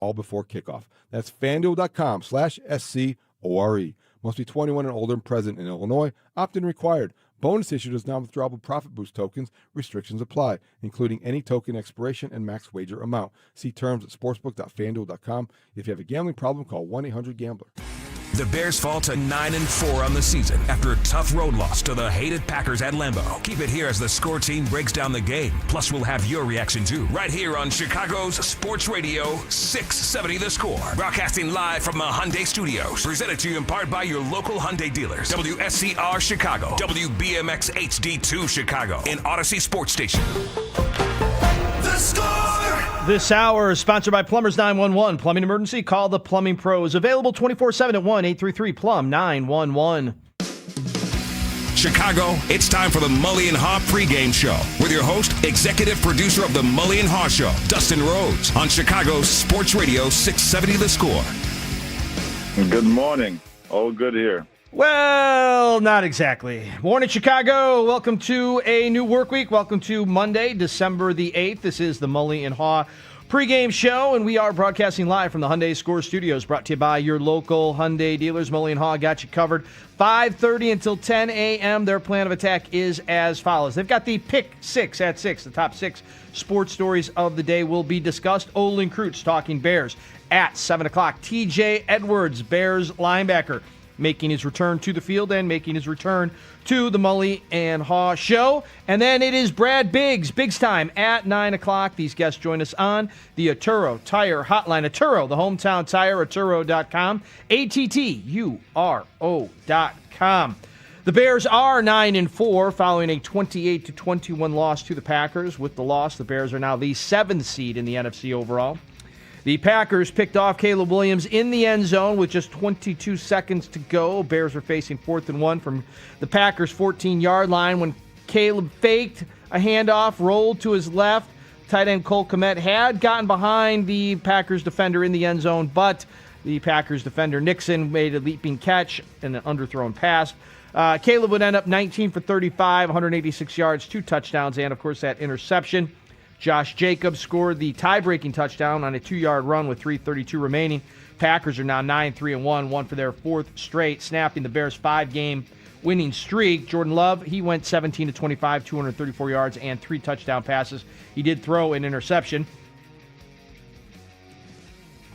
all before kickoff. That's FanDuel.com/SCORE. Must be 21 and older and present in Illinois. Opt-in required. Bonus issued as non-withdrawable profit boost tokens. Restrictions apply, including any token expiration and max wager amount. See terms at sportsbook.fanduel.com. If you have a gambling problem, call 1-800-GAMBLER. The Bears fall to 9-4 on the season after a tough road loss to the hated Packers at Lambeau. Keep it here as the score team breaks down the game. Plus, we'll have your reaction too, right here on Chicago's Sports Radio 670 The Score. Broadcasting live from the Hyundai Studios. Presented to you in part by your local Hyundai dealers. WSCR Chicago, WBMX HD2 Chicago, and Odyssey Sports Station. The Score! This hour is sponsored by Plumbers 911. Plumbing emergency? Call the Plumbing Pros. Available 24/7 at 1-833-PLUM-911. Chicago, it's time for the Mully and Haugh pregame show with your host, executive producer of the Mully and Haugh Show, Dustin Rhodes, on Chicago's Sports Radio 670 The Score. Good morning. All good here. Well, not exactly. Morning, Chicago. Welcome to a new work week. Welcome to Monday, December the 8th. This is the Mully and Haugh pregame show, and we are broadcasting live from the Hyundai Score Studios, brought to you by your local Hyundai dealers. Mully and Haugh got you covered 5:30 until 10 a.m. Their plan of attack is as follows. They've got the Pick 6 at 6. The top 6 sports stories of the day will be discussed. Olin Kreutz talking Bears at 7 o'clock. TJ Edwards, Bears linebacker, making his return to the field and making his return to the Mully and Haugh show. And then it is Brad Biggs time at 9 o'clock. These guests join us on the Arturo Tire Hotline. Arturo, the hometown tire, Arturo.com, ATTURO.com. The Bears are 9-4 following a 28-21 loss to the Packers. With the loss, the Bears are now the 7th seed in the NFC overall. The Packers picked off Caleb Williams in the end zone with just 22 seconds to go. Bears are facing 4th and 1 from the Packers' 14-yard line when Caleb faked a handoff, rolled to his left. Tight end Cole Kmet had gotten behind the Packers defender in the end zone, but the Packers defender Nixon made a leaping catch and an underthrown pass. Caleb would end up 19 for 35, 186 yards, 2 touchdowns, and, of course, that interception. Josh Jacobs scored the tie-breaking touchdown on a 2-yard run with 3:32 remaining. Packers are now 9-3-1, one for their 4th straight, snapping the Bears' 5-game winning streak. Jordan Love, he went 17-25, 234 yards, and 3 touchdown passes. He did throw an interception.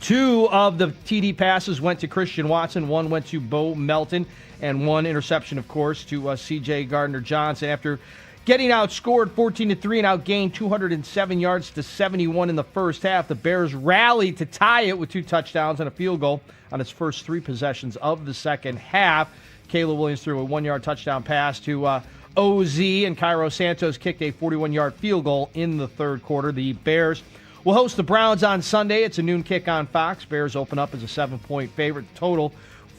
2 of the TD passes went to Christian Watson. 1 went to Bo Melton, and 1 interception, of course, to C.J. Gardner-Johnson. After getting outscored 14-3 and outgained 207 yards to 71 in the first half, the Bears rallied to tie it with 2 touchdowns and a field goal on its first 3 possessions of the second half. Caleb Williams threw a 1-yard touchdown pass to OZ, and Cairo Santos kicked a 41-yard field goal in the third quarter. The Bears will host the Browns on Sunday. It's a noon kick on Fox. Bears open up as a 7-point favorite. Total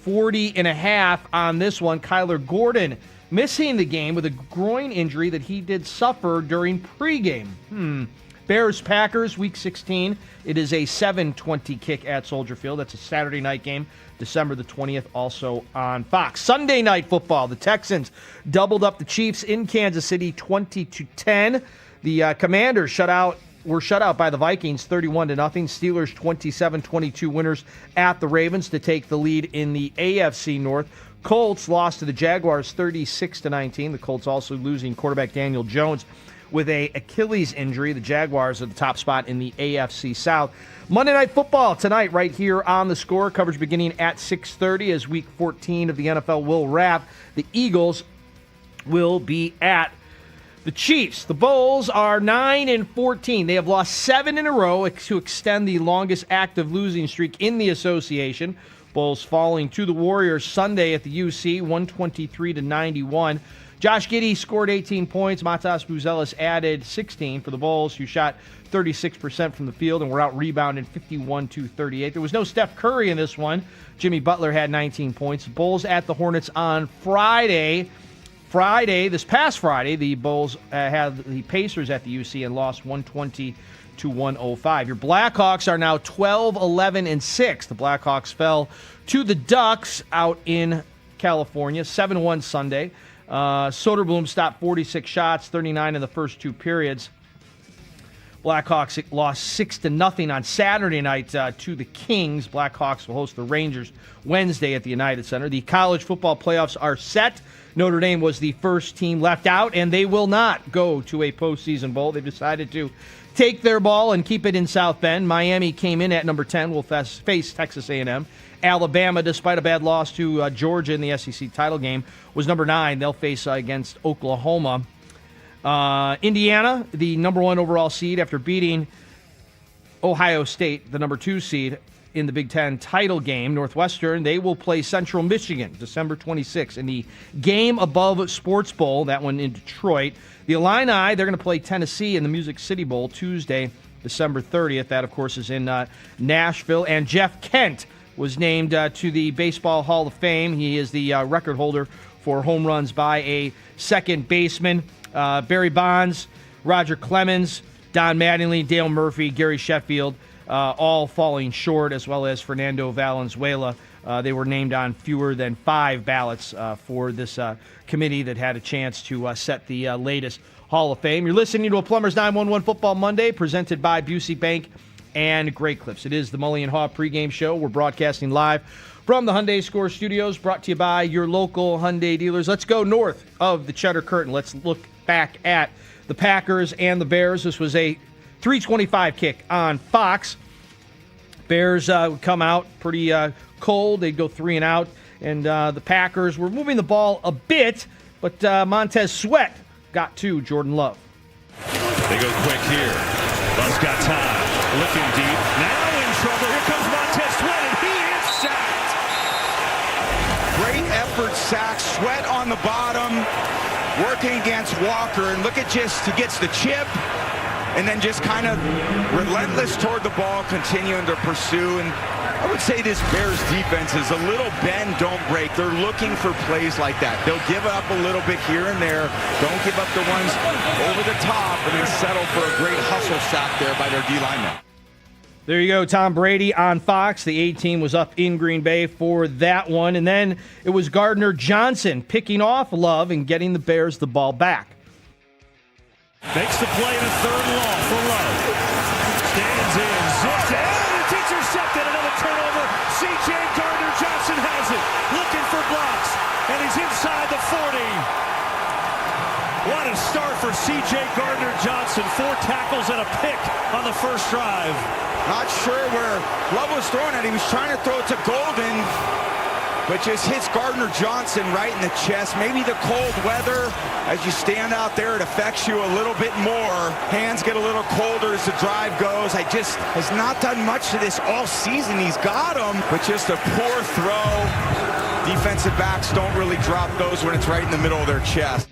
40.5 on this one. Kyler Gordon missing the game with a groin injury that he did suffer during pregame. Bears-Packers, Week 16. It is a 7:20 kick at Soldier Field. That's a Saturday night game, December the 20th, also on Fox. Sunday night football. The Texans doubled up the Chiefs in Kansas City, 20-10. The Commanders were shut out by the Vikings, 31-0. Steelers 27-22 winners at the Ravens to take the lead in the AFC North. Colts lost to the Jaguars 36-19. The Colts also losing quarterback Daniel Jones with a Achilles injury. The Jaguars are the top spot in the AFC South. Monday Night Football tonight right here on The Score. Coverage beginning at 6:30 as Week 14 of the NFL will wrap. The Eagles will be at the Chiefs. The Bulls are 9-14. They have lost 7 in a row to extend the longest active losing streak in the association. Bulls falling to the Warriors Sunday at the UC, 123-91. Josh Giddey scored 18 points. Matas Buzelis added 16 for the Bulls, who shot 36% from the field and were out rebounded 51-38. There was no Steph Curry in this one. Jimmy Butler had 19 points. Bulls at the Hornets on Friday. This past Friday, the Bulls had the Pacers at the UC and lost 120-105. Your Blackhawks are now 12-11-6. The Blackhawks fell to the Ducks out in California, 7-1 Sunday. Soderblom stopped 46 shots, 39 in the first 2 periods. Blackhawks lost 6-0 on Saturday night to the Kings. Blackhawks will host the Rangers Wednesday at the United Center. The college football playoffs are set. Notre Dame was the first team left out, and they will not go to a postseason bowl. They've decided to take their ball and keep it in South Bend. Miami came in at number 10, will face Texas A&M. Alabama, despite a bad loss to Georgia in the SEC title game, was number 9. They'll face against Oklahoma. Indiana, the number 1 overall seed, after beating Ohio State, the number 2 seed, in the Big Ten title game. Northwestern, they will play Central Michigan December 26th in the Game Above Sports Bowl, that one in Detroit. The Illini, they're going to play Tennessee in the Music City Bowl Tuesday, December 30th. That, of course, is in Nashville. And Jeff Kent was named to the Baseball Hall of Fame. He is the record holder for home runs by a second baseman. Barry Bonds, Roger Clemens, Don Mattingly, Dale Murphy, Gary Sheffield, all falling short, as well as Fernando Valenzuela. They were named on fewer than 5 ballots for this committee that had a chance to set the latest Hall of Fame. You're listening to a Plumbers 911 Football Monday, presented by Busey Bank and Great Clips. It is the Mully and Haugh pregame show. We're broadcasting live from the Hyundai Score Studios, brought to you by your local Hyundai dealers. Let's go north of the Cheddar Curtain. Let's look back at the Packers and the Bears. This was a 3:25 kick on Fox. Bears would come out pretty cold. They'd go 3 and out. And the Packers were moving the ball a bit, but Montez Sweat got to Jordan Love. They go quick here. Love's got time. Looking deep. Now in trouble. Here comes Montez Sweat, and he is sacked. Great effort sack. Sweat on the bottom, working against Walker. And look at he gets the chip, and then just kind of relentless toward the ball, continuing to pursue. And I would say this Bears defense is a little bend, don't break. They're looking for plays like that. They'll give up a little bit here and there. Don't give up the ones over the top, and then settle for a great hustle sack there by their D lineman. There you go, Tom Brady on Fox. The A-team was up in Green Bay for that one. And then it was Gardner Johnson picking off Love and getting the Bears the ball back. Makes the play in a 3rd and long for Love. Stands in, zips it, and it's intercepted. Another turnover. C.J. Gardner Johnson has it. Looking for blocks, and he's inside the 40. What a start for C.J. Gardner Johnson. 4 tackles and a pick on the first drive. Not sure where Love was throwing it. He was trying to throw it to Golden, but just hits Gardner Johnson right in the chest. Maybe the cold weather, as you stand out there, it affects you a little bit more. Hands get a little colder as the drive goes. Has not done much to this all season. He's got them, but just a poor throw. Defensive backs don't really drop those when it's right in the middle of their chest.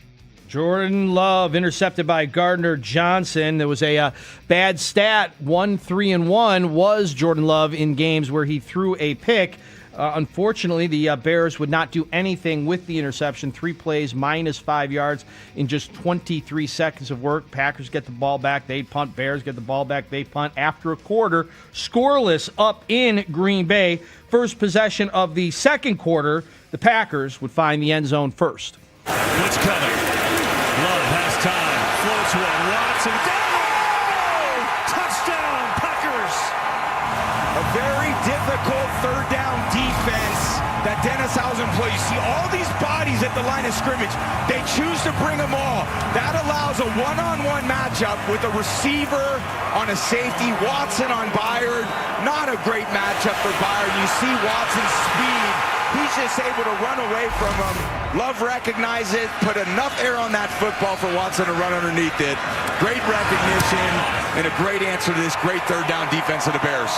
Jordan Love intercepted by Gardner Johnson. There was a bad stat. 1-3-1 was Jordan Love in games where he threw a pick. Unfortunately, the Bears would not do anything with the interception. 3 plays, -5 yards in just 23 seconds of work. Packers get the ball back. They punt. Bears get the ball back. They punt. After a quarter, scoreless up in Green Bay. First possession of the second quarter, the Packers would find the end zone first. What's coming? Love has time. Floats one. Watson down. Touchdown, Packers. A very difficult 3rd down defense that Dennis Howes employs. You see all these bodies at the line of scrimmage. They choose to bring them all. That allows a one-on-one matchup with a receiver on a safety. Watson on Byard. Not a great matchup for Byard. You see Watson's speed. He's just able to run away from him. Love recognized it, put enough air on that football for Watson to run underneath it. Great recognition and a great answer to this great 3rd down defense of the Bears.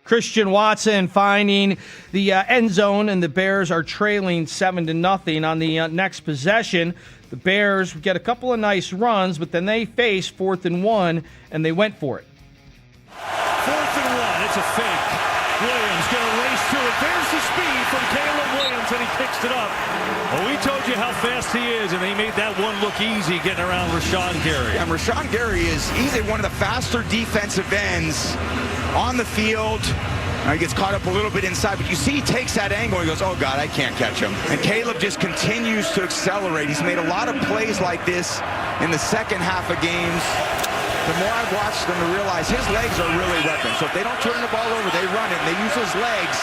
Christian Watson finding the end zone, and the Bears are trailing 7-0 on the next possession. The Bears get a couple of nice runs, but then they face 4th and 1, and they went for it. 4th and 1. It's a fake. Williams going to race through it. There's the speed from Caleb Williams, and he picks it up. Well, we told you how fast he is, and they made that one look easy getting around Rashawn Gary. And Rashawn Gary he's one of the faster defensive ends on the field. He gets caught up a little bit inside, but you see he takes that angle. He goes, oh, God, I can't catch him. And Caleb just continues to accelerate. He's made a lot of plays like this in the second half of games. the more I've watched them to realize his legs are really weapons. So if they don't turn the ball over, they run it. And they use his legs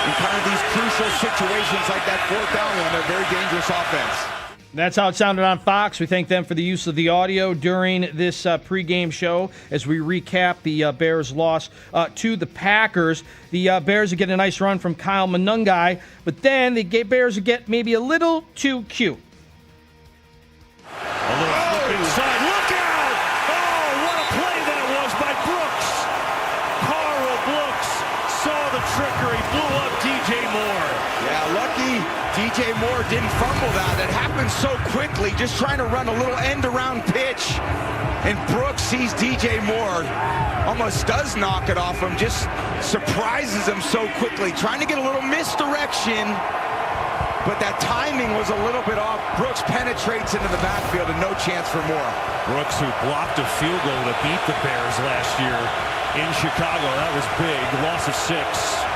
in kind of these crucial situations like that fourth down one. They're very dangerous offense. That's how it sounded on Fox. We thank them for the use of the audio during this pregame show as we recap the Bears' loss to the Packers. The Bears would get a nice run from Kyle Monungai, but then the Bears would get maybe a little too cute. A little flip inside. Look out! Oh, what a play that was by Brooks. Carl Brooks saw the trickery, blew up DJ Moore. Yeah, lucky DJ Moore didn't fumble that. It happened so quickly, just trying to run a little end-around pitch. And Brooks sees DJ Moore, almost does knock it off him, just surprises him so quickly, trying to get a little misdirection. But that timing was a little bit off. Brooks penetrates into the backfield and no chance for Moore. Brooks, who blocked a field goal to beat the Bears last year in Chicago. That was big. Loss of 6.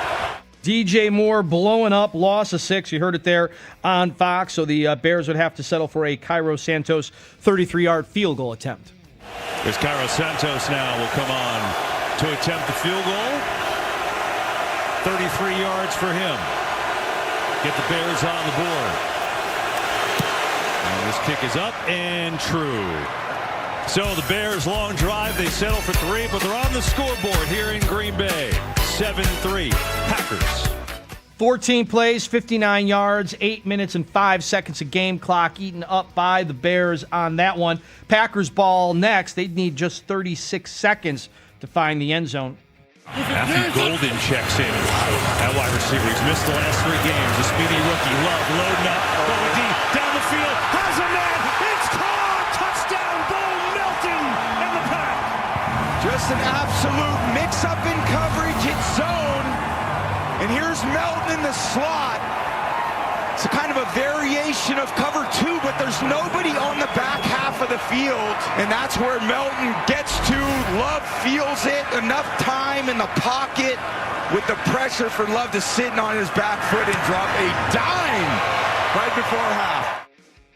DJ Moore blowing up, loss of 6. You heard it there on Fox. So the Bears would have to settle for a Cairo Santos 33-yard field goal attempt. As Cairo Santos now will come on to attempt the field goal. 33 yards for him. Get the Bears on the board. And this kick is up and true. So the Bears' long drive, they settle for 3, but they're on the scoreboard here in Green Bay. 7-3, Packers. 14 plays, 59 yards, 8 minutes and 5 seconds of game clock eaten up by the Bears on that one. Packers ball next. They'd need just 36 seconds to find the end zone. Matthew Golden checks in at wide receiver. He's missed the last 3 games. The speedy rookie, Love, loading up, going deep, down the field, has a man, it's caught! Touchdown, Bo Melton and the Pack! Just an absolute mix-up in coverage, it's zone. And here's Melton in the slot. It's a kind of a variation of cover 2, but there's nobody on the back half of the field. And that's where Melton gets to. Love feels it. Enough time in the pocket with the pressure for Love to sit on his back foot and drop a dime right before half.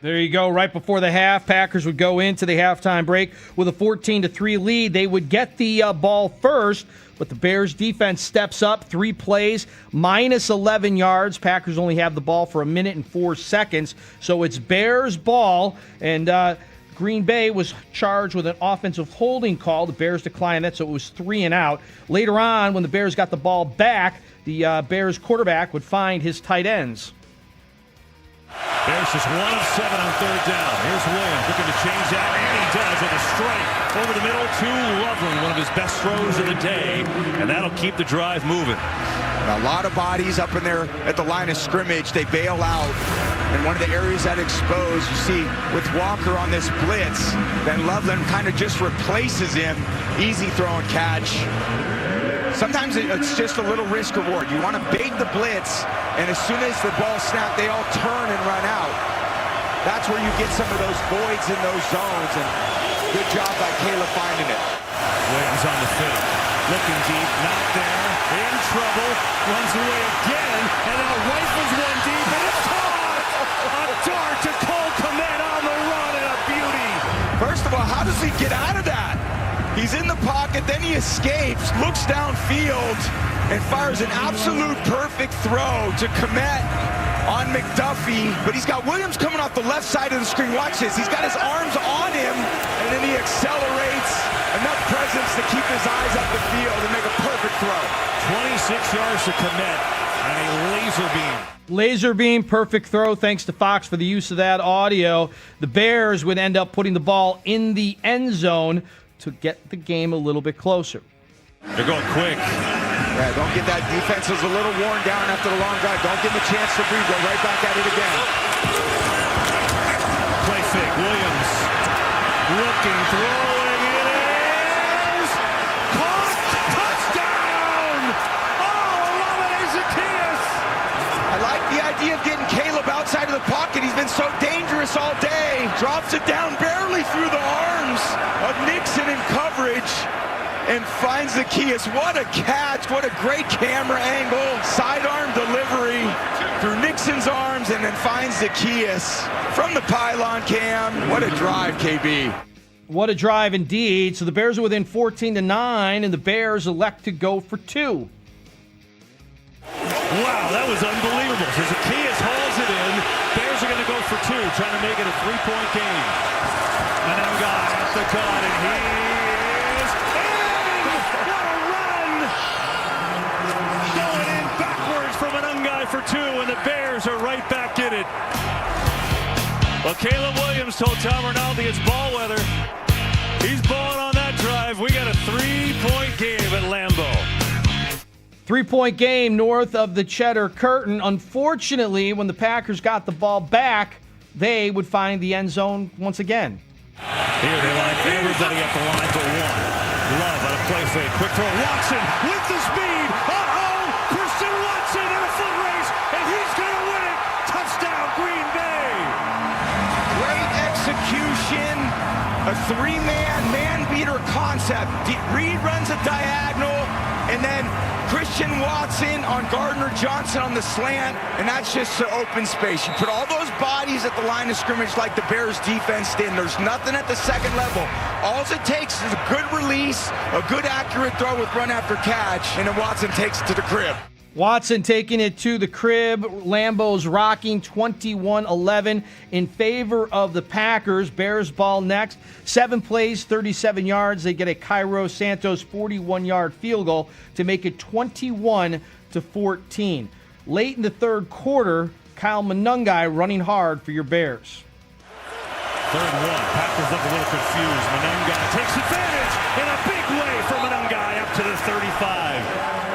There you go. Right before the half, Packers would go into the halftime break with a 14-3 lead. They would get the ball first, but the Bears defense steps up 3 plays, minus 11 yards. Packers only have the ball for 1 minute and 4 seconds. So it's Bears ball, and Green Bay was charged with an offensive holding call. The Bears declined that, so it was 3 and out. Later on, when the Bears got the ball back, the Bears quarterback would find his tight ends. Bears just 1 of 7 on 3rd down. Here's Williams looking to change that, and he does with a strike over the middle to Loveland, one of his best throws of the day, and that'll keep the drive moving. A lot of bodies up in there at the line of scrimmage. They bail out, and one of the areas that exposed, you see, with Walker on this blitz, then Loveland kind of just replaces him. Easy throw and catch. Sometimes it's just a little risk reward. You want to bait the blitz, and as soon as the ball snaps, they all turn and run out. That's where you get some of those voids in those zones, and good job by Caleb finding it. Williams on the fake, looking deep, not there, in trouble, runs away again, and now rifles one deep, and it's caught! A dart to Cole Kmet on the run, and a beauty! First of all, how does he get out of that? He's in the pocket, then he escapes, looks downfield, and fires an absolute perfect throw to Kmet on McDuffie. But he's got Williams coming off the left side of the screen. Watch this. He's got his arms on him, and then he accelerates. Enough presence to keep his eyes up the field and make a perfect throw. 26 yards to Kmet and a laser beam. Laser beam, perfect throw. Thanks to Fox for the use of that audio. The Bears would end up putting the ball in the end zone to get the game a little bit closer. They're going quick. Yeah, don't get that defense is a little worn down after the long drive. Don't give him a chance to breathe. Go right back at it again. Play fake. Williams looking, throwing. It is caught. Touchdown! Oh, Olave Zacchaeus! I like the idea of getting Caleb outside of the pocket. He's been so dangerous all day. Drops it down barely through the arms of Nixon in coverage. And finds Zacchaeus. What a catch. What a great camera angle. Sidearm delivery through Nixon's arms and then finds Zacchaeus from the pylon cam. What a drive, KB. What a drive indeed. So the Bears are within 14-9, and the Bears elect to go for 2. Wow, that was unbelievable. So Zacchaeus hauls it in. Bears are going to go for 2, trying to make it a 3-point game. Manunga at the gun, and he is in! What a run! Going in backwards from Manunga for 2, and the Bears are right back in it. Well, Caleb Williams told Tom Rinaldi it's ball weather. He's balling on that drive. We got a 3-point game at Lambeau. 3-point game north of the Cheddar Curtain. Unfortunately, when the Packers got the ball back, they would find the end zone once again. Here they line everybody at the line but one. Love on a play fake. Quick throw. Watson with the speed. Uh-oh! Christian Watson in a foot race, and he's going to win it. Touchdown, Green Bay. Great execution. A 3-man man-beater concept. Reed runs a diagonal, and then Christian Watson on Gardner Johnson on the slant, and that's just the open space. You put all those bodies at the line of scrimmage like the Bears defense did, and there's nothing at the second level. All it takes is a good release, a good accurate throw with run after catch, and then Watson takes it to the crib. Watson taking it to the crib. Lambeau's rocking 21-11 in favor of the Packers. Bears ball next. 7 plays, 37 yards. They get a Cairo Santos 41-yard field goal to make it 21-14. Late in the third quarter, Kyle Manungai running hard for your Bears. 3rd and 1. Packers look a little confused. Manungai takes advantage in a big way for Manungai up to the 35.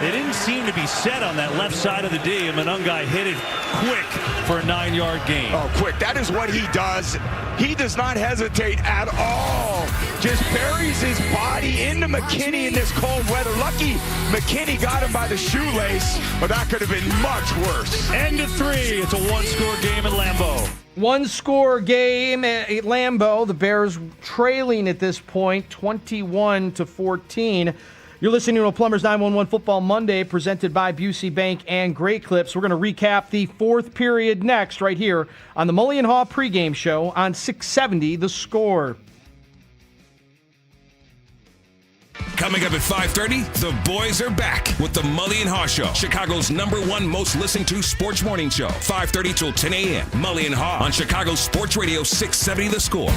They didn't seem to be set on that left side of the D, and Manungai hit it quick for a 9-yard gain. Oh, quick. That is what he does. He does not hesitate at all. Just buries his body into McKinney in this cold weather. Lucky McKinney got him by the shoelace, but that could have been much worse. End of 3. It's a 1-score game at Lambeau. 1-score game at Lambeau. The Bears trailing at this point, 21-14. You're listening to a Plumbers 911 Football Monday presented by Busey Bank and Great Clips. We're going to recap the fourth period next right here on the Mully and Haugh pregame show on 670 The Score. Coming up at 5:30, the boys are back with the Mully and Haugh Show, Chicago's #1 most listened to sports morning show. 5:30 till 10 a.m. Mully and Haugh on Chicago Sports Radio 670 The Score.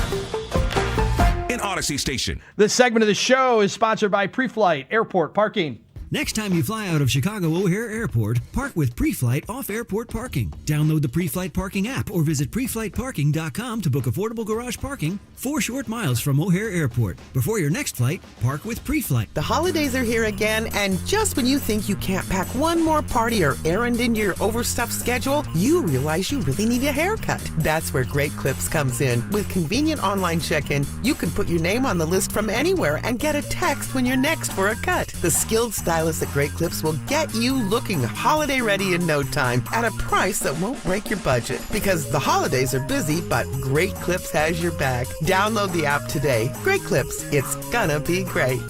In Odyssey Station. This segment of the show is sponsored by Preflight Airport Parking. Next time you fly out of Chicago O'Hare Airport, park with Preflight off-airport parking. Download the Preflight Parking app or visit preflightparking.com to book affordable garage parking 4 short miles from O'Hare Airport. Before your next flight, park with Preflight. The holidays are here again, and just when you think you can't pack one more party or errand into your overstuffed schedule, you realize you really need a haircut. That's where Great Clips comes in. With convenient online check-in, you can put your name on the list from anywhere and get a text when you're next for a cut. The skilled stylists at Great Clips will get you looking holiday ready in no time at a price that won't break your budget. Because the holidays are busy, but Great Clips has your back. Download the app today. Great Clips, it's gonna be great.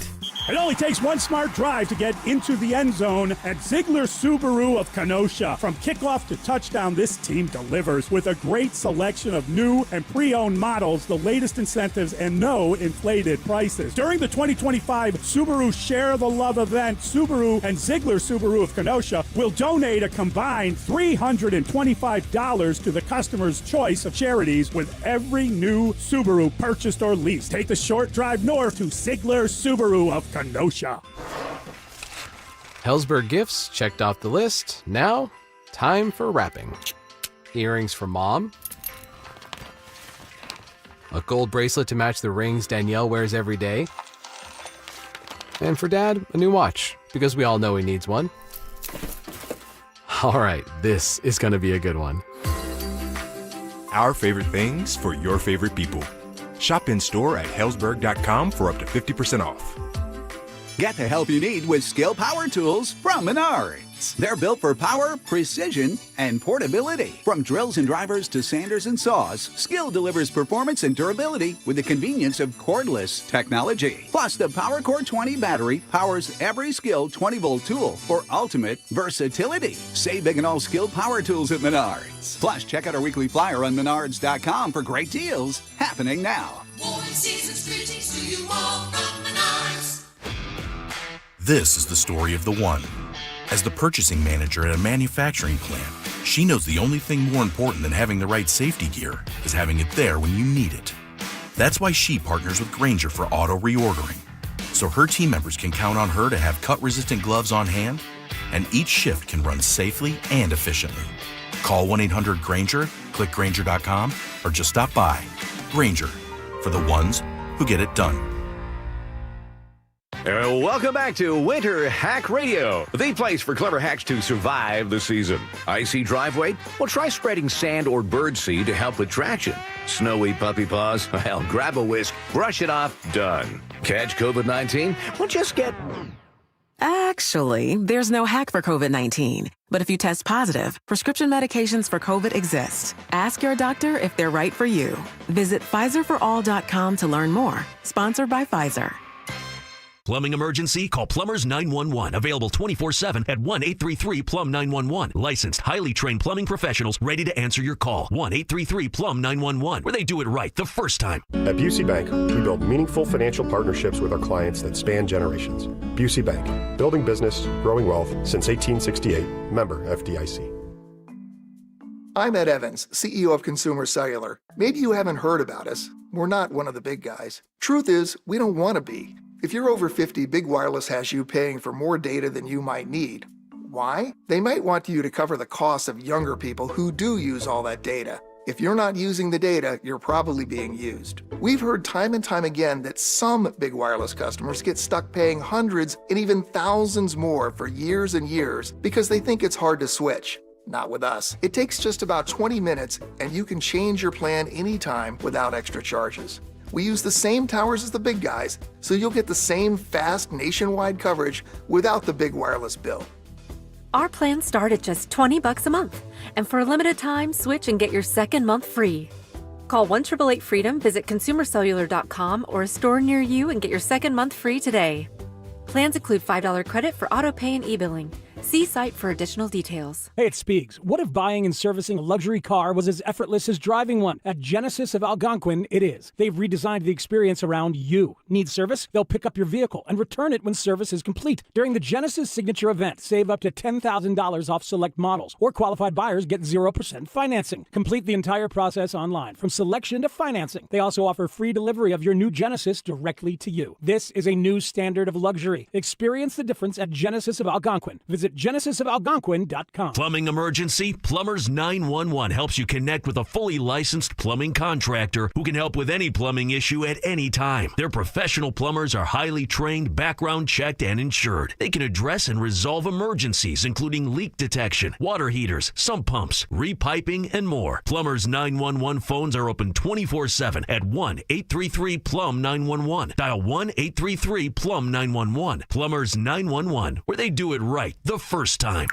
It only takes one smart drive to get into the end zone at Ziegler Subaru of Kenosha. From kickoff to touchdown, this team delivers with a great selection of new and pre-owned models, the latest incentives, and no inflated prices. During the 2025 Subaru Share the Love event, Subaru and Ziegler Subaru of Kenosha will donate a combined $325 to the customer's choice of charities with every new Subaru purchased or leased. Take the short drive north to Ziegler Subaru of Kenosha. Hellsberg gifts checked off the list. Now, time for wrapping. Earrings for mom. A gold bracelet to match the rings Danielle wears every day. And for dad, a new watch, because we all know he needs one. All right, this is going to be a good one. Our favorite things for your favorite people. Shop in store at Hellsberg.com for up to 50% off. Get the help you need with Skill Power Tools from Menards. They're built for power, precision, and portability. From drills and drivers to sanders and saws, Skill delivers performance and durability with the convenience of cordless technology. Plus, the PowerCore 20 battery powers every Skill 20-volt tool for ultimate versatility. Save big on all Skill Power Tools at Menards. Plus, check out our weekly flyer on Menards.com for great deals happening now. Warm season's greetings to you all from Menards. This is the story of the one. As the purchasing manager at a manufacturing plant, she knows the only thing more important than having the right safety gear is having it there when you need it. That's why she partners with Grainger for auto reordering, so her team members can count on her to have cut-resistant gloves on hand, and each shift can run safely and efficiently. Call 1-800-GRAINGER, click Grainger.com, or just stop by. Grainger, for the ones who get it done. Welcome back to Winter Hack Radio, the place for clever hacks to survive the season. Icy driveway? Well, try spreading sand or birdseed to help with traction. Snowy puppy paws? Well, grab a whisk, brush it off, done. Catch COVID-19? Well, just get... Actually, there's no hack for COVID-19. But if you test positive, prescription medications for COVID exist. Ask your doctor if they're right for you. Visit PfizerForAll.com to learn more. Sponsored by Pfizer. Plumbing emergency? Call Plumbers 911. Available 24/7 at 1-833-PLUM-911. Licensed, highly trained plumbing professionals ready to answer your call. 1-833-PLUM-911, where they do it right the first time. At Busey Bank, we build meaningful financial partnerships with our clients that span generations. Busey Bank, building business, growing wealth since 1868. Member FDIC. I'm Ed Evans, CEO of Consumer Cellular. Maybe you haven't heard about us. We're not one of the big guys. Truth is, we don't want to be. If you're over 50, Big Wireless has you paying for more data than you might need. Why? They might want you to cover the costs of younger people who do use all that data. If you're not using the data, you're probably being used. We've heard time and time again that some Big Wireless customers get stuck paying hundreds and even thousands more for years and years because they think it's hard to switch. Not with us. It takes just about 20 minutes and you can change your plan anytime without extra charges. We use the same towers as the big guys, so you'll get the same fast nationwide coverage without the big wireless bill. Our plans start at just $20 a month, and for a limited time, switch and get your second month free. Call 1-888-FREEDOM, visit consumercellular.com or a store near you and get your second month free today. Plans include $5 credit for auto pay and e-billing. See site for additional details. Hey, it's Spiegs. What if buying and servicing a luxury car was as effortless as driving one? At Genesis of Algonquin, it is. They've redesigned the experience around you. Need service? They'll pick up your vehicle and return it when service is complete. During the Genesis Signature Event, save up to $10,000 off select models, or qualified buyers get 0% financing. Complete the entire process online, from selection to financing. They also offer free delivery of your new Genesis directly to you. This is a new standard of luxury. Experience the difference at Genesis of Algonquin. Visit genesisofalgonquin.com. Plumbing emergency? Plumbers 911 helps you connect with a fully licensed plumbing contractor who can help with any plumbing issue at any time. Their professional plumbers are highly trained, background checked, and insured. They can address and resolve emergencies, including leak detection, water heaters, sump pumps, repiping, and more. Plumbers 911 phones are open 24/7 at 1-833-PLUM-911. Dial 1-833-PLUM-911. Plumbers 911, where they do it right the first time.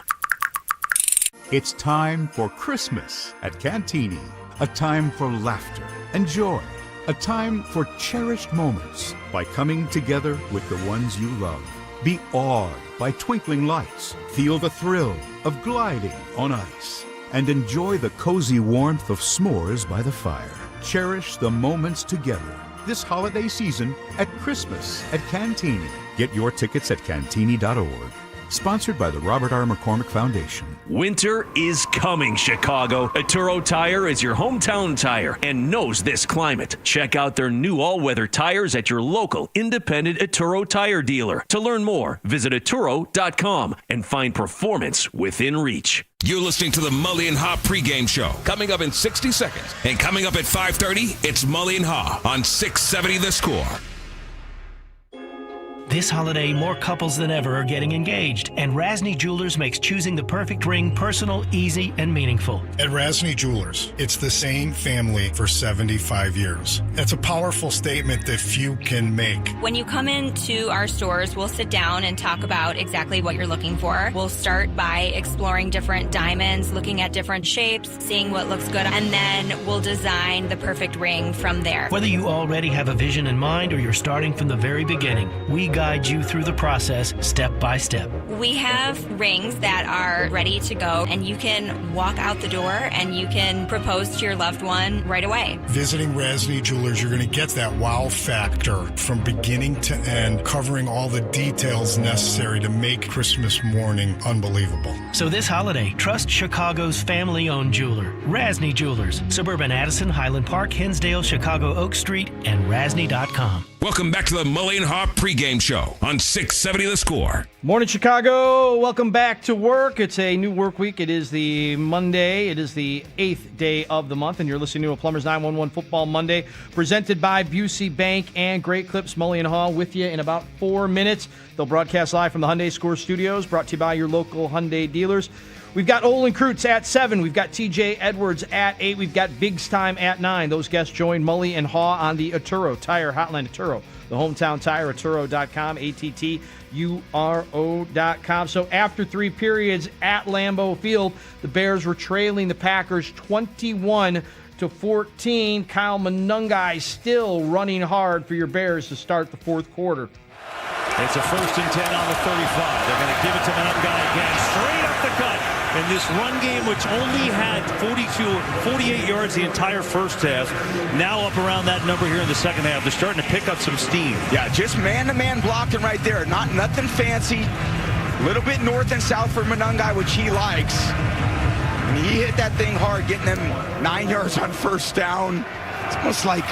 It's time for Christmas at Cantini. A time for laughter and joy. A time for cherished moments by coming together with the ones you love. Be awed by twinkling lights. Feel the thrill of gliding on ice. And enjoy the cozy warmth of s'mores by the fire. Cherish the moments together this holiday season at Christmas at Cantini. Get your tickets at Cantini.org. Sponsored by the Robert R. McCormick Foundation. Winter is coming, Chicago. Atturo Tire is your hometown tire and knows this climate. Check out their new all-weather tires at your local independent Atturo Tire dealer. To learn more, visit Atturo.com and find performance within reach. You're listening to the Mully and Haugh pregame show. Coming up in 60 seconds. And coming up at 5:30, it's Mully and Haugh on 670 The Score. This holiday, more couples than ever are getting engaged, and Rasny Jewelers makes choosing the perfect ring personal, easy, and meaningful. At Rasny Jewelers, it's the same family for 75 years. That's a powerful statement that few can make. When you come into our stores, we'll sit down and talk about exactly what you're looking for. We'll start by exploring different diamonds, looking at different shapes, seeing what looks good, and then we'll design the perfect ring from there. Whether you already have a vision in mind or you're starting from the very beginning, we got guide you through the process step by step. We have rings that are ready to go, and you can walk out the door and you can propose to your loved one right away. Visiting Rasny Jewelers, you're going to get that wow factor from beginning to end, covering all the details necessary to make Christmas morning unbelievable. So this holiday, trust Chicago's family-owned jeweler, Rasny Jewelers, suburban Addison, Highland Park, Hinsdale, Chicago Oak Street, and Rasny.com. Welcome back to the Mully and Haugh pregame show on 670 The Score. Morning, Chicago. Welcome back to work. It's a new work week. It is the Monday. It is the 8th day of the month, and you're listening to a Plumbers 911 Football Monday presented by Busey Bank and Great Clips. Mully and Haugh with you in about 4 minutes. They'll broadcast live from the Hyundai Score Studios, brought to you by your local Hyundai dealers. We've got Olin Kreutz at 7. We've got TJ Edwards at 8. We've got Biggs Time at 9. Those guests join Mully and Haugh on the Arturo Tire Hotline. Arturo, the hometown tire, Arturo.com, ATTURO.com. So after 3 periods at Lambeau Field, the Bears were trailing the Packers 21-14. Kyle Monungai still running hard for your Bears to start the fourth quarter. It's a 1st and 10 on the 35. They're going to give it to Monungai again, straight up the gut. And this run game, which only had 48 yards the entire first half, now up around that number here in the second half. They're starting to pick up some steam. Yeah, just man-to-man blocking right there. Nothing fancy. A little bit north and south for Monungai, which he likes. And he hit that thing hard, getting them 9 yards on first down. It's almost like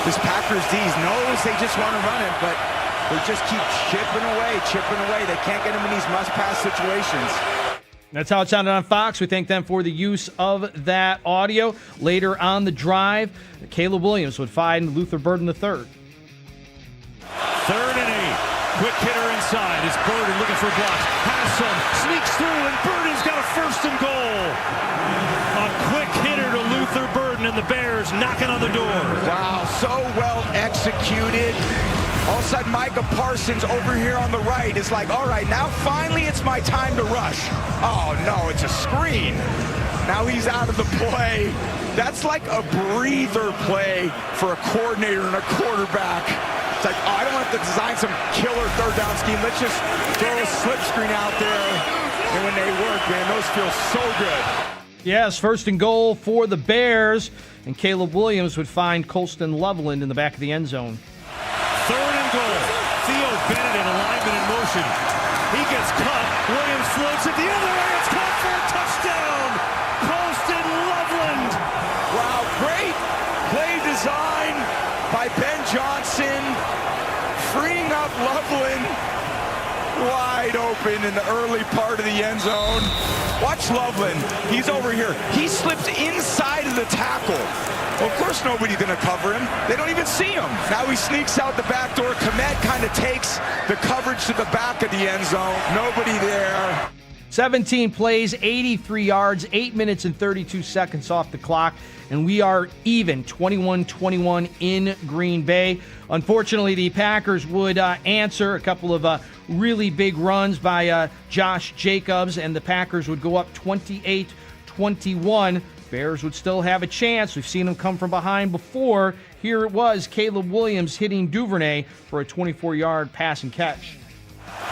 this Packers D's knows they just want to run it, but they just keep chipping away. They can't get them in these must-pass situations. That's how it sounded on Fox. We thank them for the use of that audio. Later on the drive, Caleb Williams would find Luther Burden III. 3rd and 8. Quick hitter inside. It's Burden looking for blocks. Has some. Sneaks through, and Burden's got a 1st and goal. A quick hitter to Luther Burden, and the Bears knocking on the door. Wow, so well executed. All of a sudden, Micah Parsons over here on the right is like, all right, now finally it's my time to rush. Oh, no, it's a screen. Now he's out of the play. That's like a breather play for a coordinator and a quarterback. It's like, oh, I don't have to design some killer 3rd down scheme. Let's just throw a slip screen out there. And when they work, man, those feel so good. Yes, 1st and goal for the Bears. And Caleb Williams would find Colston Loveland in the back of the end zone. 3rd and goal. Theo Bennett in alignment in motion. He gets cut. Williams floats it the other way. It's caught for a touchdown. Colston Loveland. Wow, great play design by Ben Johnson. Freeing up Loveland. Wide open in the early part of the end zone. Watch Loveland. He's over here. He slipped inside of the tackle. Well, of course nobody's going to cover him. They don't even see him. Now he sneaks out the back door. Komet kind of takes the coverage to the back of the end zone. Nobody there. 17 plays, 83 yards, 8 minutes and 32 seconds off the clock, and we are even 21-21 in Green Bay. Unfortunately, the Packers would answer a couple of really big runs by Josh Jacobs, and the Packers would go up 28-21. Bears would still have a chance. We've seen them come from behind before. Here it was, Caleb Williams hitting Duvernay for a 24-yard pass and catch.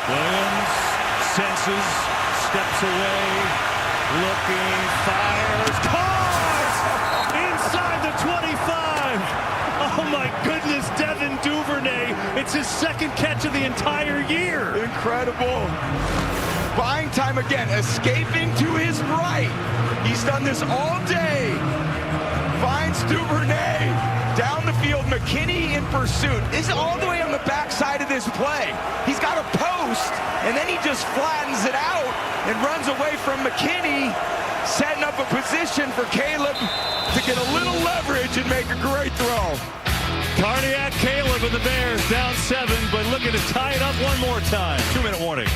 Williams senses, steps away, looking, fires, caught! Inside the 25! Oh my goodness, Devin Duvernay. It's his 2nd catch of the entire year. Incredible. Buying time again, escaping to his right. He's done this all day. Finds Duvernay down the field. McKinney in pursuit. This is all the way on the backside of this play. He's got a post, and then he just flattens it out and runs away from McKinney, setting up a position for Caleb to get a little leverage and make a great throw. Cardiac Caleb and the Bears down 7, but looking to tie it up one more time. 2-minute warning.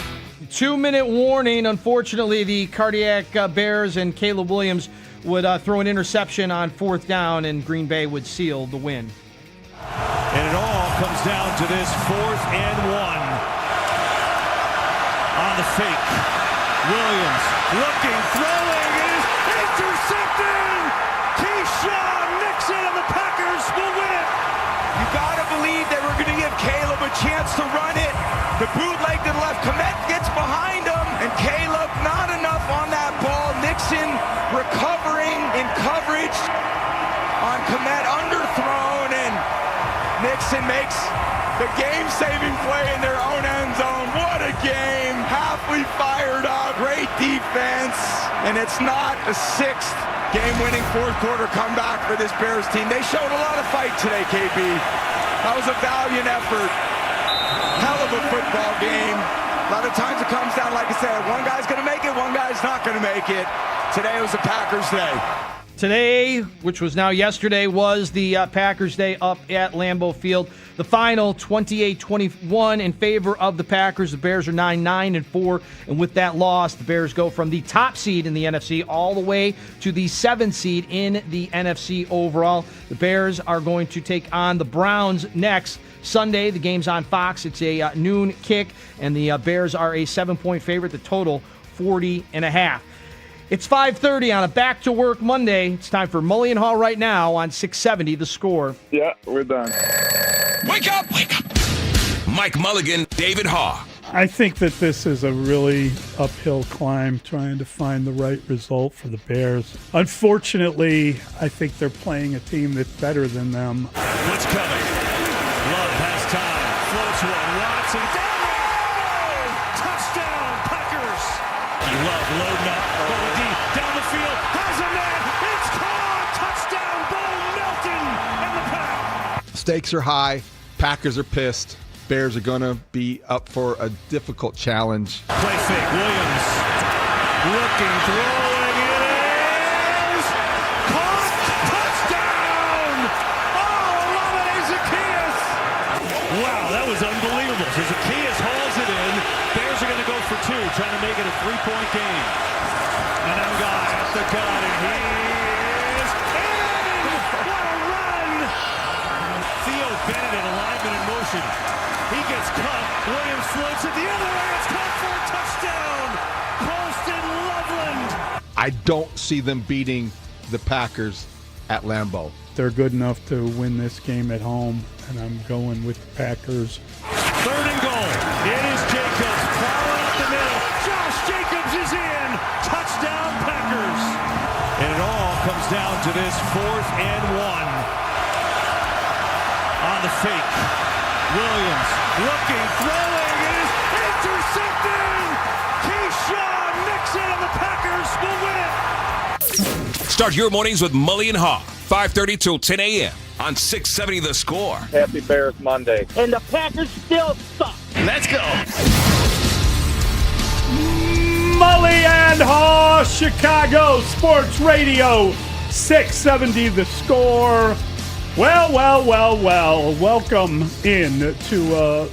2-minute warning. Unfortunately, the Cardiac Bears and Caleb Williams would throw an interception on 4th down, and Green Bay would seal the win. And it all comes down to this 4th and 1. On the fake. Williams looking, throwing, it is intercepted! Keyshawn Nixon and the Packers will win it! You gotta believe they were gonna give Caleb a chance to run it. The bootleg to the left. Komet gets behind him. And Caleb, not enough on that ball. Nixon recovering in coverage on Komet, underthrown. And Nixon makes the game-saving play in their own end zone. What a game. Halfly fired up. Great defense. And it's not a sixth game-winning fourth-quarter comeback for this Bears team. They showed a lot of fight today, KB. That was a valiant effort. Hell of a football game. A lot of times it comes down, like I said, one guy's going to make it, one guy's not going to make it. Today was a Packers day. Today, which was now yesterday, was the Packers Day up at Lambeau Field. The final 28-21 in favor of the Packers. The Bears are 9-4, and with that loss, the Bears go from the top seed in the NFC all the way to the 7th seed in the NFC overall. The Bears are going to take on the Browns next Sunday. The game's on Fox. It's a noon kick, and the Bears are a 7-point favorite. The total 40.5. It's 5:30 on a back-to-work Monday. It's time for Mully and Haugh right now on 670 The Score. Yeah, we're done. Wake up! Wake up! Mike Mulligan, David Haugh. I think that this is a really uphill climb trying to find the right result for the Bears. Unfortunately, I think they're playing a team that's better than them. What's coming? Love has time. Floats one. Watson. Touchdown, Packers. Love loading up. Going deep. Down the field. Has a man. It's caught. Touchdown, Bo Melton and the Pack. Stakes are high. Packers are pissed. Bears are going to be up for a difficult challenge. Play fake. Williams. Looking, throwing. It is caught. Touchdown. Oh, Olave Zacchaeus. Wow, that was unbelievable. So Zacchaeus hauls it in. Bears are going to go for two, trying to make it a 3-point game. And a guy at the gun, and he is in. What a run. Theo Bennett in alignment in motion. He gets cut. Williams floats it the other way. It's caught for a touchdown. Colston Loveland. I don't see them beating the Packers at Lambeau. They're good enough to win this game at home, and I'm going with the Packers. 3rd and goal. It is Jacobs plowing up the middle. Josh Jacobs is in. Touchdown, Packers. And it all comes down to this 4th and 1. On the fake. Williams looking, throwing. It is intercepted. Keyshawn Nixon and the Packers will win it. Start your mornings with Mully and Haugh, 5:30 till 10 a.m. on 670 The Score. Happy Bears Monday. And the Packers still suck. Let's go. Mully and Haugh, Chicago Sports Radio, 670 The Score. Well. Welcome in to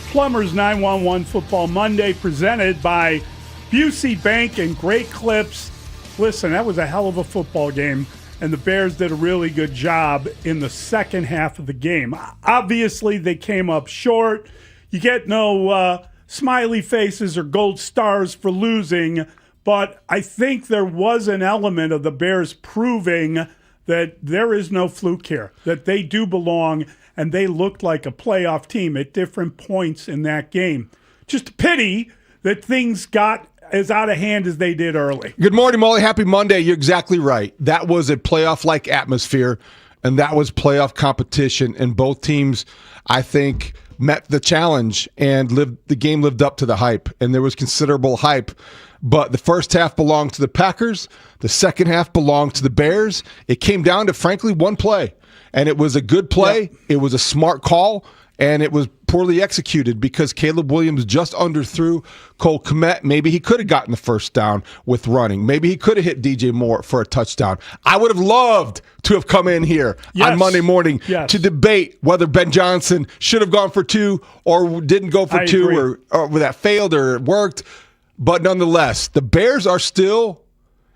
Plumbers 911 Football Monday, presented by Busey Bank and Great Clips. Listen, that was a hell of a football game, and the Bears did a really good job in the second half of the game. Obviously, they came up short. You get no smiley faces or gold stars for losing, but I think there was an element of the Bears proving that there is no fluke here, that they do belong, and they looked like a playoff team at different points in that game. Just a pity that things got as out of hand as they did early. Good morning, Molly. Happy Monday. You're exactly right. That was a playoff-like atmosphere, and that was playoff competition, and both teams, I think, met the challenge, and the game lived up to the hype, and there was considerable hype. But the first half belonged to the Packers. The second half belonged to the Bears. It came down to, frankly, one play. And it was a good play. Yep. It was a smart call. And it was poorly executed because Caleb Williams just underthrew Cole Kmet. Maybe he could have gotten the first down with running. Maybe he could have hit DJ Moore for a touchdown. I would have loved to have come in here on Monday morning to debate whether Ben Johnson should have gone for two or didn't go for two or that failed or it worked. But nonetheless, the Bears are still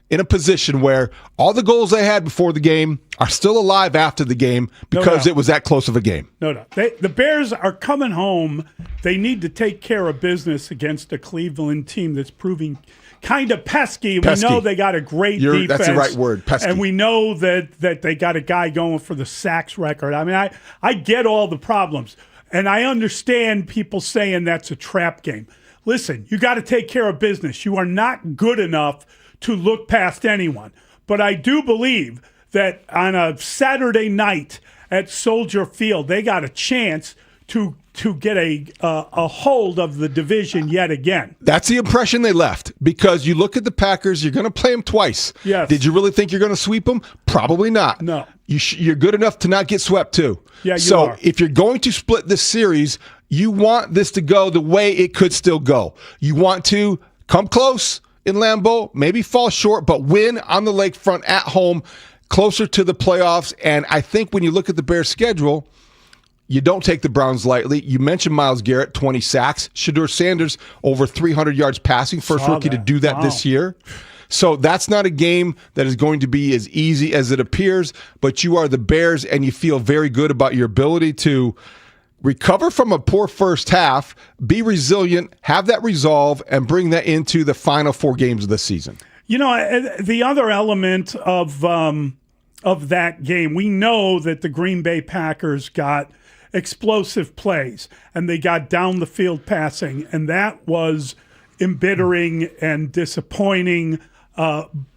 in a position where all the goals they had before the game are still alive after the game because it was that close of a game. No. The Bears are coming home. They need to take care of business against a Cleveland team that's proving kind of pesky. We know they got a great defense. That's the right word, pesky. And we know that they got a guy going for the sacks record. I mean, I get all the problems. And I understand people saying that's a trap game. Listen, you got to take care of business. You are not good enough to look past anyone. But I do believe that on a Saturday night at Soldier Field, they got a chance to get a hold of the division yet again. That's the impression they left, because you look at the Packers, you're going to play them twice. Yes. Did you really think you're going to sweep them? Probably not. No. You're good enough to not get swept too. Yeah, you so are. If you're going to split this series, you want this to go the way it could still go. You want to come close in Lambeau, maybe fall short, but win on the lakefront at home, closer to the playoffs. And I think when you look at the Bears' schedule, you don't take the Browns lightly. You mentioned Myles Garrett, 20 sacks. Shedeur Sanders, over 300 yards passing. First rookie to do that this year. So that's not a game that is going to be as easy as it appears, but you are the Bears, and you feel very good about your ability to recover from a poor first half, be resilient, have that resolve, and bring that into the final 4 games of the season. You know, the other element of that game, we know that the Green Bay Packers got explosive plays, and they got down the field passing, and that was embittering and disappointing,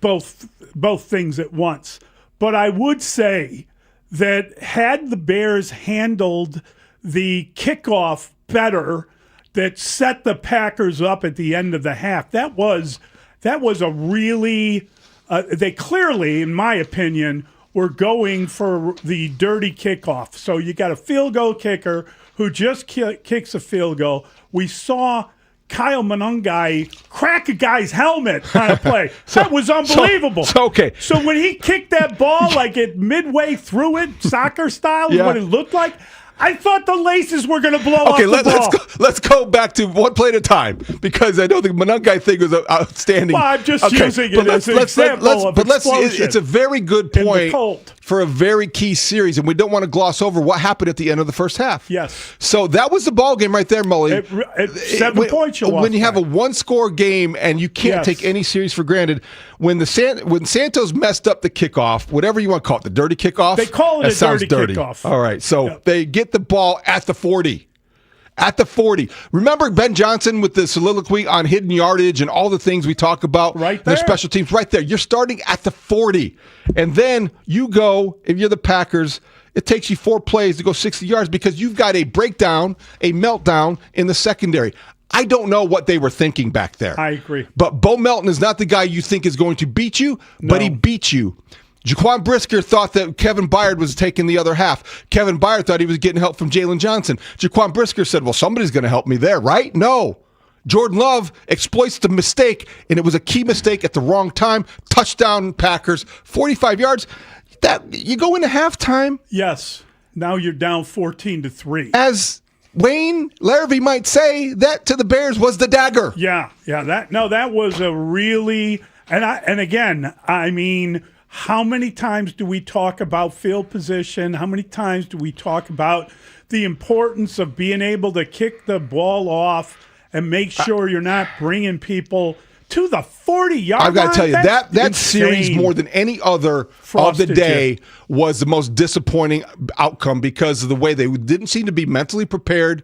both things at once. But I would say that had the Bears handled the kickoff better, that set the Packers up at the end of the half, that was a really they clearly, in my opinion, were going for the dirty kickoff. So you got a field goal kicker who just kicks a field goal. We saw Kyle Monangai crack a guy's helmet on a play. That was unbelievable. So when he kicked that ball like it midway through it, soccer style, is what it looked like, I thought the laces were going to blow off the ball. Let's go back to one play at a time, because I know the Monangai thing was outstanding. Well, I'm just using it as an example of explosion. It's a very good point for a very key series, and we don't want to gloss over what happened at the end of the first half. Yes. So that was the ball game right there, Mully. 7 points you lost. When you have a one-score game and you can't take any series for granted, when Santos messed up the kickoff, whatever you want to call it, the dirty kickoff. They call it a dirty kickoff. All right, so they get the ball at the 40. At the 40. Remember Ben Johnson with the soliloquy on hidden yardage and all the things we talk about? Right there. Their special teams right there. You're starting at the 40. And then you go, if you're the Packers, it takes you 4 plays to go 60 yards because you've got a breakdown, a meltdown in the secondary. I don't know what they were thinking back there. I agree. But Bo Melton is not the guy you think is going to beat you, but he beat you. Jaquan Brisker thought that Kevin Byard was taking the other half. Kevin Byard thought he was getting help from Jalen Johnson. Jaquan Brisker said, well, somebody's going to help me there, right? No. Jordan Love exploits the mistake, and it was a key mistake at the wrong time. Touchdown, Packers, 45 yards. That you go into halftime. Yes. Now you're down 14-3. As Wayne Larrivee might say, that to the Bears was the dagger. Yeah. That was a really, and again, I mean, how many times do we talk about field position? How many times do we talk about the importance of being able to kick the ball off and make sure you're not bringing people to the 40-yard line? I've got to tell you, that series, more than any other of the day, was the most disappointing outcome because of the way they didn't seem to be mentally prepared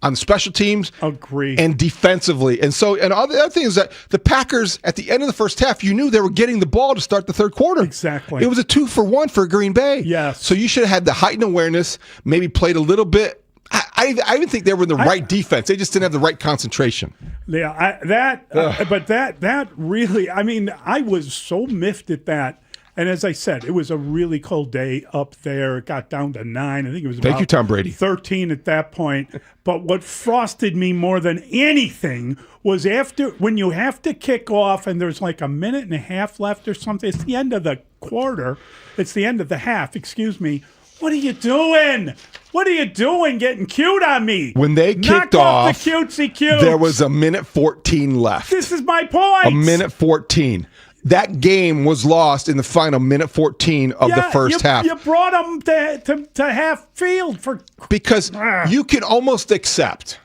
on special teams. Agree. And defensively. And so, and the other thing is that the Packers, at the end of the first half, you knew they were getting the ball to start the third quarter. Exactly. It was a 2-for-1 for Green Bay. Yes. So you should have had the heightened awareness, maybe played a little bit. I even think they were in the right defense. They just didn't have the right concentration. Yeah, but that really, I mean, I was so miffed at that. And as I said, it was a really cold day up there. It got down to 9. I think it was Thank you, Tom Brady. 13 at that point. But what frosted me more than anything was when you have to kick off and there's like a minute and a half left or something. It's the end of the quarter. It's the end of the half, excuse me. What are you doing? What are you doing getting cute on me? When they kicked off the cutesy cutes. There was a minute 14 left. This is my point. A minute 14. That game was lost in the final minute 14 of the first half. You brought them to half field because you can almost accept.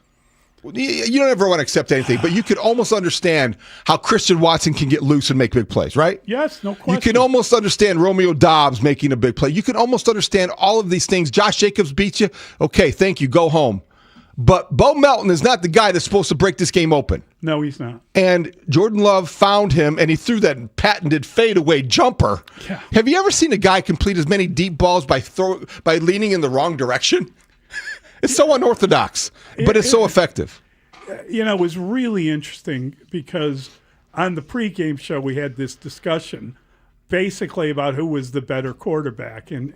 You don't ever want to accept anything, but you can almost understand how Christian Watson can get loose and make big plays, right? Yes, no question. You can almost understand Romeo Doubs making a big play. You can almost understand all of these things. Josh Jacobs beats you. Okay, thank you. Go home. But Bo Melton is not the guy that's supposed to break this game open. No, he's not. And Jordan Love found him, and he threw that patented fadeaway jumper. Yeah. Have you ever seen a guy complete as many deep balls by leaning in the wrong direction? It's so unorthodox, but it's so effective. It was really interesting because on the pregame show we had this discussion basically about who was the better quarterback. And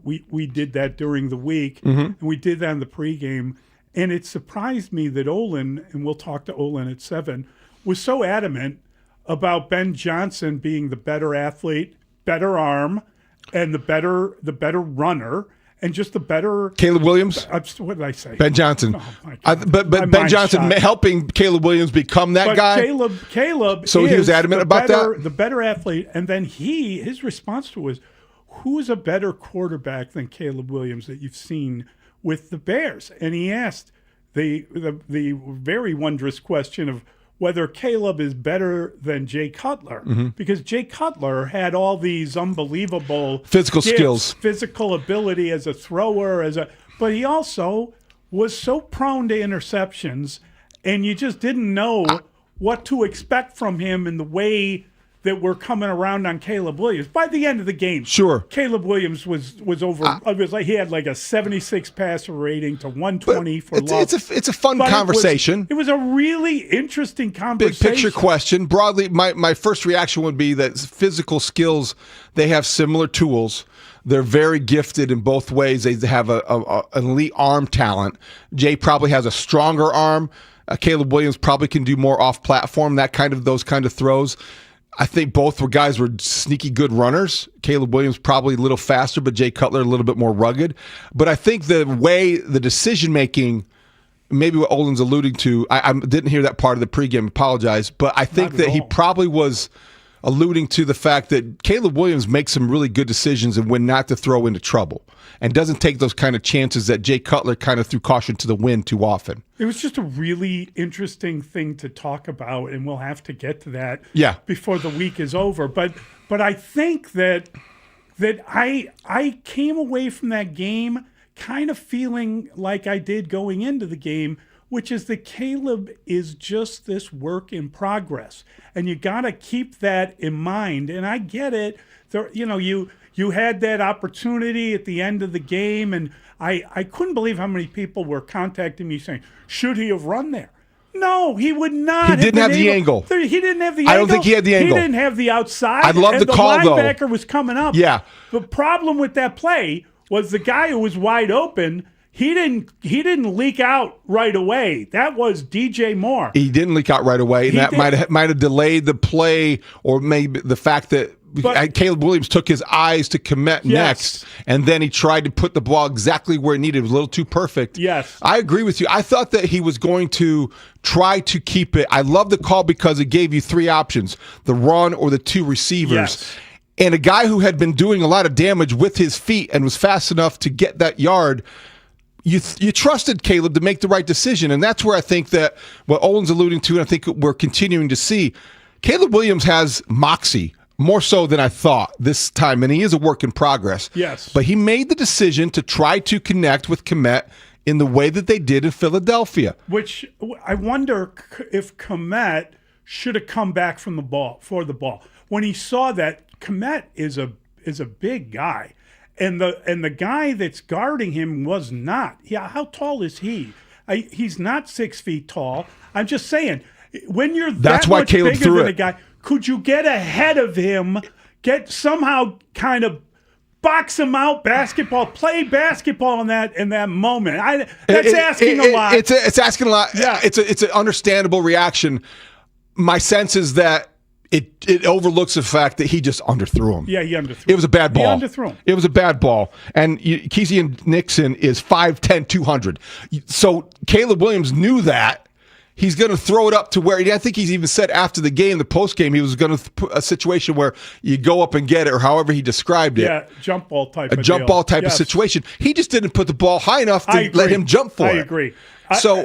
we did that during the week, and we did that in the pregame. And it surprised me that Olin, and we'll talk to Olin at 7, was so adamant about Ben Johnson being the better athlete, better arm, and the better runner, and just the better. Caleb Williams? What did I say? Ben Johnson. Oh, my God. But Ben Johnson helping Caleb Williams become that guy. Caleb. So he was adamant about that? The better athlete. And then his response to it was, who's a better quarterback than Caleb Williams that you've seen with the Bears? And he asked the very wondrous question of whether Caleb is better than Jay Cutler, because Jay Cutler had all these unbelievable physical skills, physical ability as a thrower, but he also was so prone to interceptions, and you just didn't know what to expect from him in the way that we're coming around on Caleb Williams. By the end of the game, sure, Caleb Williams was over. It was like he had like a 76 passer rating to 120 for Love. It's a fun conversation. It was a really interesting conversation. Big picture question. Broadly, my first reaction would be that physical skills, they have similar tools. They're very gifted in both ways. They have an elite arm talent. Jay probably has a stronger arm. Caleb Williams probably can do more off platform, those kind of throws. I think both guys were sneaky good runners. Caleb Williams probably a little faster, but Jay Cutler a little bit more rugged. But I think the way the decision-making, maybe what Olin's alluding to, I didn't hear that part of the pregame, apologize, but I think that he probably was alluding to the fact that Caleb Williams makes some really good decisions and when not to throw into trouble and doesn't take those kind of chances that Jay Cutler kind of threw caution to the wind too often. It was just a really interesting thing to talk about, and we'll have to get to that before the week is over. But I think that I came away from that game kind of feeling like I did going into the game, which is that Caleb is just this work in progress. And you got to keep that in mind. And I get it. You had that opportunity at the end of the game, and I couldn't believe how many people were contacting me saying, should he have run there? No, he would not. He didn't have the angle. He didn't have the angle. I don't think he had the angle. He didn't have the outside. I'd love the call, though. The linebacker was coming up. Yeah. The problem with that play was the guy who was wide open, he didn't leak out right away. That was DJ Moore. He didn't leak out right away, and that might have delayed the play, or maybe the fact that Caleb Williams took his eyes to Kmet next, and then he tried to put the ball exactly where it needed. It was a little too perfect. Yes. I agree with you. I thought that he was going to try to keep it. I love the call because it gave you 3 options, the run or the 2 receivers. Yes. And a guy who had been doing a lot of damage with his feet and was fast enough to get that yard, you trusted Caleb to make the right decision. And that's where I think that what Olin's alluding to, and I think we're continuing to see, Caleb Williams has moxie, more so than I thought this time, and he is a work in progress. Yes. But he made the decision to try to connect with Kmet in the way that they did in Philadelphia. Which I wonder if Kmet should have come back for the ball. When he saw that Kmet is a big guy, and the guy that's guarding him was not. Yeah, how tall is he? He's not 6 feet tall. I'm just saying, when you're that's why much Caleb bigger threw than it. a guy, could you get ahead of him? Get somehow kind of box him out, play basketball in that moment. That's asking a lot. It's asking a lot. Yeah. It's an understandable reaction. My sense is that it overlooks the fact that he just underthrew him. Yeah, he underthrew. It was a bad ball. He underthrew him. It was a bad ball. And Keezy Nixon is 5'10", 200. So Caleb Williams knew that. He's going to throw it up to where, I think he's even said after the game, the post game, he was going to put a situation where you go up and get it, or however he described it. Yeah, jump ball type. A jump ball type of situation. He just didn't put the ball high enough to let him jump for it. I agree. So,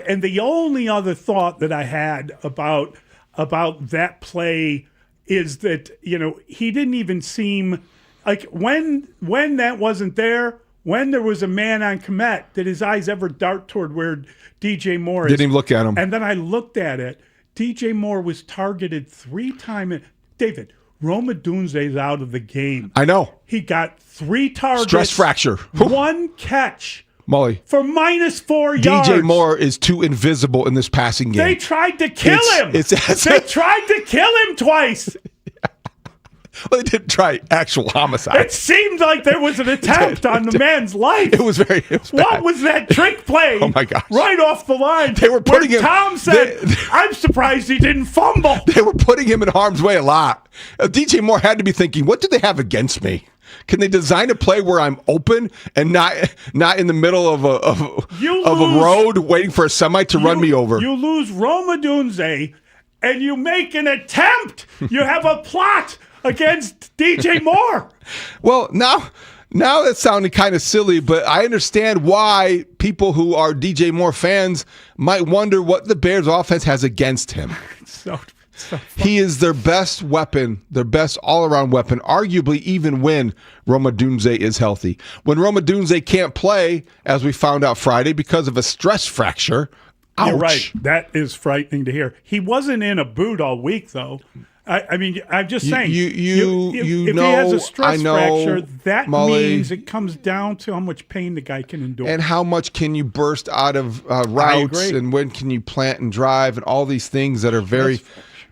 and the only other thought that I had about that play is that he didn't even seem like when that wasn't there. when there was a man on Komet, did his eyes ever dart toward where DJ Moore is? Didn't even look at him. And then I looked at it. DJ Moore was targeted 3 times. David, Roma Dunze's out of the game. I know. He got 3 targets. Stress fracture. 1 catch. Mully. For -4 yards. DJ Moore is too invisible in this passing game. They tried to kill him. They tried to kill him twice. Well, they didn't try actual homicide. It seemed like there was an attempt on the man's life. It was bad. What was that trick play? Oh, my gosh. Right off the line. They were putting him. Tom said, I'm surprised he didn't fumble. They were putting him in harm's way a lot. DJ Moore had to be thinking, what do they have against me? Can they design a play where I'm open and not in the middle of a road waiting for a semi to run me over? You lose Roma Dunze and you make an attempt. You have a plot against DJ Moore. Well, now that sounded kind of silly, but I understand why people who are DJ Moore fans might wonder what the Bears offense has against him. So he is their best weapon, their best all-around weapon, arguably even when Roma Dunze is healthy. When Roma Dunze can't play, as we found out Friday, because of a stress fracture, ouch. You're right. That is frightening to hear. He wasn't in a boot all week, though. I mean, I'm just saying. If he has a stress fracture, that Mully, means it comes down to how much pain the guy can endure. And how much can you burst out of routes, and when can you plant and drive, and all these things that are very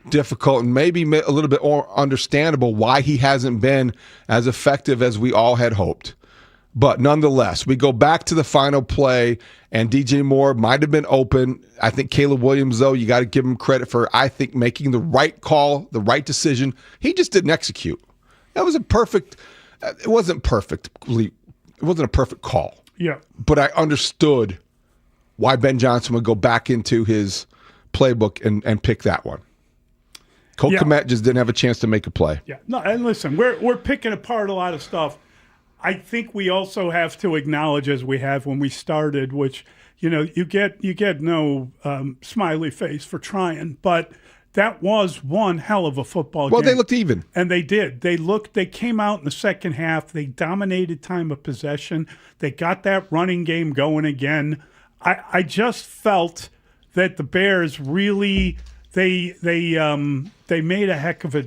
difficult and maybe a little bit more understandable why he hasn't been as effective as we all had hoped. But nonetheless, we go back to the final play, and DJ Moore might have been open. I think Caleb Williams, though, you got to give him credit for, I think, making the right call, the right decision. He just didn't execute. That was it wasn't a perfect call. Yeah. But I understood why Ben Johnson would go back into his playbook and pick that one. Cole Kmet just didn't have a chance to make a play. Yeah. No, and listen, we're picking apart a lot of stuff. I think we also have to acknowledge, as we have when we started, which, you get no smiley face for trying, but that was one hell of a football game. Well, they looked even. And they did. They came out in the second half. They dominated time of possession. They got that running game going again. I just felt that the Bears really they made a heck of a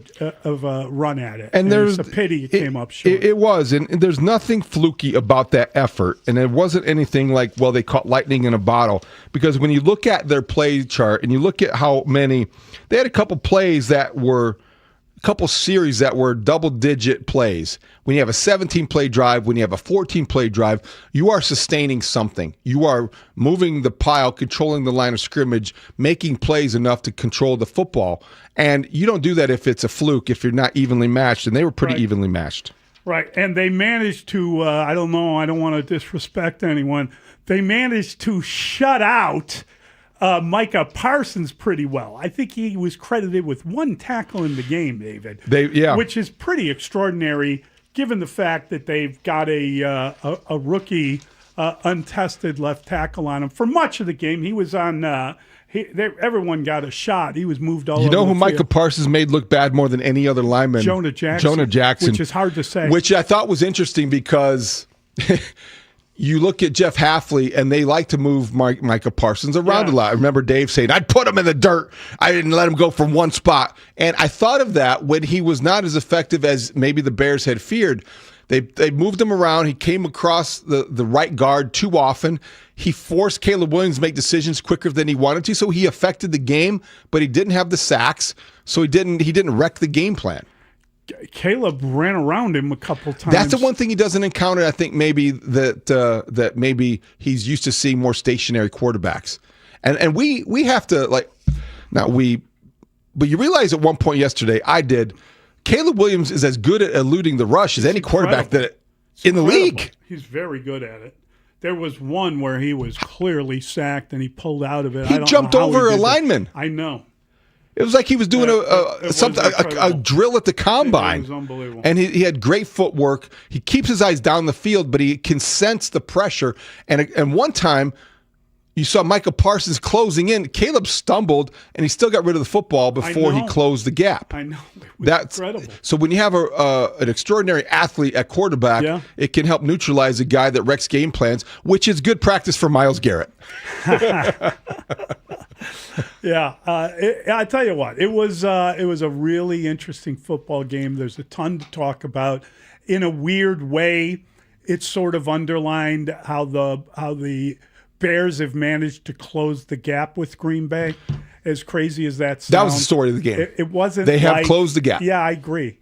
run at it. And there's a pity it came up short. It was, and there's nothing fluky about that effort. And it wasn't anything like, well, they caught lightning in a bottle. Because when you look at their play chart and you look at how many, they had a couple plays that were, a couple series that were double-digit plays. When you have a 17-play drive, when you have a 14-play drive, you are sustaining something. You are moving the pile, controlling the line of scrimmage, making plays enough to control the football. And you don't do that if it's a fluke, if you're not evenly matched, and they were pretty evenly matched. Right, and they managed to, I don't want to disrespect anyone, they managed to shut out Micah Parsons pretty well. I think he was credited with 1 tackle in the game, David. Which is pretty extraordinary, given the fact that they've got a rookie, untested left tackle on him for much of the game. He was on. Everyone got a shot. He was moved all over. You know who the Micah field. Parsons made look bad more than any other lineman? Jonah Jackson. Which is hard to say. Which I thought was interesting because. You look at Jeff Hafley, and they like to move Micah Parsons around a lot. I remember Dave saying, I'd put him in the dirt. I didn't let him go from one spot. And I thought of that when he was not as effective as maybe the Bears had feared. They moved him around. He came across the right guard too often. He forced Caleb Williams to make decisions quicker than he wanted to, so he affected the game, but he didn't have the sacks, so he didn't wreck the game plan. Caleb ran around him a couple times. That's the one thing he doesn't encounter. I think maybe that maybe he's used to seeing more stationary quarterbacks, and we have to but you realize at one point yesterday I did. Caleb Williams is as good at eluding the rush as any quarterback in the league. He's very good at it. There was one where he was clearly sacked and he pulled out of it. He jumped over a lineman. I know. It was like he was doing a drill at the combine. It was unbelievable. And he had great footwork. He keeps his eyes down the field, but he can sense the pressure. And one time, You saw Michael Parsons closing in. Caleb stumbled, and he still got rid of the football before he closed the gap. I know. That's incredible. So when you have an extraordinary athlete at quarterback, it can help neutralize a guy that wrecks game plans, which is good practice for Myles Garrett. Yeah, I tell you what, it was a really interesting football game. There's a ton to talk about. In a weird way, it sort of underlined how the Bears have managed to close the gap with Green Bay. As crazy as that sounds, that was the story of the game. It wasn't. They have closed the gap. Yeah, I agree.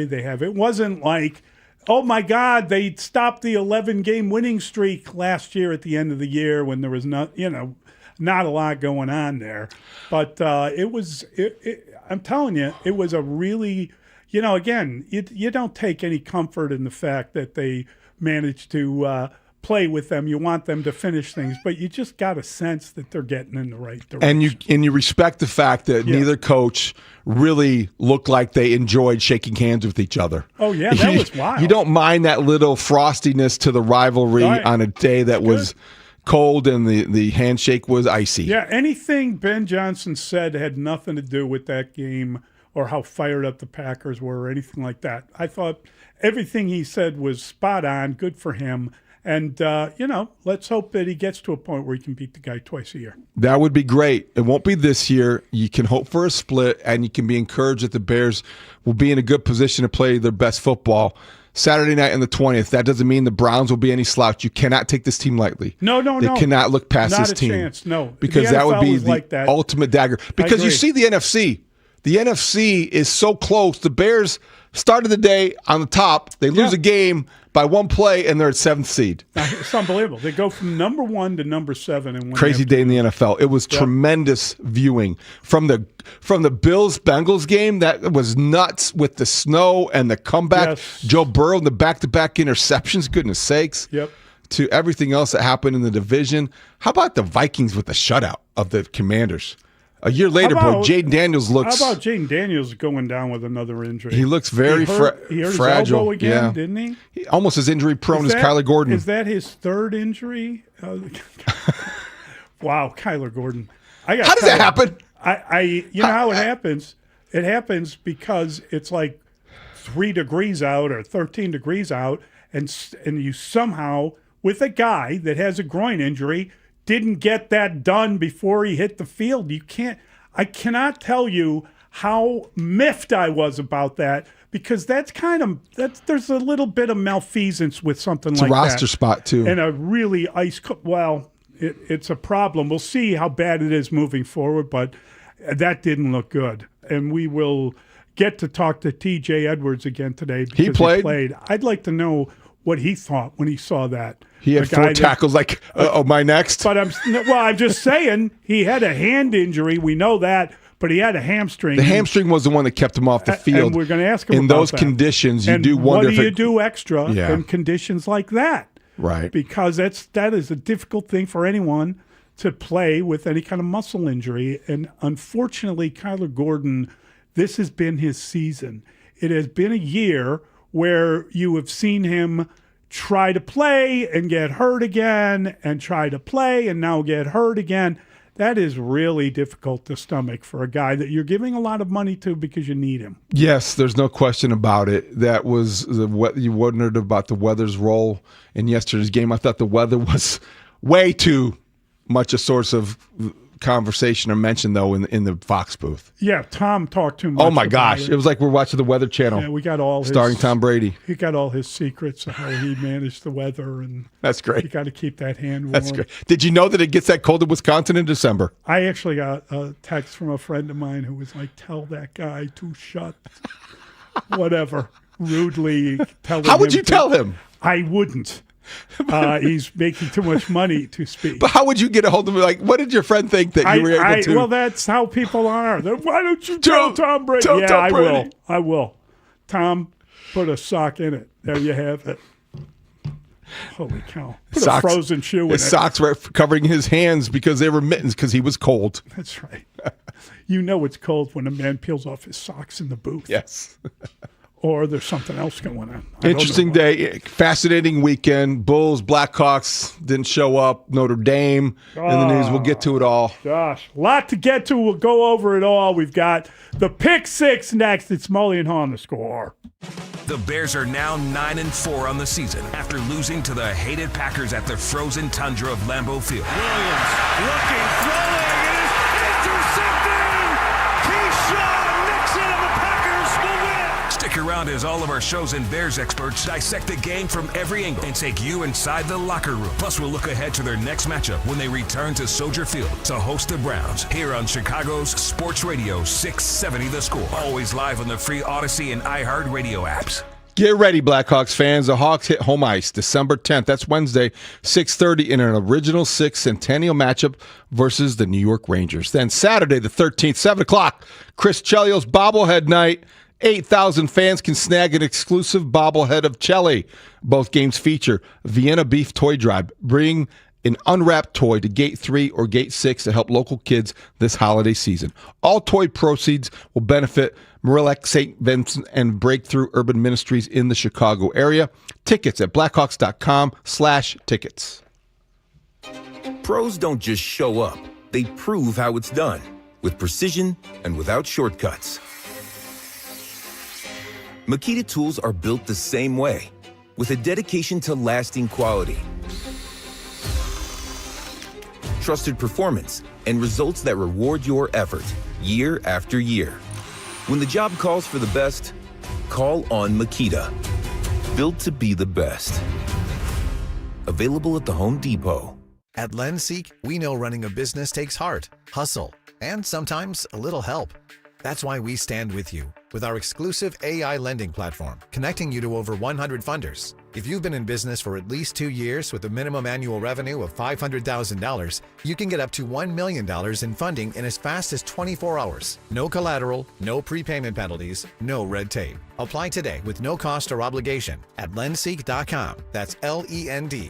They have. It wasn't like, oh my God, they stopped the 11-game winning streak last year at the end of the year when there was not a lot going on there. But it was. I'm telling you, it was a really, again, you don't take any comfort in the fact that they managed to play with them. You want them to finish things, but you just got a sense that they're getting in the right direction. And you respect the fact that neither coach really looked like they enjoyed shaking hands with each other. Oh yeah, that was wild. You don't mind that little frostiness to the rivalry on a day that was cold and the handshake was icy. Yeah, anything Ben Johnson said had nothing to do with that game or how fired up the Packers were or anything like that. I thought everything he said was spot on, good for him. And, let's hope that he gets to a point where he can beat the guy twice a year. That would be great. It won't be this year. You can hope for a split, and you can be encouraged that the Bears will be in a good position to play their best football. Saturday night on the 20th, that doesn't mean the Browns will be any slouch. You cannot take this team lightly. No. They cannot look past this team. Not a chance, no. Because that would be the ultimate dagger. Because you see the NFC. The NFC is so close. The Bears started the day on the top. They lose a game by one play, and they're at 7th seed. It's unbelievable. They go from number 1 to number 7 in one. Crazy day in the NFL. It was tremendous viewing from the Bills-Bengals game. That was nuts with the snow and the comeback. Yes. Joe Burrow and the back-to-back interceptions. Goodness sakes. Yep. To everything else that happened in the division. How about the Vikings with the shutout of the Commanders? A year later, Jaden Daniels looks... How about Jaden Daniels going down with another injury? He looks very fragile. He hurt his elbow again, didn't he? Almost as injury-prone as Kyler Gordon. Is that his third injury? Wow, Kyler Gordon. How does that happen? You know how it happens? It happens because it's like 3 degrees out or 13 degrees out, and you somehow, with a guy that has a groin injury, didn't get that done before he hit the field. I cannot tell you how miffed I was about that, because there's a little bit of malfeasance with something like that. It's a roster spot too. And a really it's a problem. We'll see how bad it is moving forward, but that didn't look good. And we will get to talk to TJ Edwards again today because he played. I'd like to know what he thought when he saw that. He had 4 tackles my next? But I'm just saying, he had a hand injury. We know that, but he had a hamstring. The hamstring was the one that kept him off the field. And we're going to ask him in about those that. conditions, you and do wonder what do you do extra in conditions like that? Right. Because that is a difficult thing for anyone to play with any kind of muscle injury. And unfortunately, Kyler Gordon, this has been his season. It has been a year where you have seen him try to play and get hurt again and try to play and now get hurt again. That is really difficult to stomach for a guy that you're giving a lot of money to because you need him. Yes, there's no question about it. That was what you wondered about the weather's role in yesterday's game. I thought the weather was way too much a source of conversation or mention, though, in the Fox booth. Yeah, Tom talked too much. Oh my gosh, it was like we're watching the Weather Channel. Yeah, we got all starring Tom Brady. He got all his secrets of how he managed the weather, and that's great. You got to keep that hand warm. That's great. Did you know that it gets that cold in Wisconsin in December? I actually got a text from a friend of mine who was like, "Tell that guy to shut whatever." Rudely telling him. How would you tell him? I wouldn't. He's making too much money to speak. But how would you get a hold of him? Like, what did your friend think that you were able to? Well, that's how people are. Why don't you tell Tom Brady? Tell Tom Brady. I will. Tom, put a sock in it. There you have it. Holy cow. Put a frozen shoe in it. His socks were covering his hands because they were mittens because he was cold. That's right. You know it's cold when a man peels off his socks in the booth. Yes. or there's something else going on. Interesting day, fascinating weekend. Bulls, Blackhawks didn't show up. Notre Dame in the news. We'll get to it all. Gosh, a lot to get to. We'll go over it all. We've got the Pick Six next. It's Mully and Haugh on the Score. The Bears are now 9-4 on the season after losing to the hated Packers at the frozen tundra of Lambeau Field. Williams looking, throwing, it is intercepted! Keyshawn Nixon of the Packers will win! Stick around as all of our shows and Bears experts dissect the game from every angle and take you inside the locker room. Plus, we'll look ahead to their next matchup when they return to Soldier Field to host the Browns here on Chicago's Sports Radio 670 The Score. Always live on the free Odyssey and iHeart Radio apps. Get ready, Blackhawks fans. The Hawks hit home ice December 10th. That's Wednesday, 6:30 in an Original Six Centennial matchup versus the New York Rangers. Then Saturday the 13th, 7 o'clock, Chris Chelios bobblehead night. 8,000 fans can snag an exclusive bobblehead of Chelly. Both games feature Vienna Beef Toy Drive. Bring an unwrapped toy to Gate 3 or Gate 6 to help local kids this holiday season. All toy proceeds will benefit Marilek St. Vincent and Breakthrough Urban Ministries in the Chicago area. Tickets at blackhawks.com/tickets. Pros don't just show up. They prove how it's done with precision and without shortcuts. Makita tools are built the same way, with a dedication to lasting quality, trusted performance, and results that reward your effort year after year. When the job calls for the best, call on Makita. Built to be the best. Available at the Home Depot. At LendSeek, we know running a business takes heart, hustle, and sometimes a little help. That's why we stand with you with our exclusive AI lending platform, connecting you to over 100 funders. If you've been in business for at least 2 years with a minimum annual revenue of $500,000, you can get up to $1 million in funding in as fast as 24 hours. No collateral, no prepayment penalties, no red tape. Apply today with no cost or obligation at lendseek.com. That's LENDSEEK.com.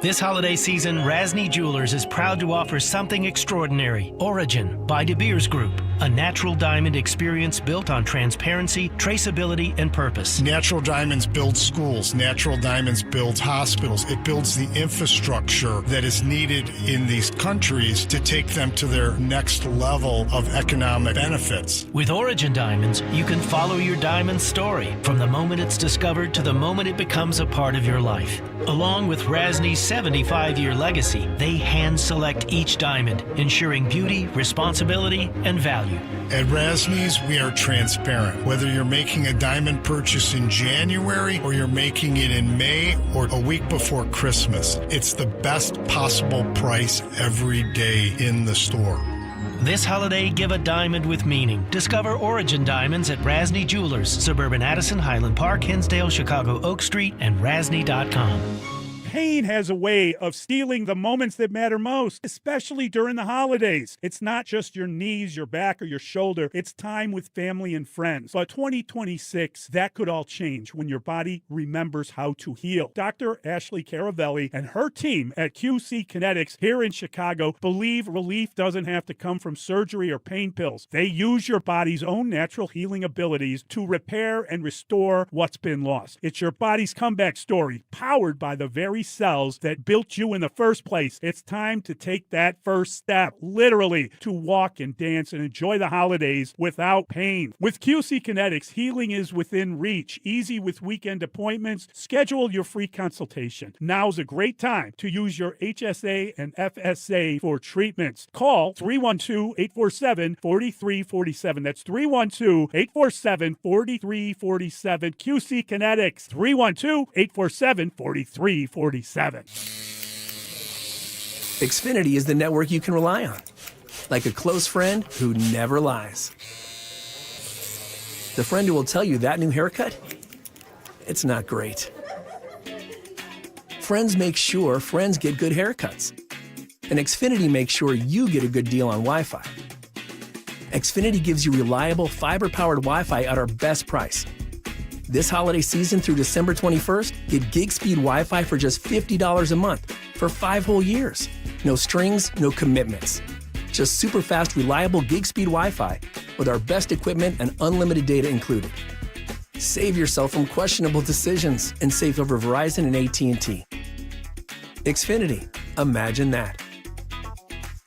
This holiday season, Rasny Jewelers is proud to offer something extraordinary. Origin by De Beers Group, a natural diamond experience built on transparency, traceability, and purpose. Natural diamonds build schools. Natural diamonds build hospitals. It builds the infrastructure that is needed in these countries to take them to their next level of economic benefits. With Origin Diamonds, you can follow your diamond story from the moment it's discovered to the moment it becomes a part of your life. Along with Rasny's 75-year legacy, they hand-select each diamond, ensuring beauty, responsibility, and value. At Rasny's, we are transparent. Whether you're making a diamond purchase in January or you're making it in May or a week before Christmas, it's the best possible price every day in the store. This holiday, give a diamond with meaning. Discover Origin Diamonds at Rasny Jewelers, suburban Addison, Highland Park, Hinsdale, Chicago Oak Street, and Rasny.com. Pain has a way of stealing the moments that matter most, especially during the holidays. It's not just your knees, your back, or your shoulder. It's time with family and friends. But 2026, that could all change when your body remembers how to heal. Dr. Ashley Caravelli and her team at QC Kinetics here in Chicago believe relief doesn't have to come from surgery or pain pills. They use your body's own natural healing abilities to repair and restore what's been lost. It's your body's comeback story, powered by the very cells that built you in the first place. It's time to take that first step, literally, to walk and dance and enjoy the holidays without pain. With QC Kinetics, healing is within reach, easy with weekend appointments. Schedule your free consultation. Now's a great time to use your HSA and FSA for treatments. Call 312-847-4347. That's 312-847-4347. QC Kinetics, 312-847-4347. Xfinity is the network you can rely on. Like a close friend who never lies. The friend who will tell you that new haircut, it's not great. Friends make sure friends get good haircuts. And Xfinity makes sure you get a good deal on Wi-Fi. Xfinity gives you reliable fiber-powered Wi-Fi at our best price. This holiday season through December 21st, get gig speed Wi-Fi for just $50 a month for 5 whole years. No strings, no commitments. Just super fast, reliable gig speed Wi-Fi with our best equipment and unlimited data included. Save yourself from questionable decisions and save over Verizon and AT&T. Xfinity. Imagine that.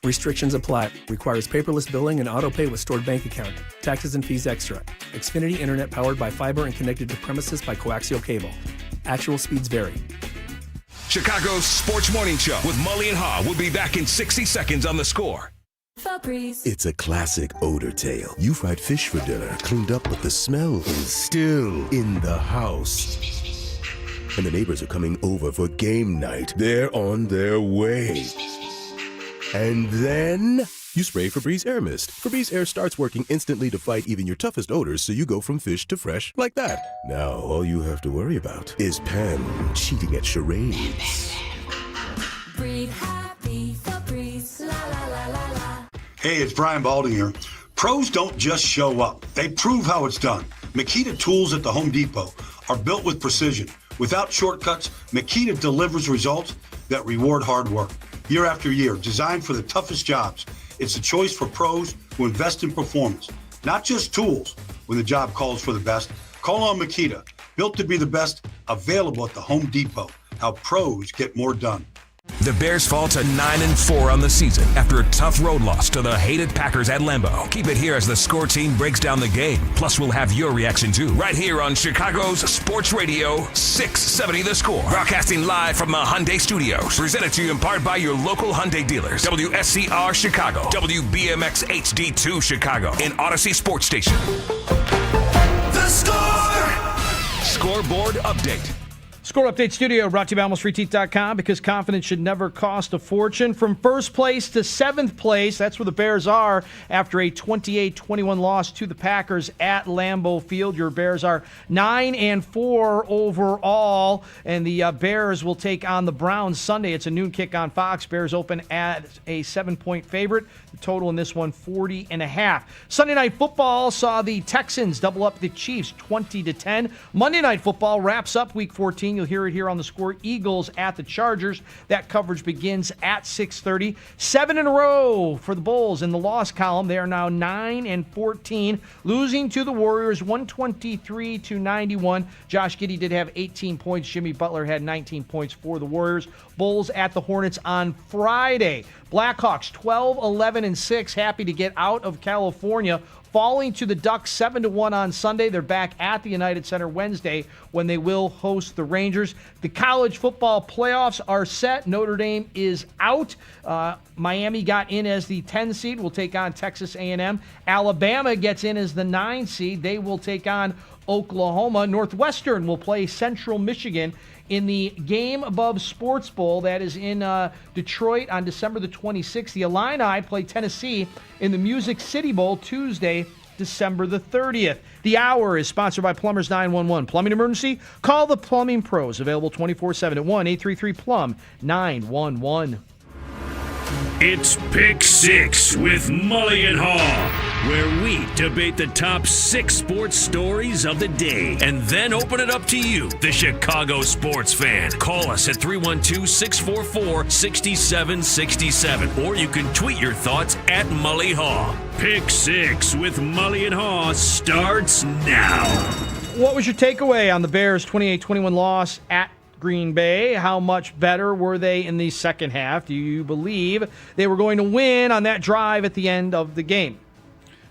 Restrictions apply. Requires paperless billing and auto pay with stored bank account. Taxes and fees extra. Xfinity Internet powered by fiber and connected to premises by coaxial cable. Actual speeds vary. Chicago's Sports Morning Show with Mully and Haugh will be back in 60 seconds on The Score. It's a classic odor tale. You fried fish for dinner, cleaned up, but the smell is still in the house. And the neighbors are coming over for game night. They're on their way. And then you spray Febreze Air Mist. Febreze Air starts working instantly to fight even your toughest odors, so you go from fish to fresh like that. Now all you have to worry about is Pam cheating at charades. Breathe happy, Febreze, la la la la la. Hey, it's Brian Balding here. Pros don't just show up. They prove how it's done. Makita tools at the Home Depot are built with precision. Without shortcuts, Makita delivers results that reward hard work. Year after year, designed for the toughest jobs. It's a choice for pros who invest in performance, not just tools. When the job calls for the best, call on Makita. Built to be the best, available at the Home Depot. How pros get more done. The Bears fall to 9-4 on the season after a tough road loss to the hated Packers at Lambeau. Keep it here as the Score team breaks down the game. Plus, we'll have your reaction too, right here on Chicago's Sports Radio 670 The Score. Broadcasting live from the Hyundai Studios. Presented to you in part by your local Hyundai dealers. WSCR Chicago, WBMX HD2 Chicago, and Odyssey Sports Station. The Score! Scoreboard update. Score Update Studio brought to you by AlmostFreeTeeth.com, because confidence should never cost a fortune. From first place to seventh place, that's where the Bears are after a 28-21 loss to the Packers at Lambeau Field. Your Bears are 9-4 overall, and the Bears will take on the Browns Sunday. It's a noon kick on Fox. Bears open as a 7-point favorite. The total in this one, 40.5. Sunday Night Football saw the Texans double up the Chiefs 20-10. Monday Night Football wraps up Week 14. You'll hear it here on The Score. Eagles at the Chargers. That coverage begins at 6:30. 7 in a row for the Bulls in the loss column. They are now 9-14, losing to the Warriors 123-91. Josh Giddey did have 18 points. Jimmy Butler had 19 points for the Warriors. Bulls at the Hornets on Friday. Blackhawks 12-11-6, happy to get out of California, falling to the Ducks 7-1 on Sunday. They're back at the United Center Wednesday when they will host the Rangers. The college football playoffs are set. Notre Dame is out. Miami got in as the 10 seed. Will take on Texas A&M. Alabama gets in as the 9 seed. They will take on Oklahoma. Northwestern will play Central Michigan in the Game Above Sports Bowl. That is in Detroit on December the 26th. The Illini play Tennessee in the Music City Bowl Tuesday, December the 30th. The Hour is sponsored by Plumbers 911. Plumbing emergency? Call the Plumbing Pros. Available 24/7 at 1-833-PLUM-911. It's Pick Six with Mully and Haugh, where we debate the top 6 sports stories of the day and then open it up to you, the Chicago sports fan. Call us at 312-644-6767, or you can tweet your thoughts at Mully Haugh. Pick Six with Mully and Haugh starts now. What was your takeaway on the Bears' 28-21 loss at Green Bay? How much better were they in the second half? Do you believe they were going to win on that drive at the end of the game?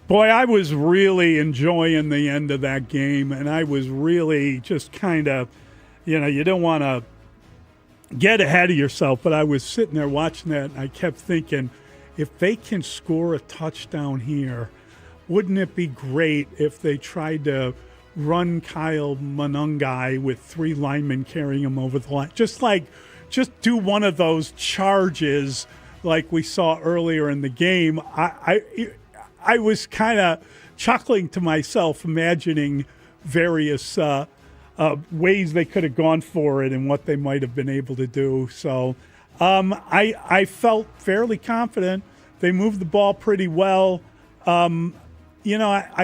Boy, I was really enjoying the end of that game, and I was really just kind of, you don't want to get ahead of yourself, but I was sitting there watching that, and I kept thinking, if they can score a touchdown here, wouldn't it be great if they tried to run Kyle Monangai with 3 linemen carrying him over the line? Just do one of those charges like we saw earlier in the game. I was kind of chuckling to myself, imagining various ways they could have gone for it and what they might have been able to do. So I felt fairly confident. They moved the ball pretty well. I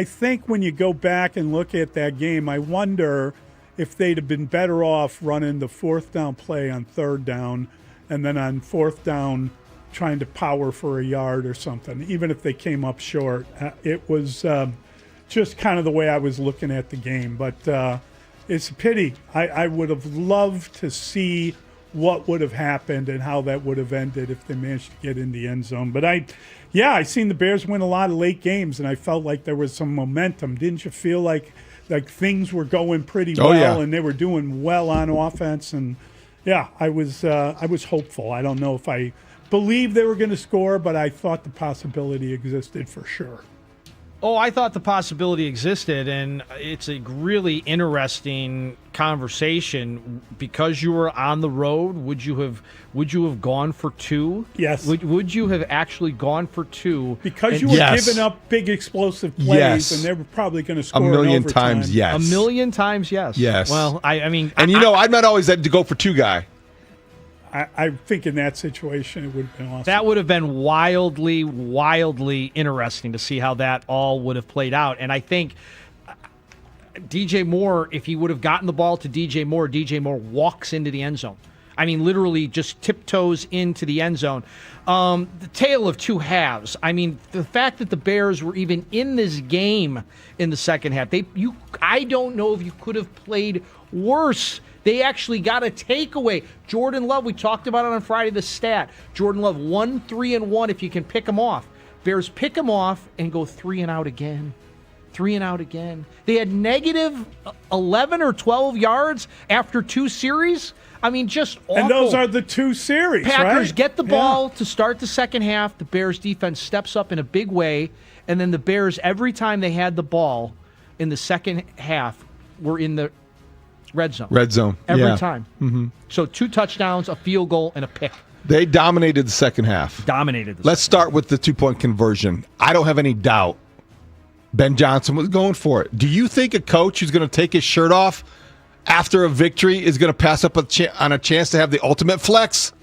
think when you go back and look at that game, I wonder if they'd have been better off running the 4th down play on 3rd down, and then on 4th down trying to power for a yard or something, even if they came up short. It was just kind of the way I was looking at the game. But it's a pity. I would have loved to see what would have happened and how that would have ended if they managed to get in the end zone. But I seen the Bears win a lot of late games, and I felt like there was some momentum. Didn't you feel like things were going pretty well and they were doing well on offense? And I was hopeful. I don't know if I believed they were going to score, but I thought the possibility existed for sure. Oh, I thought the possibility existed, and it's a really interesting conversation because you were on the road. Would you have gone for two? Yes. Would you have actually gone for two? Because you were giving up big explosive plays, and they were probably going to score a million in times. Yes. A million times. Yes. Yes. Well, I mean, and I'm not always that to go for two guy. I think in that situation, it would have been awesome. That would have been wildly, wildly interesting to see how that all would have played out. And I think DJ Moore, if he would have gotten the ball to DJ Moore walks into the end zone. I mean, literally just tiptoes into the end zone. The tale of two halves. I mean, the fact that the Bears were even in this game in the second half, I don't know if you could have played worse. They actually got a takeaway. Jordan Love, we talked about it on Friday, the stat. Jordan Love, 1-3-1 if you can pick him off. Bears pick him off and go 3 and out again. 3 and out again. They had negative 11 or 12 yards after 2 series. I mean, just awful. And those are the 2 series, Packers right? get the ball to start the second half. The Bears defense steps up in a big way. And then the Bears, every time they had the ball in the second half, were in the red zone. Every time. Mm-hmm. So 2 touchdowns, a field goal, and a pick. They dominated the second half. Let's start with the 2-point conversion. I don't have any doubt Ben Johnson was going for it. Do you think a coach who's going to take his shirt off after a victory is going to pass up on a chance to have the ultimate flex?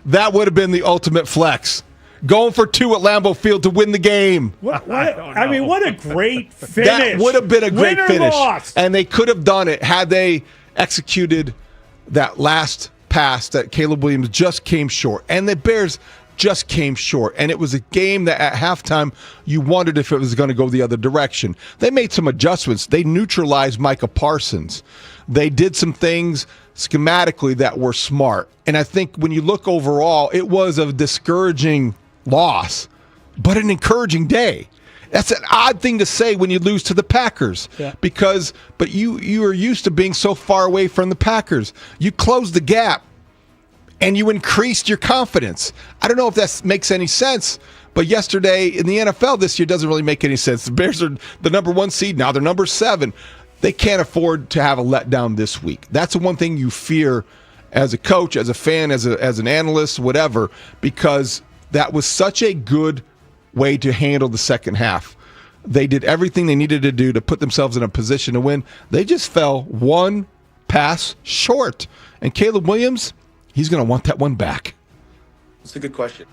That would have been the ultimate flex. Going for 2 at Lambeau Field to win the game. I mean, what a great finish. That would have been a great finish. Lost. And they could have done it had they executed that last pass that Caleb Williams just came short. And the Bears just came short. And it was a game that at halftime you wondered if it was going to go the other direction. They made some adjustments. They neutralized Micah Parsons. They did some things schematically that were smart. And I think when you look overall, it was a discouraging loss, but an encouraging day. That's an odd thing to say when you lose to the Packers, but you are used to being so far away from the Packers. You closed the gap, and you increased your confidence. I don't know if that makes any sense, but yesterday in the NFL this year doesn't really make any sense. The Bears are the number 1 seed now. They're number 7. They can't afford to have a letdown this week. That's the one thing you fear as a coach, as a fan, as an analyst, whatever, because that was such a good way to handle the second half. They did everything they needed to do to put themselves in a position to win. They just fell 1 pass short. And Caleb Williams, he's going to want that one back. That's a good question.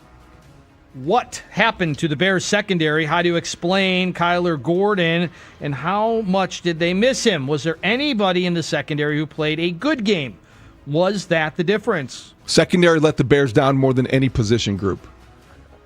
What happened to the Bears secondary? How do you explain Kyler Gordon, and how much did they miss him? Was there anybody in the secondary who played a good game? Was that the difference? Secondary let the Bears down more than any position group.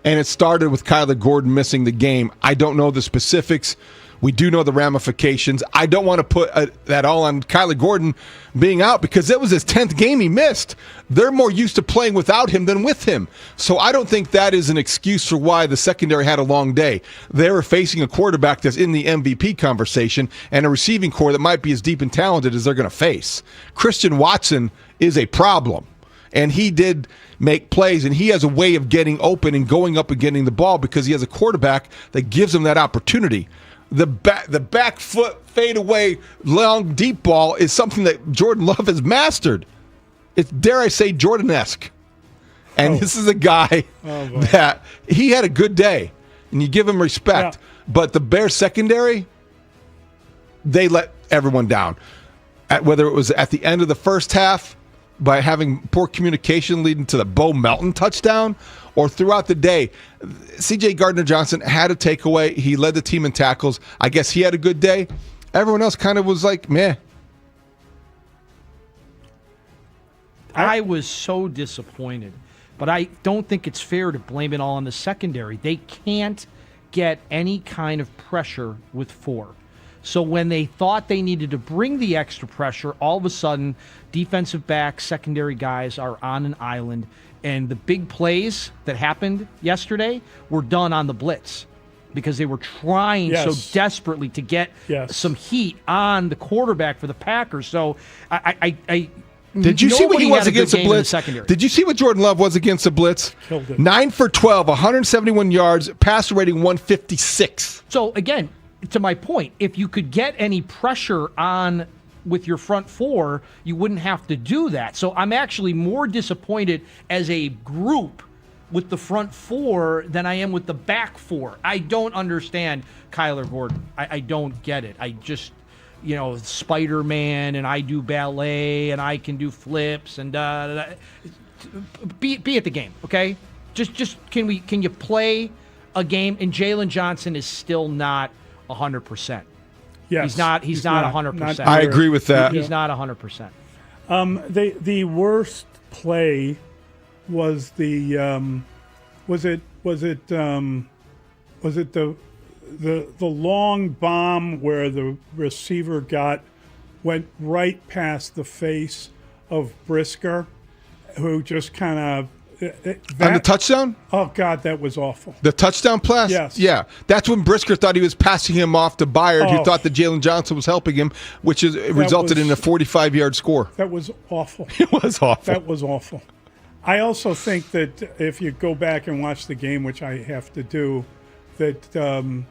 And it started with Kyler Gordon missing the game. I don't know the specifics. We do know the ramifications. I don't want to put that all on Kyler Gordon being out because it was his 10th game he missed. They're more used to playing without him than with him. So I don't think that is an excuse for why the secondary had a long day. They were facing a quarterback that's in the MVP conversation and a receiving core that might be as deep and talented as they're going to face. Christian Watson is a problem. And he did make plays, and he has a way of getting open and going up and getting the ball because he has a quarterback that gives him that opportunity. The back foot fadeaway long deep ball is something that Jordan Love has mastered. It's, dare I say, Jordan-esque. And this is a guy that he had a good day, and you give him respect. Yeah. But the Bears secondary, they let everyone down. Whether it was at the end of the first half, by having poor communication leading to the Bo Melton touchdown, or throughout the day. C.J. Gardner-Johnson had a takeaway. He led the team in tackles. I guess he had a good day. Everyone else kind of was like, meh. I was so disappointed But I don't think it's fair to blame it all on the secondary. They can't get any kind of pressure with 4. So when they thought they needed to bring the extra pressure, all of a sudden, defensive backs, secondary guys are on an island. And the big plays that happened yesterday were done on the blitz because they were trying so desperately to get some heat on the quarterback for the Packers. So Did you see what he was against the blitz? Did you see what Jordan Love was against the blitz? Killed it. 9 for 12, 171 yards, passer rating 156. So again, to my point, if you could get any pressure on with your front 4, you wouldn't have to do that. So I'm actually more disappointed as a group with the front 4 than I am with the back 4. I don't understand Kyler Gordon. I don't get it. I just, Spider-Man, and I do ballet, and I can do flips, and be at the game, okay? Just can you play a game? And Jalen Johnson is still not 100%. Yes, he's not 100%. I agree with that. He's not 100%. The worst play was the long bomb where the receiver went right past the face of Brisker, who just kind of on the touchdown? Oh, God, that was awful. The touchdown pass? Yes. Yeah. That's when Brisker thought he was passing him off to Byard, who thought that Jalen Johnson was helping him, which resulted in a 45-yard score. That was awful. It was awful. That was awful. I also think that if you go back and watch the game, which I have to do, that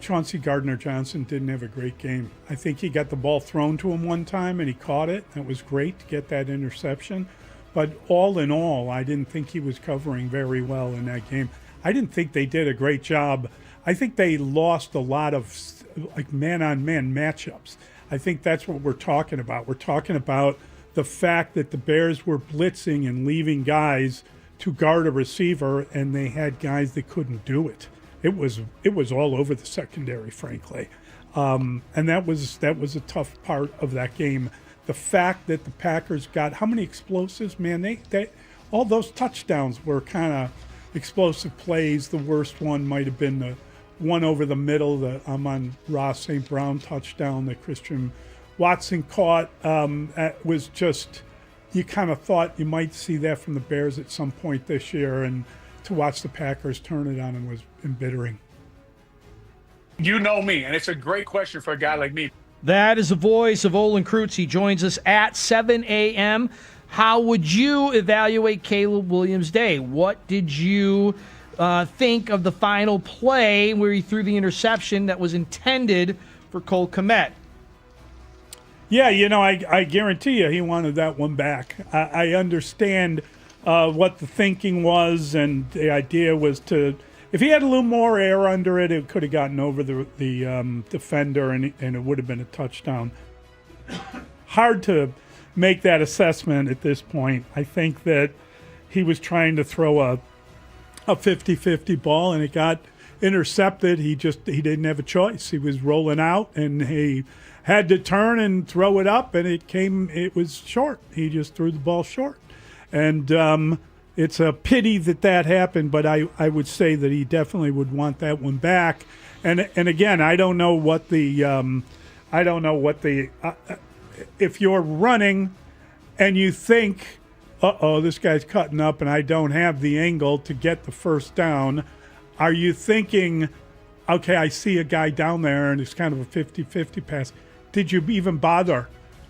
Chauncey Gardner-Johnson didn't have a great game. I think he got the ball thrown to him one time, and he caught it. That was great to get that interception. But all in all, I didn't think he was covering very well in that game. I didn't think they did a great job. I think they lost a lot of man-on-man matchups. I think that's what we're talking about. We're talking about the fact that the Bears were blitzing and leaving guys to guard a receiver, and they had guys that couldn't do it. It was all over the secondary, frankly, and that was a tough part of that game. The fact that the Packers got how many explosives, man? They all those touchdowns were kind of explosive plays. The worst one might have been the one over the middle, the Amon-Ra St. Brown touchdown that Christian Watson caught. Was just, you kind of thought you might see that from the Bears at some point this year, and to watch the Packers turn it on them was embittering. You know me, and it's a great question for a guy like me. That is the voice of Olin Kreutz. He joins us at 7 a.m. How would you evaluate Caleb Williams' day? What did you think of the final play where he threw the interception that was intended for Cole Kmet? Yeah, I guarantee you he wanted that one back. I understand what the thinking was, and the idea was to, if he had a little more air under it, it could have gotten over the defender, and it would have been a touchdown. Hard to make that assessment at this point. I think that he was trying to throw a 50-50 ball, and it got intercepted. He didn't have a choice. He was rolling out, and he had to turn and throw it up, and it was short. He just threw the ball short. And it's a pity that happened, but I would say that he definitely would want that one back. And again, I don't know what the if you're running and you think, this guy's cutting up and I don't have the angle to get the first down, are you thinking, okay, I see a guy down there and it's kind of a 50-50 pass? Did you even bother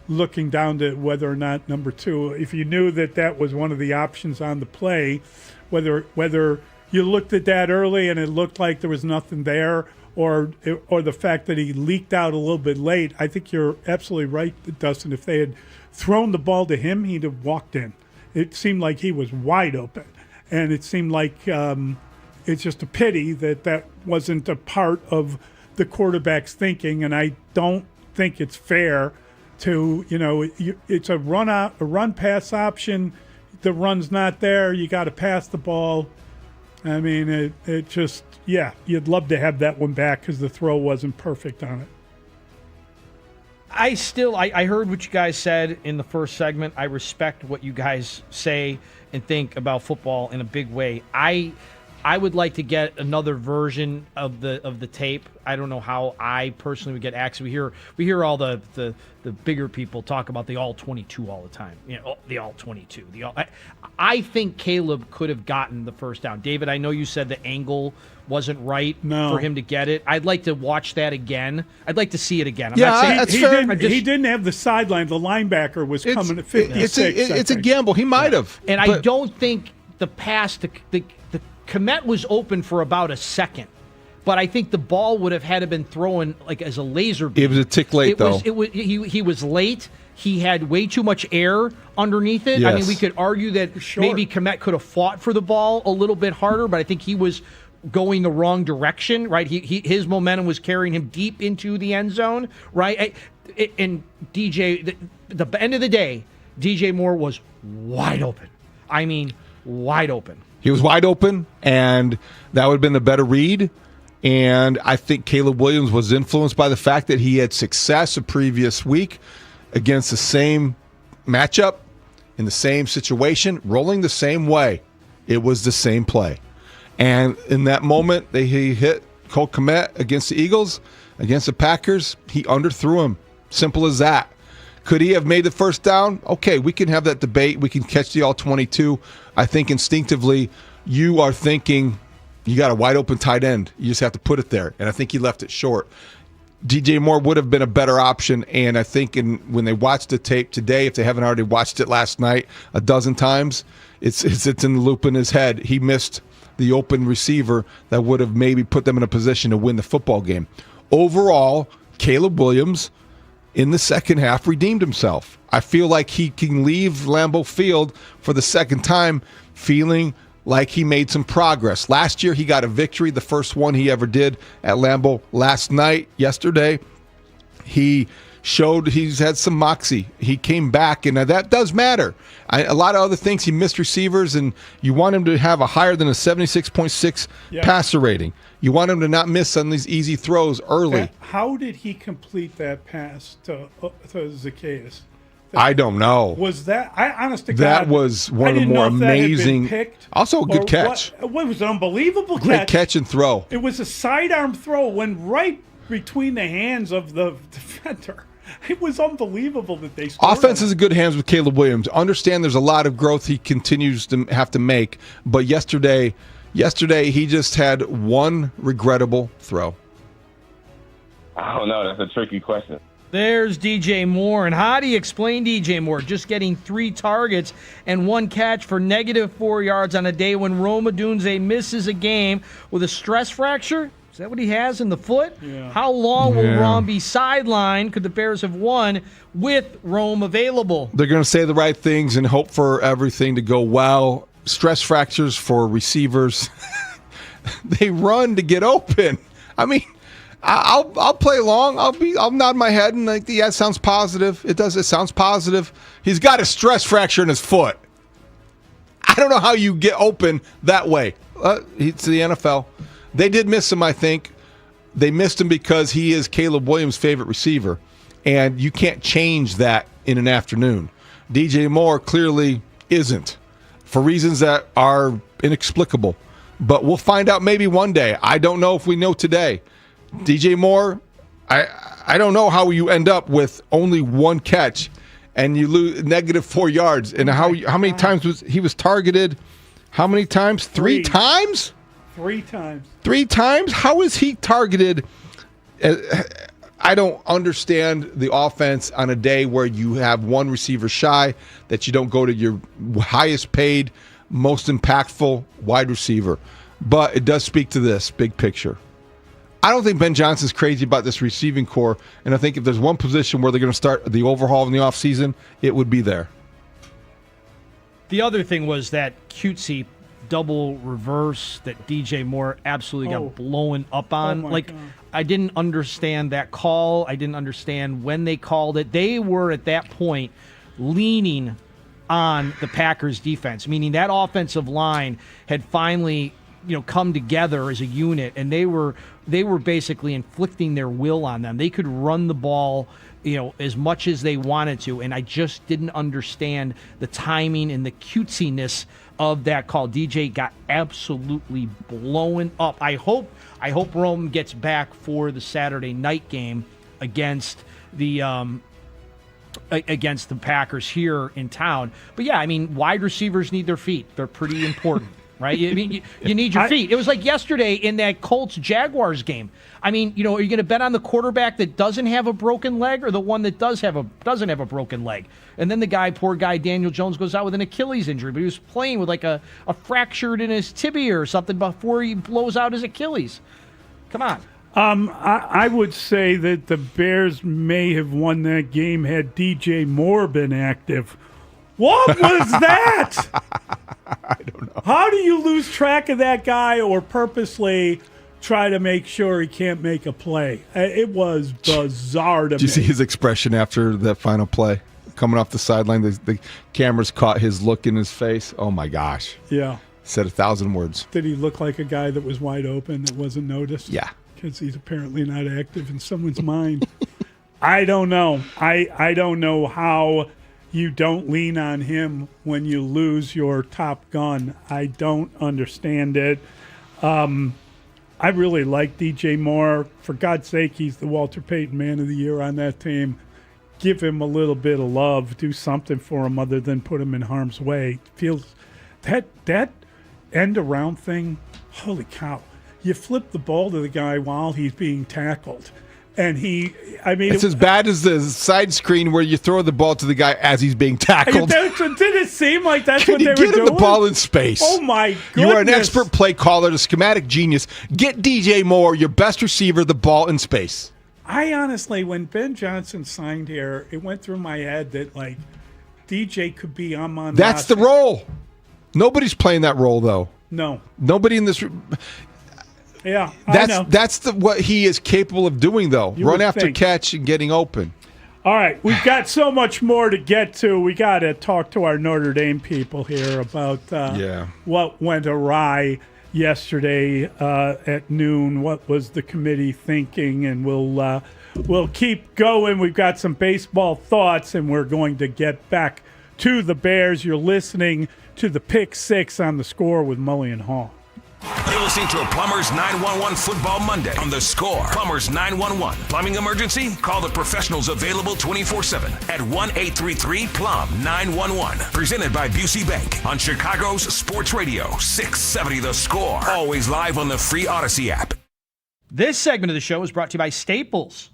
looking down to whether or not number two, if you knew that was one of the options on the play, whether you looked at that early and it looked like there was nothing there, or the fact that he leaked out a little bit late? I think you're absolutely right, Dustin. If they had thrown the ball to him, he'd have walked in. It seemed like he was wide open, and it seemed like it's just a pity that wasn't a part of the quarterback's thinking, and I don't think it's fair to, it's a run pass option. The run's not there. You got to pass the ball. I mean, it just, you'd love to have that one back because the throw wasn't perfect on it. I heard what you guys said in the first segment. I respect what you guys say and think about football in a big way. I would like to get another version of the tape. I don't know how I personally would get access. We hear all the bigger people talk about the all 22 all the time. The all 22. I think Caleb could have gotten the first down. David, I know you said the angle wasn't right for him to get it. I'd like to watch that again. I'd like to see it again. He didn't have the sideline. The linebacker was coming at 56. It's a gamble. He might have. And I don't think the pass, the Kmet was open for about a second. But I think the ball would have had to been thrown like as a laser beam. It was a tick late, though. He was late. He had way too much air underneath it. Yes. I mean, we could argue that maybe Kmet could have fought for the ball a little bit harder, but I think he was going the wrong direction, right? His momentum was carrying him deep into the end zone, right? And DJ, the end of the day, DJ Moore was wide open. I mean, wide open. He was wide open, and that would have been the better read. And I think Caleb Williams was influenced by the fact that he had success a previous week against the same matchup in the same situation, rolling the same way. It was the same play. And in that moment, he hit Cole Kmet against the Eagles, against the Packers. He underthrew him. Simple as that. Could he have made the first down? Okay, we can have that debate. We can catch the all 22. I think instinctively you are thinking you got a wide open tight end. You just have to put it there. And I think he left it short. DJ Moore would have been a better option. And I think when they watched the tape today, if they haven't already watched it last night a dozen times, it's in the loop in his head. He missed the open receiver that would have maybe put them in a position to win the football game. Overall, Caleb Williams in the second half redeemed himself. I feel like he can leave Lambeau Field for the second time feeling like he made some progress. Last year, he got a victory, the first one he ever did at Lambeau. Yesterday, he showed he's had some moxie. He came back, and that does matter. A lot of other things, he missed receivers, and you want him to have a higher than a 76.6 passer rating. You want him to not miss on these easy throws early. How did he complete that pass to Zacchaeus? I don't know. Was that, honest to God, that was one of the more amazing. Also a good catch. It was an unbelievable Great catch and throw. It was a sidearm throw, went right between the hands of the defender. It was unbelievable that they scored. Offense is in good hands with Caleb Williams. Understand there's a lot of growth he continues to have to make, but yesterday he just had one regrettable throw. I don't know. That's a tricky question. There's DJ Moore. And how do you explain DJ Moore just getting 3 targets and 1 catch for -4 yards on a day when Rome Odunze misses a game with a stress fracture? Is that what he has in the foot? Yeah. How long will Rome be sidelined? Could the Bears have won with Rome available? They're going to say the right things and hope for everything to go well. Stress fractures for receivers. They run to get open. I mean, I'll play along. I'll nod my head and like, yeah, it sounds positive. It does. It sounds positive. He's got a stress fracture in his foot. I don't know how you get open that way. It's the NFL. They did miss him, I think. They missed him because he is Caleb Williams' favorite receiver, and you can't change that in an afternoon. DJ Moore clearly isn't, for reasons that are inexplicable. But we'll find out maybe one day. I don't know if we know today. DJ Moore, I don't know how you end up with only 1 catch and you lose -4 yards. And how many times was he targeted? How many times? 3 times? 3 times. 3 times? How is he targeted? I don't understand the offense on a day where you have 1 receiver shy, that you don't go to your highest paid, most impactful wide receiver. But it does speak to this big picture. I don't think Ben Johnson's crazy about this receiving core, and I think if there's one position where they're going to start the overhaul in the offseason, it would be there. The other thing was that cutesy double reverse that DJ Moore absolutely got blown up on. God. I didn't understand that call. I didn't understand when they called it. They were at that point leaning on the Packers defense, meaning that offensive line had finally come together as a unit, and they were basically inflicting their will on them. They could run the ball, as much as they wanted to, and I just didn't understand the timing and the cutesiness of that call. DJ got absolutely blown up. I hope Rome gets back for the Saturday night game against the Packers here in town. But yeah, wide receivers need their feet. They're pretty important. Right? You need your feet. It was like yesterday in that Colts-Jaguars game. Are you going to bet on the quarterback that doesn't have a broken leg or the one that doesn't have a broken leg? And then poor guy, Daniel Jones, goes out with an Achilles injury, but he was playing with like a fractured in his tibia or something before he blows out his Achilles. Come on. I would say that the Bears may have won that game had DJ Moore been active. What was that? I don't know. How do you lose track of that guy or purposely try to make sure he can't make a play? It was bizarre to me. Did you see his expression after that final play? Coming off the sideline, the cameras caught his look in his face. Oh, my gosh. Yeah. Said 1,000 words. Did he look like a guy that was wide open that wasn't noticed? Yeah. Because he's apparently not active in someone's mind. I don't know. I don't know how you don't lean on him when you lose your top gun. I don't understand it. I really like DJ Moore. For God's sake, he's the Walter Payton Man of the Year on that team. Give him a little bit of love. Do something for him other than put him in harm's way. Feels that end around thing, holy cow. You flip the ball to the guy while he's being tackled. And it's as bad as the side screen where you throw the ball to the guy as he's being tackled. Did it seem like that's what they were doing? Get him the ball in space. Oh, my goodness. You are an expert play caller, the schematic genius. Get DJ Moore, your best receiver, the ball in space. I honestly, when Ben Johnson signed here, it went through my head that, DJ could be on That's the role. Nobody's playing that role, though. No. Nobody in this... Yeah, that's what he is capable of doing, though. Run after catch and getting open. All right, we've got so much more to get to. We got to talk to our Notre Dame people here about what went awry yesterday at noon. What was the committee thinking? And we'll keep going. We've got some baseball thoughts, and we're going to get back to the Bears. You're listening to the Pick Six on The Score with Mully and Haugh. You're listening to a Plumbers 911 Football Monday on The Score. Plumbers 911. Plumbing emergency? Call the professionals available 24/7 at 1-833-PLUM-911. Presented by Busey Bank on Chicago's Sports Radio 670 The Score. Always live on the free Odyssey app. This segment of the show is brought to you by Staples.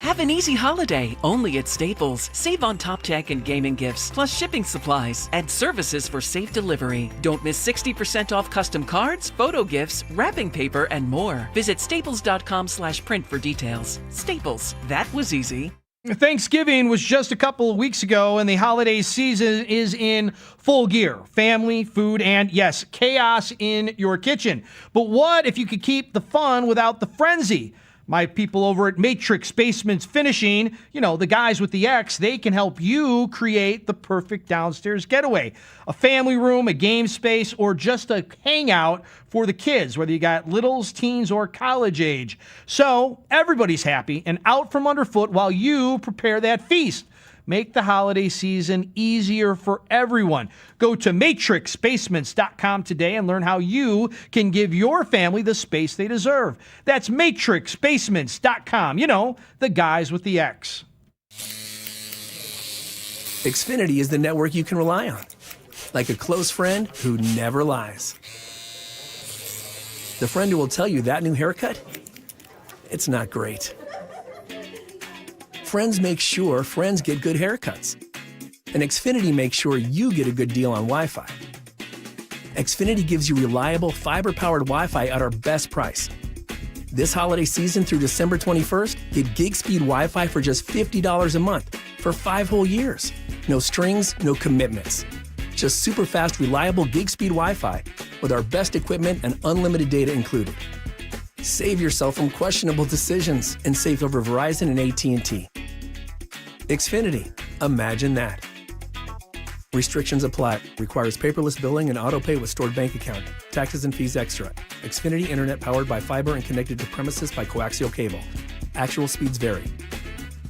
Have an easy holiday only at Staples. Save on top tech and gaming gifts, plus shipping supplies and services for safe delivery. Don't miss 60% off custom cards, photo gifts, wrapping paper, and more. Visit staples.com/print for details. Staples, that was easy. Thanksgiving was just a couple of weeks ago, and the holiday season is in full gear. Family, food, and, yes, chaos in your kitchen. But what if you could keep the fun without the frenzy? My people over at Matrix Basements Finishing, the guys with the X, they can help you create the perfect downstairs getaway. A family room, a game space, or just a hangout for the kids, whether you got littles, teens, or college age. So everybody's happy and out from underfoot while you prepare that feast. Make the holiday season easier for everyone. Go to matrixbasements.com today and learn how you can give your family the space they deserve. That's matrixbasements.com. The guys with the X. Xfinity is the network you can rely on. Like a close friend who never lies. The friend who will tell you that new haircut, it's not great. Friends make sure friends get good haircuts. And Xfinity makes sure you get a good deal on Wi-Fi. Xfinity gives you reliable fiber-powered Wi-Fi at our best price. This holiday season through December 21st, get gig speed Wi-Fi for just $50 a month for 5 whole years. No strings, no commitments. Just super fast, reliable gig speed Wi-Fi with our best equipment and unlimited data included. Save yourself from questionable decisions and save over Verizon and AT&T. Xfinity. Imagine that. Restrictions apply. Requires paperless billing and auto pay with stored bank account. Taxes and fees extra. Xfinity Internet powered by fiber and connected to premises by coaxial cable. Actual speeds vary.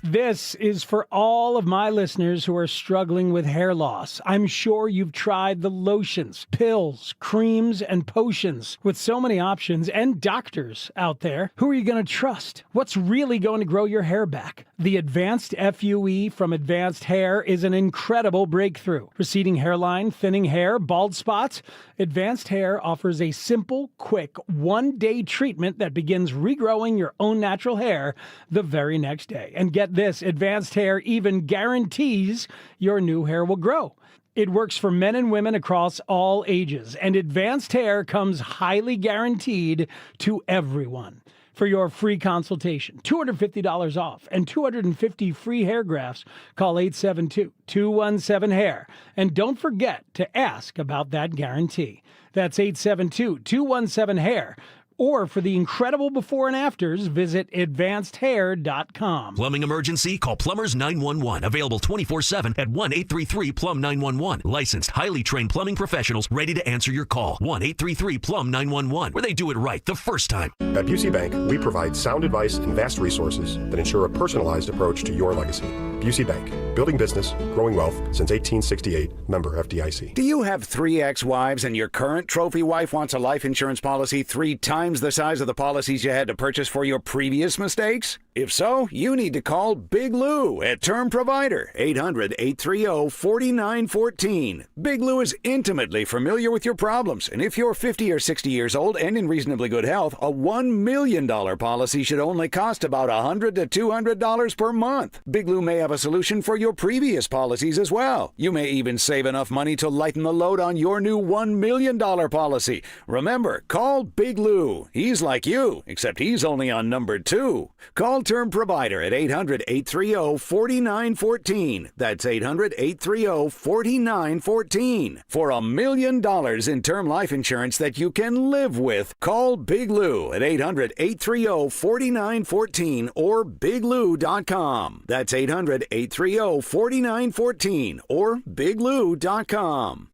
This is for all of my listeners who are struggling with hair loss. I'm sure you've tried the lotions, pills, creams, and potions. With so many options and doctors out there, who are you going to trust? What's really going to grow your hair back? The Advanced FUE from Advanced Hair is an incredible breakthrough. Receding hairline, thinning hair, bald spots. Advanced Hair offers a simple, quick, one-day treatment that begins regrowing your own natural hair the very next day. And get this, Advanced Hair even guarantees your new hair will grow. It works for men and women across all ages, and Advanced Hair comes highly guaranteed to everyone. For your free consultation, $250 off, and 250 free hair grafts, call 872-217-HAIR. And don't forget to ask about that guarantee. That's 872-217-HAIR. Or for the incredible before and afters, visit advancedhair.com. Plumbing emergency? Call Plumbers 911. Available 24/7 at 1-833-PLUM-911. Licensed, highly trained plumbing professionals ready to answer your call. 1-833-PLUM-911, where they do it right the first time. At Busey Bank, we provide sound advice and vast resources that ensure a personalized approach to your legacy. Busey Bank, building business, growing wealth since 1868. Member FDIC. Do you have 3 ex-wives and your current trophy wife wants a life insurance policy 3 times the size of the policies you had to purchase for your previous mistakes? If so, you need to call Big Lou at Term Provider, 800-830-4914. Big Lou is intimately familiar with your problems, and if you're 50 or 60 years old and in reasonably good health, a $1 million policy should only cost about $100 to $200 per month. Big Lou may have a solution for your previous policies as well. You may even save enough money to lighten the load on your new $1 million policy. Remember, call Big Lou. He's like you, except he's only on number 2. Call Term Provider at 800-830-4914. That's 800-830-4914. For $1 million in term life insurance that you can live with, call Big Lou at 800-830-4914 or biglou.com. That's 800-830-4914 or biglou.com.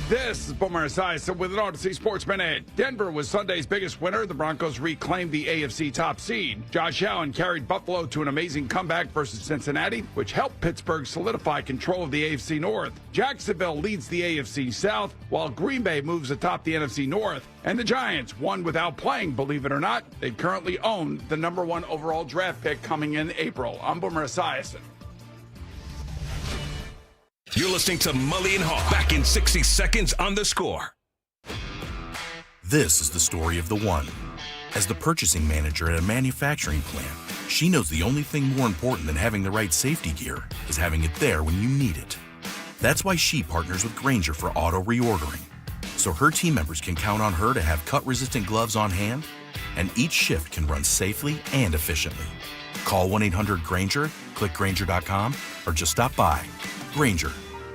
This is Boomer Esiason with an Odyssey Sports Minute. Denver was Sunday's biggest winner. The Broncos reclaimed the AFC top seed. Josh Allen carried Buffalo to an amazing comeback versus Cincinnati, which helped Pittsburgh solidify control of the AFC North. Jacksonville leads the AFC South, while Green Bay moves atop the NFC North. And the Giants won without playing, believe it or not. They currently own the number 1 overall draft pick coming in April. I'm Boomer Esiason. You're listening to Mully and Haugh. Back in 60 seconds on The Score. This is the story of the one. As the purchasing manager at a manufacturing plant, she knows the only thing more important than having the right safety gear is having it there when you need it. That's why she partners with Grainger for auto reordering, so her team members can count on her to have cut-resistant gloves on hand, and each shift can run safely and efficiently. Call 1-800-GRAINGER, click Grainger.com, or just stop by. Grainger,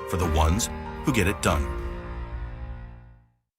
for the ones who get it done.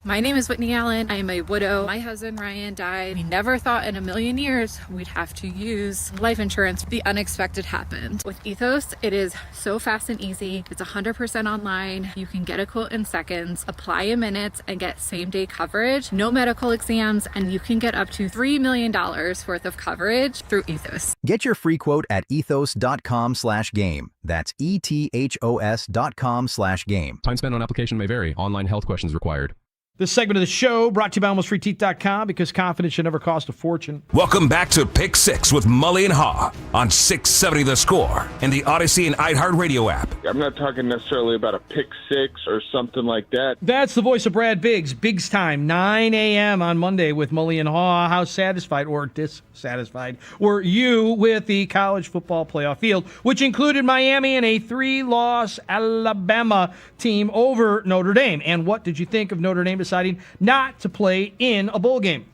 My name is Whitney Allen. I am a widow. My husband Ryan died. We never thought in a million years we'd have to use life insurance. The unexpected happened. With Ethos, it is so fast and easy. It's 100% online. You can get a quote in seconds, apply in minutes, and get same-day coverage. No medical exams, and you can get up to $3 million worth of coverage through Ethos. Get your free quote at ethos.com/game. That's ETHOS.com/game. Time spent on application may vary. Online health questions required. This segment of the show brought to you by AlmostFreeTeeth.com, because confidence should never cost a fortune. Welcome back to Pick 6 with Mully and Haugh on 670 The Score and the Odyssey and iHeartRadio app. I'm not talking necessarily about a pick 6 or something like that. That's the voice of Brad Biggs. Biggs time, 9 a.m. on Monday with Mully and Haugh. How satisfied or dissatisfied were you with the college football playoff field, which included Miami and a 3-loss Alabama team over Notre Dame? And what did you think of Notre Dame deciding not to play in a bowl game?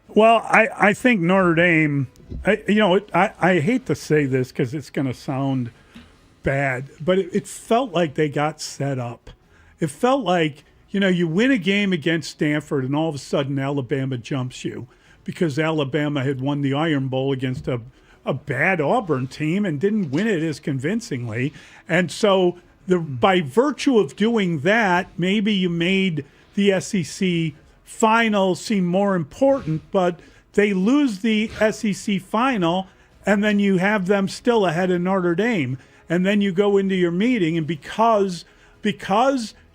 Well, I think Notre Dame, I hate to say this because it's going to sound bad, but it felt like they got set up. It felt like, you win a game against Stanford and all of a sudden Alabama jumps you because Alabama had won the Iron Bowl against a a bad Auburn team and didn't win it as convincingly. And so by virtue of doing that, maybe you made the SEC final seem more important, but they lose the SEC final, and then you have them still ahead of Notre Dame. And then you go into your meeting, and because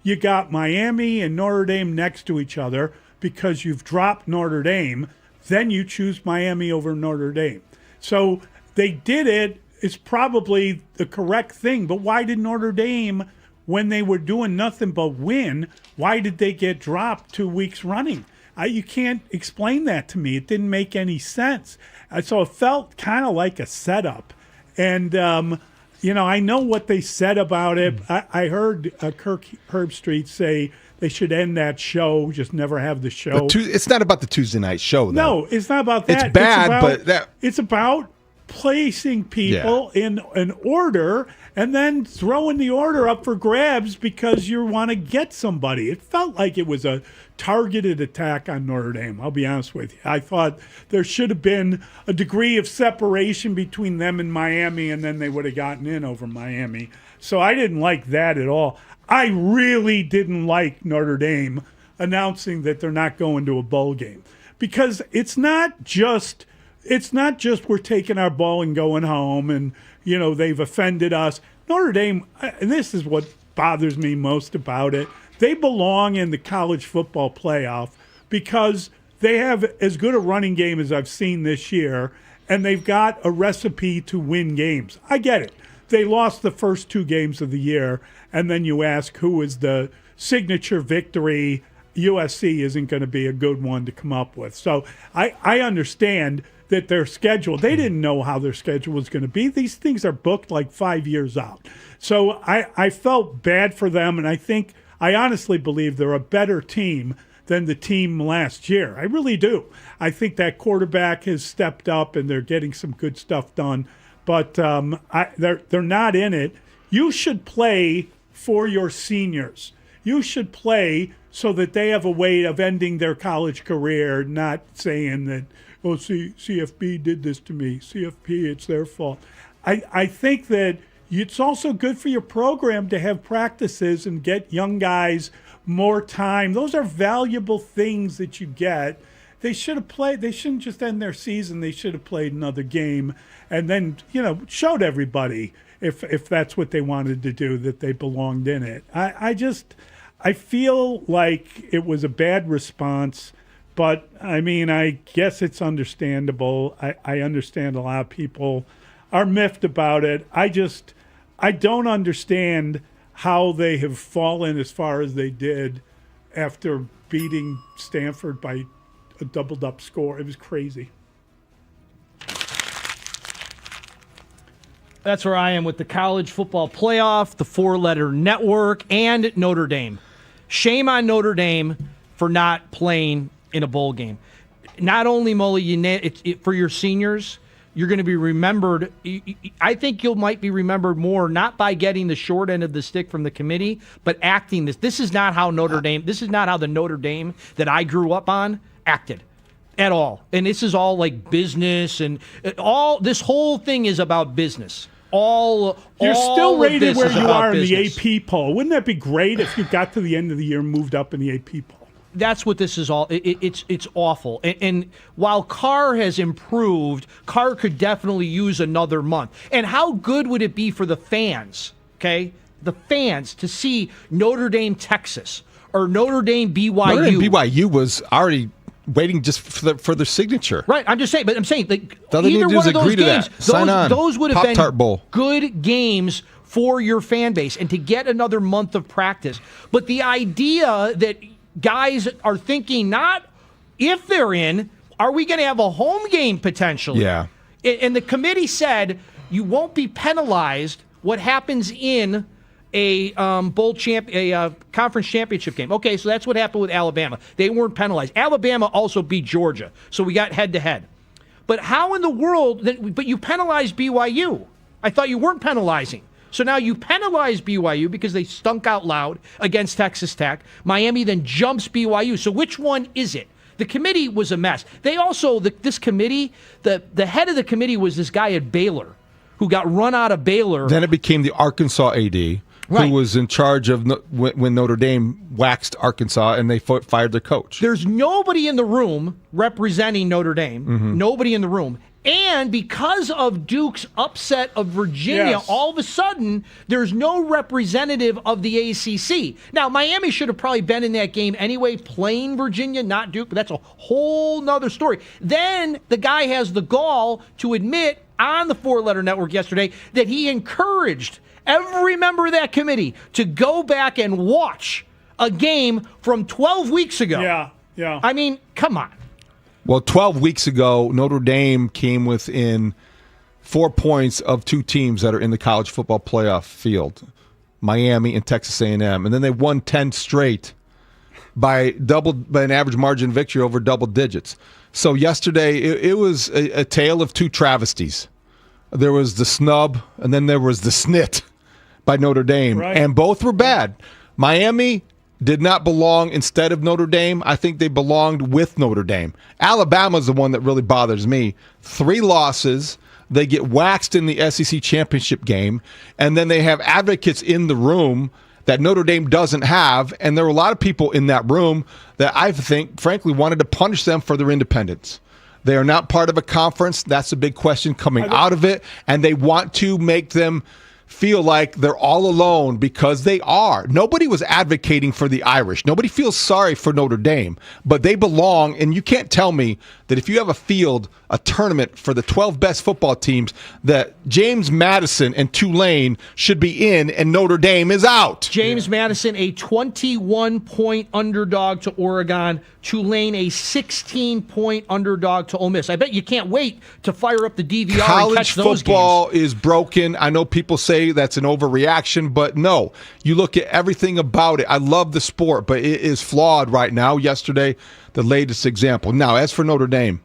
you got Miami and Notre Dame next to each other, because you've dropped Notre Dame, then you choose Miami over Notre Dame. So they did it. It's probably the correct thing. But why did Notre Dame, when they were doing nothing but win, why did they get dropped 2 weeks running? You can't explain that to me. It didn't make any sense. So it felt kind of like a setup. And, I know what they said about it. I heard Kirk Herbstreit say they should end that show, just never have the show. It's not about the Tuesday night show, though. No, it's not about that. It's bad, it's about placing people in an order and then throwing the order up for grabs because you want to get somebody. It felt like it was a targeted attack on Notre Dame, I'll be honest with you. I thought there should have been a degree of separation between them and Miami, and then they would have gotten in over Miami. So I didn't like that at all. I really didn't like Notre Dame announcing that they're not going to a bowl game, because it's not just we're taking our ball and going home and, they've offended us. Notre Dame, and this is what bothers me most about it, they belong in the college football playoff because they have as good a running game as I've seen this year, and they've got a recipe to win games. I get it. They lost the first 2 games of the year, and then you ask who is the signature victory. USC isn't going to be a good one to come up with. So I understand that their schedule, they didn't know how their schedule was going to be. These things are booked like 5 years out. So I felt bad for them, and I honestly believe they're a better team than the team last year. I really do. I think that quarterback has stepped up, and they're getting some good stuff done. But they're not in it. You should play for your seniors. You should play so that they have a way of ending their college career, not saying that, oh, CFB did this to me. CFP, it's their fault. I think that it's also good for your program to have practices and get young guys more time. Those are valuable things that you get. They should have played. They shouldn't just end their season. They should have played another game and then, showed everybody if that's what they wanted to do, that they belonged in it. I feel like it was a bad response, but I guess it's understandable. I understand a lot of people are miffed about it. I don't understand how they have fallen as far as they did after beating Stanford by a doubled up score. It was crazy. That's where I am with the college football playoff, the 4-letter network, and Notre Dame. Shame on Notre Dame for not playing in a bowl game. Not only, Mully, for your seniors, you're going to be remembered. I think you might be remembered more not by getting the short end of the stick from the committee, but acting this. This is not how this is not how the Notre Dame that I grew up on acted at all. And this is all like business, and this whole thing is about business. You're still rated where you are in business. the AP poll. Wouldn't that be great if you got to the end of the year and moved up in the AP poll? That's what this is all. It's awful. And while Carr has improved, Carr could definitely use another month. And how good would it be for the fans, okay? The fans to see Notre Dame, Texas, or Notre Dame, BYU. Notre Dame, BYU was already waiting just for their signature. Right, I'm saying, like, all they need to do is agree to that. Sign on. Those would have Pop-Tart been Bowl. Good games for your fan base and to get another month of practice. But the idea that guys are thinking not if they're in, are we going to have a home game potentially? Yeah. And the committee said you won't be penalized what happens in a conference championship game. Okay, so that's what happened with Alabama. They weren't penalized. Alabama also beat Georgia, so we got head-to-head. But how in the world, but you penalized BYU. I thought you weren't penalizing. So now you penalize BYU because they stunk out loud against Texas Tech. Miami then jumps BYU. So which one is it? The committee was a mess. They also, this committee, the head of the committee was this guy at Baylor who got run out of Baylor. Then it became the Arkansas AD. Right. Who was in charge of when Notre Dame waxed Arkansas and they fired their coach. There's nobody in the room representing Notre Dame. Mm-hmm. Nobody in the room. And because of Duke's upset of Virginia, Yes. all of a sudden, there's no representative of the ACC. Now, Miami should have probably been in that game anyway, playing Virginia, not Duke, but that's a whole nother story. Then the guy has the gall to admit on the Four Letter Network yesterday that he encouraged every member of that committee to go back and watch a game from 12 weeks ago. Yeah. I mean, come on. Well, 12 weeks ago, Notre Dame came within 4 points of two teams that are in the college football playoff field, Miami and Texas A&M. And then they won 10 straight by an average margin victory over double digits. So yesterday, it was a tale of two travesties. There was the snub, and then there was the snit by Notre Dame, Right. and both were bad. Miami did not belong instead of Notre Dame. I think they belonged with Notre Dame. Alabama's the one that really bothers me. 3 losses. They get waxed in the SEC championship game, and then they have advocates in the room that Notre Dame doesn't have, and there were a lot of people in that room that I think, frankly, wanted to punish them for their independence. They are not part of a conference. That's a big question coming out of it, and they want to make them feel like they're all alone because they are. Nobody was advocating for the Irish. Nobody feels sorry for Notre Dame, but they belong, and you can't tell me that if you have a tournament for the 12 best football teams, that James Madison and Tulane should be in and Notre Dame is out. James Madison, a 21-point underdog to Oregon. Tulane, a 16-point underdog to Ole Miss. I bet you can't wait to fire up the DVR College and catch those football games. is broken. I know people say that's an overreaction, but no. You look at everything about it. I love the sport, but it is flawed right now. Yesterday, the latest example. Now, as for Notre Dame,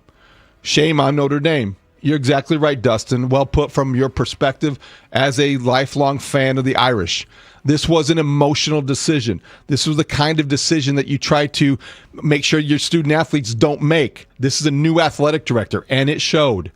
shame on Notre Dame. You're exactly right, Dustin. Well put from your perspective as a lifelong fan of the Irish. This was an emotional decision. This was the kind of decision that you try to make sure your student athletes don't make. This is a new athletic director, and it showed.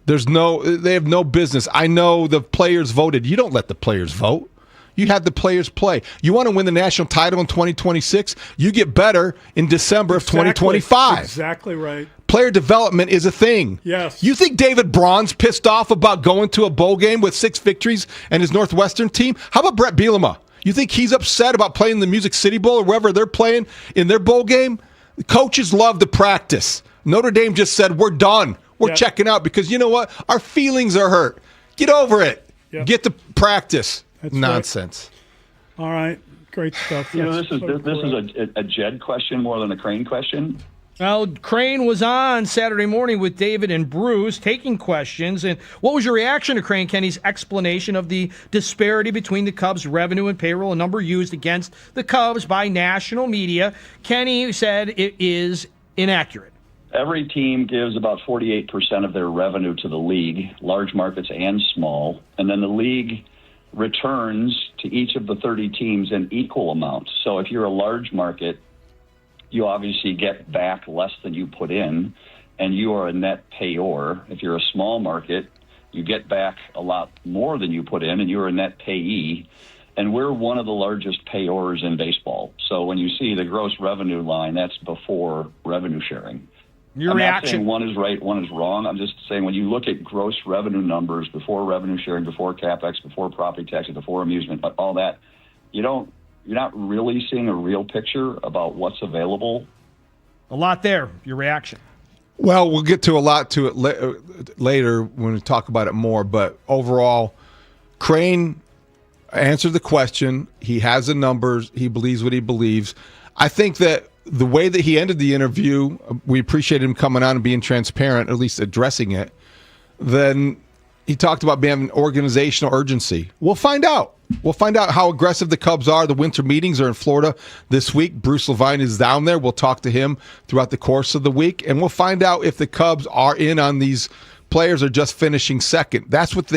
They have no business. I know the players voted. You don't let the players vote. You have the players play. You want to win the national title in 2026? You get better in December of 2025. Exactly right. Player development is a thing. Yes. You think David Braun's pissed off about going to a bowl game with 6 victories and his Northwestern team? How about Brett Bielema? You think he's upset about playing the Music City Bowl or wherever they're playing in their bowl game? The coaches love to practice. Notre Dame just said, we're done. We're checking out because you know what? Our feelings are hurt. Get over it. Yep. Get to practice. That's Nonsense. Right. All right. Great stuff. You know, this is a Jed question more than a Crane question. Well, Crane was on Saturday morning with David and Bruce taking questions. And what was your reaction to Crane Kenny's explanation of the disparity between the Cubs' revenue and payroll, a number used against the Cubs by national media? Kenny said it is inaccurate. Every team gives about 48% of their revenue to the league, large markets and small, and then the league returns to each of the 30 teams in equal amounts. So if you're a large market, you obviously get back less than you put in, and you are a net payor. If you're a small market, you get back a lot more than you put in, and you're a net payee. And we're one of the largest payors in baseball. So when you see the gross revenue line, that's before revenue sharing. Your I'm reaction? not saying one is right, one is wrong. I'm just saying when you look at gross revenue numbers before revenue sharing, before CapEx, before property taxes, before amusement, all that, you're not really seeing a real picture about what's available. A lot there. Your reaction? Well, we'll get to a lot to it later when we talk about it more. But overall, Crane answered the question. He has the numbers. He believes what he believes. I think that the way that he ended the interview, we appreciate him coming on and being transparent, at least addressing it. Then he talked about having organizational urgency. We'll find out. We'll find out how aggressive the Cubs are. The winter meetings are in Florida this week. Bruce Levine is down there. We'll talk to him throughout the course of the week, and we'll find out if the Cubs are in on these players or just finishing second. That's what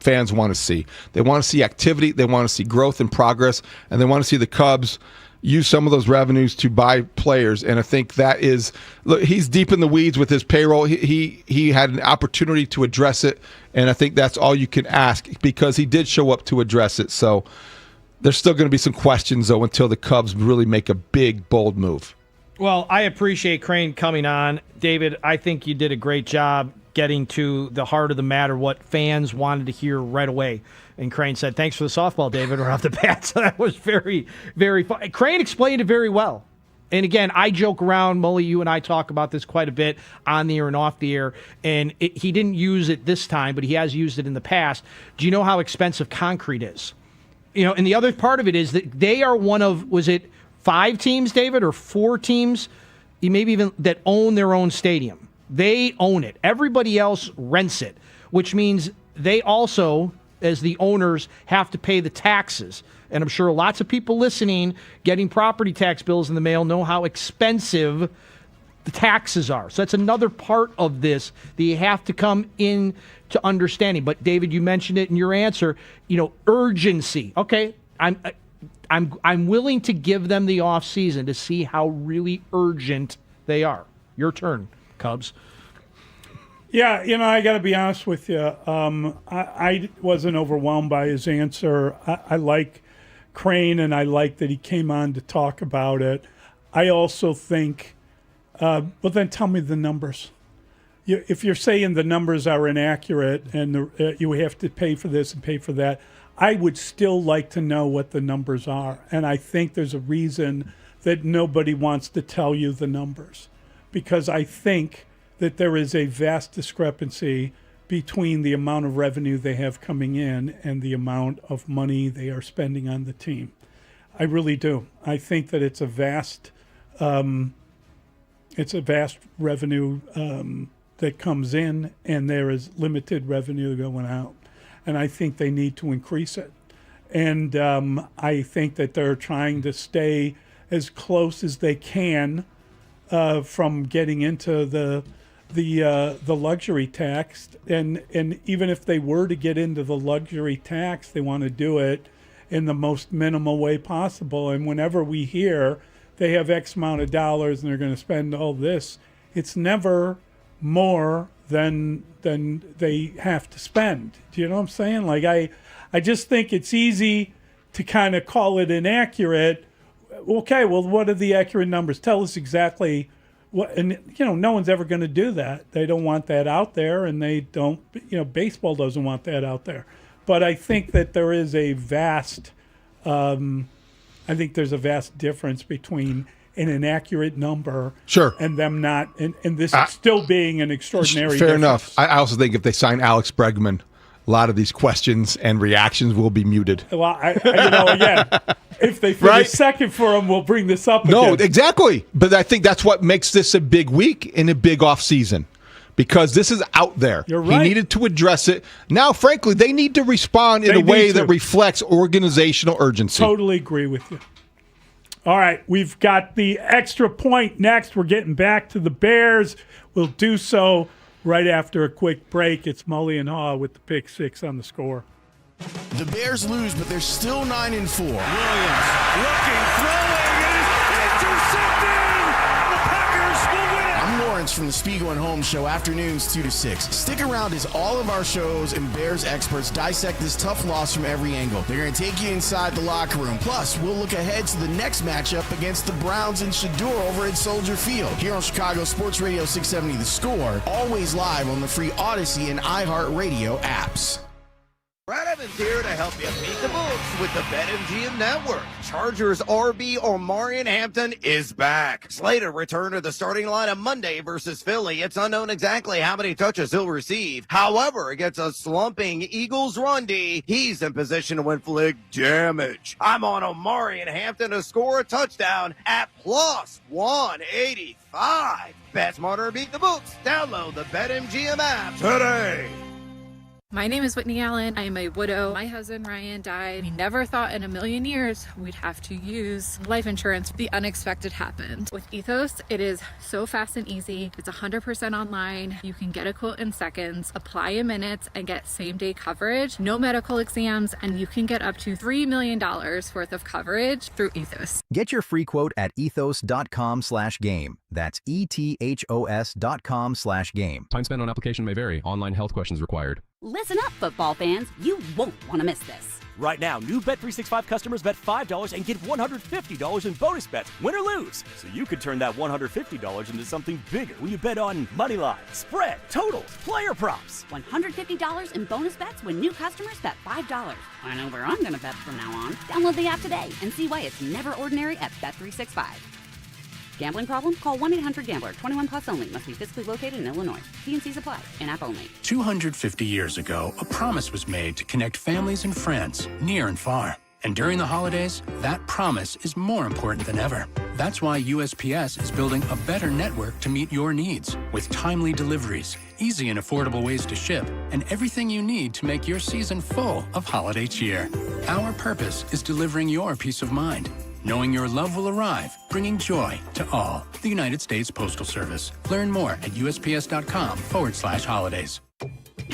fans want to see. They want to see activity. They want to see growth and progress, and they want to see the Cubs use some of those revenues to buy players. And I think that is, look, he's deep in the weeds with his payroll. He had an opportunity to address it, and I think that's all you can ask because he did show up to address it. So there's still going to be some questions, though, until the Cubs really make a big, bold move. Well, I appreciate Crane coming on. David, I think you did a great job getting to the heart of the matter, what fans wanted to hear right away. And Crane said, thanks for the softball, David, right off the bat. So that was very, very fun. Crane explained it very well. And again, I joke around, Mully, you and I talk about this quite a bit on the air and off the air. And he didn't use it this time, but he has used it in the past. Do you know how expensive concrete is? You know, and the other part of it is that they are one of, was it 5 teams, David, or 4 teams, maybe even that own their own stadium? They own it. Everybody else rents it, which means they also, as the owners, have to pay the taxes. And I'm sure lots of people listening, getting property tax bills in the mail, know how expensive the taxes are. So that's another part of this that you have to come in to understanding. But David, you mentioned it in your answer, urgency. Okay, I'm willing to give them the off season to see how really urgent they are. Your turn, Cubs. Yeah, I got to be honest with you. I wasn't overwhelmed by his answer. I like Crane, and I like that he came on to talk about it. I also think, but then tell me the numbers. If you're saying the numbers are inaccurate and you have to pay for this and pay for that, I would still like to know what the numbers are. And I think there's a reason that nobody wants to tell you the numbers, because I think that there is a vast discrepancy between the amount of revenue they have coming in and the amount of money they are spending on the team. I really do. I think that it's a vast revenue that comes in, and there is limited revenue going out. And I think they need to increase it. And I think that they're trying to stay as close as they can from getting into the luxury tax. And even if they were to get into the luxury tax, they want to do it in the most minimal way possible. And whenever we hear they have X amount of dollars and they're going to spend all this, it's never more than they have to spend. Do you know what I'm saying? Like, I just think it's easy to kind of call it inaccurate. Okay, well, what are the accurate numbers? Tell us exactly what, and no one's ever going to do that. They don't want that out there, and they don't, baseball doesn't want that out there. But I think that there is a vast, there's a vast difference between an inaccurate number, sure, and them not, and this still being an extraordinary fair difference. enough. I also think if they sign Alex Bregman, a lot of these questions and reactions will be muted. Well, again, if they finish second for him, we'll bring this up again. No, exactly. But I think that's what makes this a big week and a big off season, because this is out there. You're right. He needed to address it. Now, frankly, they need to respond in a way that reflects organizational urgency. Totally agree with you. All right, we've got the extra point next. We're getting back to the Bears. We'll do so right after a quick break. It's Mully and Haugh with the Pick Six on the Score. The Bears lose, but they're still 9-4. Williams looking, throwing, and intercepting! The Packers will win it! I'm Lawrence from the Spiegel and Holmes show, afternoons 2 to 6. Stick around as all of our shows and Bears experts dissect this tough loss from every angle. They're going to take you inside the locker room. Plus, we'll look ahead to the next matchup against the Browns in Shador over at Soldier Field. Here on Chicago Sports Radio 670 The Score, always live on the free Odyssey and iHeartRadio apps. Brad Evans here to help you beat the books with the BetMGM Network. Chargers RB Omarion Hampton is back. Slated return to the starting lineup Monday versus Philly. It's unknown exactly how many touches he'll receive. However, against a slumping Eagles run D, he's in position to inflict damage. I'm on Omarion Hampton to score a touchdown at plus 185. Bet smarter, beat the books. Download the BetMGM app today. My name is Whitney Allen. I am a widow. My husband, Ryan, died. We never thought in a million years we'd have to use life insurance. The unexpected happened. With Ethos, it is so fast and easy. It's 100% online. You can get a quote in seconds, apply in minutes, and get same-day coverage. No medical exams, and you can get up to $3 million worth of coverage through Ethos. Get your free quote at ethos.com/game. That's ETHOS.com/game. Time spent on application may vary. Online health questions required. Listen up, football fans. You won't want to miss this. Right now, new Bet365 customers bet $5 and get $150 in bonus bets, win or lose. So you could turn that $150 into something bigger when you bet on money line, spread, totals, player props. $150 in bonus bets when new customers bet $5. I know where I'm going to bet from now on. Download the app today and see why it's never ordinary at Bet365. Gambling problem? Call 1-800-GAMBLER. 21 plus only. Must be physically located in Illinois. T&Cs apply. In-app only. 250 years ago, a promise was made to connect families and friends, near and far. And during the holidays, that promise is more important than ever. That's why USPS is building a better network to meet your needs, with timely deliveries, easy and affordable ways to ship, and everything you need to make your season full of holiday cheer. Our purpose is delivering your peace of mind, knowing your love will arrive, bringing joy to all. The United States Postal Service. Learn more at USPS.com/holidays.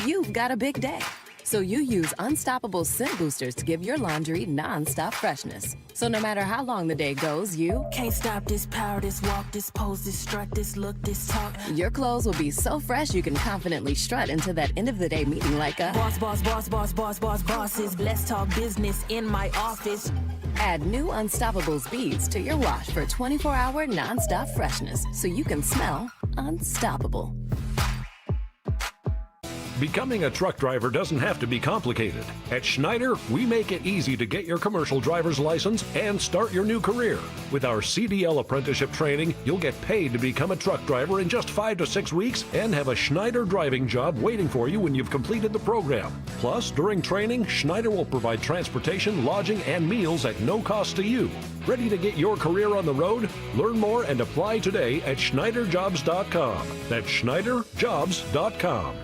You've got a big day, so you use Unstoppable Scent Boosters to give your laundry non-stop freshness. So no matter how long the day goes, you can't stop this power, this walk, this pose, this strut, this look, this talk. Your clothes will be so fresh you can confidently strut into that end of the day meeting like a bosses. Let's talk business in my office. Add new Unstoppable beads to your wash for 24-hour non-stop freshness so you can smell unstoppable. Becoming a truck driver doesn't have to be complicated. At Schneider, we make it easy to get your commercial driver's license and start your new career. With our CDL apprenticeship training, you'll get paid to become a truck driver in just 5 to 6 weeks and have a Schneider driving job waiting for you when you've completed the program. Plus, during training, Schneider will provide transportation, lodging, and meals at no cost to you. Ready to get your career on the road? Learn more and apply today at SchneiderJobs.com. That's SchneiderJobs.com.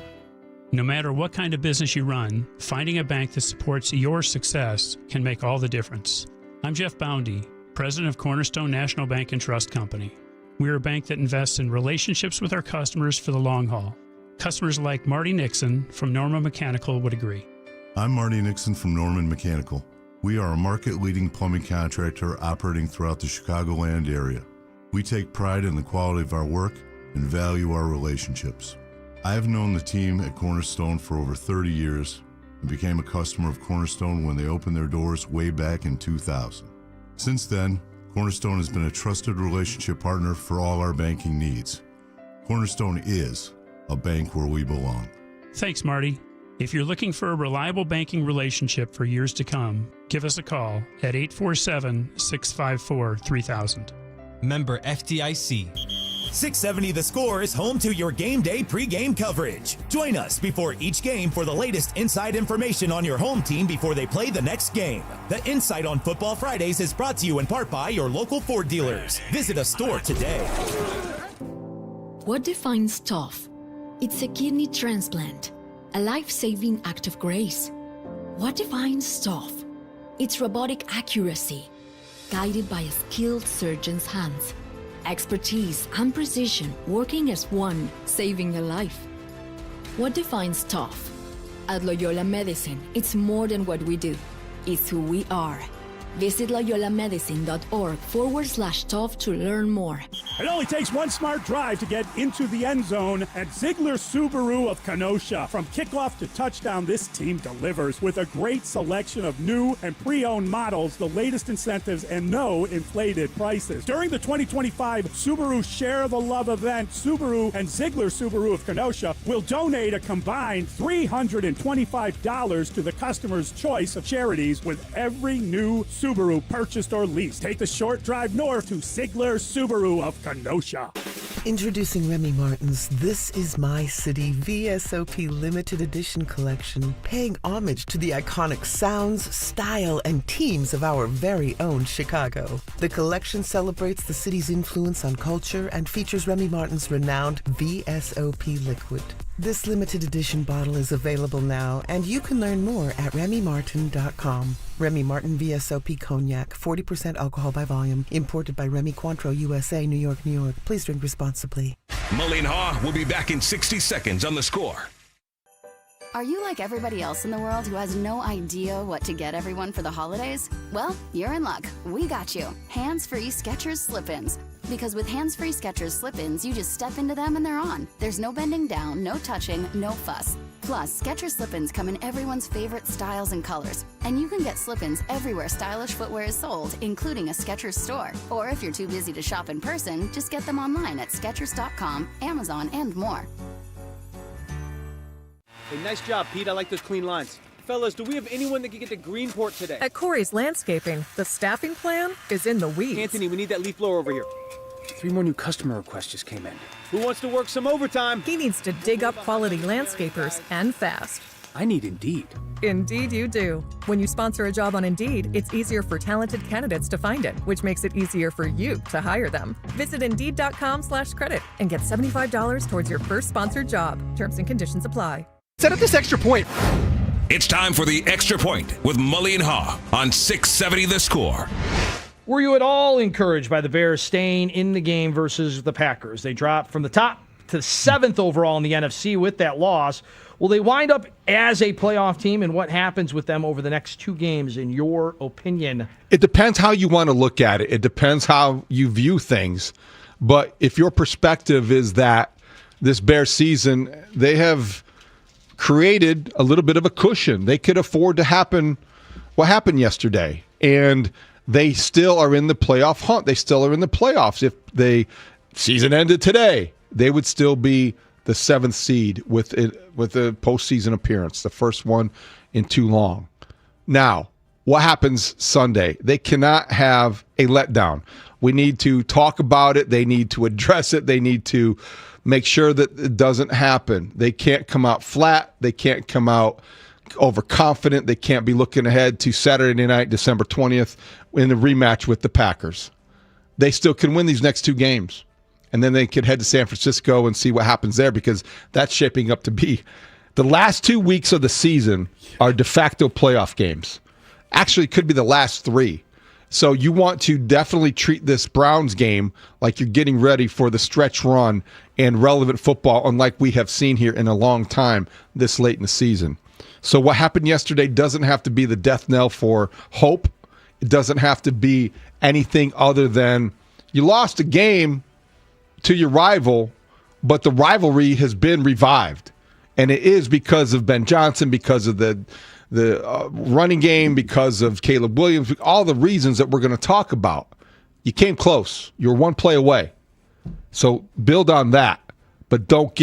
No matter what kind of business you run, finding a bank that supports your success can make all the difference. I'm Jeff Boundy, president of Cornerstone National Bank and Trust Company. We're a bank that invests in relationships with our customers for the long haul. Customers like Marty Nixon from Norman Mechanical would agree. I'm Marty Nixon from Norman Mechanical. We are a market-leading plumbing contractor operating throughout the Chicagoland area. We take pride in the quality of our work and value our relationships. I have known the team at Cornerstone for over 30 years and became a customer of Cornerstone when they opened their doors way back in 2000. Since then, Cornerstone has been a trusted relationship partner for all our banking needs. Cornerstone is a bank where we belong. Thanks, Marty. If you're looking for a reliable banking relationship for years to come, give us a call at 847-654-3000. Member FDIC. 670 The Score is home to your game day pregame coverage. Join us before each game for the latest inside information on your home team before they play the next game. The Insight on Football Fridays is brought to you in part by your local Ford dealers. Visit a store today. What defines tough? It's a kidney transplant, a life-saving act of grace. What defines tough? It's robotic accuracy, guided by a skilled surgeon's hands. Expertise and precision working as one, saving a life. What defines tough? At Loyola Medicine, it's more than what we do. It's who we are. Visit loyolamedicine.org/tough to learn more. It only takes one smart drive to get into the end zone at Ziegler Subaru of Kenosha. From kickoff to touchdown, this team delivers with a great selection of new and pre-owned models, the latest incentives, and no inflated prices. During the 2025 Subaru Share the Love event, Subaru and Ziegler Subaru of Kenosha will donate a combined $325 to the customer's choice of charities with every new Subaru purchased or leased. Take the short drive north to Ziegler Subaru of Kenosha. Introducing Remy Martin's This Is My City VSOP Limited Edition Collection, paying homage to the iconic sounds, style, and teams of our very own Chicago. The collection celebrates the city's influence on culture and features Remy Martin's renowned VSOP liquid. This limited edition bottle is available now, and you can learn more at RemyMartin.com. Remy Martin VSOP Cognac, 40% alcohol by volume, imported by Remy Cointreau, USA, New York, New York. Please drink responsibly. Mully and Haugh will be back in 60 seconds on The Score. Are you like everybody else in the world who has no idea what to get everyone for the holidays? Well, you're in luck. We got you. Hands-free Skechers slip-ins. Because with hands-free Skechers slip-ins, you just step into them and they're on. There's no bending down, no touching, no fuss. Plus, Skechers slip-ins come in everyone's favorite styles and colors. And you can get slip-ins everywhere stylish footwear is sold, including a Skechers store. Or if you're too busy to shop in person, just get them online at Skechers.com, Amazon, and more. Hey, nice job, Pete. I like those clean lines. Fellas, do we have anyone that can get to Greenport today? At Corey's Landscaping, the staffing plan is in the weeds. Anthony, we need that leaf blower over here. 3 more new customer requests just came in. Who wants to work some overtime? He needs to dig up quality landscapers and fast. I need Indeed. Indeed you do. When you sponsor a job on Indeed, it's easier for talented candidates to find it, which makes it easier for you to hire them. Visit Indeed.com/credit and get $75 towards your first sponsored job. Terms and conditions apply. Set up this extra point. It's time for the Extra Point with Mully and Haugh on 670 The Score. Were you at all encouraged by the Bears staying in the game versus the Packers? They dropped from the top to 7th overall in the NFC with that loss. Will they wind up as a playoff team, and what happens with them over the next 2 games, in your opinion? It depends how you want to look at it. It depends how you view things. But if your perspective is that this Bears season, they have created a little bit of a cushion. They could afford to happen what happened yesterday. And they still are in the playoff hunt. They still are in the playoffs. If the season ended today, they would still be the 7th seed with a postseason appearance, the first one in too long. Now, what happens Sunday? They cannot have a letdown. We need to talk about it. They need to address it. They need to make sure that it doesn't happen. They can't come out flat. They can't come out overconfident. They can't be looking ahead to Saturday night, December 20th, in the rematch with the Packers. They still can win these next 2 games. And then they could head to San Francisco and see what happens there, because that's shaping up to be the last 2 weeks of the season are de facto playoff games. Actually, it could be the last 3. So you want to definitely treat this Browns game like you're getting ready for the stretch run and relevant football, unlike we have seen here in a long time this late in the season. So what happened yesterday doesn't have to be the death knell for hope. It doesn't have to be anything other than you lost a game to your rival, but the rivalry has been revived. And it is because of Ben Johnson, because of the running game, because of Caleb Williams, all the reasons that we're going to talk about. You came close. You were 1 play away. So build on that, but don't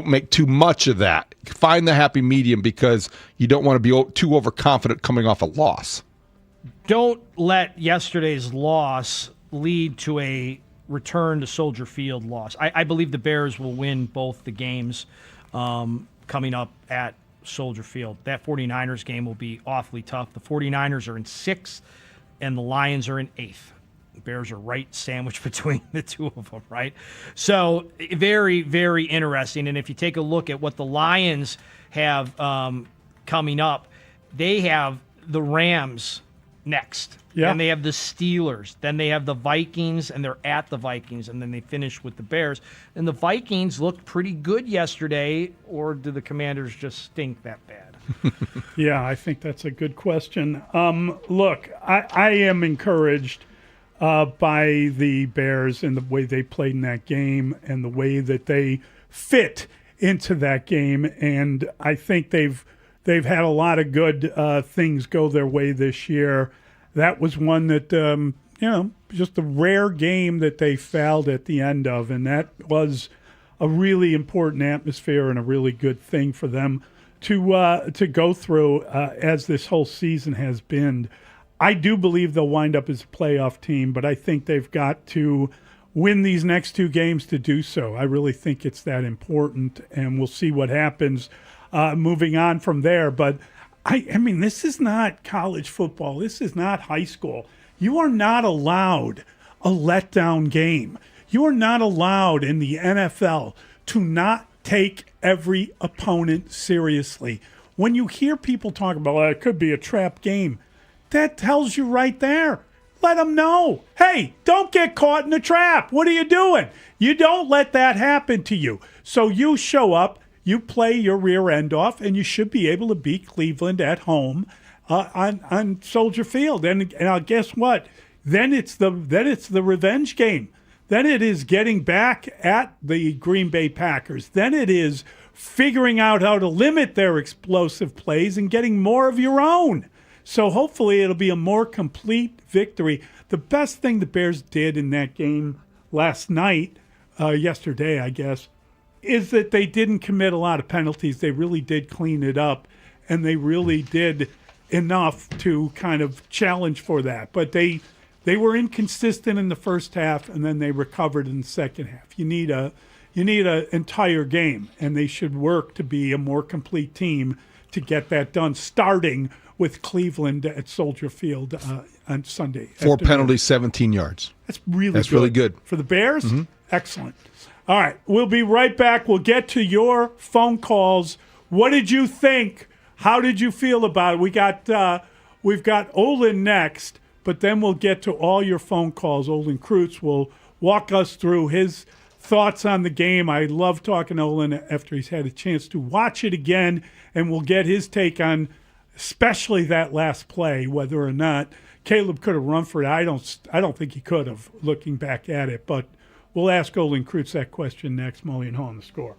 make too much of that. Find the happy medium, because you don't want to be too overconfident coming off a loss. Don't let yesterday's loss lead to a return to Soldier Field loss. I believe the Bears will win both the games coming up at Soldier Field. That 49ers game will be awfully tough. The 49ers are in 6th, and the Lions are in 8th. The Bears are right sandwiched between the 2 of them, right? So very, very interesting. And if you take a look at what the Lions have coming up, they have the Rams next. Yeah. And they have the Steelers. Then they have the Vikings, and they're at the Vikings. And then they finish with the Bears. And the Vikings looked pretty good yesterday, or do the Commanders just stink that bad? Yeah, I think that's a good question. Look, I am encouraged by the Bears and the way they played in that game and the way that they fit into that game. And I think they've had a lot of good things go their way this year. That was one that, just a rare game that they failed at the end of, and that was a really important atmosphere and a really good thing for them to go through as this whole season has been. I do believe they'll wind up as a playoff team, but I think they've got to win these next 2 games to do so. I really think it's that important, and we'll see what happens moving on from there. But I mean, this is not college football. This is not high school. You are not allowed a letdown game. You are not allowed in the NFL to not take every opponent seriously. When you hear people talk about, well, it could be a trap game, that tells you right there. Let them know. Hey, don't get caught in a trap. What are you doing? You don't let that happen to you. So you show up, you play your rear end off, and you should be able to beat Cleveland at home on Soldier Field. And guess what? Then it's the revenge game. Then it is getting back at the Green Bay Packers. Then it is figuring out how to limit their explosive plays and getting more of your own. So hopefully it'll be a more complete victory. The best thing the Bears did in that game yesterday, I guess, is that they didn't commit a lot of penalties. They really did clean it up, and they really did enough to kind of challenge for that. But they were inconsistent in the first half, and then they recovered in the second half. You need an entire game, and they should work to be a more complete team to get that done, starting with Cleveland at Soldier Field on Sunday. 4 penalties, 17 yards. That's really good. For the Bears? Mm-hmm. Excellent. All right, we'll be right back. We'll get to your phone calls. What did you think? How did you feel about it? We've got Olin next, but then we'll get to all your phone calls. Olin Kreutz will walk us through his thoughts on the game. I love talking to Olin after he's had a chance to watch it again, and we'll get his take on especially that last play, whether or not Caleb could have run for it. I don't think he could have, looking back at it, but we'll ask Olin Kreutz that question next. Mully and Haugh on The Score.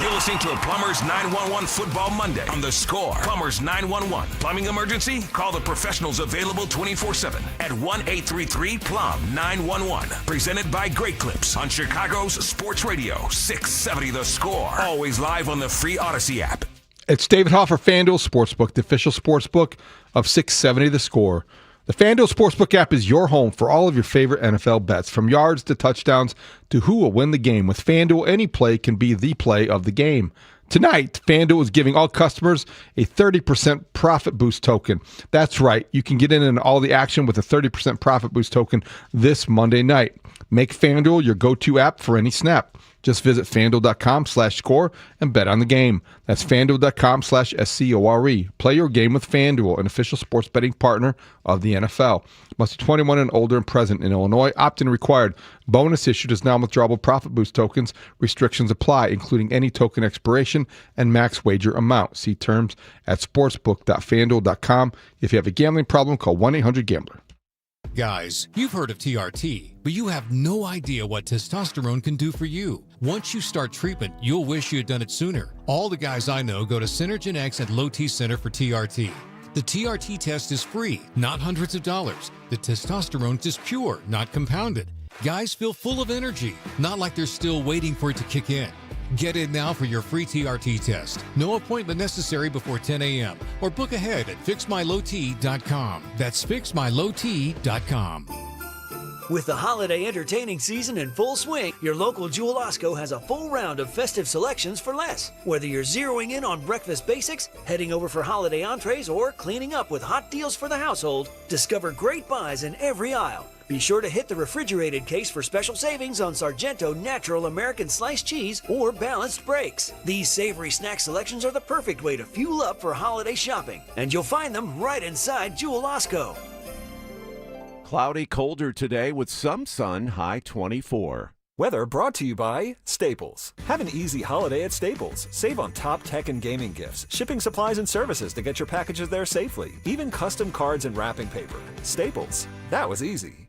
You're listening to a Plumbers 911 Football Monday on The Score. Plumbers 911. Plumbing emergency? Call the professionals available 24/7 at 1-833-PLUM-911. Presented by Great Clips on Chicago's Sports Radio 670 The Score. Always live on the free Odyssey app. It's David Haugh for FanDuel Sportsbook, the official sportsbook of 670 The Score. The FanDuel Sportsbook app is your home for all of your favorite NFL bets, from yards to touchdowns to who will win the game. With FanDuel, any play can be the play of the game. Tonight, FanDuel is giving all customers a 30% profit boost token. That's right, you can get in on all the action with a 30% profit boost token this Monday night. Make FanDuel your go-to app for any snap. Just visit FanDuel.com/score and bet on the game. That's FanDuel.com/SCORE. Play your game with FanDuel, an official sports betting partner of the NFL. Must be 21 and older and present in Illinois. Opt-in required. Bonus issued as non-withdrawable profit boost tokens. Restrictions apply, including any token expiration and max wager amount. See terms at sportsbook.fanduel.com. If you have a gambling problem, call 1-800-GAMBLER. Guys, you've heard of TRT, but you have no idea what testosterone can do for you. Once you start treatment, you'll wish you had done it sooner. All the guys I know go to Synergen X at Low T Center for TRT. The TRT test is free, not hundreds of dollars. The testosterone is pure, not compounded. Guys feel full of energy, not like they're still waiting for it to kick in. Get in now for your free TRT test. No appointment necessary before 10 a.m. or book ahead at fixmylowt.com. That's fixmylowt.com. With the holiday entertaining season in full swing, your local Jewel Osco has a full round of festive selections for less. Whether you're zeroing in on breakfast basics, heading over for holiday entrees, or cleaning up with hot deals for the household, discover great buys in every aisle. Be sure to hit the refrigerated case for special savings on Sargento Natural American Sliced Cheese or Balanced Breaks. These savory snack selections are the perfect way to fuel up for holiday shopping, and you'll find them right inside Jewel Osco. Cloudy, colder today with some sun, high 24. Weather brought to you by Staples. Have an easy holiday at Staples. Save on top tech and gaming gifts, shipping supplies and services to get your packages there safely, even custom cards and wrapping paper. Staples. That was easy.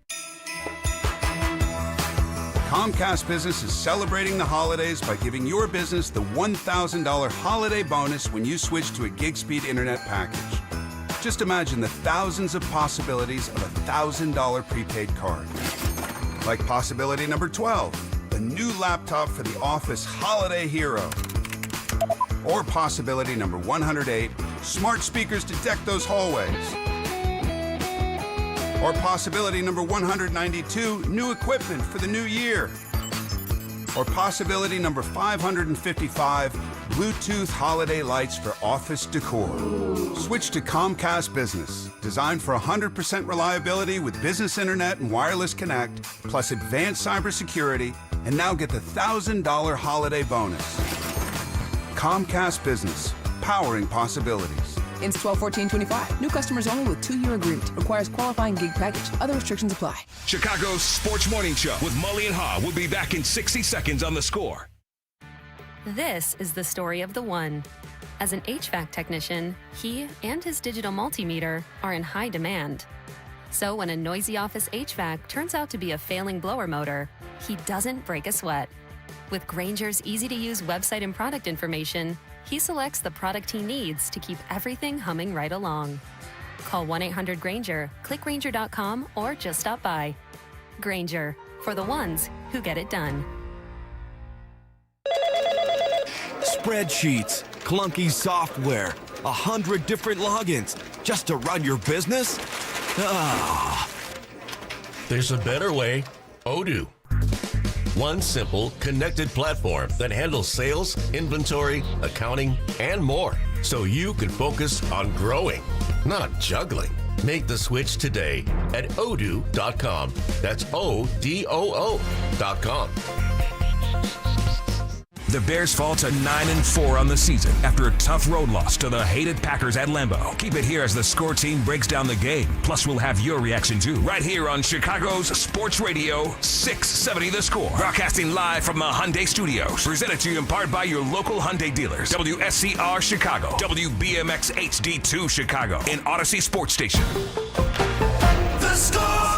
Comcast Business is celebrating the holidays by giving your business the $1,000 holiday bonus when you switch to a gig speed internet package. Just imagine the thousands of possibilities of a $1,000 prepaid card. Like possibility number 12, the new laptop for the office holiday hero. Or possibility number 108, smart speakers to deck those hallways. Or possibility number 192, new equipment for the new year. Or possibility number 555, Bluetooth holiday lights for office decor. Switch to Comcast Business, designed for 100% reliability with business internet and wireless connect, plus advanced cybersecurity, and now get the $1,000 holiday bonus. Comcast Business, powering possibilities. Ends 12/14/25. New customers only with 2-year agreement. Requires qualifying gig package. Other restrictions apply. Chicago's Sports Morning Show with Mully and Haugh will be back in 60 seconds on The Score. This is the story of the one. As an HVAC technician, he and his digital multimeter are in high demand. So when a noisy office HVAC turns out to be a failing blower motor, he doesn't break a sweat. With Grainger's easy-to-use website and product information, he selects the product he needs to keep everything humming right along. Call 1-800-GRAINGER, click Grainger.com, or just stop by. Grainger, for the ones who get it done. Spreadsheets, clunky software, 100 different logins just to run your business? Ah. There's a better way. Odoo. One simple, connected platform that handles sales, inventory, accounting, and more. So you can focus on growing, not juggling. Make the switch today at odoo.com. That's ODOO.com. The Bears fall to 9-4 on the season after a tough road loss to the hated Packers at Lambeau. Keep it here as the score team breaks down the game. Plus, we'll have your reaction too, right here on Chicago's Sports Radio 670 The Score. Broadcasting live from the Hyundai Studios. Presented to you in part by your local Hyundai dealers. WSCR Chicago, WBMX HD2 Chicago, and Odyssey Sports Station. The Score!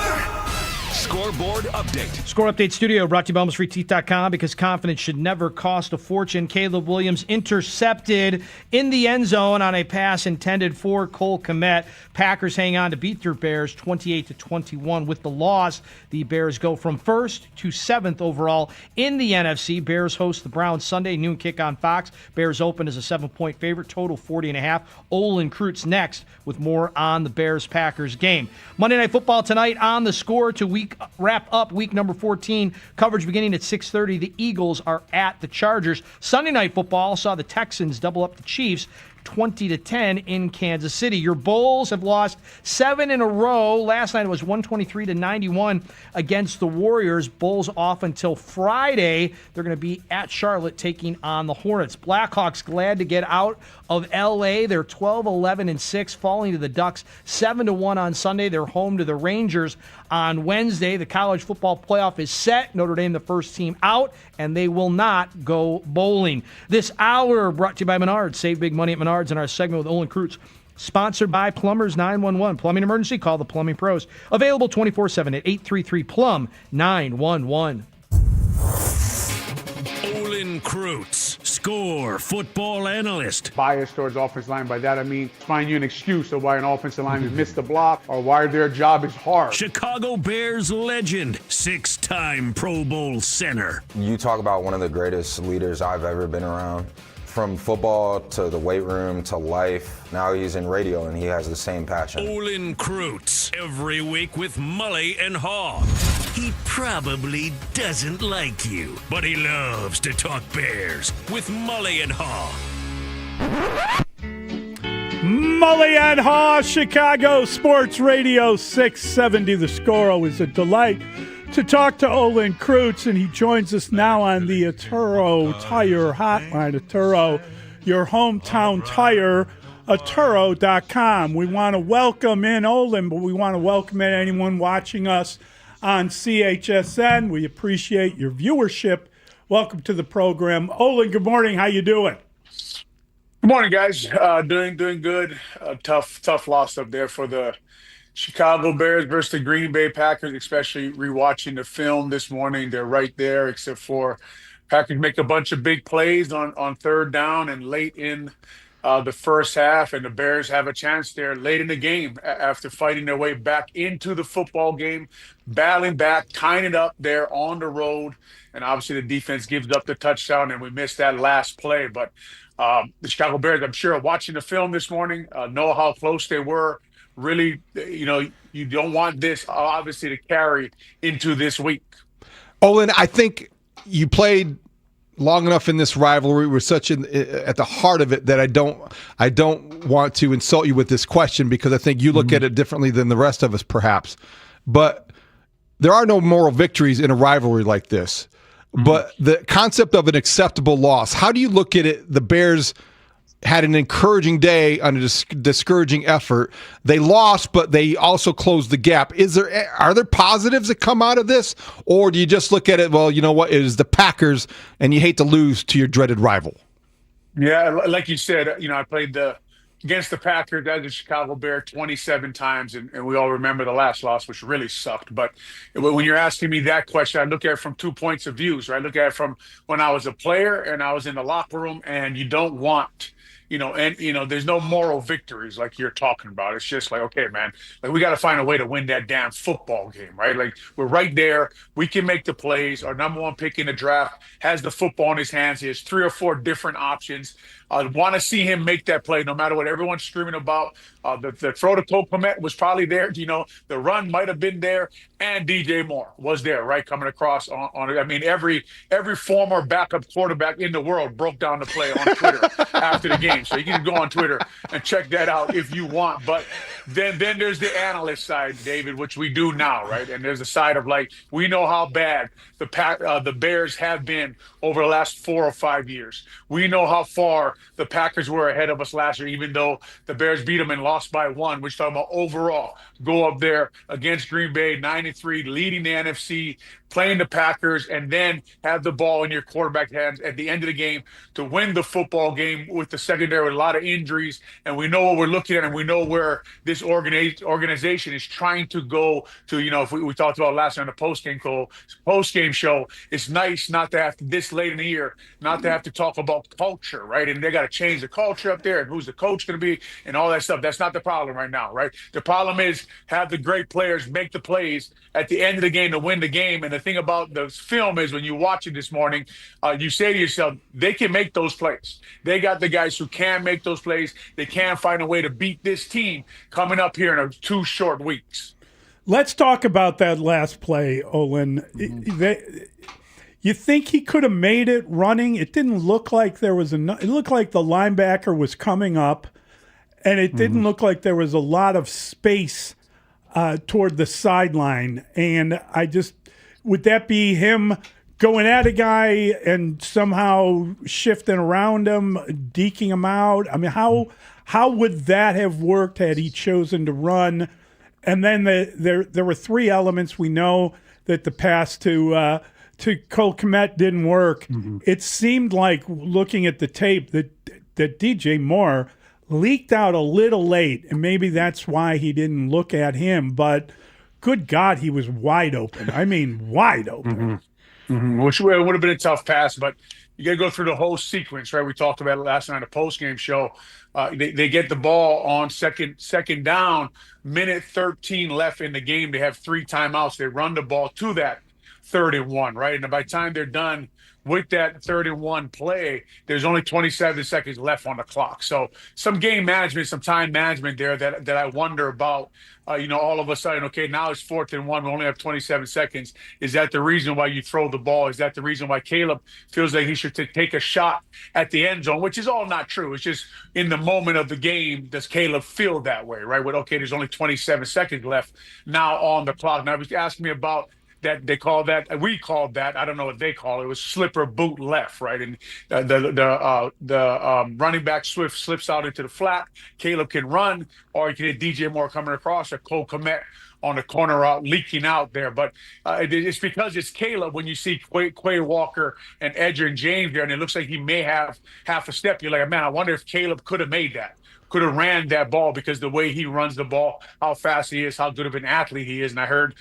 Scoreboard update. Score Update Studio brought to you by AlmostFreeTeeth.com, because confidence should never cost a fortune. Caleb Williams intercepted in the end zone on a pass intended for Cole Kmet. Packers hang on to beat their Bears 28-21. With the loss, the Bears go from 1st to 7th overall in the NFC. Bears host the Browns Sunday, noon kick on Fox. Bears open as a 7-point favorite, total 40.5. Olin Kreutz next with more on the Bears-Packers game. Monday Night Football tonight on The Score to wrap up week number 14. Coverage beginning at 6:30. The Eagles are at the Chargers. Sunday Night Football saw the Texans double up the Chiefs 20-10 in Kansas City. Your Bulls have lost 7 in a row. Last night it was 123-91 against the Warriors. Bulls off until Friday. They're going to be at Charlotte taking on the Hornets. Blackhawks glad to get out of L.A. They're 12-11-6, falling to the Ducks 7-1 on Sunday. They're home to the Rangers on Wednesday. The college football playoff is set. Notre Dame the first team out, and they will not go bowling. This hour brought to you by Menards. Save big money at Menards in our segment with Olin Kreutz. Sponsored by Plumbers 911. Plumbing emergency, call the Plumbing Pros. Available 24/7 at 833-PLUM-911. Olin Kreutz, Score football analyst. Bias towards offensive line. By that I mean find you an excuse of why an offensive lineman missed the block or why their job is hard. Chicago Bears legend, 6-time Pro Bowl center. You talk about one of the greatest leaders I've ever been around. From football to the weight room to life. Now he's in radio and he has the same passion. Olin Kreutz, every week with Mully and Haugh. He probably doesn't like you, but he loves to talk Bears with Mully and Haugh. Mully and Haugh, Chicago Sports Radio 670 The Score. Always a delight to talk to Olin Kreutz, and he joins us now on the Atturo Tire Hotline. Atturo, your hometown tire, Atturo.com. We want to welcome in Olin, but we want to welcome in anyone watching us on CHSN. We appreciate your viewership. Welcome to the program. Olin, good morning. How you doing? Good morning, guys. Doing good. Tough loss up there for the Chicago Bears versus the Green Bay Packers, especially rewatching the film this morning. They're right there, except for Packers make a bunch of big plays on third down and late in the first half, and the Bears have a chance there late in the game after fighting their way back into the football game, battling back, tying it up there on the road, and obviously the defense gives up the touchdown, and we missed that last play. But the Chicago Bears, I'm sure, watching the film this morning, know how close they were. Really, you don't want this, obviously, to carry into this week. Olin, I think you played long enough in this rivalry. We're such at the heart of it that I don't want to insult you with this question, because I think you look at it differently than the rest of us, perhaps. But there are no moral victories in a rivalry like this. But the concept of an acceptable loss, how do you look at it? The Bears had an encouraging day on a discouraging effort. They lost, but they also closed the gap. Are there positives that come out of this, or do you just look at it, well, you know what, it is the Packers, and you hate to lose to your dreaded rival? Yeah, like you said, I played against the Packers as a Chicago Bear 27 times, and we all remember the last loss, which really sucked. But when you're asking me that question, I look at it from 2 points of views, right? I look at it from when I was a player and I was in the locker room, and you don't want there's no moral victories like you're talking about. It's just like, okay, man, like we got to find a way to win that damn football game, right? Like we're right there. We can make the plays. Our number one pick in the draft has the football in his hands. He has 3 or 4 different options. I want to see him make that play no matter what everyone's screaming about. The throw to Cole Kmet was probably there. The run might have been there, and DJ Moore was there, right, coming across on it. I mean, every former backup quarterback in the world broke down the play on Twitter after the game. So you can go on Twitter and check that out if you want. But then there's the analyst side, David, which we do now, right? And there's the side of like, we know how bad the Bears have been over the last 4 or 5 years. We know how far the Packers were ahead of us last year, even though the Bears beat them and lost by 1. We're talking about overall. Go up there against Green Bay, 9-3, leading the NFC, playing the Packers, and then have the ball in your quarterback hands at the end of the game to win the football game with the secondary with a lot of injuries. And we know what we're looking at, and we know where this organization is trying to go to. If we talked about last night on the post-game show, it's nice not to have to, this late in the year, not to have to talk about culture, right? And they got to change the culture up there and who's the coach going to be and all that stuff. That's not the problem right now, right? The problem is have the great players make the plays at the end of the game to win the game. And the thing about the film is when you watch it this morning, you say to yourself, they can make those plays. They got the guys who can make those plays. They can find a way to beat this team coming up here in 2 short weeks. Let's talk about that last play, Olin. You think he could have made it running? It didn't look like there was enough. It looked like the linebacker was coming up, and it didn't look like there was a lot of space toward the sideline. And would that be him going at a guy and somehow shifting around him, deking him out? I mean, how would that have worked had he chosen to run? And then there were 3 elements. We know that the pass to Cole Kmet didn't work. It seemed like, looking at the tape, that DJ Moore leaked out a little late, and maybe that's why he didn't look at him. But good God, he was wide open. I mean, wide open. Which would have been a tough pass, but you got to go through the whole sequence, right? We talked about it last night on the post-game show. They get the ball on second down, minute 13 left in the game. They have 3 timeouts. They run the ball to that 3rd and 1, right? And by the time they're done with that 3rd and 1 play, there's only 27 seconds left on the clock. So some game management, some time management there that I wonder about. All of a sudden, okay, now it's 4th and 1. We only have 27 seconds. Is that the reason why you throw the ball? Is that the reason why Caleb feels like he should take a shot at the end zone, which is all not true. It's just in the moment of the game, does Caleb feel that way, right? With, okay, there's only 27 seconds left now on the clock. Now, if you ask me about that, we called that, I don't know what they call it, was slipper boot left, right? And the running back slips out into the flat. Caleb can run, or you can hit DJ Moore coming across, or Cole Kmet on the corner route leaking out there. But it's because it's Caleb. When you see Quay Walker and Edgerrin James there, and it looks like he may have half a step, you're like, man, I wonder if Caleb could have made that. Could have ran that ball, because the way he runs the ball, how fast he is, how good of an athlete he is. And I heard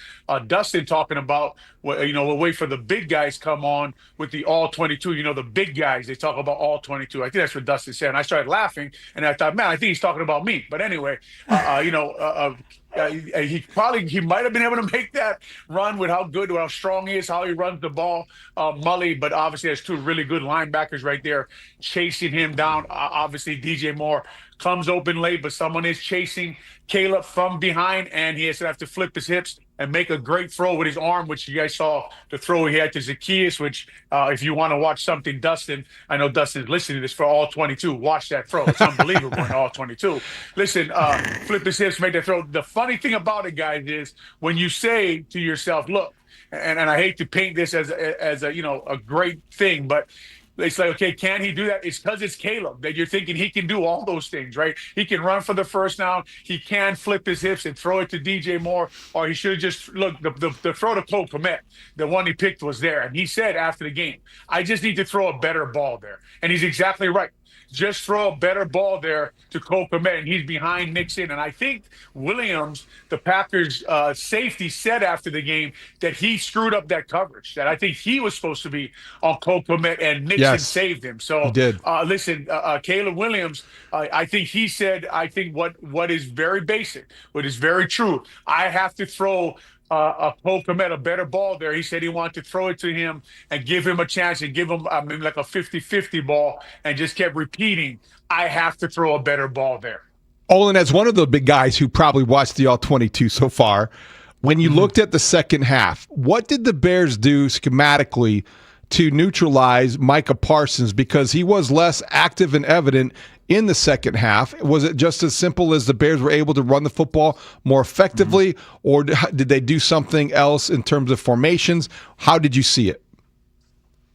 Dustin talking about, we'll wait for the big guys come on with the all 22. The big guys, they talk about all 22. I think that's what Dustin said. And I started laughing, and I thought, man, I think he's talking about me. But anyway, he might have been able to make that run with how strong he is, how he runs the ball, Mully. But obviously, there's 2 really good linebackers right there chasing him down. Obviously, DJ Moore comes open late, but someone is chasing Caleb from behind, and he has to have to flip his hips and make a great throw with his arm, which you guys saw the throw he had to Zacchaeus, which if you want to watch something, Dustin, I know Dustin's listening to this for all 22, watch that throw. It's unbelievable in all 22. Listen, flip his hips, make that throw. The funny thing about it, guys, is when you say to yourself, look, and I hate to paint this as a great thing, but It's like, okay, can he do that? It's because it's Caleb that you're thinking he can do all those things, right? He can run for the first down. He can flip his hips and throw it to DJ Moore, or he should have just look the throw to Cole Kmet, the one he picked was there, and he said after the game, I just need to throw a better ball there, and he's exactly right. Just throw a better ball there to Cole Kmet, and he's behind Nixon. And I think Williams, the Packers safety, said after the game that he screwed up that coverage, that I think he was supposed to be on Cole Kmet, and Nixon saved him. So he did. Listen, Caleb Williams, I think he said, I think what is very basic, what is very true, I have to throw Cole Kmet a better ball there. He said he wanted to throw it to him and give him a chance and give him like a 50-50 ball, and just kept repeating, I have to throw a better ball there. Olin, as one of the big guys who probably watched the All-22 so far, when you looked at the second half, what did the Bears do schematically to neutralize Micah Parsons, because he was less active and evident in the second half? Was it just as simple as the Bears were able to run the football more effectively, or did they do something else in terms of formations? How did you see it?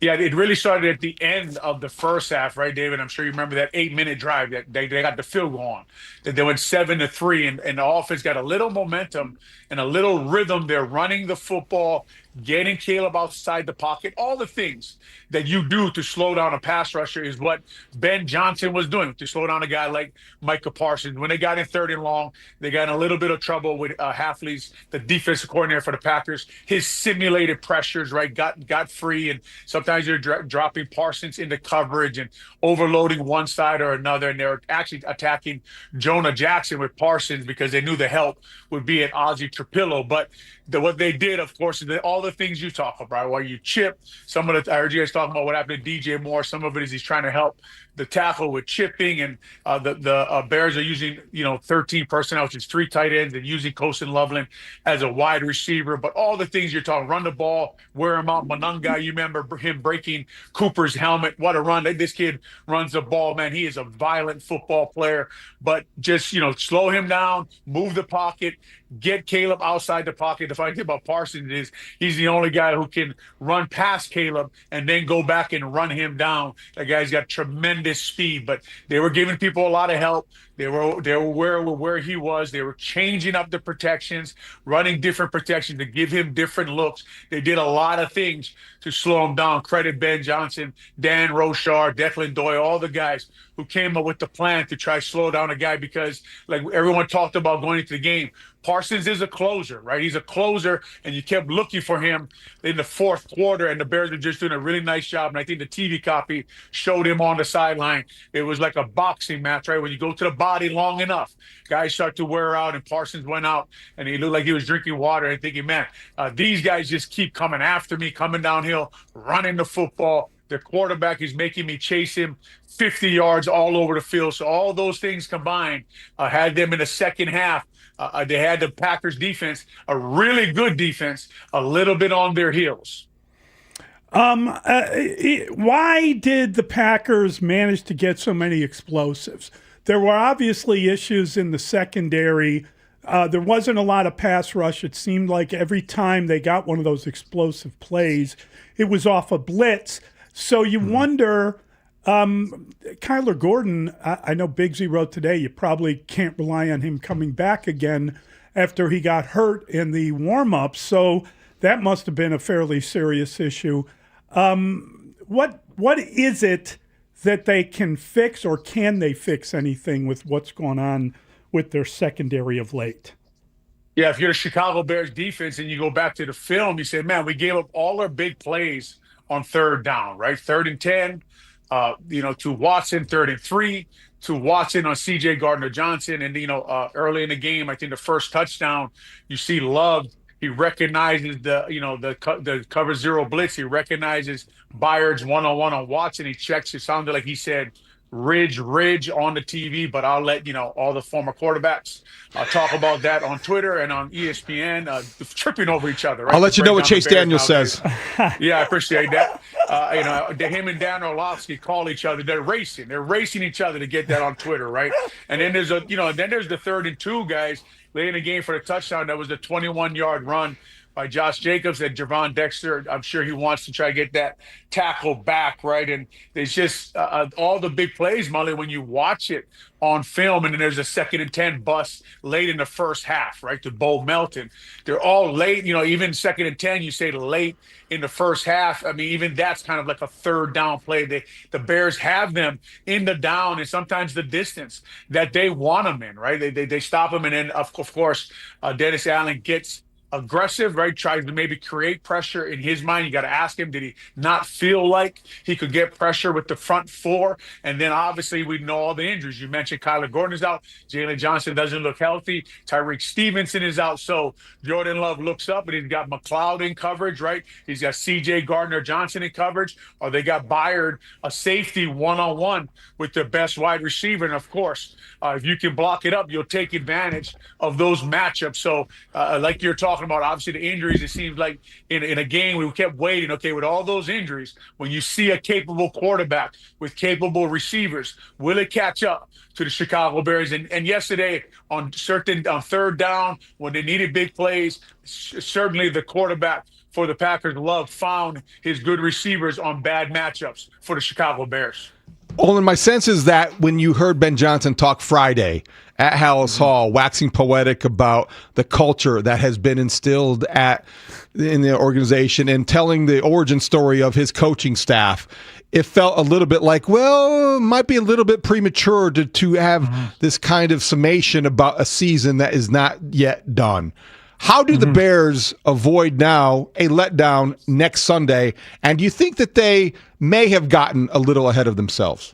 Yeah, it really started at the end of the first half, right, David? I'm sure you remember that 8-minute drive that they got the field goal on. That they went 7-3, and the offense got a little momentum and a little rhythm. They're running the football, getting Caleb outside the pocket. All the things that you do to slow down a pass rusher is what Ben Johnson was doing to slow down a guy like Micah Parsons. When they got in 3rd and long, they got in a little bit of trouble with Hafley's, the defensive coordinator for the Packers. His simulated pressures, right, got free, and sometimes you're dropping Parsons into coverage and overloading one side or another, and they're actually attacking Jonah Jackson with Parsons because they knew the help would be at Ozzie Trapillo. But what they did, of course, is all the things you talk about, where you chip. Some of the, I heard you guys talking about what happened to DJ Moore. Some of it is he's trying to help the tackle with chipping, and the Bears are using 13 personnel, which is 3 tight ends, and using Colson Loveland as a wide receiver. But all the things you're talking, run the ball, wear him out. Monunga, you remember him breaking Cooper's helmet. What a run! This kid runs the ball, man. He is a violent football player. But just slow him down, move the pocket, get Caleb outside the pocket. The funny thing about Parsons is he's the only guy who can run past Caleb and then go back and run him down. That guy's got tremendous speed. But they were giving people a lot of help. They were where he was. They were changing up the protections, running different protections to give him different looks. They did a lot of things to slow him down. Credit Ben Johnson, Dan Rochar, Declan Doyle, all the guys who came up with the plan to try to slow down a guy, because like everyone talked about going into the game, Parsons is a closer, right? He's a closer, and you kept looking for him in the 4th quarter, and the Bears were just doing a really nice job. And I think the TV copy showed him on the sideline. It was like a boxing match, right? When you go to the body long enough, guys start to wear out, and Parsons went out, and he looked like he was drinking water and thinking, man, these guys just keep coming after me, coming downhill, running the football. The quarterback is making me chase him 50 yards all over the field. So all those things combined had them in the second half. They had the Packers defense, a really good defense, a little bit on their heels. Why did the Packers manage to get so many explosives? There were obviously issues in the secondary. There wasn't a lot of pass rush. It seemed like every time they got one of those explosive plays, it was off a blitz. So you wonder, Kyler Gordon, I know Bigsy wrote today, you probably can't rely on him coming back again after he got hurt in the warm-ups. So that must have been a fairly serious issue. What is it that they can fix, or can they fix anything with what's going on with their secondary of late? Yeah, if you're the Chicago Bears defense and you go back to the film, you say, man, we gave up all our big plays on 3rd down, right? 3rd and 10, to Watson, 3rd and 3, to Watson on C.J. Gardner-Johnson. And, early in the game, I think the first touchdown, you see Love, he recognizes the cover 0 blitz. He recognizes Byard's one-on-one on Watson. He checks. It sounded like he said Ridge on the TV, but I'll let all the former quarterbacks talk about that on Twitter and on ESPN, tripping over each other. Right? I'll let you know what Chase Daniels says. Yeah, I appreciate that. Him and Dan Orlovsky call each other. They're racing each other to get that on Twitter, right? And then there's there's the 3rd and 2, guys, late in the game for the touchdown. That was the 21-yard run by Josh Jacobs and Javon Dexter. I'm sure he wants to try to get that tackle back, right? And there's just all the big plays, Mully, when you watch it on film, and then there's a 2nd and 10 bust late in the first half, right, to Bo Melton. They're all late, even 2nd and 10, you say late in the first half. I mean, even that's kind of like a 3rd down play. The Bears have them in the down and sometimes the distance that they want them in, right? They stop them, and then, of course, Dennis Allen gets aggressive, right? Tries to maybe create pressure in his mind. You got to ask him, did he not feel like he could get pressure with the front 4? And then obviously we know all the injuries. You mentioned Kyler Gordon is out. Jalen Johnson doesn't look healthy. Tyreek Stevenson is out. So Jordan Love looks up and he's got McLeod in coverage, right? He's got CJ Gardner-Johnson in coverage. Or they got Byard, a safety, one-on-one with their best wide receiver. And of course, if you can block it up, you'll take advantage of those matchups. So like you're talking about, obviously the injuries, it seems like in a game we kept waiting, okay, with all those injuries, when you see a capable quarterback with capable receivers, will it catch up to the Chicago Bears? And yesterday on 3rd down, when they needed big plays, certainly the quarterback for the Packers, Love, found his good receivers on bad matchups for the Chicago Bears. Olin, my sense is that when you heard Ben Johnson talk Friday at Haugh Hall, waxing poetic about the culture that has been instilled in the organization and telling the origin story of his coaching staff, it felt a little bit like, well, it might be a little bit premature to have this kind of summation about a season that is not yet done. How do the Bears avoid now a letdown next Sunday? And do you think that they may have gotten a little ahead of themselves?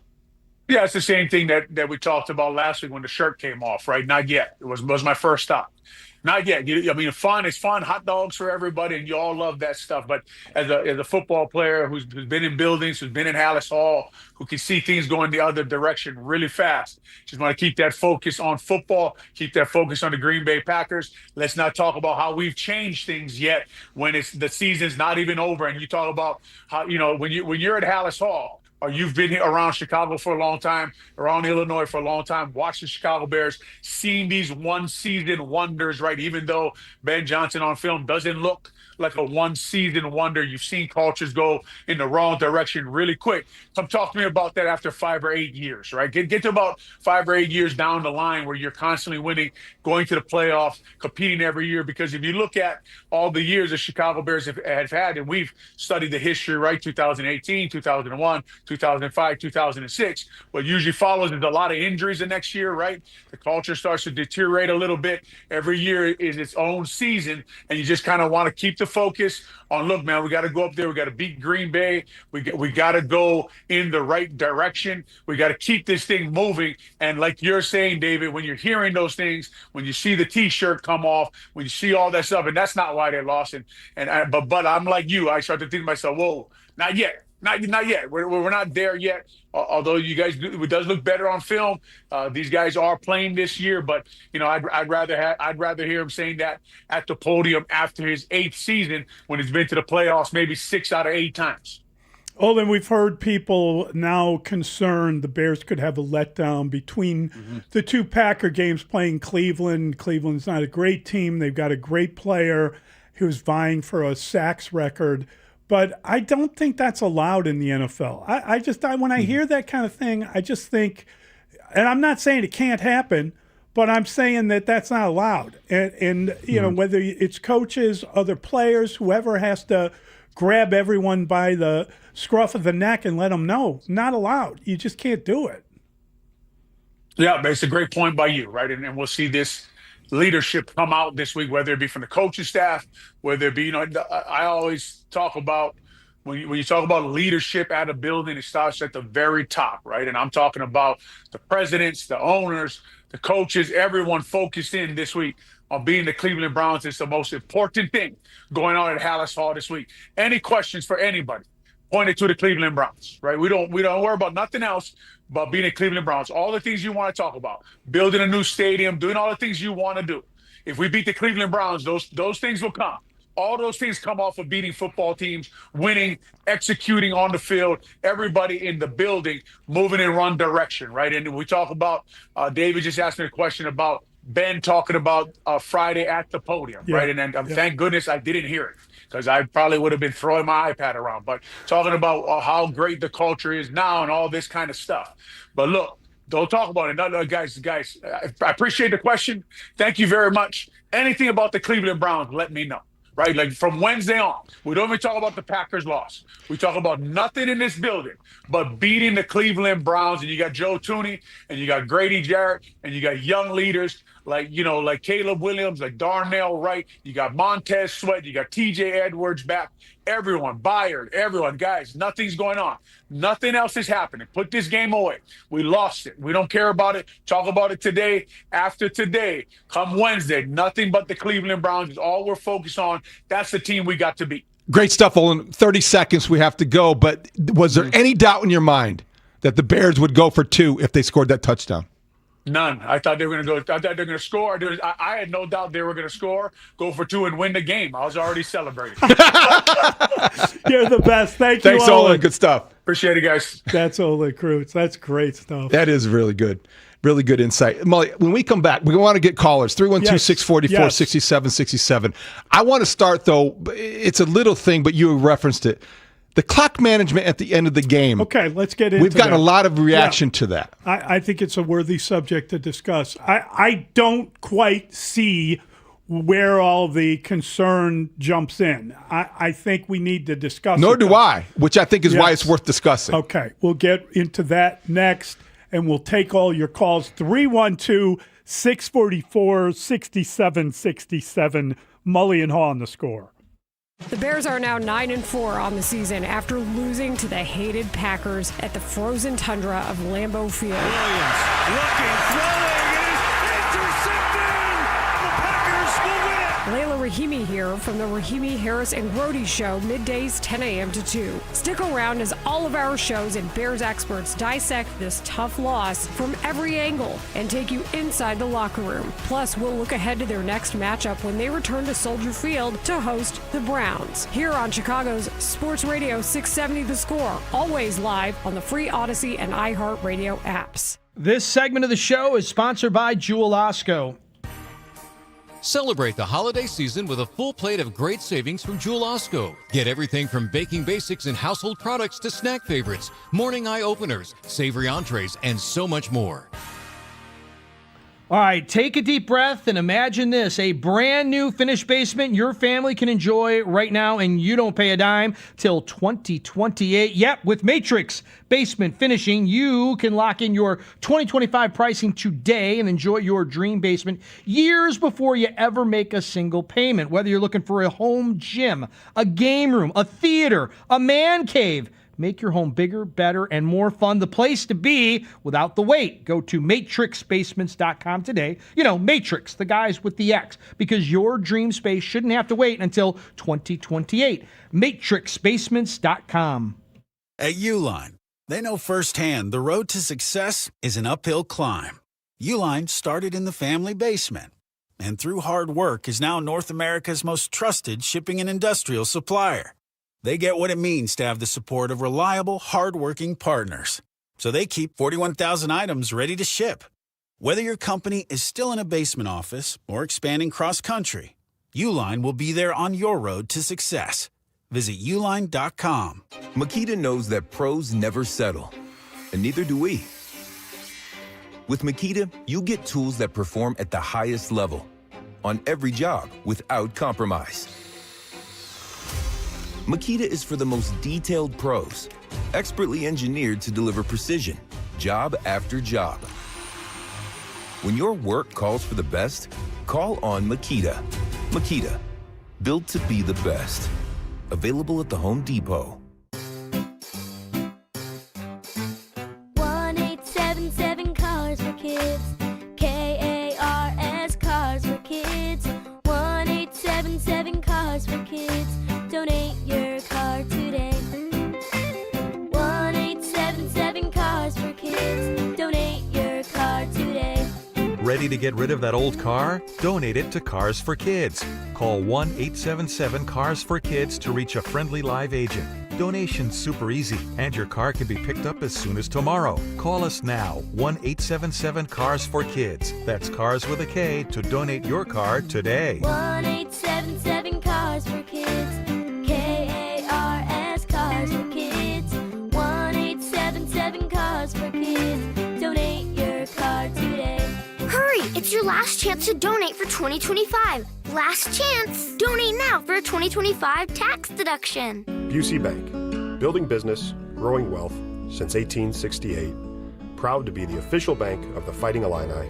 Yeah, it's the same thing that we talked about last week when the shirt came off, right? Not yet. It was my first stop. Not yet. I mean, it's fun. Hot dogs for everybody, and you all love that stuff. But as a football player who's been in buildings, who's been in Haugh Hall, who can see things going the other direction really fast, just want to keep that focus on football, keep that focus on the Green Bay Packers. Let's not talk about how we've changed things yet when the season's not even over. And you talk about how, when you're at Haugh Hall, or you've been here around Chicago for a long time, around Illinois for a long time, watching Chicago Bears, seeing these one-season wonders, right? Even though Ben Johnson on film doesn't look like a one-season wonder, you've seen cultures go in the wrong direction really quick. Come talk to me about that after 5 or 8 years, right? Get to about 5 or 8 years down the line where you're constantly winning, going to the playoffs, competing every year. Because if you look at all the years the Chicago Bears have had, and we've studied the history, right? 2018, 2001, 2005, 2006. What usually follows is a lot of injuries the next year, right? The culture starts to deteriorate a little bit. Every year is its own season, and you just kind of want to keep the focus on, look, man, we got to go up there. We got to beat Green Bay. We got to go in the right direction. We got to keep this thing moving. And like you're saying, David, when you're hearing those things, when you see the T-shirt come off, when you see all that stuff, and that's not why they lost. But I'm like you. I start to think to myself, whoa, not yet. Not yet. We're not there yet. Although you guys it does look better on film. These guys are playing this year, but I'd rather hear him saying that at the podium after his 8th season when he's been to the playoffs maybe 6 out of 8 times. Oh, and we've heard people now concerned the Bears could have a letdown between the 2 Packer games playing Cleveland. Cleveland's not a great team. They've got a great player who's vying for a sacks record. But I don't think that's allowed in the NFL. When I hear that kind of thing, I just think, and I'm not saying it can't happen, but I'm saying that that's not allowed. And whether it's coaches, other players, whoever has to grab everyone by the scruff of the neck and let them know, not allowed. You just can't do it. Yeah, but it's a great point by you, right? And we'll see this leadership come out this week, whether it be from the coaching staff, whether it be, I always talk about when you talk about leadership at a building, it starts at the very top, right? And I'm talking about the presidents, the owners, the coaches, everyone focused in this week on being the Cleveland Browns. It's the most important thing going on at Haugh Hall this week. Any questions for anybody? Point it to the Cleveland Browns, right? We don't worry about nothing else but being the Cleveland Browns. All the things you want to talk about, building a new stadium, doing all the things you want to do. If we beat the Cleveland Browns, those things will come. All those things come off of beating football teams, winning, executing on the field, everybody in the building moving in one direction, right? And we talk about, David just asked me a question about Ben talking about Friday at the podium, right? And then thank goodness I didn't hear it, because I probably would have been throwing my iPad around. But talking about how great the culture is now and all this kind of stuff. But look, don't talk about it. No, guys, I appreciate the question. Thank you very much. Anything about the Cleveland Browns, let me know. Right? Like from Wednesday on, we don't even talk about the Packers loss. We talk about nothing in this building but beating the Cleveland Browns. And you got Joe Tooney, and you got Grady Jarrett, and you got young leaders like Caleb Williams, like Darnell Wright. You got Montez Sweat. You got TJ Edwards back. Everyone, Byard, everyone. Guys, nothing's going on. Nothing else is happening. Put this game away. We lost it. We don't care about it. Talk about it today. After today, come Wednesday, nothing but the Cleveland Browns is all we're focused on. That's the team we got to beat. Great stuff, Olin. 30 seconds, we have to go. But was there any doubt in your mind that the Bears would go for 2 if they scored that touchdown? None. I thought they were going to go. I thought they were going to score. I had no doubt they were going to score, go for 2, and win the game. I was already celebrating. You're the best. Thanks, Olin. Good stuff. Appreciate it, guys. That's Olin Kreutz. That's great stuff. That is really good. Really good insight. Mully, when we come back, we want to get callers, 312-644-6767. I want to start, though, it's a little thing, but you referenced it. The clock management at the end of the game. Okay, let's get into it. We've gotten a lot of reaction to that. I think it's a worthy subject to discuss. I don't quite see where all the concern jumps in. I think we need to discuss Nor it. do I, which I think is why it's worth discussing. Okay, we'll get into that next, and we'll take all your calls. 312-644-6767. Mully and Haugh on the score. The Bears are now 9-4 on the season after losing to the hated Packers at the frozen tundra of Lambeau Field. Williams looking, throwing, it is intercepted! The Packers will win it! Layla Rahimi here from the Rahimi, Harris, and Grody Show, middays 10 a.m. to 2. Stick around as all of our shows and Bears experts dissect this tough loss from every angle and take you inside the locker room. Plus, we'll look ahead to their next matchup when they return to Soldier Field to host the Browns. Here on Chicago's Sports Radio 670 The Score, always live on the free Odyssey and iHeartRadio apps. This segment of the show is sponsored by Jewel Osco. Celebrate the holiday season with a full plate of great savings from Jewel Osco. Get everything from baking basics and household products to snack favorites, morning eye openers, savory entrees, and so much more. All right, take a deep breath and imagine this, a brand new finished basement your family can enjoy right now, and you don't pay a dime till 2028. Yep, with Matrix Basement Finishing, you can lock in your 2025 pricing today and enjoy your dream basement years before you ever make a single payment. Whether you're looking for a home gym, a game room, a theater, a man cave, make your home bigger, better, and more fun. The place to be without the wait. Go to matrixbasements.com today. You know, Matrix, the guys with the X, because your dream space shouldn't have to wait until 2028. Matrixbasements.com. At Uline, they know firsthand the road to success is an uphill climb. Uline started in the family basement, and through hard work is now North America's most trusted shipping and industrial supplier. They get what it means to have the support of reliable, hardworking partners. So they keep 41,000 items ready to ship. Whether your company is still in a basement office or expanding cross-country, Uline will be there on your road to success. Visit uline.com. Makita knows that pros never settle, and neither do we. With Makita, you get tools that perform at the highest level on every job without compromise. Makita is for the most detailed pros, expertly engineered to deliver precision, job after job. When your work calls for the best, call on Makita. Makita, built to be the best. Available at the Home Depot. 1-877-CARS for kids. KARS, Cars for kids. 1-877-CARS for kids. Donate your car today. 1-877-CARS for kids. Donate your car today. Ready to get rid of that old car? Donate it to Cars for Kids. Call 1-877-CARS for Kids to reach a friendly live agent. Donation's super easy, and your car can be picked up as soon as tomorrow. Call us now, 1-877-CARS-FOR-KIDS. That's cars with a K to donate your car today. 1-877-CARS-FOR-KIDS. K-A-R-S, Cars for Kids. 1-877-CARS-FOR-KIDS. Donate your car today. Hurry! It's your last chance to donate for 2025. Last chance! Donate now for a 2025 tax deduction. Busey Bank, building business, growing wealth since 1868. Proud to be the official bank of the Fighting Illini.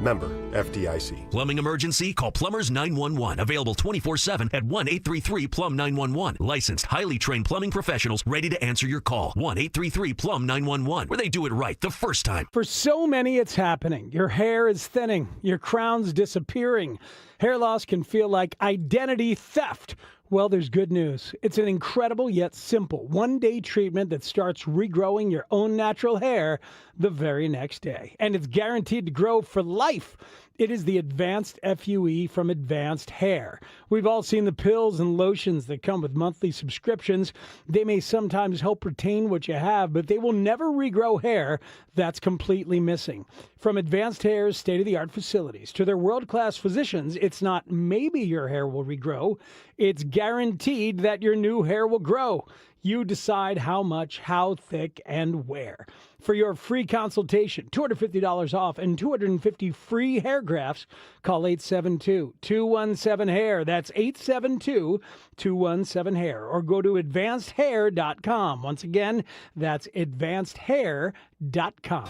Member FDIC. Plumbing emergency? Call Plumbers 911. Available 24/7 at 1-833-PLUM-911. Licensed, highly trained plumbing professionals ready to answer your call. 1-833-PLUM-911. Where they do it right the first time. For so many, it's happening. Your hair is thinning. Your crown's disappearing. Hair loss can feel like identity theft. Well, there's good news. It's an incredible yet simple one-day treatment that starts regrowing your own natural hair the very next day. And it's guaranteed to grow for life. It is the Advanced FUE from Advanced Hair. We've all seen the pills and lotions that come with monthly subscriptions. They may sometimes help retain what you have, but they will never regrow hair that's completely missing. From Advanced Hair's state-of-the-art facilities to their world-class physicians, it's not maybe your hair will regrow. It's guaranteed that your new hair will grow. You decide how much, how thick, and where. For your free consultation, $250 off and 250 free hair grafts, call 872-217-HAIR. That's 872-217-HAIR. Or go to advancedhair.com. Once again, that's advancedhair.com.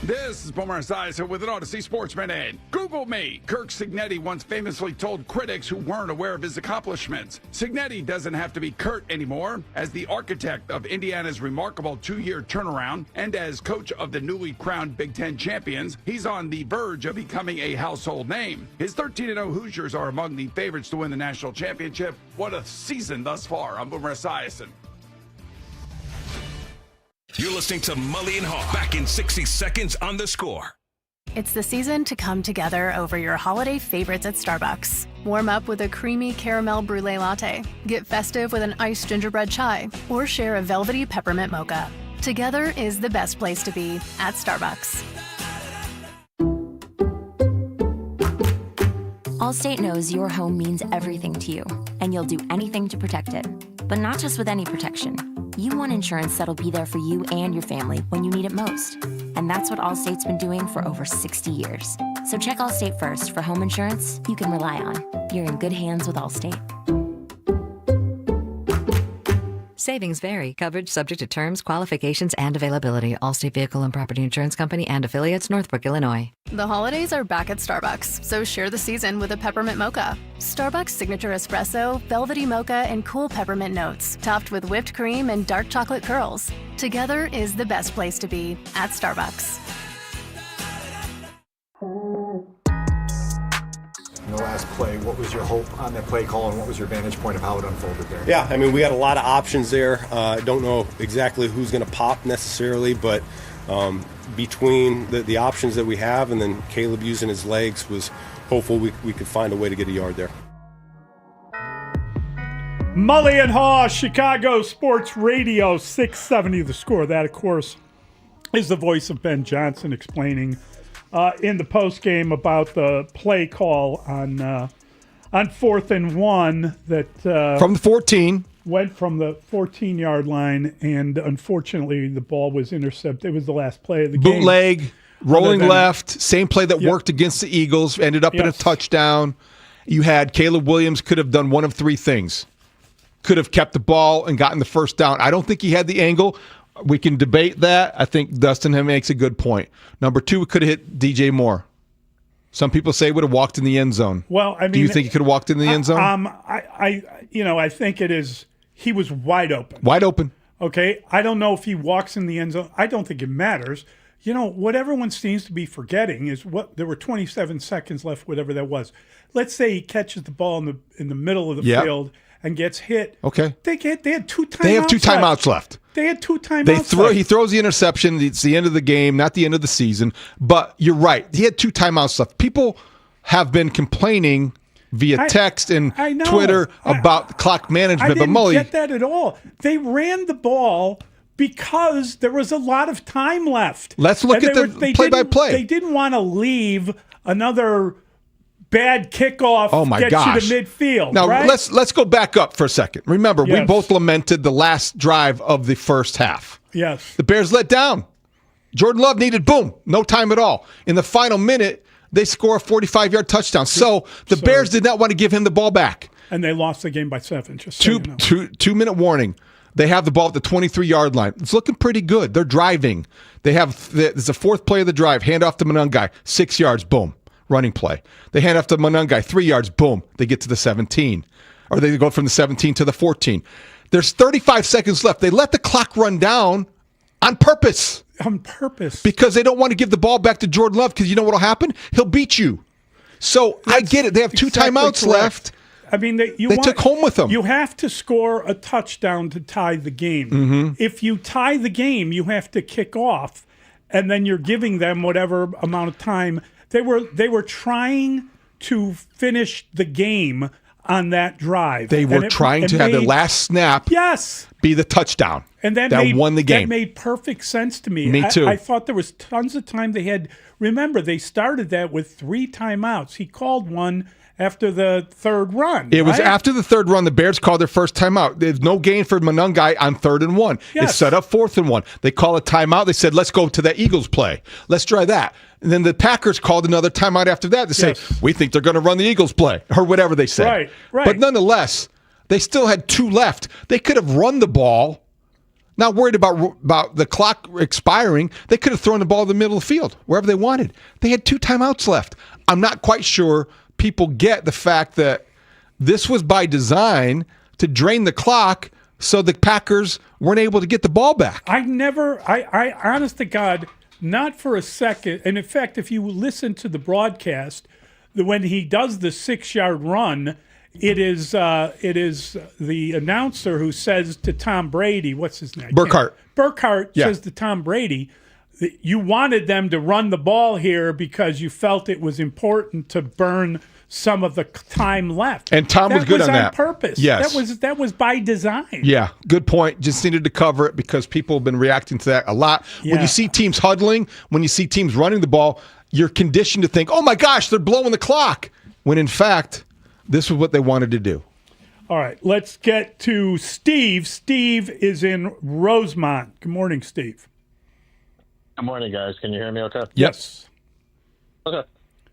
This is Boomer Esiason with an Odyssey Sports Minute. Google me. Kirk Cignetti once famously told critics who weren't aware of his accomplishments. Cignetti doesn't have to be Kurt anymore. As the architect of Indiana's remarkable 2-year turnaround and as coach of the newly crowned Big Ten champions, he's on the verge of becoming a household name. His 13-0 Hoosiers are among the favorites to win the national championship. What a season thus far. I'm Boomer Esiason. You're listening to Mully and Haugh. Back in 60 seconds on The Score. It's the season to come together over your holiday favorites at Starbucks. Warm up with a creamy caramel brulee latte. Get festive with an iced gingerbread chai. Or share a velvety peppermint mocha. Together is the best place to be at Starbucks. Allstate knows your home means everything to you, and you'll do anything to protect it. But not just with any protection. You want insurance that'll be there for you and your family when you need it most. And that's what Allstate's been doing for over 60 years. So check Allstate first for home insurance you can rely on. You're in good hands with Allstate. Savings vary. Coverage subject to terms, qualifications, and availability. Allstate Vehicle and Property Insurance Company and affiliates, Northbrook, Illinois. The holidays are back at Starbucks, so share the season with a peppermint mocha. Starbucks signature espresso, velvety mocha, and cool peppermint notes, topped with whipped cream and dark chocolate curls. Together is the best place to be at Starbucks. In the last play, what was your hope on that play call and what was your vantage point of how it unfolded there? Yeah, I mean, we had a lot of options there. I don't know exactly who's going to pop necessarily, but between the options that we have and then Caleb using his legs was hopeful we could find a way to get a yard there. Mully and Haugh, Chicago Sports Radio 670 The Score. That, of course, is the voice of Ben Johnson explaining in the postgame about the play call on 4th and 1 that from the 14 went from the 14-yard line, and unfortunately the ball was intercepted. It was the last play of the game. Bootleg, rolling left, same play that worked against the Eagles, ended up in a touchdown. You had Caleb Williams could have done one of three things. Could have kept the ball and gotten the first down. I don't think he had the angle. We can debate that. I think Dustin makes a good point. Number 2, we could have hit DJ Moore. Some people say would have walked in the end zone. Well, I mean, do you think he could have walked in the end zone? I think it is. He was wide open. Wide open. Okay, I don't know if he walks in the end zone. I don't think it matters. You know, what everyone seems to be forgetting is what there were 27 seconds left, whatever that was. Let's say he catches the ball in the middle of the field and gets hit. Okay. They had 2 timeouts. They have 2 timeouts left. They had 2 timeouts. He throws the interception. It's the end of the game, not the end of the season. But you're right. He had 2 timeouts left. People have been complaining via text and I know. Twitter about clock management. I didn't but Mully, get that at all. They ran the ball because there was a lot of time left. Let's look at the play-by-play. They didn't want to leave another bad kickoff get you to midfield. Now right? let's go back up for a second. Remember, we both lamented the last drive of the first half. Yes. The Bears let down. Jordan Love needed, no time at all. In the final minute, they score a 45-yard touchdown. So the Bears did not want to give him the ball back. And they lost the game by 7. Just so you know. 2-minute warning. They have the ball at the 23-yard line. It's looking pretty good. They're driving. There's a fourth play of the drive. Hand off to Monungai. 6 yards, boom. Running play. They hand off to Monungai. 3 yards, boom. They get to the 17. Or they go from the 17 to the 14. There's 35 seconds left. They let the clock run down on purpose. On purpose. Because they don't want to give the ball back to Jordan Love because you know what will happen? He'll beat you. So I get it. They have 2 timeouts left. I mean, they took home with them. You have to score a touchdown to tie the game. Mm-hmm. If you tie the game, you have to kick off, and then you're giving them whatever amount of time. They were trying to finish the game on that drive. They were trying to have the last snap be the touchdown. And that won the game. That made perfect sense to me. Me too. I thought there was tons of time they had. Remember, they started that with 3 timeouts. He called one after the third run. It was after the third run. The Bears called their first timeout. There's no gain for Monungai on 3rd and 1. Yes. It's set up 4th and 1. They call a timeout. They said, let's go to that Eagles play. Let's try that. And then the Packers called another timeout after that to say, we think they're going to run the Eagles play, or whatever they said. Right. But nonetheless, they still had 2 left. They could have run the ball. Not worried about the clock expiring. They could have thrown the ball in the middle of the field, wherever they wanted. They had 2 timeouts left. I'm not quite sure people get the fact that this was by design to drain the clock so the Packers weren't able to get the ball back. I honest to God, not for a second. And in fact, if you listen to the broadcast, when he does the 6-yard run, it is the announcer who says to Tom Brady, what's his name? Burkhardt says to Tom Brady, you wanted them to run the ball here because you felt it was important to burn some of the time left. And Tom was good on that. On purpose. Yes. That was by design. Yeah, good point. Just needed to cover it because people have been reacting to that a lot. Yeah. When you see teams huddling, when you see teams running the ball, you're conditioned to think, oh my gosh, they're blowing the clock. When in fact, this was what they wanted to do. All right, let's get to Steve. Steve is in Rosemont. Good morning, Steve. Good morning, guys. Can you hear me okay? Yes. Okay.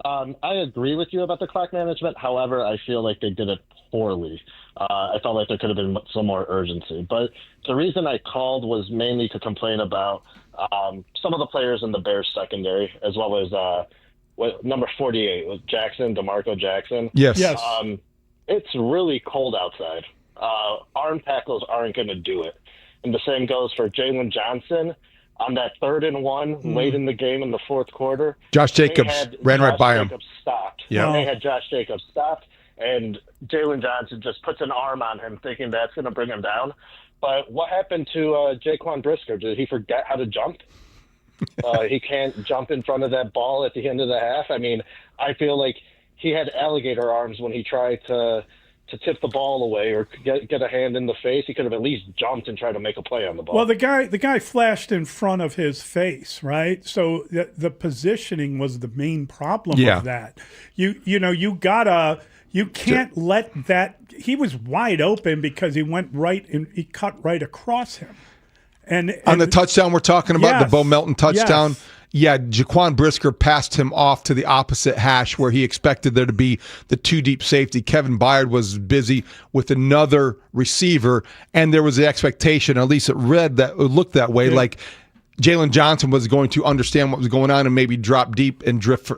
I agree with you about the clock management. However, I feel like they did it poorly. I felt like there could have been some more urgency. But the reason I called was mainly to complain about some of the players in the Bears secondary, as well as number 48 was DeMarco Jackson. Yes. It's really cold outside. Arm tackles aren't going to do it. And the same goes for Jalen Johnson. On that 3rd and 1, late in the game in the 4th quarter, Josh Jacobs ran right by him. Stopped. Yeah. They had Josh Jacobs stopped, and Jalen Johnson just puts an arm on him, thinking that's going to bring him down. But what happened to Jaquan Brisker? Did he forget how to jump? He can't jump in front of that ball at the end of the half. I mean, I feel like he had alligator arms when he tried to tip the ball away or get a hand in the face. He could have at least jumped and tried to make a play on the ball. Well, the guy flashed in front of his face, right? So the positioning was the main problem of that. You can't let that. He was wide open because he went right and he cut right across him. And on the touchdown we're talking about, the Bo Melton touchdown. Yes. Yeah, Jaquan Brisker passed him off to the opposite hash where he expected there to be the 2 deep safety. Kevin Byard was busy with another receiver, and there was the expectation, at least it looked that way, like Jalen Johnson was going to understand what was going on and maybe drop deep and drift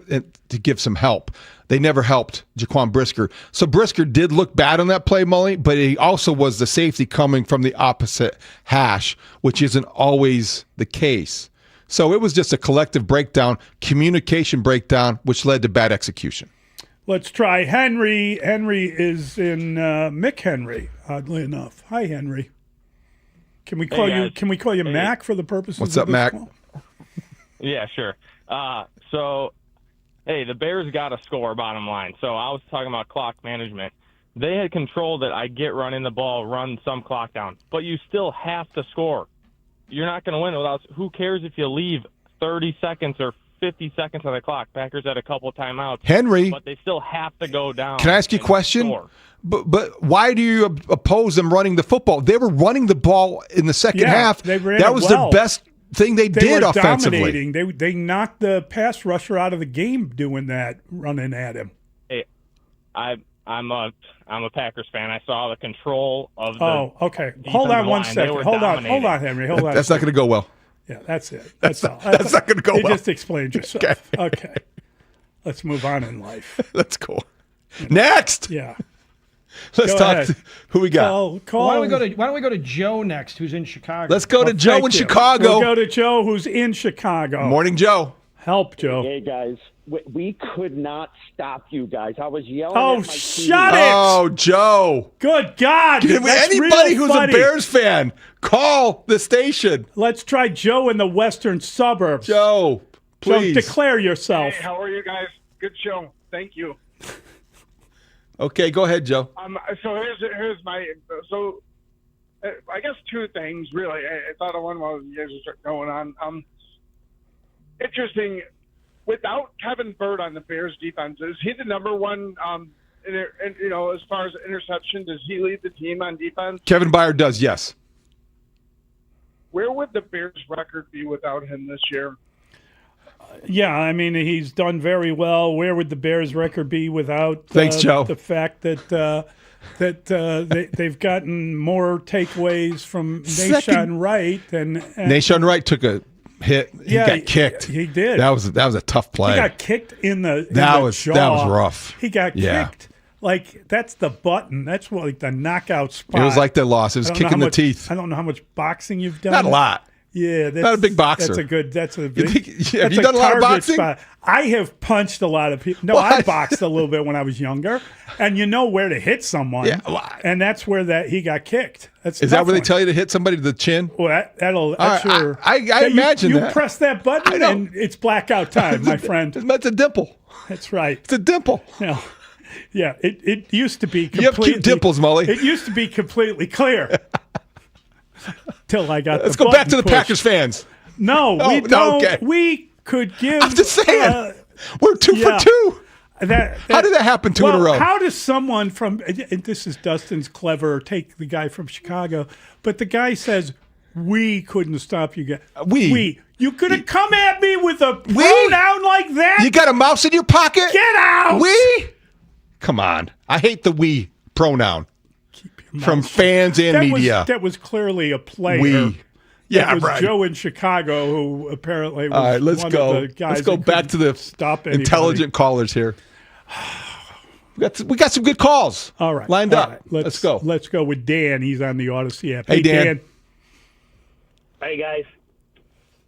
to give some help. They never helped Jaquan Brisker. So Brisker did look bad on that play, Mully, but he also was the safety coming from the opposite hash, which isn't always the case. So it was just a collective breakdown, communication breakdown, which led to bad execution. Let's try Henry. Henry is in McHenry, oddly enough. Hi, Henry. Can we call you? Can we call you Mac for the purposes? What's of up, Mac? Yeah, sure. So hey, the Bears got to score, bottom line. So I was talking about clock management. They had control that I get running the ball, run some clock down. But you still have to score. You're not going to win without – who cares if you leave 30 seconds or 50 seconds on the clock? Packers had a couple timeouts. Henry. But they still have to go down. Can I ask you a question? Score. But why do you oppose them running the football? They were running the ball in the second half. They ran that it was well. the best thing they did were offensively. Dominating. They knocked the pass rusher out of the game doing that, running at him. Hey, I'm a Packers fan. I saw the control of the. Oh, okay. Hold on one line. second. Hold on, Henry. Hold on. That's not going to go well. Yeah, that's it. That's all. That's not going to go you well. just explained yourself. Okay. Let's move on in life. Let's go. Next. Yeah. Let's Go talk. ahead. Who we got? Call. Why don't we go to Joe next, who's in Chicago? Let's go to Joe in Chicago. We'll go to Joe, who's in Chicago. Morning, Joe. Help, Joe. Hey, guys. We could not stop you guys. I was yelling Oh, at my shut TV. it! Oh, Joe. Good God. That's Anybody real who's funny. a Bears fan, call the station. Let's try Joe in the western suburbs. Joe, please. Joe, declare yourself. Hey, how are you guys? Good show. Thank you. Okay, go ahead, Joe. So here's my I guess two things really. I thought of one while you guys were going on. Interesting. Without Kevin Bird on the Bears defense, is he the number one? As far as interception, does he lead the team on defense? Kevin Byard does, yes. Where would the Bears' record be without him this year? Yeah, I mean, he's done very well. Where would the Bears' record be without Thanks, Joe. the fact that they've gotten more takeaways from Nahshon Wright and Nahshon Wright took a hit. He got kicked. He did. That was a tough play. He got kicked in the That in the was jaw. rough. He got Yeah. kicked. Like, that's the button. That's what, like, the knockout spot. It was like their loss. It was I don't know kicking how the much- teeth. I don't know how much boxing you've done. Not a lot. Yeah, that's Not a big boxer. That's a good. That's a You big. think- that's have you done a lot of target boxing? spot. I have punched a lot of people. No, I boxed a little bit when I was younger, and you know where to hit someone. Yeah, and that's where he got kicked. That's a Is that tough where they one. tell you to hit somebody to the chin? Well, All that's right, your. I imagine you that. press that button I know. and it's blackout time, my friend. That's a dimple. That's right. It's a dimple. No. Yeah, it used to be You have completely. cute dimples, Mully. It used to be completely clear. Till I got. Let's the go back button to the pushed. Packers fans. No, Oh, we no, don't. okay. We could give. I'm just saying. We're 2 for 2. How did that happen two in a row? How does someone from, and this is Dustin's clever, take the guy from Chicago, but the guy says, we couldn't stop you guys. We. You could have come at me with a pronoun like that? You got a mouse in your pocket? Get out! We? Come on. I hate the we pronoun. From fans and media. That was clearly a player. We. Yeah, That was right. Joe in Chicago, who apparently was All right, let's one go. of the guys Let's go who back to the stop anybody. intelligent callers here. We got some good calls. All right, lined all up. right. Let's go. Let's go with Dan. He's on the Odyssey app. Hey, Dan. Hey, guys.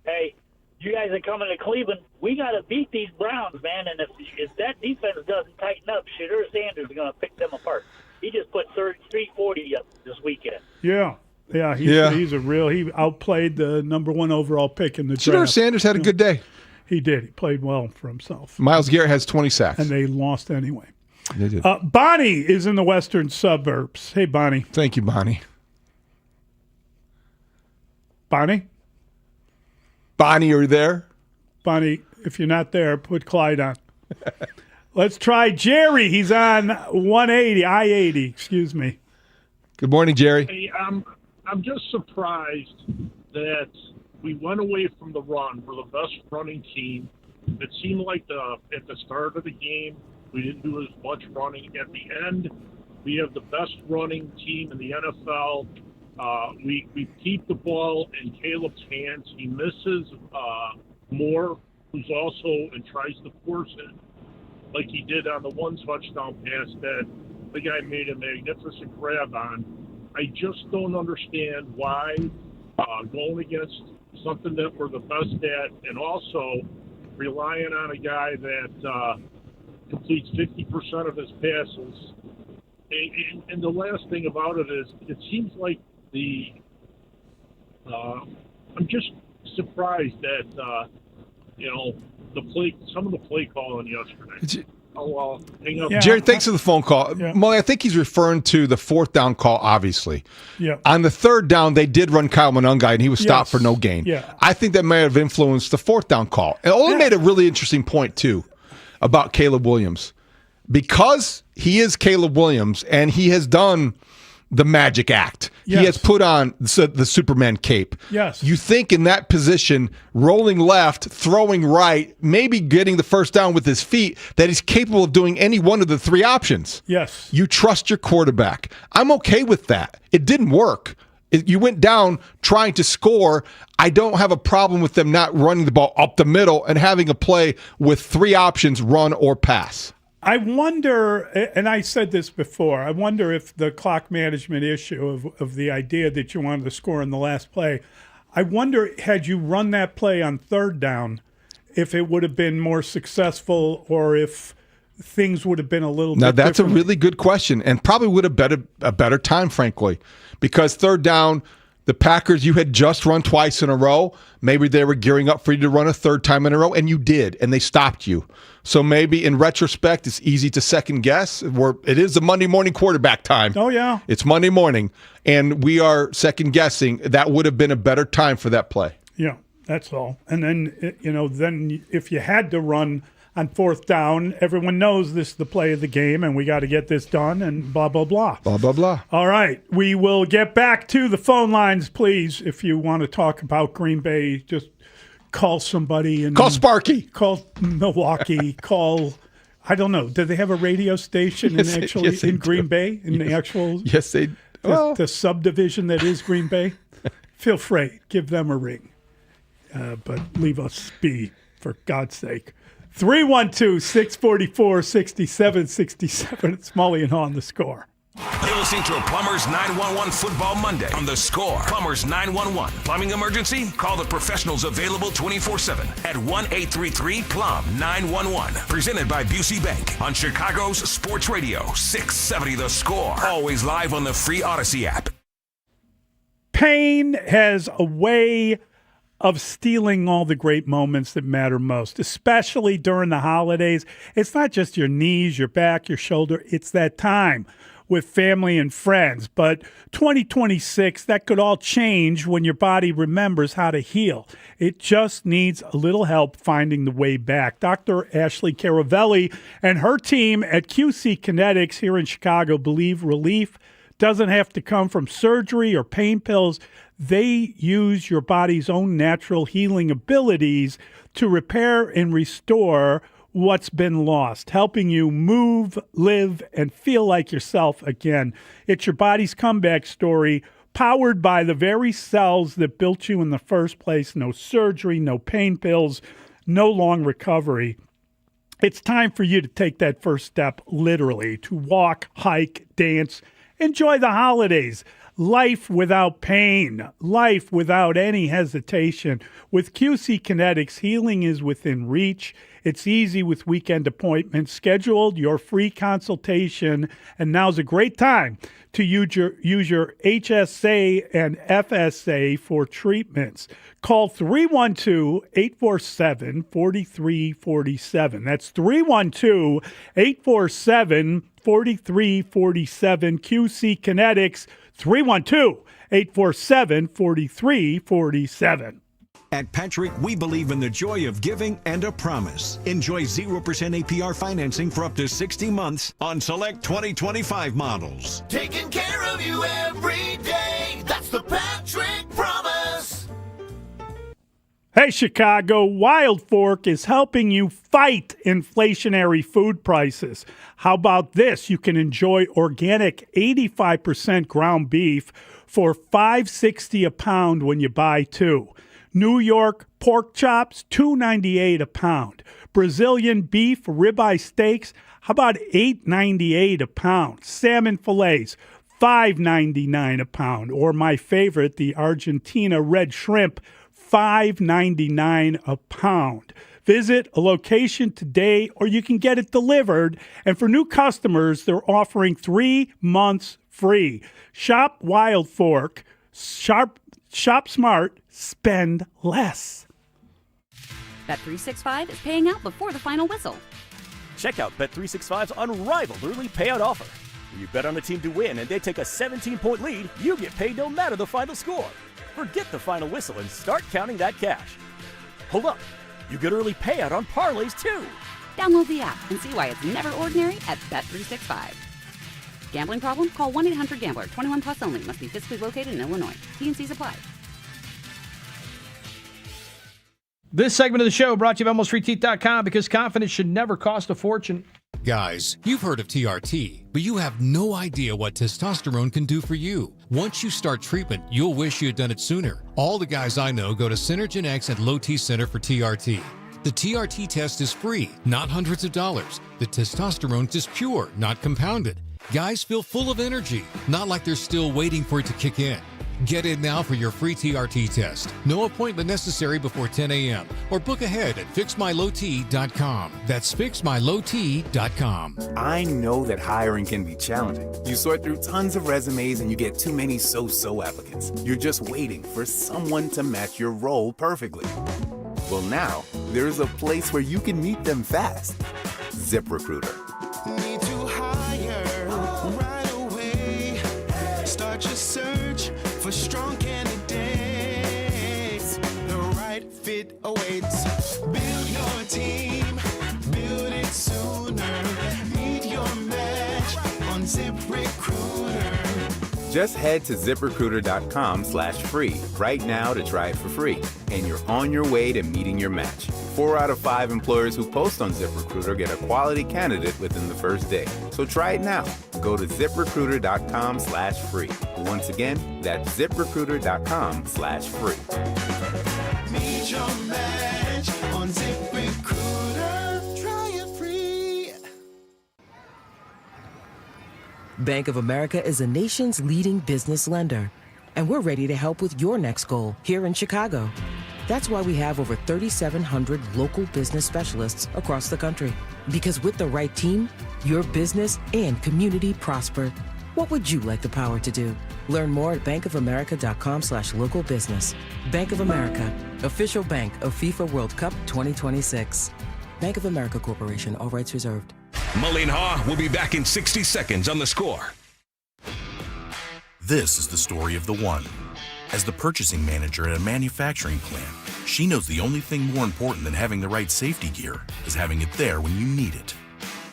Hey, you guys are coming to Cleveland. We got to beat these Browns, man. And if that defense doesn't tighten up, Shadur Sanders is going to pick them apart. He just put 340 up this weekend. Yeah. Yeah, he's a real. He outplayed the number 1 overall pick in the Shadur draft. Sanders had a good day. He did. He played well for himself. Miles Garrett has 20 sacks. And they lost anyway. They did. Bonnie is in the western suburbs. Hey, Bonnie. Thank you, Bonnie. Bonnie? Bonnie, are you there? Bonnie, if you're not there, put Clyde on. Let's try Jerry. He's on 180, I-80, excuse me. Good morning, Jerry. Hey, I'm just surprised that we went away from the run. We're the best running team. It seemed like at the start of the game, we didn't do as much running. At the end, we have the best running team in the NFL. We keep the ball in Caleb's hands. He misses Moore, who's also and tries to force it, like he did on the one touchdown pass that the guy made a magnificent grab on. I just don't understand why going against something that we're the best at and also relying on a guy that completes 50% of his passes. And the last thing about it is it seems like I'm just surprised that some of the play calling yesterday. Hang up. Jared, thanks for the phone call. Mully, I think he's referring to the fourth down call, obviously. Yeah. On the third down, they did run Kyle Monungai, and he was stopped for no gain. Yeah. I think that may have influenced the fourth down call. And Ole made a really interesting point, too, about Caleb Williams. Because he is Caleb Williams, and he has done the magic act. Yes. He has put on the Superman cape. Yes. You think in that position, rolling left, throwing right, maybe getting the first down with his feet, that he's capable of doing any one of the three options. Yes. You trust your quarterback. I'm okay with that. It didn't work. You went down trying to score. I don't have a problem with them not running the ball up the middle and having a play with three options, run or pass. I wonder, and I said this before, I wonder if the clock management issue of the idea that you wanted to score in the last play, I wonder, had you run that play on third down, if it would have been more successful or if things would have been a little Now, bit that's different. a really good question and probably would have been a better time, frankly, because third down, the Packers, you had just run twice in a row. Maybe they were gearing up for you to run a third time in a row, and you did, and they stopped you. So maybe in retrospect, it's easy to second guess. It is a Monday morning quarterback time. Oh, yeah. It's Monday morning, and we are second guessing. That would have been a better time for that play. Yeah, that's all. And then, then if you had to run on fourth down, everyone knows this is the play of the game, and we got to get this done, and blah, blah, blah. Blah, blah, blah. All right. We will get back to the phone lines, please. If you want to talk about Green Bay, just call somebody. And call Sparky. Call Milwaukee. Call, I don't know. Do they have a radio station in Green Bay? In the actual Yes, they the subdivision that is Green Bay? Feel free. Give them a ring. But leave us be, for God's sake. 312-644-6767. It's Mully and Haugh on The Score. You're listening to a Plumbers 911 Football Monday on The Score. Plumbers 911. Plumbing emergency? Call the professionals available 24/7 at 1-833-PLUM-911. Presented by Busey Bank on Chicago's Sports Radio 670 The Score. Always live on the free Odyssey app. Pain has a way of stealing all the great moments that matter most, especially during the holidays. It's not just your knees, your back, your shoulder. It's that time with family and friends. But 2026, that could all change when your body remembers how to heal. It just needs a little help finding the way back. Dr. Ashley Caravelli and her team at QC Kinetics here in Chicago believe relief doesn't have to come from surgery or pain pills. They use your body's own natural healing abilities to repair and restore what's been lost, helping you move, live, and feel like yourself again. It's your body's comeback story, powered by the very cells that built you in the first place. No surgery, no pain pills, no long recovery. It's time for you to take that first step, literally, to walk, hike, dance, enjoy the holidays. Life without pain, life without any hesitation. With QC Kinetics, healing is within reach. It's easy with weekend appointments. Scheduled your free consultation, and now's a great time to use your HSA and FSA for treatments. Call 312-847-4347. That's 312-847-4347. QC Kinetics, 312-847-4347. At Patrick, we believe in the joy of giving and a promise. Enjoy 0% APR financing for up to 60 months on select 2025 models. Taking care of you every day. That's the Patrick promise. Hey, Chicago, Wild Fork is helping you fight inflationary food prices. How about this? You can enjoy organic 85% ground beef for $5.60 a pound when you buy two. New York pork chops, $2.98 a pound. Brazilian beef ribeye steaks, how about $8.98 a pound? Salmon fillets, $5.99 a pound. Or my favorite, the Argentina red shrimp, $5.99 a pound. Visit a location today, or you can get it delivered. And for new customers, they're offering 3 months free. Shop Wild Fork. Shop smart. Spend less. Bet365 is paying out before the final whistle. Check out Bet365's unrivaled early payout offer. When you bet on a team to win and they take a 17-point lead, you get paid no matter the final score. Forget the final whistle and start counting that cash. Hold up. You get early payout on parlays, too. Download the app and see why it's never ordinary at Bet365. Gambling problem? Call 1-800-GAMBLER. 21 plus only. Must be physically located in Illinois. T&Cs apply. This segment of the show brought to you by AlmostFreeTeeth.com, because confidence should never cost a fortune. Guys, you've heard of TRT, but you have no idea what testosterone can do for you. Once you start treatment, you'll wish you had done it sooner. All the guys I know go to Synergen X at Low T Center for TRT. The TRT test is free, not hundreds of dollars. The testosterone is pure, not compounded. Guys feel full of energy, not like they're still waiting for it to kick in. Get in now for your free TRT test. No appointment necessary before 10 a.m. or book ahead at fixmylowt.com. That's fixmylowt.com. I know that hiring can be challenging. You sort through tons of resumes and you get too many so-so applicants. You're just waiting for someone to match your role perfectly. Well, now there's a place where you can meet them fast. ZipRecruiter. Need to hire right away. Start your search for strong candidates. The right fit awaits. Build your team, build it sooner. Meet your match on ZipRecruiter. Just head to ZipRecruiter.com/free right now to try it for free. And you're on your way to meeting your match. 4 out of 5 employers who post on ZipRecruiter get a quality candidate within the first day. So try it now. Go to ZipRecruiter.com/free. Once again, that's ZipRecruiter.com/free. Meet your match on ZipRecruiter. Try it free. Bank of America is the nation's leading business lender. And we're ready to help with your next goal here in Chicago. That's why we have over 3,700 local business specialists across the country. Because with the right team, your business and community prosper. What would you like the power to do? Learn more at bankofamerica.com/local business. Bank of America, official bank of FIFA World Cup 2026. Bank of America Corporation, all rights reserved. Mully and Haugh will be back in 60 seconds on The Score. This is the story of the one. As the purchasing manager at a manufacturing plant, she knows the only thing more important than having the right safety gear is having it there when you need it.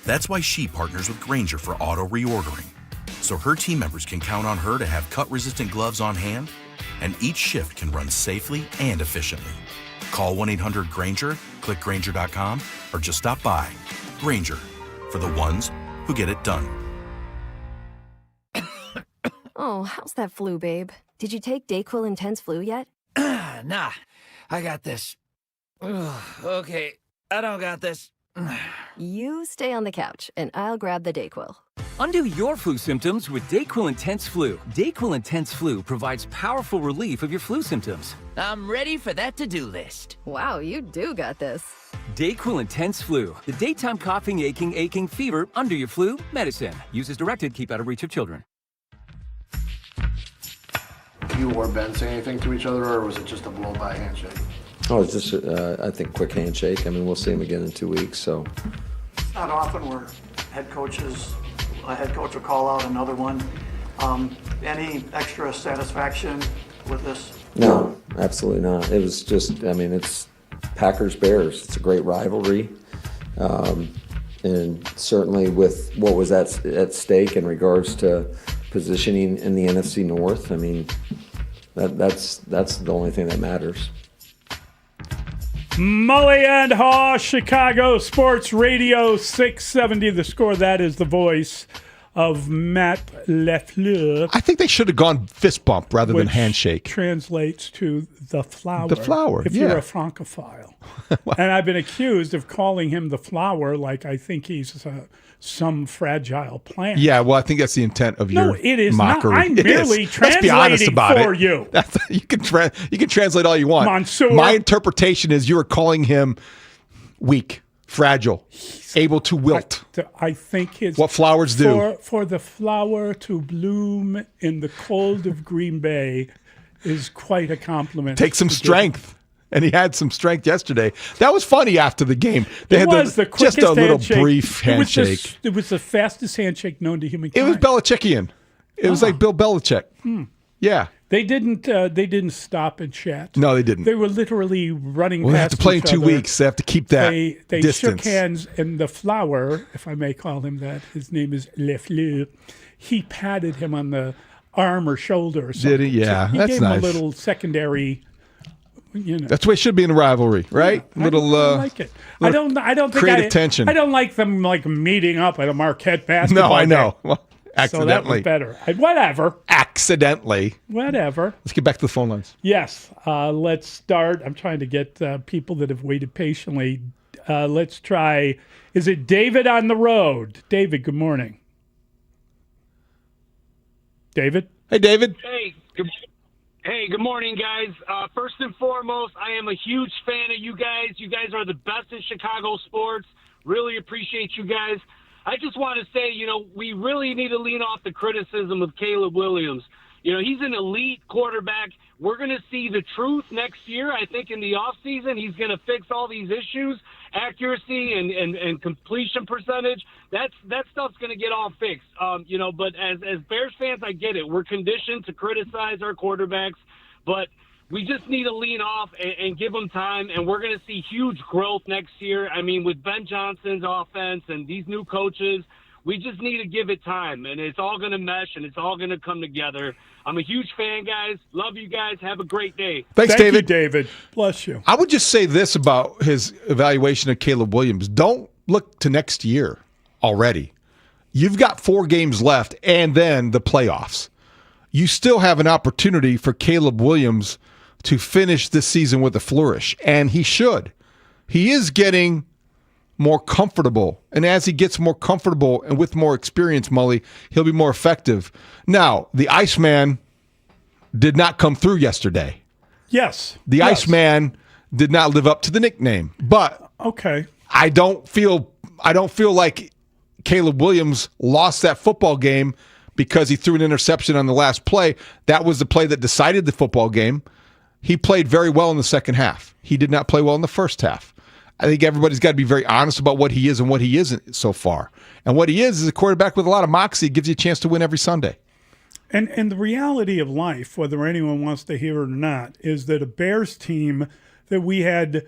That's why she partners with Grainger for auto reordering, so her team members can count on her to have cut-resistant gloves on hand, and each shift can run safely and efficiently. Call 1-800-GRAINGER, click Grainger.com, or just stop by. Grainger, for the ones who get it done. Oh, how's that flu, babe? Did you take DayQuil Intense Flu yet? Nah, I got this. Ugh, okay, I don't got this. You stay on the couch, and I'll grab the DayQuil. Undo your flu symptoms with DayQuil Intense Flu. DayQuil Intense Flu provides powerful relief of your flu symptoms. I'm ready for that to-do list. Wow, you do got this. DayQuil Intense Flu. The daytime coughing, aching, fever, under your flu, medicine. Use as directed, keep out of reach of children. You or Ben say anything to each other, or was it just a blow-by handshake? Oh, it's just, I think, quick handshake. I mean, we'll see him again in 2 weeks, so. It's not often where a head coach will call out another one. Any extra satisfaction with this? No, absolutely not. It was just, I mean, it's Packers-Bears. It's a great rivalry. And certainly with what was at stake in regards to positioning in the NFC North, I mean, that's the only thing that matters. Mully and Haugh, Chicago Sports Radio 670. The Score. That is the voice of Matt Lafleur. I think they should have gone fist bump rather than handshake. Translates to the flower. The flower, if you're a francophile. And I've been accused of calling him the flower, like I think he's some fragile plant. Yeah, well, I think that's the intent of your it is mockery. not. I'm merely Let's be honest translating about for it. you. You can translate all you want. Mansoor. My interpretation is you are calling him weak, fragile, able to wilt. I think it's what flowers do. For the flower to bloom in the cold of Green Bay is quite a compliment. Take some strength. and he had some strength yesterday. That was funny after the game. They It had was the just quickest a little handshake. brief handshake. It was the fastest handshake known to It humankind. was Belichickian. It was like Bill Belichick. Yeah. They didn't stop and chat. No, they didn't. They were literally running Well, they have past to play in each 2 other. weeks. They have to keep that They distance. shook hands, and the flower, if I may call him that, his name is Le Fleur, he patted him on the arm or shoulder or something. Did he? Yeah, So he that's gave nice. him a little secondary, you know. That's the way it should be in a rivalry, right? I like it. I don't think creative tension. I don't like them like meeting up at a Marquette basketball No, I know. game. Well, So that accidentally. was better. Whatever. Accidentally. Whatever. Let's get back to the phone lines. Yes. Let's start. I'm trying to get people that have waited patiently. Let's try. Is it David on the road? David, good morning. David? Hey, David. Hey, good morning, guys. First and foremost, I am a huge fan of you guys. You guys are the best in Chicago sports. Really appreciate you guys. I just want to say, we really need to lean off the criticism of Caleb Williams. He's an elite quarterback. We're going to see the truth next year. I think in the offseason, he's going to fix all these issues, accuracy and completion percentage. That stuff's going to get all fixed. But as Bears fans, I get it. We're conditioned to criticize our quarterbacks, but we just need to lean off and give them time, and we're going to see huge growth next year. I mean, with Ben Johnson's offense and these new coaches, we just need to give it time, and it's all going to mesh, and it's all going to come together. I'm a huge fan, guys. Love you guys. Have a great day. Thanks, Thank you, David. David. Bless you. I would just say this about his evaluation of Caleb Williams. Don't look to next year already. You've got 4 games left and then the playoffs. You still have an opportunity for Caleb Williams to finish this season with a flourish, and he should. He is getting more comfortable, and as he gets more comfortable and with more experience, Mully, he'll be more effective. Now, the Iceman did not come through yesterday. Yes. The Iceman did not live up to the nickname, but okay. I don't feel like Caleb Williams lost that football game because he threw an interception on the last play. That was the play that decided the football game. He played very well in the second half. He did not play well in the first half. I think everybody's got to be very honest about what he is and what he isn't so far. And what he is a quarterback with a lot of moxie. It gives you a chance to win every Sunday. And the reality of life, whether anyone wants to hear it or not, is that a Bears team that we had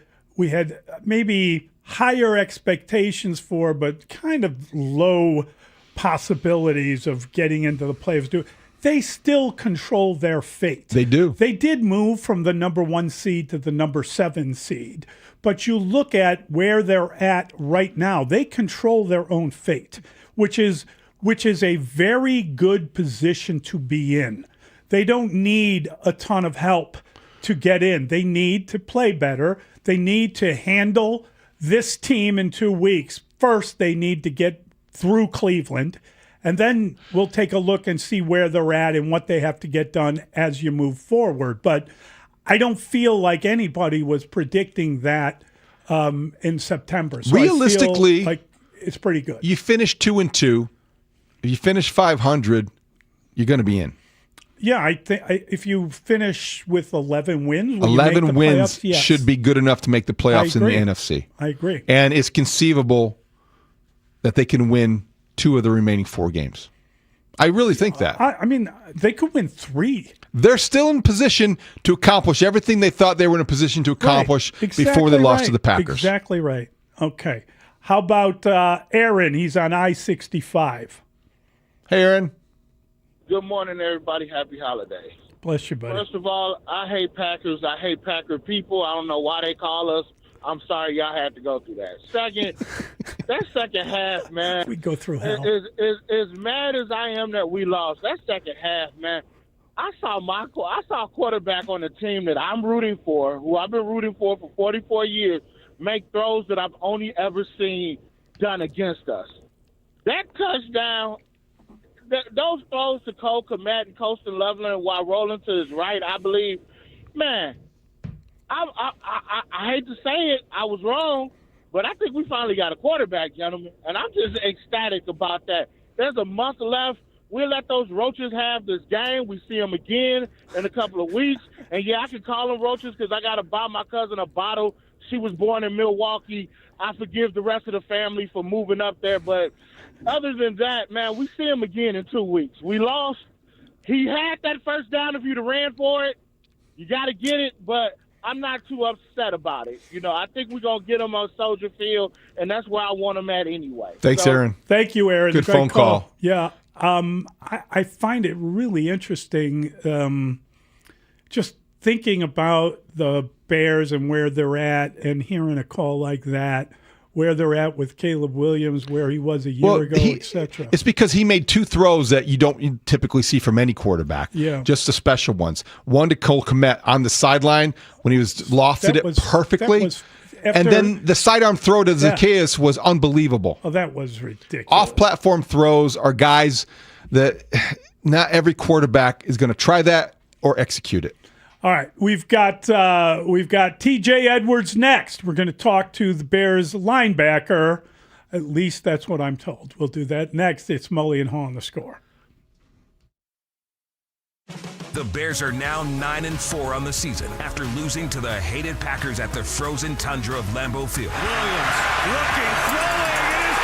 maybe higher expectations for, but kind of low possibilities of getting into the playoffs. They still control their fate. They do. They did move from the number 1 seed to the number 7 seed. But you look at where they're at right now, they control their own fate, which is a very good position to be in. They don't need a ton of help to get in. They need to play better. They need to handle this team in 2 weeks. First, they need to get through Cleveland. And then we'll take a look and see where they're at and what they have to get done as you move forward. But I don't feel like anybody was predicting that in September. So Realistically, I feel like it's pretty good. You finish 2-2. If you finish 500, you're going to be in. Yeah, I think if you finish with 11 wins, will 11 you make the wins playoffs? Yes. should be good enough to make the playoffs in the agree. NFC. I agree. And it's conceivable that they can win 2 of the remaining 4 games. I really think that. I mean, they could win 3. They're still in position to accomplish everything they thought they were in a position to accomplish before they lost to the Packers. Exactly right. Okay. How about Aaron? He's on I-65. Hey, Aaron. Good morning, everybody. Happy holidays. Bless you, buddy. First of all, I hate Packers. I hate Packer people. I don't know why they call us. I'm sorry y'all had to go through that. Second, that second half, man. We go through hell. As mad as I am that we lost, that second half, man, I saw a quarterback on the team that I'm rooting for, who I've been rooting for 44 years, make throws that I've only ever seen done against us. That touchdown, those throws to Cole Kmet and Colston Loveland while rolling to his right, I believe, man, I hate to say it, I was wrong, but I think we finally got a quarterback, gentlemen, and I'm just ecstatic about that. There's a month left. we'll let those roaches have this game. We see them again in a couple of weeks. And, yeah, I can call them roaches because I got to buy my cousin a bottle. She was born in Milwaukee. I forgive the rest of the family for moving up there. But other than that, man, we see him again in 2 weeks. We lost. He had that first down. If you'd have ran for it, you got to get it. But I'm not too upset about it. You know, I think we're going to get him on Soldier Field, and that's where I want him at anyway. Thanks, Aaron. Thank you, Aaron. Good Great phone call. Yeah. I find it really interesting just thinking about the Bears and where they're at and hearing a call like that, where they're at with Caleb Williams, where he was a year ago, etc. It's because he made 2 throws that you don't typically see from any quarterback. Yeah. Just the special ones. One to Cole Kmet on the sideline when he was lofted it perfectly. And then the sidearm throw to Zacchaeus was unbelievable. Oh, that was ridiculous. Off-platform throws are guys that not every quarterback is going to try that or execute it. All right, we've got T.J. Edwards next. We're going to talk to the Bears linebacker. At least that's what I'm told. We'll do that next. It's Mully and Haugh on The Score. The Bears are now 9-4 on the season after losing to the hated Packers at the frozen tundra of Lambeau Field. Williams looking, throwing, it is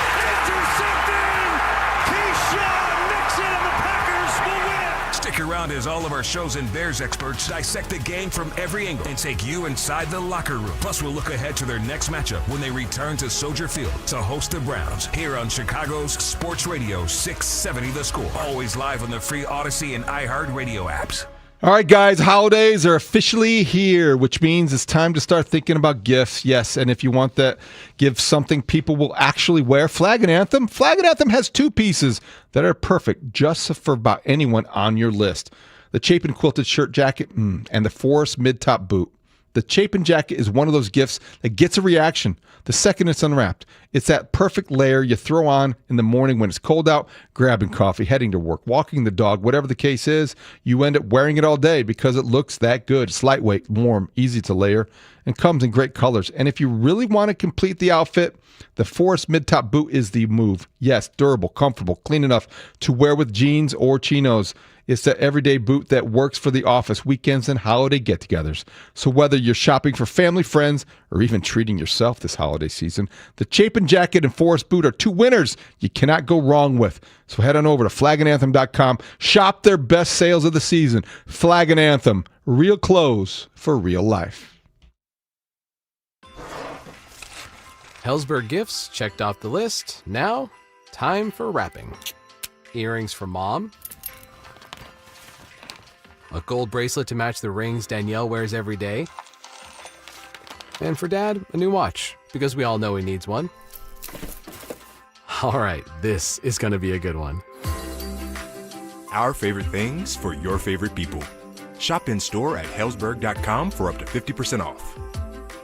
intercepted! Keyshawn Nixon and the Packers will win! Stick around as all of our shows and Bears experts dissect the game from every angle and take you inside the locker room. Plus, we'll look ahead to their next matchup when they return to Soldier Field to host the Browns here on Chicago's Sports Radio 670 The Score. Always live on the free Odyssey and iHeart Radio apps. All right, guys, holidays are officially here, which means it's time to start thinking about gifts. Yes, and if you want that, give something people will actually wear. Flag and Anthem. Flag and Anthem has 2 pieces that are perfect just for about anyone on your list. The Chapin quilted shirt jacket and the Forest mid-top boot. The Chapin jacket is one of those gifts that gets a reaction the second it's unwrapped. It's that perfect layer you throw on in the morning when it's cold out, grabbing coffee, heading to work, walking the dog, whatever the case is. You end up wearing it all day because it looks that good. It's lightweight, warm, easy to layer, and comes in great colors. And if you really want to complete the outfit, the Forest mid-top boot is the move. Yes, durable, comfortable, clean enough to wear with jeans or chinos. It's that everyday boot that works for the office, weekends, and holiday get-togethers. So whether you're shopping for family, friends, or even treating yourself this holiday season, the Chapin jacket and Forest boot are 2 winners you cannot go wrong with. So head on over to flagandanthem.com. Shop their best sales of the season. Flag and Anthem. Real clothes for real life. Helzberg gifts checked off the list. Now, time for wrapping. Earrings for Mom. A gold bracelet to match the rings Danielle wears every day. And for Dad, a new watch, because we all know he needs one. All right, this is going to be a good one. Our favorite things for your favorite people. Shop in store at Helzberg.com for up to 50% off.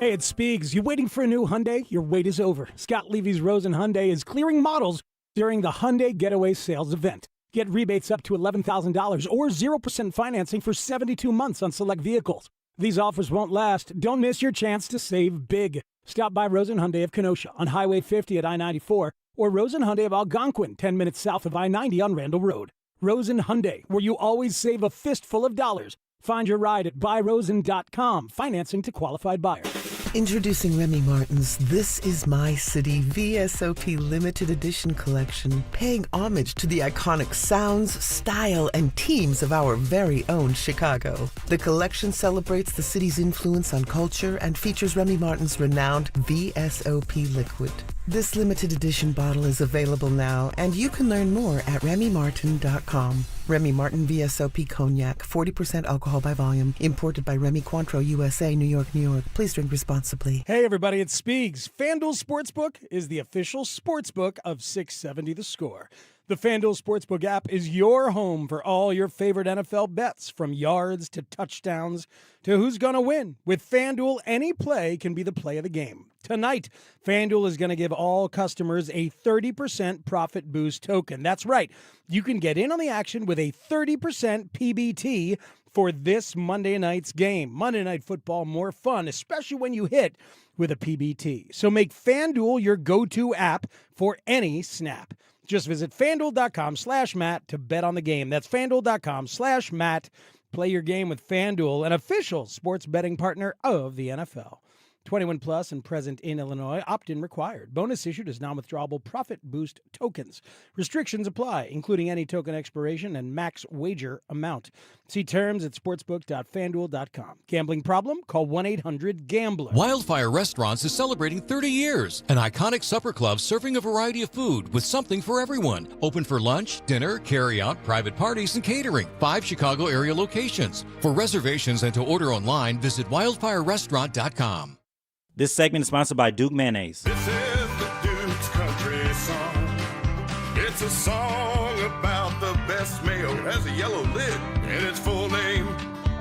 Hey, it's Spiegs. You waiting for a new Hyundai? Your wait is over. Scott Levy's Rosen Hyundai is clearing models during the Hyundai Getaway Sales event. Get rebates up to $11,000 or 0% financing for 72 months on select vehicles. These offers won't last. Don't miss your chance to save big. Stop by Rosen Hyundai of Kenosha on Highway 50 at I-94 or Rosen Hyundai of Algonquin, 10 minutes south of I-90 on Randall Road. Rosen Hyundai, where you always save a fistful of dollars. Find your ride at buyrosen.com. Financing to qualified buyers. Introducing Remy Martin's This Is My City VSOP Limited Edition Collection, paying homage to the iconic sounds, style, and teams of our very own Chicago. The collection celebrates the city's influence on culture and features Remy Martin's renowned VSOP liquid. This limited edition bottle is available now, and you can learn more at RemyMartin.com. Remy Martin VSOP Cognac, 40% alcohol by volume, imported by Remy Cointreau, USA, New York, New York. Please drink responsibly. Hey, everybody, it's Spiegs. FanDuel Sportsbook is the official sportsbook of 670 The Score. The FanDuel Sportsbook app is your home for all your favorite NFL bets, from yards to touchdowns to who's going to win. With FanDuel, any play can be the play of the game. Tonight, FanDuel is going to give all customers a 30% profit boost token. That's right. You can get in on the action with a 30% PBT for this Monday night's game. Monday Night Football, more fun, especially when you hit with a PBT. So make FanDuel your go-to app for any snap. Just visit FanDuel.com/Matt to bet on the game. That's FanDuel.com/Matt. Play your game with FanDuel, an official sports betting partner of the NFL. 21 plus and present in Illinois. Opt-in required. Bonus issued as non-withdrawable profit boost tokens. Restrictions apply, including any token expiration and max wager amount. See terms at sportsbook.fanduel.com. Gambling problem? Call 1-800-GAMBLER. Wildfire Restaurants is celebrating 30 years. An iconic supper club serving a variety of food with something for everyone. Open for lunch, dinner, carry-out, private parties, and catering. 5 Chicago area locations. For reservations and to order online, visit wildfirerestaurant.com. This segment is sponsored by Duke Mayonnaise. This is the Duke's Country Song. It's a song about the best mayo. It has a yellow lid, and its full name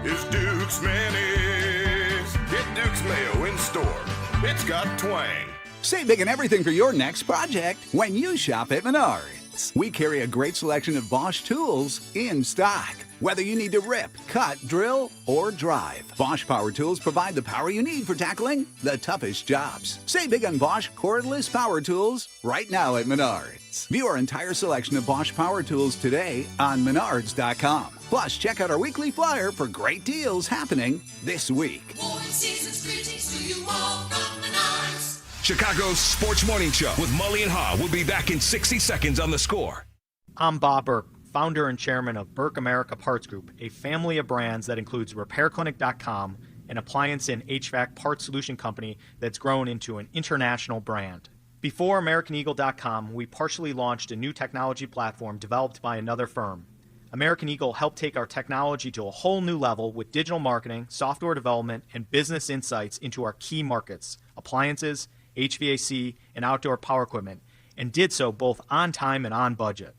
is Duke's Mayonnaise. Get Duke's Mayo in store. It's got twang. Save big on everything for your next project when you shop at Menards. We carry a great selection of Bosch tools in stock. Whether you need to rip, cut, drill, or drive, Bosch power tools provide the power you need for tackling the toughest jobs. Save big on Bosch cordless power tools right now at Menards. View our entire selection of Bosch power tools today on Menards.com. Plus, check out our weekly flyer for great deals happening this week. Chicago's Sports Morning Show with Mully and Haugh will be back in 60 seconds on The Score. I'm Bob Burke, founder and chairman of Burke America Parts Group, a family of brands that includes RepairClinic.com, an appliance and HVAC parts solution company that's grown into an international brand. Before AmericanEagle.com, we partially launched a new technology platform developed by another firm. American Eagle helped take our technology to a whole new level with digital marketing, software development, and business insights into our key markets, appliances, HVAC, and outdoor power equipment, and did so both on time and on budget.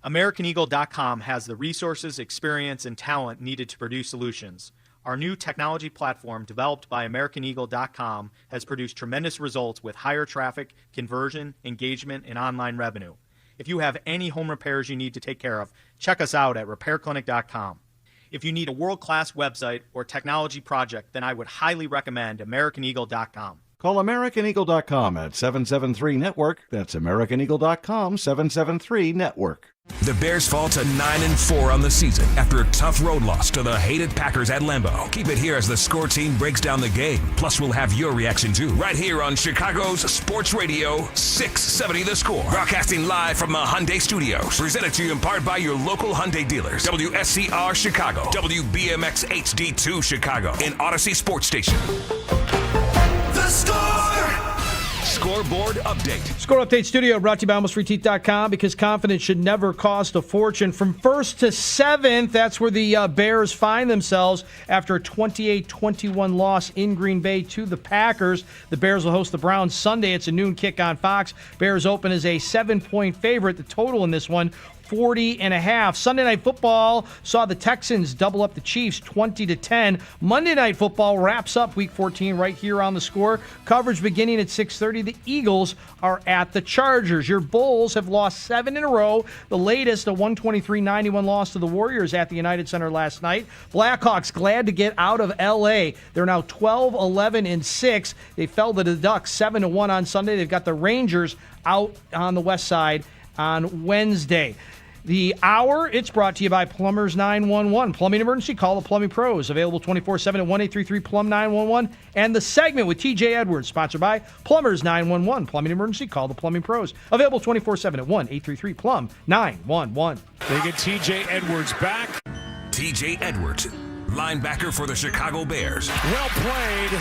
AmericanEagle.com has the resources, experience, and talent needed to produce solutions. Our new technology platform, developed by AmericanEagle.com, has produced tremendous results with higher traffic, conversion, engagement, and online revenue. If you have any home repairs you need to take care of, check us out at RepairClinic.com. If you need a world-class website or technology project, then I would highly recommend AmericanEagle.com. Call AmericanEagle.com at 773-NETWORK. That's AmericanEagle.com, 773-NETWORK. The Bears fall to 9-4 on the season after a tough road loss to the hated Packers at Lambeau. Keep it here as the Score team breaks down the game. Plus, we'll have your reaction too, right here on Chicago's Sports Radio 670 The Score. Broadcasting live from the Hyundai Studios. Presented to you in part by your local Hyundai dealers. WSCR Chicago, WBMX HD2 Chicago, and Odyssey Sports Station. The Score! Scoreboard update. Score Update Studio brought to you by AlmostFreeTeeth.com, because confidence should never cost a fortune. From 1st to 7th, that's where the Bears find themselves after a 28-21 loss in Green Bay to the Packers. The Bears will host the Browns Sunday. It's a noon kick on Fox. Bears open as a 7-point favorite. The total in this one, 40.5. Sunday Night Football saw the Texans double up the Chiefs 20-10. Monday Night Football wraps up Week 14 right here on The Score. Coverage beginning at 6:30. The Eagles are at the Chargers. Your Bulls have lost 7 in a row. The latest, a 123-91 loss to the Warriors at the United Center last night. Blackhawks glad to get out of L.A. They're now 12-11-6. They fell to the Ducks 7-1 on Sunday. They've got the Rangers out on the west side on Wednesday. The hour, it's brought to you by Plumbers 911. Plumbing emergency, call the Plumbing Pros. Available 24/7 at 1-833-PLUM-911. And the segment with TJ Edwards, sponsored by Plumbers 911. Plumbing emergency, call the Plumbing Pros. Available 24/7 at 1-833-PLUM-911. They get TJ Edwards back. TJ Edwards, linebacker for the Chicago Bears. Well played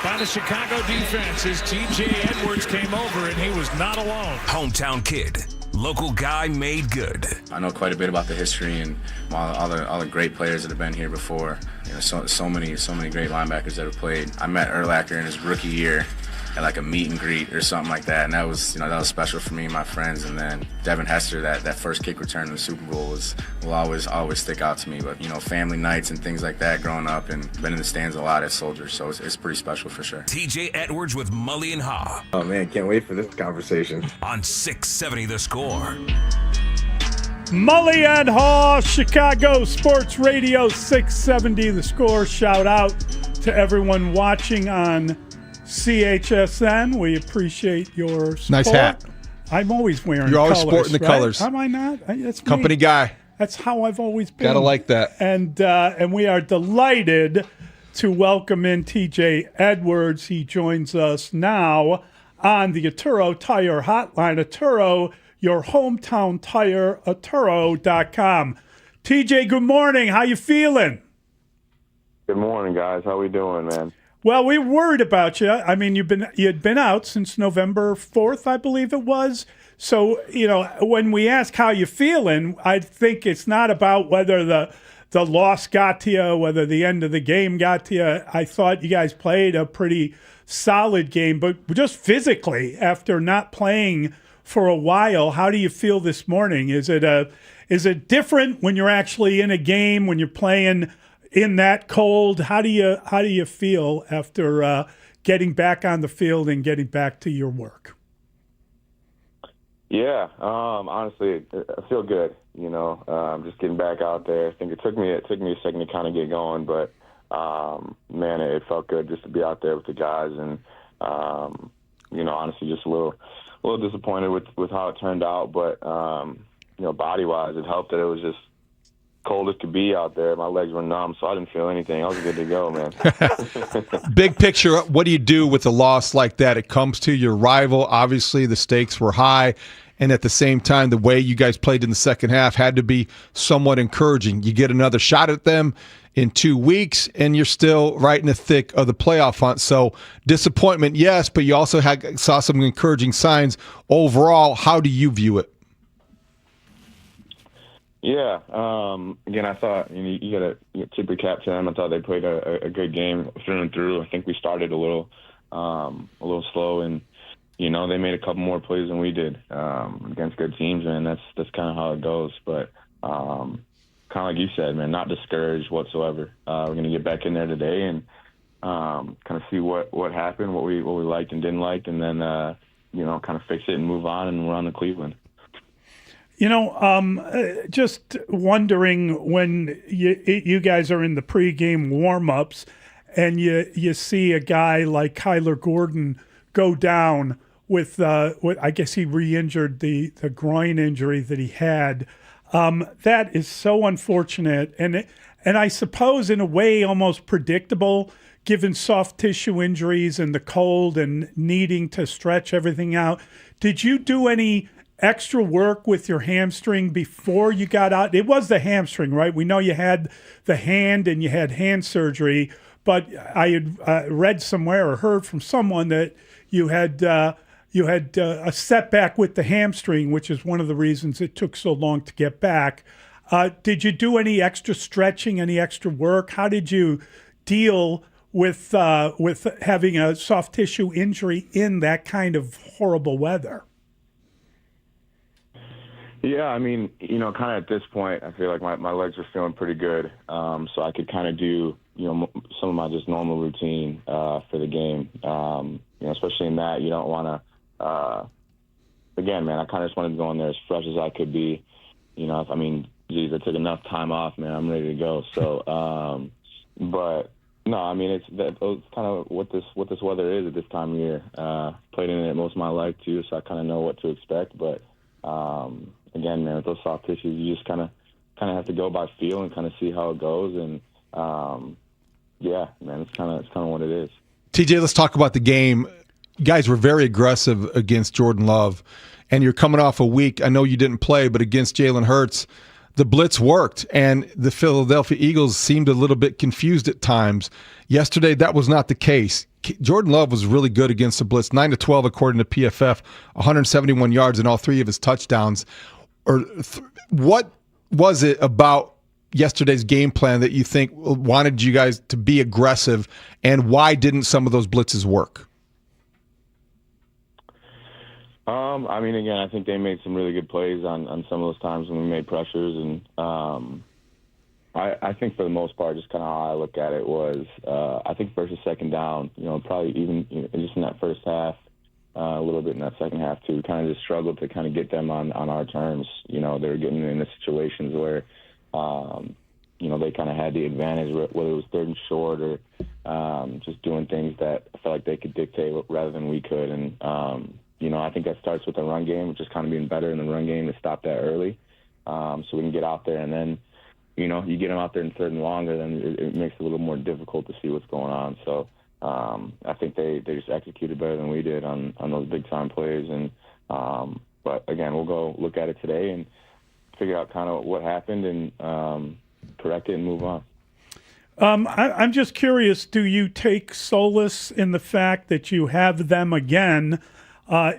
by the Chicago defense as TJ Edwards came over, and he was not alone. Hometown kid. Local guy made good. I know quite a bit about the history and all the great players that have been here before. You know, so many great linebackers that have played. I met Urlacher in his rookie year like a meet and greet or something like that, and that was special for me and my friends. And then Devin Hester, that first kick return in the Super Bowl will always stick out to me. But family nights and things like that growing up, and been in the stands a lot at Soldier, so it's pretty special for sure. TJ Edwards with Mully and Haugh. Oh man, can't wait for this conversation. On 670 The Score. Mully and Haugh, Chicago Sports Radio 670 The Score. Shout out to everyone watching on CHSN. We appreciate your support. Nice hat. I'm always wearing You're always colors, sporting the right? colors. Am I not? That's me. Company guy. That's how I've always been. Gotta like that. And we are delighted to welcome in TJ Edwards. He joins us now on the Atturo Tire Hotline. Atturo, your hometown tire, Atturo.com. TJ, good morning. How you feeling? Good morning, guys. How we doing, man? Well, we were worried about you. I mean, you had been out since November 4th, I believe it was. So, when we ask how you feeling, I think it's not about whether the loss got to you, whether the end of the game got to you. I thought you guys played a pretty solid game, but just physically, after not playing for a while, how do you feel this morning? Is it different when you're actually in a game, when you're playing in that cold? How do you feel after getting back on the field and getting back to your work? Yeah, honestly, I feel good. Just getting back out there. I think it took me a second to kind of get going, but man, it felt good just to be out there with the guys, and honestly, just a little disappointed with how it turned out, but body wise, it helped that it was just cold as could be out there. My legs were numb, so I didn't feel anything. I was good to go, man. Big picture, what do you do with a loss like that? It comes to your rival. Obviously, the stakes were high, and at the same time, the way you guys played in the second half had to be somewhat encouraging. You get another shot at them in 2 weeks, and you're still right in the thick of the playoff hunt. So disappointment, yes, but you also saw some encouraging signs. Overall, how do you view it? Yeah. Again, I thought you got to tip your cap to them. I thought they played a good game through and through. I think we started a little slow, and they made a couple more plays than we did against good teams, and that's kind of how it goes. But kind of like you said, man, not discouraged whatsoever. We're going to get back in there today and kind of see what happened, what we liked and didn't like, and then kind of fix it and move on, and we're on to Cleveland. Just wondering, when you guys are in the pregame warm-ups and you see a guy like Kyler Gordon go down with I guess he re-injured the groin injury that he had. That is so unfortunate, and I suppose in a way almost predictable, given soft tissue injuries and the cold and needing to stretch everything out. Did you do any extra work with your hamstring before you got out? It was the hamstring, right? We know you had the hand and you had hand surgery, but I had read somewhere or heard from someone that you had a setback with the hamstring, which is one of the reasons it took so long to get back. Did you do any extra stretching, any extra work? How did you deal with having a soft tissue injury in that kind of horrible weather? Yeah, I mean, kind of at this point, I feel like my legs are feeling pretty good, so I could kind of do, some of my just normal routine for the game. Especially in that, you don't want to. Again, man, I kind of just wanted to go in there as fresh as I could be. I took enough time off, man. I'm ready to go. So, but no, I mean, it's kind of what this weather is at this time of year. Played in it most of my life too, so I kind of know what to expect, but. Again, man, with those soft tissues, you just kind of have to go by feel and kind of see how it goes. And yeah, man, it's kind of what it is. TJ, let's talk about the game. You guys were very aggressive against Jordan Love, and you're coming off a week. I know you didn't play, but against Jalen Hurts, the blitz worked, and the Philadelphia Eagles seemed a little bit confused at times. Yesterday, that was not the case. Jordan Love was really good against the blitz, 9-12 according to PFF, 171 yards in all three of his touchdowns. What was it about yesterday's game plan that you think wanted you guys to be aggressive, and why didn't some of those blitzes work? I mean, again, I think they made some really good plays on some of those times when we made pressures, and I think for the most part, just kind of how I look at it was, I think versus second down, probably even just in that first half, a little bit in that second half too, we kind of just struggled to kind of get them on our terms. They were getting into situations where, they kind of had the advantage, whether it was third and short or just doing things that I felt like they could dictate rather than we could. And, I think that starts with the run game, which is kind of being better in the run game to stop that early, so we can get out there. And then, you get them out there in third and longer, then it makes it a little more difficult to see what's going on. So I think they just executed better than we did on those big-time plays. And but, again, we'll go look at it today and figure out kind of what happened and correct it and move on. I'm just curious, do you take solace in the fact that you have them again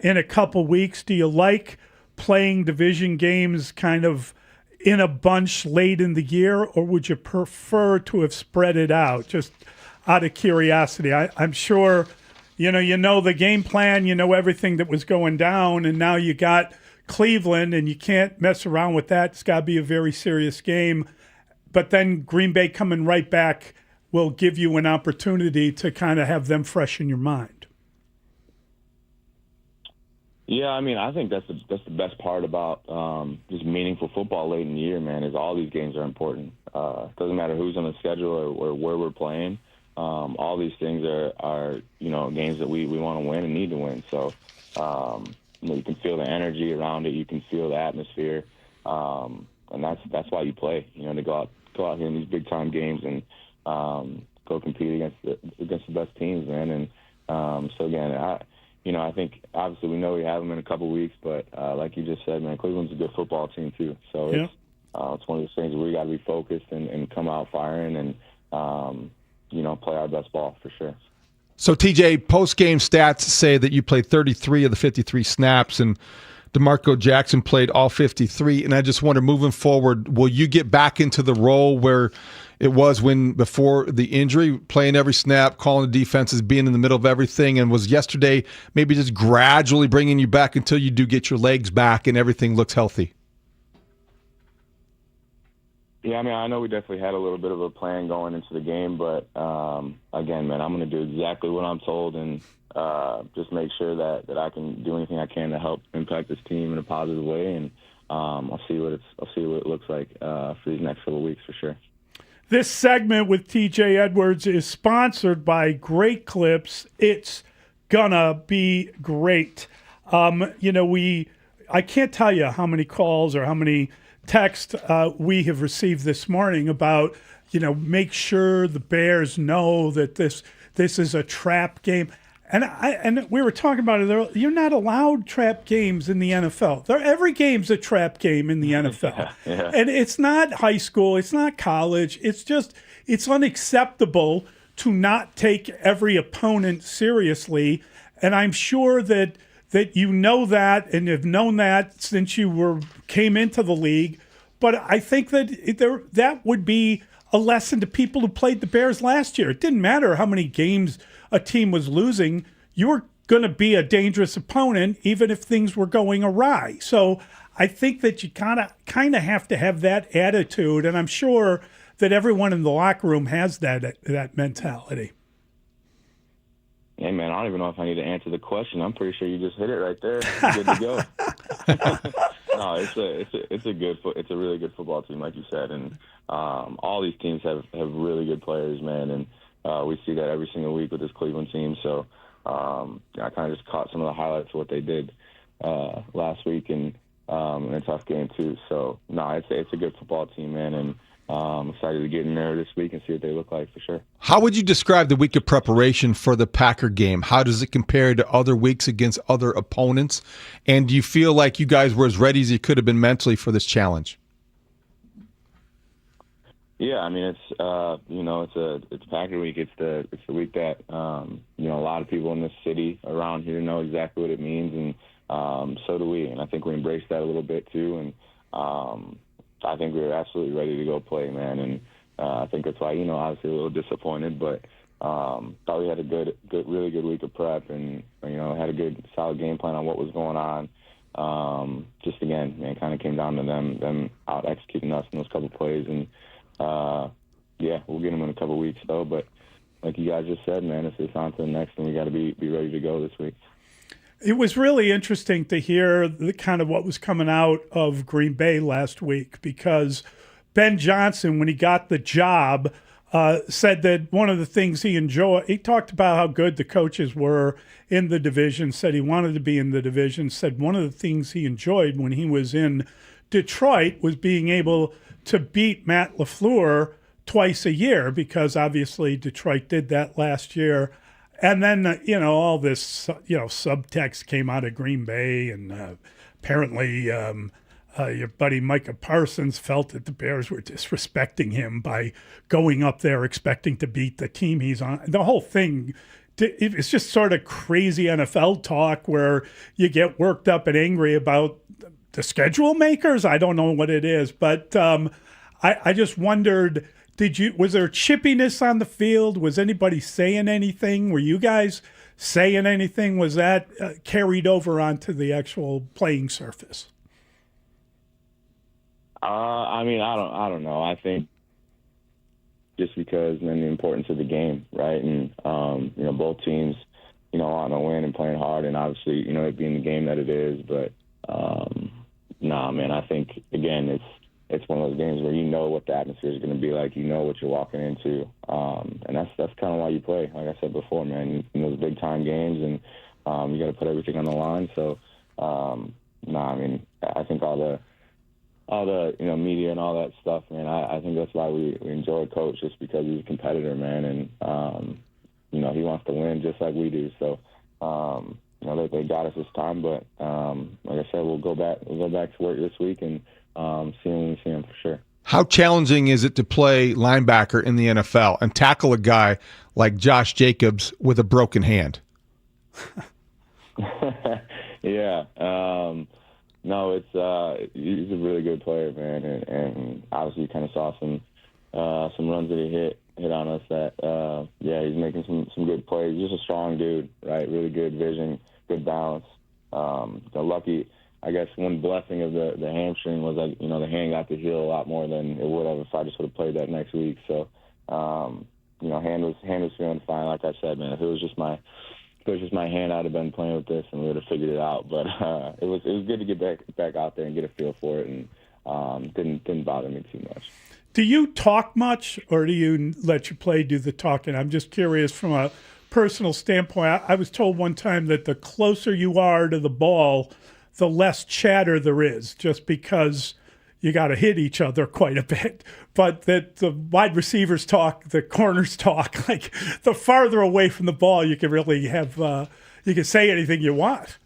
in a couple weeks? Do you like playing division games kind of in a bunch late in the year, or would you prefer to have spread it out, just out of curiosity? I'm sure, you know the game plan, you know everything that was going down, and now you got Cleveland, and you can't mess around with that. It's got to be a very serious game. But then Green Bay coming right back will give you an opportunity to kind of have them fresh in your mind. Yeah, I mean, I think that's the best part about just meaningful football late in the year, man, is all these games are important. It doesn't matter who's on the schedule or where we're playing. All these things are games that we want to win and need to win. So, you can feel the energy around it. You can feel the atmosphere. And that's why you play, to go out here in these big-time games and go compete against the best teams, man. And so, again, I think obviously we know we have them in a couple weeks, but like you just said, man, Cleveland's a good football team too. So it's one of those things where we got to be focused and come out firing and play our best ball for sure. So TJ, post-game stats say that you played 33 of the 53 snaps, and DeMarco Jackson played all 53. And I just wonder, moving forward, will you get back into the role where it was before the injury, playing every snap, calling the defenses, being in the middle of everything? And was yesterday maybe just gradually bringing you back until you do get your legs back and everything looks healthy? Yeah, I mean, I know we definitely had a little bit of a plan going into the game, but again, man, I'm going to do exactly what I'm told and just make sure that I can do anything I can to help impact this team in a positive way, and I'll see what it looks like for these next couple of weeks for sure. This segment with TJ Edwards is sponsored by Great Clips. It's gonna be great. I can't tell you how many calls or how many texts we have received this morning about, make sure the Bears know that this is a trap game. And we were talking about it. You're not allowed trap games in the NFL. Every game's a trap game in the NFL. Yeah. And it's not high school. It's not college. It's unacceptable to not take every opponent seriously. And I'm sure that you know that and have known that since you came into the league. But I think that would be a lesson to people who played the Bears last year. It didn't matter how many games a team was losing. You were going to be a dangerous opponent even if things were going awry. So I think that you kind of have to have that attitude, and I'm sure that everyone in the locker room has that mentality. Hey, man, I don't even know if I need to answer the question. I'm pretty sure you just hit it right there. You're good to go. No, it's a really good football team, like you said, and all these teams have really good players, man, and we see that every single week with this Cleveland team. So I kind of just caught some of the highlights of what they did last week and in a tough game too. So no, it's a good football team, man, and I'm excited to get in there this week and see what they look like for sure. How would you describe the week of preparation for the Packer game? How does it compare to other weeks against other opponents? And do you feel like you guys were as ready as you could have been mentally for this challenge? Yeah, I mean it's Packer week. It's the week that a lot of people in this city around here know exactly what it means, and so do we. And I think we embrace that a little bit too. And I think we were absolutely ready to go play, man. And I think that's why, obviously a little disappointed, but thought we had a really good week of prep, and had a good solid game plan on what was going on. Just again, man, kind of came down to them out executing us in those couple plays, and we'll get them in a couple weeks though. But like you guys just said, man, it's on to the next, and we got to be ready to go this week. It was really interesting to hear the kind of what was coming out of Green Bay last week, because Ben Johnson, when he got the job, said that one of the things he enjoyed, he talked about how good the coaches were in the division, said he wanted to be in the division, said one of the things he enjoyed when he was in Detroit was being able to beat Matt LaFleur twice a year, because obviously Detroit did that last year. And then, all this, subtext came out of Green Bay, and apparently your buddy Micah Parsons felt that the Bears were disrespecting him by going up there expecting to beat the team he's on. The whole thing, it's just sort of crazy NFL talk where you get worked up and angry about the schedule makers. I don't know what it is, but I just wondered, was there chippiness on the field? Was anybody saying anything? Were you guys saying anything? Was that carried over onto the actual playing surface? I don't know. I think just because, man, the importance of the game, right? And, both teams, want to win and playing hard, and obviously, it being the game that it is. But, I think, again, it's one of those games where you know what the atmosphere is going to be like. You know what you're walking into. And that's kind of why you play. Like I said before, man, those big-time games, and you got to put everything on the line. So, I think all the media and all that stuff, man, I think that's why we enjoy Coach, just because he's a competitor, man, and he wants to win just like we do. So they got us this time, but like I said, we'll go back to work this week and see him for sure. How challenging is it to play linebacker in the NFL and tackle a guy like Josh Jacobs with a broken hand? Yeah. No, he's a really good player, man, and obviously you kind of saw some runs that he hit on us that, he's making some good plays. He's just a strong dude, right? Really good vision, good balance. Lucky, I guess one blessing of the hamstring was that, the hand got to heal a lot more than it would have if I just would have played that next week. So, hand was feeling fine. Like I said, man, if it was just my hand, I'd have been playing with this and we would have figured it out. But it was good to get back out there and get a feel for it, and didn't bother me too much. Do you talk much, or do you let your play do the talking? I'm just curious from a personal standpoint. I was told one time that the closer you are to the ball, the less chatter there is, just because you got to hit each other quite a bit. But that the wide receivers talk, the corners talk. Like the farther away from the ball, you can really have you can say anything you want.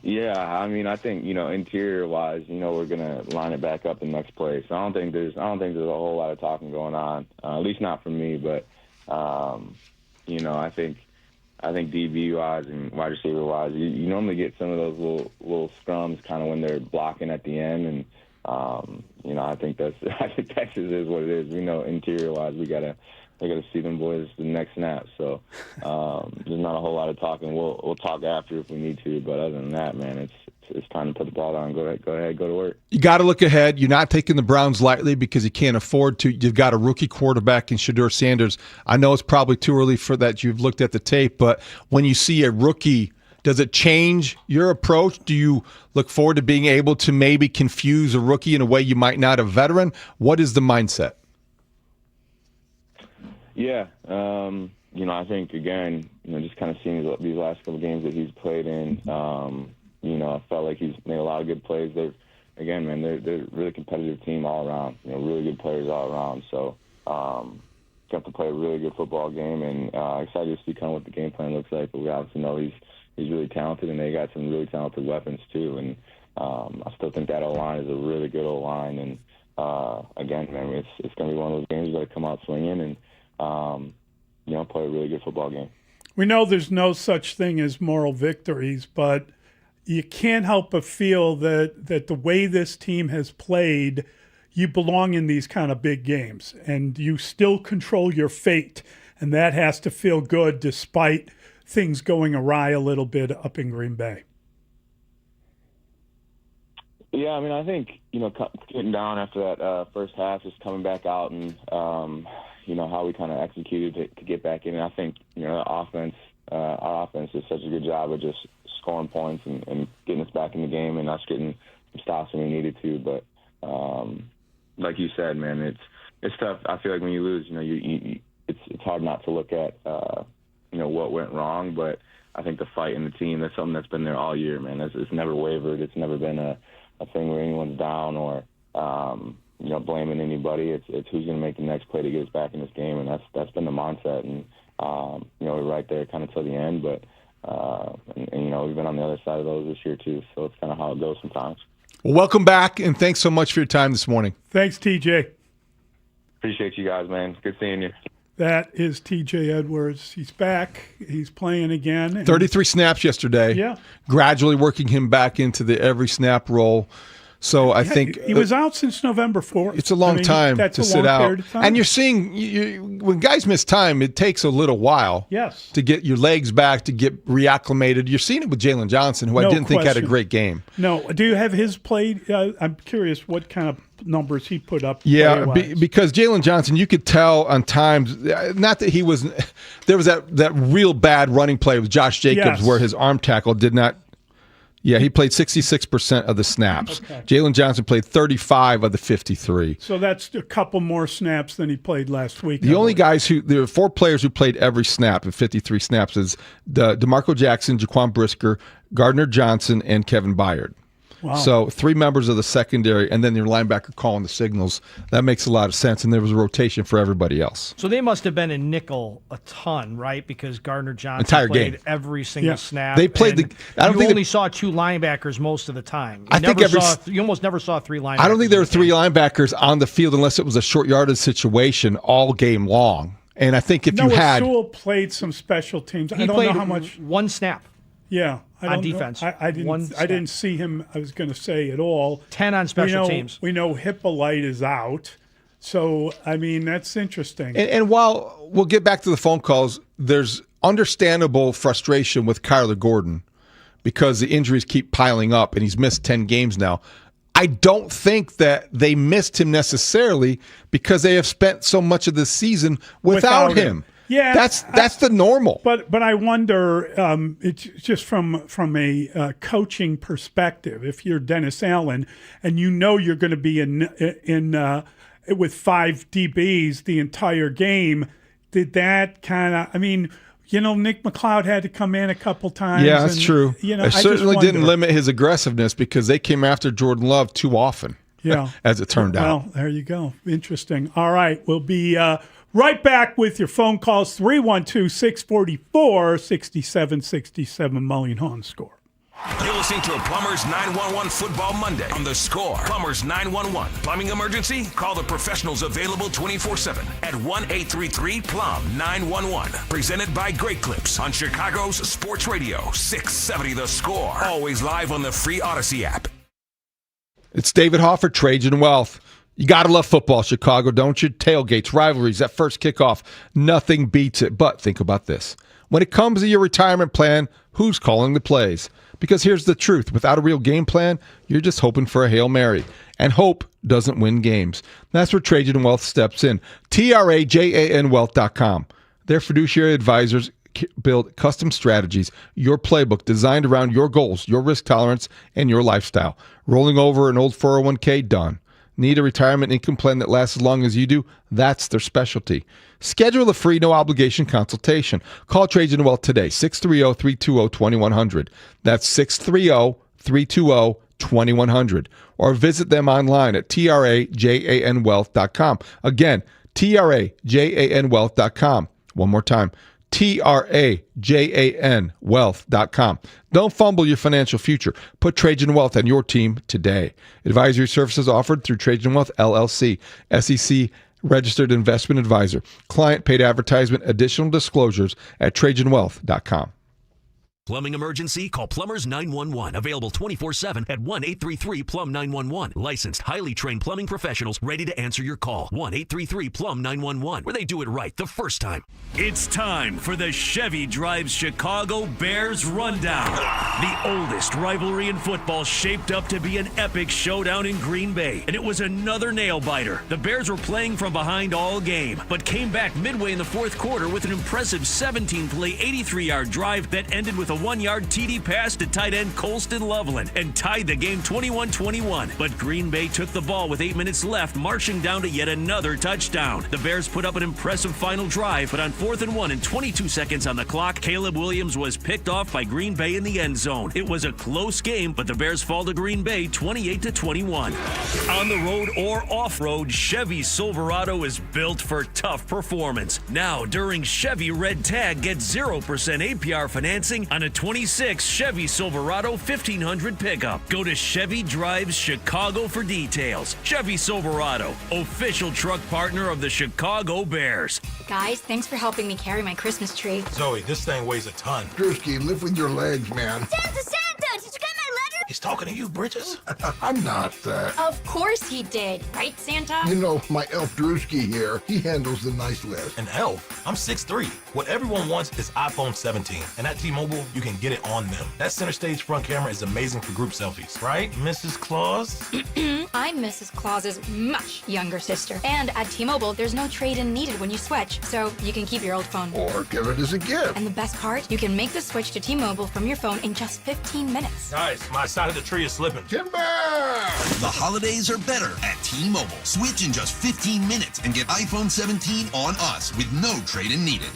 Yeah, I think interior-wise, we're gonna line it back up in the next play. So I don't think there's a whole lot of talking going on, at least not for me. But I think DB-wise and wide receiver-wise, you normally get some of those little scrums kind of when they're blocking at the end, and I think Texas is what it is. We know interior-wise, we gotta see them boys the next snap. So there's not a whole lot of talking. We'll talk after if we need to, but other than that, man, it's time to put the ball down. Go ahead, go to work. You got to look ahead. You're not taking the Browns lightly because you can't afford to. You've got a rookie quarterback in Shedeur Sanders. I know it's probably too early for that. You've looked at the tape, but when you see a rookie, does it change your approach? Do you look forward to being able to maybe confuse a rookie in a way you might not a veteran? What is the mindset? Yeah, I think, again, just kind of seeing these last couple of games that he's played in, I felt like he's made a lot of good plays. They're a really competitive team all around, really good players all around. So got to play a really good football game, and excited to see kind of what the game plan looks like. But we obviously know he's really talented, and they got some really talented weapons too. And I still think that O-line is a really good O-line. And again, man, it's going to be one of those games you got to come out swinging and play a really good football game. We know there's no such thing as moral victories, but you can't help but feel that the way this team has played, you belong in these kind of big games, and you still control your fate, and that has to feel good despite things going awry a little bit up in Green Bay. Yeah, I mean, I think, getting down after that first half, just coming back out and, how we kind of executed to get back in. And I think, our offense did such a good job of just scoring points and getting us back in the game and us getting some stops when we needed to. But like you said, man, it's tough. I feel like when you lose, it's hard not to look at, what went wrong. But I think the fight in the team, that's something that's been there all year, man. It's never wavered. It's never been a thing where anyone's down or blaming anybody. It's who's going to make the next play to get us back in this game, and that's been the mindset. And we're right there kind of till the end, but we've been on the other side of those this year too. So it's kind of how it goes sometimes. Well, welcome back, and thanks so much for your time this morning. Thanks, TJ. Appreciate you guys, man. Good seeing you. That is TJ Edwards. He's back. He's playing again. 33 snaps yesterday. Yeah. Gradually working him back into the every snap role. So I think he was out since November 4th. It's a long time to sit out. And you're seeing when guys miss time, it takes a little while. Yes. To get your legs back, to get reacclimated. You're seeing it with Jalen Johnson, who I didn't think had a great game. No. Do you have his play? I'm curious what kind of numbers he put up. Yeah, because Jalen Johnson, you could tell on times, not that he was, there was that real bad running play with Josh Jacobs where his arm tackle did not. Yeah, he played 66% of the snaps. Okay. Jalen Johnson played 35 of the 53. So that's a couple more snaps than he played last week. The only guys there are 4 players who played every snap of 53 snaps is DeMarco Jackson, Jaquan Brisker, Gardner Johnson, and Kevin Byard. Wow. So 3 members of the secondary, and then your linebacker calling the signals. That makes a lot of sense, and there was a rotation for everybody else. So they must have been in nickel a ton, right? Because Gardner Johnson Entire played game. every single snap. They played and you only saw 2 linebackers most of the time. You almost never saw 3 linebackers. I don't think there were 3 linebackers on the field unless it was a short yardage situation all game long. And I think if you had Sewell played some special teams. He I don't played know how much 1 snap. Yeah, on defense. I didn't see him. I was going to say at all. 10 on special teams. We know Hippolyte is out, so I mean that's interesting. And while we'll get back to the phone calls, there's understandable frustration with Kyler Gordon because the injuries keep piling up, and he's missed 10 games now. I don't think that they missed him necessarily because they have spent so much of the season without him. Yeah, that's the normal. But I wonder, it's just from a coaching perspective. If you're Dennis Allen and you're going to be in with 5 DBs the entire game, did that kind of? I mean, Nick McLeod had to come in a couple times. Yeah, that's true. I certainly didn't limit his aggressiveness because they came after Jordan Love too often. Yeah, as it turned out. Well, there you go. Interesting. All right, we'll be. Right back with your phone calls, 312-644-6767, Mully and Haugh Score. You're listening to a Plumbers 911 Football Monday on The Score. Plumbers 911. Plumbing emergency? Call the professionals available 24/7 at 1-833-PLUM-911. Presented by Great Clips on Chicago's Sports Radio 670 The Score. Always live on the free Odyssey app. It's David Haugh for Trajan Wealth. You got to love football, Chicago, don't you? Tailgates, rivalries, that first kickoff, nothing beats it. But think about this. When it comes to your retirement plan, who's calling the plays? Because here's the truth. Without a real game plan, you're just hoping for a Hail Mary. And hope doesn't win games. That's where Trajan Wealth steps in. TRAJANwealth.com. Their fiduciary advisors build custom strategies, your playbook designed around your goals, your risk tolerance, and your lifestyle. Rolling over an old 401k? Done. Need a retirement income plan that lasts as long as you do? That's their specialty. Schedule a free, no-obligation consultation. Call Trajan Wealth today, 630-320-2100. That's 630-320-2100. Or visit them online at trajanwealth.com. Again, trajanwealth.com. One more time, trajanwealth.com. Don't fumble your financial future. Put Trajan Wealth on your team today. Advisory services offered through Trajan Wealth, LLC, SEC registered investment advisor. Client paid advertisement. Additional disclosures at trajanwealth.com. Plumbing emergency? Call Plumbers 911. Available 24/7 at 1-833-PLUM-911. Licensed, highly trained plumbing professionals ready to answer your call. 1-833-PLUM-911, where they do it right the first time. It's time for the Chevy Drives Chicago Bears Rundown. The oldest rivalry in football shaped up to be an epic showdown in Green Bay, and it was another nail-biter. The Bears were playing from behind all game, but came back midway in the fourth quarter with an impressive 17-play, 83-yard drive that ended with a 1-yard TD pass to tight end Colston Loveland and tied the game 21-21. But Green Bay took the ball with 8 minutes left, marching down to yet another touchdown. The Bears put up an impressive final drive, but on 4th and 1 and 22 seconds on the clock, Caleb Williams was picked off by Green Bay in the end zone. It was a close game, but the Bears fall to Green Bay 28-21. On the road or off-road, Chevy Silverado is built for tough performance. Now, during Chevy Red Tag, get 0% APR financing on a 26 Chevy Silverado 1500 pickup. Go to Chevy Drives Chicago for details. Chevy Silverado, official truck partner of the Chicago Bears. Guys, thanks for helping me carry my Christmas tree. Zoe, this thing weighs a ton. Drewski, lift with your legs, man. Santa! Did you get my letter? He's talking to you, Bridges. I'm not that. Of course he did, right, Santa? You know, my elf Drewski here, he handles the nice list. An elf? I'm 6'3". What everyone wants is iPhone 17. And at T-Mobile, you can get it on them. That center stage front camera is amazing for group selfies. Right, Mrs. Claus? I'm Mrs. Claus's much younger sister. And at T-Mobile, there's no trade-in needed when you switch, so you can keep your old phone. Or give it as a gift. And the best part, you can make the switch to T-Mobile from your phone in just 15 minutes. Guys, my side of the tree is slipping. Timber! The holidays are better at T-Mobile. Switch in just 15 minutes and get iPhone 17 on us with no trade-in needed.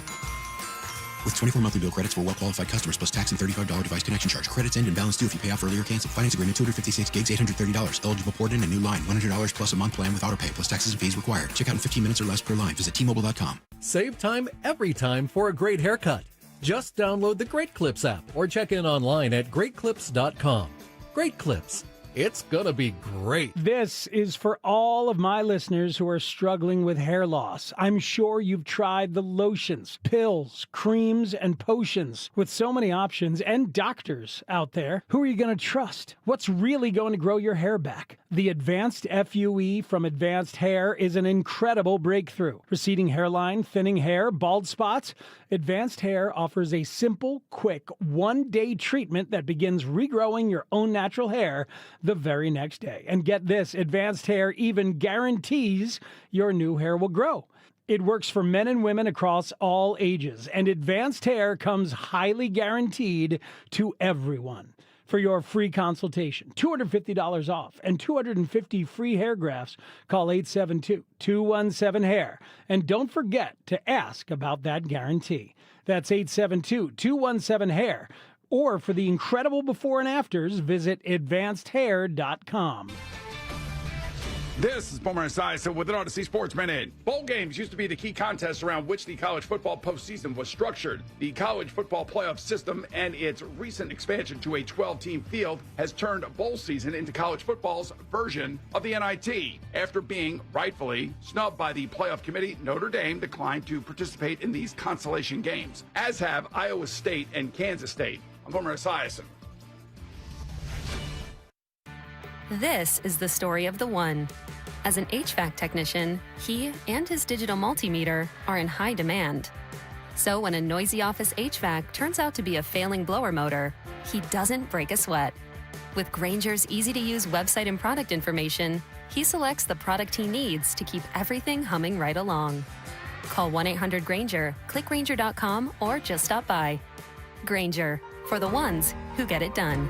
With 24 monthly bill credits for well-qualified customers plus tax and $35 device connection charge. Credits end and balance due if you pay off early or cancel. Finance agreement 256 gigs, $830. Eligible port in a new line. $100 plus a month plan with auto pay plus taxes and fees required. Check out in 15 minutes or less per line. Visit T-Mobile.com. Save time every time for a great haircut. Just download the Great Clips app or check in online at greatclips.com. Great Clips. It's gonna be great. This is for all of my listeners who are struggling with hair loss. I'm sure you've tried the lotions, pills, creams, and potions. With so many options and doctors out there, who are you going to trust? What's really going to grow your hair back? The Advanced FUE from Advanced Hair is an incredible breakthrough. Receding hairline, thinning hair, bald spots. Advanced Hair offers a simple, quick, one-day treatment that begins regrowing your own natural hair the very next day. And get this, Advanced Hair even guarantees your new hair will grow. It works for men and women across all ages, and Advanced Hair comes highly guaranteed to everyone. For your free consultation, $250 off, and 250 free hair grafts, call 872-217-HAIR. And don't forget to ask about that guarantee. That's 872-217-HAIR. Or for the incredible before and afters, visit advancedhair.com. This is Boomer Esiason with an Odyssey Sports Minute. Bowl games used to be the key contest around which the college football postseason was structured. The college football playoff system and its recent expansion to a 12-team field has turned bowl season into college football's version of the NIT. After being rightfully snubbed by the playoff committee, Notre Dame declined to participate in these consolation games, as have Iowa State and Kansas State. I'm Boomer Esiason. This is the story of the one. As an HVAC technician, he and his digital multimeter are in high demand. So when a noisy office HVAC turns out to be a failing blower motor, he doesn't break a sweat. With Grainger's easy-to-use website and product information, he selects the product he needs to keep everything humming right along. Call 1-800-GRAINGER, click Grainger.com, or just stop by. Grainger, for the ones who get it done.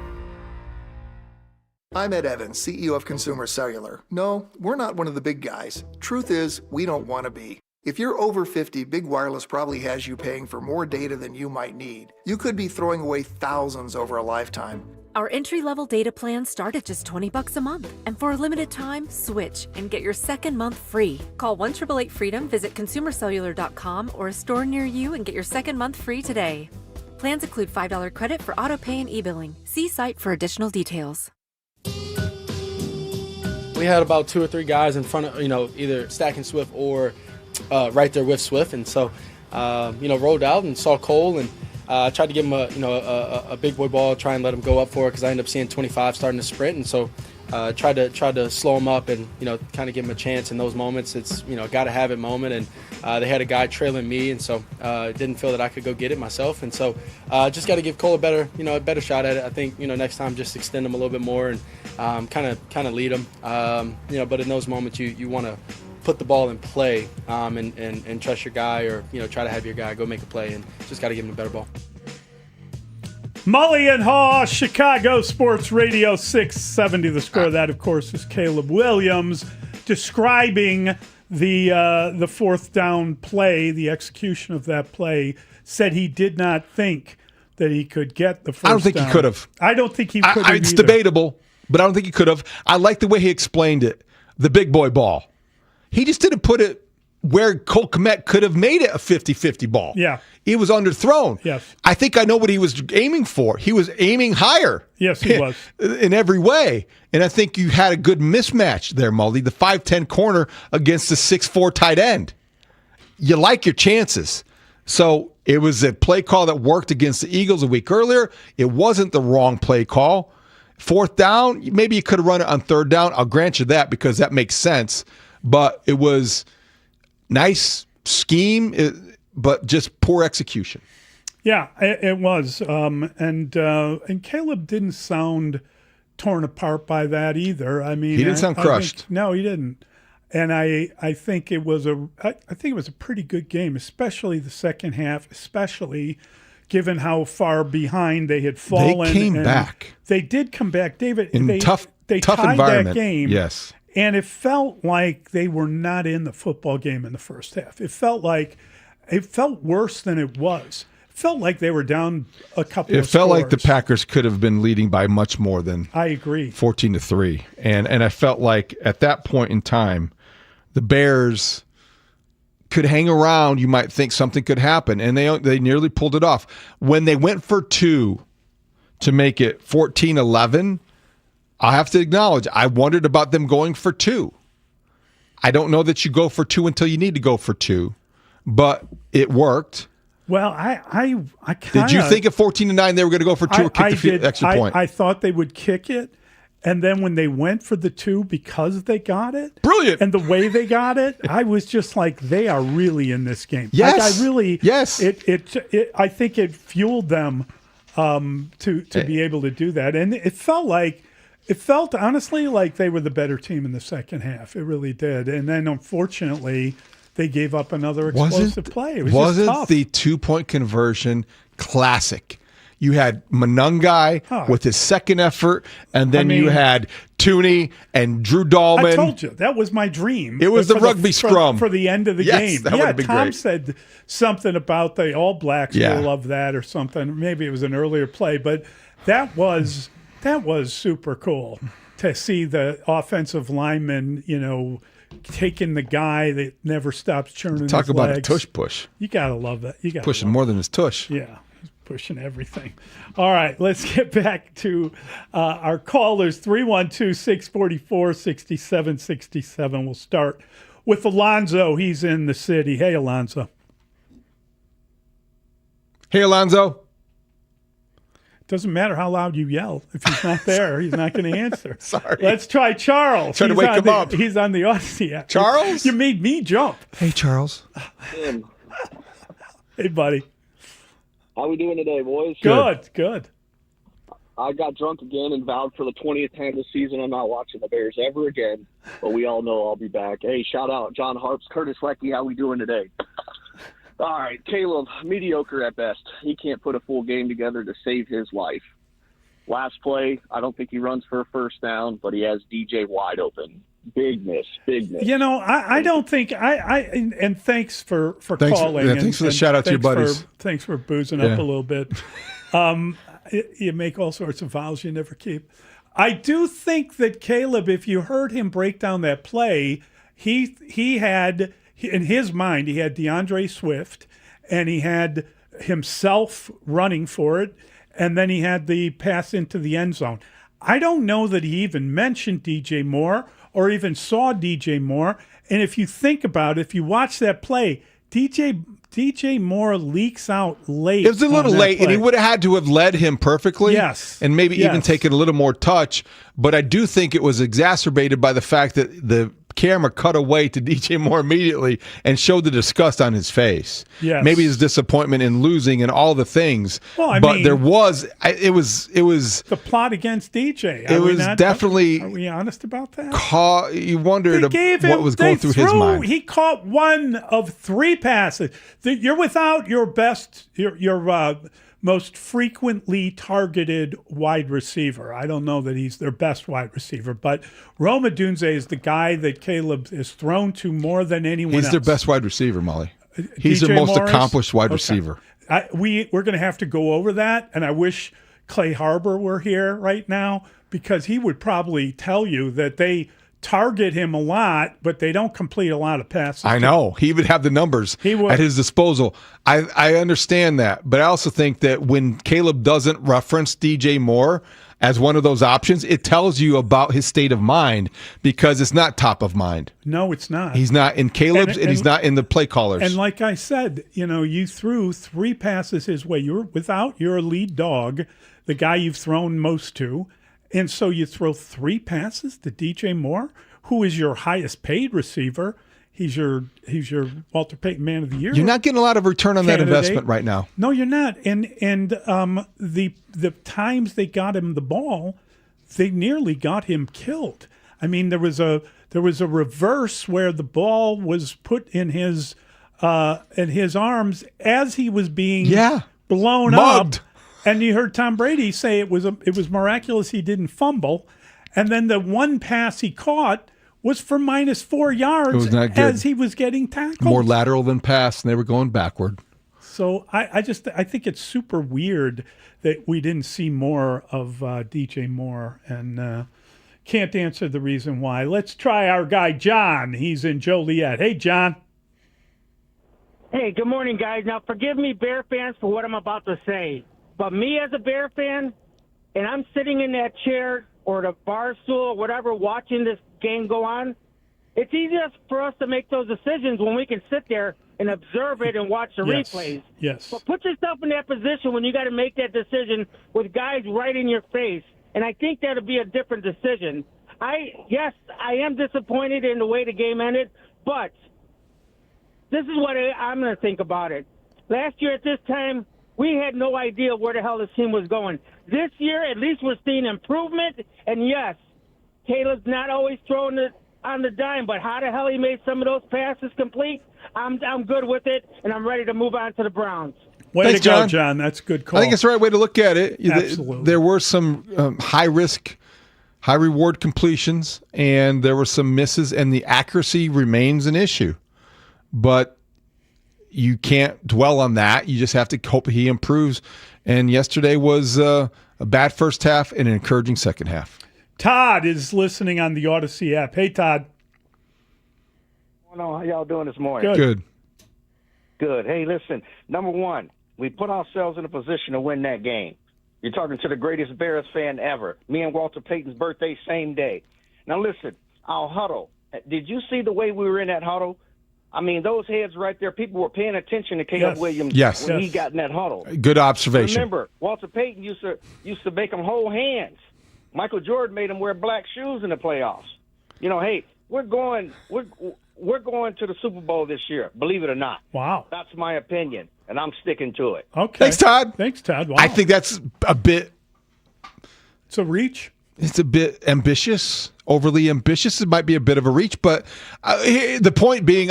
I'm Ed Evans, CEO of Consumer Cellular. No, we're not one of the big guys. Truth is, we don't want to be. If you're over 50, Big Wireless probably has you paying for more data than you might need. You could be throwing away thousands over a lifetime. Our entry-level data plans start at just $20 a month. And for a limited time, switch and get your second month free. Call 1-888-FREEDOM, visit consumercellular.com or a store near you and get your second month free today. Plans include $5 credit for auto pay and e-billing. See site for additional details. We had about 2 or 3 guys in front of, either stacking Swift or right there with Swift. And so, rolled out and saw Cole and I tried to give him a big boy ball, try and let him go up for it because I ended up seeing 25 starting to sprint, and so tried to slow him up and kind of give him a chance in those moments. It's got to have it moment, and they had a guy trailing me, and so didn't feel that I could go get it myself, and so just got to give Cole a better shot at it. I think next time just extend him a little bit more and kind of lead him. But in those moments you want to put the ball in play and trust your guy, or try to have your guy go make a play, and just got to give him a better ball. Mully and Haugh, Chicago Sports Radio 670. The score of that, of course, is Caleb Williams describing the fourth down play, the execution of that play. Said he did not think that he could get the first down. I don't think he could have. I don't think he could have. It's debatable, but I don't think he could have. I like the way he explained it. The big boy ball. He just didn't put it where Cole Kmet could have made it a 50-50 ball. Yeah. It was underthrown. Yes. I think I know what he was aiming for. He was aiming higher. Yes, he was. In every way. And I think you had a good mismatch there, Mully. The 5'10 corner against the 6'4 tight end. You like your chances. So it was a play call that worked against the Eagles a week earlier. It wasn't the wrong play call. Fourth down, maybe you could have run it on third down. I'll grant you that because that makes sense. But it was nice scheme, but just poor execution. Yeah, it was. And Caleb didn't sound torn apart by that either. I mean, he didn't sound crushed. No, he didn't. And I think it was a pretty good game, especially the second half, especially given how far behind they had fallen. They came back. They did come back, David. In tough tied environment. That game. Yes. And it felt like they were not in the football game in the first half. It felt worse than it was. It felt like they were down a couple of scores. It felt like the Packers could have been leading by much more than I agree. 14-3. And I felt like at that point in time, the Bears could hang around. You might think something could happen. And they nearly pulled it off. When they went for two to make it 14-11, I have to acknowledge, I wondered about them going for two. I don't know that you go for two until you need to go for two, but it worked. Well, I kind of... Did you think at 14-9 they were going to go for two or kick the extra point? I thought they would kick it, and then when they went for the two because they got it... Brilliant! And the way they got it, I was just like, they are really in this game. Yes! Yes! I think it fueled them to be able to do that, and it felt honestly like they were the better team in the second half. It really did. And then, unfortunately, they gave up another explosive play. It was just tough. The 2-point conversion classic? You had Monungai with his second effort, and then you had Tooney and Drew Dahlman. I told you, that was my dream. It was the rugby scrum. For the end of the game. That would have been Tom great. said something about the All Blacks will love that or something. Maybe it was an earlier play, but that was super cool to see the offensive lineman, taking the guy that never stops churning his legs. Talk about a tush push. You got to love that. You got pushing more than his tush. Yeah, he's pushing everything. All right, let's get back to our callers, 312-644-6767. We'll start with Alonzo. He's in the city. Hey, Alonzo. Hey, Alonzo. Doesn't matter how loud you yell. If he's not there, he's not going to answer. Sorry. Let's try Charles. Trying to wake him up. He's on the Odyssey app. Charles? You made me jump. Hey, Charles. Hey, buddy. How we doing today, boys? Good. I got drunk again and vowed for the 20th time this season I'm not watching the Bears ever again. But we all know I'll be back. Hey, shout out John Harps, Curtis Lecky. How we doing today? All right, Caleb, mediocre at best. He can't put a full game together to save his life. Last play, I don't think he runs for a first down, but he has DJ wide open. Big miss. I don't think and thanks for calling. Thanks for the shout out to your buddies. Thanks for boozing up a little bit. You make all sorts of vows you never keep. I do think that Caleb, if you heard him break down that play, he had, in his mind, he had DeAndre Swift, and he had himself running for it, and then he had the pass into the end zone. I don't know that he even mentioned DJ Moore or even saw DJ Moore. And if you think about it, if you watch that play, DJ Moore leaks out late. It was a little late, and he would have had to have led him perfectly. Yes. And maybe even taken a little more touch. But I do think it was exacerbated by the fact that the camera cut away to DJ Moore immediately and showed the disgust on his face. Yes. Maybe his disappointment in losing and all the things. Well, I but mean, there was it was the plot against DJ. It was definitely. Are we honest about that? You wondered what was going through his mind. He caught one of 3 passes. You're without your best, your most frequently targeted wide receiver. I don't know that he's their best wide receiver, but Rome Odunze is the guy that Caleb is thrown to more than anyone else. He's their best wide receiver, Mully. He's their most accomplished wide receiver. We're going to have to go over that, and I wish Clay Harbor were here right now because he would probably tell you that they target him a lot, but they don't complete a lot of passes. I know. He would have the numbers at his disposal. I understand that, but I also think that when Caleb doesn't reference DJ Moore as one of those options, it tells you about his state of mind because it's not top of mind. No, it's not. He's not in Caleb's, and he's not in the play callers. And like I said, you threw 3 passes his way. You're without your lead dog, the guy you've thrown most to. And so you throw 3 passes to DJ Moore, who is your highest paid receiver. He's your Walter Payton Man of the Year. You're not getting a lot of return on that investment right now. No, you're not. And the times they got him the ball, they nearly got him killed. I mean, there was a reverse where the ball was put in his arms as he was being blown mugged. up. And you heard Tom Brady say it was miraculous he didn't fumble. And then the one pass he caught was for -4 yards as he was getting tackled. More lateral than pass, and they were going backward. So I think it's super weird that we didn't see more of DJ Moore, and can't answer the reason why. Let's try our guy John. He's in Joliet. Hey, John. Hey, good morning, guys. Now, forgive me, Bear fans, for what I'm about to say. But me as a Bear fan, and I'm sitting in that chair or the bar stool or whatever watching this game go on, it's easiest for us to make those decisions when we can sit there and observe it and watch the replays. Yes. But put yourself in that position when you got to make that decision with guys right in your face, and I think that would be a different decision. I am disappointed in the way the game ended, but this is what I'm going to think about it. Last year at this time, we had no idea where the hell this team was going. This year, at least we're seeing improvement. And yes, Caleb's not always throwing it on the dime, but how the hell he made some of those passes complete, I'm good with it, and I'm ready to move on to the Browns. Thanks, to go, John. That's a good call. I think it's the right way to look at it. Absolutely. There were some high-risk, high-reward completions, and there were some misses, and the accuracy remains an issue. But you can't dwell on that. You just have to hope he improves. And yesterday was a bad first half and an encouraging second half. Todd is listening on the Odyssey app. Hey, Todd. How y'all doing this morning? Good. Hey, listen, number one, we put ourselves in a position to win that game. You're talking to the greatest Bears fan ever. Me and Walter Payton's birthday, same day. Now, listen, our huddle. Did you see the way we were in that huddle? I mean, those heads right there, people were paying attention to Caleb Williams when he got in that huddle. Good observation. Remember, Walter Payton used to make them hold hands. Michael Jordan made them wear black shoes in the playoffs. Hey, we're going to the Super Bowl this year, believe it or not. Wow. That's my opinion, and I'm sticking to it. Okay. Thanks, Todd. Wow. I think that's a bit... It's a reach. It's a bit ambitious, overly ambitious. It might be a bit of a reach, but the point being,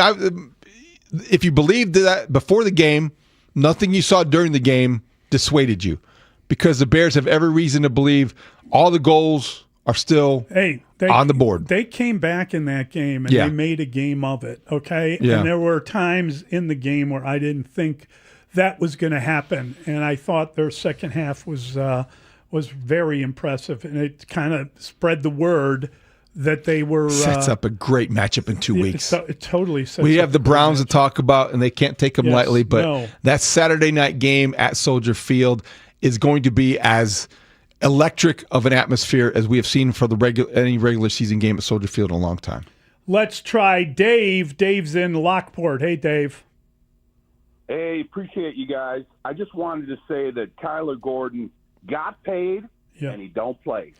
if you believed that before the game, nothing you saw during the game dissuaded you, because the Bears have every reason to believe all the goals are still on the board. They came back in that game, and they made a game of it, okay? Yeah. And there were times in the game where I didn't think that was going to happen, and I thought their second half was very impressive, and it kind of spread the word that they were... Sets up a great matchup in 2 weeks. It totally sets We up have the Browns to talk about, and they can't take them lightly, but that Saturday night game at Soldier Field is going to be as electric of an atmosphere as we have seen for any regular season game at Soldier Field in a long time. Let's try Dave. Dave's in Lockport. Hey, Dave. Hey, appreciate you guys. I just wanted to say that Kyler Gordon got paid and he don't play.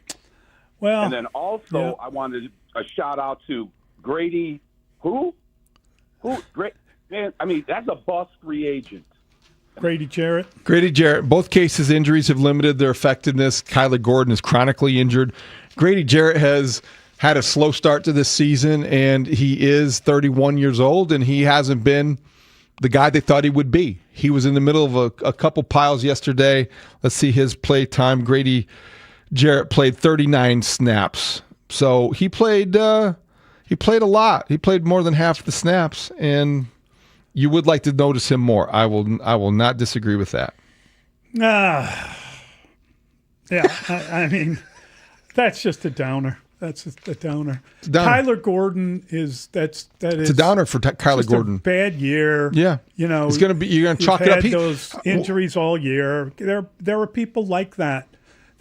Well, and then also I wanted a shout out to Grady. Who? Great man. I mean, that's a bust free agent. Grady Jarrett. Both cases, injuries have limited their effectiveness. Kyler Gordon is chronically injured. Grady Jarrett has had a slow start to this season, and he is 31 years old, and he hasn't been the guy they thought he would be. He was in the middle of a couple piles yesterday. Let's see his play time. Grady Jarrett played 39 snaps. So he played a lot. He played more than half the snaps, and you would like to notice him more. I will not disagree with that. I mean, that's just a downer. That's just a downer. Kyler Gordon is it's a downer for Kyler Gordon. A bad year. Yeah, it's going to be. You're going to chalk it up. Those injuries all year. There are people like that.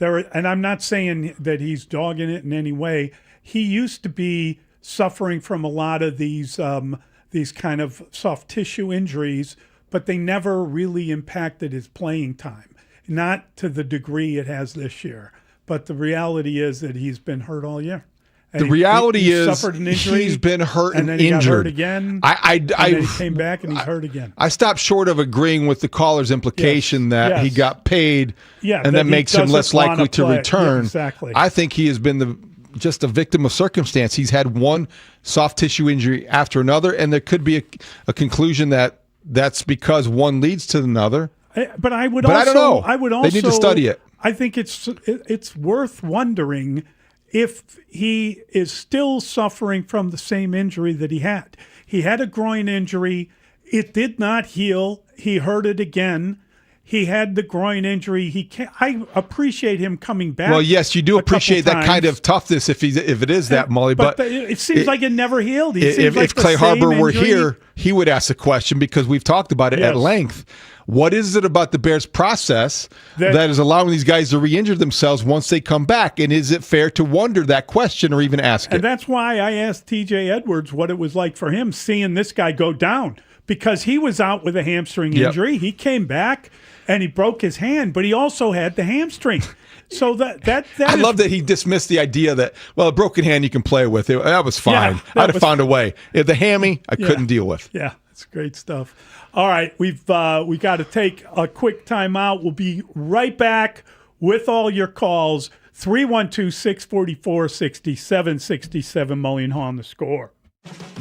And I'm not saying that he's dogging it in any way. He used to be suffering from a lot of these kind of soft tissue injuries, but they never really impacted his playing time, not to the degree it has this year. But the reality is that he's been hurt all year. And the reality is suffered an injury, he's been hurt and then he injured. got hurt again. And then he came back and he's hurt again. I stopped short of agreeing with the caller's implication that he got paid and that makes him less likely to return. Yeah, exactly. I think he has been just a victim of circumstance. He's had one soft tissue injury after another, and there could be a conclusion that that's because one leads to another. But I would I don't know. They need to study it. I think it's worth wondering if he is still suffering from the same injury that he had. He had a groin injury. It did not heal. He hurt it again. He had the groin injury. I appreciate him coming back. Well, yes, you do appreciate that kind of toughness if it is that, Mully. But it seems like it never healed. If Clay Harbor were here, he would ask the question because we've talked about it at length. What is it about the Bears' process that is allowing these guys to re-injure themselves once they come back? And is it fair to wonder that question or even ask it? And that's why I asked T.J. Edwards what it was like for him seeing this guy go down, because he was out with a hamstring injury. He came back and he broke his hand, but he also had the hamstring. So that I love that he dismissed the idea that, well, a broken hand you can play with. That was fine. I'd have found a way. The hammy, I couldn't deal with. Yeah, it's great stuff. All right, we got to take a quick timeout. We'll be right back with all your calls. 312-644-6767. Mully and Haugh on the Score.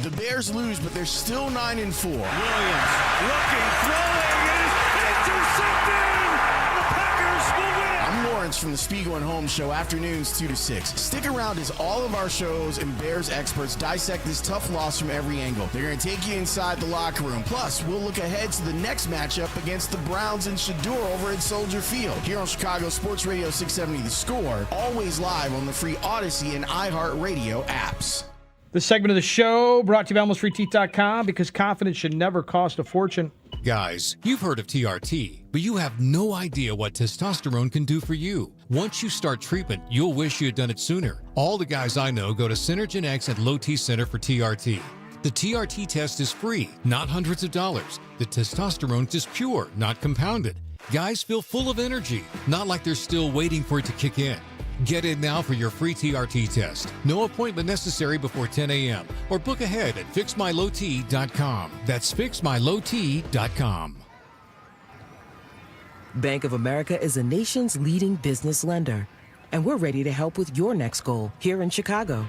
The Bears lose, but they're still 9-4. Williams looking, throwing, it is intercepted! The Packers will win! I'm Lawrence from the Spiegel and Holmes Show, afternoons 2 to 6. Stick around as all of our shows and Bears experts dissect this tough loss from every angle. They're going to take you inside the locker room. Plus, we'll look ahead to the next matchup against the Browns in Shador over at Soldier Field. Here on Chicago Sports Radio 670 The Score, always live on the free Odyssey and iHeartRadio apps. This segment of the show brought to you by AlmostFreeTeeth.com, because confidence should never cost a fortune. Guys, you've heard of TRT, but you have no idea what testosterone can do for you. Once you start treatment, you'll wish you had done it sooner. All the guys I know go to Synergen X at Low T Center for TRT. The TRT test is free, not hundreds of dollars. The testosterone is pure, not compounded. Guys feel full of energy, not like they're still waiting for it to kick in. Get in now for your free TRT test. No appointment necessary before 10 a.m. or book ahead at fixmylowt.com. That's fixmylowt.com. Bank of America is the nation's leading business lender, and we're ready to help with your next goal here in Chicago.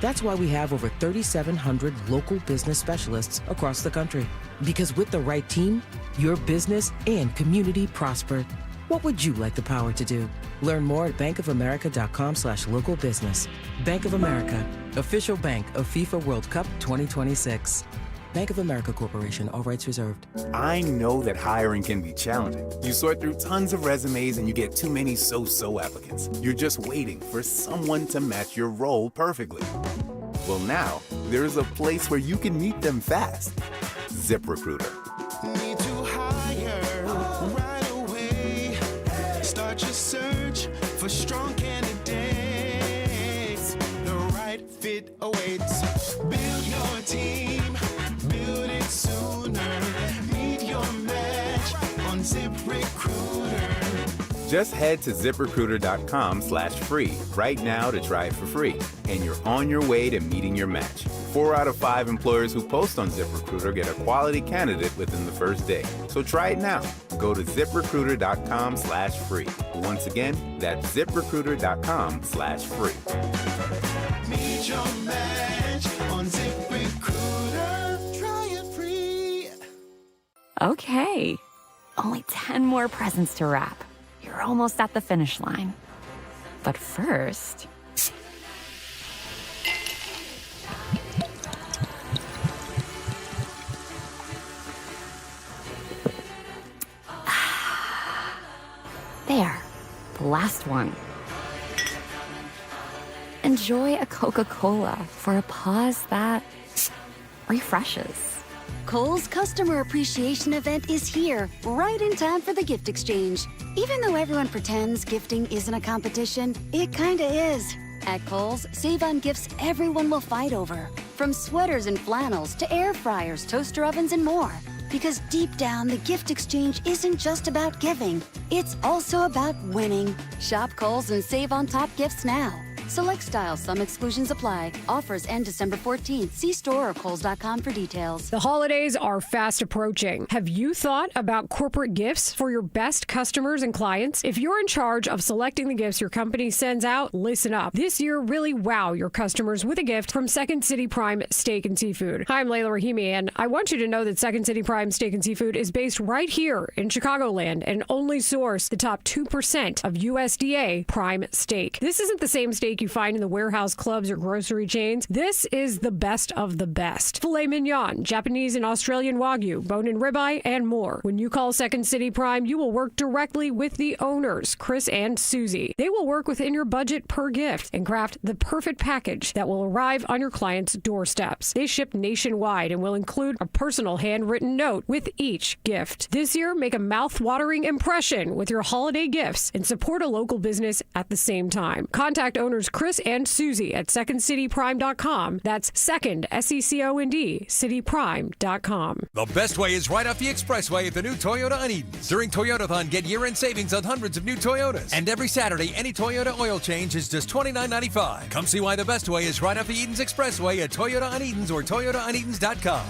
That's why we have over 3,700 local business specialists across the country. Because with the right team, your business and community prosper. What would you like the power to do? Learn more at bankofamerica.com/local business. Bank of America, official bank of FIFA World Cup 2026. Bank of America Corporation, all rights reserved. I know that hiring can be challenging. You sort through tons of resumes and you get too many so-so applicants. You're just waiting for someone to match your role perfectly. Well, now, there's a place where you can meet them fast. ZipRecruiter. Need to hire right away. Start your search for strong candidates. The right fit awaits. Build your team. Build it sooner. Meet your man. Just head to ZipRecruiter.com/free right now to try it for free, and you're on your way to meeting your match. 4 out of 5 employers who post on ZipRecruiter get a quality candidate within the first day. So try it now. Go to ZipRecruiter.com/free. Once again, that's ZipRecruiter.com/free. Meet your match on ZipRecruiter. Try it free. Okay, only 10 more presents to wrap. You're almost at the finish line. But first... There, the last one. Enjoy a Coca-Cola for a pause that refreshes. Kohl's Customer Appreciation Event is here, right in time for the gift exchange. Even though everyone pretends gifting isn't a competition, it kinda is. At Kohl's, save on gifts everyone will fight over. From sweaters and flannels to air fryers, toaster ovens, and more. Because deep down, the gift exchange isn't just about giving. It's also about winning. Shop Kohl's and save on top gifts now. Select styles, some exclusions apply. Offers end December 14th. See store or Kohls.com for details. The holidays are fast approaching. Have you thought about corporate gifts for your best customers and clients? If you're in charge of selecting the gifts your company sends out, listen up. This year, really wow your customers with a gift from Second City Prime Steak and Seafood. Hi, I'm Layla Rahimi, and I want you to know that Second City Prime Steak and Seafood is based right here in Chicagoland and only source the top 2% of USDA prime steak. This isn't the same steak you find in the warehouse clubs or grocery chains. This is the best of the best. Filet mignon, Japanese and Australian Wagyu, bone-in ribeye, and more. When you call Second City Prime, you will work directly with the owners, Chris and Susie. They will work within your budget per gift and craft the perfect package that will arrive on your client's doorsteps. They ship nationwide and will include a personal handwritten note with each gift. This year, make a mouth-watering impression with your holiday gifts and support a local business at the same time. Contact owners Chris and Susie at secondcityprime.com. That's second, SECOND, cityprime.com. The best way is right off the expressway at the new Toyota on Edens. During Toyotathon, get year-end savings on hundreds of new Toyotas. And every Saturday, any Toyota oil change is just $29.95. Come see why the best way is right off the Edens Expressway at Toyota on Edens or ToyotaOnEdens.com.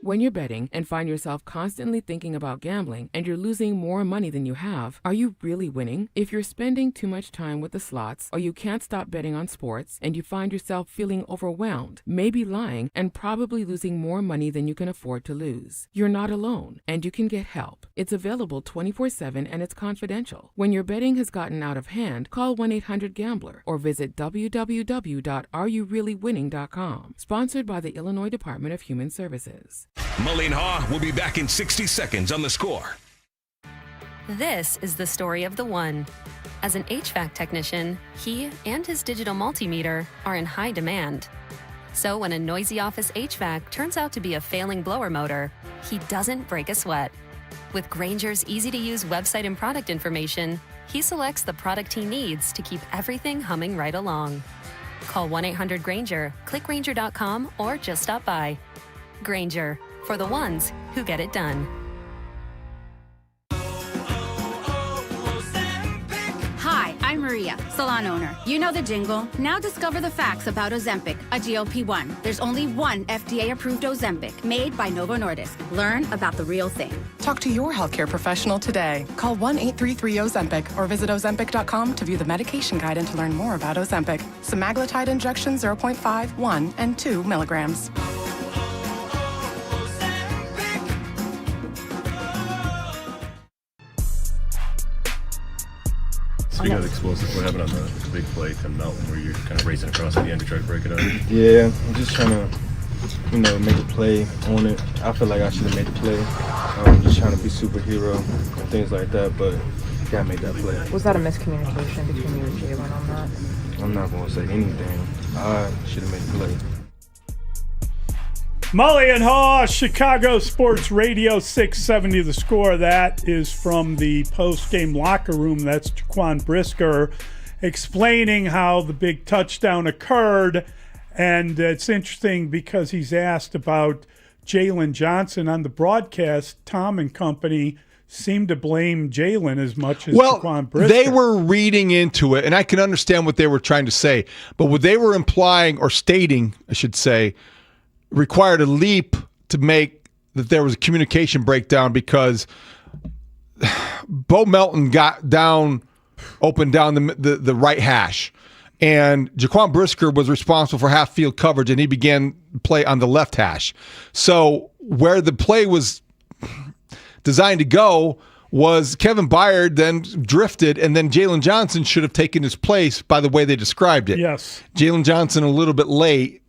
When you're betting and find yourself constantly thinking about gambling and you're losing more money than you have, are you really winning? If you're spending too much time with the slots or you can't stop betting on sports and you find yourself feeling overwhelmed, maybe lying, and probably losing more money than you can afford to lose, you're not alone and you can get help. It's available 24/7 and it's confidential. When your betting has gotten out of hand, call 1-800-GAMBLER or visit www.areyoureallywinning.com. Sponsored by the Illinois Department of Human Services. Mully and Haugh will be back in 60 seconds on The Score. This is the story of the one. As an HVAC technician, he and his digital multimeter are in high demand. So when a noisy office HVAC turns out to be a failing blower motor, he doesn't break a sweat. With Grainger's easy-to-use website and product information, he selects the product he needs to keep everything humming right along. Call 1-800-GRAINGER, click Grainger.com, or just stop by. Grainger, for the ones who get it done. Hi, I'm Maria, salon owner. You know the jingle. Now discover the facts about Ozempic, a GLP-1. There's only one FDA-approved Ozempic, made by Novo Nordisk. Learn about the real thing. Talk to your healthcare professional today. Call 1-833-OZEMPIC or visit Ozempic.com to view the medication guide and to learn more about Ozempic. Semaglutide injection 0.5, 1, and 2 milligrams. Speaking of explosive, what happened on the big play to Melton where you're kind of racing across at the end to try to break it up? Yeah, I'm just trying to, make a play on it. I feel like I should have made the play. I'm just trying to be superhero and things like that, but gotta make that play. Was that a miscommunication between you and Jalen on that? I'm not gonna say anything. I should have made the play. Mully and Haugh, Chicago Sports Radio 670 The Score. That is from the post-game locker room. That's Jaquan Brisker explaining how the big touchdown occurred. And it's interesting because he's asked about Jalen Johnson on the broadcast. Tom and company seem to blame Jalen as much as Jaquan Brisker. They were reading into it, and I can understand what they were trying to say. But what they were implying or stating, I should say, required a leap to make that there was a communication breakdown because Bo Melton got down, opened down the right hash. And Jaquan Brisker was responsible for half field coverage, and he began play on the left hash. So where the play was designed to go was Kevin Byard then drifted, and then Jalen Johnson should have taken his place by the way they described it. Yes. Jalen Johnson a little bit late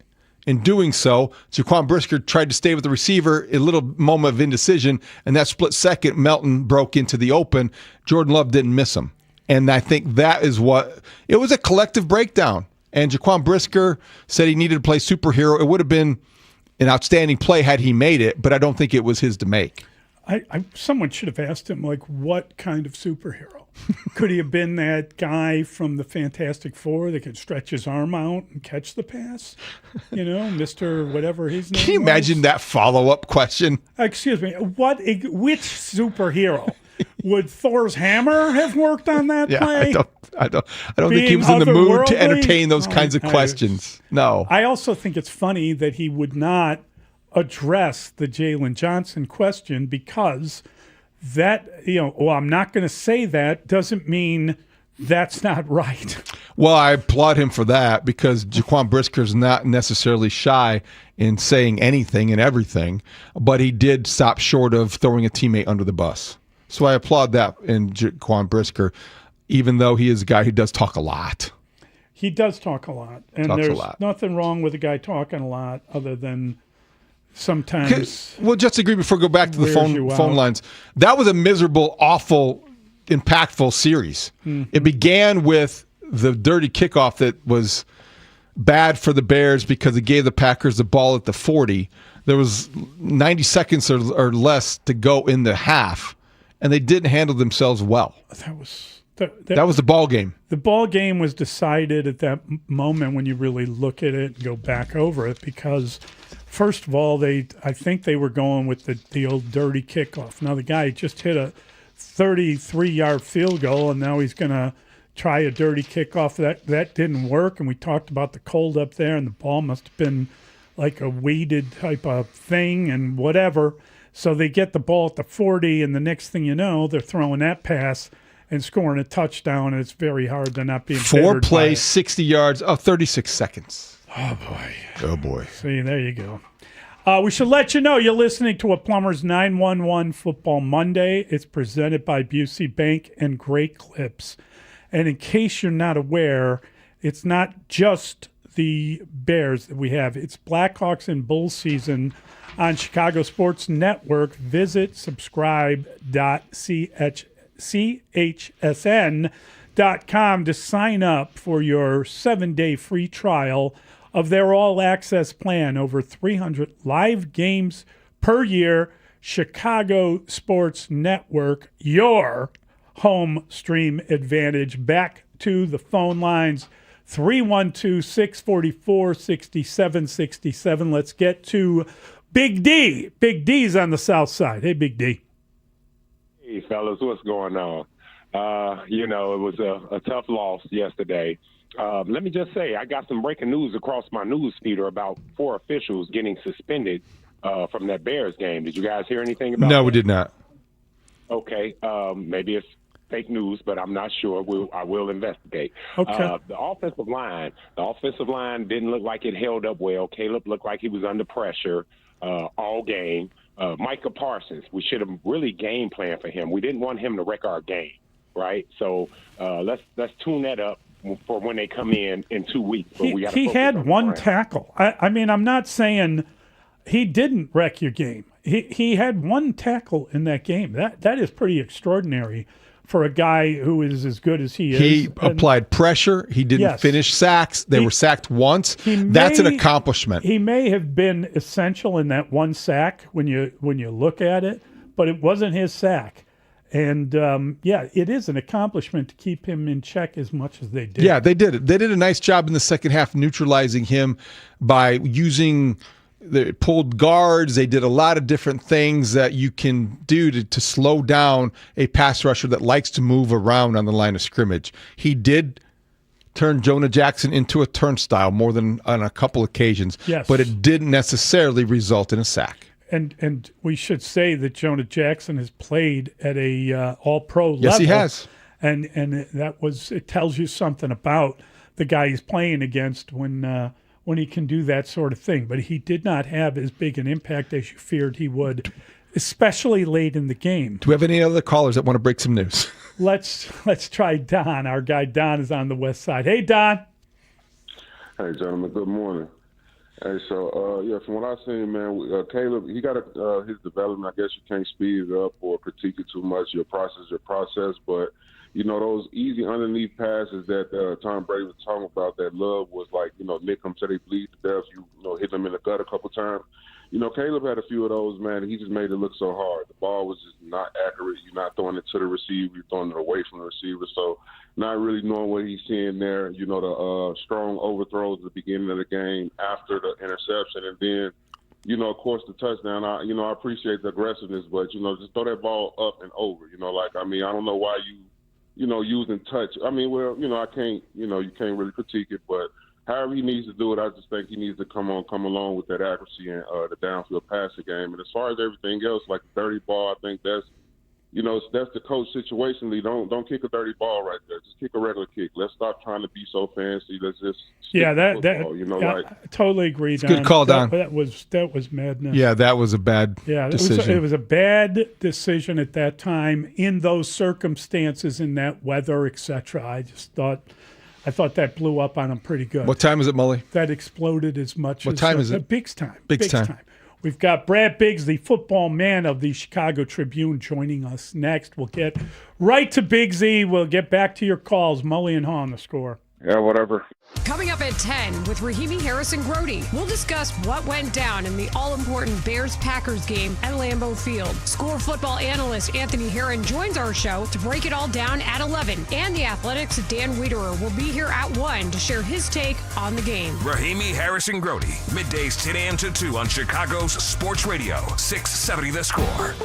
in doing so. Jaquan Brisker tried to stay with the receiver, a little moment of indecision, and that split second, Melton broke into the open. Jordan Love didn't miss him. And I think that is what – it was a collective breakdown. And Jaquan Brisker said he needed to play superhero. It would have been an outstanding play had he made it, but I don't think it was his to make. Someone should have asked him, like, what kind of superhero? Could he have been that guy from the Fantastic Four that could stretch his arm out and catch the pass? You know, Mr. whatever his name Can you imagine that follow-up question? Excuse me. Which superhero? Would Thor's hammer have worked on that play? I don't think he was in the mood to entertain those kinds of questions. No. I also think it's funny that he would not address the Jalen Johnson question because that, I'm not going to say that doesn't mean that's not right. Well, I applaud him for that because Jaquan Brisker's not necessarily shy in saying anything and everything, but he did stop short of throwing a teammate under the bus. So I applaud that in Jaquan Brisker, even though he is a guy who does talk a lot. He does talk a lot. And there's nothing wrong with a guy talking a lot other than sometimes. Well, just to agree before we go back to the phone lines. That was a miserable, awful, impactful series. Mm-hmm. It began with the dirty kickoff that was bad for the Bears because it gave the Packers the ball at the 40. There was 90 seconds or less to go in the half. And they didn't handle themselves well. That was the ball game. The ball game was decided at that moment when you really look at it and go back over it because, first of all, I think they were going with the old dirty kickoff. Now the guy just hit a 33-yard field goal, and now he's going to try a dirty kickoff. That didn't work, and we talked about the cold up there, and the ball must have been like a weighted type of thing and whatever. So they get the ball at the 40, and the next thing you know, they're throwing that pass and scoring a touchdown, and it's very hard to not be embittered. 4 plays, 60 yards, 36 seconds. Oh, boy. Oh, boy. See, there you go. We should let you know you're listening to a Plumber's 911 Football Monday. It's presented by Busey Bank and Great Clips. And in case you're not aware, it's not just the Bears that we have. It's Blackhawks and Bulls season on Chicago Sports Network. Visit subscribe.chsn.com to sign up for your 7-day free trial of their all-access plan. Over 300 live games per year. Chicago Sports Network, your home stream advantage. Back to the phone lines. 312-644-6767. Let's get to Big D. Big D's on the south side. Hey, Big D. Hey, fellas, what's going on? It was a tough loss yesterday. Let me just say, I got some breaking news across my news feeder about 4 officials getting suspended from that Bears game. Did you guys hear anything about that? No, we did not. Okay. Maybe it's fake news, but I'm not sure. I will investigate. Okay. The offensive line didn't look like it held up well. Caleb looked like he was under pressure all game. Micah Parsons, we should have really game planned for him. We didn't want him to wreck our game, right? So let's tune that up for when they come in 2 weeks. But he had one tackle. I mean, I'm not saying he didn't wreck your game. He had one tackle in that game. That is pretty extraordinary for a guy who is as good as he is. He applied pressure. He didn't finish sacks. They were sacked once. That's an accomplishment. He may have been essential in that one sack when you look at it, but it wasn't his sack. And, it is an accomplishment to keep him in check as much as they did. Yeah, they did it. They did a nice job in the second half neutralizing him by using They pulled guards. They did a lot of different things that you can do to slow down a pass rusher that likes to move around on the line of scrimmage. He did turn Jonah Jackson into a turnstile more than on a couple occasions, but it didn't necessarily result in a sack. And we should say that Jonah Jackson has played at a all-pro level. Yes, he has. And it tells you something about the guy he's playing against when he can do that sort of thing. But he did not have as big an impact as you feared he would, especially late in the game. Do we have any other callers that want to break some news? Let's try Don. Our guy Don is on the west side. Hey, Don. Hey, gentlemen. Good morning. Hey, so, from what I've seen, man, Caleb, he got his development. I guess you can't speed it up or critique it too much. Your process. But, those easy underneath passes that Tom Brady was talking about, that Love was like, nick them till they bleed to death. Hit them in the gut a couple times. Caleb had a few of those, man, and he just made it look so hard. The ball was just not accurate. You're not throwing it to the receiver. You're throwing it away from the receiver. So not really knowing what he's seeing there. The strong overthrows at the beginning of the game after the interception. And then, of course, the touchdown. I appreciate the aggressiveness, but, just throw that ball up and over. I don't know why using touch. I can't, you can't really critique it, but however he needs to do it, I just think he needs to come along with that accuracy and the downfield passing game. And as far as everything else, like the dirty ball, I think that's the coach situationally. Don't kick a dirty ball right there. Just kick a regular kick. Let's stop trying to be so fancy. Let's just I totally agree. It's a good call, Don. That was madness. Yeah, that was a bad decision. It was a bad decision at that time in those circumstances, in that weather, etc. I thought that blew up on him pretty good. What time is it, Mully? That exploded as much as... What time is it? Biggs time. Biggs time. We've got Brad Biggs, the football man of the Chicago Tribune, joining us next. We'll get right to Biggsy. We'll get back to your calls. Mully and Haugh on the score. Yeah, whatever. Coming up at 10 with Rahimi Harrison-Grody, we'll discuss what went down in the all-important Bears-Packers game at Lambeau Field. Score football analyst Anthony Herron joins our show to break it all down at 11. And the Athletics' Dan Wiederer will be here at 1 to share his take on the game. Rahimi Harrison-Grody, middays 10 a.m. to 2 on Chicago's Sports Radio, 670 The Score.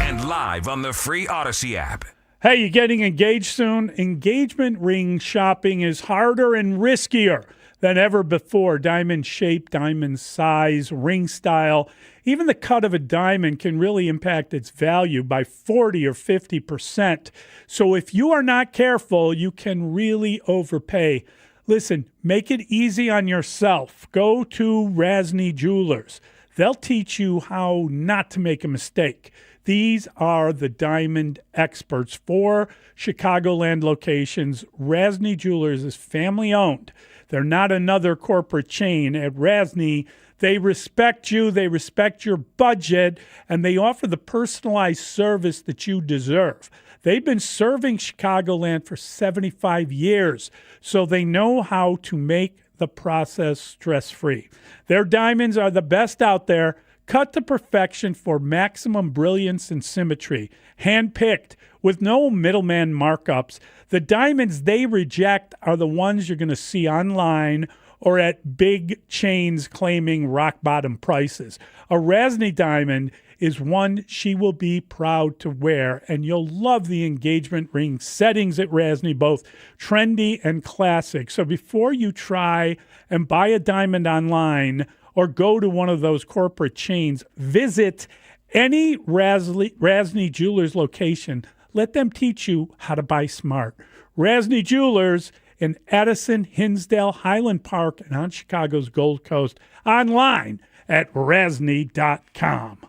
And live on the free Odyssey app. Hey, you getting engaged soon? Engagement ring shopping is harder and riskier than ever before. Diamond shape, diamond size, ring style, even the cut of a diamond can really impact its value by 40 or 50%. So if you are not careful, you can really overpay. Listen, make it easy on yourself. Go to Rasny Jewelers. They'll teach you how not to make a mistake. These are the diamond experts. 4 Chicagoland locations. Rasny Jewelers is family-owned. They're not another corporate chain. At Rasny, they respect you, they respect your budget, and they offer the personalized service that you deserve. They've been serving Chicagoland for 75 years, so they know how to make the process stress-free. Their diamonds are the best out there, cut to perfection for maximum brilliance and symmetry. Hand-picked with no middleman markups. The diamonds they reject are the ones you're going to see online or at big chains claiming rock-bottom prices. A Rasny diamond is one she will be proud to wear, and you'll love the engagement ring settings at Rasny, both trendy and classic. So before you try and buy a diamond online or go to one of those corporate chains, visit any Rasny Jewelers location. Let them teach you how to buy smart. Rasny Jewelers in Addison, Hinsdale, Highland Park, and on Chicago's Gold Coast. Online at rasny.com.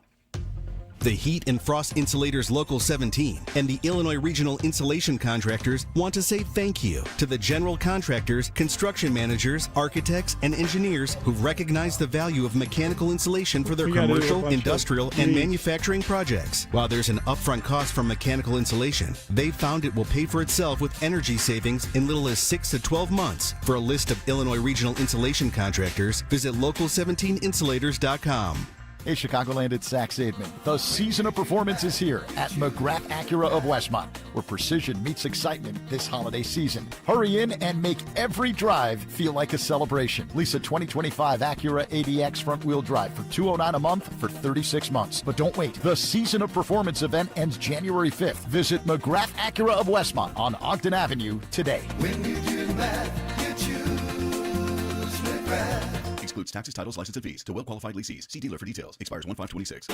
The Heat and Frost Insulators Local 17 and the Illinois Regional Insulation Contractors want to say thank you to the general contractors, construction managers, architects, and engineers who've recognized the value of mechanical insulation for their commercial, industrial, and manufacturing projects. While there's an upfront cost from mechanical insulation, they've found it will pay for itself with energy savings in little as 6 to 12 months. For a list of Illinois Regional Insulation Contractors, visit local17insulators.com. Hey, Chicagoland, it's Zach Zaidman. The season of performance is here at McGrath Acura of Westmont, where precision meets excitement this holiday season. Hurry in and make every drive feel like a celebration. Lease a 2025 Acura ADX front-wheel drive for $209 a month for 36 months. But don't wait. The season of performance event ends January 5th. Visit McGrath Acura of Westmont on Ogden Avenue today. When you do math, you choose McGrath. Excludes taxes, titles, license, and fees. To well-qualified lessees. See dealer for details. Expires 1/5/26.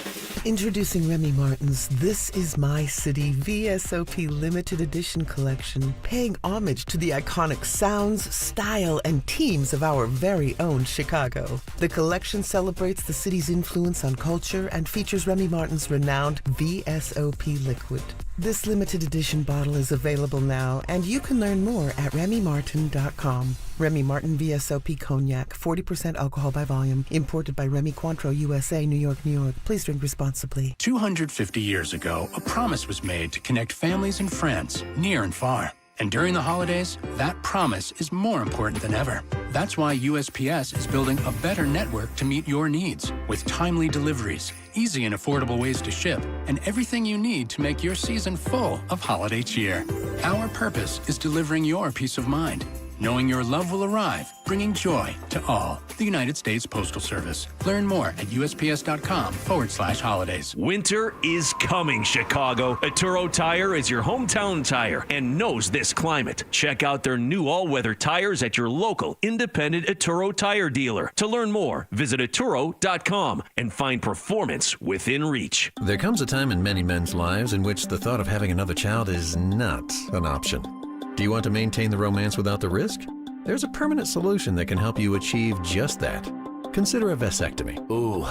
Introducing Remy Martin's This Is My City VSOP Limited Edition Collection, paying homage to the iconic sounds, style, and teams of our very own Chicago. The collection celebrates the city's influence on culture and features Remy Martin's renowned VSOP liquid. This limited edition bottle is available now, and you can learn more at RemyMartin.com. Remy Martin VSOP Cognac, 40% alcohol by volume, imported by Remy Cointreau, USA, New York, New York. Please drink responsibly. 250 years ago, a promise was made to connect families and friends, near and far. And during the holidays, that promise is more important than ever. That's why USPS is building a better network to meet your needs, with timely deliveries, easy and affordable ways to ship, and everything you need to make your season full of holiday cheer. Our purpose is delivering your peace of mind, knowing your love will arrive, bringing joy to all. The United States Postal Service. Learn more at USPS.com/holidays. Winter is coming, Chicago. Atturo Tire is your hometown tire and knows this climate. Check out their new all-weather tires at your local independent Atturo Tire dealer. To learn more, visit Atturo.com and find performance within reach. There comes a time in many men's lives in which the thought of having another child is not an option. Do you want to maintain the romance without the risk? There's a permanent solution that can help you achieve just that. Consider a vasectomy. Ooh,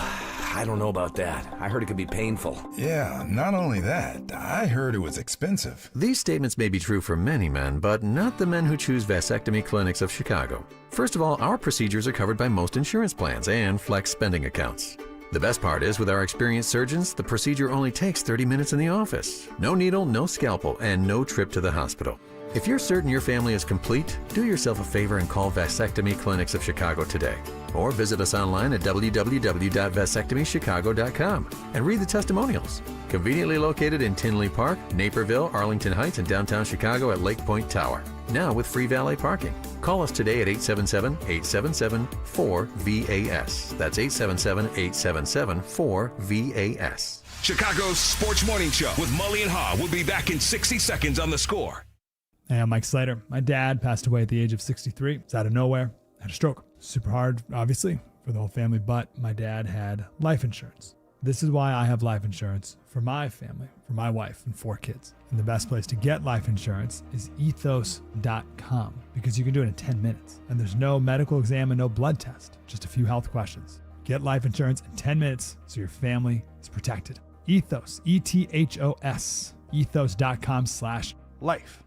I don't know about that. I heard it could be painful. Yeah, not only that, I heard it was expensive. These statements may be true for many men, but not the men who choose vasectomy clinics of Chicago. First of all, our procedures are covered by most insurance plans and flex spending accounts. The best part is, with our experienced surgeons, the procedure only takes 30 minutes in the office. No needle, no scalpel, and no trip to the hospital. If you're certain your family is complete, do yourself a favor and call Vasectomy Clinics of Chicago today. Or visit us online at www.vasectomychicago.com and read the testimonials. Conveniently located in Tinley Park, Naperville, Arlington Heights, and downtown Chicago at Lake Point Tower. Now with free valet parking. Call us today at 877-877-4VAS. That's 877-877-4VAS. Chicago's Sports Morning Show with Mully and Haugh will be back in 60 seconds on The Score. Hey, I'm Mike Slater. My dad passed away at the age of 63. It's out of nowhere. Had a stroke. Super hard, obviously, for the whole family, but my dad had life insurance. This is why I have life insurance for my family, for my wife and 4 kids. And the best place to get life insurance is ethos.com, because you can do it in 10 minutes. And there's no medical exam and no blood test, just a few health questions. Get life insurance in 10 minutes so your family is protected. Ethos, ETHOS, ethos.com/life.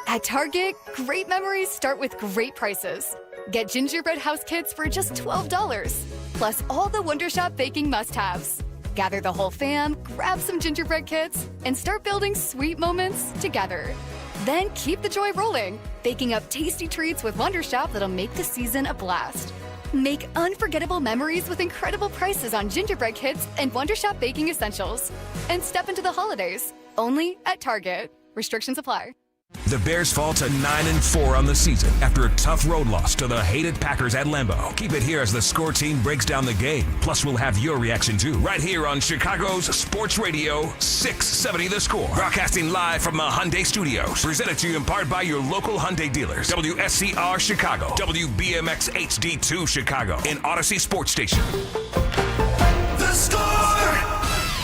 At Target, great memories start with great prices. Get gingerbread house kits for just $12, plus all the Wondershop baking must-haves. Gather the whole fam, grab some gingerbread kits, and start building sweet moments together. Then keep the joy rolling, baking up tasty treats with Wondershop that'll make the season a blast. Make unforgettable memories with incredible prices on gingerbread kits and Wondershop baking essentials. And step into the holidays, only at Target. Restrictions apply. The Bears fall to 9-4 on the season after a tough road loss to the hated Packers at Lambeau. Keep it here as the Score team breaks down the game. Plus, we'll have your reaction too, right here on Chicago's Sports Radio 670 The Score. Broadcasting live from the Hyundai Studios. Presented to you in part by your local Hyundai dealers. WSCR Chicago, WBMX HD2 Chicago, and Odyssey Sports Station. The Score!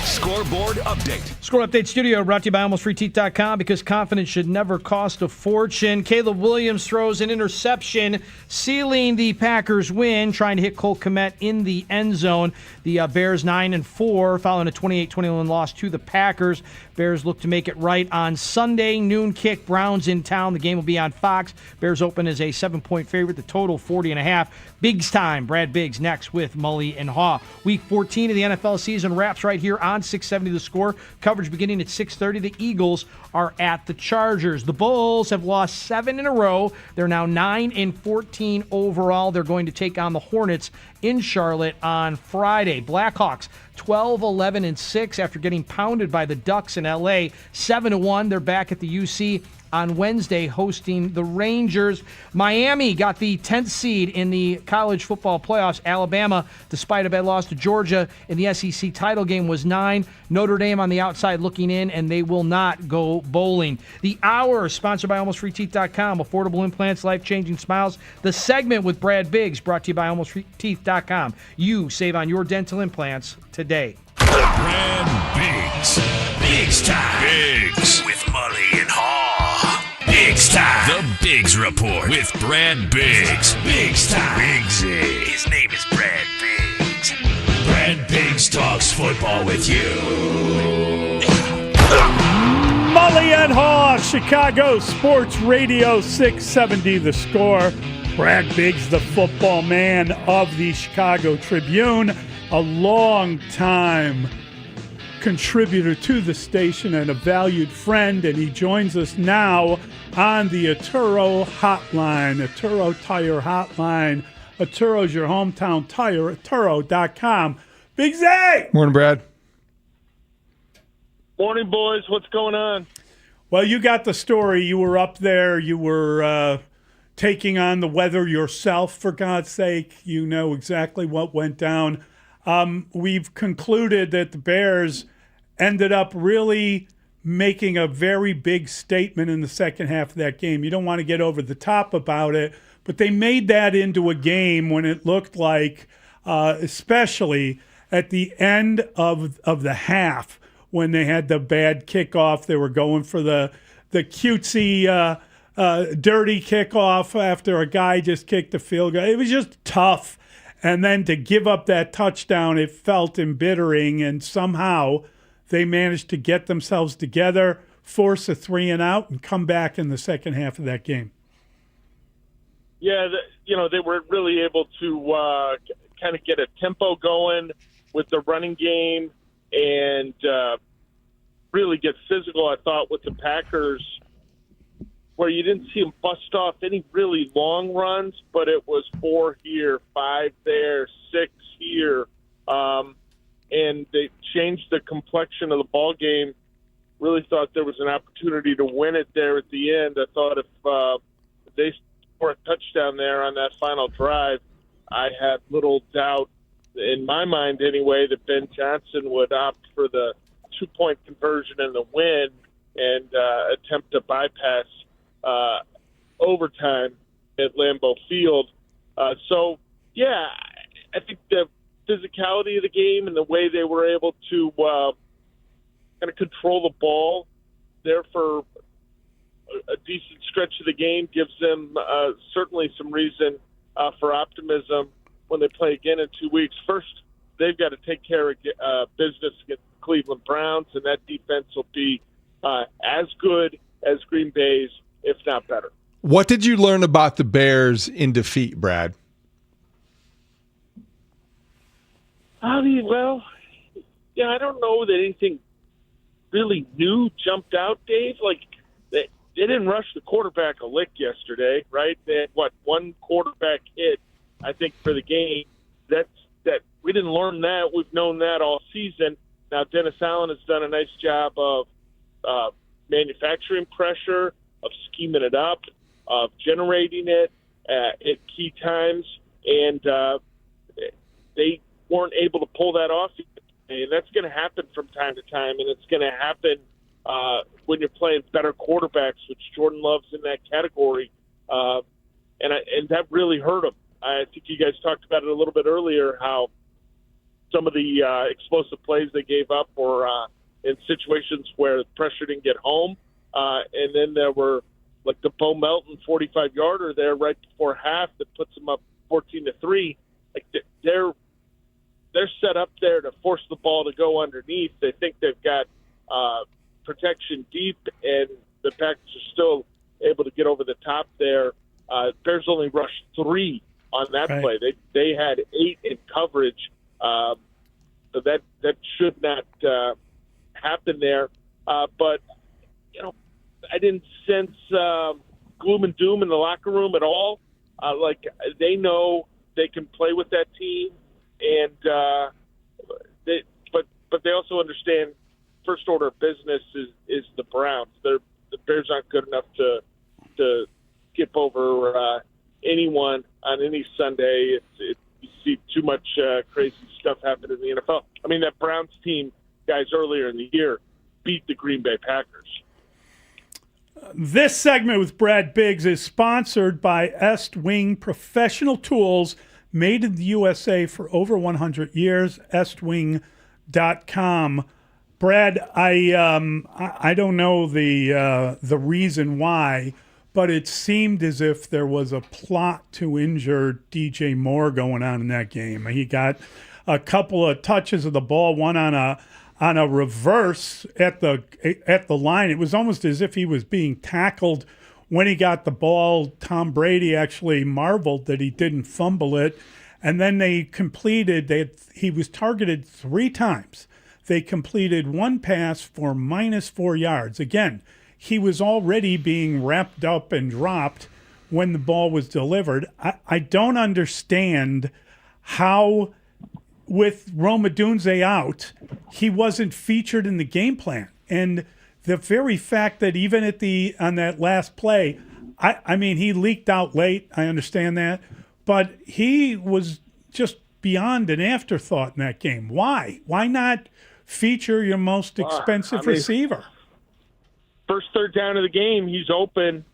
Scoreboard update. Score Update Studio brought to you by AlmostFreeTeeth.com, because confidence should never cost a fortune. Caleb Williams throws an interception, sealing the Packers' win, trying to hit Cole Kmet in the end zone. The Bears 9-4, following a 28-21 loss to the Packers. Bears look to make it right on Sunday. Noon kick, Browns in town. The game will be on Fox. Bears open as a 7-point favorite. The total 40.5. Biggs time. Brad Biggs next with Mully and Haugh. Week 14 of the NFL season wraps right here on 670 The Score. Coverage beginning at 6:30. The Eagles are at the Chargers. The Bulls have lost 7 in a row. They're now 9-14 overall. They're going to take on the Hornets in Charlotte on Friday. Blackhawks 12-11-6 after getting pounded by the Ducks in LA. 7-1. They're back at the UC on Wednesday hosting the Rangers. Miami got the 10th seed in the college football playoffs. Alabama, despite a bad loss to Georgia in the SEC title game, was 9. Notre Dame on the outside looking in, and they will not go bowling. The Hour, sponsored by AlmostFreeTeeth.com. Affordable implants, life-changing smiles. The segment with Brad Biggs, brought to you by AlmostFreeTeeth.com. You save on your dental implants today. Brad Biggs. Biggs time. Biggs. With Mully and Haugh. Biggs time. The Biggs Report with Brad Biggs. Biggs time. Biggsy. His name is Brad Biggs. Brad Biggs talks football with you. Mully and Haugh, Chicago Sports Radio 670 The Score. Brad Biggs, the football man of the Chicago Tribune, a long-time contributor to the station and a valued friend, and he joins us now on the Atturo Hotline, Atturo Tire Hotline. Atturo's your hometown tire, Atturo.com. Big Zay! Morning, Brad. Morning, boys. What's going on? Well, you got the story. You were up there. You were taking on the weather yourself, for God's sake. You know exactly what went down. We've concluded that the Bears ended up really making a very big statement in the second half of that game. You don't want to get over the top about it, but they made that into a game when it looked like, especially at the end of the half, when they had the bad kickoff, they were going for the cutesy, dirty kickoff after a guy just kicked the field goal. It was just tough. And then to give up that touchdown, it felt embittering, and somehow they managed to get themselves together, force a 3-and-out, and come back in the second half of that game. Yeah, they were really able to kind of get a tempo going with the running game and really get physical, I thought, with the Packers, where you didn't see them bust off any really long runs, but it was 4 here, 5 there, 6 here. And they changed the complexion of the ball game. Really thought there was an opportunity to win it there at the end. I thought if they scored a touchdown there on that final drive, I had little doubt, in my mind anyway, that Ben Johnson would opt for the 2-point conversion and the win and attempt to bypass overtime at Lambeau Field. So, yeah, I think the physicality of the game and the way they were able to kind of control the ball there for a decent stretch of the game gives them certainly some reason for optimism when they play again in 2 weeks. First, they've got to take care of business against the Cleveland Browns, and that defense will be as good as Green Bay's, if not better. What did you learn about the Bears in defeat, Brad? I don't know that anything really new jumped out, Dave. Like, they didn't rush the quarterback a lick yesterday, right? They had, one quarterback hit, I think, for the game. That we didn't learn that. We've known that all season. Now, Dennis Allen has done a nice job of manufacturing pressure, of scheming it up, of generating it at key times, and they weren't able to pull that off. And that's going to happen from time to time, and it's going to happen when you're playing better quarterbacks, which Jordan Love's in that category, and that really hurt him. I think you guys talked about it a little bit earlier, how some of the explosive plays they gave up were in situations where the pressure didn't get home, and then there were like the Bo Melton 45-yarder there right before half that puts them up 14-3. Like they're set up there to force the ball to go underneath. They think they've got protection deep, and the Packers are still able to get over the top there. Bears only rushed 3 on that play. They had 8 in coverage. that should not happen there. But I didn't sense gloom and doom in the locker room at all. Like they know they can play with that team, and but they also understand first order of business is the Browns. The Bears aren't good enough to skip over anyone on any Sunday. You see too much crazy stuff happen in the NFL. I mean, that Browns team, guys, earlier in the year beat the Green Bay Packers. This segment with Brad Biggs is sponsored by Est Wing Professional Tools, made in the USA for over 100 years, estwing.com. Brad, I don't know the reason why, but it seemed as if there was a plot to injure DJ Moore going on in that game. He got a couple of touches of the ball, one on a reverse at the line. It was almost as if he was being tackled when he got the ball. Tom Brady actually marveled that he didn't fumble it. And then he was targeted 3 times. They completed 1 pass for -4 yards. Again, he was already being wrapped up and dropped when the ball was delivered. I don't understand how, with Rome Odunze out, he wasn't featured in the game plan. And the very fact that even on that last play, I mean, he leaked out late. I understand that. But he was just beyond an afterthought in that game. Why? Why not feature your most expensive receiver? First third down of the game, he's open.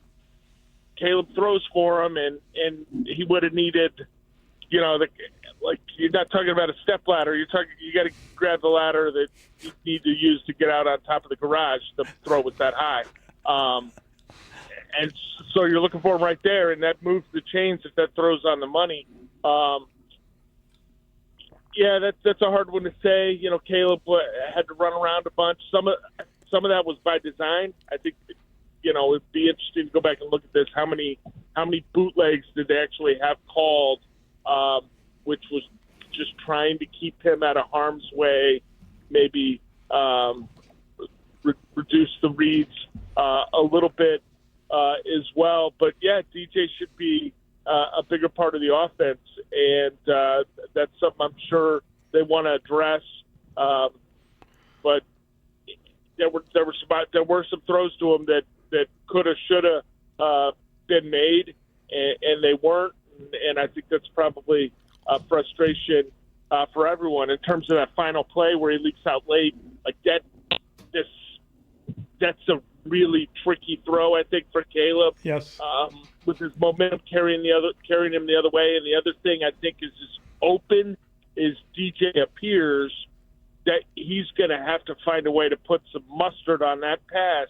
Caleb throws for him, and he would have needed, like you're not talking about a step ladder. You got to grab the ladder that you need to use to get out on top of the garage. The throw was that high, and so you're looking for him right there, and that moves the chains if that throws on the money. Yeah, that's a hard one to say. Caleb had to run around a bunch. Some of that was by design. I think it'd be interesting to go back and look at this. How many bootlegs did they actually have called? Which was just trying to keep him out of harm's way, maybe reduce the reads a little bit as well. But, yeah, DJ should be a bigger part of the offense, and that's something I'm sure they want to address. But there were some throws to him that could have, should have been made, and they weren't. And I think that's probably frustration for everyone in terms of that final play where he leaks out late. Like that's a really tricky throw, I think, for Caleb. Yes. With his momentum carrying him the other way. And the other thing I think is as open as DJ appears, that he's going to have to find a way to put some mustard on that pass,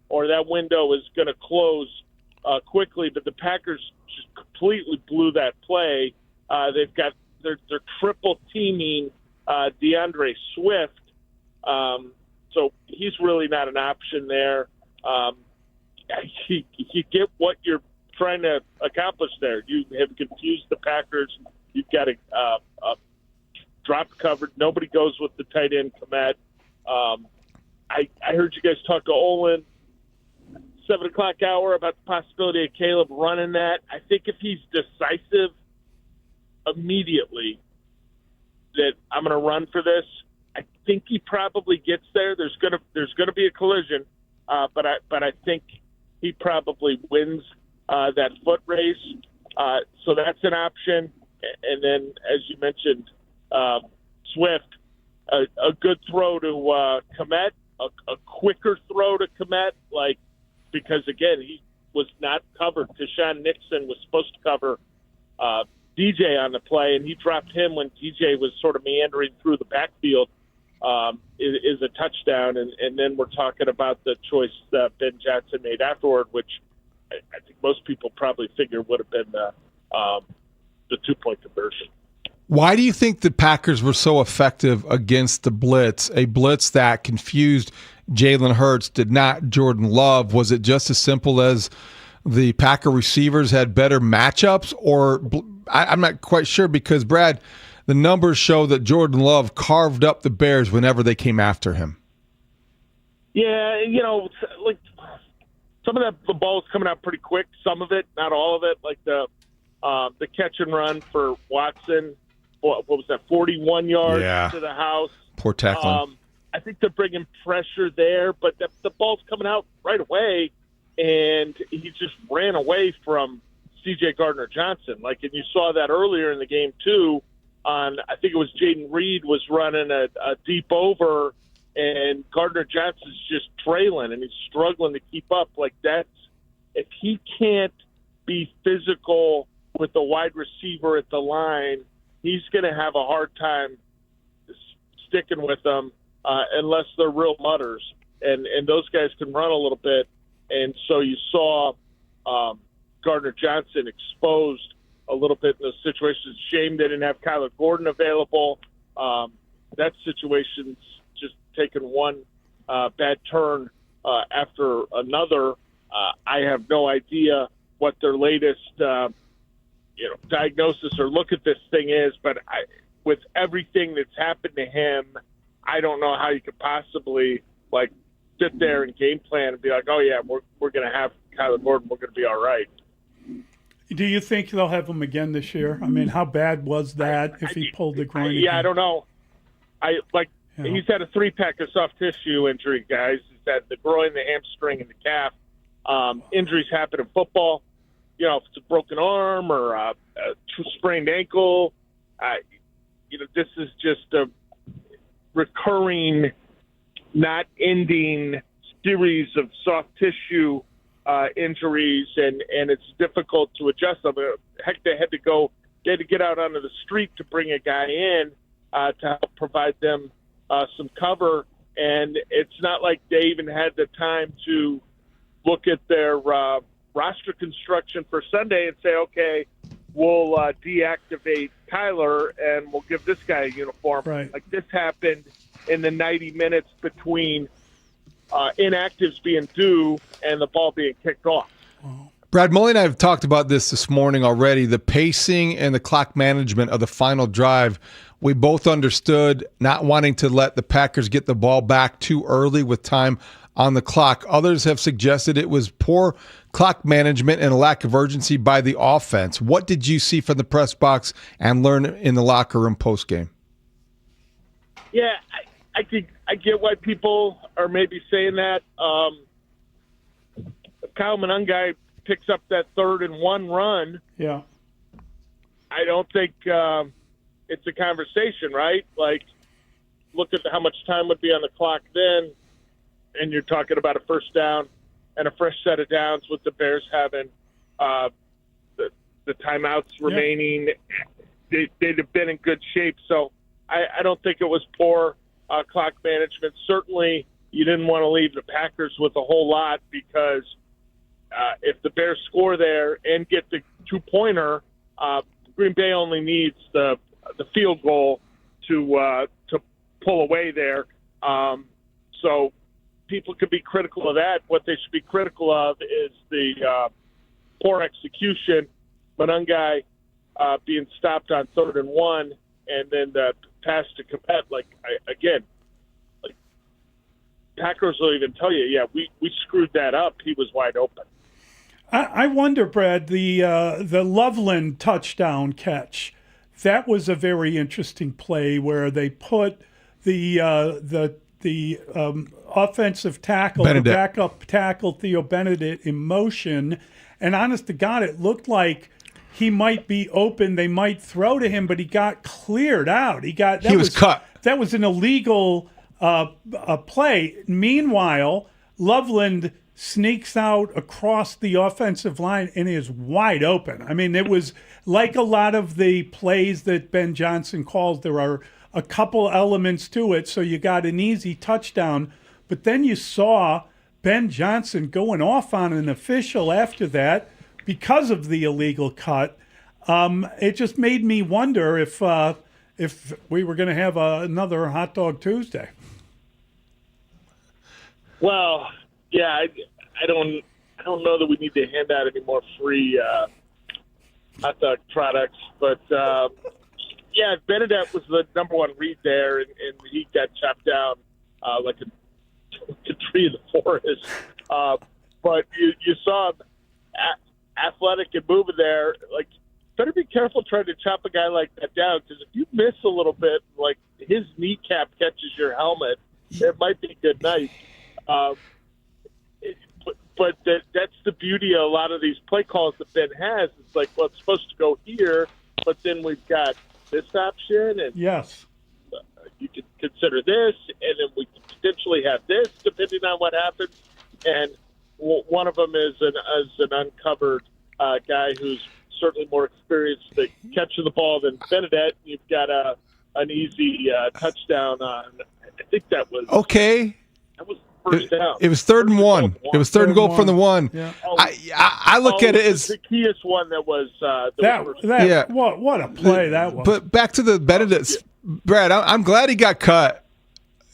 or that window is going to close quickly. But the Packers just completely blew that play. They're triple teaming DeAndre Swift, so he's really not an option there. You get what you're trying to accomplish there. You have confused the Packers. You've got a drop covered. Nobody goes with the tight end Komet. I heard you guys talk to Olin 7 o'clock hour about the possibility of Caleb running that. I think if he's decisive immediately that I'm going to run for this, I think he probably gets there. There's gonna be a collision, but I think he probably wins that foot race. So that's an option. And then, as you mentioned, Swift, a good throw to Komet, a quicker throw to Komet, because again he was not covered. Deshaun Nixon was supposed to cover DJ on the play, and he dropped him when DJ was sort of meandering through the backfield. Is a touchdown, and then we're talking about the choice that Ben Johnson made afterward, which I think most people probably figure would have been the 2-point conversion. Why do you think the Packers were so effective against the blitz, a blitz that confused Jalen Hurts, did not Jordan Love? Was it just as simple as the Packer receivers had better matchups, or I'm not quite sure, because, Brad, the numbers show that Jordan Love carved up the Bears whenever they came after him. Yeah, like some of the ball's coming out pretty quick. Some of it, not all of it. Like the catch and run for Watson. What was that? 41 yards to the house. Poor tackling. I think they're bringing pressure there, but the ball's coming out right away, and he just ran away from C.J. Gardner-Johnson. And you saw that earlier in the game too. I think it was Jaden Reed was running a deep over, and Gardner-Johnson's just trailing, and he's struggling to keep up. If he can't be physical with the wide receiver at the line, he's going to have a hard time sticking with them unless they're real mutters. And those guys can run a little bit. And so you saw Gardner-Johnson exposed a little bit in those situations. Shame they didn't have Kyler Gordon available. That situation's just taken one bad turn after another. I have no idea what their latest diagnosis or look at this thing is, but with everything that's happened to him, I don't know how you could possibly sit there and game plan and be like, oh yeah, we're going to have Kyler Gordon, we're going to be all right. Do you think they'll have him again this year? I mean, how bad was that if he pulled the groin? I don't know. He's had a 3-pack of soft tissue injury, guys. He's had the groin, the hamstring, and the calf. Injuries happen in football. If it's a broken arm or a sprained ankle, this is just a recurring, not ending series of soft tissue injuries, and it's difficult to adjust them. Heck, they had to get out onto the street to bring a guy in to help provide them some cover, and it's not like they even had the time to look at their roster construction for Sunday and say, okay, we'll deactivate Kyler and we'll give this guy a uniform. Right. This happened in the 90 minutes between inactives being due and the ball being kicked off. Brad, Mully and I have talked about this morning already, the pacing and the clock management of the final drive. We both understood not wanting to let the Packers get the ball back too early with time on the clock. Others have suggested it was poor clock management and a lack of urgency by the offense. What did you see from the press box and learn in the locker room postgame? Yeah, I get why people are maybe saying that. Kyle Monangai picks up that 3rd and 1 run. Yeah. I don't think it's a conversation, right? Look at how much time would be on the clock then, and you're talking about a first down and a fresh set of downs with the Bears having the timeouts remaining. They'd have been in good shape. So I don't think it was poor clock management. Certainly you didn't want to leave the Packers with a whole lot because if the Bears score there and get the 2-pointer, Green Bay only needs the field goal to pull away there. So people could be critical of that. What they should be critical of is the poor execution. Monangai being stopped on 3rd and 1, and then the pass to Capet. Packers will even tell you, we screwed that up. He was wide open. I wonder, Brad, the Loveland touchdown catch. That was a very interesting play where they put the offensive tackle, Benedict. the backup tackle, Theo Benedict, in motion. And honest to God, it looked like he might be open. They might throw to him, but he got cleared out. He was cut. That was an illegal play. Meanwhile, Loveland sneaks out across the offensive line and is wide open. I mean, it was like a lot of the plays that Ben Johnson calls. There are a couple elements to it, so you got an easy touchdown. But then you saw Ben Johnson going off on an official after that because of the illegal cut. It just made me wonder if we were going to have another Hot Dog Tuesday. Well, yeah, I don't know that we need to hand out any more free hot dog products, but Yeah, Benedette was the number one read there, and he got chopped down like a tree in the forest. But you saw him athletic and moving there. Like, better be careful trying to chop a guy like that down, because if you miss a little bit, like his kneecap catches your helmet, it might be good night. But that's the beauty of a lot of these play calls that Ben has. It's like, well, it's supposed to go here, but then we've got this option, and yes, you can consider this, and then we can potentially have this, depending on what happens. And one of them is an uncovered guy who's certainly more experienced at catching the ball than Benedette. You've got an easy touchdown on. I think that was okay. That was first down. It was 3rd and 1. It was third and goal from the 1. Yeah. I look at it as the keyest one that was that what a play that was. But back to the Benedette's, Brad. I'm glad he got cut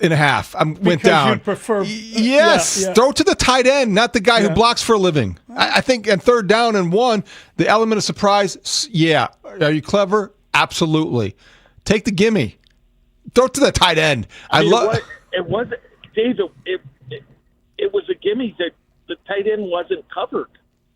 in half. Went down. You prefer, yes, yeah. Throw to the tight end, not the guy who blocks for a living. I think in 3rd down and 1, the element of surprise. Yeah, are you clever? Absolutely. Take the gimme. Throw it to the tight end. It wasn't, Dave. It was a gimme that the tight end wasn't covered.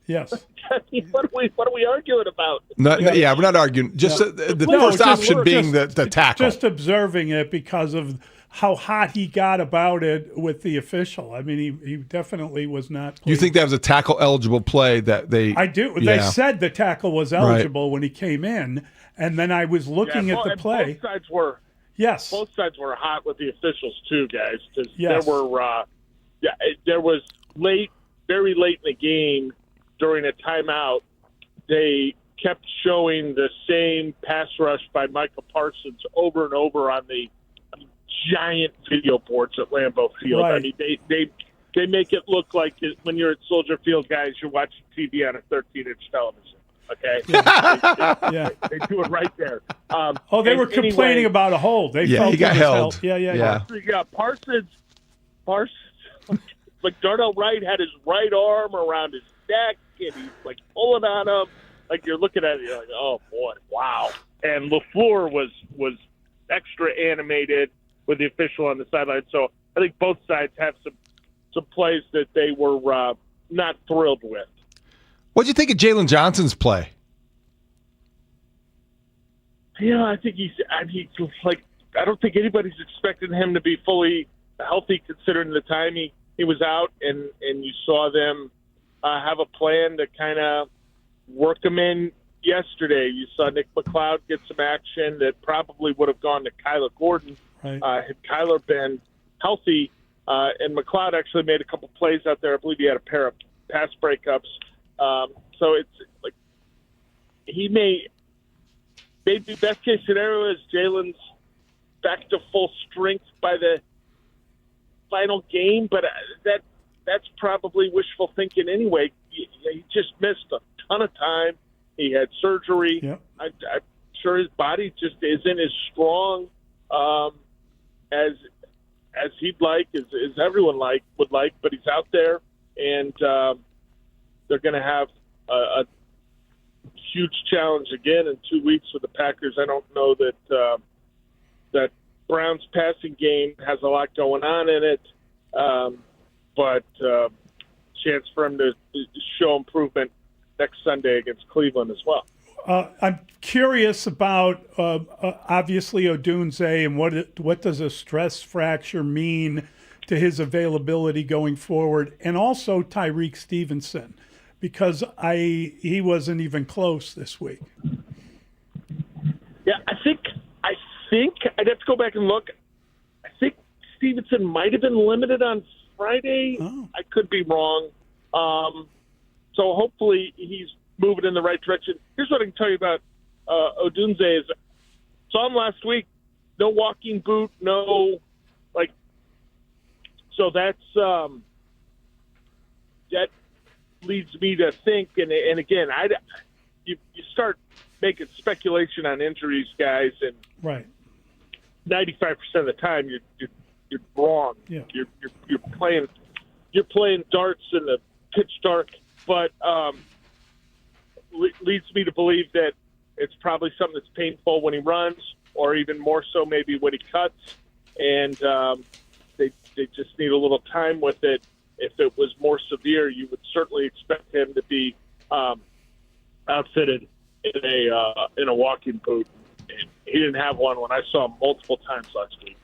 Yes. I mean, what are we arguing about? Yeah, we're not arguing. Just the first option being the tackle. Just observing it because of how hot he got about it with the official. I mean, he definitely was not. You think that was a tackle eligible play that they? I do. Yeah. They said the tackle was eligible when he came in, and then I was looking at the play. Both sides were. Yes. Both sides were hot with the officials too, guys. Because yes. there was very late in the game during a timeout. They kept showing the same pass rush by Michael Parsons over and over on the giant video boards at Lambeau Field. Right. I mean, they make it look like when you're at Soldier Field, guys, you're watching TV on a 13-inch television. Okay, they do it right there. They were complaining about a hold. They felt he got held. Yeah. Parsons, like Darnell Wright had his right arm around his neck, and he's like pulling on him. Like you're looking at it, you're like, oh boy, wow. And LaFleur was extra animated with the official on the sideline. So I think both sides have some plays that they were not thrilled with. What do you think of Jalen Johnson's play? Yeah, I think he's like, I don't think anybody's expecting him to be fully healthy considering the time he was out, and you saw them have a plan to kind of work him in yesterday. You saw Nick McLeod get some action that probably would have gone to Kyler Gordon had Kyler been healthy. And McLeod actually made a couple plays out there. I believe he had a pair of pass breakups. So it's like maybe best case scenario is Jalen's back to full strength by the final game, but that's probably wishful thinking anyway. He just missed a ton of time. He had surgery. Yep. I'm sure his body just isn't as strong as he'd like, as everyone would like, but he's out there, and they're going to have a huge challenge again in 2 weeks with the Packers. I don't know that Browns passing game has a lot going on in it, but chance for him to show improvement next Sunday against Cleveland as well. I'm curious about obviously Odunze and what does a stress fracture mean to his availability going forward, and also Tyreek Stevenson, because he wasn't even close this week. Yeah, I think I'd have to go back and look. I think Stevenson might have been limited on Friday. Oh. I could be wrong. So hopefully he's moving in the right direction. Here's what I can tell you about Odunze is saw him last week. No walking boot, no so that's that leads me to think, and again, you start making speculation on injuries, guys, and right. 95% of the time you're wrong. Yeah. You're playing darts in the pitch dark, but leads me to believe that It's probably something that's painful when he runs, or even more so maybe when he cuts. And they just need a little time with it. If it was more severe, you would certainly expect him to be outfitted in a walking boot. And he didn't have one when I saw him multiple times last week.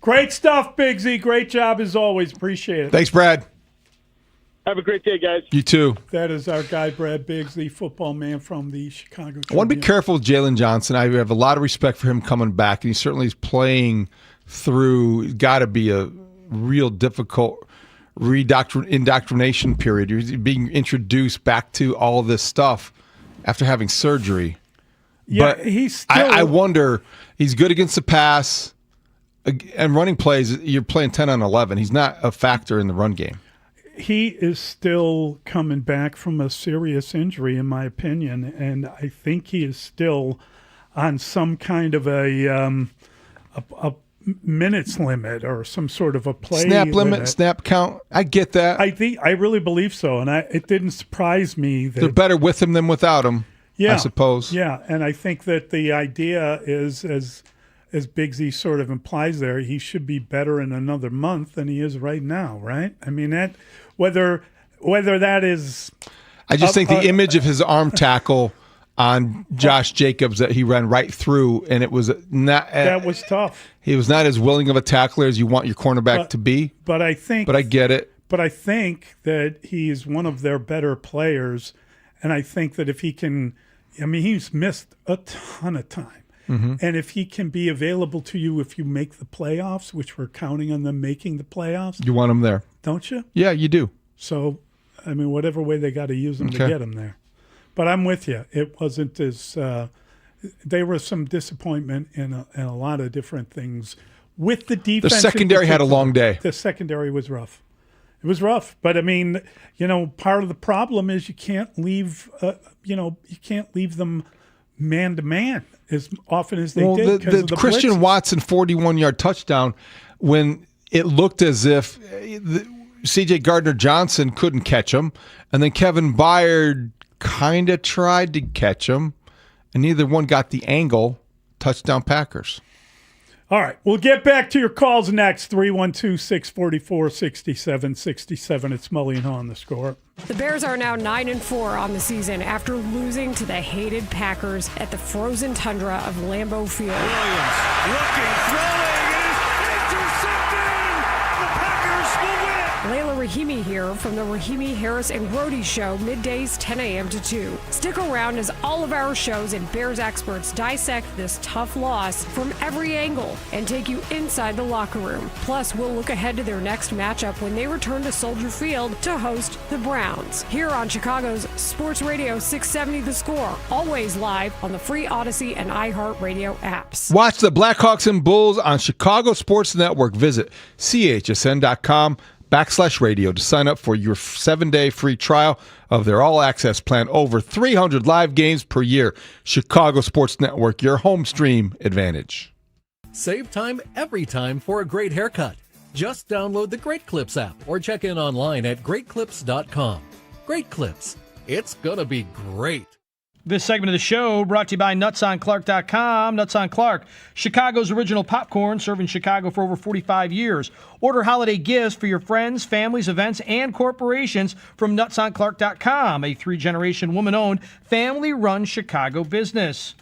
Great stuff, Big Z. Great job as always. Appreciate it. Thanks, Brad. Have a great day, guys. You too. That is our guy, Brad Biggs, the football man from the Chicago Tribune. I want to be careful with Jalen Johnson. I have a lot of respect for him coming back, and he certainly is playing through. Got to be a real difficult indoctrination period. You're being introduced back to all of this stuff after having surgery. Yeah, but he's still. I wonder. He's good against the pass and running plays. You're playing 10 on 11. He's not a factor in the run game. He is still coming back from a serious injury, in my opinion, and I think he is still on some kind of a minutes limit or some sort of a play limit, snap count. I get that. I really believe so, and it didn't surprise me that they're better with him than without him. Yeah, I suppose. Yeah, and I think that the idea is as Big Z sort of implies there, he should be better in another month than he is right now, right? I mean, that whether that is... I just think the image of his arm tackle on Josh Jacobs that he ran right through, and it was not... that was tough. He was not as willing of a tackler as you want your cornerback to be. But I get it. But I think that he's one of their better players, and I think that if he can... I mean, he's missed a ton of time. Mm-hmm. And if he can be available to you if you make the playoffs, which we're counting on them making the playoffs. You want him there. Don't you? Yeah, you do. So, I mean, whatever way they got to use him to get him there. But I'm with you. It wasn't as there was some disappointment in a lot of different things with the defense. The secondary had a long day. The secondary was rough. It was rough. But, I mean, part of the problem is you can't leave, you can't leave them man-to-man as often as they did. The Christian blitzes. Watson 41-yard touchdown, when it looked as if C.J. Gardner-Johnson couldn't catch him, and then Kevin Byard kind of tried to catch him, and neither one got the angle. Touchdown Packers. All right, we'll get back to your calls next. 312-644-6767. It's Mully and Haugh on the Score. The Bears are now 9-4 on the season after losing to the hated Packers at the frozen tundra of Lambeau Field. Williams looking, throwing, it is intercepted! The Packers will win it! Layla Rahimi here from the Rahimi, Harris, and Grody Show, middays 10 a.m. to 2. Stick around as all of our shows and Bears experts dissect this tough loss from every angle and take you inside the locker room. Plus, we'll look ahead to their next matchup when they return to Soldier Field to host the Browns. Here on Chicago's Sports Radio 670 The Score, always live on the free Odyssey and iHeartRadio apps. Watch the Blackhawks and Bulls on Chicago Sports Network. Visit chsn.com/radio to sign up for your 7-day free trial of their all-access plan. Over 300 live games per year. Chicago Sports Network, your home stream advantage. Save time every time for a great haircut. Just download the Great Clips app or check in online at greatclips.com. Great Clips. It's gonna be great. This segment of the show brought to you by NutsOnClark.com. Nuts on Clark, Chicago's original popcorn, serving Chicago for over 45 years. Order holiday gifts for your friends, families, events, and corporations from NutsOnClark.com, a 3-generation woman-owned, family-run Chicago business.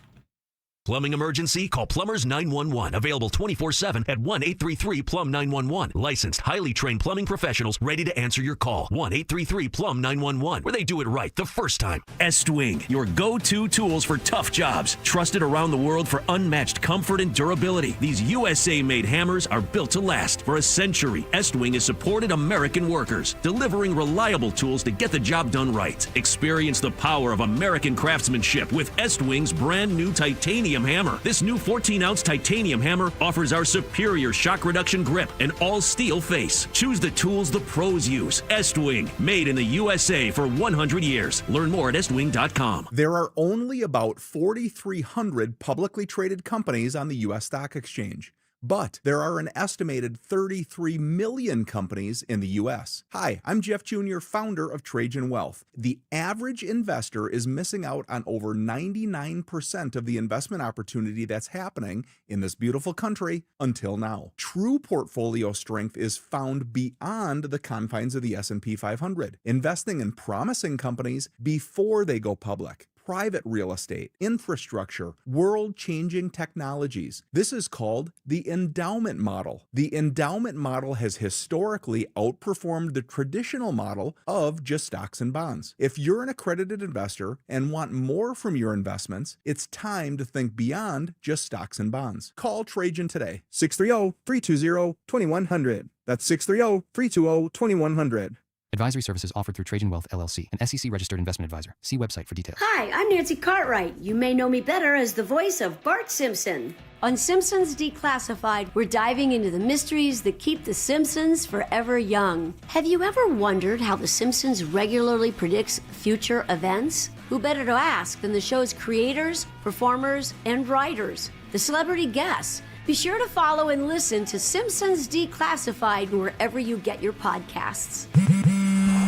Plumbing emergency? Call Plumbers 911. Available 24/7 at 1-833-PLUM-911. Licensed, highly trained plumbing professionals ready to answer your call. 1-833-PLUM-911, where they do it right the first time. Estwing, your go-to tools for tough jobs. Trusted around the world for unmatched comfort and durability. These USA-made hammers are built to last. For a century, Estwing has supported American workers, delivering reliable tools to get the job done right. Experience the power of American craftsmanship with Estwing's brand new titanium hammer. This new 14-ounce titanium hammer offers our superior shock reduction grip and all-steel face. Choose the tools the pros use. Estwing, made in the USA for 100 years. Learn more at estwing.com. There are only about 4,300 publicly traded companies on the U.S. stock exchange. But there are an estimated 33 million companies in the U.S. Hi, I'm Jeff Jr., founder of Trajan Wealth. The average investor is missing out on over 99% of the investment opportunity that's happening in this beautiful country until now. True portfolio strength is found beyond the confines of the S&P 500, investing in promising companies before they go public. Private real estate, infrastructure, world-changing technologies. This is called the endowment model. The endowment model has historically outperformed the traditional model of just stocks and bonds. If you're an accredited investor and want more from your investments, it's time to think beyond just stocks and bonds. Call Trajan today, 630-320-2100. That's 630-320-2100. Advisory services offered through Trajan Wealth, LLC, an SEC-registered investment advisor. See website for details. Hi, I'm Nancy Cartwright. You may know me better as the voice of Bart Simpson. On Simpsons Declassified, we're diving into the mysteries that keep the Simpsons forever young. Have you ever wondered how the Simpsons regularly predicts future events? Who better to ask than the show's creators, performers, and writers, the celebrity guests? Be sure to follow and listen to Simpsons Declassified wherever you get your podcasts.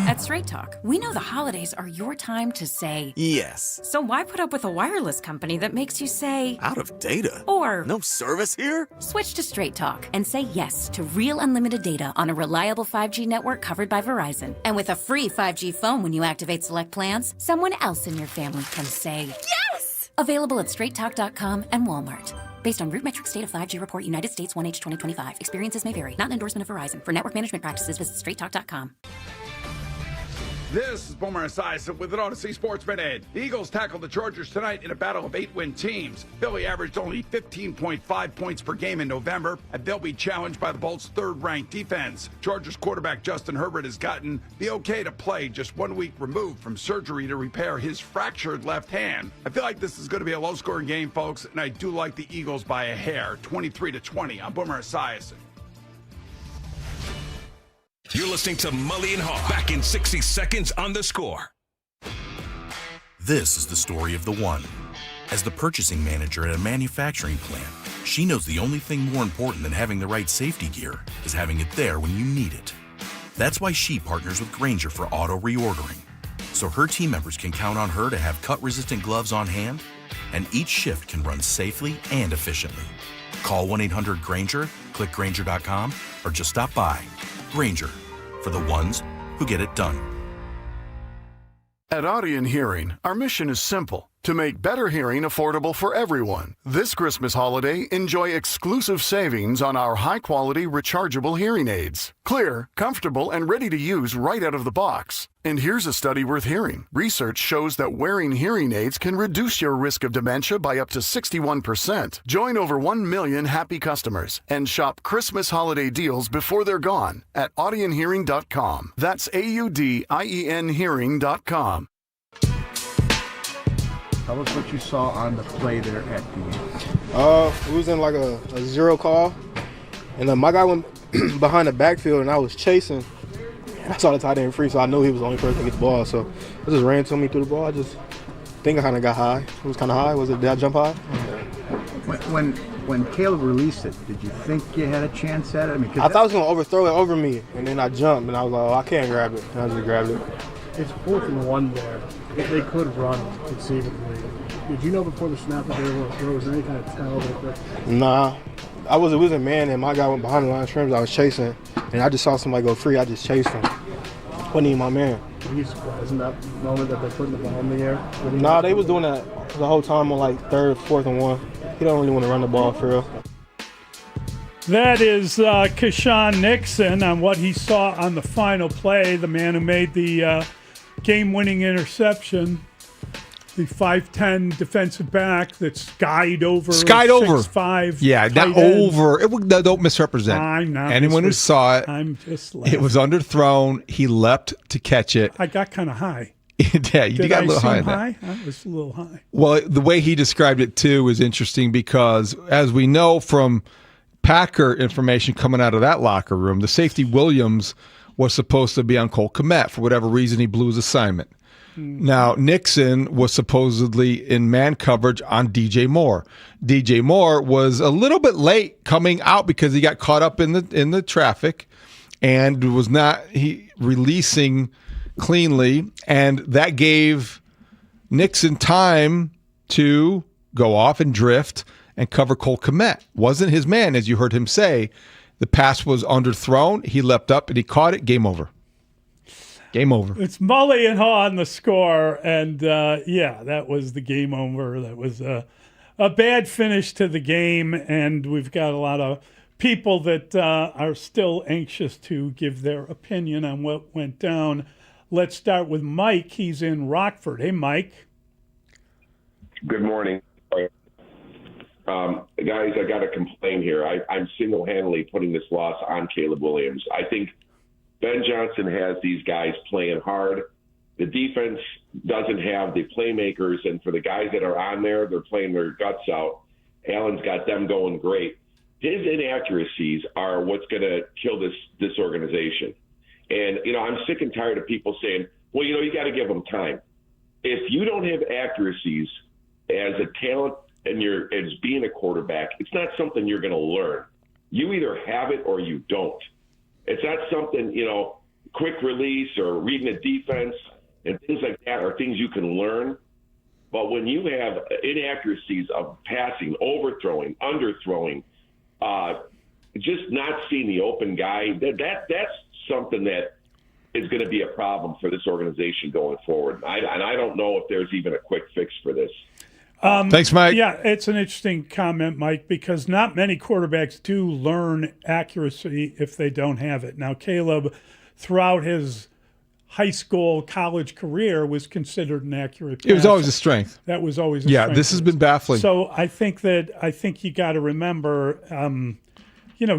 At Straight Talk, we know the holidays are your time to say yes. So why put up with a wireless company that makes you say out of data? Or no service here? Switch to Straight Talk and say yes to real unlimited data on a reliable 5G network covered by Verizon. And with a free 5G phone when you activate select plans, someone else in your family can say yes! Available at straighttalk.com and Walmart. Based on RootMetrics State of 5G Report, United States 1H 2025. Experiences may vary. Not an endorsement of Verizon. For network management practices, visit straighttalk.com. This is Boomer Esiason with an Odyssey Sports Minute. The Eagles tackled the Chargers tonight in a battle of 8-win teams. Philly averaged only 15.5 points per game in November, and they'll be challenged by the Bolts' third-ranked defense. Chargers quarterback Justin Herbert has gotten the okay to play just 1 week removed from surgery to repair his fractured left hand. I feel like this is going to be a low-scoring game, folks, and I do like the Eagles by a hair, 23-20. I'm Boomer Esiason. You're listening to Mully and Haugh. Back in 60 seconds on The Score. This is the story of the one. As the purchasing manager at a manufacturing plant, she knows the only thing more important than having the right safety gear is having it there when you need it. That's why she partners with Grainger for auto reordering, so her team members can count on her to have cut-resistant gloves on hand, and each shift can run safely and efficiently. Call 1-800-GRAINGER, click Grainger.com, or just stop by. Grainger, for the ones who get it done. At Audion Hearing, our mission is simple: to make better hearing affordable for everyone. This Christmas holiday, enjoy exclusive savings on our high-quality rechargeable hearing aids. Clear, comfortable, and ready to use right out of the box. And here's a study worth hearing. Research shows that wearing hearing aids can reduce your risk of dementia by up to 61%. Join over 1 million happy customers and shop Christmas holiday deals before they're gone at audionhearing.com. That's AUDIEN hearing.com. Tell us what you saw on the play there at the end. We was in like a zero call, and then my guy went behind the backfield, and I was chasing. I saw the tight end free, so I knew he was the only person to get the ball. So I just ran to me through the ball. I just think I kind of got high. It was kind of high. Did I jump high? When Caleb released it, did you think you had a chance at it? I thought I was going to overthrow it over me, and then I jumped, and I was like, I can't grab it. And I just grabbed it. It's 4th and 1 there. If they could run conceivably. Did you know before the snap that they were going to throw? Was there any kind of tell that? Nah. We was a man, and my guy went behind the line of scrimmage. I was chasing, and I just saw somebody go free. I just chased him. Wasn't even my man. Were you surprised in that moment that they put the ball in the air? Nah, they was doing that the whole time on like 3rd, 4th, and 1. He don't really want to run the ball for real. That is Keshawn Nixon on what he saw on the final play, the man who made the game-winning interception. The 5'10" defensive back that skied over. 6'5". Yeah, not over. Don't misrepresent. I'm not. Anyone who saw it, I'm just laughing. It was underthrown. He leapt to catch it. I got kind of high. Yeah, you got a little high. I was a little high. Well, the way he described it too was interesting because, as we know from Packer information coming out of that locker room, the safety Williams was supposed to be on Cole Kmet. For whatever reason, he blew his assignment. Now, Nixon was supposedly in man coverage on DJ Moore. DJ Moore was a little bit late coming out because he got caught up in the traffic and was not releasing cleanly, and that gave Nixon time to go off and drift and cover Cole Kmet. Wasn't his man, as you heard him say. The pass was underthrown. He leapt up and he caught it. Game over. Game over. It's Mully and Haugh on the score, and that was the game over. That was a bad finish to the game, and we've got a lot of people that are still anxious to give their opinion on what went down. Let's start with Mike. He's in Rockford. Hey, Mike. Good morning. Guys, I got to complain here. I'm single-handedly putting this loss on Caleb Williams. I think Ben Johnson has these guys playing hard. The defense doesn't have the playmakers, and for the guys that are on there, they're playing their guts out. Allen's got them going great. His inaccuracies are what's going to kill this organization. And, I'm sick and tired of people saying, well, you got to give them time. If you don't have accuracies as a talent and as being a quarterback, it's not something you're going to learn. You either have it or you don't. It's not something, quick release or reading a defense and things like that are things you can learn. But when you have inaccuracies of passing, overthrowing, underthrowing, just not seeing the open guy, that's something that is going to be a problem for this organization going forward. And I don't know if there's even a quick fix for this. Thanks, Mike. Yeah, it's an interesting comment, Mike, because not many quarterbacks do learn accuracy if they don't have it. Now, Caleb, throughout his high school, college career, was considered an accurate passer. It was always a strength. That was always a strength. Yeah, this has been baffling. So I think you got to remember,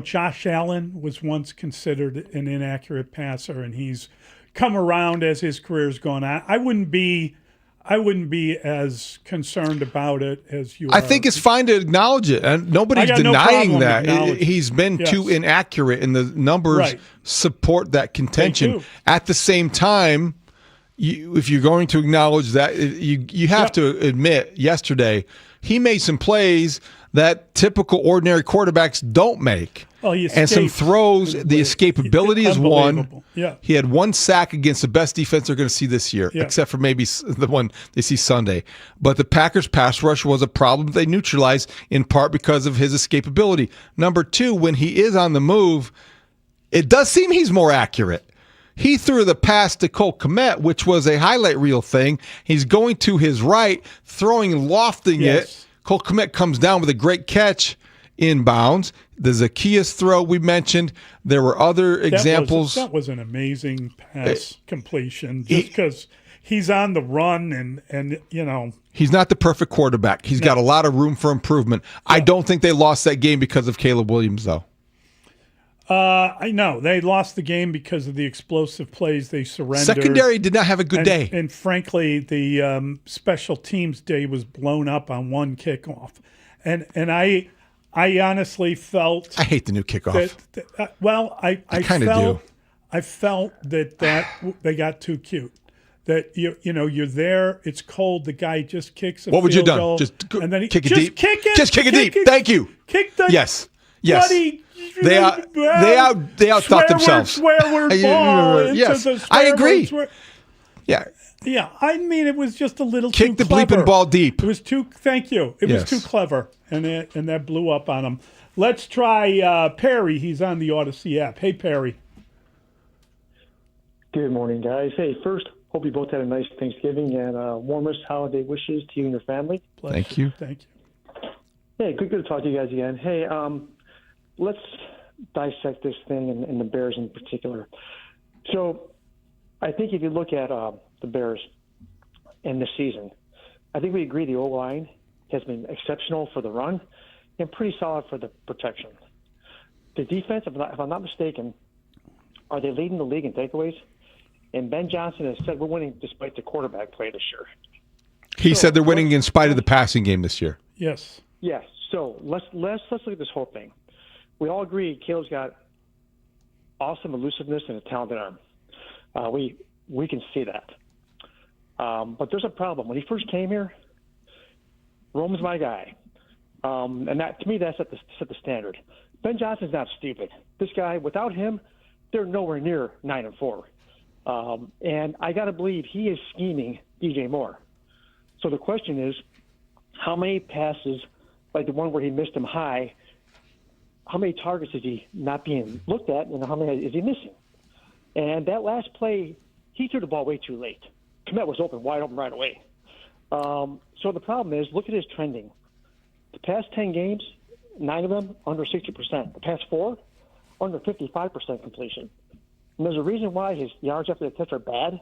Josh Allen was once considered an inaccurate passer, and he's come around as his career's gone on. I wouldn't be as concerned about it as you are. I think it's fine to acknowledge it, and nobody's denying that. He's been too inaccurate, and the numbers support that contention. At the same time, if you're going to acknowledge that, you have to admit yesterday he made some plays that typical ordinary quarterbacks don't make. And some throws, the escapability is one. Yeah. He had one sack against the best defense they're going to see this year, except for maybe the one they see Sunday. But the Packers' pass rush was a problem they neutralized in part because of his escapability. Number two, when he is on the move, it does seem he's more accurate. He threw the pass to Cole Kmet, which was a highlight reel thing. He's going to his right, lofting it. Cole Kmet comes down with a great catch inbounds. The Zacchaeus throw we mentioned. There were other examples. That was an amazing pass completion just because he's on the run and. He's not the perfect quarterback. He's got a lot of room for improvement. I don't think they lost that game because of Caleb Williams, though. I know. They lost the game because of the explosive plays they surrendered. Secondary did not have a good day. And frankly, the special teams day was blown up on one kickoff. And I honestly felt... I hate the new kickoff. I kind of do. I felt that they got too cute. That you're there, it's cold, the guy just kicks a What would you have goal, done? Just and then kick it deep. Kick it. Just kick it deep. Thank you. Kick the Yes. bloody They outthought themselves. Swear word ball. Yes, I agree. Yeah. Yeah, I mean, it was just a little Kick too the clever. bleeping ball deep. It was too. Thank you. It was too clever, and that blew up on him. Let's try Perry. He's on the Odyssey app. Hey, Perry. Good morning, guys. Hey, first, hope you both had a nice Thanksgiving and warmest holiday wishes to you and your family. Pleasure. Thank you. Thank you. Hey, good to talk to you guys again. Hey, let's dissect this thing and the Bears in particular. So, I think if you look at the Bears in this season, I think we agree the O-line has been exceptional for the run and pretty solid for the protection. The defense, if I'm not mistaken, are they leading the league in takeaways? And Ben Johnson has said we're winning despite the quarterback play this year. He said they're winning in spite of the passing game this year. Yes. Yes. So let's look at this whole thing. We all agree Caleb's got awesome elusiveness and a talented arm. We can see that. But there's a problem. When he first came here, Rome's my guy. And that, to me, that set the standard. Ben Johnson's not stupid. This guy, without him, they're nowhere near 9-4. And I got to believe he is scheming DJ Moore. So the question is, how many passes, like the one where he missed him high, how many targets is he not being looked at, and how many is he missing? And that last play, he threw the ball way too late. Kmet was wide open right away. So the problem is, look at his trending. The past 10 games, 9 of them under 60%. The past 4, under 55% completion. And there's a reason why his yards after the catch are bad,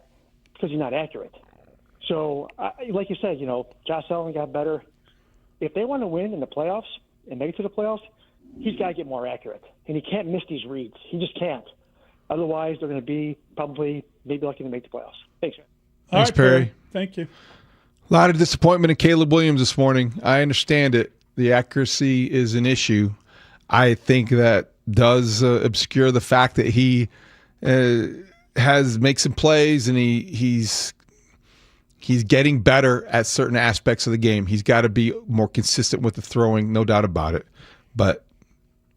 because he's not accurate. So, like you said, Josh Allen got better. If they want to win in the playoffs and make it to the playoffs, he's got to get more accurate. And he can't miss these reads. He just can't. Otherwise, they're going to be maybe lucky to make the playoffs. Thanks, man. Thanks, Perry. Thank you. A lot of disappointment in Caleb Williams this morning. I understand it. The accuracy is an issue. I think that does obscure the fact that he makes some plays, and he's getting better at certain aspects of the game. He's got to be more consistent with the throwing, no doubt about it. But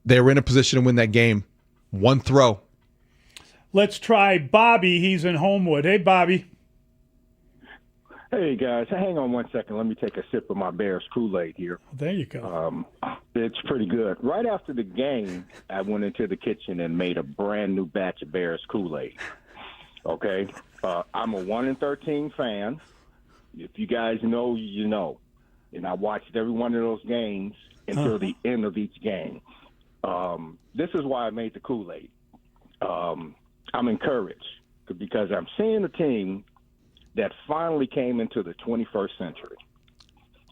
they were in a position to win that game. One throw. Let's try Bobby. He's in Homewood. Hey, Bobby. Hey, guys. Hang on one second. Let me take a sip of my Bears Kool-Aid here. There you go. It's pretty good. Right after the game, I went into the kitchen and made a brand-new batch of Bears Kool-Aid. Okay? I'm a 1-13 fan. If you guys know, you know. And I watched every one of those games until the end of each game. This is why I made the Kool-Aid. I'm encouraged because I'm seeing a team that finally came into the 21st century.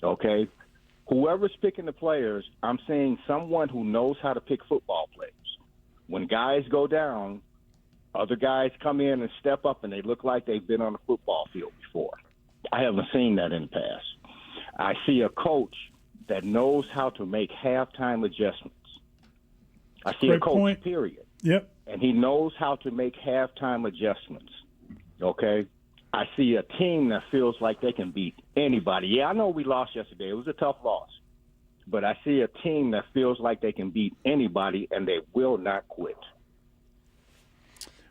Okay? Whoever's picking the players, I'm seeing someone who knows how to pick football players. When guys go down, other guys come in and step up, and they look like they've been on the football field before. I haven't seen that in the past. I see a coach that knows how to make halftime adjustments. I see Great a coach, point. period. Yep. And he knows how to make halftime adjustments. Okay? I see a team that feels like they can beat anybody. Yeah, I know we lost yesterday. It was a tough loss. But I see a team that feels like they can beat anybody, and they will not quit.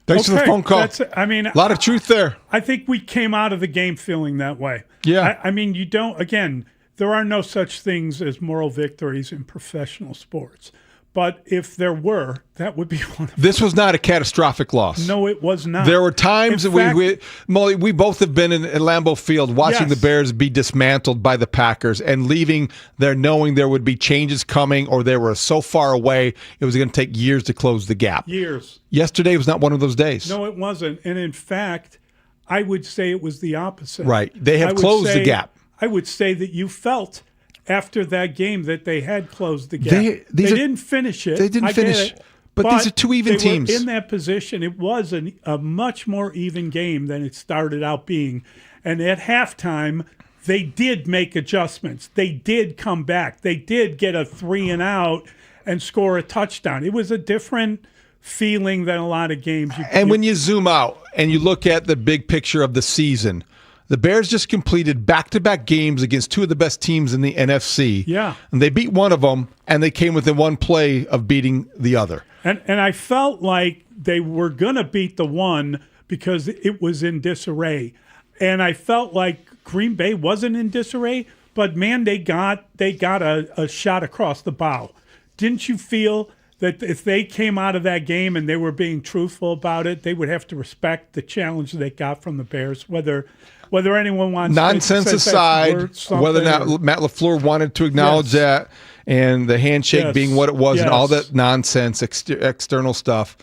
Thanks for the phone call. A lot of truth there. I think we came out of the game feeling that way. Yeah. You don't, again, there are no such things as moral victories in professional sports. But if there were, that would be one of them. This was not a catastrophic loss. No, it was not. There were times that Mully, we both have been in Lambeau Field watching the Bears be dismantled by the Packers and leaving there knowing there would be changes coming, or they were so far away it was going to take years to close the gap. Years. Yesterday was not one of those days. No, it wasn't. And in fact, I would say it was the opposite. Right. They have closed the gap. I would say that you felt after that game that they had closed the gap. They didn't finish it. They didn't finish. But these are two even teams. In that position, it was a much more even game than it started out being. And at halftime, they did make adjustments. They did come back. They did get a 3-and-out and score a touchdown. It was a different feeling than a lot of games. When you zoom out and you look at the big picture of the season, the Bears just completed back-to-back games against two of the best teams in the NFC. Yeah. And they beat one of them, and they came within one play of beating the other. And I felt like they were going to beat the one because it was in disarray. And I felt like Green Bay wasn't in disarray, but, man, they got a shot across the bow. Didn't you feel that if they came out of that game and they were being truthful about it, they would have to respect the challenge they got from the Bears, whether anyone wants nonsense to aside, whether or not Matt LaFleur wanted to acknowledge that, and the handshake being what it was, and all that nonsense, external stuff,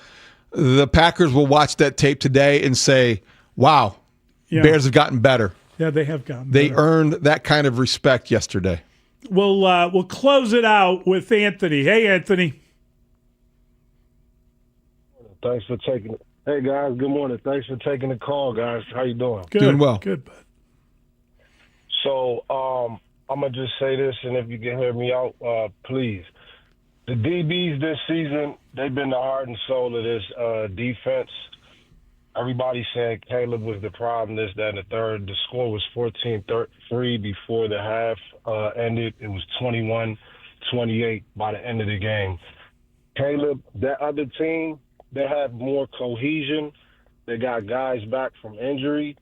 the Packers will watch that tape today and say, wow, Bears have gotten better. Yeah, they have gotten better. They better. earned that kind of respect yesterday. We'll close it out with Anthony. Hey, Anthony. Thanks for taking it. Hey, guys, good morning. Thanks for taking the call, guys. How you doing? Good. Doing well. Good, bud. So I'm going to just say this, and if you can hear me out, please. The DBs this season, they've been the heart and soul of this defense. everybody said Caleb was the problem, this, that, and the third. The score was 14-3 before the half ended. It was 21-28 by the end of the game. Caleb, that other team, they have more cohesion. They got guys back from injury.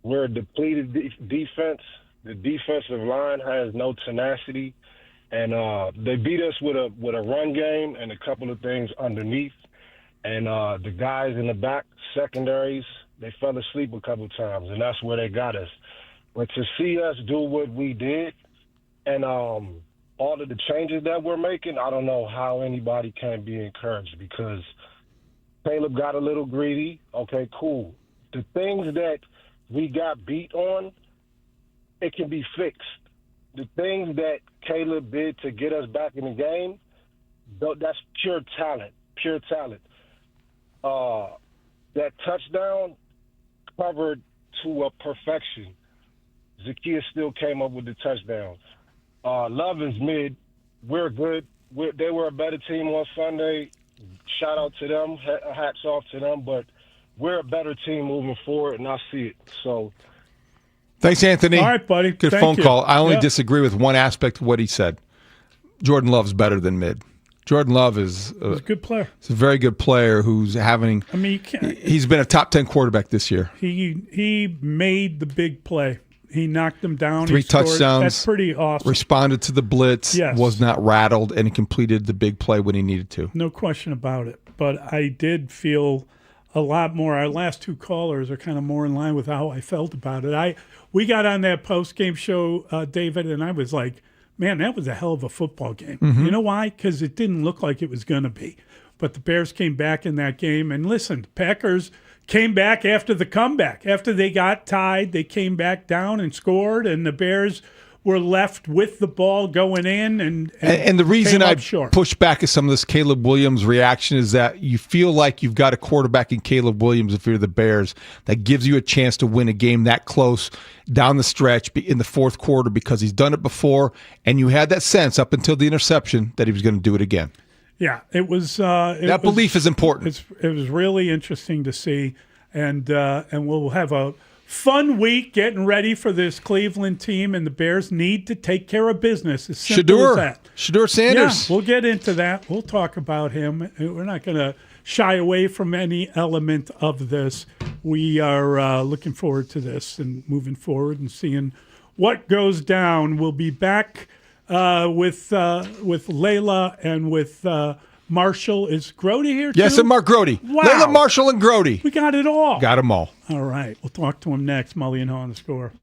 We're a depleted defense. The defensive line has no tenacity. And they beat us with a run game and a couple of things underneath. And the guys in the back, secondaries, they fell asleep a couple times, and that's where they got us. But to see us do what we did and all of the changes that we're making, I don't know how anybody can be encouraged because Caleb got a little greedy. Okay, cool. The things that we got beat on, it can be fixed. The things that Caleb did to get us back in the game, that's pure talent, pure talent. That touchdown covered to a perfection. Zacchaeus still came up with the touchdown. Love is mid. We're good. They were a better team on Sunday. Shout out to them. Hats off to them. But we're a better team moving forward, and I see it. So, thanks, Anthony. All right, buddy. Good Thank phone you. call. I only Yeah. disagree with one aspect of what he said. Jordan Love's better than mid. Jordan Love is He's a good player. He's a very good player who's having. I mean, he's been a top 10 quarterback this year. He made the big play. He knocked them down. 3 He scored. touchdowns. That's pretty awesome. Responded to the blitz. Yes. Was not rattled, and he completed the big play when he needed to. No question about it. But I did feel a lot more. Our last 2 callers are kind of more in line with how I felt about it. We got on that post-game show, David, and I was like, man, that was a hell of a football game. Mhm. You know why? Because it didn't look like it was going to be. But the Bears came back in that game. And listen, the Packers came back after the comeback. After they got tied, they came back down and scored. And the Bears were left with the ball going in. And the reason came I up short. push back at some of this Caleb Williams reaction is that you feel like you've got a quarterback in Caleb Williams if you're the Bears that gives you a chance to win a game that close down the stretch in the fourth quarter because he's done it before, and you had that sense up until the interception that he was going to do it again. Yeah, it was. That belief is important. It was really interesting to see, and we'll have a fun week getting ready for this Cleveland team, and the Bears need to take care of business. As simple as that. Shedeur Sanders. Yeah, we'll get into that. We'll talk about him. We're not going to shy away from any element of this. We are looking forward to this and moving forward and seeing what goes down. We'll be back with Layla and with Marshall. Is Grody here too? Yes, and Mark Grody. Wow. Layla, Marshall, and Grody. We got it all. Got them all. All right. We'll talk to him next. Mully and Haugh on the Score.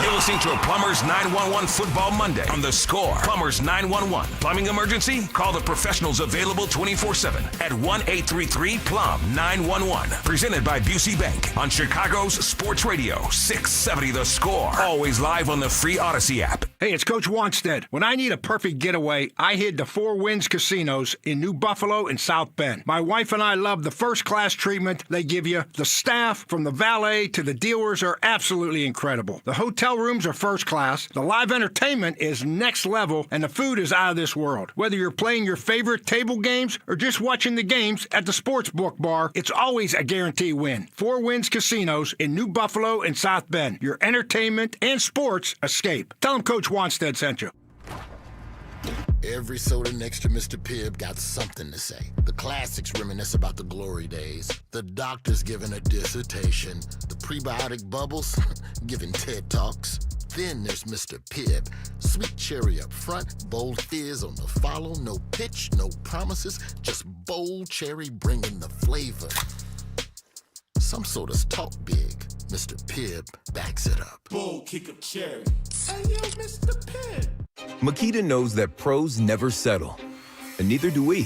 You're listening to a Plumbers 911 Football Monday on The Score. Plumbers 911. Plumbing emergency? Call the professionals available 24/7 at 1-833-PLUM-911. Presented by Busey Bank on Chicago's Sports Radio 670 The Score. Always live on the free Odyssey app. Hey, it's Coach Wanstead. When I need a perfect getaway, I hit the Four Winds Casinos in New Buffalo and South Bend. My wife and I love the first-class treatment they give you. The staff, from the valet to the dealers, are absolutely incredible. The hotel rooms are first class, the live entertainment is next level, and the food is out of this world. Whether you're playing your favorite table games or just watching the games at the sportsbook bar, it's always a guarantee win. Four Winds Casinos in New Buffalo and South Bend. Your entertainment and sports escape. Tell them Coach Wanstead sent you. Every soda next to Mr. Pibb got something to say. The classics reminisce about the glory days. The doctor's giving a dissertation. The prebiotic bubbles giving TED Talks. Then there's Mr. Pibb. Sweet cherry up front, bold fizz on the follow. No pitch, no promises, just bold cherry bringing the flavor. Some sodas talk big. Mr. Pibb backs it up. Bold kick of cherry. Hey, yo, Mr. Pibb. Makita knows that pros never settle, and neither do we.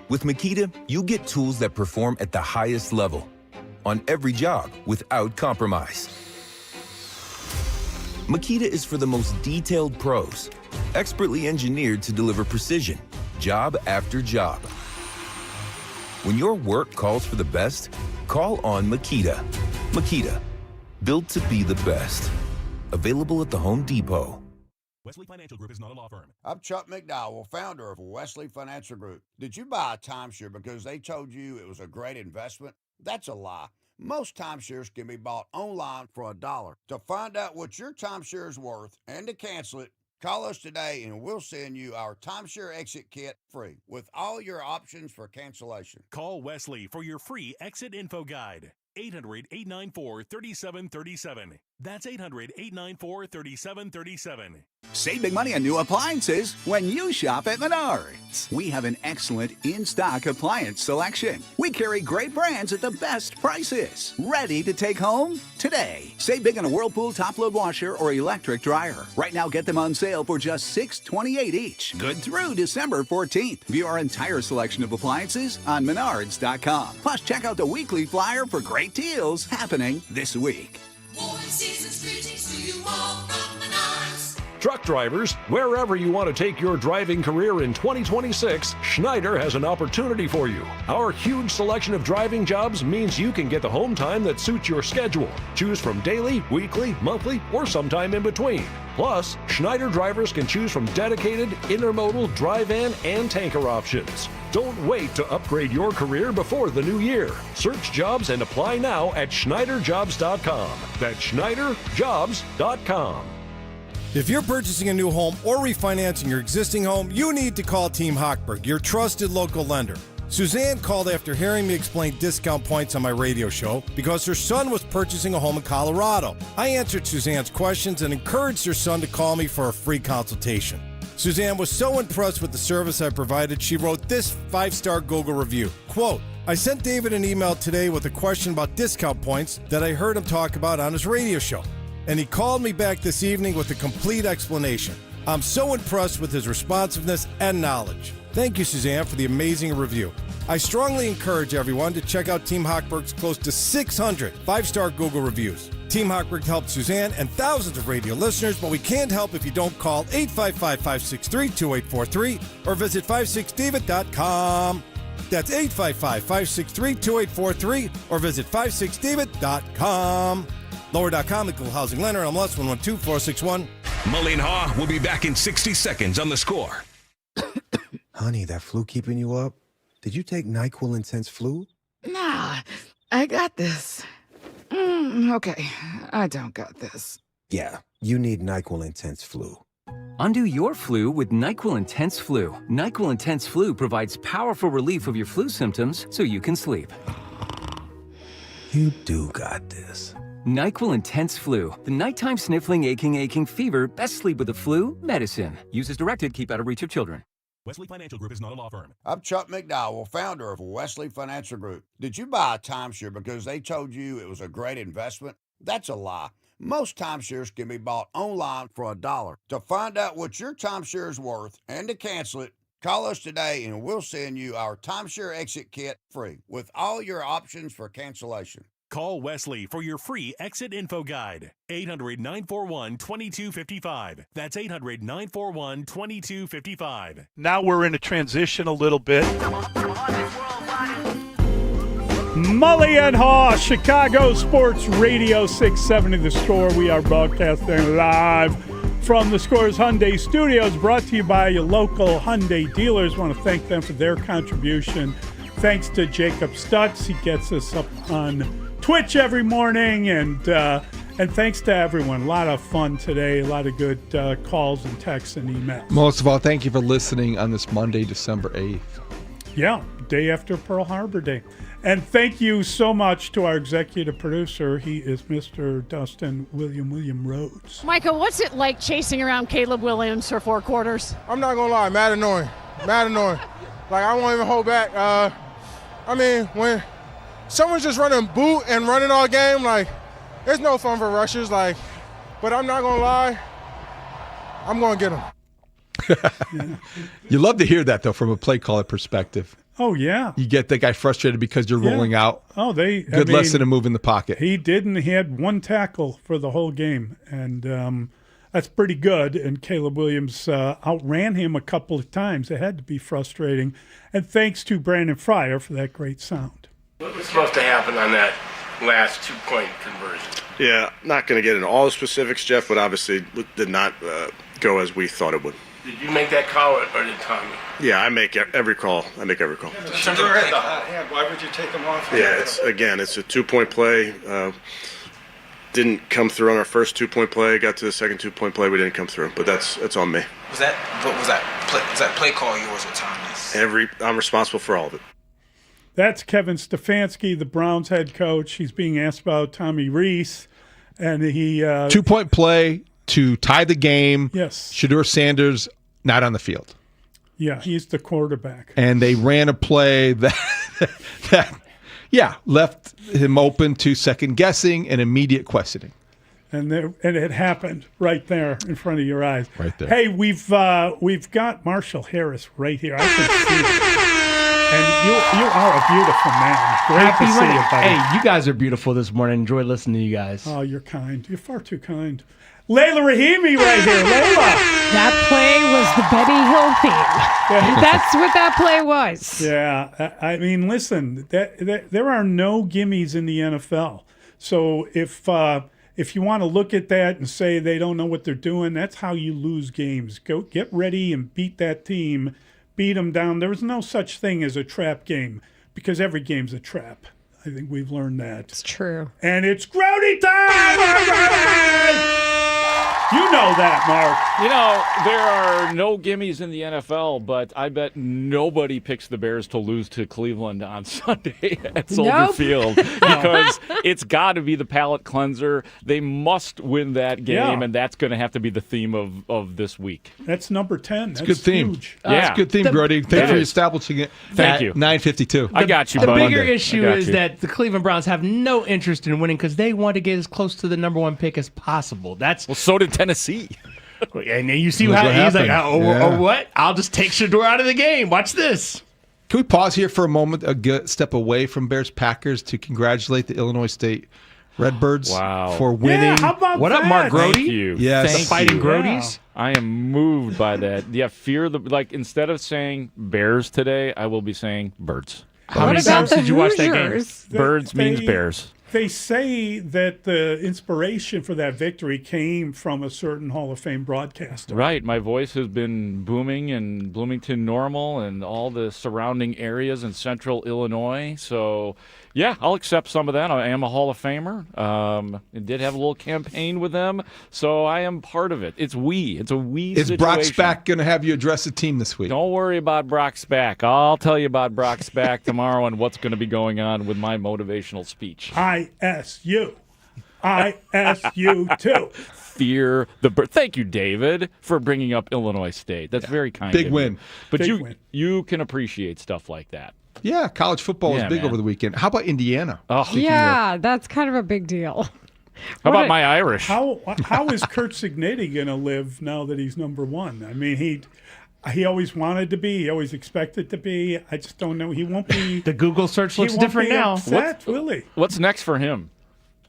With Makita, you get tools that perform at the highest level on every job without compromise. Makita is for the most detailed pros, expertly engineered to deliver precision, job after job. When your work calls for the best, call on Makita. Makita, built to be the best. Available at the Home Depot. Wesley Financial Group is not a law firm. I'm Chuck McDowell, founder of Wesley Financial Group. Did you buy a timeshare because they told you it was a great investment? That's a lie. Most timeshares can be bought online for $1. To find out what your timeshare is worth and to cancel it, call us today and we'll send you our timeshare exit kit free with all your options for cancellation. Call Wesley for your free exit info guide. 800-894-3737. That's 800-894-3737. Save big money on new appliances when you shop at Menards. We have an excellent in-stock appliance selection. We carry great brands at the best prices. Ready to take home? Today. Save big on a Whirlpool top-load washer or electric dryer. Right now, get them on sale for just $6.28 each. Good through December 14th. View our entire selection of appliances on Menards.com. Plus, check out the weekly flyer for great deals happening this week. Truck drivers, wherever you want to take your driving career in 2026, Schneider has an opportunity for you. Our huge selection of driving jobs means you can get the home time that suits your schedule. Choose from daily, weekly, monthly, or sometime in between. Plus, Schneider drivers can choose from dedicated, intermodal, dry van, and tanker options. Don't wait to upgrade your career before the new year. Search jobs and apply now at SchneiderJobs.com. That's SchneiderJobs.com. If you're purchasing a new home or refinancing your existing home, you need to call Team Hochberg, your trusted local lender. Suzanne called after hearing me explain discount points on my radio show because her son was purchasing a home in Colorado. I answered Suzanne's questions and encouraged her son to call me for a free consultation. Suzanne was so impressed with the service I provided, she wrote this 5-star Google review. Quote, I sent David an email today with a question about discount points that I heard him talk about on his radio show. And he called me back this evening with a complete explanation. I'm so impressed with his responsiveness and knowledge. Thank you, Suzanne, for the amazing review. I strongly encourage everyone to check out Team Hochberg's close to 600 5-star Google reviews. Team Hochberg helped Suzanne and thousands of radio listeners, but we can't help if you don't call 855-563-2843 or visit 56david.com. That's 855-563-2843 or visit 56david.com. Lower.com, Equal Housing Lender, MLS 112-461. Mully and Haugh will be back in 60 seconds on The Score. Honey, that flu keeping you up? Did you take NyQuil Intense Flu? Nah, I got this. Okay, I don't got this. Yeah, you need NyQuil Intense Flu. Undo your flu with NyQuil Intense Flu. NyQuil Intense Flu provides powerful relief of your flu symptoms so you can sleep. You do got this. NyQuil Intense Flu. The nighttime sniffling, aching fever. Best sleep with the flu. Medicine. Use as directed. Keep out of reach of children. Wesley Financial Group is not a law firm. I'm Chuck McDowell, founder of Wesley Financial Group. Did you buy a timeshare because they told you it was a great investment? That's a lie. Most timeshares can be bought online for $1. To find out what your timeshare is worth and to cancel it, call us today and we'll send you our timeshare exit kit free with all your options for cancellation. Call Wesley for your free exit info guide. 800-941-2255. That's 800-941-2255. Now we're in a transition a little bit. Mully and Haugh, Chicago Sports Radio 670 The Score. We are broadcasting live from the Score's Hyundai Studios, brought to you by your local Hyundai dealers. I want to thank them for their contribution. Thanks to Jacob Stutz. He gets us up on Twitch every morning, and thanks to everyone. A lot of fun today, a lot of good calls and texts and emails. Most of all, thank you for listening on this Monday, December 8th. Yeah, day after Pearl Harbor Day. And thank you so much to our executive producer. He is Mr. Dustin William Rhodes. Michael, what's it like chasing around Caleb Williams for 4 quarters? I'm not going to lie, mad annoying. Like, I won't even hold back. I mean, when someone's just running boot and running all game, like, it's no fun for rushers, like, but I'm not going to lie, I'm going to get them. You love to hear that, though, from a play caller perspective. Oh, yeah. You get the guy frustrated because you're rolling out. Oh, Good lesson in moving the pocket. He didn't. He had 1 tackle for the whole game, and that's pretty good. And Caleb Williams outran him a couple of times. It had to be frustrating. And thanks to Brandon Fryer for that great sound. What was supposed to happen on that last 2-point conversion? Yeah, not going to get into all the specifics, Jeff, but obviously did not go as we thought it would. Did you make that call or did Tommy? Yeah, I make every call. Why would you take him off? Yeah, it's a 2-point play. Didn't come through on our first 2-point play. Got to the second 2-point play, we didn't come through. But that's on me. Was that play call yours or Tommy's? I'm responsible for all of it. That's Kevin Stefanski, the Browns head coach. He's being asked about Tommy Rees, and he 2-point play to tie the game. Yes. Shedeur Sanders not on the field. Yeah, he's the quarterback. And they ran a play that left him open to second guessing and immediate questioning. And it happened right there in front of your eyes. Right there. Hey, we've got Marshall Harris right here. I can see it. And you are a beautiful man. Great to see you, buddy. Hey, you guys are beautiful this morning. Enjoy listening to you guys. Oh, you're kind. You're far too kind. Layla Rahimi right here. Layla. That play was the Benny Hill theme. That's what that play was. Yeah. I mean, listen, there are no gimmies in the NFL. So if you want to look at that and say they don't know what they're doing, that's how you lose games. Go get ready and beat that team. Beat them down. There's no such thing as a trap game because every game's a trap. I think we've learned that. It's true. And it's Grody time! You know that, Mark. You know, there are no gimmies in the NFL, but I bet nobody picks the Bears to lose to Cleveland on Sunday at Soldier Field because it's got to be the palate cleanser. They must win that game, and that's going to have to be the theme of this week. That's number 10. That's a good theme. Huge. That's a good theme, Grody. Thanks for establishing it. Thank you. 9:52. I got you, The buddy. bigger issue is that the Cleveland Browns have no interest in winning because they want to get as close to the number 1 pick as possible. Well, so did Tennessee. And you see how he's like, or what? I'll just take Shedeur out of the game. Watch this. Can we pause here for a moment, step away from Bears-Packers to congratulate the Illinois State Redbirds for winning? Yeah, how about What up, Mark Grody? Thank you. Yes. Thank The Fighting you. Grodies. I am moved by that. Yeah, instead of saying Bears today, I will be saying Birds. How many times did you watch that game? Birds means Bears. They say that the inspiration for that victory came from a certain Hall of Fame broadcaster. Right. My voice has been booming in Bloomington Normal and all the surrounding areas in central Illinois. So, yeah, I'll accept some of that. I am a Hall of Famer. I did have a little campaign with them, so I am part of it. It's a we Is situation. Brock Spack going to have you address the team this week? Don't worry about Brock Spack. I'll tell you about Brock Spack tomorrow and what's going to be going on with my motivational speech. ISU too. Fear the bird. Thank you, David, for bringing up Illinois State. That's very kind Big of win. you. But Big win. you can appreciate stuff like that. Yeah, college football was big man. over the weekend. How about Indiana? Oh, Yeah, that's kind of a big deal. How about my Irish? How is Kurt Signetti going to live now that he's number 1? I mean, he always wanted to be. He always expected to be. I just don't know. He won't be. The Google search looks he won't different be now. Upset, will he? What's next for him?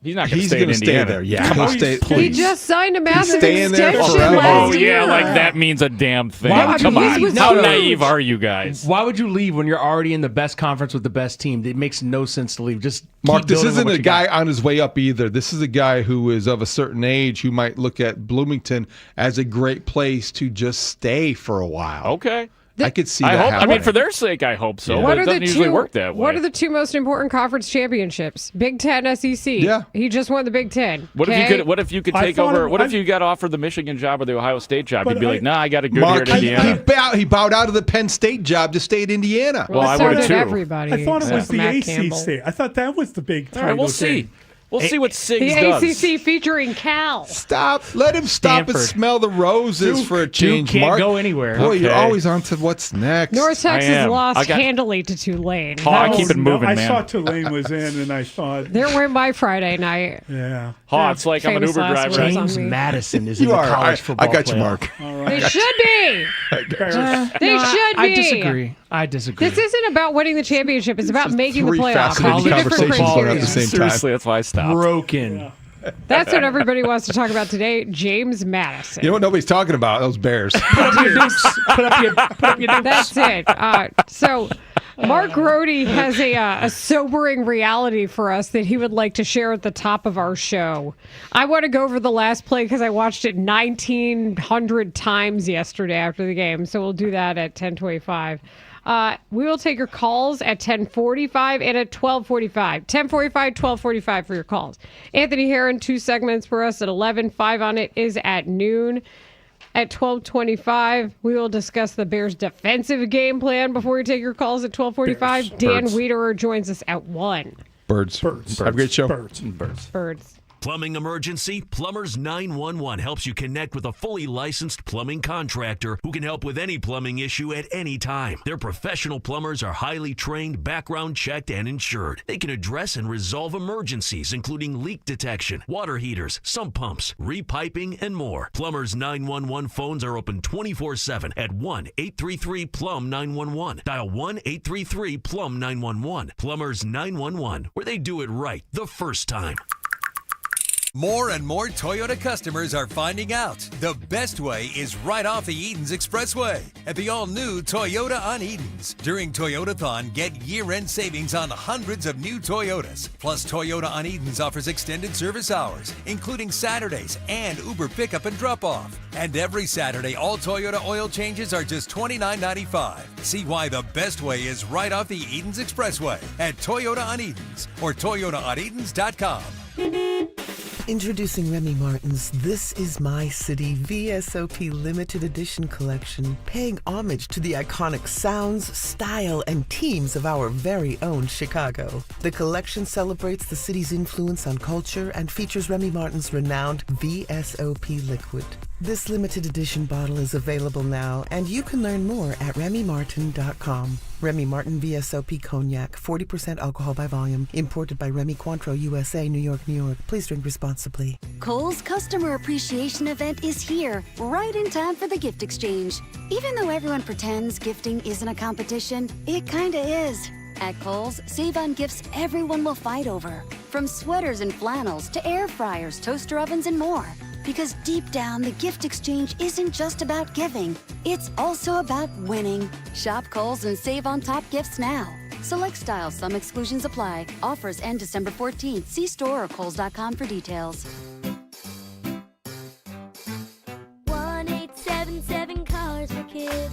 He's not going to He's stay in gonna stay Indiana. there. Yeah, Come he'll on. stay. He Please. just signed a massive staying there extension forever. last year. Yeah, like that means a damn thing. Why would Come you on. leave? How No. naive are you guys? Why would you leave when you're already in the best conference with the best team? It makes no sense to leave. Just Mark, keep this building on isn't what a you guy got. on his way up either. This is a guy who is of a certain age who might look at Bloomington as a great place to just stay for a while. Okay. I could see I that hope. happening. I mean, for their sake, I hope so. What But are it the doesn't usually two? work that way. What are the 2 most important conference championships? Big Ten, SEC. Yeah. He just won the Big Ten. What okay? if you could I take thought over? it- What if I- you got offered the Michigan job or the Ohio State job? But You'd be like, nah, I got a good Mark, here in Indiana. he bowed out of the Penn State job to stay at Indiana. Well, I so would did too. everybody. I thought it was the Matt ACC. Campbell. I thought that was the big All title. right, we'll see. game. We'll see what Sigs The does. ACC featuring Cal. Stop. Let him stop and Stanford. smell the roses for a change, can't Mark. go anywhere. Boy, you're Okay. always on to what's next. North Texas am. lost I got- handily to Tulane. Haugh, I That keep was- it moving, I man. saw Tulane was in, and I thought, They went by Friday night. yeah. Haugh, it's like I'm an Famous Uber last driver. words. James on me. Madison is in You the are. college football I got you, playoff. Mark. They should be. They should be. I disagree. I disagree. This isn't about winning the championship. It's about making the three playoffs. fascinating Two different conversations criteria. going on at the same time. Seriously, that's why I stopped. broken. That's what everybody wants to talk about today. James Madison. You know what nobody's talking about? Those Bears. Put up your dukes. Put up your dukes. That's it. So Mark Rohde has a sobering reality for us that he would like to share at the top of our show. I want to go over the last play because I watched it 1,900 times yesterday after the game, so we'll do that at 10:25. We will take your calls at 10:45 and at 12:45. 10:45, 12:45 for your calls. Anthony Herron, 2 segments for us at 11. 5 on it is at noon. At 12:25, we will discuss the Bears' defensive game plan before we take your calls at 12:45. Dan Wiederer joins us at 1. Birds. Have a great show. Birds. Plumbing emergency? Plumbers 911 helps you connect with a fully licensed plumbing contractor who can help with any plumbing issue at any time. Their professional plumbers are highly trained, background checked, and insured. They can address and resolve emergencies, including leak detection, water heaters, sump pumps, repiping, and more. Plumbers 911 phones are open 24/7 at 1-833-PLUM-911. Dial 1-833-PLUM-911. Plumbers 911, where they do it right the first time. More and more Toyota customers are finding out the best way is right off the Edens Expressway at the all-new Toyota on Edens. During Toyotathon, get year-end savings on hundreds of new Toyotas. Plus, Toyota on Edens offers extended service hours, including Saturdays and Uber pickup and drop-off. And every Saturday, all Toyota oil changes are just $29.95. See why the best way is right off the Edens Expressway at Toyota on Edens or ToyotaOnEdens.com. Introducing Remy Martin's This Is My City VSOP Limited Edition Collection, paying homage to the iconic sounds, style, and teams of our very own Chicago. The collection celebrates the city's influence on culture and features Remy Martin's renowned VSOP liquid. This limited edition bottle is available now, and you can learn more at RemyMartin.com. Remy Martin VSOP Cognac, 40% alcohol by volume, imported by Remy Cointreau, USA, New York, New York. Please drink responsibly. Kohl's Customer Appreciation Event is here, right in time for the gift exchange. Even though everyone pretends gifting isn't a competition, it kinda is. At Kohl's, save on gifts everyone will fight over. From sweaters and flannels to air fryers, toaster ovens, and more. Because deep down, the gift exchange isn't just about giving. It's also about winning. Shop Kohl's and save on top gifts now. Select styles, some exclusions apply. Offers end December 14th. See store or Kohls.com for details. 1-877 Cars for Kids.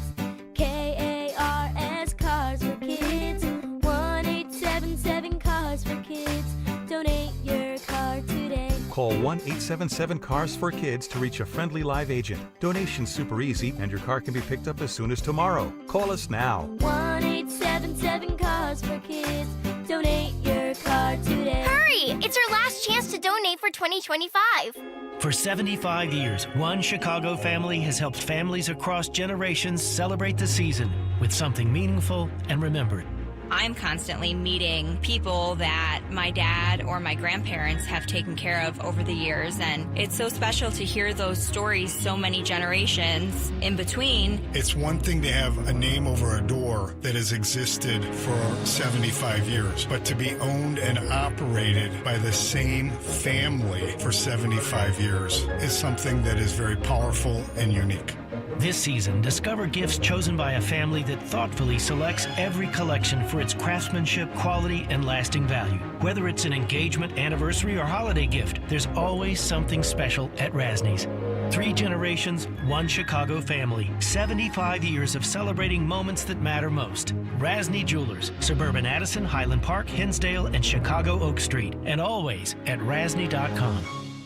KARS Cars for Kids. 1-877 Cars for Kids. Donate your car today. Call 1-877-CARS-FOR-KIDS to reach a friendly live agent. Donation's super easy, and your car can be picked up as soon as tomorrow. Call us now. 1-877 Cars for Kids. Donate your car today. Hurry! It's our last chance to donate for 2025. For 75 years, one Chicago family has helped families across generations celebrate the season with something meaningful and remembered. I'm constantly meeting people that my dad or my grandparents have taken care of over the years, and it's so special to hear those stories so many generations in between. It's one thing to have a name over a door that has existed for 75 years, but to be owned and operated by the same family for 75 years is something that is very powerful and unique. This season, discover gifts chosen by a family that thoughtfully selects every collection for its craftsmanship, quality, and lasting value. Whether it's an engagement, anniversary, or holiday gift, there's always something special at Rasney's. 3 generations, one Chicago family. 75 years of celebrating moments that matter most. Rasney Jewelers, Suburban Addison, Highland Park, Hinsdale, and Chicago Oak Street. And always at Rasney.com.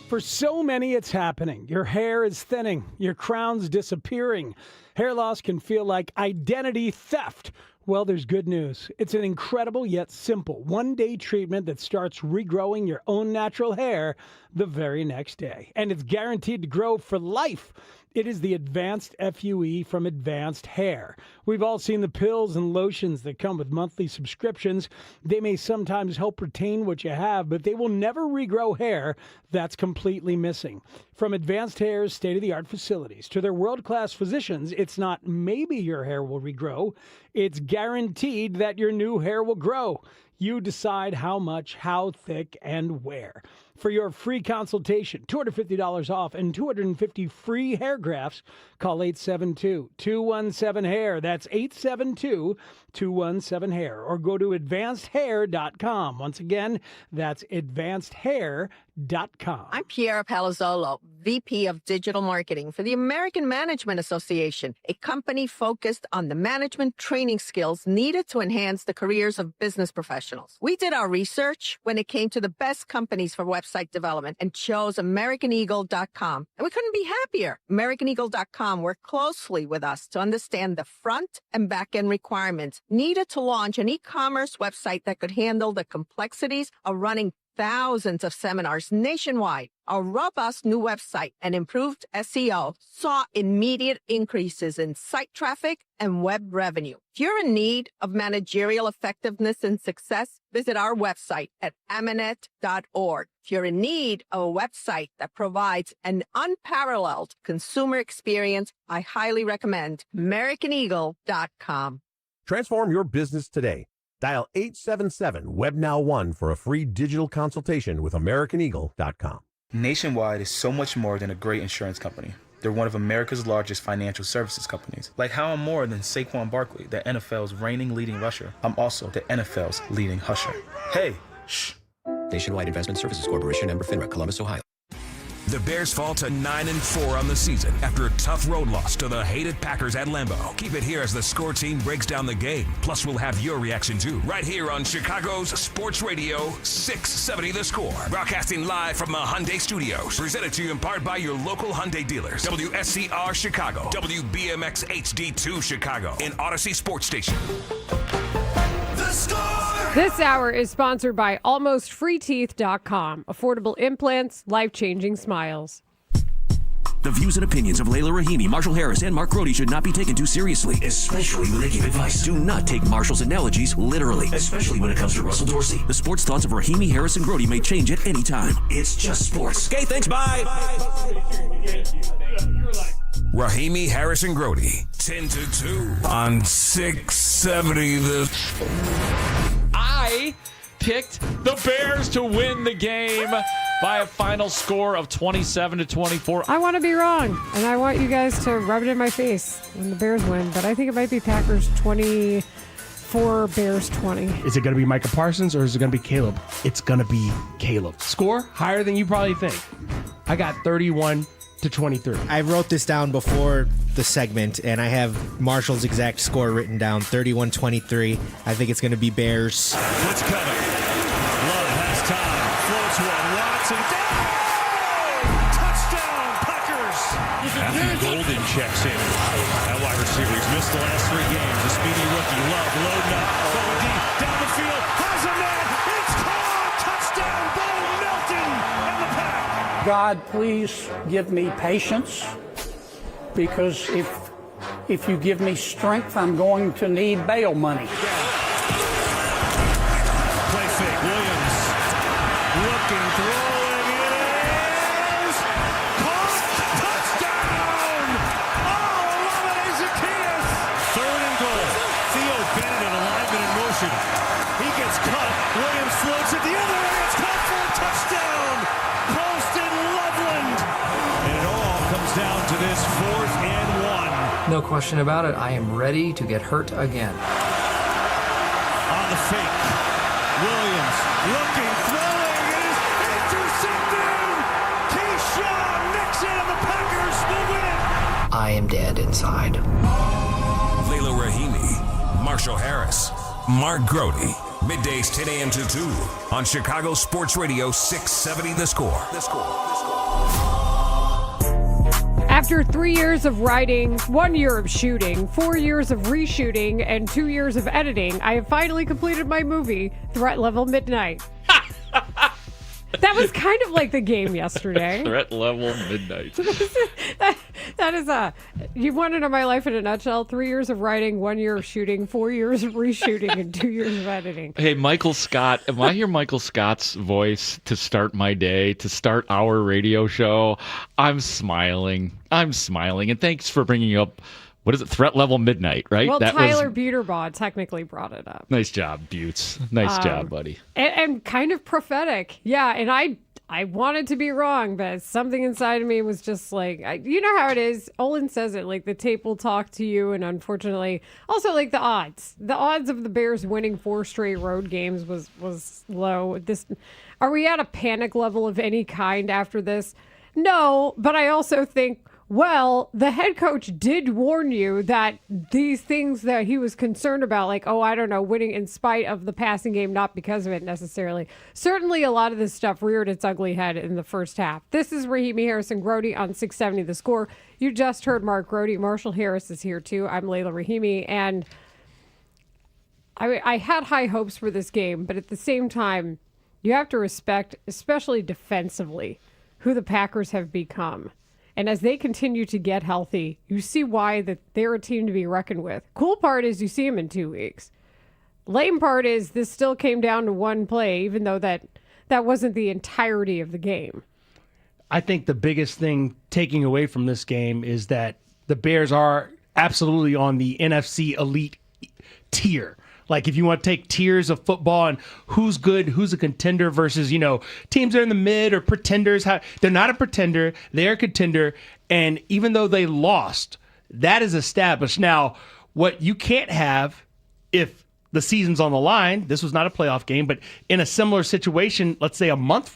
For so many, it's happening. Your hair is thinning. Your crown's disappearing. Hair loss can feel like identity theft. Well, there's good news. It's an incredible yet simple one-day treatment that starts regrowing your own natural hair the very next day. And it's guaranteed to grow for life. It is the Advanced FUE from Advanced Hair. We've all seen the pills and lotions that come with monthly subscriptions. They may sometimes help retain what you have, but they will never regrow hair that's completely missing. From Advanced Hair's state-of-the-art facilities to their world-class physicians, it's not maybe your hair will regrow. It's guaranteed that your new hair will grow. You decide how much, how thick, and where. For your free consultation, $250 off and 250 free hair grafts, call 872-217-HAIR. That's 888-217-HAIR or go to advancedhair.com. Once again, that's advancedhair.com. I'm Piera Palazzolo, VP of Digital Marketing for the American Management Association, a company focused on the management training skills needed to enhance the careers of business professionals. We did our research when it came to the best companies for website development and chose AmericanEagle.com. And we couldn't be happier. AmericanEagle.com worked closely with us to understand the front and back end requirements needed to launch an e-commerce website that could handle the complexities of running thousands of seminars nationwide. Our robust new website and improved SEO saw immediate increases in site traffic and web revenue. If you're in need of managerial effectiveness and success, visit our website at amanet.org. If you're in need of a website that provides an unparalleled consumer experience, I highly recommend AmericanEagle.com. Transform your business today. Dial 877-WebNow1 for a free digital consultation with AmericanEagle.com. Nationwide is so much more than a great insurance company. They're one of America's largest financial services companies. Like how I'm more than Saquon Barkley, the NFL's reigning leading rusher. I'm also the NFL's leading husher. Hey, shh. Nationwide Investment Services Corporation, member FINRA, Columbus, Ohio. The Bears fall to 9-4 on the season after a tough road loss to the hated Packers at Lambeau. Keep it here as the score team breaks down the game. Plus, we'll have your reaction too, right here on Chicago's Sports Radio 670 The Score. Broadcasting live from the Hyundai Studios. Presented to you in part by your local Hyundai dealers. WSCR Chicago, WBMX HD2 Chicago, and Odyssey Sports Station. The Score! This hour is sponsored by AlmostFreeTeeth.com. Affordable implants, life-changing smiles. The views and opinions of Layla Rahimi, Marshall Harris, and Mark Grody should not be taken too seriously, especially when they give advice. Do not take Marshall's analogies literally, especially when it comes to Russell Dorsey. The sports thoughts of Rahimi, Harris, and Grody may change at any time. It's just sports. Okay, thanks, bye. Rahimi, Harris, and Grody, 10-2 on 670 The... I picked the Bears to win the game by a final score of 27-24. I want to be wrong, and I want you guys to rub it in my face when the Bears win, but I think it might be Packers 24, Bears 20. Is it going to be Micah Parsons or is it going to be Caleb? It's going to be Caleb. Score higher than you probably think. I got 31-23. I wrote this down before the segment, and I have Marshall's exact score written down, 31-23. I think it's going to be Bears. What's coming? Love has time. Floats one. Watson down! Touchdown, Packers! Matthew Golden checks in. That wide receiver, he's missed the last 3 games. The speedy rookie, Love, loading up, going deep, down the field, has a man, it's caught! Touchdown, Bo Melton, and the Pack! God, please give me patience, because if you give me strength, I'm going to need bail money. Play fake, Williams, looking, throwing, it is caught! Touchdown! Oh, Olave Zacchaeus! 3rd and goal. Theo Bennett in alignment in motion. He gets cut. Williams floats it the other way. It's caught for a touchdown! Posted Loveland! And it all comes down to this 4th and 1. No question about it. I am ready to get hurt again. On the fake. Williams looking, throwing. It is intercepted! Keyshawn Nixon and the Packers will win it! I am dead inside. Layla Rahimi, Marshall Harris, Mark Grody. Middays 10 a.m. to 2 on Chicago Sports Radio 670 The Score. The Score. After 3 years of writing, 1 year of shooting, 4 years of reshooting, and 2 years of editing, I have finally completed my movie, Threat Level Midnight. That was kind of like the game yesterday. Threat Level Midnight. That is you want to know my life in a nutshell? 3 years of writing, 1 year of shooting, 4 years of reshooting, and 2 years of editing. Hey, Michael Scott, if I hear Michael Scott's voice to start my day, to start our radio show, I'm smiling. And thanks for bringing up, what is it, Threat Level Midnight, right? Well, Tyler Buterbaugh technically brought it up. Nice job, Butts. Nice job, buddy. And kind of prophetic. Yeah, and I wanted to be wrong, but something inside of me was just like, you know how it is. Olin says it, like the tape will talk to you, and unfortunately, also like the odds. The odds of the Bears winning 4 straight road games was low. Are we at a panic level of any kind after this? No, but I also think, well, the head coach did warn you that these things that he was concerned about, like, winning in spite of the passing game, not because of it necessarily. Certainly a lot of this stuff reared its ugly head in the first half. This is Rahimi Harrison-Grody on 670 The Score. You just heard Mark Grody. Marshall Harris is here too. I'm Layla Rahimi, and I had high hopes for this game, but at the same time, you have to respect, especially defensively, who the Packers have become. And as they continue to get healthy, you see why that they're a team to be reckoned with. Cool part is you see them in 2 weeks. Lame part is this still came down to one play, even though that wasn't the entirety of the game. I think the biggest thing taking away from this game is that the Bears are absolutely on the NFC elite tier. Like, if you want to take tiers of football and who's good, who's a contender versus, teams that are in the mid or pretenders. They're not a pretender. They're a contender. And even though they lost, that is established. Now, what you can't have if the season's on the line, this was not a playoff game, but in a similar situation, let's say a month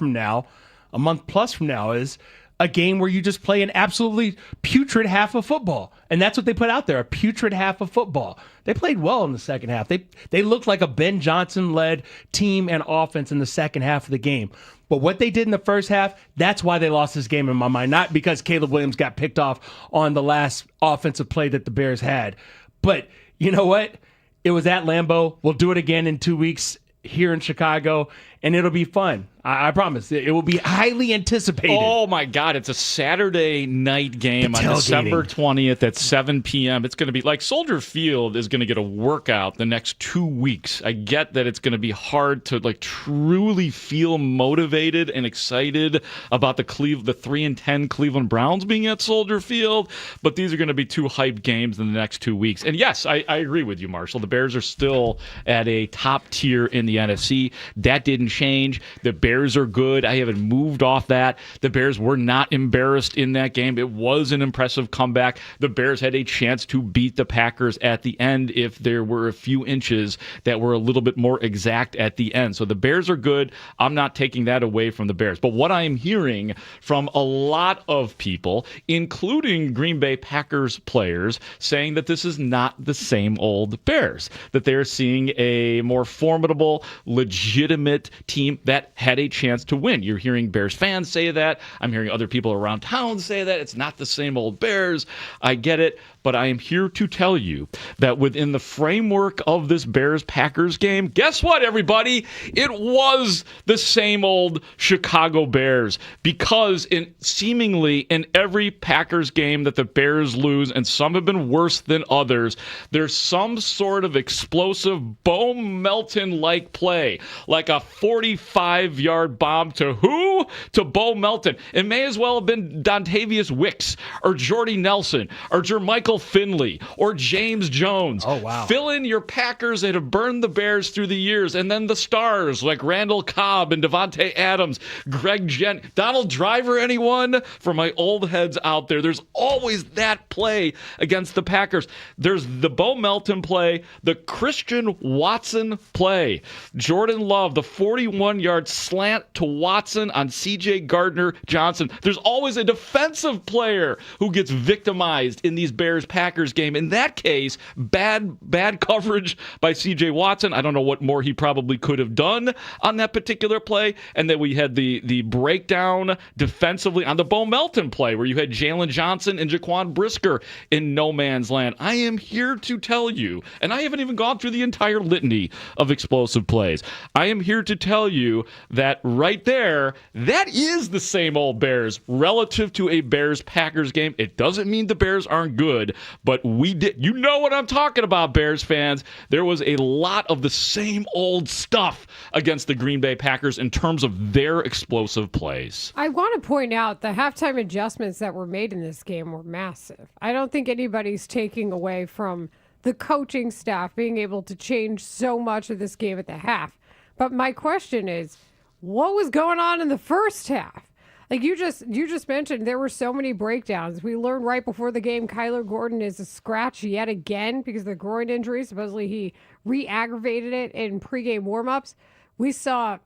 plus from now, is a game where you just play an absolutely putrid half of football. And that's what they put out there, a putrid half of football. They played well in the second half. They looked like a Ben Johnson-led team and offense in the second half of the game. But what they did in the first half, that's why they lost this game in my mind. Not because Caleb Williams got picked off on the last offensive play that the Bears had. But you know what? It was at Lambeau. We'll do it again in 2 weeks here in Chicago, and it'll be fun. I promise. It will be highly anticipated. Oh, my God. It's a Saturday night game on December 20th at 7 p.m. It's going to be like Soldier Field is going to get a workout the next 2 weeks. I get that it's going to be hard to truly feel motivated and excited about the 3-10 Cleveland Browns being at Soldier Field, but these are going to be 2 hyped games in the next 2 weeks. And yes, I agree with you, Marshall. The Bears are still at a top tier in the NFC. That didn't change. The Bears are good. I haven't moved off that. The Bears were not embarrassed in that game. It was an impressive comeback. The Bears had a chance to beat the Packers at the end if there were a few inches that were a little bit more exact at the end. So the Bears are good. I'm not taking that away from the Bears. But what I am hearing from a lot of people, including Green Bay Packers players, saying that this is not the same old Bears, that they're seeing a more formidable, legitimate team that had a chance to win. You're hearing Bears fans say that. I'm hearing other people around town say that. It's not the same old Bears. I get it. But I am here to tell you that within the framework of this Bears-Packers game, guess what, everybody? It was the same old Chicago Bears, because seemingly in every Packers game that the Bears lose, and some have been worse than others, there's some sort of explosive Bo Melton-like play, like a 45-yard bomb to who? To Bo Melton. It may as well have been Dontavius Wicks or Jordy Nelson or Jermichael Finley or James Jones. Oh, wow. Fill in your Packers that have burned the Bears through the years, and then the stars like Randall Cobb and Devontae Adams, Greg Gent, Donald Driver, anyone? For my old heads out there, there's always that play against the Packers. There's the Bo Melton play, the Christian Watson play. Jordan Love, the 41-yard slant to Watson on C.J. Gardner-Johnson. There's always a defensive player who gets victimized in these Bears-Packers game. In that case, bad coverage by C.J. Watson. I don't know what more he probably could have done on that particular play. And then we had the breakdown defensively on the Bo Melton play where you had Jalen Johnson and Jaquan Brisker in no man's land. I am here to tell you, and I haven't even gone through the entire litany of explosive plays. I am here to tell you that right there, that is the same old Bears relative to a Bears-Packers game. It doesn't mean the Bears aren't good, but we did. You know what I'm talking about, Bears fans. There was a lot of the same old stuff against the Green Bay Packers in terms of their explosive plays. I want to point out the halftime adjustments that were made in this game were massive. I don't think anybody's taking away from the coaching staff being able to change so much of this game at the half. But my question is, what was going on in the first half? Like you just mentioned, there were so many breakdowns. We learned right before the game Kyler Gordon is a scratch yet again because of the groin injury. Supposedly he re-aggravated it in pregame warmups. We saw,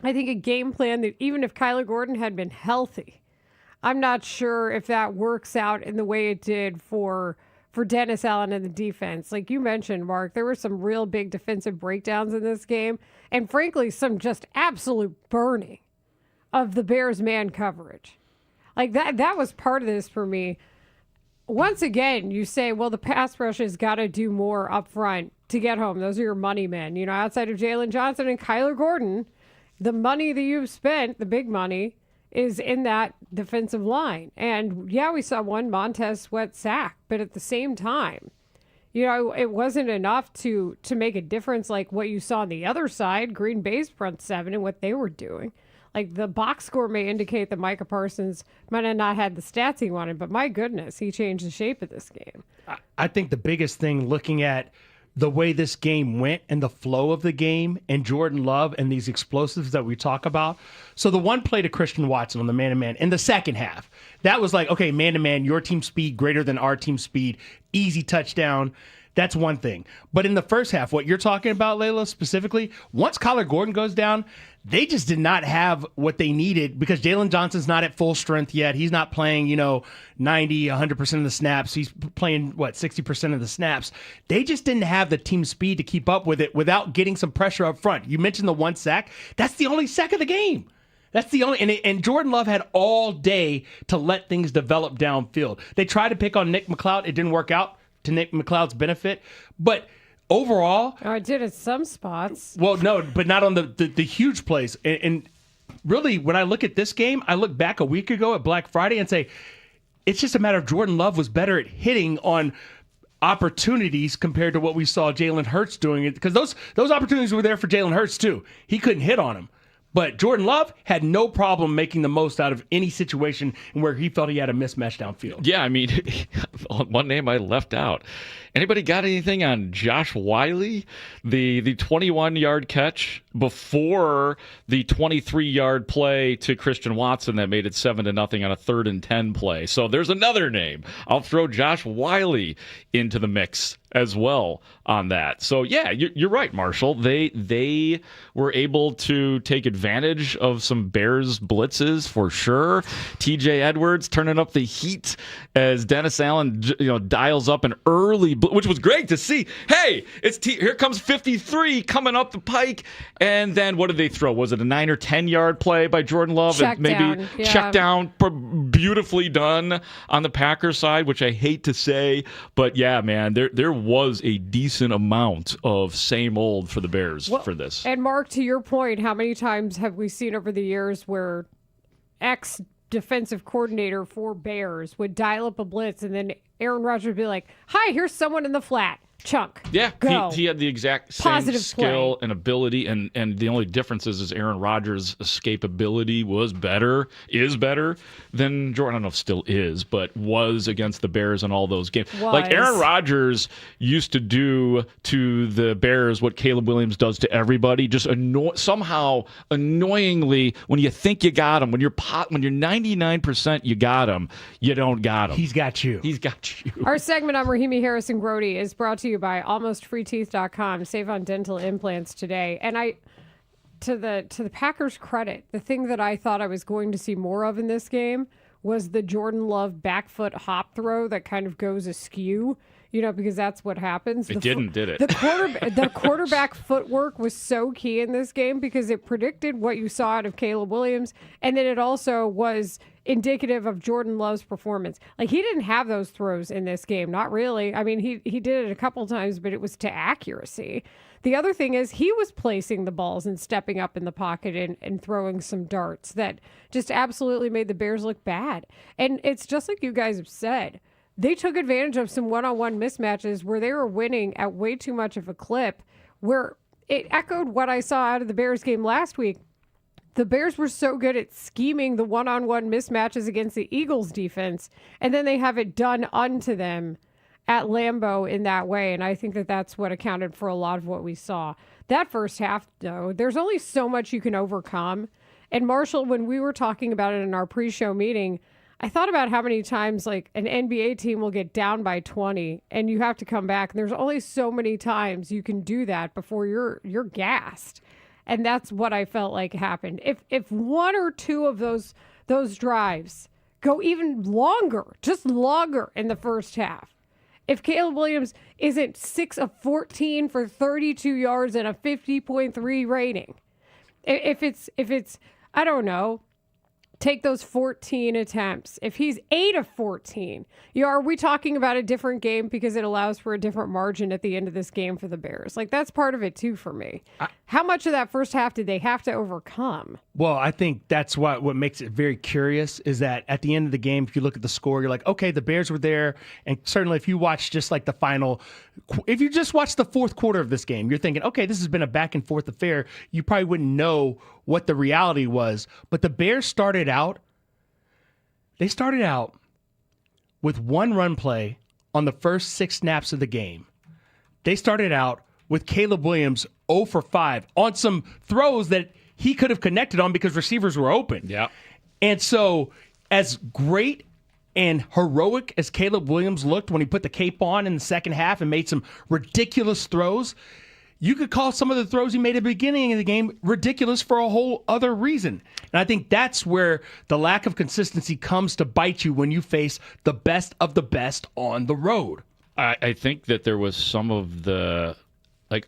I think, a game plan that even if Kyler Gordon had been healthy, I'm not sure if that works out in the way it did for Dennis Allen and the defense. Like you mentioned, Mark, there were some real big defensive breakdowns in this game, and frankly, some just absolute burning of the Bears man coverage. Like that was part of this for me. Once again, you say, well, the pass rush has got to do more up front to get home. Those are your money men. Outside of Jalen Johnson and Kyler Gordon, the money that you've spent, the big money, is in that defensive line. And yeah, we saw one Montez Sweat sack, but at the same time, it wasn't enough to make a difference like what you saw on the other side, Green Bay's front seven and what they were doing. Like the box score may indicate that Micah Parsons might have not had the stats he wanted, but my goodness, he changed the shape of this game. I think the biggest thing looking at the way this game went and the flow of the game and Jordan Love and these explosives that we talk about. So the one play to Christian Watson on the man-to-man in the second half, that was like, okay, man-to-man, your team speed greater than our team speed, easy touchdown. That's one thing. But in the first half, what you're talking about, Layla, specifically, once Kyler Gordon goes down, they just did not have what they needed because Jalen Johnson's not at full strength yet. He's not playing, 90, 100% of the snaps. He's playing, 60% of the snaps. They just didn't have the team speed to keep up with it without getting some pressure up front. You mentioned the one sack. That's the only sack of the game. That's the only, and Jordan Love had all day to let things develop downfield. They tried to pick on Nick McLeod. It didn't work out to Nick McLeod's benefit. But overall... Oh, it did at some spots. Well, no, but not on the huge plays. And really, when I look at this game, I look back a week ago at Black Friday and say, it's just a matter of Jordan Love was better at hitting on opportunities compared to what we saw Jalen Hurts doing it. Because those opportunities were there for Jalen Hurts, too. He couldn't hit on them. But Jordan Love had no problem making the most out of any situation where he felt he had a mismatch downfield. Yeah, I mean, one name I left out. Anybody got anything on Josh Whyle? The 21-yard catch before the 23-yard play to Christian Watson that made it 7-0 on a 3rd and 10 play. So there's another name. I'll throw Josh Whyle into the mix as well on that. So yeah, you're right, Marshall. They were able to take advantage of some Bears blitzes for sure. TJ Edwards turning up the heat as Dennis Allen dials up an early which was great to see. Hey, here comes 53 coming up the pike. And then what did they throw? Was it a 9 or 10-yard play by Jordan Love? Check down. Yeah. Check down, beautifully done on the Packers side, which I hate to say. But yeah, man, there was a decent amount of same old for the Bears for this. And Mark, to your point, how many times have we seen over the years where defensive coordinator for Bears would dial up a blitz and then Aaron Rodgers would be like, hi, here's someone in the flat. Chunk. Yeah, go. He had the exact same Positive skill play. and ability, and the only difference is Aaron Rodgers' escapability is better than Jordan. I don't know if still is, but was against the Bears in all those games. Like Aaron Rodgers used to do to the Bears what Caleb Williams does to everybody, just somehow annoyingly, when you think you got him, when you're 99% you got him, you don't got him. He's got you. Our segment on Rahimi Harrison Grody is brought to you by AlmostFreeTeeth.com. Save on dental implants today. And to the Packers' credit, the thing that I thought I was going to see more of in this game was the Jordan Love back foot hop throw that kind of goes askew, because that's what happens. It didn't, did it? The quarterback footwork was so key in this game because it predicted what you saw out of Caleb Williams, and then it also was indicative of Jordan Love's performance. Like, he didn't have those throws in this game, not really. I mean, he did it a couple times, but it was to accuracy. The other thing is he was placing the balls and stepping up in the pocket and throwing some darts that just absolutely made the Bears look bad. And it's just like you guys have said. They took advantage of some one-on-one mismatches where they were winning at way too much of a clip, where it echoed what I saw out of the Bears game last week. The Bears were so good at scheming the one-on-one mismatches against the Eagles defense, and then they have it done unto them at Lambeau in that way, and I think that that's what accounted for a lot of what we saw. That first half, though, there's only so much you can overcome. And Marshall, when we were talking about it in our pre-show meeting, I thought about how many times like an NBA team will get down by 20 and you have to come back. And there's only so many times you can do that before you're gassed. And that's what I felt like happened. If one or two of those drives go even longer, just longer in the first half, if Caleb Williams isn't 6 of 14 for 32 yards and a 50.3 rating, if it's I don't know, take those 14 attempts. If he's 8 of 14, are we talking about a different game because it allows for a different margin at the end of this game for the Bears? Like, that's part of it, too, for me. How much of that first half did they have to overcome? Well, I think that's what makes it very curious is that at the end of the game, if you look at the score, you're like, okay, the Bears were there. And certainly if you watch just like if you just watch the fourth quarter of this game, you're thinking, okay, this has been a back and forth affair. You probably wouldn't know what the reality was. But the Bears started out with one run play on the first 6 snaps of the game. They started out with Caleb Williams 0 for 5 on some throws that he could have connected on because receivers were open. Yeah. And so as great and heroic as Caleb Williams looked when he put the cape on in the second half and made some ridiculous throws, you could call some of the throws he made at the beginning of the game ridiculous for a whole other reason. And I think that's where the lack of consistency comes to bite you when you face the best of the best on the road. I think that there was some of the,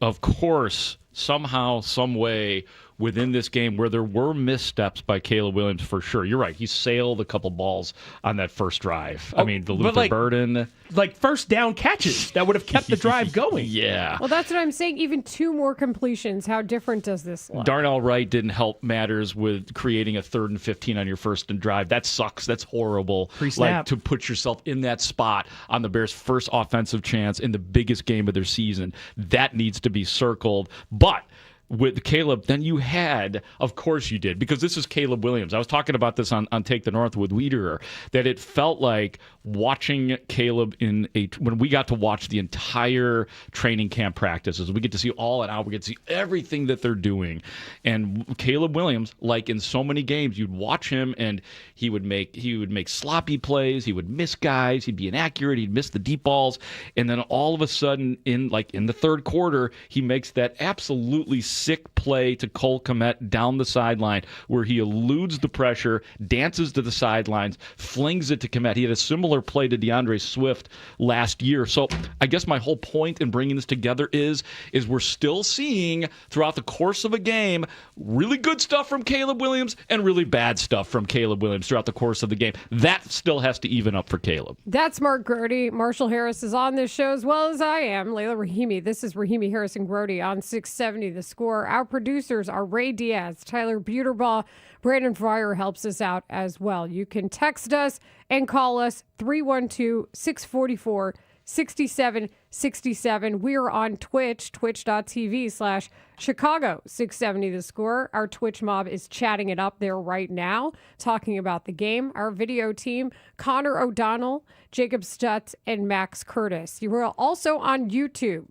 of course, somehow, some way within this game where there were missteps by Caleb Williams for sure. You're right. He sailed a couple balls on that first drive. I mean, the Luther Burden. Like first down catches that would have kept the drive going. Yeah. Well, that's what I'm saying. Even 2 more completions. How different does this look? Darnell Wright didn't help matters with creating a 3rd and 15 on your first and drive. That sucks. That's horrible. Pre-snap. To put yourself in that spot on the Bears' first offensive chance in the biggest game of their season. That needs to be circled. But with Caleb, then you had, of course you did, because this is Caleb Williams. I was talking about this on Take the North with Wiederer, that it felt like watching Caleb when we got to watch the entire training camp practices. We get to see all it out. We get to see everything that they're doing. And Caleb Williams, like in so many games, you'd watch him and he would make sloppy plays. He would miss guys. He'd be inaccurate. He'd miss the deep balls. And then all of a sudden, in the third quarter, he makes that absolutely sick play to Cole Kmet down the sideline where he eludes the pressure, dances to the sidelines, flings it to Kmet. He had a similar play to DeAndre Swift last year. So I guess my whole point in bringing this together is we're still seeing throughout the course of a game really good stuff from Caleb Williams and really bad stuff from Caleb Williams throughout the course of the game. That still has to even up for Caleb. That's Mark Grody. Marshall Harris is on this show as well as I am. Layla Rahimi. This is Rahimi Harris and Grody on 670 The Score. Our producers are Ray Diaz, Tyler Buterbaugh, Brandon Fryer helps us out as well. You can text us and call us 312-644-6767. We are on Twitch, twitch.tv/Chicago 670 The Score. Our Twitch mob is chatting it up there right now, talking about the game. Our video team, Connor O'Donnell, Jacob Stutz, and Max Curtis. You are also on YouTube.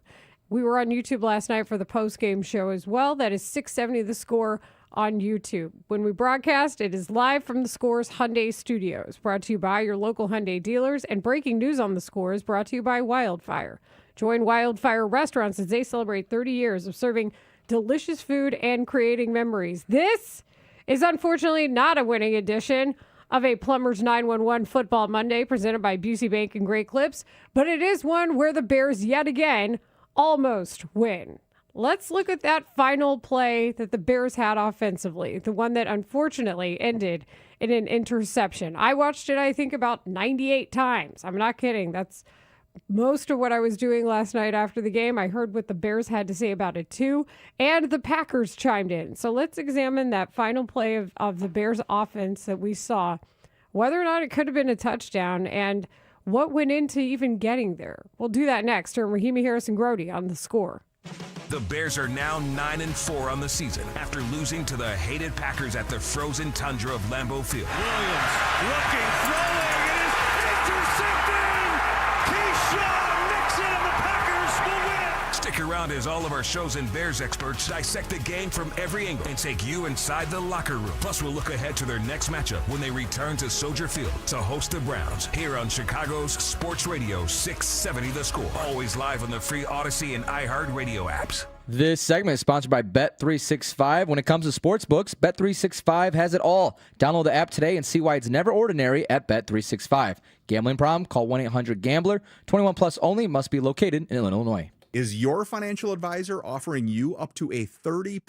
We were on YouTube last night for the post-game show as well. That is 670 The Score on YouTube. When we broadcast, it is live from the Score's Hyundai Studios, brought to you by your local Hyundai dealers. And breaking news on the Score is brought to you by Wildfire. Join Wildfire Restaurants as they celebrate 30 years of serving delicious food and creating memories. This is unfortunately not a winning edition of a Plumbers 911 Football Monday presented by Busey Bank and Great Clips, but it is one where the Bears yet again almost win. Let's look at that final play that the Bears had offensively, the one that unfortunately ended in an interception. I watched it, I think, about 98 times. I'm not kidding. That's most of what I was doing last night after the game. I heard what the Bears had to say about it too, and the Packers chimed in. So let's examine that final play of the Bears offense that we saw, whether or not it could have been a touchdown, and what went into even getting there. We'll do that next during Rahimi Harris and Grody on The Score. The Bears are now 9-4 on the season after losing to the hated Packers at the frozen tundra of Lambeau Field. Williams looking, throwing, it is intercepted! Keyshawn Stick around as all of our chosen Bears experts dissect the game from every angle and take you inside the locker room. Plus, we'll look ahead to their next matchup when they return to Soldier Field to host the Browns here on Chicago's Sports Radio 670 The Score. Always live on the free Odyssey and iHeart Radio apps. This segment is sponsored by Bet365. When it comes to sportsbooks, Bet365 has it all. Download the app today and see why it's never ordinary at Bet365. Gambling problem? Call 1-800-GAMBLER. 21 plus only. Must be located in Illinois. Is your financial advisor offering you up to a 30%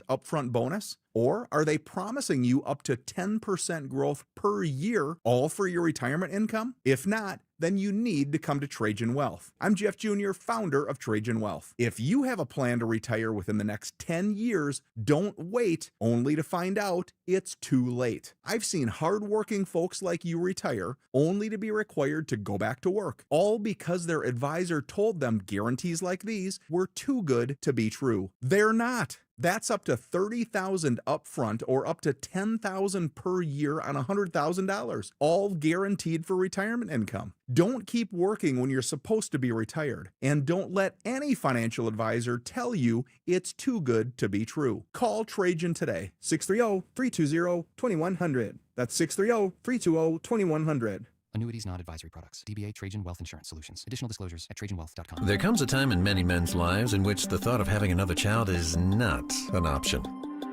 upfront bonus? Or are they promising you up to 10% growth per year, all for your retirement income? If not, then you need to come to Trajan Wealth. I'm Jeff Jr., founder of Trajan Wealth. If you have a plan to retire within the next 10 years, don't wait only to find out it's too late. I've seen hardworking folks like you retire only to be required to go back to work, all because their advisor told them guarantees like these were too good to be true. They're not. That's up to $30,000 upfront or up to $10,000 per year on $100,000, all guaranteed for retirement income. Don't keep working when you're supposed to be retired, and don't let any financial advisor tell you it's too good to be true. Call Trajan today, 630-320-2100. That's 630-320-2100. Annuities not advisory products. DBA Trajan Wealth Insurance Solutions. Additional disclosures at TrajanWealth.com. There comes a time in many men's lives in which the thought of having another child is not an option.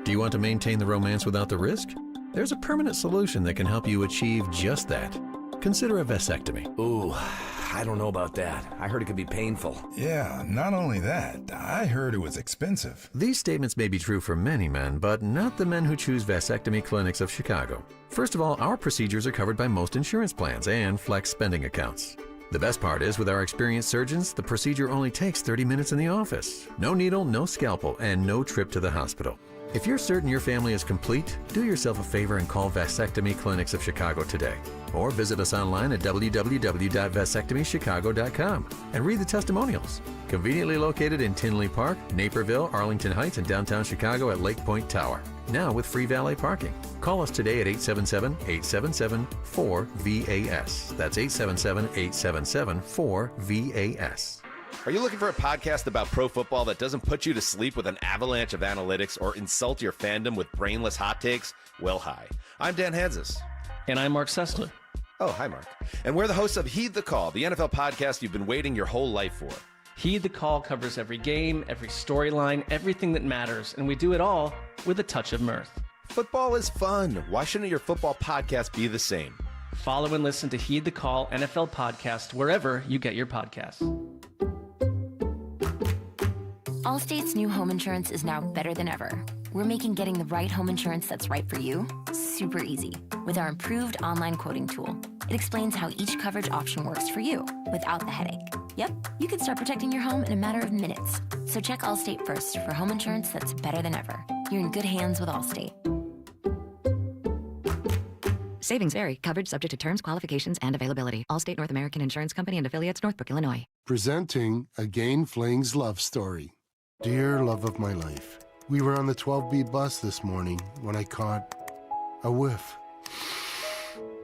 Do you want to maintain the romance without the risk? There's a permanent solution that can help you achieve just that. Consider a vasectomy. Ooh, I don't know about that. I heard it could be painful. Yeah, not only that, I heard it was expensive. These statements may be true for many men, but not the men who choose Vasectomy Clinics of Chicago. First of all, our procedures are covered by most insurance plans and flex spending accounts. The best part is, with our experienced surgeons, the procedure only takes 30 minutes in the office. No needle, no scalpel, and no trip to the hospital. If you're certain your family is complete, do yourself a favor and call Vasectomy Clinics of Chicago today. Or visit us online at www.vasectomychicago.com and read the testimonials. Conveniently located in Tinley Park, Naperville, Arlington Heights, and downtown Chicago at Lake Point Tower. Now with free valet parking. Call us today at 877-877-4VAS. That's 877-877-4VAS. Are you looking for a podcast about pro football that doesn't put you to sleep with an avalanche of analytics or insult your fandom with brainless hot takes? Well, hi. I'm Dan Hansis. And I'm Mark Sessler. Oh, hi, Mark. And we're the hosts of Heed the Call, the NFL podcast you've been waiting your whole life for. Heed the Call covers every game, every storyline, everything that matters, and we do it all with a touch of mirth. Football is fun. Why shouldn't your football podcast be the same? Follow and listen to Heed the Call NFL podcast wherever you get your podcasts. Allstate's new home insurance is now better than ever. We're making getting the right home insurance that's right for you super easy with our improved online quoting tool. It explains how each coverage option works for you without the headache. Yep, you can start protecting your home in a matter of minutes. So check Allstate first for home insurance that's better than ever. You're in good hands with Allstate. Savings vary. Coverage subject to terms, qualifications, and availability. Allstate North American Insurance Company and affiliates, Northbrook, Illinois. Presenting Again Fling's love story. Dear love of my life, we were on the 12B bus this morning when I caught a whiff.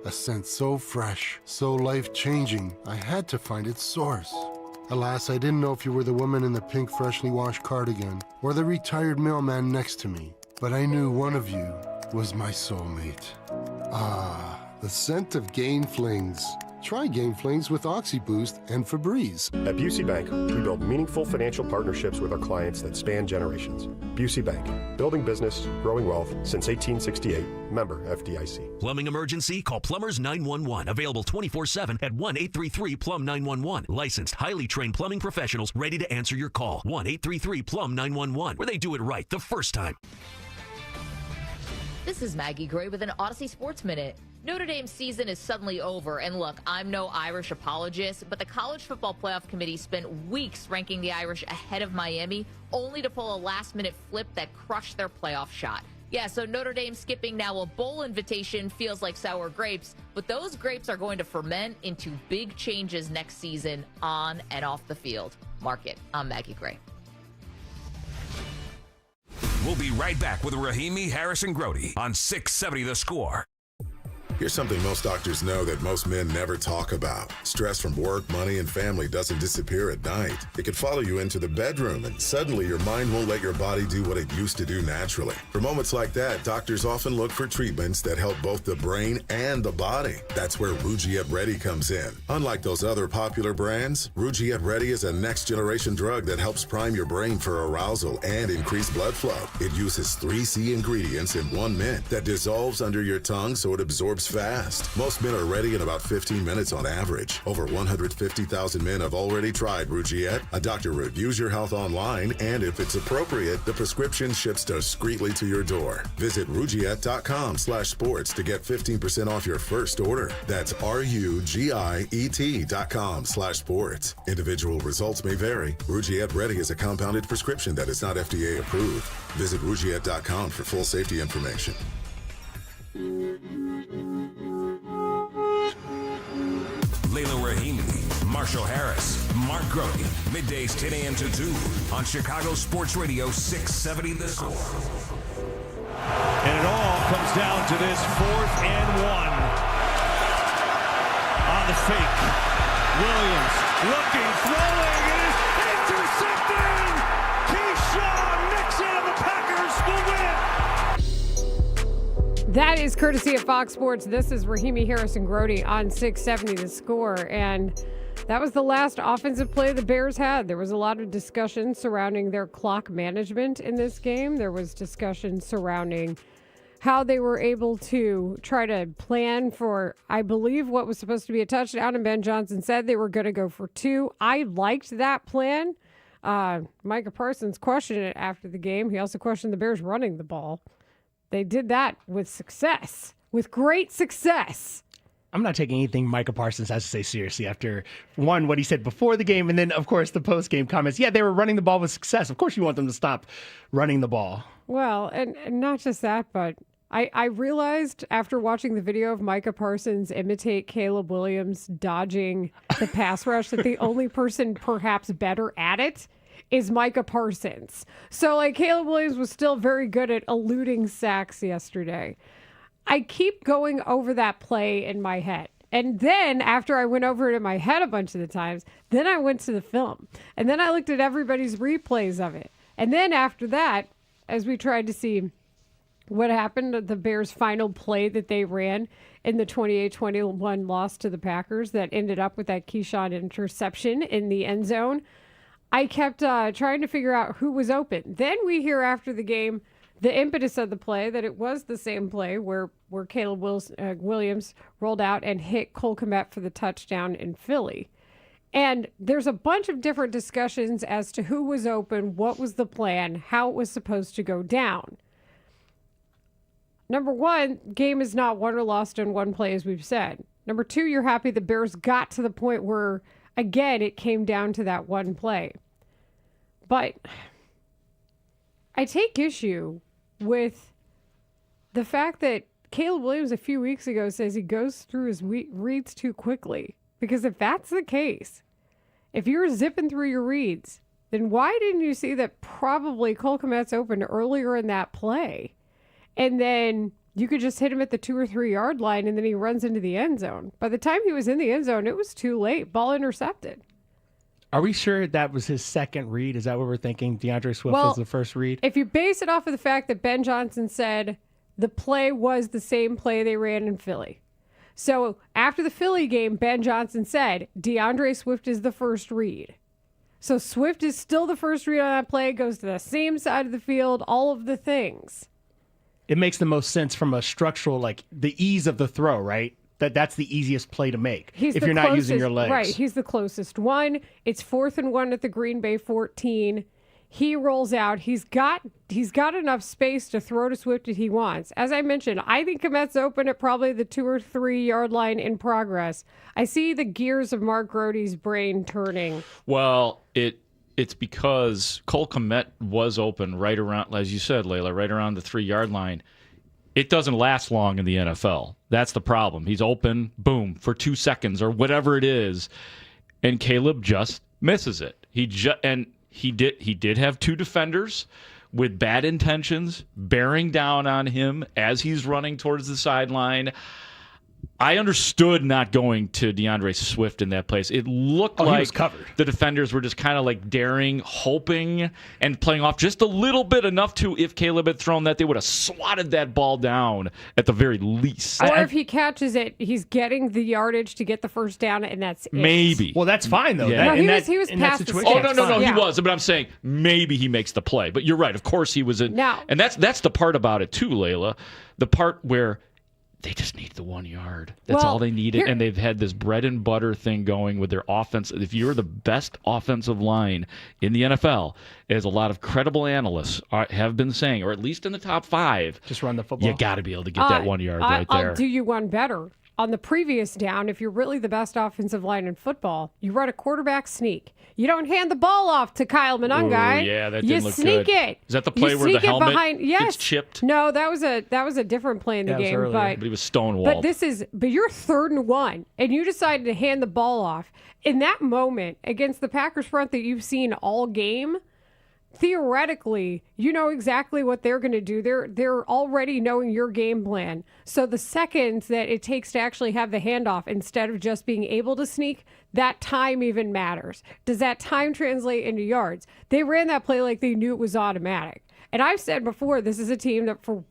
A scent so fresh, so life-changing, I had to find its source. Alas, I didn't know if you were the woman in the pink freshly washed cardigan or the retired mailman next to me, but I knew one of you was my soulmate. Ah, the scent of Gain Flings. Try Gain Flings with OxyBoost and Febreze. At Busey Bank, we build meaningful financial partnerships with our clients that span generations. Busey Bank, building business, growing wealth since 1868. Member FDIC. Plumbing emergency? Call Plumbers 911. Available 24/7 at 1-833-PLUM-911. Licensed, highly trained plumbing professionals ready to answer your call. 1-833-PLUM-911, where they do it right the first time. This is Maggie Gray with an Odyssey Sports Minute. Notre Dame's season is suddenly over, and look, I'm no Irish apologist, but the College Football Playoff Committee spent weeks ranking the Irish ahead of Miami, only to pull a last-minute flip that crushed their playoff shot. Yeah, so Notre Dame skipping now a bowl invitation feels like sour grapes, but those grapes are going to ferment into big changes next season on and off the field. Mark it. I'm Maggie Gray. We'll be right back with Rahimi, Harris, and Grody on 670 The Score. Here's something most doctors know that most men never talk about. Stress from work, money, and family doesn't disappear at night. It can follow you into the bedroom, and suddenly your mind won't let your body do what it used to do naturally. For moments like that, doctors often look for treatments that help both the brain and the body. That's where Rugiet Ready comes in. Unlike those other popular brands, Rugiet Ready is a next-generation drug that helps prime your brain for arousal and increase blood flow. It uses 3 C ingredients in 1 mint that dissolves under your tongue so it absorbs fast. Most men are ready in about 15 minutes on average. Over 150,000 men have already tried Rugiet. A doctor reviews your health online, and if it's appropriate, the prescription ships discreetly to your door. Visit Rugiet.com/sports to get 15% off your first order. That's RUGIET.com/sports. Individual results may vary. Rugiet Ready is a compounded prescription that is not FDA approved. Visit Rugiet.com for full safety information. Layla Rahimi, Marshall Harris, Mark Grody. Middays 10 a.m. to 2 on Chicago Sports Radio 670 The Score. And it all comes down to this 4th and 1 on the fake. Williams looking, throwing, it is intercepted! Keyshawn Nixon and the Packers will win! That is courtesy of Fox Sports. This is Rahimi, Harris, and Grody on 670 The Score. And that was the last offensive play the Bears had. There was a lot of discussion surrounding their clock management in this game. There was discussion surrounding how they were able to try to plan for, I believe, what was supposed to be a touchdown. And Ben Johnson said they were going to go for 2. I liked that plan. Micah Parsons questioned it after the game. He also questioned the Bears running the ball. They did that with success, with great success. I'm not taking anything Micah Parsons has to say seriously after, one, what he said before the game, and then, of course, the post-game comments. Yeah, they were running the ball with success. Of course you want them to stop running the ball. Well, and not just that, but I realized after watching the video of Micah Parsons imitate Caleb Williams dodging the pass rush that the only person perhaps better at it is Micah Parsons. So, like, Caleb Williams was still very good at eluding sacks yesterday. I keep going over that play in my head. And then after I went over it in my head a bunch of the times, then I went to the film. And then I looked at everybody's replays of it. And then after that, as we tried to see what happened at the Bears' final play that they ran in the 28-21 loss to the Packers that ended up with that Keyshawn interception in the end zone, I kept trying to figure out who was open. Then we hear after the game the impetus of the play, that it was the same play where Caleb Williams rolled out and hit Cole Kmet for the touchdown in Philly. And there's a bunch of different discussions as to who was open, what was the plan, how it was supposed to go down. Number one, game is not won or lost in one play, as we've said. Number two, you're happy the Bears got to the point where, again, it came down to that one play. But I take issue with the fact that Caleb Williams a few weeks ago says he goes through his reads too quickly. Because if that's the case, if you're zipping through your reads, then why didn't you see that probably Cole Kmet's open earlier in that play? And then you could just hit him at the 2 or 3 yard line and then he runs into the end zone. By the time he was in the end zone, it was too late. Ball intercepted. Are we sure that was his second read? Is that what we're thinking? DeAndre Swift was the first read? If you base it off of the fact that Ben Johnson said the play was the same play they ran in Philly. So after the Philly game, Ben Johnson said DeAndre Swift is the first read. So Swift is still the first read on that play, goes to the same side of the field, all of the things. It makes the most sense from a structural, like the ease of the throw, right? That's the easiest play to make if you're not using your legs. Right, he's the closest one. It's 4th and 1 at the Green Bay 14. He rolls out. He's got enough space to throw to Swift if he wants. As I mentioned, I think Kmet's open at probably the 2 or 3 yard line in progress. I see the gears of Mark Grody's brain turning. Well, it's because Cole Kmet was open right around, as you said, Layla, right around the 3 yard line. It doesn't last long in the NFL. That's the problem. He's open, boom, for 2 seconds or whatever it is, and Caleb just misses it. He did have 2 defenders with bad intentions bearing down on him as he's running towards the sideline. I understood not going to DeAndre Swift in that place. It looked he like was covered. The defenders were just kind of like daring, hoping, and playing off just a little bit, enough to, if Caleb had thrown that, they would have swatted that ball down at the very least. Or if he catches it, he's getting the yardage to get the first down, and that's it. Maybe. Well, that's fine, though. Yeah. He was past the sticks. Oh, no, Yeah. he was. But I'm saying maybe he makes the play. But you're right. Of course he was in. Now, and that's the part about it, too, Layla. The part where they just need the 1 yard. That's all they needed. And they've had this bread and butter thing going with their offense. If you're the best offensive line in the NFL, as a lot of credible analysts have been saying, or at least in the top 5, just run the football. You got to be able to get that 1 yard right there. I'll do you one better. On the previous down, if you're really the best offensive line in football, you run a quarterback sneak. You don't hand the ball off to Kyle Monangai. Yeah, that you didn't look sneak good. it. Is that the play where the helmet gets chipped? No, that was a different play in the game. But he was stonewalled. But you're 3rd and 1, and you decided to hand the ball off. In that moment, against the Packers front that you've seen all game, theoretically, you know exactly what they're going to do. They're already knowing your game plan. So the seconds that it takes to actually have the handoff instead of just being able to sneak, that time even matters. Does that time translate into yards? They ran that play like they knew it was automatic. And I've said before, this is a team that for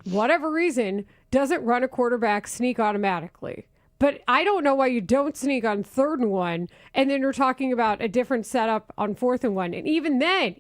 whatever reason doesn't run a quarterback sneak automatically. But I don't know why you don't sneak on 3rd and 1, and then you're talking about a different setup on 4th and 1. And even then,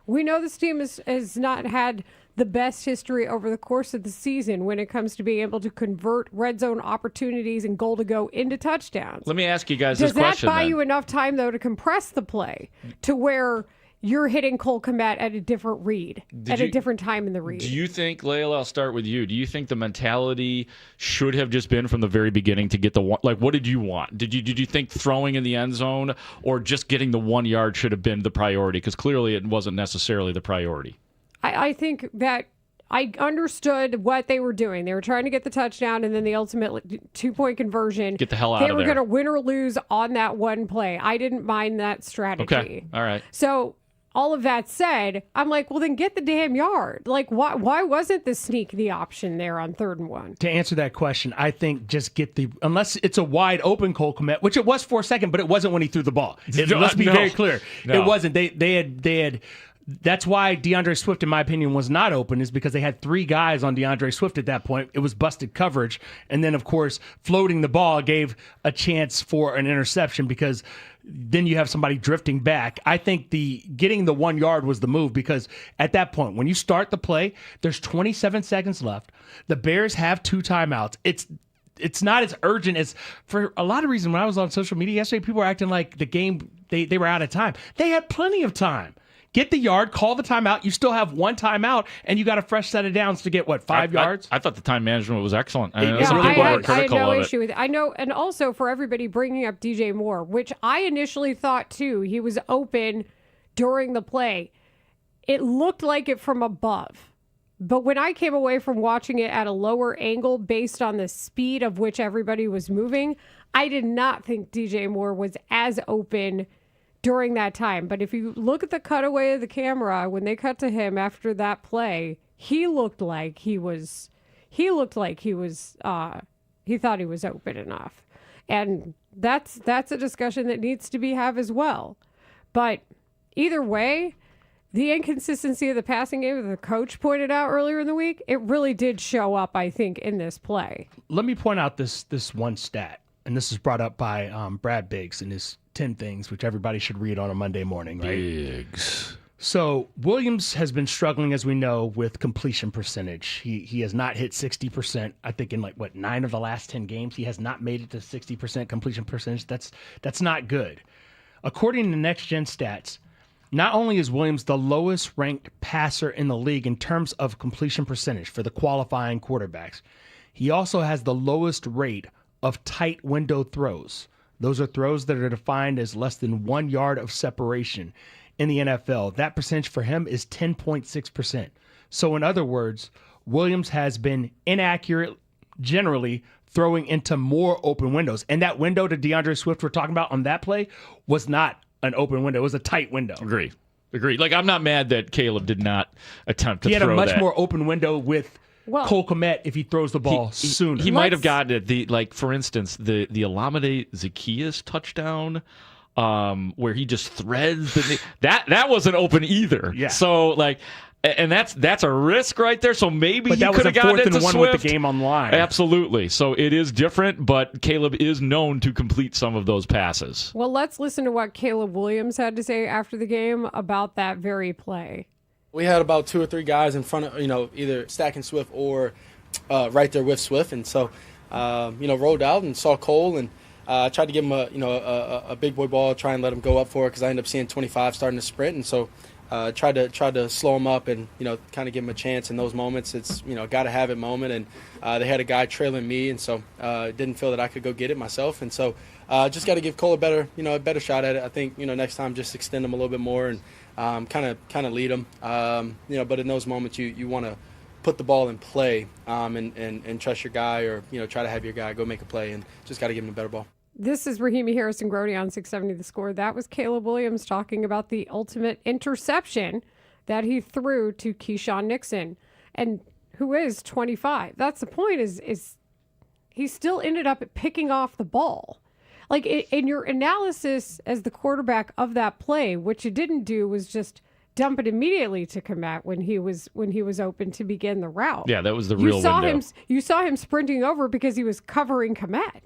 we know this team has not had the best history over the course of the season when it comes to being able to convert red zone opportunities and goal to go into touchdowns. Let me ask you guys this question. question. Does that buy you enough time, though, to compress the play to where you're hitting Cole Kmet at a different read, a different time in the read? Do you think, Layla, I'll start with you. Do you think the mentality should have just been from the very beginning to get the one? Like, what did you want? Did you think throwing in the end zone or just getting the 1 yard should have been the priority? Because clearly it wasn't necessarily the priority. I think that I understood what they were doing. They were trying to get the touchdown and then the ultimate 2-point conversion. Get the hell out of there. They were going to win or lose on that one play. I didn't mind that strategy. Okay. All right. So all of that said, I'm like, well, then get the damn yard. Like, why wasn't the sneak the option there on 3rd and 1? To answer that question, I think just get unless it's a wide open Cole Kmet, which it was for a second, but it wasn't when he threw the ball. Let's be very clear. No. It wasn't. They had. That's why DeAndre Swift, in my opinion, was not open, is because they had 3 guys on DeAndre Swift at that point. It was busted coverage. And then, of course, floating the ball gave a chance for an interception because then you have somebody drifting back. I think getting the 1 yard was the move because at that point, when you start the play, there's 27 seconds left. The Bears have 2 timeouts. It's not as urgent as, for a lot of reasons, when I was on social media yesterday, people were acting like the game, they were out of time. They had plenty of time. Get the yard, call the timeout. You still have 1 timeout, and you got a fresh set of downs to get, 5 yards? I thought the time management was excellent. I had no issue with it. I know, and also for everybody bringing up DJ Moore, which I initially thought, too, he was open during the play. It looked like it from above. But when I came away from watching it at a lower angle based on the speed of which everybody was moving, I did not think DJ Moore was as open during that time. But if you look at the cutaway of the camera, when they cut to him after that play, he thought he was open enough. And that's a discussion that needs to be had as well. But either way, the inconsistency of the passing game that the coach pointed out earlier in the week, it really did show up, I think, in this play. Let me point out this one stat, and this is brought up by Brad Biggs in his 10 things, which everybody should read on a Monday morning, right? Biggs. So Williams has been struggling, as we know, with completion percentage. He has not hit 60%. I think in 9 of the last 10 games, he has not made it to 60% completion percentage. That's not good. According to Next Gen Stats, not only is Williams the lowest ranked passer in the league in terms of completion percentage for the qualifying quarterbacks, he also has the lowest rate of tight window throws. Those are throws that are defined as less than 1 yard of separation in the NFL. That percentage for him is 10.6%. So in other words, Williams has been inaccurate, generally throwing into more open windows. And that window to DeAndre Swift we're talking about on that play was not an open window. It was a tight window. Agree. Like, I'm not mad that Caleb did not attempt to throw that. He had a much more open window with Cole Kmet if he throws the ball sooner. He might have gotten it. For instance, the Olamide Zaccheaus touchdown, where he just threads that wasn't open either. Yeah. So and that's a risk right there. So maybe but he could have gotten it to Swift with the game on the line. Absolutely. So it is different, but Caleb is known to complete some of those passes. Well, let's listen to what Caleb Williams had to say after the game about that very play. We had about 2 or 3 guys in front of, either stacking Swift or right there with Swift. And so, rolled out and saw Cole and tried to give him a big boy ball, try and let him go up for it because I ended up seeing 25 starting to sprint. And so tried to slow him up and, kind of give him a chance in those moments. It's, got to have it moment. And they had a guy trailing me. And so didn't feel that I could go get it myself. And so just got to give Cole a better shot at it. I think, next time just extend him a little bit more and kind of lead him. But in those moments you want to put the ball in play and trust your guy or, try to have your guy go make a play and just got to give him a better ball. This is Rahimi Harrison-Grody on 670 The Score. That was Caleb Williams talking about the ultimate interception that he threw to Keyshawn Nixon, and who is 25. That's the point is he still ended up picking off the ball. In your analysis as the quarterback of that play, what you didn't do was just dump it immediately to Kmet when he was open to begin the route. Yeah, that was the real window. You saw him sprinting over because he was covering Kmet.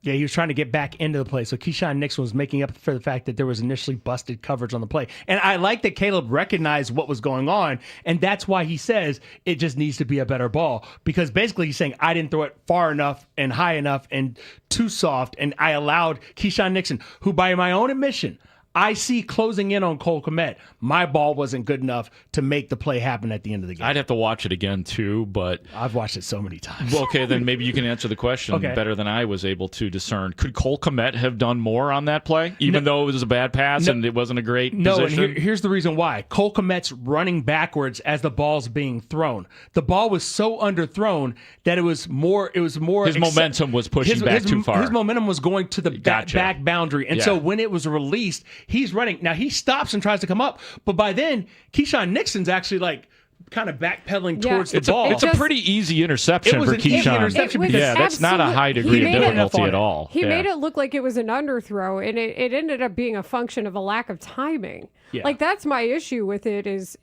Yeah, he was trying to get back into the play. So Keyshawn Nixon was making up for the fact that there was initially busted coverage on the play. And I like that Caleb recognized what was going on, and that's why he says it just needs to be a better ball. Because basically he's saying, I didn't throw it far enough and high enough and too soft, and I allowed Keyshawn Nixon, who by my own admission, I see closing in on Cole Kmet. My ball wasn't good enough to make the play happen at the end of the game. I'd have to watch it again, too, but... I've watched it so many times. Well, okay, then maybe you can answer the question better than I was able to discern. Could Cole Kmet have done more on that play, even though it was a bad pass and it wasn't a great position? And here's the reason why. Cole Kmet's running backwards as the ball's being thrown. The ball was so underthrown that it was more... His momentum was pushing back too far. His momentum was going to the back boundary. And so when it was released, he's running... Now, he stops and tries to come up, but by then, Keyshawn Nixon's actually kind of backpedaling towards the ball. It's a pretty easy interception for Keyshawn. That's not a high degree of difficulty at all. He made it look like it was an underthrow, and it ended up being a function of a lack of timing. Yeah. That's my issue with it is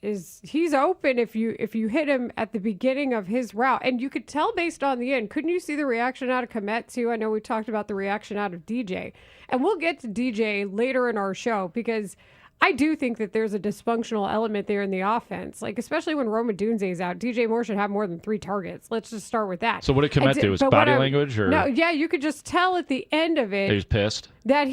he's open if you hit him at the beginning of his route, and you could tell based on the end. Couldn't you see the reaction out of Kmet too? I know we talked about the reaction out of DJ, and we'll get to DJ later in our show because I do think that there's a dysfunctional element there in the offense, especially when Roma Dunze's out. DJ Moore should have more than 3 targets. Let's just start with that. So what did Kmet do? Was body language? Or? No, yeah, you could just tell at the end of it. He was pissed? That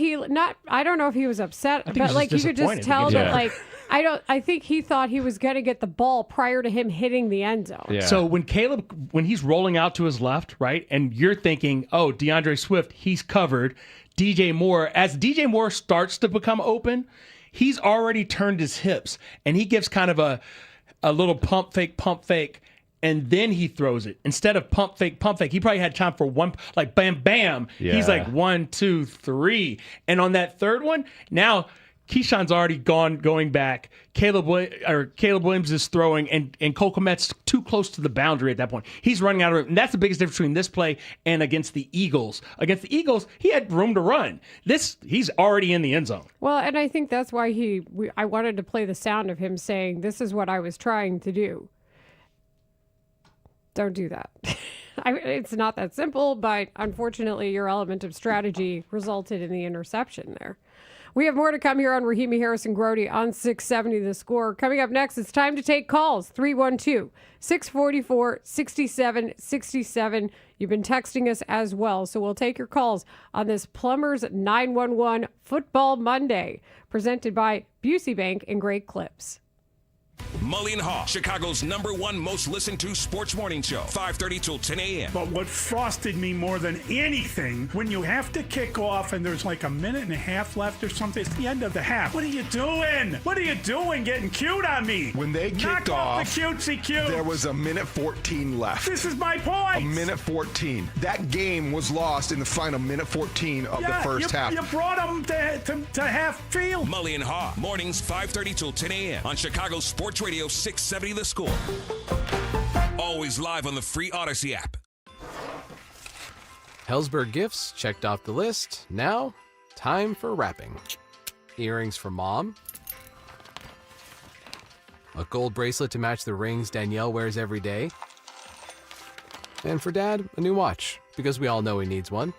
I don't know if he was upset, but you could just tell that I think he thought he was going to get the ball prior to him hitting the end zone. Yeah. So when he's rolling out to his left, right, and you're thinking, oh, DeAndre Swift, he's covered. DJ Moore, as DJ Moore starts to become open, he's already turned his hips, and he gives kind of a little pump fake, and then he throws it. Instead of pump fake, he probably had time for one, bam, bam. Yeah. He's 1, 2, 3. And on that third one, now Keyshawn's already going back. Caleb Williams is throwing, and Cole Kmet's too close to the boundary at that point. He's running out of room. And that's the biggest difference between this play and against the Eagles. Against the Eagles, he had room to run. He's already in the end zone. Well, and I think that's why I wanted to play the sound of him saying, this is what I was trying to do. Don't do that. It's not that simple, but unfortunately your element of strategy resulted in the interception there. We have more to come here on Rahimi Harrison-Grody on 670 The Score. Coming up next, it's time to take calls. 312-644-6767. You've been texting us as well, so we'll take your calls on this Plumbers 911 Football Monday, presented by Busey Bank and Great Clips. Mully and Haugh, Chicago's #1 most listened to sports morning show, 5:30 till 10 a.m. But what frosted me more than anything, when you have to kick off and there's a minute and a half left or something, it's the end of the half. What are you doing? What are you doing getting cute on me? When they kicked off, the cutesy cute. There was 1:14 left. This is my point. 1:14. That game was lost in the final 1:14 of the first half. You brought them to half field. Mully and Haugh, mornings 5:30 till 10 a.m. on Chicago's Sports Radio 670 The Score. Always live on the free Odyssey app. Hellsberg gifts checked off the list. Now, time for wrapping. Earrings for Mom. A gold bracelet to match the rings Danielle wears every day. And for Dad, a new watch, because we all know he needs one.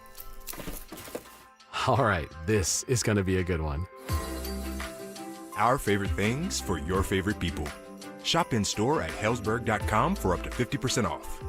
All right, this is going to be a good one. Our favorite things for your favorite people. Shop in store at Hellsberg.com for up to 50% off.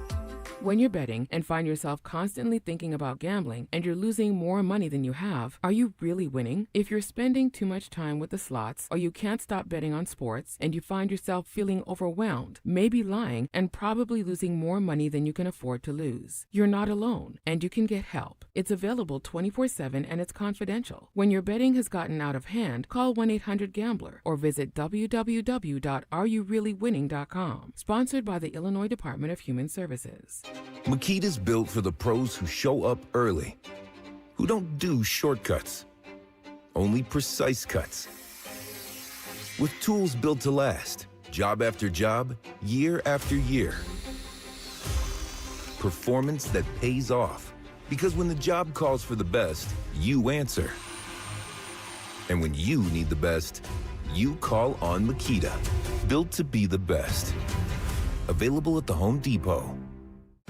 When you're betting and find yourself constantly thinking about gambling and you're losing more money than you have, are you really winning? If you're spending too much time with the slots or you can't stop betting on sports and you find yourself feeling overwhelmed, maybe lying, and probably losing more money than you can afford to lose, you're not alone and you can get help. It's available 24/7 and it's confidential. When your betting has gotten out of hand, call 1-800-GAMBLER or visit www.areyourreallywinning.com. Sponsored by the Illinois Department of Human Services. Makita's built for the pros who show up early, who don't do shortcuts, only precise cuts. With tools built to last, job after job, year after year. Performance that pays off, because when the job calls for the best, you answer. And when you need the best, you call on Makita, built to be the best. Available at the Home Depot.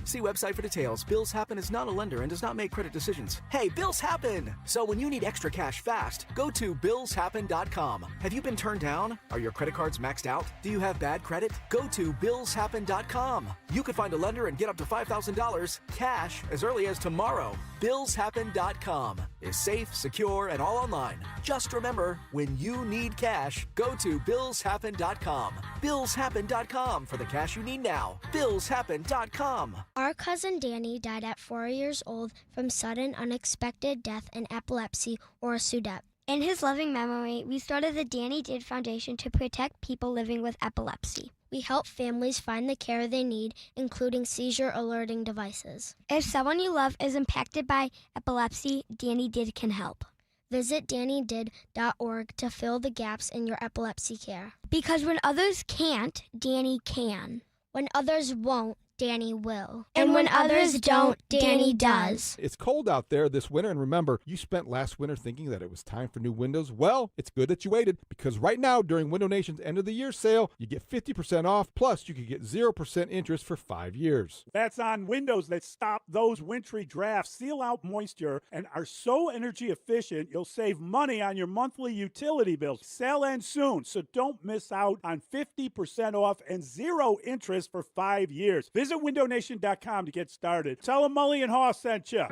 See website for details. Bills Happen is not a lender and does not make credit decisions. Hey, bills happen! So when you need extra cash fast, go to billshappen.com. Have you been turned down? Are your credit cards maxed out? Do you have bad credit? Go to billshappen.com. You could find a lender and get up to $5,000 cash as early as tomorrow. Billshappen.com is safe, secure, and all online. Just remember, when you need cash, go to billshappen.com. Billshappen.com for the cash you need now. Billshappen.com. Our cousin Danny died at 4 years old from sudden unexpected death and epilepsy or SUDEP. In his loving memory, we started the Danny Did Foundation to protect people living with epilepsy. We help families find the care they need, including seizure alerting devices. If someone you love is impacted by epilepsy, Danny Did can help. Visit DannyDid.org to fill the gaps in your epilepsy care. Because when others can't, Danny can. When others won't, Danny will. And when others don't, Danny does. It's cold out there this winter, and remember, you spent last winter thinking that it was time for new windows. Well, it's good that you waited, because right now, during Window Nation's end of the year sale, you get 50% off, plus you could get 0% interest for 5 years. That's on windows that stop those wintry drafts, seal out moisture, and are so energy efficient, you'll save money on your monthly utility bills. Sale ends soon, so don't miss out on 50% off and 0 interest for 5 years. Visit windownation.com to get started. Tell them Mully and Haugh sent you.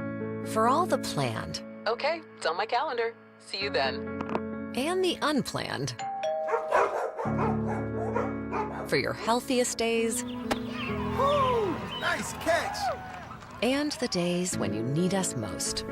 For all the planned. Okay, it's on my calendar. See you then. And the unplanned. For your healthiest days. Woo! Nice catch! And the days when you need us most.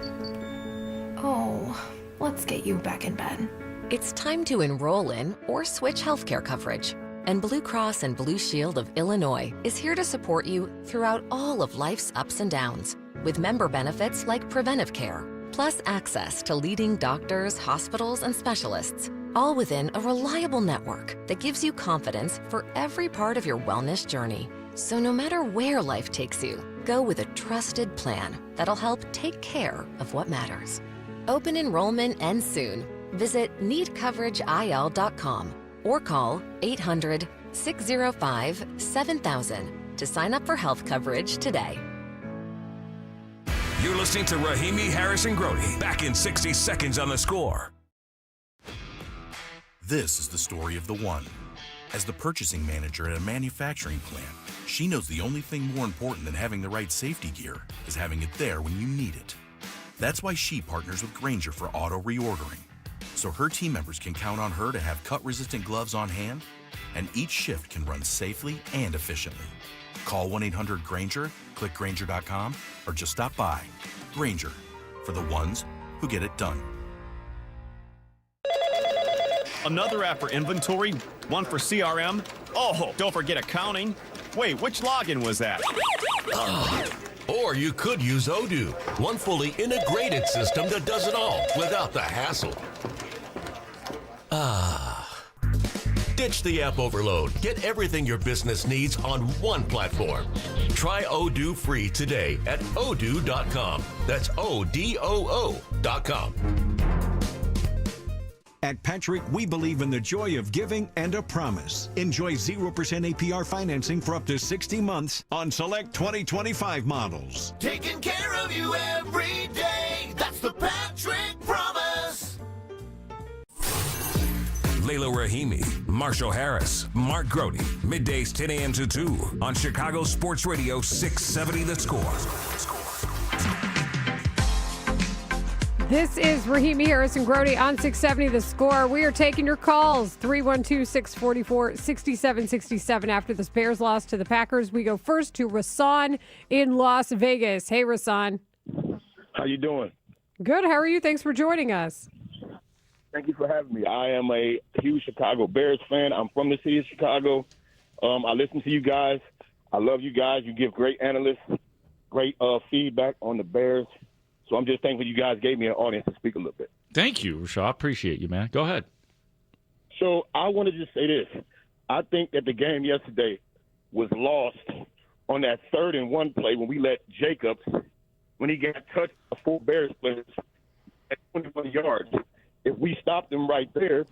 Oh, let's get you back in bed. It's time to enroll in or switch healthcare coverage. And Blue Cross and Blue Shield of Illinois is here to support you throughout all of life's ups and downs with member benefits like preventive care, plus access to leading doctors, hospitals, and specialists, all within a reliable network that gives you confidence for every part of your wellness journey. So no matter where life takes you, go with a trusted plan that'll help take care of what matters. Open enrollment ends soon. Visit needcoverageil.com or call 800-605-7000 to sign up for health coverage today. You're listening to Rahimi Harrison Grody. Back in 60 seconds on The Score. This is the story of the one. As the purchasing manager at a manufacturing plant, she knows the only thing more important than having the right safety gear is having it there when you need it. That's why she partners with Grainger for auto reordering, so her team members can count on her to have cut-resistant gloves on hand, and each shift can run safely and efficiently. Call 1-800-GRAINGER, click Grainger.com, or just stop by. Grainger, for the ones who get it done. Another app for inventory, one for CRM. Oh, don't forget accounting. Wait, which login was that? Or you could use Odoo, one fully integrated system that does it all without the hassle. Ditch the app overload. Get everything your business needs on one platform. Try Odoo free today at odoo.com. That's ODOO.com. At Patrick, we believe in the joy of giving and a promise. Enjoy 0% APR financing for up to 60 months on select 2025 models. Taking care of you every day. That's the Patrick Promise. Layla Rahimi, Marshall Harris, Mark Grody. Middays 10 a.m. to 2 on Chicago Sports Radio 670 The Score. This is Rahimi Harris and Grody on 670 The Score. We are taking your calls, 312-644-6767. After this Bears loss to the Packers, we go first to Rasan in Las Vegas. Hey, Rasan. How you doing? Good. How are you? Thanks for joining us. Thank you for having me. I am a huge Chicago Bears fan. I'm from the city of Chicago. I listen to you guys. I love you guys. You give great analysts, great feedback on the Bears. So I'm just thankful you guys gave me an audience to speak a little bit. Thank you, Rashad. Appreciate you, man. Go ahead. So I want to just say this. I think that the game yesterday was lost on that 3rd and 1 play when we let Jacobs, when he got touched by 4 Bears players at 21 yards. If we stopped him right there,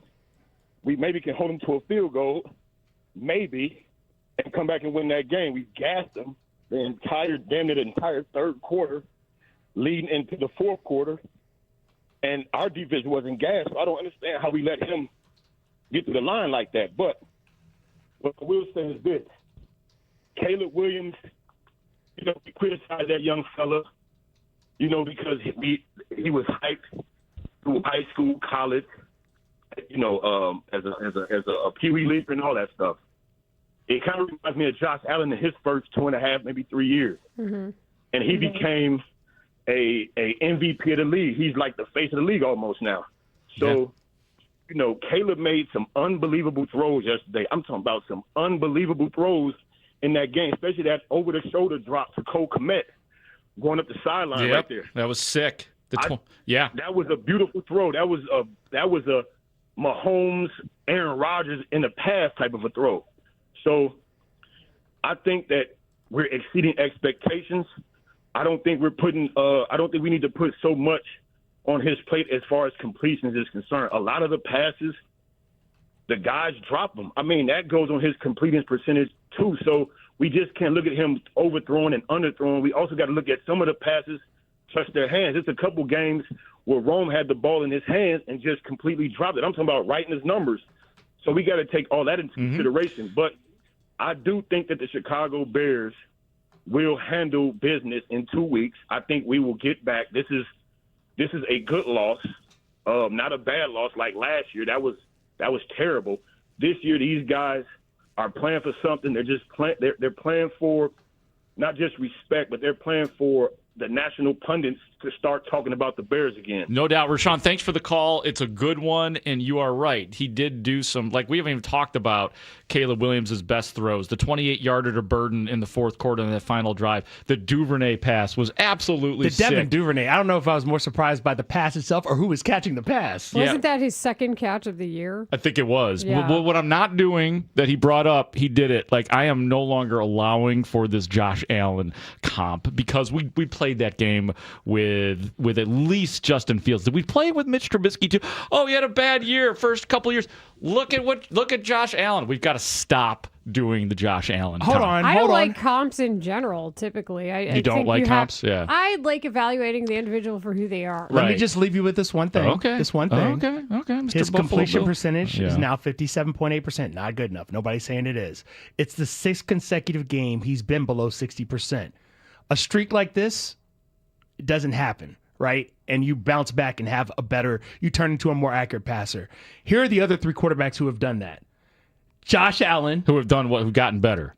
we maybe can hold him to a field goal, maybe, and come back and win that game. We gassed him the entire 3rd quarter, leading into the 4th quarter, and our defense wasn't gassed. So I don't understand how we let him get to the line like that. But what I will say is this. Caleb Williams, we criticized that young fella, because he was hyped through high school, college, as a Pee Wee leaper and all that stuff. It kind of reminds me of Josh Allen in his first 2.5, maybe 3 years. Mm-hmm. And he became a MVP of the league. He's like the face of the league almost now. So, Caleb made some unbelievable throws yesterday. I'm talking about some unbelievable throws in that game, especially that over-the-shoulder drop to Cole Kmet going up the sideline right there. That was sick. That was a beautiful throw. That was a Mahomes, Aaron Rodgers in the past type of a throw. So I think that we're exceeding expectations. I don't think we need to put so much on his plate as far as completions is concerned. A lot of the passes, the guys drop them. I mean, that goes on his completion percentage too. So we just can't look at him overthrowing and underthrowing. We also got to look at some of the passes touch their hands. It's a couple games where Rome had the ball in his hands and just completely dropped it. I'm talking about writing his numbers. So we got to take all that into consideration. But I do think that the Chicago Bears will handle business in 2 weeks. I think we will get back. This is a good loss, not a bad loss like last year. That was terrible. This year, these guys are playing for something. They're playing for not just respect, but they're playing for the national pundits to start talking about the Bears again. No doubt. Rashawn, thanks for the call. It's a good one, and you are right. He did do some, we haven't even talked about Caleb Williams' best throws. The 28-yarder to Burden in the 4th quarter in that final drive. The Duvernay pass was absolutely sick. The Devin Duvernay. I don't know if I was more surprised by the pass itself or who was catching the pass. Wasn't that his 2nd catch of the year? I think it was. Yeah. What I'm not doing that he brought up, he did it. I am no longer allowing for this Josh Allen comp because we played that game with at least Justin Fields. Did we play with Mitch Trubisky too? Oh, he had a bad year, first couple years. Look at Josh Allen. We've got to stop doing the Josh Allen. Hold on. I don't like comps in general, typically. You don't like comps? Yeah. I like evaluating the individual for who they are. Let me just leave you with this one thing. Okay. This one thing. Okay. Mr. His Buffalo completion Bill. percentage is now 57.8%. Not good enough. Nobody's saying it is. It's the 6th consecutive game he's been below 60%. A streak like this, it doesn't happen, right? And you bounce back and have you turn into a more accurate passer. Here are the other 3 quarterbacks who have done that. Josh Allen. Who have done what? Who've gotten better.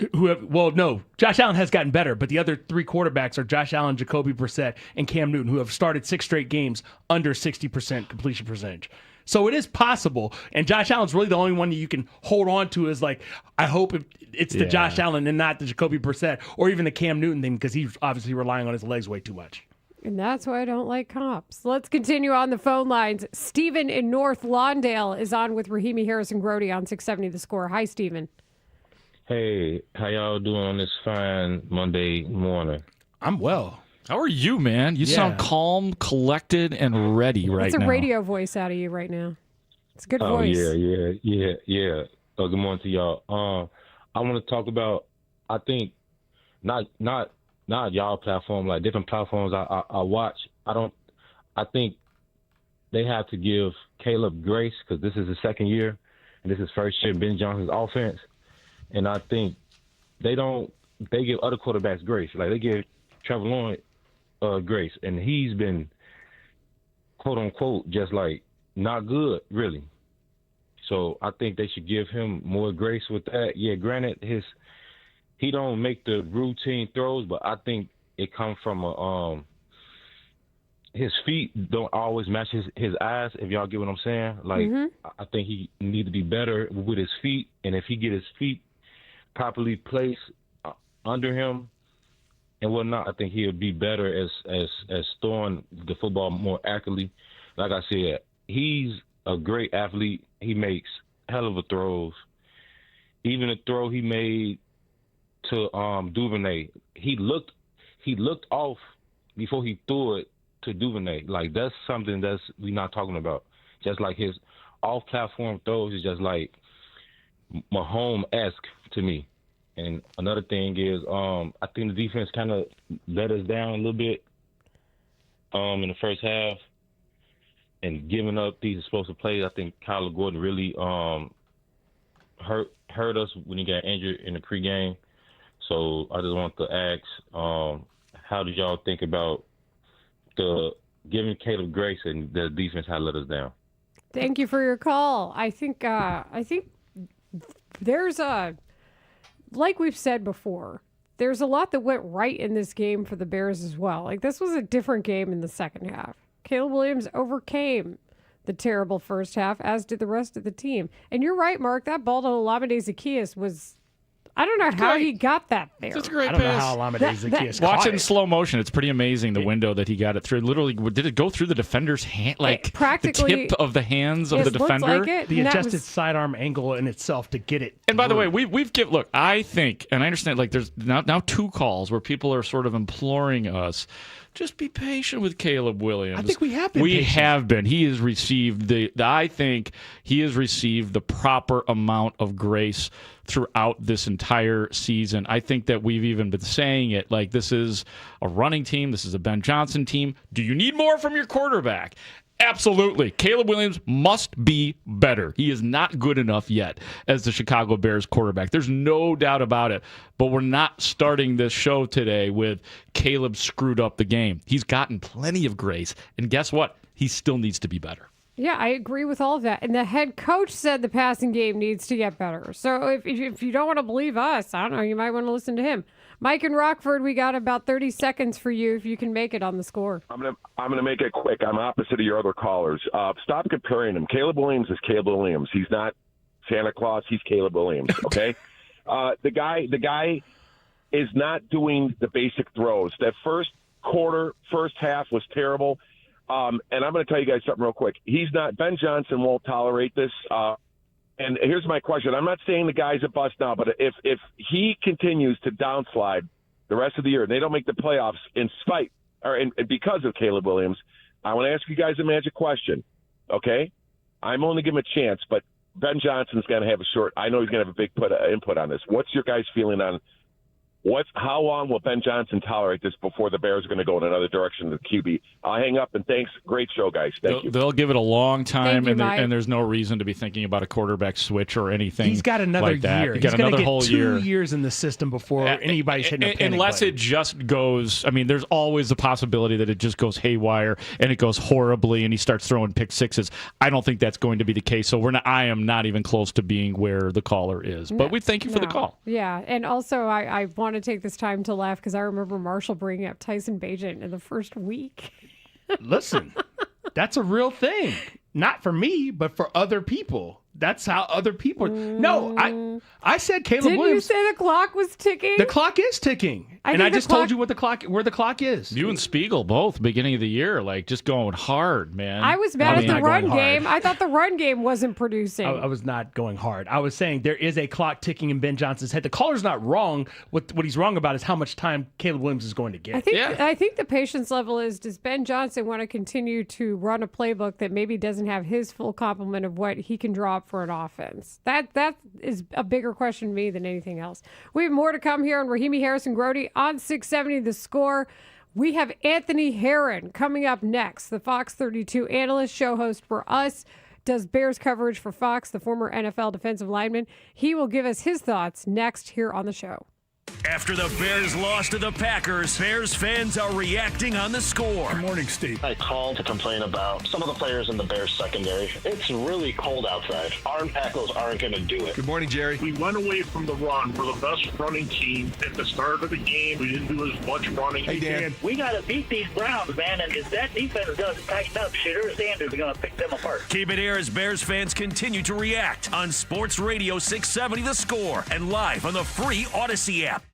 Josh Allen has gotten better, but the other 3 quarterbacks are Josh Allen, Jacoby Brissett, and Cam Newton, who have started 6 straight games under 60% completion percentage. So it is possible, and Josh Allen's really the only one that you can hold on to is I hope it's the Josh Allen and not the Jacoby Brissett or even the Cam Newton thing because he's obviously relying on his legs way too much. And that's why I don't like comps. Let's continue on the phone lines. Stephen in North Lawndale is on with Rahimi Harrison-Grody on 670 The Score. Hi, Stephen. Hey, how y'all doing on this fine Monday morning? I'm well. How are you, man? You sound calm, collected, and ready right now. It's a radio voice out of you right now. It's a good voice. Yeah. Good morning to y'all. I want to talk about, I think, not y'all platform, like different platforms I watch. I think they have to give Caleb grace because this is his second year and this is first year in Ben Johnson's offense. And I think they give other quarterbacks grace. Like they give Trevor Lawrence grace, and he's been quote unquote just like not good really. So I think they should give him more grace with that. Yeah, granted he don't make the routine throws, but I think it comes from his feet don't always match his eyes, if y'all get what I'm saying. Like I think he need to be better with his feet, and if he get his feet properly placed under him and whatnot, I think he'll be better as throwing the football more accurately. Like I said, he's a great athlete. He makes hell of a throws. Even the throw he made to Duvernay, he looked off before he threw it to Duvernay. Like that's something that's we not talking about. Just like his off-platform throws is just like Mahomes-esque to me. And another thing is, I think the defense kind of let us down a little bit in the first half, and giving up these explosive plays. I think Kyler Gordon really hurt us when he got injured in the pregame. So I just want to ask, how did y'all think about the giving Caleb grace and the defense how let us down? Thank you for your call. I think there's like we've said before, there's a lot that went right in this game for the Bears as well. Like this was a different game in the second half. Caleb Williams overcame the terrible first half, as did the rest of the team. And you're right, Mark, that ball to Olamide Zaccheaus was, I don't know how he got that there. It's a great I don't pass. know how Olamide Zaccheaus Watch caught it in slow motion. It's pretty amazing the window that he got it through. Literally, did it go through the defender's hand? Like practically, the tip of the hands of it the defender? Like it, the adjusted sidearm angle in itself to get it. And by the way, we've given, look, I think, and I understand, like there's now two calls where people are sort of imploring us, just be patient with Caleb Williams. I think we have been We patient. have been. He has received I think he has received the proper amount of grace throughout this entire season. I think that we've even been saying it, like this is a running team. This is a Ben Johnson team. Do you need more from your quarterback? Absolutely. Caleb Williams must be better. He is not good enough yet as the Chicago Bears quarterback. There's no doubt about it. But we're not starting this show today with Caleb screwed up the game. He's gotten plenty of grace. And guess what? He still needs to be better. Yeah, I agree with all of that. And the head coach said the passing game needs to get better. So if you don't want to believe us, I don't know, you might want to listen to him. Mike in Rockford, we got about 30 seconds for you if you can make it on the Score. I'm gonna make it quick. I'm opposite of your other callers. Stop comparing him. Caleb Williams is Caleb Williams. He's not Santa Claus. He's Caleb Williams. Okay. The guy is not doing the basic throws. That first half was terrible. And I'm going to tell you guys something real quick. Ben Johnson won't tolerate this. And here's my question. I'm not saying the guy's a bust now, but if he continues to downslide the rest of the year and they don't make the playoffs because of Caleb Williams, I want to ask you guys a magic question, okay? I'm only giving him a chance, but Ben Johnson's going to have I know he's going to have a big input on this. What's your guys' feeling on how long will Ben Johnson tolerate this before the Bears are going to go in another direction to the QB? I'll hang up, and thanks. Great show, guys. Thank you. They'll give it a long time, Thank you, and there's no reason to be thinking about a quarterback switch or anything. He's got another like that. year. He's got going to another get whole 2 year. years in the system before anybody's hitting a panic Unless button. it just goes, I mean, there's always the possibility that it just goes haywire and it goes horribly and he starts throwing pick sixes. I don't think that's going to be the case. So I am not even close to being where the caller is. But we thank you for the call. Yeah, and also I want to take this time to laugh because I remember Marshall bringing up Tyson Bagent in the first week. Listen, that's a real thing. Not for me, but for other people. That's how other people. No, I said Caleb Didn't Williams. you say the clock was ticking? The clock is ticking. I just told you where the clock is. You and Spiegel both beginning of the year, like just going hard, man. I was mad at the run game. I thought the run game wasn't producing. I was not going hard. I was saying there is a clock ticking in Ben Johnson's head. The caller's not wrong. What he's wrong about is how much time Caleb Williams is going to get. I think the patience level is, does Ben Johnson want to continue to run a playbook that maybe doesn't have his full complement of what he can draw up for an offense? That is a bigger question to me than anything else. We have more to come here on Rahimi Harrison Grody on 670 The Score. We have Anthony Herron coming up next, the Fox 32 analyst, show host for us, does Bears coverage for Fox, the former NFL defensive lineman. He will give us his thoughts next here on the show. After the Bears lost to the Packers, Bears fans are reacting on The Score. Good morning, Steve. I called to complain about some of the players in the Bears secondary. It's really cold outside. Our tackles aren't going to do it. Good morning, Jerry. We went away from the run. We're the best running team. At the start of the game, we didn't do as much running. Hey, Dan. We got to beat these Browns, man, and if that defense doesn't tighten up, Shadur Sanders is going to pick them apart. Keep it here as Bears fans continue to react on Sports Radio 670 The Score and live on the free Odyssey app.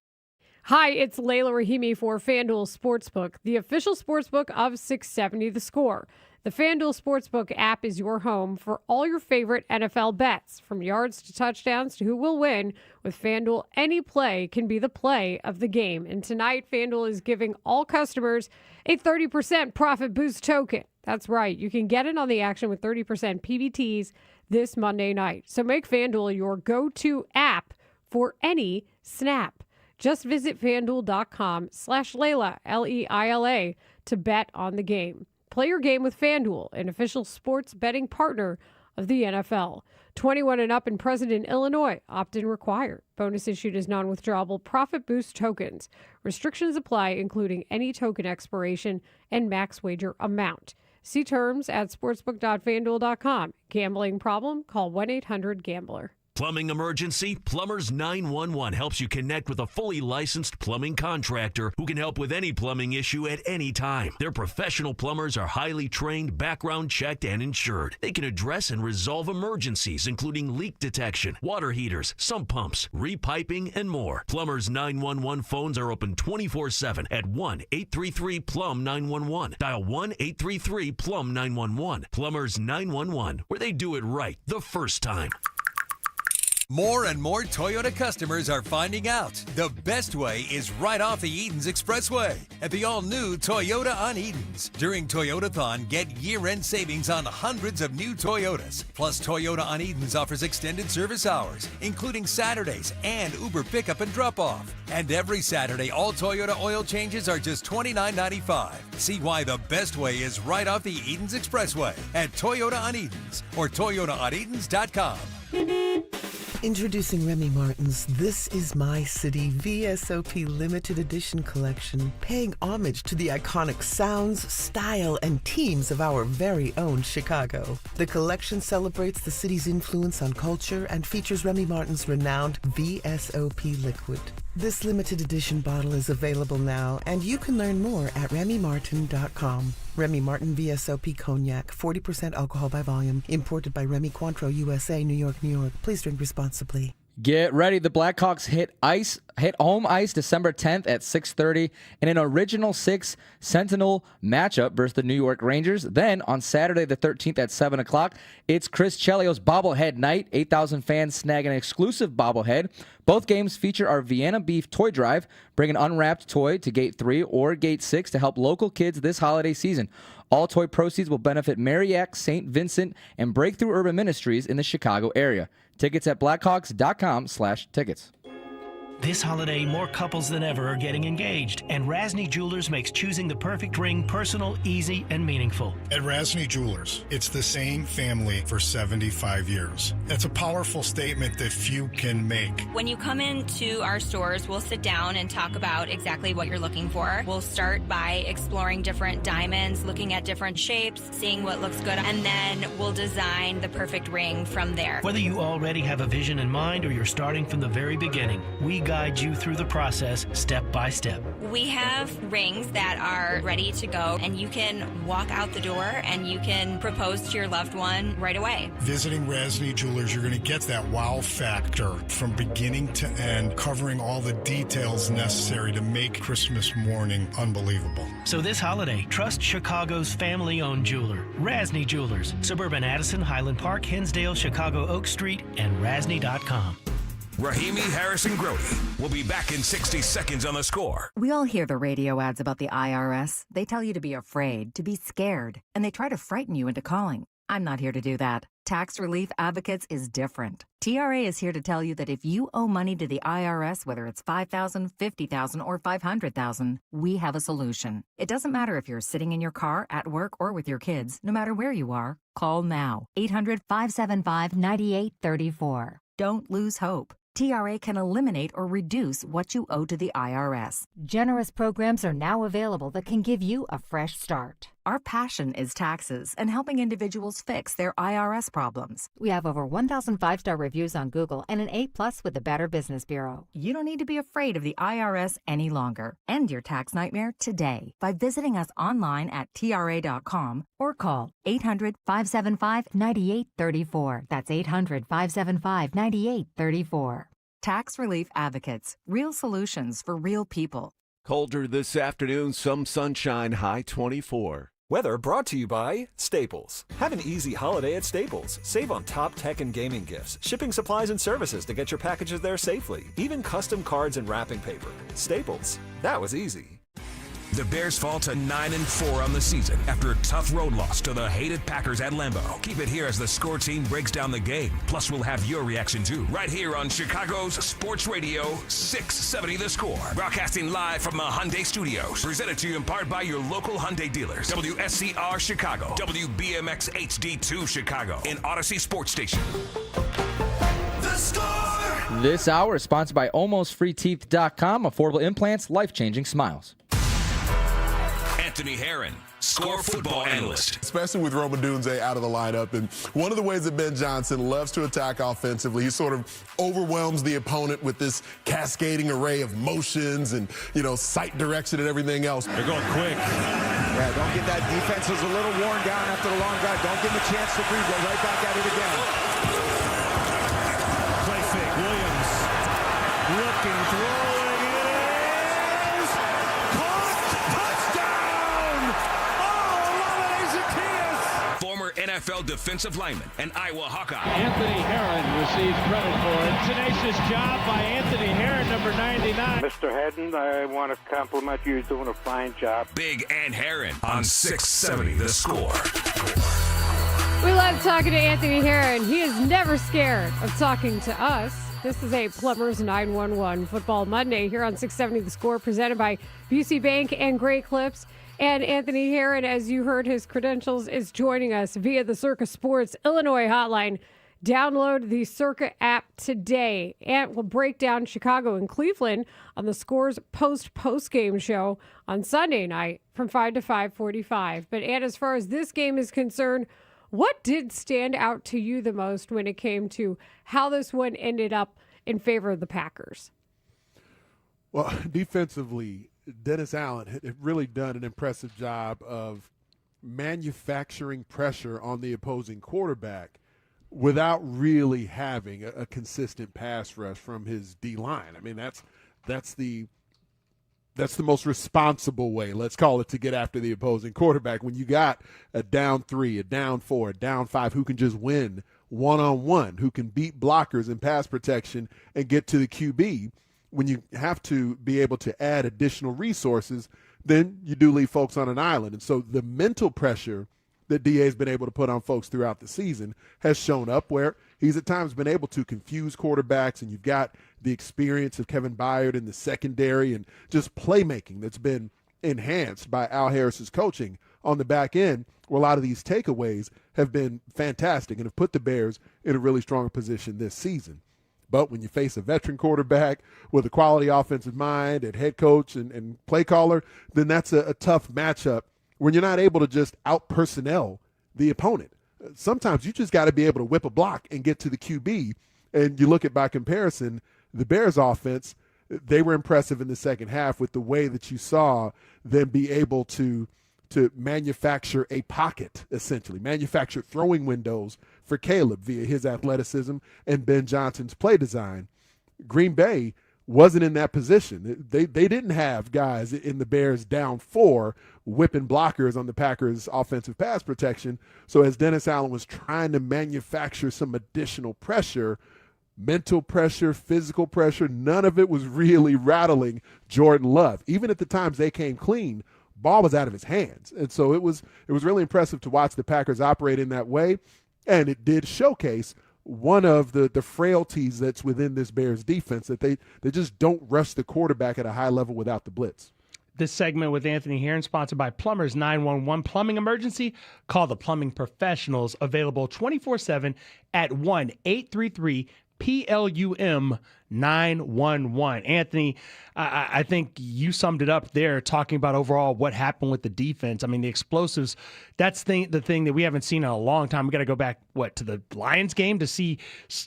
Hi, it's Layla Rahimi for FanDuel Sportsbook, the official sportsbook of 670 The Score. The FanDuel Sportsbook app is your home for all your favorite NFL bets, from yards to touchdowns to who will win. With FanDuel, any play can be the play of the game. And tonight, FanDuel is giving all customers a 30% profit boost token. That's right. You can get in on the action with 30% PBTs this Monday night. So make FanDuel your go-to app for any snap. Just visit FanDuel.com/Layla, Leila, to bet on the game. Play your game with FanDuel, an official sports betting partner of the NFL. 21 and up and present in Illinois. Opt-in required. Bonus issued as non-withdrawable profit boost tokens. Restrictions apply, including any token expiration and max wager amount. See terms at sportsbook.fanduel.com. Gambling problem? Call 1-800-GAMBLER. Plumbing emergency? Plumbers 911 helps you connect with a fully licensed plumbing contractor who can help with any plumbing issue at any time. Their professional plumbers are highly trained, background checked, and insured. They can address and resolve emergencies, including leak detection, water heaters, sump pumps, repiping, and more. Plumbers 911 phones are open 24/7 at 1-833-PLUM-911. Dial 1-833-PLUM-911. Plumbers 911, where they do it right the first time. More and more Toyota customers are finding out the best way is right off the Edens Expressway at the all-new Toyota on Edens. During Toyotathon, get year-end savings on hundreds of new Toyotas. Plus, Toyota on Edens offers extended service hours, including Saturdays and Uber pickup and drop-off. And every Saturday, all Toyota oil changes are just $29.95. See why the best way is right off the Edens Expressway at Toyota on Edens or ToyotaOnEdens.com. Introducing Remy Martin's This Is My City VSOP Limited Edition Collection, paying homage to the iconic sounds, style, and teams of our very own Chicago. The collection celebrates the city's influence on culture and features Remy Martin's renowned VSOP liquid. This limited edition bottle is available now, and you can learn more at RemyMartin.com. Remy Martin VSOP Cognac, 40% alcohol by volume, imported by Remy Cointreau, USA, New York, New York. Please drink responsibly. Get ready. The Blackhawks hit home ice December 10th at 6:30 in an Original Six Sentinel matchup versus the New York Rangers. Then on Saturday the 13th at 7 o'clock, it's Chris Chelios bobblehead night. 8,000 fans snag an exclusive bobblehead. Both games feature our Vienna Beef toy drive. Bring an unwrapped toy to Gate 3 or Gate 6 to help local kids this holiday season. All toy proceeds will benefit Mariac, St. Vincent, and Breakthrough Urban Ministries in the Chicago area. Tickets at blackhawks.com/tickets. This holiday, more couples than ever are getting engaged, and Rasny Jewelers makes choosing the perfect ring personal, easy, and meaningful. At Rasny Jewelers, it's the same family for 75 years. That's a powerful statement that few can make. When you come into our stores, we'll sit down and talk about exactly what you're looking for. We'll start by exploring different diamonds, looking at different shapes, seeing what looks good, and then we'll design the perfect ring from there. Whether you already have a vision in mind or you're starting from the very beginning, we guide you through the process step by step. We have rings that are ready to go, and you can walk out the door and you can propose to your loved one right away. Visiting Rasny Jewelers, you're going to get that wow factor from beginning to end, covering all the details necessary to make Christmas morning unbelievable. So this holiday, trust Chicago's family-owned jeweler, Rasny Jewelers, suburban Addison, Highland Park, Hinsdale, Chicago Oak Street, and rasny.com. Rahimi Harrison Grody will be back in 60 seconds on The Score. We all hear the radio ads about the IRS. They tell you to be afraid, to be scared, and they try to frighten you into calling. I'm not here to do that. Tax Relief Advocates is different. TRA is here to tell you that if you owe money to the IRS, whether it's $5,000, $50,000, or $500,000, we have a solution. It doesn't matter if you're sitting in your car, at work, or with your kids. No matter where you are, call now. 800-575-9834. Don't lose hope. TRA can eliminate or reduce what you owe to the IRS. Generous programs are now available that can give you a fresh start. Our passion is taxes and helping individuals fix their IRS problems. We have over 1,000 5-star reviews on Google and an A+ with the Better Business Bureau. You don't need to be afraid of the IRS any longer. End your tax nightmare today by visiting us online at TRA.com or call 800-575-9834. That's 800-575-9834. Tax Relief Advocates. Real solutions for real people. Colder this afternoon, some sunshine, high 24. Weather brought to you by Staples. Have an easy holiday at Staples. Save on top tech and gaming gifts, shipping supplies and services to get your packages there safely, even custom cards and wrapping paper. Staples. That was easy. The Bears fall to 9-4 on the season after a tough road loss to the hated Packers at Lambeau. Keep it here as the Score team breaks down the game. Plus, we'll have your reaction too, right here on Chicago's Sports Radio 670 The Score. Broadcasting live from the Hyundai Studios. Presented to you in part by your local Hyundai dealers. WSCR Chicago, WBMX HD2 Chicago, and Odyssey Sports Station. The Score! This hour is sponsored by AlmostFreeTeeth.com. Affordable implants, life-changing smiles. Anthony Herron, Score football analyst. Especially with Roma Dunze out of the lineup. And one of the ways that Ben Johnson loves to attack offensively, he sort of overwhelms the opponent with this cascading array of motions and, sight direction and everything else. They're going quick. Yeah, don't get that defense is a little worn down after the long drive. Don't give them a chance to breathe. Go right back at it again. Play fake. Williams looking, throwing. It is caught. Touchdown! Former NFL defensive lineman and Iowa Hawkeye. Anthony Herron receives credit for it. Tenacious job by Anthony Herron, number 99. Mr. Hedden, I want to compliment you. You're doing a fine job. Big and Herron on 670 The Score. We love talking to Anthony Herron. He is never scared of talking to us. This is a Plumbers 911 Football Monday here on 670 The Score, presented by Busey Bank and Great Clips. And Anthony Herron, as you heard his credentials, is joining us via the Circa Sports Illinois hotline. Download the Circa app today. And we'll break down Chicago and Cleveland on the Score's post-game show on Sunday night from 5 to 5:45. But, Ant, as far as this game is concerned, what did stand out to you the most when it came to how this one ended up in favor of the Packers? Well, defensively, Dennis Allen had really done an impressive job of manufacturing pressure on the opposing quarterback without really having a consistent pass rush from his D-line. I mean, that's the most responsible way, let's call it, to get after the opposing quarterback. When you got a down 3, a down 4, a down 5 who can just win one-on-one, who can beat blockers in pass protection and get to the QB, when you have to be able to add additional resources, then you do leave folks on an island. And so the mental pressure that DA has been able to put on folks throughout the season has shown up where he's at times been able to confuse quarterbacks, and you've got the experience of Kevin Byard in the secondary and just playmaking that's been enhanced by Al Harris's coaching on the back end, where a lot of these takeaways have been fantastic and have put the Bears in a really strong position this season. But when you face a veteran quarterback with a quality offensive mind and head coach and play caller, then that's a tough matchup when you're not able to just out-personnel the opponent. Sometimes you just got to be able to whip a block and get to the QB. And you look at, by comparison, the Bears offense, they were impressive in the second half with the way that you saw them be able to manufacture a pocket, essentially, manufacture throwing windows for Caleb via his athleticism and Ben Johnson's play design. Green Bay wasn't in that position. They didn't have guys in the Bears down 4 whipping blockers on the Packers' offensive pass protection. So as Dennis Allen was trying to manufacture some additional pressure, mental pressure, physical pressure, none of it was really rattling Jordan Love. Even at the times they came clean, ball was out of his hands. And so it was really impressive to watch the Packers operate in that way. And it did showcase one of the frailties that's within this Bears defense, that they just don't rush the quarterback at a high level without the blitz. This segment with Anthony Herron, sponsored by Plumbers 911 Plumbing Emergency. Call the plumbing professionals, available 24/7 at 1-833-PLUM 911. Anthony, I think you summed it up there, talking about overall what happened with the defense. I mean, the explosives, that's the thing that we haven't seen in a long time. We got to go back, to the Lions game to see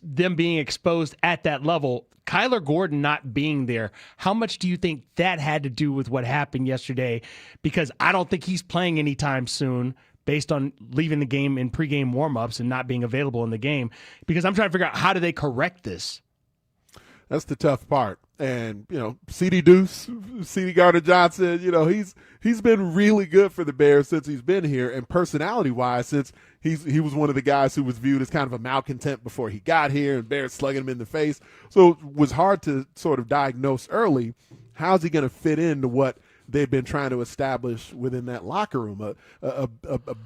them being exposed at that level. Kyler Gordon not being there, how much do you think that had to do with what happened yesterday? Because I don't think he's playing anytime soon, based on leaving the game in pregame warmups and not being available in the game. Because I'm trying to figure out, how do they correct this? That's the tough part. And, C.D. Deuce, C.D. Gardner-Johnson, he's been really good for the Bears since he's been here. And personality-wise, since he was one of the guys who was viewed as kind of a malcontent before he got here, and Bears slugging him in the face. So it was hard to sort of diagnose early, how's he going to fit into what they've been trying to establish within that locker room, a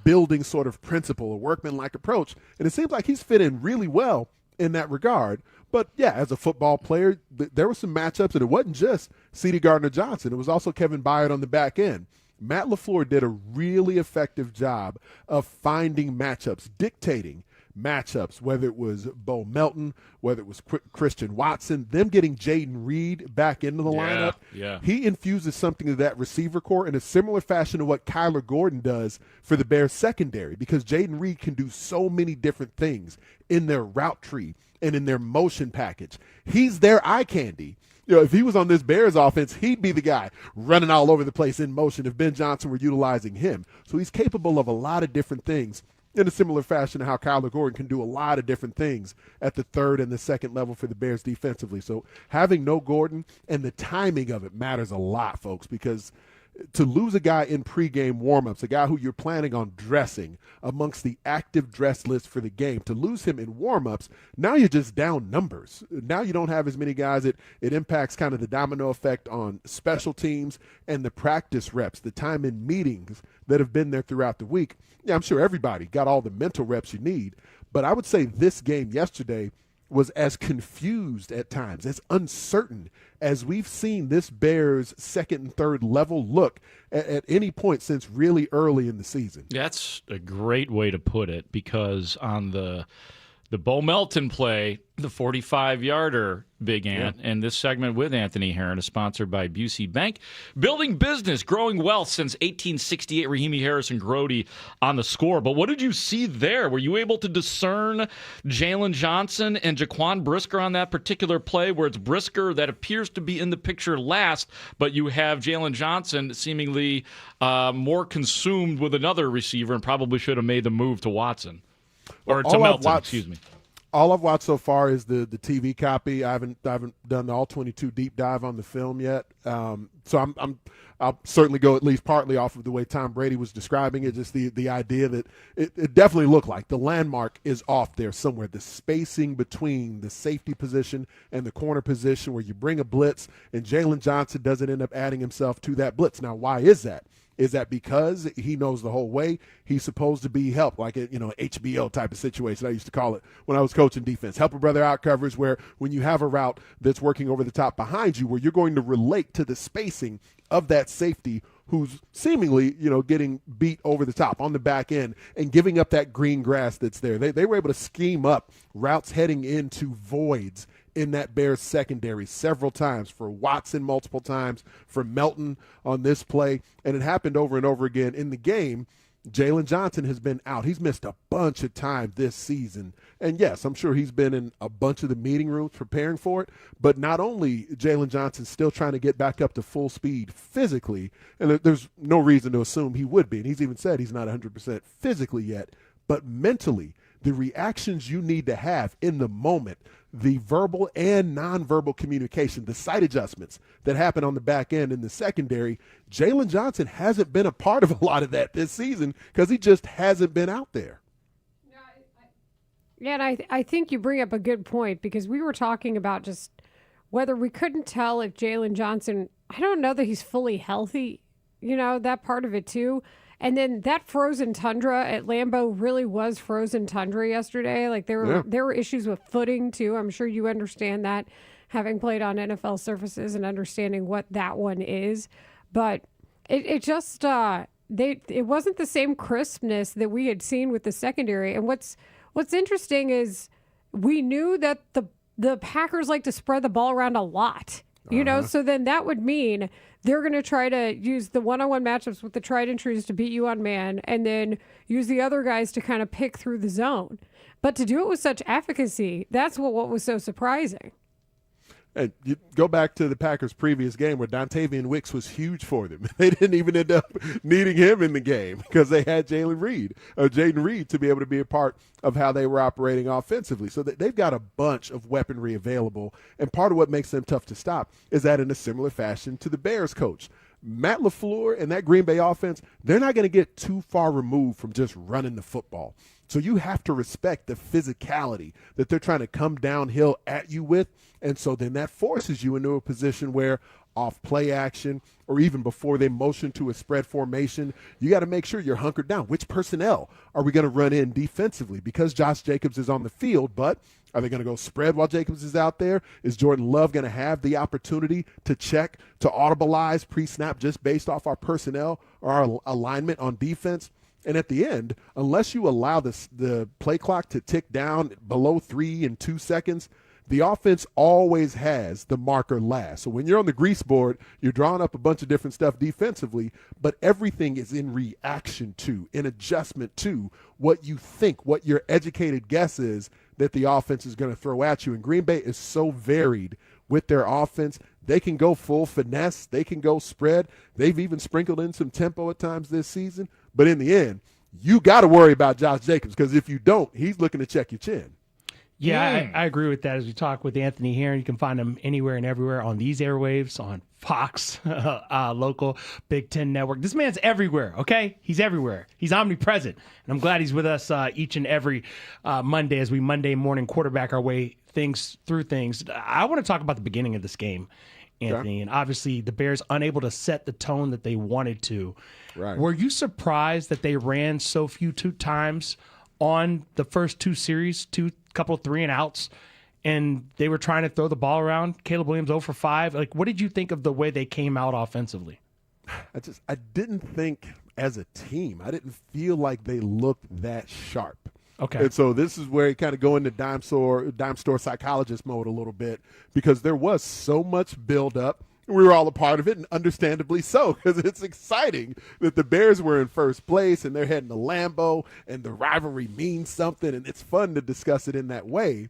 building sort of principle, a workman-like approach. And it seems like he's fit in really well in that regard. But, yeah, as a football player, there were some matchups, and it wasn't just C.D. Gardner-Johnson. It was also Kevin Byard on the back end. Matt LaFleur did a really effective job of finding matchups, dictating matchups, whether it was Bo Melton, whether it was Christian Watson, them getting Jaden Reed back into the lineup. Yeah. He infuses something to that receiver core in a similar fashion to what Kyler Gordon does for the Bears secondary, because Jaden Reed can do so many different things in their route tree and in their motion package. He's their eye candy. If he was on this Bears offense, he'd be the guy running all over the place in motion if Ben Johnson were utilizing him. So he's capable of a lot of different things in a similar fashion to how Kyler Gordon can do a lot of different things at the third and the second level for the Bears defensively. So having no Gordon and the timing of it matters a lot, folks, because to lose a guy in pregame warmups, a guy who you're planning on dressing amongst the active dress list for the game, to lose him in warmups, now you're just down numbers. Now you don't have as many guys. It impacts kind of the domino effect on special teams and the practice reps, the time in meetings that have been there throughout the week. Yeah, I'm sure everybody got all the mental reps you need, but I would say this game yesterday was as confused at times, as uncertain as we've seen this Bears second and third level look at any point since really early in the season. That's a great way to put it, because on the Bo Melton play, the 45-yarder, Big Ant, and this segment with Anthony Herron is sponsored by Busey Bank. Building business, growing wealth since 1868. Rahimi Harrison Grody on the score. But what did you see there? Were you able to discern Jalen Johnson and Jaquan Brisker on that particular play, where it's Brisker that appears to be in the picture last, but you have Jalen Johnson seemingly more consumed with another receiver and probably should have made the move to Watson? Or to Melton, excuse me. All I've watched so far is the TV copy. I haven't done the all 22 deep dive on the film yet. So I'll certainly go at least partly off of the way Tom Brady was describing it. Just the idea that it definitely looked like the landmark is off there somewhere. The spacing between the safety position and the corner position, where you bring a blitz and Jalen Johnson doesn't end up adding himself to that blitz. Now, why is that? Is that because he knows the whole way he's supposed to be helped, like an HBO type of situation? I used to call it when I was coaching defense. Help a brother out coverage, where when you have a route that's working over the top behind you, where you're going to relate to the spacing of that safety who's seemingly, getting beat over the top on the back end and giving up that green grass that's there. They were able to scheme up routes heading into voids in that Bears secondary several times, for Watson multiple times, for Melton on this play, and it happened over and over again in the game. Jalen Johnson has been out. He's missed a bunch of time this season. And, yes, I'm sure he's been in a bunch of the meeting rooms preparing for it. But not only Jalen Johnson still trying to get back up to full speed physically, and there's no reason to assume he would be. And he's even said he's not 100% physically yet. But mentally, the reactions you need to have in the moment, the verbal and nonverbal communication, the sight adjustments that happen on the back end in the secondary, Jalen Johnson hasn't been a part of a lot of that this season because he just hasn't been out there. Yeah, and I think you bring up a good point because we were talking about just whether we couldn't tell if Jalen Johnson, I don't know that he's fully healthy, that part of it too. And then that frozen tundra at Lambeau really was frozen tundra yesterday. Like there were issues with footing too. I'm sure you understand that, having played on NFL surfaces and understanding what that one is. But it just it wasn't the same crispness that we had seen with the secondary. And what's interesting is we knew that the Packers like to spread the ball around a lot. So then that would mean they're going to try to use the one-on-one matchups with the tried and trues to beat you on man and then use the other guys to kind of pick through the zone. But to do it with such efficacy, that's what was so surprising. And you go back to the Packers' previous game where Dontavian Wicks was huge for them. They didn't even end up needing him in the game because they had Jaden Reed to be able to be a part of how they were operating offensively. So they've got a bunch of weaponry available. And part of what makes them tough to stop is that in a similar fashion to the Bears coach, Matt LaFleur and that Green Bay offense, they're not going to get too far removed from just running the football. So you have to respect the physicality that they're trying to come downhill at you with. And so then that forces you into a position where off play action or even before they motion to a spread formation, you got to make sure you're hunkered down. Which personnel are we going to run in defensively? Because Josh Jacobs is on the field, but are they going to go spread while Jacobs is out there? Is Jordan Love going to have the opportunity to check, to audibilize pre-snap just based off our personnel or our alignment on defense? And at the end, unless you allow the play clock to tick down below 3 and 2 seconds, the offense always has the marker last. So when you're on the grease board, you're drawing up a bunch of different stuff defensively, but everything is in reaction to, in adjustment to what you think, what your educated guess is that the offense is going to throw at you. And Green Bay is so varied with their offense. They can go full finesse. They can go spread. They've even sprinkled in some tempo at times this season. But in the end, you got to worry about Josh Jacobs because if you don't, he's looking to check your chin. Yeah, I agree with that. As we talk with Anthony Herron, you can find him anywhere and everywhere on these airwaves, on Fox, local Big Ten network. This man's everywhere, okay? He's everywhere. He's omnipresent. And I'm glad he's with us each and every Monday as we Monday morning quarterback our way through things. I want to talk about the beginning of this game, Anthony. Okay. And obviously the Bears unable to set the tone that they wanted to. Right. Were you surprised that they ran so few times on the first two series, couple 3-and-outs, and they were trying to throw the ball around? Caleb Williams 0 for 5. Like, what did you think of the way they came out offensively? I didn't think as a team, I didn't feel like they looked that sharp. Okay. And so this is where you kind of go into dime store psychologist mode a little bit because there was so much buildup. We were all a part of it, and understandably so, because it's exciting that the Bears were in first place and they're heading to Lambeau and the rivalry means something, and it's fun to discuss it in that way.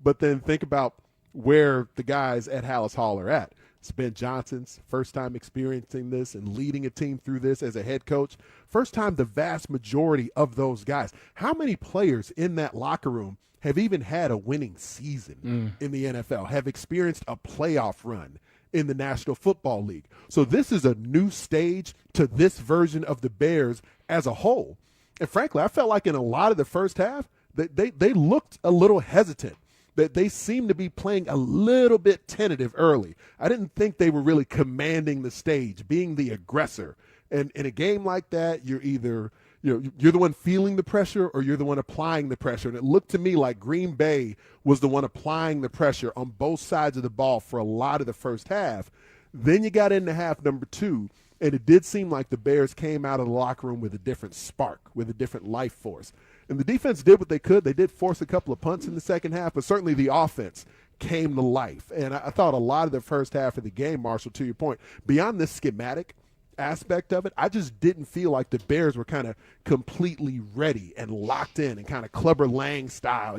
But then think about where the guys at Hallis Hall are at. It's Ben Johnson's first time experiencing this and leading a team through this as a head coach. First time the vast majority of those guys. How many players in that locker room have even had a winning season in the NFL, have experienced a playoff run in the National Football League? So this is a new stage to this version of the Bears as a whole. And frankly, I felt like in a lot of the first half, they looked a little hesitant. That they seemed to be playing a little bit tentative early. I didn't think they were really commanding the stage, being the aggressor. And in a game like that, you're either you're the one feeling the pressure or you're the one applying the pressure. And it looked to me like Green Bay was the one applying the pressure on both sides of the ball for a lot of the first half. Then you got into half number 2, and it did seem like the Bears came out of the locker room with a different spark, with a different life force. And the defense did what they could. They did force a couple of punts in the second half, but certainly the offense came to life. And I thought a lot of the first half of the game, Marshall, to your point, beyond this schematic, aspect of it, I just didn't feel like the Bears were kind of completely ready and locked in and kind of Clubber Lang style,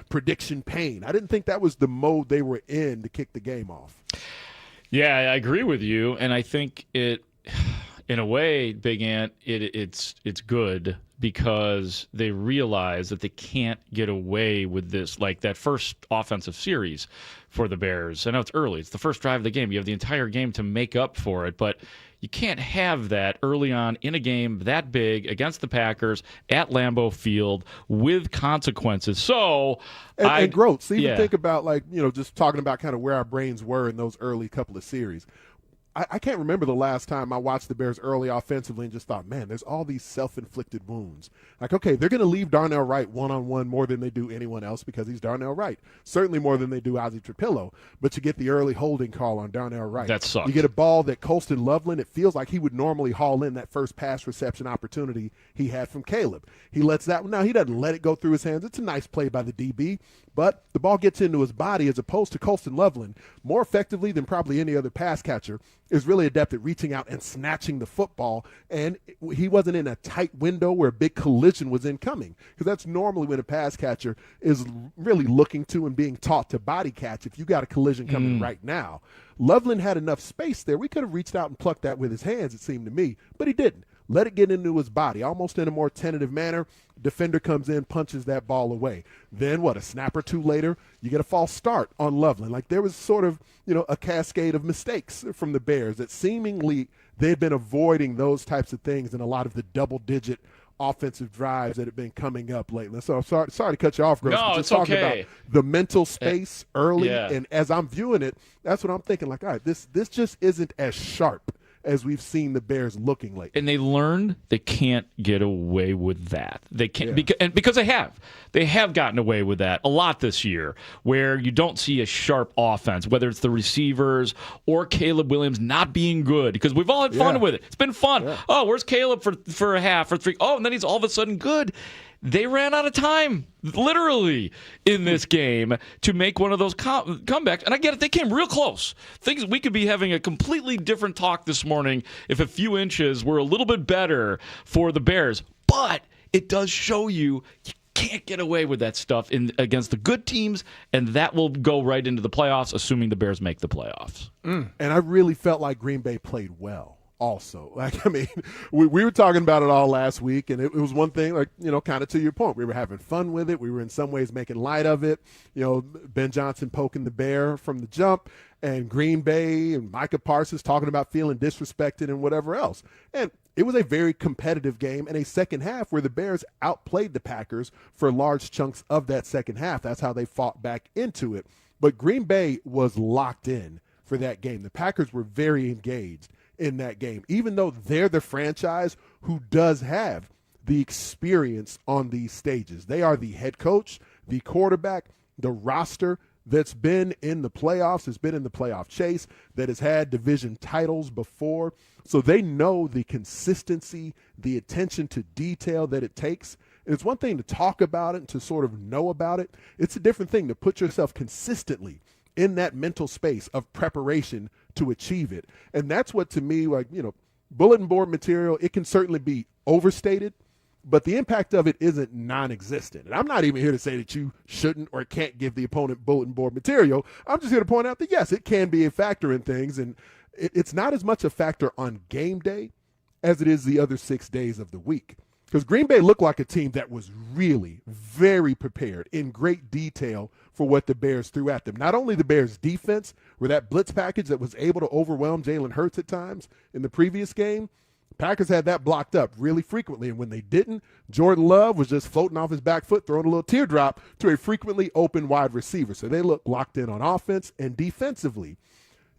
prediction pain. I didn't think that was the mode they were in to kick the game off. Yeah, I agree with you, and I think it, in a way, Big Ant, it's good because they realize that they can't get away with this, like that first offensive series for the Bears. I know it's early. It's the first drive of the game. You have the entire game to make up for it, but you can't have that early on in a game that big against the Packers at Lambeau Field with consequences. So, and growth. So even think about just talking about kind of where our brains were in those early couple of series. I can't remember the last time I watched the Bears early offensively and just thought, man, there's all these self-inflicted wounds. Like, okay, they're going to leave Darnell Wright one-on-one more than they do anyone else because he's Darnell Wright. Certainly more than they do Ozzie Trapillo. But you get the early holding call on Darnell Wright. That sucks. You get a ball that Colston Loveland, it feels like he would normally haul in that first pass reception opportunity he had from Caleb. He lets that – now, he doesn't let it go through his hands. It's a nice play by the DB. But the ball gets into his body as opposed to Colston Loveland more effectively than probably any other pass catcher is really adept at reaching out and snatching the football. And he wasn't in a tight window where a big collision was incoming because that's normally when a pass catcher is really looking to and being taught to body catch if you got a collision coming right now. Loveland had enough space there. We could have reached out and plucked that with his hands, it seemed to me, but he didn't. Let it get into his body, almost in a more tentative manner. Defender comes in, punches that ball away. Then a snap or two later, you get a false start on Loveland. Like there was sort of, a cascade of mistakes from the Bears that seemingly they've been avoiding those types of things in a lot of the double-digit offensive drives that have been coming up lately. So I'm sorry to cut you off, Gross. No, just it's talking okay. about the mental space early, yeah. And as I'm viewing it, that's what I'm thinking. Like, all right, this just isn't as sharp as we've seen the Bears looking lately. And they learned they can't get away with that. They can't because they have. They have gotten away with that a lot this year, where you don't see a sharp offense, whether it's the receivers or Caleb Williams not being good, because we've all had fun with it. It's been fun. Yeah. Oh, where's Caleb for a half or three? Oh, and then he's all of a sudden good. They ran out of time, literally, in this game to make one of those comebacks. And I get it. They came real close. Things we could be having a completely different talk this morning if a few inches were a little bit better for the Bears. But it does show you can't get away with that stuff against the good teams, and that will go right into the playoffs, assuming the Bears make the playoffs. And I really felt like Green Bay played well. Also, we were talking about it all last week, and it was one thing, kind of to your point. We were having fun with it. We were in some ways making light of it. Ben Johnson poking the bear from the jump, and Green Bay and Micah Parsons talking about feeling disrespected and whatever else. And it was a very competitive game and a second half where the Bears outplayed the Packers for large chunks of that second half. That's how they fought back into it. But Green Bay was locked in for that game. The Packers were very engaged in that game, even though they're the franchise who does have the experience on these stages. They are the head coach, the quarterback, the roster that's been in the playoffs, has been in the playoff chase, that has had division titles before. So they know the consistency, the attention to detail that it takes. And it's one thing to talk about it and to sort of know about it. It's a different thing to put yourself consistently in that mental space of preparation to achieve it. And that's what, to me, bulletin board material, it can certainly be overstated, but the impact of it isn't non-existent. And I'm not even here to say that you shouldn't or can't give the opponent bulletin board material. I'm just here to point out that, yes, it can be a factor in things, and it's not as much a factor on game day as it is the other 6 days of the week. Because Green Bay looked like a team that was really very prepared in great detail for what the Bears threw at them. Not only the Bears' defense, where that blitz package that was able to overwhelm Jalen Hurts at times in the previous game, Packers had that blocked up really frequently. And when they didn't, Jordan Love was just floating off his back foot, throwing a little teardrop to a frequently open wide receiver. So they looked locked in on offense and defensively.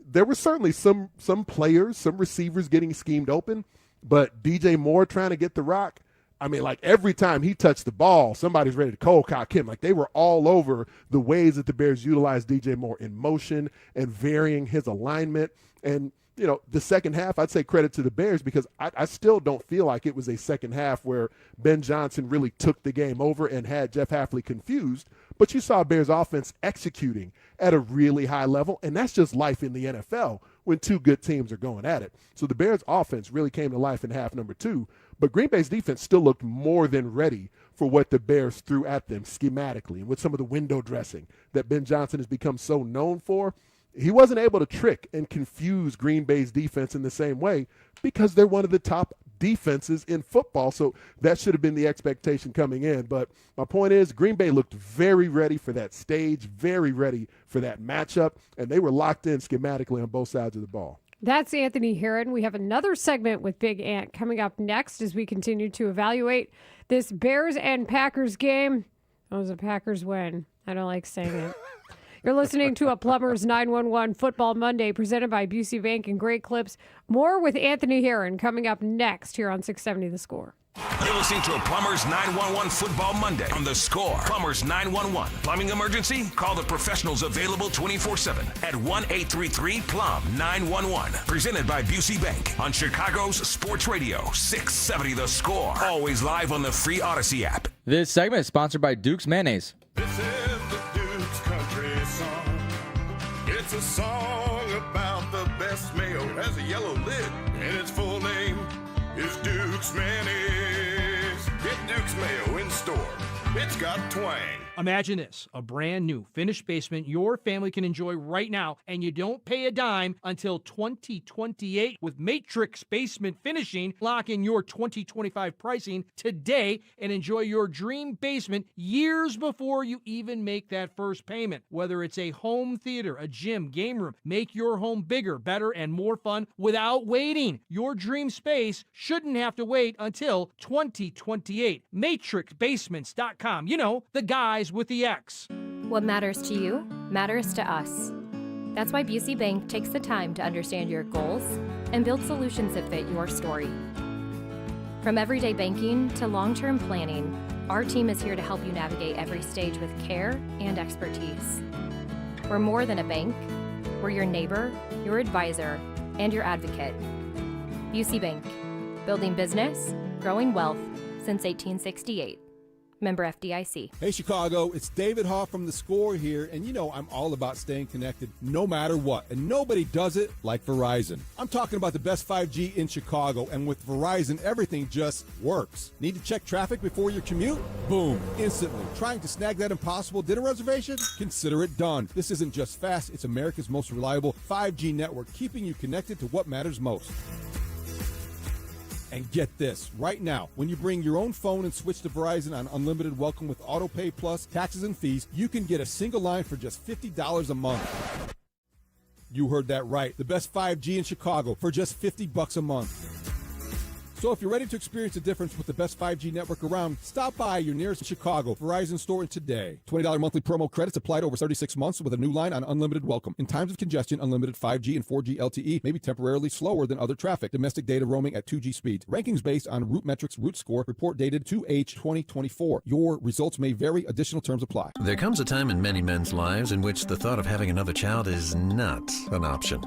There were certainly some players, some receivers getting schemed open, but DJ Moore trying to get the rock, every time he touched the ball, somebody's ready to cold cock him. They were all over the ways that the Bears utilized DJ Moore in motion and varying his alignment. And, the second half, I'd say credit to the Bears because I still don't feel like it was a second half where Ben Johnson really took the game over and had Jeff Hafley confused. But you saw Bears offense executing at a really high level, and that's just life in the NFL when two good teams are going at it. So the Bears' offense really came to life in half number 2, but Green Bay's defense still looked more than ready for what the Bears threw at them schematically and with some of the window dressing that Ben Johnson has become so known for. He wasn't able to trick and confuse Green Bay's defense in the same way because they're one of the top defenses in football, so that should have been the expectation coming in. But my point is, Green Bay looked very ready for that stage, very ready for that matchup, and they were locked in schematically on both sides of the ball. That's Anthony Herron. We have another segment with Big Ant coming up next as we continue to evaluate this Bears and Packers game. Oh, the Packers win. I don't like saying it. You're listening to a Plumbers 911 Football Monday presented by Busey Bank and Great Clips. More with Anthony Herron coming up next here on 670 The Score. You're listening to a Plumbers 911 Football Monday on The Score. Plumbers 911. Plumbing emergency? Call the professionals available 24/7 at 1-833-PLUM-911. Presented by Busey Bank on Chicago's Sports Radio 670 The Score. Always live on the free Odyssey app. This segment is sponsored by Duke's Mayonnaise. This is the Duke's country song. It's a song about the best mayo. It has a yellow lid, and its full name is Duke's Mayonnaise. Get Duke's Mayo in store. It's got twang. Imagine this, a brand new finished basement your family can enjoy right now, and you don't pay a dime until 2028 with Matrix Basement Finishing. Lock in your 2025 pricing today and enjoy your dream basement years before you even make that first payment. Whether it's a home theater, a gym, game room, make your home bigger, better, and more fun without waiting. Your dream space shouldn't have to wait until 2028. MatrixBasements.com. You know, the guys with the X. What matters to you matters to us. That's why Busey Bank takes the time to understand your goals and build solutions that fit your story. From everyday banking to long-term planning, our team is here to help you navigate every stage with care and expertise. We're more than a bank. We're your neighbor, your advisor, and your advocate. Busey Bank, building business, growing wealth since 1868. Member FDIC. Hey Chicago, it's David Haugh from The Score here, and you know I'm all about staying connected no matter what, and nobody does it like Verizon. I'm talking about the best 5G in Chicago, and with Verizon, everything just works. Need to check traffic before your commute? Boom, instantly. Trying to snag that impossible dinner reservation? Consider it done. This isn't just fast, it's America's most reliable 5G network, keeping you connected to what matters most. And get this, right now, when you bring your own phone and switch to Verizon on Unlimited Welcome with AutoPay Plus, taxes and fees, you can get a single line for just $50 a month. You heard that right. The best 5G in Chicago for just $50 a month. So if you're ready to experience the difference with the best 5G network around, stop by your nearest Chicago Verizon store today. $20 monthly promo credits applied over 36 months with a new line on Unlimited Welcome. In times of congestion, unlimited 5G and 4G LTE may be temporarily slower than other traffic. Domestic data roaming at 2G speeds. Rankings based on Root Metrics Root Score. Report dated 2H2024. Your results may vary. Additional terms apply. There comes a time in many men's lives in which the thought of having another child is not an option.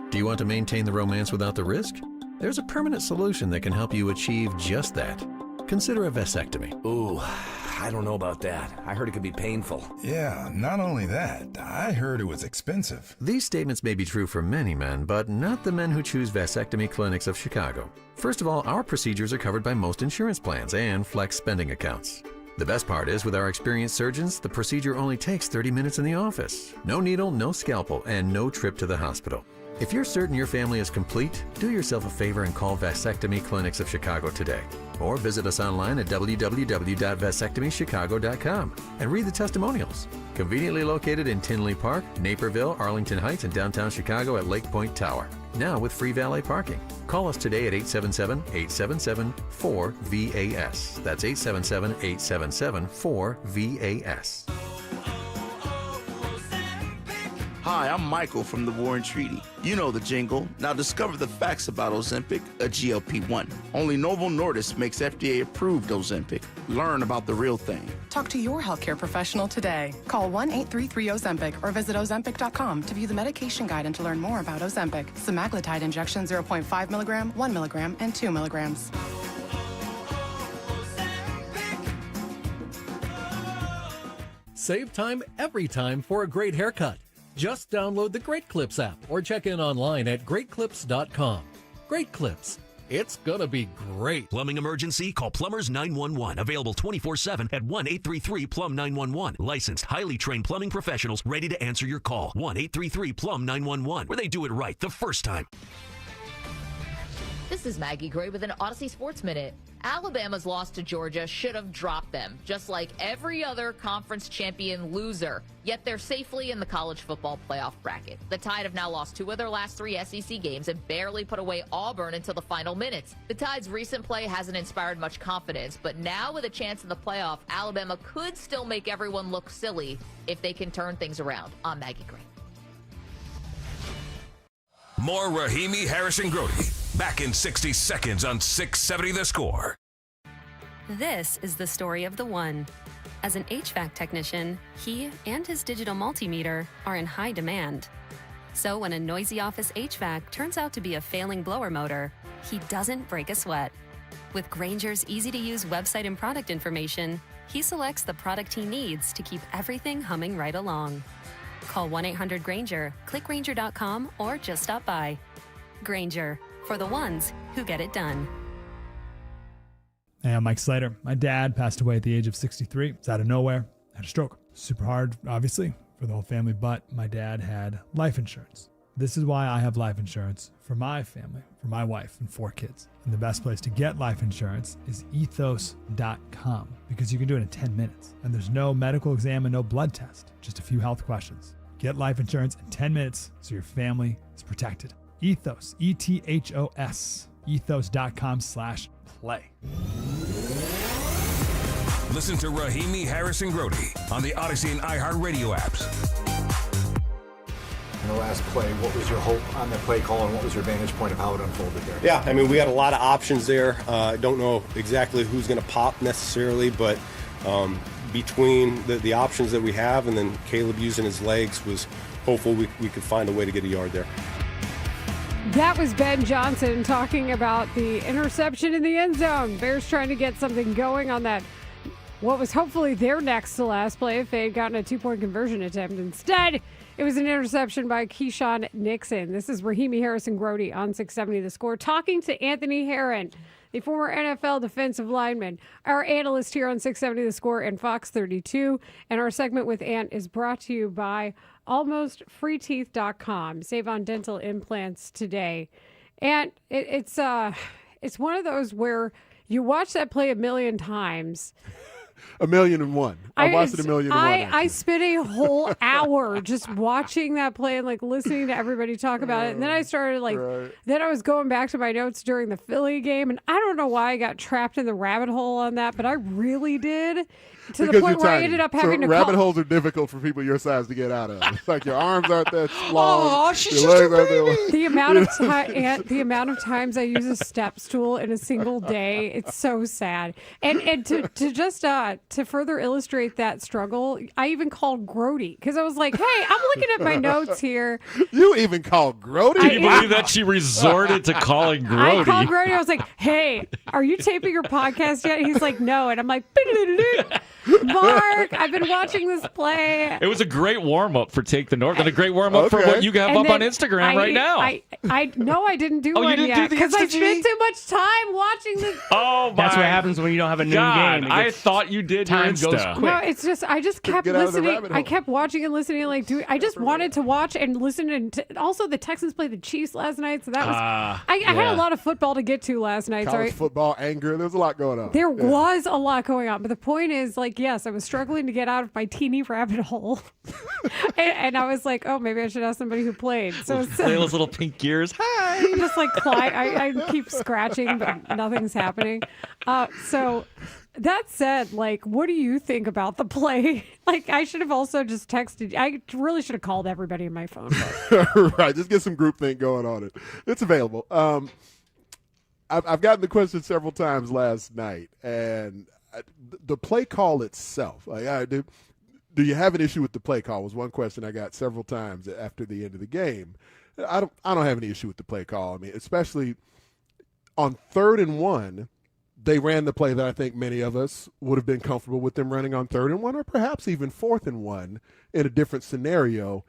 Do you want to maintain the romance without the risk? There's a permanent solution that can help you achieve just that. Consider a vasectomy. Ooh, I don't know about that. I heard it could be painful. Yeah, not only that, I heard it was expensive. These statements may be true for many men, but not the men who choose vasectomy clinics of Chicago. First of all, our procedures are covered by most insurance plans and flex spending accounts. The best part is, with our experienced surgeons, the procedure only takes 30 minutes in the office. No needle, no scalpel, and no trip to the hospital. If you're certain your family is complete, do yourself a favor and call Vasectomy Clinics of Chicago today. Or visit us online at www.vasectomychicago.com and read the testimonials. Conveniently located in Tinley Park, Naperville, Arlington Heights, and downtown Chicago at Lake Point Tower. Now with free valet parking. Call us today at 877-877-4VAS. That's 877-877-4VAS. Hi, I'm Michael from the War and Treaty. You know the jingle. Now discover the facts about Ozempic, a GLP-1. Only Novo Nordisk makes FDA-approved Ozempic. Learn about the real thing. Talk to your healthcare professional today. Call 1-833-OZEMPIC or visit Ozempic.com to view the medication guide and to learn more about Ozempic. Semaglutide injection 0.5 milligram, 1 milligram, and 2 milligrams. Save time every time for a great haircut. Just download the Great Clips app or check in online at greatclips.com. Great Clips. It's gonna be great. Plumbing emergency? Call Plumbers 911. Available 24/7 at 1-833-PLUM-911. Licensed, highly trained plumbing professionals ready to answer your call. 1-833-PLUM-911, where they do it right the first time. This is Maggie Gray with an Odyssey Sports Minute. Alabama's loss to Georgia should have dropped them, just like every other conference champion loser. Yet they're safely in the college football playoff bracket. The Tide have now lost 2 of their last 3 SEC games and barely put away Auburn until the final minutes. The Tide's recent play hasn't inspired much confidence, but now with a chance in the playoff, Alabama could still make everyone look silly if they can turn things around. I'm Maggie Gray. More Rahimi, Harrison, Grody. Back in 60 seconds on 670 The Score. This is the story of the one. As an HVAC technician, he and his digital multimeter are in high demand. So when a noisy office HVAC turns out to be a failing blower motor, he doesn't break a sweat. With Grainger's easy-to-use website and product information, he selects the product he needs to keep everything humming right along. Call 1-800-GRAINGER, click Grainger.com, or just stop by. Grainger, for the ones who get it done. Hey, I'm Mike Slater. My dad passed away at the age of 63. It's out of nowhere. Had a stroke. Super hard, obviously, for the whole family, but my dad had life insurance. This is why I have life insurance for my family, for my wife and 4 kids. And the best place to get life insurance is ethos.com, because you can do it in 10 minutes. And there's no medical exam and no blood test, just a few health questions. Get life insurance in 10 minutes so your family is protected. Ethos, ETHOS, ethos.com/play. Listen to Rahimi, Harrison, Grody on the Odyssey and iHeartRadio apps. In the last play, what was your hope on the play call and what was your vantage point of how it unfolded there? Yeah, I mean, we had a lot of options there. I don't know exactly who's going to pop necessarily, but between the options that we have and then Caleb using his legs was hopeful we could find a way to get a yard there. That was Ben Johnson talking about the interception in the end zone. Bears trying to get something going on that, what was hopefully their next to last play if they had gotten a 2-point conversion attempt. Instead, it was an interception by Keyshawn Nixon. This is Rahimi, Harrison, Grody on 670 The Score, talking to Anthony Herron, the former NFL defensive lineman, our analyst here on 670 The Score and Fox 32. And our segment with Ant is brought to you by AlmostFreeTeeth.com. Save on dental implants today. And it's one of those where you watch that play a million times. 1,000,001. I watched it 1,000,001. I spent a whole hour just watching that play and like listening to everybody talk about it. And then I started then I was going back to my notes during the Philly game. And I don't know why I got trapped in the rabbit hole on that, but I really did. To because the point where I ended up having to rabbit holes are difficult for people your size to get out of. It's like your arms aren't that long. Oh, she's just a baby. The amount of times I use a step stool in a single day, it's so sad. And to just to further illustrate that struggle, I even called Grody because I was like, "Hey, I'm looking at my notes here." You even called Grody? Can you believe that she resorted to calling Grody? I called Grody. I was like, "Hey, are you taping your podcast yet?" He's like, "No," and I'm like, Mark, I've been watching this play. It was a great warm-up for Take the North and a great warm-up for what you have up on Instagram right now. I didn't do one you didn't yet do the because I Insta G? spent too much time watching the. Oh, That's what happens when you don't have a noon game. It I gets- thought you did your time goes Insta. quick. No, it's just I just kept Get out of the listening. rabbit I hole. kept watching and listening. And like, I just wanted to watch and listen. And also, the Texans played the Chiefs last night, so that was. I had a lot of football to get to last night. College So football, anger. There's a lot going on. there was a lot going on, but the point is, like, yes, I was struggling to get out of my teeny rabbit hole, and I was like, oh, maybe I should ask somebody who played. So Play those little pink gears. Hi. just like I keep scratching, but nothing's happening. So that said, like, what do you think about the play? Like, I should have also just texted. I really should have called everybody in my phone. Right, just get some groupthink going on it. It's available. I've gotten the question several times last night, and the play call itself, like, do you have an issue with the play call? Was one question I got several times after the end of the game. I don't have any issue with the play call. I mean, especially on 3rd and 1, they ran the play that I think many of us would have been comfortable with them running on 3rd and 1, or perhaps even 4th and 1 in a different scenario.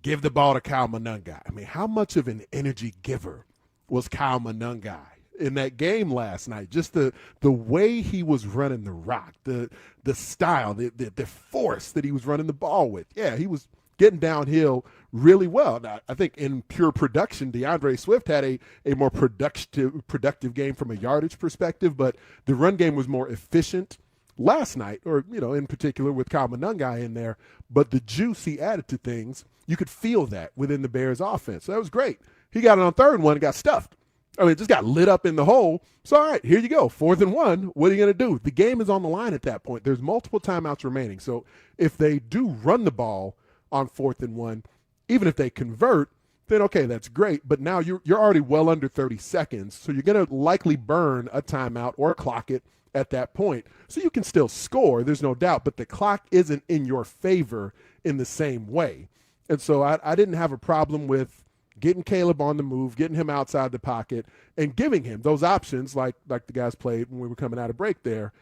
give the ball to Kyle Monangai. I mean, how much of an energy giver was Kyle Monangai in that game last night? Just the way he was running the rock, the style, the force that he was running the ball with. Yeah, he was getting downhill really well. Now, I think in pure production, DeAndre Swift had a more productive game from a yardage perspective, but the run game was more efficient last night, or, in particular with Kyle Monangai in there. But the juice he added to things, you could feel that within the Bears offense. So that was great. He got it on 3rd and 1 and got stuffed. I mean, it just got lit up in the hole. So, all right, here you go. 4th and 1. What are you going to do? The game is on the line at that point. There's multiple timeouts remaining. So if they do run the ball on 4th and 1, even if they convert, then okay, that's great. But now you're already well under 30 seconds. So you're going to likely burn a timeout or clock it at that point. So you can still score, there's no doubt, but the clock isn't in your favor in the same way. And so I didn't have a problem with getting Caleb on the move, getting him outside the pocket, and giving him those options like the guys played when we were coming out of break there.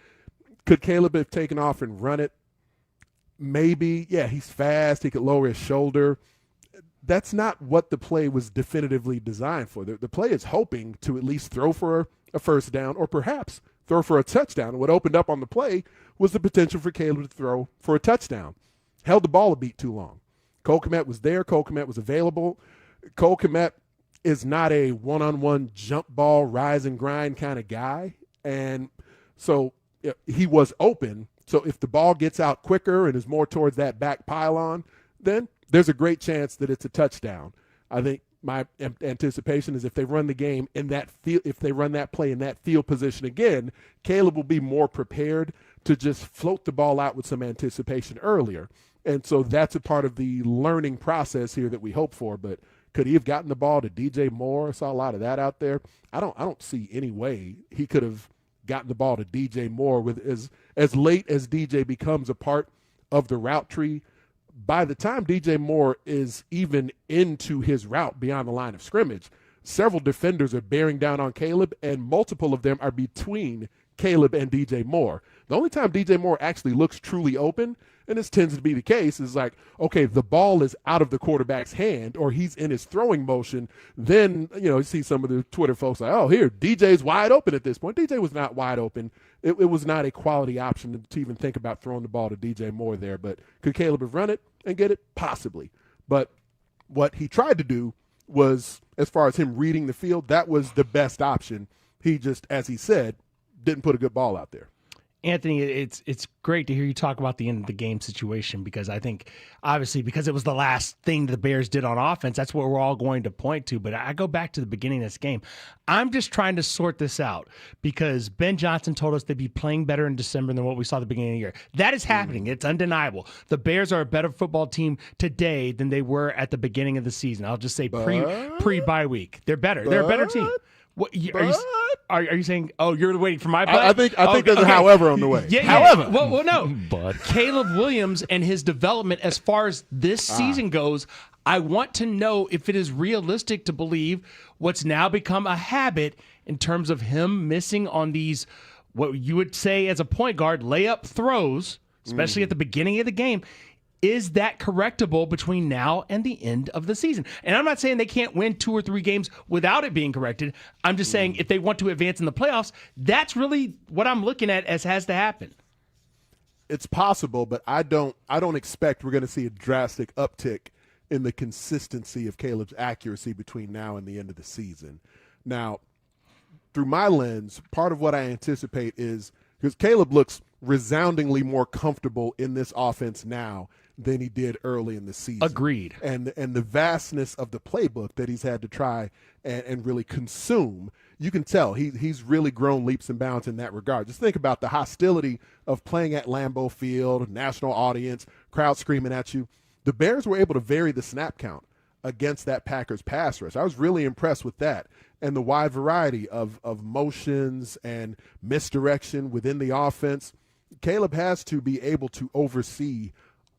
Could Caleb have taken off and run it? Maybe. Yeah, he's fast. He could lower his shoulder. That's not what the play was definitively designed for. The play is hoping to at least throw for a first down or perhaps throw for a touchdown. And what opened up on the play was the potential for Caleb to throw for a touchdown. Held the ball a beat too long. Cole Kmet was there. Cole Kmet was available. Cole Kmet is not a one-on-one jump ball, rise and grind kind of guy. And so he was open. So if the ball gets out quicker and is more towards that back pylon, then there's a great chance that it's a touchdown. I think my anticipation is if they run the game in that field, if they run that play in that field position again, Caleb will be more prepared to just float the ball out with some anticipation earlier. And so that's a part of the learning process here that we hope for. But could he have gotten the ball to DJ Moore? I saw a lot of that out there. I don't see any way he could have gotten the ball to DJ Moore with as late as DJ becomes a part of the route tree. By the time DJ Moore is even into his route beyond the line of scrimmage, several defenders are bearing down on Caleb, and multiple of them are between Caleb and DJ Moore. The only time DJ Moore actually looks truly open, and this tends to be the case, is like, okay, the ball is out of the quarterback's hand or he's in his throwing motion. Then, you see some of the Twitter folks like, oh, here, DJ's wide open at this point. DJ was not wide open. It was not a quality option to even think about throwing the ball to DJ Moore there. But could Caleb have run it and get it? Possibly. But what he tried to do was, as far as him reading the field, that was the best option. He just, as he said, didn't put a good ball out there. Anthony, it's great to hear you talk about the end of the game situation, because I think, obviously, because it was the last thing the Bears did on offense, that's what we're all going to point to. But I go back to the beginning of this game. I'm just trying to sort this out, because Ben Johnson told us they'd be playing better in December than what we saw at the beginning of the year. That is happening. It's undeniable. The Bears are a better football team today than they were at the beginning of the season. I'll just say pre-bye week. They're better. They're a better team. What, are you saying? Oh, you're waiting for my butt? I think there's a however on the way. Yeah, however, well, no. But Caleb Williams and his development, as far as this season goes, I want to know if it is realistic to believe what's now become a habit in terms of him missing on these, what you would say as a point guard, layup throws, especially at the beginning of the game. Is that correctable between now and the end of the season? And I'm not saying they can't win 2 or 3 games without it being corrected. I'm just saying if they want to advance in the playoffs, that's really what I'm looking at as has to happen. It's possible, but I don't expect we're going to see a drastic uptick in the consistency of Caleb's accuracy between now and the end of the season. Now, through my lens, part of what I anticipate is, because Caleb looks resoundingly more comfortable in this offense now than he did early in the season. Agreed. And the vastness of the playbook that he's had to try and really consume, you can tell he's really grown leaps and bounds in that regard. Just think about the hostility of playing at Lambeau Field, national audience, crowd screaming at you. The Bears were able to vary the snap count against that Packers pass rush. I was really impressed with that, and the wide variety of motions and misdirection within the offense. Caleb has to be able to oversee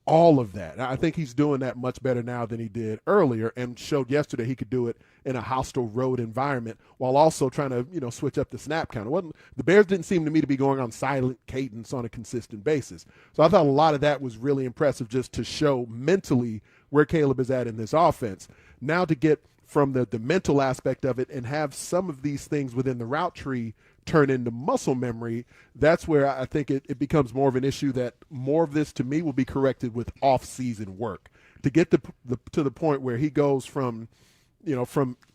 all of that. I think he's doing that much better now than he did earlier, and showed yesterday he could do it in a hostile road environment while also trying to, switch up the snap count. The Bears didn't seem to me to be going on silent cadence on a consistent basis. So I thought a lot of that was really impressive, just to show mentally where Caleb is at in this offense. Now to get from the mental aspect of it and have some of these things within the route tree turn into muscle memory, that's where I think it becomes more of an issue that more of this to me will be corrected with off-season work. To get to the point where he goes from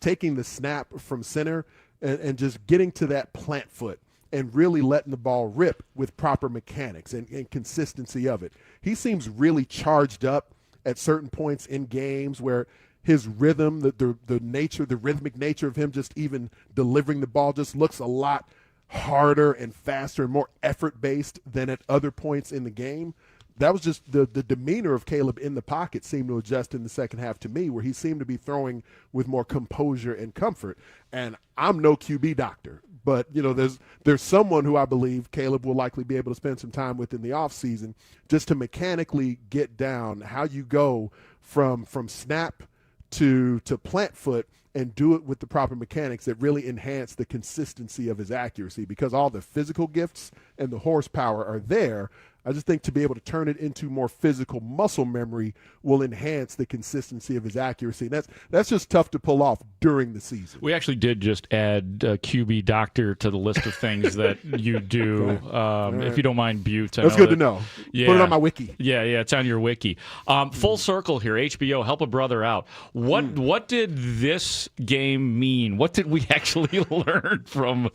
taking the snap from center and just getting to that plant foot and really letting the ball rip with proper mechanics and consistency of it. He seems really charged up at certain points in games where his rhythm, the rhythmic nature of him just even delivering the ball just looks a lot harder and faster and more effort-based than at other points in the game. That was just the demeanor of Caleb in the pocket seemed to adjust in the second half to me, where he seemed to be throwing with more composure and comfort. And I'm no QB doctor, but there's someone who I believe Caleb will likely be able to spend some time with in the offseason just to mechanically get down how you go from snap to plant foot and do it with the proper mechanics that really enhance the consistency of his accuracy, because all the physical gifts and the horsepower are there. I just think to be able to turn it into more physical muscle memory will enhance the consistency of his accuracy. And that's just tough to pull off during the season. We actually did just add QB doctor to the list of things that you do. If you don't mind, Butte. That's good to know. Yeah. Put it on my wiki. Yeah, it's on your wiki. Full circle here, HBO, help a brother out. What did this game mean? What did we actually learn from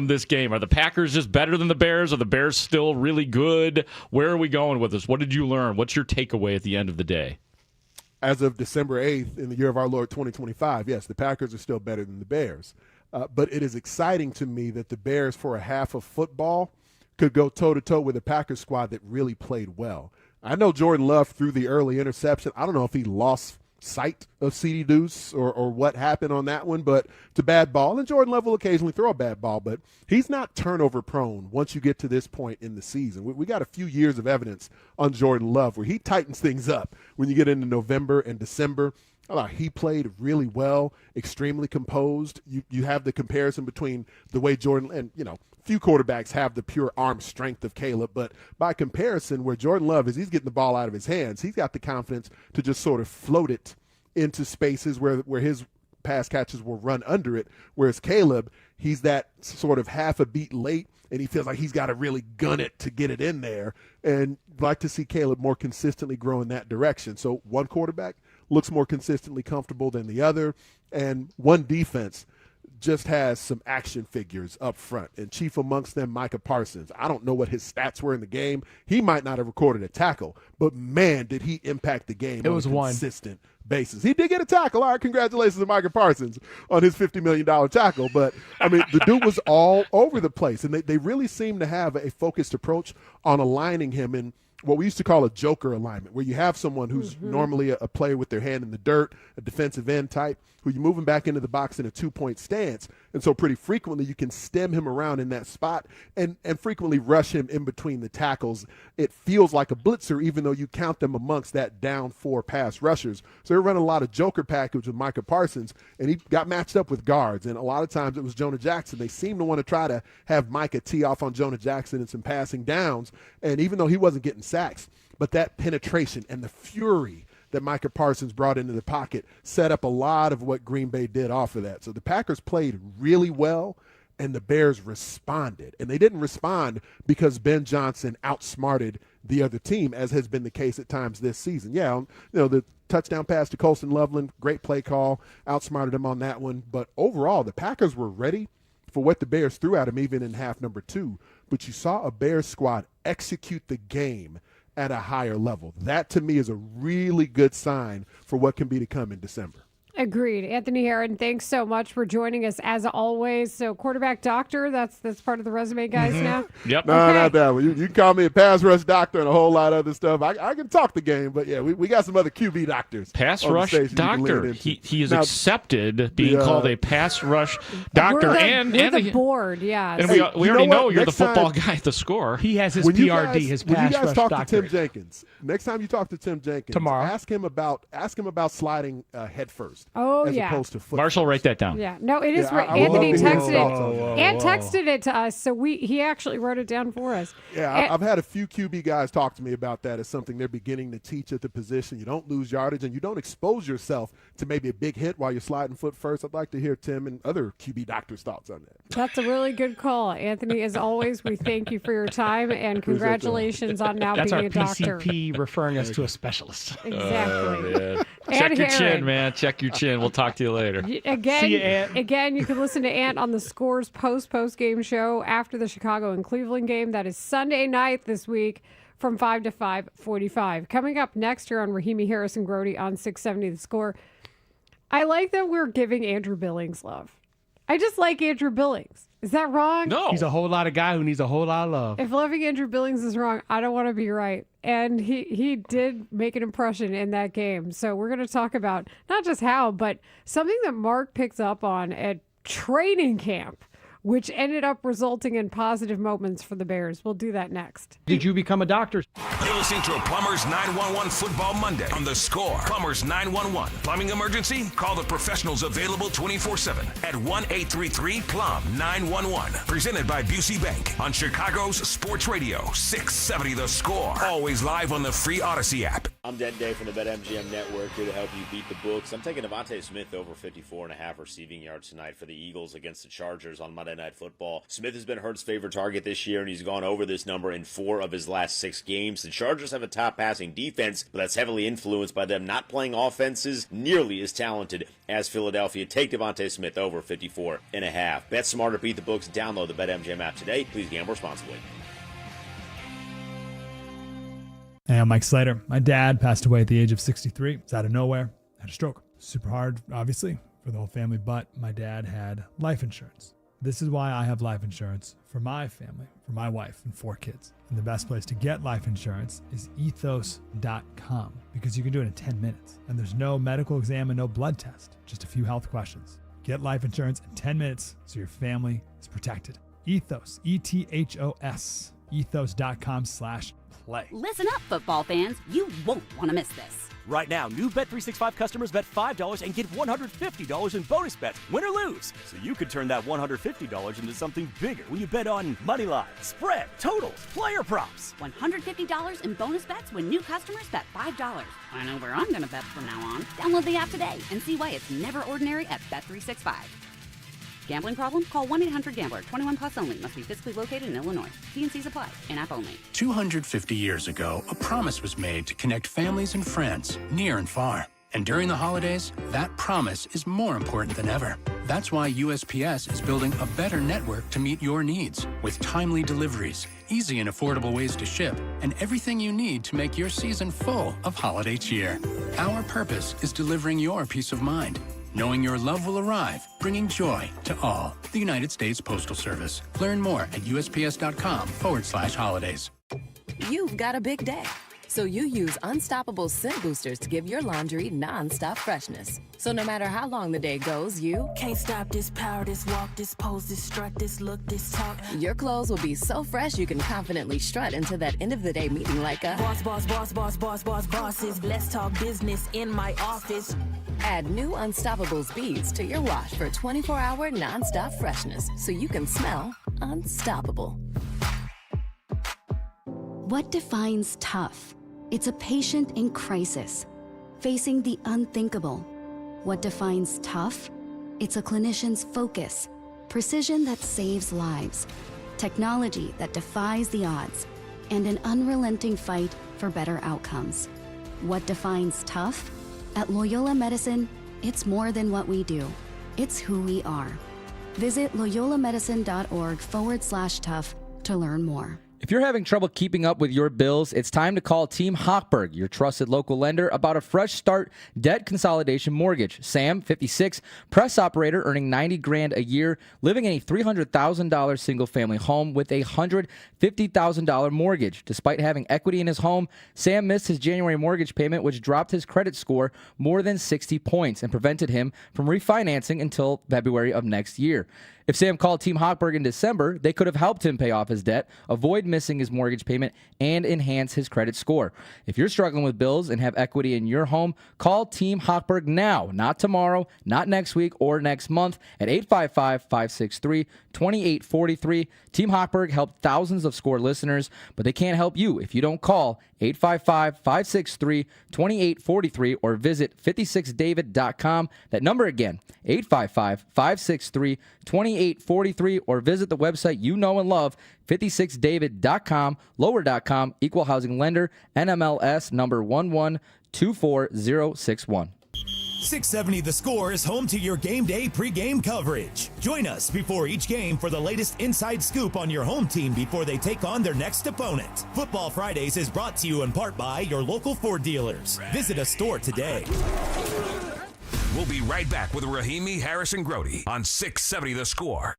this game? Are the Packers just better than the Bears? Are the Bears still really good? Where are we going with this? What did you learn? What's your takeaway at the end of the day? As of December 8th, in the year of our Lord 2025, yes, the Packers are still better than the Bears. But it is exciting to me that the Bears, for a half of football, could go toe-to-toe with a Packers squad that really played well. I know Jordan Love threw the early interception. I don't know if he lost sight of C.D. Deuce or what happened on that one, but it's a bad ball. And Jordan Love will occasionally throw a bad ball, but he's not turnover prone once you get to this point in the season. We got a few years of evidence on Jordan Love where he tightens things up when you get into November and December. He played really well, extremely composed. You have the comparison between the way Jordan and, few quarterbacks have the pure arm strength of Caleb, but by comparison, where Jordan Love is, he's getting the ball out of his hands. He's got the confidence to just sort of float it into spaces where his pass catches will run under it, whereas Caleb, he's that sort of half a beat late, and he feels like he's got to really gun it to get it in there. And I'd like to see Caleb more consistently grow in that direction. So one quarterback looks more consistently comfortable than the other, and one defense just has some action figures up front, and chief amongst them, Micah Parsons. I don't know what his stats were in the game. He might not have recorded a tackle, but man, did he impact the game on a consistent basis. He did get a tackle. All right, congratulations to Micah Parsons on his $50 million tackle. But, the dude was all over the place, and they really seem to have a focused approach on aligning him in what we used to call a joker alignment, where you have someone who's normally a player with their hand in the dirt, a defensive end type, who you move him back into the box in a two-point stance. And so pretty frequently you can stem him around in that spot and frequently rush him in between the tackles. It feels like a blitzer, even though you count them amongst that down four pass rushers. So they're running a lot of joker package with Micah Parsons, and he got matched up with guards. And a lot of times it was Jonah Jackson. They seem to want to try to have Micah tee off on Jonah Jackson and some passing downs. And even though he wasn't getting sacks, but that penetration and the fury that Micah Parsons brought into the pocket set up a lot of what Green Bay did off of that. So the Packers played really well, and the Bears responded. And they didn't respond because Ben Johnson outsmarted the other team, as has been the case at times this season. Yeah, the touchdown pass to Colston Loveland, great play call, outsmarted him on that one. But overall, the Packers were ready for what the Bears threw at him even in half number 2. But you saw a Bears squad execute the game at a higher level. That, to me, is a really good sign for what can be to come in December. Agreed. Anthony Herron, thanks so much for joining us as always. So quarterback doctor, that's part of the resume, guys, now? Yep. No, okay. not that one. You can call me a pass rush doctor and a whole lot of other stuff. I can talk the game, but yeah, we got some other QB doctors. Pass rush doctor. He is accepted being called a pass rush doctor. We're the board, yeah. And we already know you're the football guy at the score. He has his PRD, his pass rush doctor. When you guys talk to Tim Jenkins, next time you talk to Tim Jenkins, tomorrow, ask him about sliding head first. first Oh, as yeah. opposed to foot Marshall, first. write that down. Yeah, no, it is Yeah, right. I would Anthony love to hear his thoughts on texted that. it. And texted it to us, so he actually wrote it down for us. Yeah, I've had a few QB guys talk to me about that as something they're beginning to teach at the position. You don't lose yardage and you don't expose yourself to maybe a big hit while you're sliding foot first. I'd like to hear Tim and other QB doctors' thoughts on that. That's a really good call, Anthony. As always, we thank you for your time and congratulations on now That's being our a doctor. PCP referring us to a specialist. Exactly. Man. And Check your Aaron. chin, man. Check your chin. We'll talk to you later. Again, See you, Ant. again, you can listen to Ant on the Scores post-game show after the Chicago and Cleveland game. That is Sunday night this week from 5 to 5:45. Coming up next here on Rahimi Harris and Grody on 670 The Score. I like that we're giving Andrew Billings love. I just like Andrew Billings. Is that wrong? No. He's a whole lot of guy who needs a whole lot of love. If loving Andrew Billings is wrong, I don't want to be right. And he did make an impression in that game. So we're going to talk about not just how, but something that Mark picked up on at training camp, which ended up resulting in positive moments for the Bears. We'll do that next. Did you become a doctor? You're listening to a Plumbers 911 Football Monday on The Score. Plumbers 911. Plumbing emergency? Call the professionals available 24/7 at 1-833-PLUM-911. Presented by Busey Bank on Chicago's Sports Radio 670 The Score. Always live on the free Odyssey app. I'm Den Day from the BetMGM Network, here to help you beat the books. I'm taking Devontae Smith over 54.5 receiving yards tonight for the Eagles against the Chargers on Monday Night Football. Smith has been Hurts' favorite target this year, and he's gone over this number in 4 of his last 6 games. The Chargers have a top passing defense, but that's heavily influenced by them not playing offenses nearly as talented as Philadelphia. Take Devontae Smith over 54.5. Bet smarter, beat the books. Download the BetMGM app today. Please gamble responsibly. Hey, I'm Mike Slater. My dad passed away at the age of 63. It's out of nowhere. Had a stroke. Super hard, obviously, for the whole family, but my dad had life insurance. This is why I have life insurance for my family, for my wife and 4 kids. And the best place to get life insurance is ethos.com because you can do it in 10 minutes. And there's no medical exam and no blood test, just a few health questions. Get life insurance in 10 minutes so your family is protected. Ethos, ETHOS, ethos.com/play. Listen up, football fans. You won't want to miss this. Right now, new Bet365 customers bet $5 and get $150 in bonus bets, win or lose. So you could turn that $150 into something bigger when you bet on money line, spread, totals, player props. $150 in bonus bets when new customers bet $5. I know where I'm going to bet from now on. Download the app today and see why it's never ordinary at Bet365. Gambling problem? Call 1-800-GAMBLER. 21 plus only. Must be physically located in Illinois. T&Cs apply. In-app only. 250 years ago, a promise was made to connect families and friends, near and far. And during the holidays, that promise is more important than ever. That's why USPS is building a better network to meet your needs, with timely deliveries, easy and affordable ways to ship, and everything you need to make your season full of holiday cheer. Our purpose is delivering your peace of mind, knowing your love will arrive, bringing joy to all. The United States Postal Service. Learn more at USPS.com/holidays. You've got a big day, so you use Unstoppable Scent Boosters to give your laundry non-stop freshness. So no matter how long the day goes, you can't stop this power, this walk, this pose, this strut, this look, this talk. Your clothes will be so fresh you can confidently strut into that end of the day meeting like a boss, boss, boss, boss, boss, boss, bosses. Let's talk business in my office. Add new Unstoppables beads to your wash for 24-hour non-stop freshness so you can smell unstoppable. What defines tough? It's a patient in crisis, facing the unthinkable. What defines tough? It's a clinician's focus, precision that saves lives, technology that defies the odds, and an unrelenting fight for better outcomes. What defines tough? At Loyola Medicine, it's more than what we do. It's who we are. Visit loyolamedicine.org/tough to learn more. If you're having trouble keeping up with your bills, it's time to call Team Hochberg, your trusted local lender, about a fresh start debt consolidation mortgage. Sam, 56, press operator earning $90,000 a year, living in a $300,000 single-family home with a $150,000 mortgage. Despite having equity in his home, Sam missed his January mortgage payment, which dropped his credit score more than 60 points and prevented him from refinancing until February of next year. If Sam called Team Hochberg in December, they could have helped him pay off his debt, avoid missing his mortgage payment, and enhance his credit score. If you're struggling with bills and have equity in your home, call Team Hochberg now, not tomorrow, not next week or next month, at 855-563-2843. Team Hochberg helped thousands of SCORE listeners, but they can't help you if you don't call 855-563-2843 or visit 56david.com. That number again, 855-563-2843, or visit the website you know and love, 56david.com, lower.com, equal housing lender, NMLS number 1124061. 670 The Score is home to your game day pregame coverage. Join us before each game for the latest inside scoop on your home team before they take on their next opponent. Football Fridays is brought to you in part by your local Ford dealers. Visit a store today. We'll be right back with Rahimi, Harris, and Grody on 670 The Score.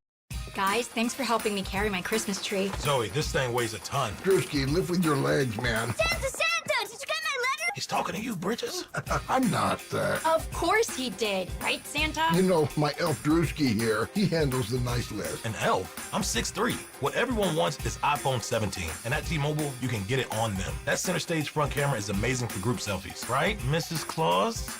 Guys, thanks for helping me carry my Christmas tree. Zoe, this thing weighs a ton. Drewski, lift with your legs, man. Santa! Did you get my letter? He's talking to you, Bridges. I'm not that. Of course he did. Right, Santa? You know, my elf Drewski here, he handles the nice list. An elf? I'm 6'3". What everyone wants is iPhone 17. And at T-Mobile, you can get it on them. That center stage front camera is amazing for group selfies. Right, Mrs. Claus?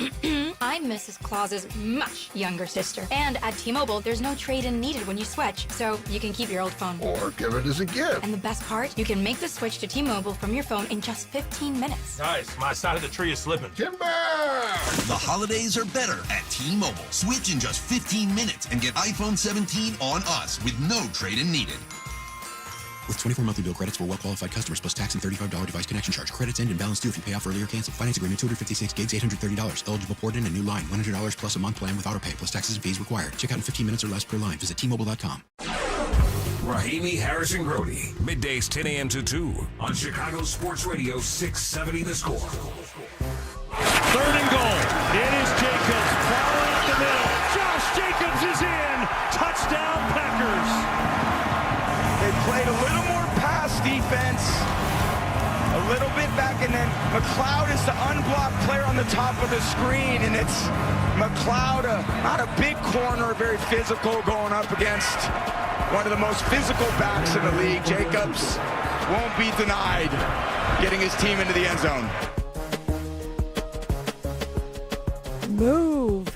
I'm Mrs. Claus's much younger sister. And at T-Mobile, there's no trade-in needed when you switch, so you can keep your old phone. Or give it as a gift. And the best part? You can make the switch to T-Mobile from your phone in just 15 minutes. Nice. My side of the tree is slipping. Timber! The holidays are better at T-Mobile. Switch in just 15 minutes and get iPhone 17 on us with no trade-in needed. With 24 monthly bill credits for well-qualified customers plus tax and $35 device connection charge. Credits end and balance due if you pay off early or cancel. Finance agreement 256 gigs, $830. Eligible port in a new line. $100 plus a month plan with auto pay plus taxes and fees required. Check out in 15 minutes or less per line. Visit T-Mobile.com. Rahimi, Harris, and Grody. Middays 10 a.m. to 2 on Chicago Sports Radio 670 The Score. 3rd and goal. It is Jacobs plowing up the middle. Josh Jacobs is in. Touchdown Packers. They played a little more pass defense, a little bit back, and then McLeod is the unblocked player on the top of the screen, and it's McLeod, not a big corner, very physical, going up against one of the most physical backs in the league. Jacobs won't be denied getting his team into the end zone. Move.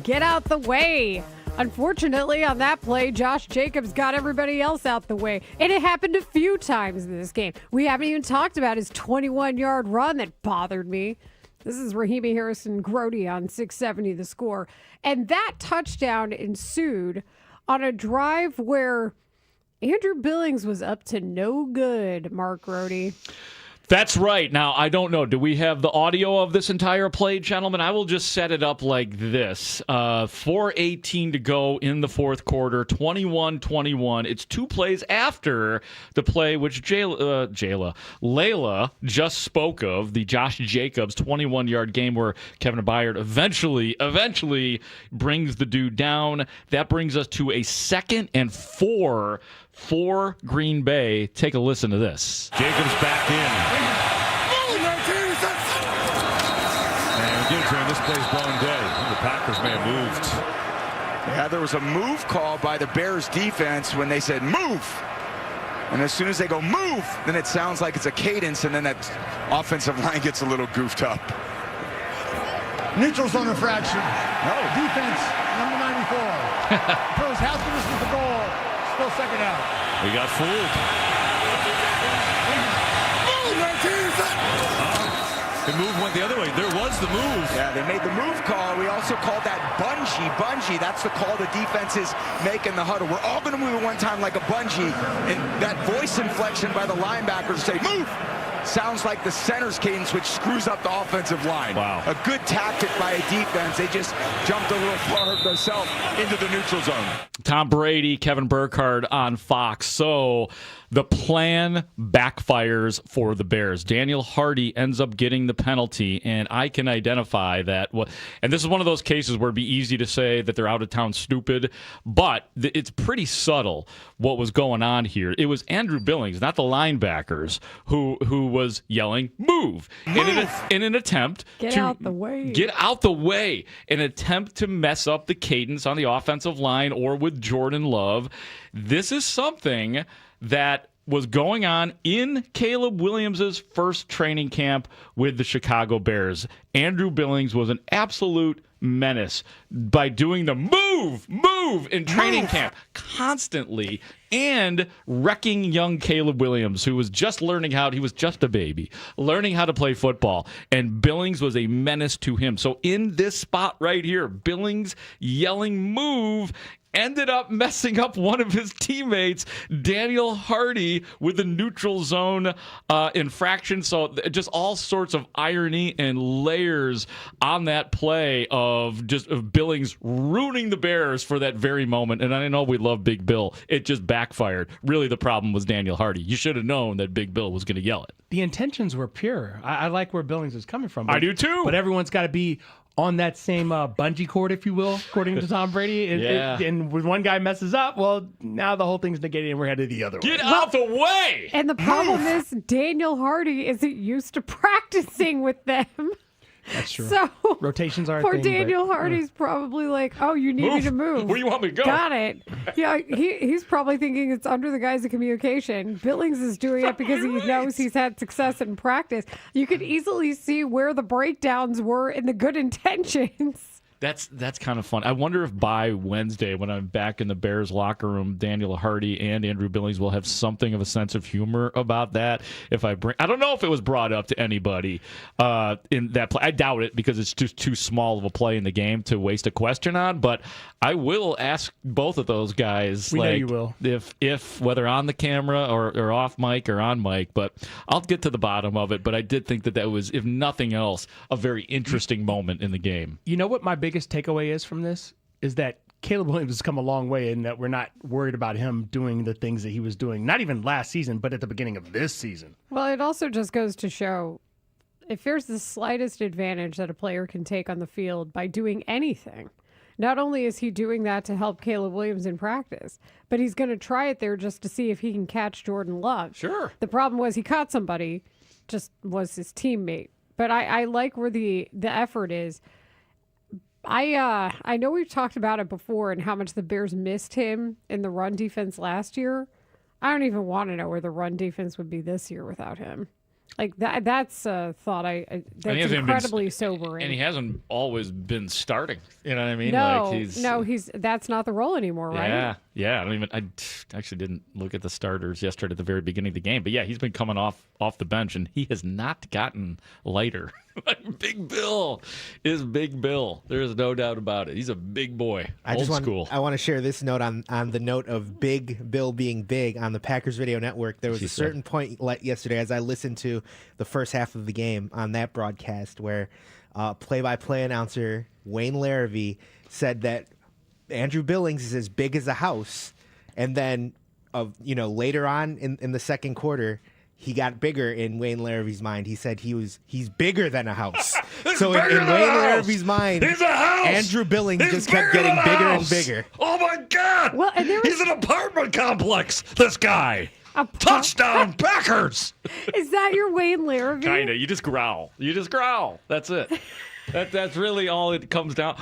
Get out the way. Unfortunately, on that play, Josh Jacobs got everybody else out the way. And it happened a few times in this game. We haven't even talked about his 21-yard run that bothered me. This is Rahimi, Harris, and Grody on 670 The Score. And that touchdown ensued on a drive where Andrew Billings was up to no good, Mark Grody. That's right. Now, I don't know. Do we have the audio of this entire play, gentlemen? I will just set it up like this. 4:18 to go in the fourth quarter, 21-21. It's 2 plays after the play which Layla just spoke of, the Josh Jacobs 21-yard game where Kevin Byard eventually brings the dude down. That brings us to a 2nd and 4 for Green Bay. Take a listen to this. Jacobs back in. And again, this play's blown dead. The Packers may have moved. Yeah, there was a move call by the Bears defense when they said move. And as soon as they go move, then it sounds like it's a cadence, and then that offensive line gets a little goofed up. Neutral zone infraction. No. Defense, number 94. Throws half the distance to goal. Still second out. We got fooled. The move went the other way. There was the move. Yeah, they made the move call. We also called that bungee. That's the call the defense is making the huddle. We're all going to move at one time like a bungee. And that voice inflection by the linebackers say, move! Sounds like the center's cadence, which screws up the offensive line. Wow. A good tactic by a defense. They just jumped a little far themselves into the neutral zone. Tom Brady, Kevin Burkhardt on Fox. So the plan backfires for the Bears. Daniel Hardy ends up getting the penalty, and I can identify that. And this is one of those cases where it'd be easy to say that they're out of town stupid, but it's pretty subtle what was going on here. It was Andrew Billings, not the linebackers, who was yelling, "Move!" in an attempt Get to out the way. Get out the way. An attempt to mess up the cadence on the offensive line or with Jordan Love. This is something that was going on in Caleb Williams' first training camp with the Chicago Bears. Andrew Billings was an absolute menace by doing the move in training camp constantly and wrecking young Caleb Williams, who was just learning he was just a baby, learning how to play football, and Billings was a menace to him. So in this spot right here, Billings yelling move ended up messing up one of his teammates, Daniel Hardy, with a neutral zone infraction. So just all sorts of irony and layers on that play of Billings ruining the Bears for that very moment. And I know we love Big Bill. It just backfired. Really, the problem was Daniel Hardy. You should have known that Big Bill was going to yell it. The intentions were pure. I like where Billings is coming from. I do too. But everyone's got to be on that same bungee cord, if you will, according to Tom Brady. And when one guy messes up, well, now the whole thing's negated and we're headed the other way. Get out the way! And the problem is Daniel Hardy isn't used to practicing with them. That's true. So rotations are a poor thing, Daniel Hardy's probably like, "Oh, you need me to move. Where you want me to go? Got it." Yeah, he's probably thinking it's under the guise of communication. Billings is doing it because he knows he's had success in practice. You could easily see where the breakdowns were in the good intentions. That's kind of fun. I wonder if by Wednesday, when I'm back in the Bears locker room, Daniel Hardy and Andrew Billings will have something of a sense of humor about that. I don't know if it was brought up to anybody in that play. I doubt it because it's just too small of a play in the game to waste a question on. But I will ask both of those guys. We know you will. If whether on the camera or off mic or on mic. But I'll get to the bottom of it. But I did think that was, if nothing else, a very interesting moment in the game. You know what my biggest takeaway is from this is that Caleb Williams has come a long way in that we're not worried about him doing the things that he was doing, not even last season, but at the beginning of this season. Well, it also just goes to show if there's the slightest advantage that a player can take on the field by doing anything, not only is he doing that to help Caleb Williams in practice, but he's going to try it there just to see if he can catch Jordan Love. Sure. The problem was he caught somebody, just was his teammate. But I like where the effort is. I know we've talked about it before and how much the Bears missed him in the run defense last year. I don't even want to know where the run defense would be this year without him. Like that's a thought that's incredibly sobering. And he hasn't always been starting. You know what I mean? No, that's not the role anymore, right? Yeah. I actually didn't look at the starters yesterday at the very beginning of the game. But yeah, he's been coming off the bench and he has not gotten lighter. Big Bill is Big Bill. There's no doubt about it. He's a big boy. I want to share this note on the note of Big Bill being big on the Packers Radio Network. There was a certain point yesterday as I listened to the first half of the game on that broadcast where play-by-play announcer Wayne Larrivee said that Andrew Billings is as big as a house, and then later on in the second quarter, he got bigger in Wayne Larrivee's mind. He said he's bigger than a house. So in Wayne Larrivee's mind, he's a house. Andrew Billings just kept getting bigger and bigger. Oh my God! Well, and he's an apartment complex. This guy. Touchdown, Packers! Is that your Wayne Larrivee? Kinda. You just growl. That's it. That's really all it comes down.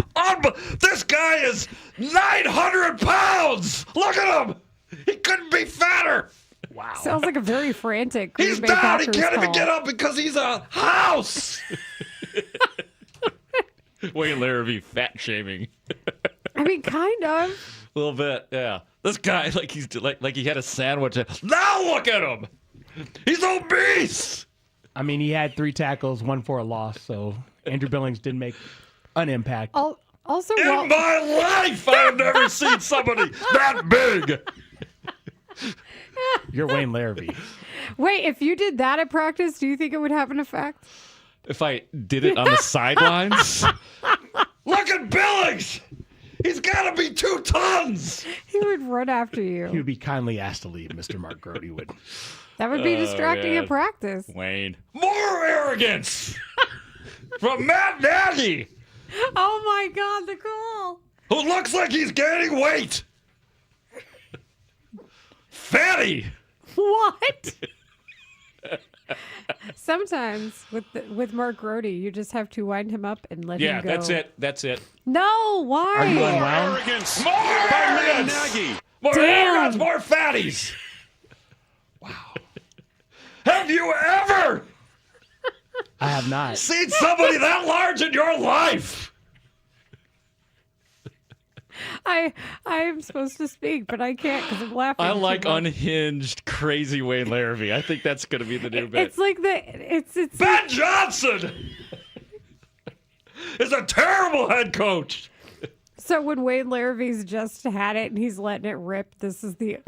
This guy is 900 pounds. Look at him. He couldn't be fatter. Wow. Sounds like a very frantic. He's Green Bay down. Packers He can't even call. get up because he's a house. Wayne Larrivee fat shaming. I mean, kind of. A little bit, yeah. This guy, he's like he had a sandwich. Now look at him. He's obese. I mean, he had 3 tackles, 1 for a loss, so Andrew Billings did make an impact. Also, in my life, I've never seen somebody that big. You're Wayne Larrivee. Wait, if you did that at practice, do you think it would have an effect? If I did it on the sidelines? Look at Billings. He's got to be 2 tons. He would run after you. He would be kindly asked to leave, Mr. Mark Grody would. That would be distracting at practice. Wayne. More arrogance from Matt Nagy. Oh my God, the call. Who looks like he's gaining weight. Fatty. What? Sometimes with Mark Grody, you just have to wind him up and let him go. Yeah, that's it. No, why? Are you More unwound? arrogance More by Matt arrogance! Nagy. More Damn. arrogance, more fatties. Wow. Have you ever I have not. seen somebody that large in your life? I am supposed to speak, but I can't because I'm laughing. I like too much. unhinged, crazy Wayne Larrivee. I think that's going to be the new bit. It's like it's Ben Johnson is a terrible head coach. So when Wayne Larravee's just had it and he's letting it rip, this is the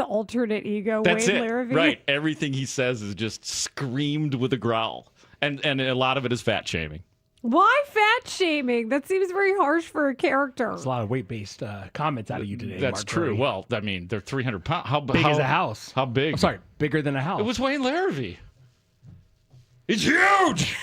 alternate ego. That's Wayne it. Larravee. Right. Everything he says is just screamed with a growl. And a lot of it is fat shaming. Why fat shaming? That seems very harsh for a character. There's a lot of weight-based comments out of you today. That's Mark true. Grody. Well, I mean, they're 300 pounds. How Big as a house. How big? I'm sorry, bigger than a house. It was Wayne Larrivee. He's huge.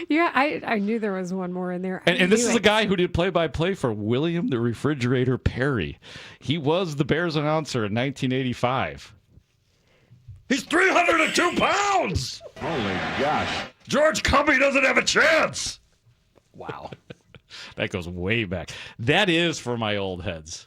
Yeah, I knew there was one more in there. And this is a guy who did play-by-play for William the Refrigerator Perry. He was the Bears announcer in 1985. He's 302 pounds. Holy gosh. George Cumbie doesn't have a chance. Wow. That goes way back. That is for my old heads.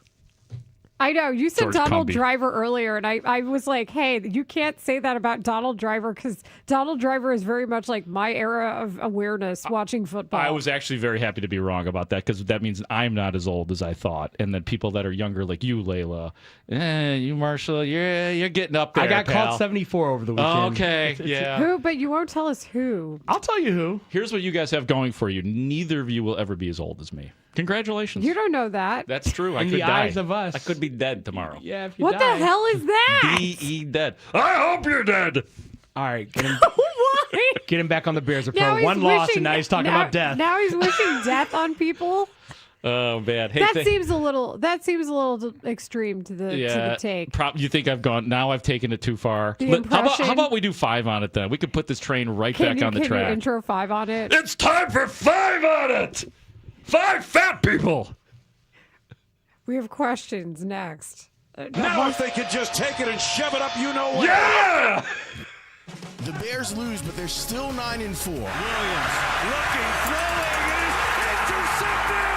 I know. You said George Donald Cumbie. Driver earlier, and I was like, hey, you can't say that about Donald Driver because Donald Driver is very much like my era of awareness watching football. I was actually very happy to be wrong about that because that means I'm not as old as I thought. And then people that are younger, like you, Layla, you, Marshall, you're getting up there, I got pal. called 74 over the weekend. Okay, yeah. Who? But you won't tell us who. I'll tell you who. Here's what you guys have going for you. Neither of you will ever be as old as me. Congratulations. You don't know that. That's true. I In could the die. eyes of us. I could be dead tomorrow. Yeah, if you What die. the hell is that? B.E. dead. I hope you're dead. All right, get him, Why? get him back on the Bears. A Now pro. he's One loss, wishing- and now he's talking now- about death. Now he's wishing death on people. Oh, man. Hey, That seems a little extreme to the take. You think I've gone? Now I've taken it too far. The How impression- about we do 5 on it then? We could put this train right Can back you, on the can track. you intro 5 on it? It's time for 5 on it. 5 fat people. We have questions next. Now if they could just take it and shove it up, you know what? Yeah. The Bears lose, but they're still 9-4. Williams looking, throwing, it is intercepted!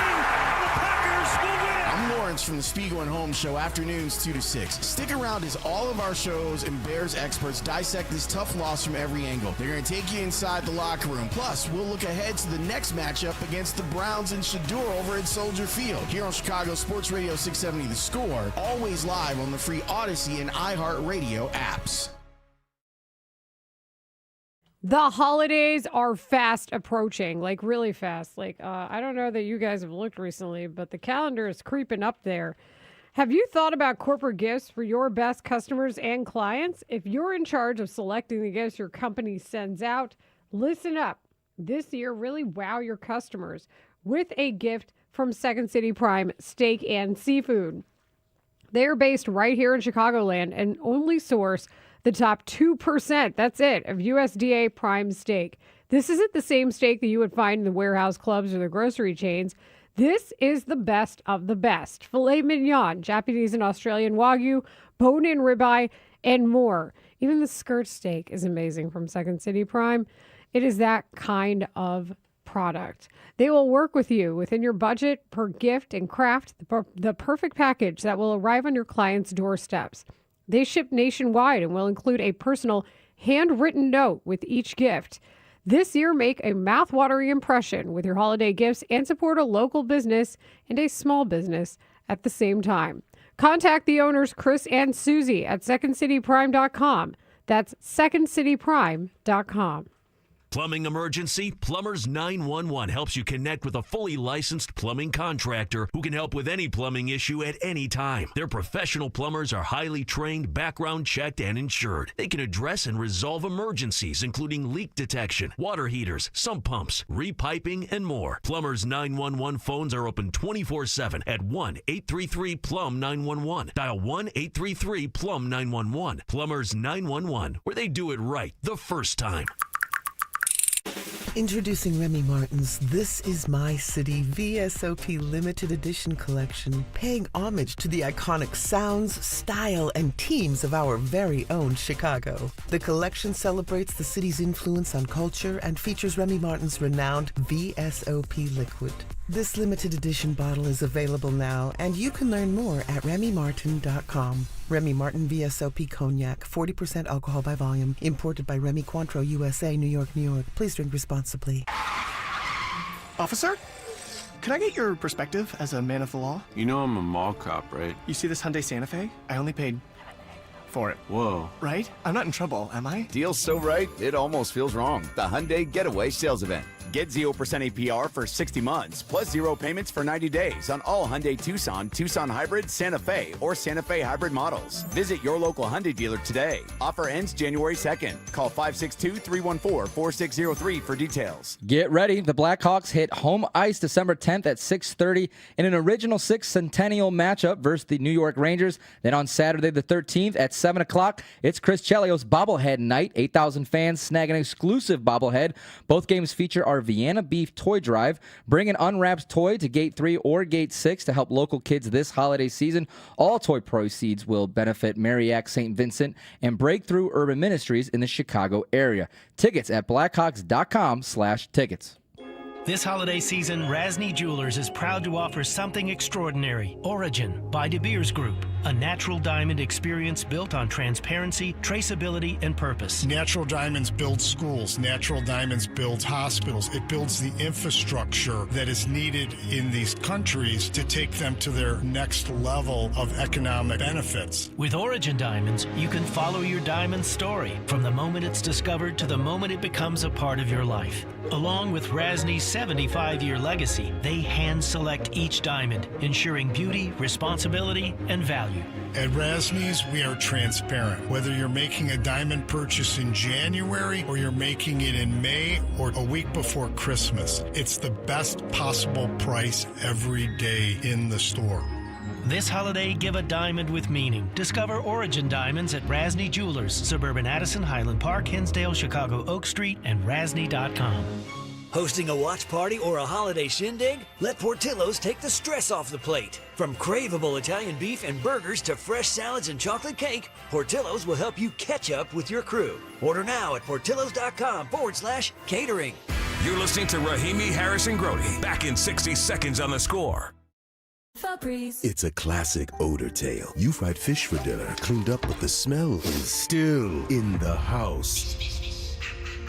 The Packers will win! I'm Lawrence from the Spiegel and Holmes show, afternoons 2 to 6. Stick around as all of our shows and Bears experts dissect this tough loss from every angle. They're going to take you inside the locker room. Plus, we'll look ahead to the next matchup against the Browns in Shador over at Soldier Field. Here on Chicago Sports Radio 670 The Score, always live on the free Odyssey and iHeartRadio apps. The holidays are fast approaching, like really fast. Like, I don't know that you guys have looked recently, but the calendar is creeping up there. Have you thought about corporate gifts for your best customers and clients? If you're in charge of selecting the gifts your company sends out, listen up. This year, really wow your customers with a gift from Second City Prime Steak and Seafood. They are based right here in Chicagoland and only source the top 2%, that's it, of USDA prime steak. This isn't the same steak that you would find in the warehouse clubs or the grocery chains. This is the best of the best. Filet mignon, Japanese and Australian Wagyu, bone-in ribeye, and more. Even the skirt steak is amazing from Second City Prime. It is that kind of product. They will work with you within your budget per gift and craft the perfect package that will arrive on your clients' doorsteps. They ship nationwide and will include a personal handwritten note with each gift. This year, make a mouthwatering impression with your holiday gifts and support a local business and a small business at the same time. Contact the owners, Chris and Susie, at secondcityprime.com. That's secondcityprime.com. Plumbing emergency? Plumbers 911 helps you connect with a fully licensed plumbing contractor who can help with any plumbing issue at any time. Their professional plumbers are highly trained, background checked, and insured. They can address and resolve emergencies, including leak detection, water heaters, sump pumps, repiping, and more. Plumbers 911 phones are open 24/7 at 1-833-PLUM-911. Dial 1-833-PLUM-911. Plumbers 911, where they do it right the first time. Introducing Remy Martin's This Is My City VSOP limited edition collection, paying homage to the iconic sounds, style, and teams of our very own Chicago. The collection celebrates the city's influence on culture and features Remy Martin's renowned VSOP liquid. This limited edition bottle is available now, and you can learn more at RemyMartin.com. Remy Martin VSOP Cognac, 40% alcohol by volume, imported by Remy Cointreau, USA, New York, New York. Please drink responsibly. Officer? Could I get your perspective as a man of the law? You know I'm a mall cop, right? You see this Hyundai Santa Fe? I only paid for it. Whoa. Right? I'm not in trouble, am I? Deal's so right, it almost feels wrong. The Hyundai Getaway Sales Event. Get 0% APR for 60 months, plus 0 payments for 90 days on all Hyundai Tucson, Tucson Hybrid, Santa Fe, or Santa Fe Hybrid models. Visit your local Hyundai dealer today. Offer ends January 2nd. Call 562-314-4603 for details. Get ready. The Blackhawks hit home ice December 10th at 6:30 in an original sixth centennial matchup versus the New York Rangers. Then on Saturday the 13th at 7 o'clock, it's Chris Chelios bobblehead night. 8,000 fans snag an exclusive bobblehead. Both games feature our Vienna Beef toy drive. Bring an unwrapped toy to Gate 3 or Gate 6 to help local kids this holiday season. All toy proceeds will benefit Mariac St. Vincent and Breakthrough Urban Ministries in the Chicago area. Tickets at blackhawks.com/tickets. This holiday season, Rasny Jewelers is proud to offer something extraordinary. Origin by De Beers Group, a natural diamond experience built on transparency, traceability, and purpose. Natural diamonds build schools. Natural diamonds build hospitals. It builds the infrastructure that is needed in these countries to take them to their next level of economic benefits. With Origin Diamonds, you can follow your diamond story from the moment it's discovered to the moment it becomes a part of your life. Along with Rasny's 75-year legacy, they hand-select each diamond, ensuring beauty, responsibility, and value. At Rasny's, we are transparent. Whether you're making a diamond purchase in January or you're making it in May or a week before Christmas, it's the best possible price every day in the store. This holiday, give a diamond with meaning. Discover Origin Diamonds at Rasny Jewelers, suburban Addison, Highland Park, Hinsdale, Chicago, Oak Street, and Rasny.com. Hosting a watch party or a holiday shindig? Let Portillo's take the stress off the plate. From craveable Italian beef and burgers to fresh salads and chocolate cake, Portillo's will help you catch up with your crew. Order now at portillos.com/catering. You're listening to Rahimi Harrison Grody. Back in 60 seconds on The Score. It's a classic odor tale. You fried fish for dinner, cleaned up, but the smell is still in the house.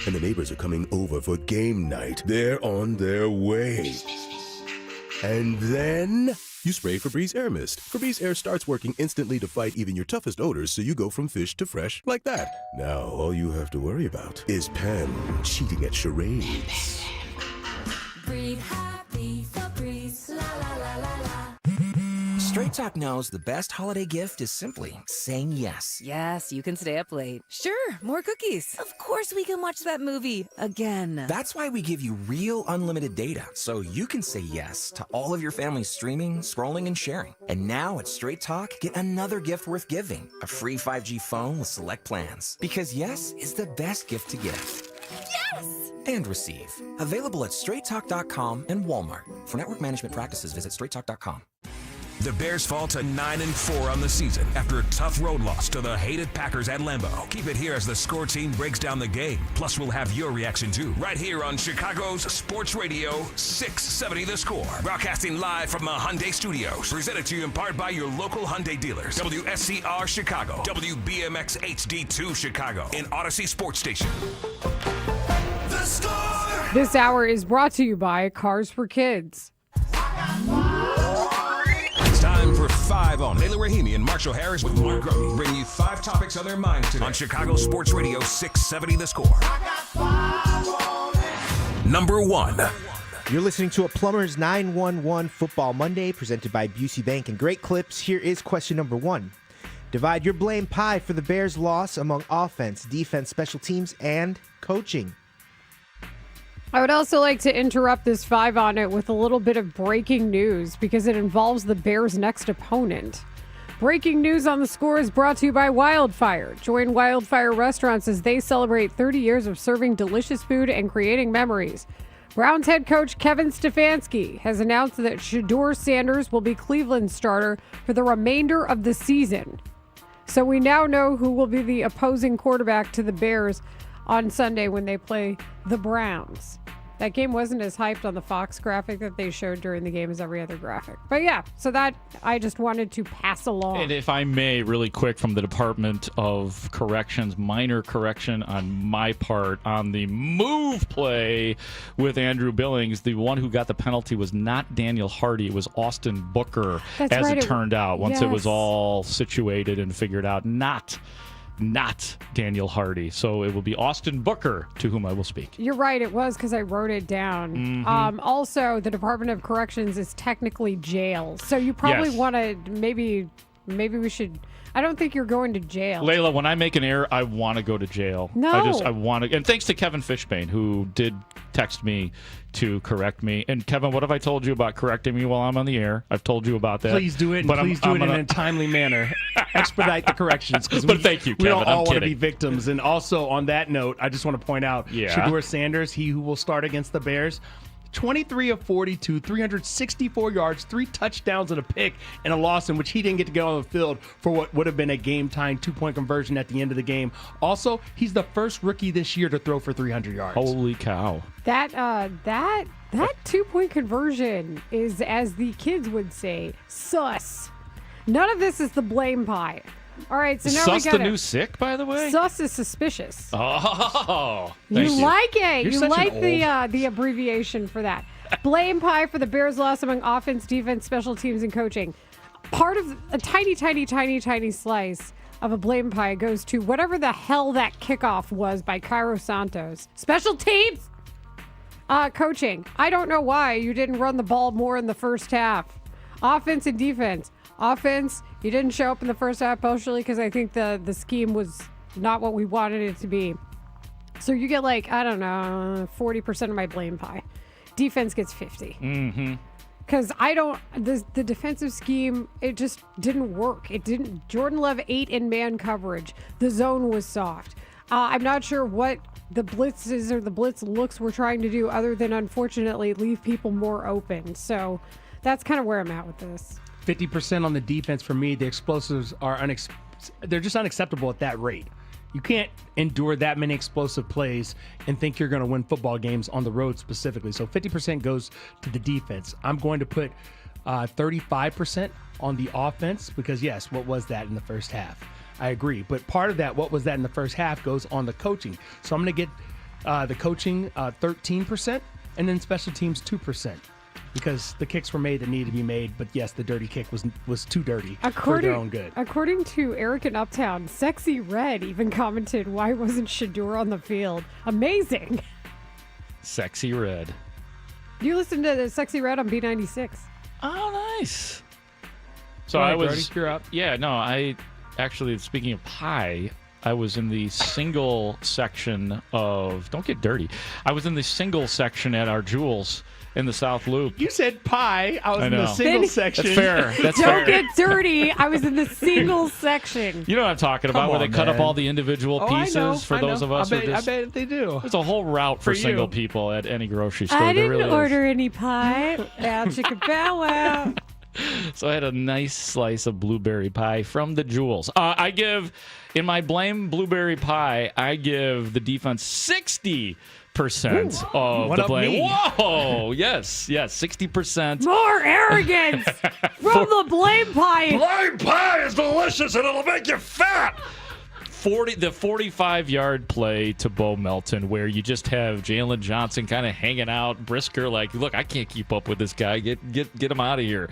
And the neighbors are coming over for game night. They're on their way. And then you spray Febreze Air Mist. Febreze Air starts working instantly to fight even your toughest odors, so you go from fish to fresh like that. Now all you have to worry about is Pam cheating at charades. Breathe happy, Febreze, la la la la la. Straight Talk knows the best holiday gift is simply saying yes. Yes, you can stay up late. Sure, more cookies. Of course we can watch that movie again. That's why we give you real unlimited data, so you can say yes to all of your family's streaming, scrolling, and sharing. And now at Straight Talk, get another gift worth giving, a free 5G phone with select plans. Because yes is the best gift to give. Yes! And receive. Available at straighttalk.com and Walmart. For network management practices, visit straighttalk.com. The Bears fall to 9-4 on the season after a tough road loss to the hated Packers at Lambeau. Keep it here as the Score team breaks down the game. Plus, we'll have your reaction too, right here on Chicago's Sports Radio 670 The Score. Broadcasting live from the Hyundai Studios. Presented to you in part by your local Hyundai dealers. WSCR Chicago, WBMX HD2 Chicago, and Odyssey Sports Station. The Score! This hour is brought to you by Cars for Kids. It's time for 5 on. Taylor Rahimi and Marshall Harris with Mark Grody bring you 5 topics on their minds today on Chicago Sports Radio 670 The Score. Number 1. You're listening to a Plumber's 911 Football Monday presented by Busey Bank and Great Clips. Here is question number 1. Divide your blame pie for the Bears' loss among offense, defense, special teams, and coaching. I would also like to interrupt this 5 on it with a little bit of breaking news because it involves the Bears' next opponent. Breaking news on the score is brought to you by Wildfire. Join Wildfire Restaurants as they celebrate 30 years of serving delicious food and creating memories. Browns head coach Kevin Stefanski has announced that Shedeur Sanders will be Cleveland's starter for the remainder of the season. So we now know who will be the opposing quarterback to the Bears on Sunday when they play the Browns. That game wasn't as hyped on the Fox graphic that they showed during the game as every other graphic. But yeah, so that I just wanted to pass along. And if I may, really quick from the Department of Corrections, minor correction on my part on the move play with Andrew Billings. The one who got the penalty was not Daniel Hardy. It was Austin Booker, That's as right. it turned out. Once it was Yes. all situated and figured out, not Daniel Hardy. So it will be Austin Booker to whom I will speak. You're right, it was because I wrote it down. Mhm. Also, the Department of Corrections is technically jail. So you probably Yes. want to maybe we should. I don't think you're going to jail. Layla, when I make an error, I want to go to jail. No. I want to. And thanks to Kevin Fishbane, who did text me to correct me. And Kevin, what have I told you about correcting me while I'm on the air? I've told you about that. Please do it, and But please do it in a timely manner. Expedite the corrections. But thank you, We don't Kevin. I'm all want to kidding. be victims. And also, on that note, I just want to point out, Yeah. Shedeur Sanders, he who will start against the Bears, 23 of 42, 364 yards, 3 touchdowns and a pick, and a loss in which he didn't get to get on the field for what would have been a game-tying 2-point conversion at the end of the game. Also, he's the first rookie this year to throw for 300 yards. Holy cow. That 2-point conversion is, as the kids would say, sus. None of this is the blame pie. All right, so now Sus we got the new sick, by the way? Sus is suspicious. Oh, You thank like it. You're You such like an the abbreviation for that. Blame pie for the Bears' loss among offense, defense, special teams, and coaching. Part of a tiny slice of a blame pie goes to whatever the hell that kickoff was by Cairo Santos. Special teams, coaching. I don't know why you didn't run the ball more in the first half. Offense and defense. Offense, you didn't show up in the first half, partially because I think the scheme was not what we wanted it to be. So you get 40% of my blame pie. Defense gets 50. Mm-hmm. Because the defensive scheme, it just didn't work. It didn't. Jordan Love ate in man coverage. The zone was soft. I'm not sure what the blitzes or the blitz looks were trying to do other than, unfortunately, leave people more open. So that's kind of where I'm at with this. 50% on the defense for me. The explosives are they're just unacceptable at that rate. You can't endure that many explosive plays and think you're going to win football games on the road specifically. So 50% goes to the defense. I'm going to put 35% on the offense because, yes, what was that in the first half? I agree. But part of that, what was that in the first half, goes on the coaching. So I'm going to get the coaching 13% and then special teams 2%. Because the kicks were made that needed to be made, but yes, the dirty kick was too dirty for their own good. According to Eric in Uptown, Sexy Red even commented, why wasn't Shedeur on the field? Amazing. Sexy Red. You listen to the Sexy Red on B96. Oh, nice. So All right, I was. Brody, you're up. Yeah, no, I actually, speaking of pie, I was in the single section of. Don't get dirty. I was in the single section at our Jewels in the South Loop. You said pie. I was in the single section. That's fair. That's Don't fair. get dirty. I was in the single section. You know what I'm talking about, where they cut up all the individual pieces for those of us. I bet they do. There's a whole route for For you. single people at any grocery store. I There didn't really order any pie. Bow chicka bow wow. So I had a nice slice of blueberry pie from the Jewels. I give, in my blame blueberry pie, I give the defense 60% of What the up, blame. me? Whoa! Yes, 60%. More arrogance from the blame pie. Blame pie is delicious and it'll make you fat. The 45-yard play to Bo Melton, where you just have Jalen Johnson kind of hanging out, Brisker like, look, I can't keep up with this guy. Get him out of here.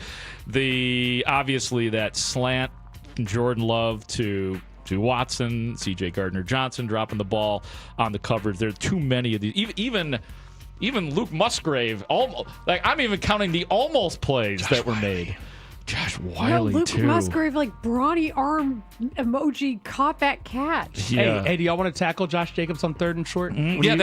Obviously that slant from Jordan Love to Watson, C.J. Gardner-Johnson dropping the ball on the coverage. There are too many of these. Even Luke Musgrave, I'm even counting the almost plays that were made. Josh Wiley, Luke too. Musgrave, like brawny arm emoji, caught that catch. Yeah. Hey, do y'all want to tackle Josh Jacobs on 3rd and short? When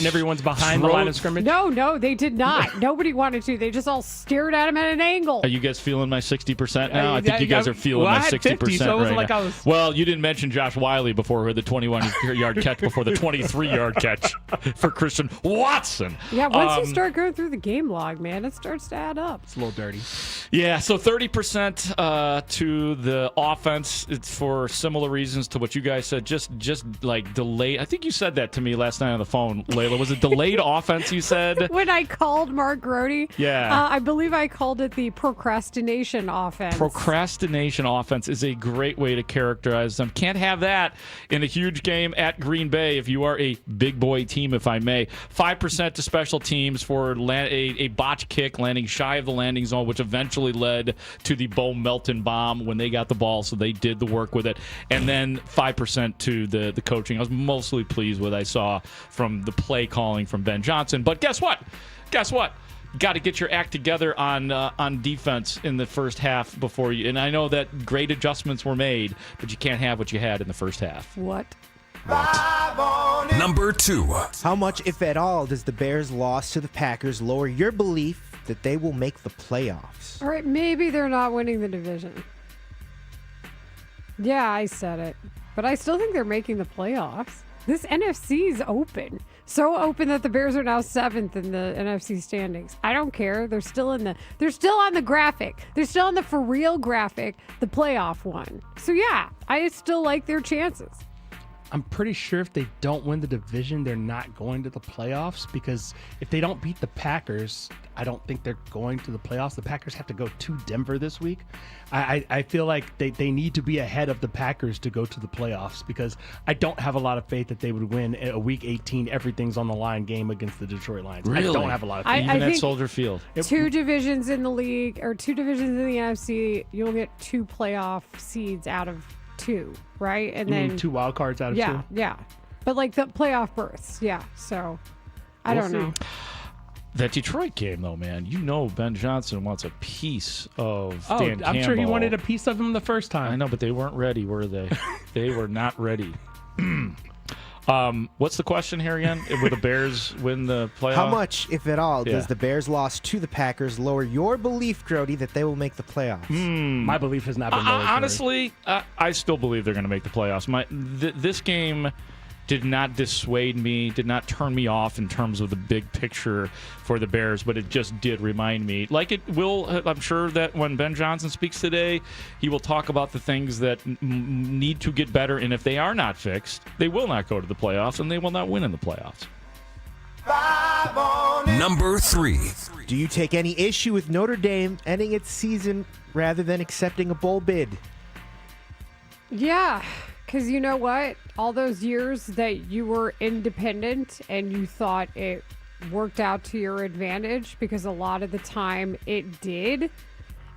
everyone's behind the line of scrimmage? No, they did not. Nobody wanted to. They just all stared at him at an angle. Are you guys feeling my 60% now? I think you guys are feeling well, my I had 60% 50, so it wasn't right like now. I was... Well, you didn't mention Josh Wiley before, who had the 21-yard catch before the 23-yard catch for Christian Watson. Yeah, once you start going through the game log, man, it starts to add up. It's a little dirty. Yeah, so 30% to the offense. It's for similar reasons to what you guys said. Just like delayed. I think you said that to me last night on the phone, Layla. Was it delayed offense you said? When I called Mark Grody, Yeah. I believe I called it the procrastination offense. Procrastination offense is a great way to characterize them. Can't have that in a huge game at Green Bay if you are a big boy team, if I may. 5% to special teams for a botch kick landing shy of the landing zone, which eventually led to the Bo Melton bomb when they got the ball, so they did the work with it. And then 5% to the coaching. I was mostly pleased with what I saw from the play calling from Ben Johnson. But guess what? Got to get your act together on defense in the first half before you. And I know that great adjustments were made, but you can't have what you had in the first half. What? Number 2. How much, if at all, does the Bears' loss to the Packers lower your belief that they will make the playoffs? All right, maybe they're not winning the division. Yeah, I said it. But I still think they're making the playoffs. This NFC is open. So open that the Bears are now 7th in the NFC standings. I don't care. They're still on the graphic. They're still on the for real graphic, the playoff one. So yeah, I still like their chances. I'm pretty sure if they don't win the division, they're not going to the playoffs, because if they don't beat the Packers, I don't think they're going to the playoffs. The Packers have to go to Denver this week. I feel like they need to be ahead of the Packers to go to the playoffs, because I don't have a lot of faith that they would win a Week 18 everything's on the line game against the Detroit Lions. Really? I don't have a lot of faith. Even at Soldier Field. Two divisions in the league, or two divisions in the NFC, you'll get 2 playoff seeds out of 2, right? And you then mean 2 wild cards out of 2? Yeah. But like the playoff berths, yeah. So I don't know. That Detroit game, though, man, Ben Johnson wants a piece of Dan Campbell. I'm sure he wanted a piece of him the first time. I know, but they weren't ready, were they? They were not ready. What's the question here again? Will the Bears win the playoff? How much, if at all, does the Bears' loss to the Packers lower your belief, Grody, that they will make the playoffs? My belief has not been lowered. Honestly, I still believe they're going to make the playoffs. This game did not dissuade me, did not turn me off in terms of the big picture for the Bears, but it just did remind me, like it will, I'm sure that when Ben Johnson speaks today, he will talk about the things that need to get better, and if they are not fixed, they will not go to the playoffs, and they will not win in the playoffs. Number 3. Do you take any issue with Notre Dame ending its season rather than accepting a bowl bid? Yeah, because you know what? All those years that you were independent and you thought it worked out to your advantage, because a lot of the time it did.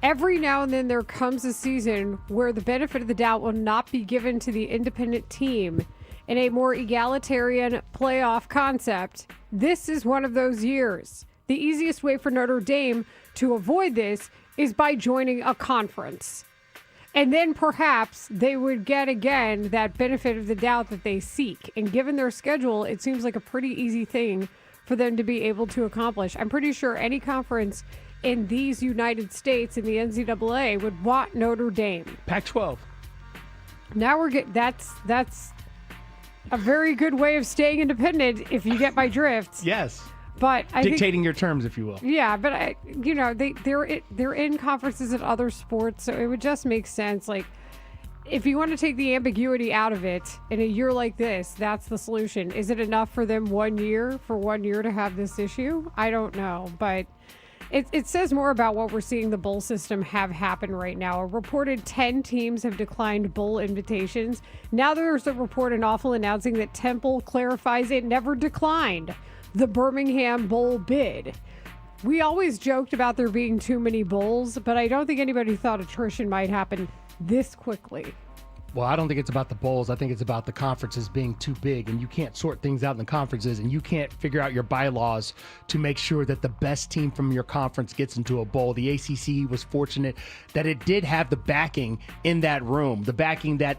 Every now and then there comes a season where the benefit of the doubt will not be given to the independent team in a more egalitarian playoff concept. This is one of those years. The easiest way for Notre Dame to avoid this is by joining a conference. And then perhaps they would get again that benefit of the doubt that they seek. And given their schedule, it seems like a pretty easy thing for them to be able to accomplish. I'm pretty sure any conference in these United States in the NCAA would want Notre Dame. Pac-12. Now we're getting that's a very good way of staying independent, if you get my drift. Yes. But I dictating think, your terms, if you will. Yeah, but they're in conferences in other sports, so it would just make sense. Like, if you want to take the ambiguity out of it in a year like this, that's the solution. Is it enough for them 1 year to have this issue? I don't know, but it says more about what we're seeing the bowl system have happen right now. A reported 10 teams have declined bowl invitations. Now there's a report in Awful announcing that Temple clarifies it never declined the Birmingham Bowl bid. We always joked about there being too many bowls, but I don't think anybody thought attrition might happen this quickly. Well, I don't think it's about the bowls. I think it's about the conferences being too big, and you can't sort things out in the conferences, and you can't figure out your bylaws to make sure that the best team from your conference gets into a bowl. The ACC was fortunate that it did have the backing in that room, the backing that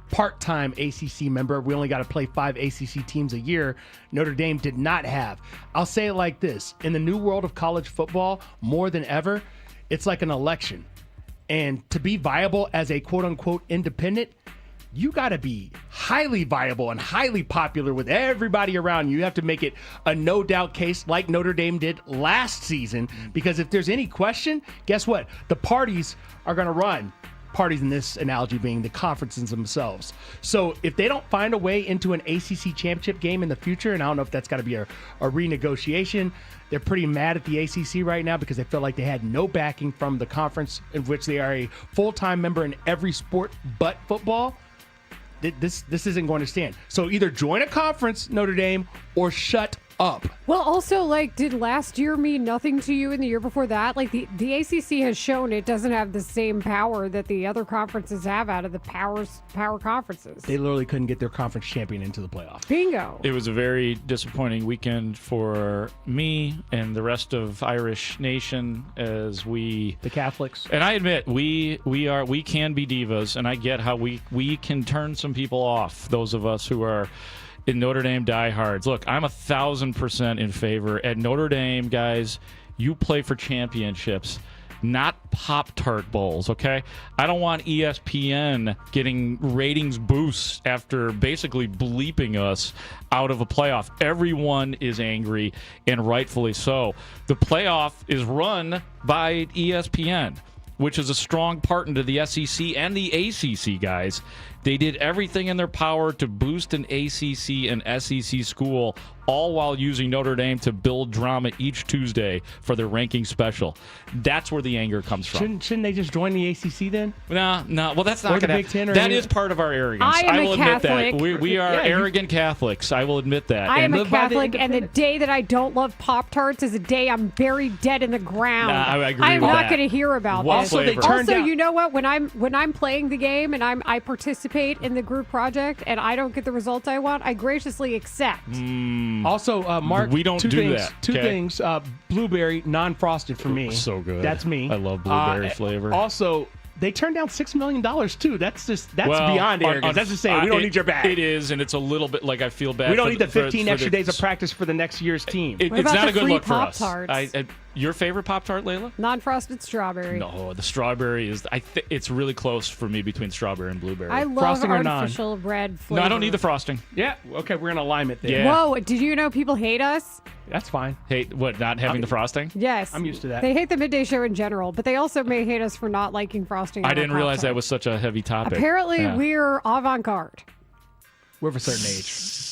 part-time ACC member. We only got to play 5 ACC teams a year. Notre Dame did not have. I'll say it like this. In the new world of college football, more than ever, it's like an election. And to be viable as a quote-unquote independent, you got to be highly viable and highly popular with everybody around you. You have to make it a no-doubt case like Notre Dame did last season, because if there's any question, guess what? The parties are going to run. Parties in this analogy being the conferences themselves. So if they don't find a way into an ACC championship game in the future, and I don't know if that's got to be a renegotiation, they're pretty mad at the ACC right now because they feel like they had no backing from the conference in which they are a full-time member in every sport but football. This isn't going to stand. So either join a conference, Notre Dame, or shut up. Well, also, like, did last year mean nothing to you in the year before that? Like, the ACC has shown it doesn't have the same power that the other conferences have out of the power conferences. They literally couldn't get their conference champion into the playoff. Bingo. It was a very disappointing weekend for me and the rest of Irish Nation as the Catholics. And I admit we can be divas, and I get how we can turn some people off. Those of us who are in Notre Dame diehards. Look, I'm 1,000% in favor. At Notre Dame, guys, you play for championships, not Pop-Tart bowls, okay? I don't want ESPN getting ratings boosts after basically bleeping us out of a playoff. Everyone is angry, and rightfully so. The playoff is run by ESPN, which is a strong partner to the SEC and the ACC, guys. They did everything in their power to boost an ACC and SEC school, all while using Notre Dame to build drama each Tuesday for their ranking special. That's where the anger comes from. Shouldn't they just join the ACC then? No. Well, that's not Or the going Big Ten to or That any- is part of our arrogance. I am will a admit Catholic. that. We are Yeah, arrogant Catholics. I will admit that. I am a live by the Catholic, and the independent. day that I don't love Pop-Tarts is a day I'm buried dead in the ground. Nah, I agree I am with not that. going to hear about What this. flavor? Also, you know what? When I'm playing the game and I participate in the group project and I don't get the results I want, I graciously accept. Also, Mark, We don't two do things, that, Two okay? things. Blueberry, non-frosted for me. So good. That's me. I love blueberry flavor. Also, they turned down $6 million too. That's Well, beyond arrogance. That's just saying we don't need your back. It is, and it's a little bit like I feel bad. We don't for need the for 15 for extra the- days of practice for the next year's team. What it's about not the a good free look for us. Pop-Tarts? Your favorite Pop-Tart, Layla? Non-frosted strawberry. No, the strawberry is. It's really close for me between strawberry and blueberry. I love Frosting or non? artificial red flavor. No, I don't need the frosting. Yeah. Okay, we're in alignment there. Yeah. Whoa, did you know people hate us? That's fine. Hate what? Not having the frosting? Yes. I'm used to that. They hate the Midday Show in general, but they also may hate us for not liking frosting. I on our didn't realize that Pop-Tart. was such a heavy topic. Apparently, Yeah. we're avant-garde. We're of a certain age.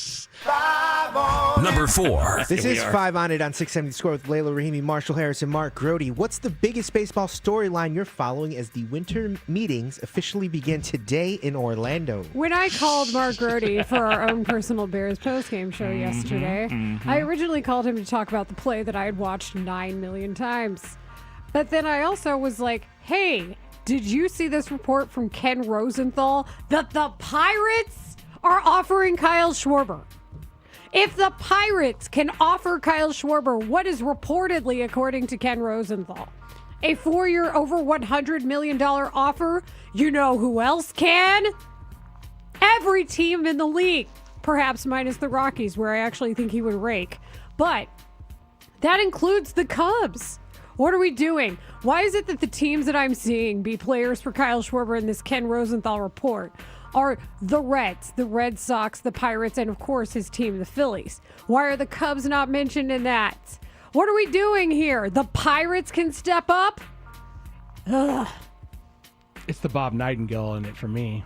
Number 4. This is 5 on It on 670 Score with Layla Rahimi, Marshall Harris, and Mark Grody. What's the biggest baseball storyline you're following as the winter meetings officially begin today in Orlando? When I called Mark Grody for our own personal Bears postgame show yesterday, I originally called him to talk about the play that I had watched 9 million times. But then I also was like, hey, did you see this report from Ken Rosenthal that the Pirates are offering Kyle Schwarber? If the Pirates can offer Kyle Schwarber what is reportedly, according to Ken Rosenthal, a 4-year, over $100 million offer, you know who else can? Every team in the league, perhaps minus the Rockies, where I actually think he would rake. But that includes the Cubs. What are we doing? Why is it that the teams that I'm seeing be players for Kyle Schwarber in this Ken Rosenthal report are the Reds, the Red Sox, the Pirates, and of course his team, the Phillies? Why are the Cubs not mentioned in that? What are we doing here? The Pirates can step up? Ugh. It's the Bob Nightingale in it for me.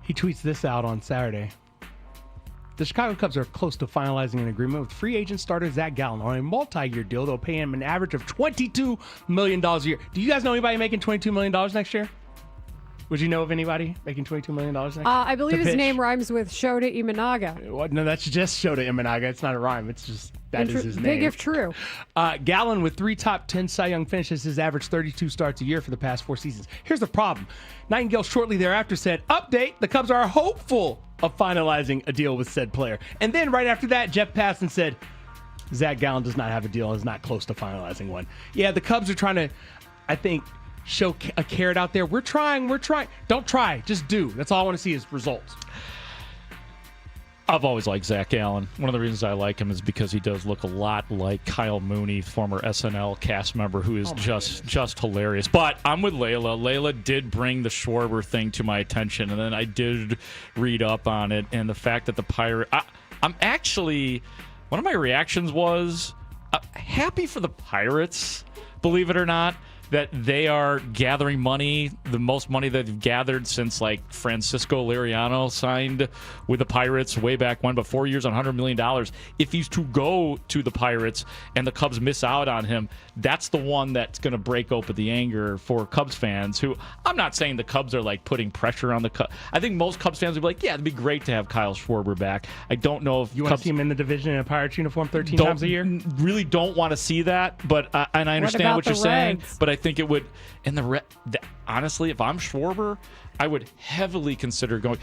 He tweets this out on Saturday. The Chicago Cubs are close to finalizing an agreement with free agent starter Zach Gallen on a multi-year deal. They'll pay him an average of $22 million a year. Do you guys know anybody making $22 million next year? Would you know of anybody making $22 million next? I believe to his pitch? name rhymes with Shota Imanaga. Well, no, that's just Shota Imanaga. It's not a rhyme. It's just that is his name. Big if true. Gallen, with 3 top 10 Cy Young finishes, has averaged 32 starts a year for the past 4 seasons. Here's the problem. Nightingale shortly thereafter said, update, the Cubs are hopeful of finalizing a deal with said player. And then right after that, Jeff Passan said, Zach Gallen does not have a deal and is not close to finalizing one. Yeah, the Cubs are trying to, I think, show a carrot out there. We're trying. Don't try. Just do. That's all I want to see is results. I've always liked Zach Gallen. One of the reasons I like him is because he does look a lot like Kyle Mooney, former SNL cast member, who is just hilarious. But I'm with Layla. Layla did bring the Schwarber thing to my attention, and then I did read up on it. And the fact that the Pirate, I'm actually, one of my reactions was happy for the Pirates, believe it or not, that they are gathering money, the most money they've gathered since like Francisco Liriano signed with the Pirates way back when, but 4 years on $100 million. If he's to go to the Pirates and the Cubs miss out on him, that's the one that's going to break open the anger for Cubs fans who, I'm not saying the Cubs are like putting pressure on the Cubs. I think most Cubs fans would be like, yeah, it'd be great to have Kyle Schwarber back. I don't know if you want to see him in the division in a Pirates uniform 13 times a year. Really don't want to see that, but and I understand what you're saying, but I think it would. And honestly, if I'm Schwarber, I would heavily consider going.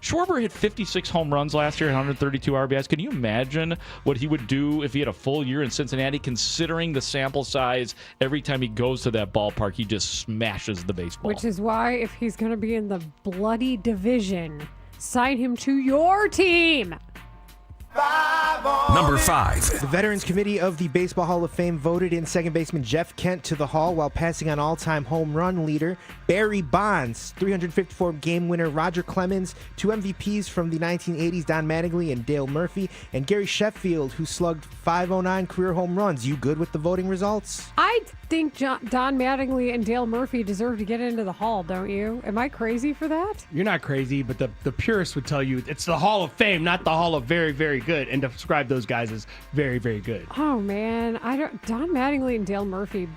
Schwarber hit 56 home runs last year and 132 RBIs. Can you imagine what he would do if he had a full year in Cincinnati, considering the sample size? Every time he goes to that ballpark, he just smashes the baseball. Which is why, if he's going to be in the bloody division, sign him to your team. Number 5. The Veterans Committee of the Baseball Hall of Fame voted in second baseman Jeff Kent to the Hall while passing on all-time home run leader Barry Bonds, 354 game winner Roger Clemens, 2 MVPs from the 1980s, Don Mattingly and Dale Murphy, and Gary Sheffield, who slugged 509 career home runs. You good with the voting results? I think Don Mattingly and Dale Murphy deserve to get into the Hall, don't you? Am I crazy for that? You're not crazy, but the purists would tell you it's the Hall of Fame, not the Hall of very, very good, and describe those guys as very, very good. Oh man, Don Mattingly and Dale Murphy.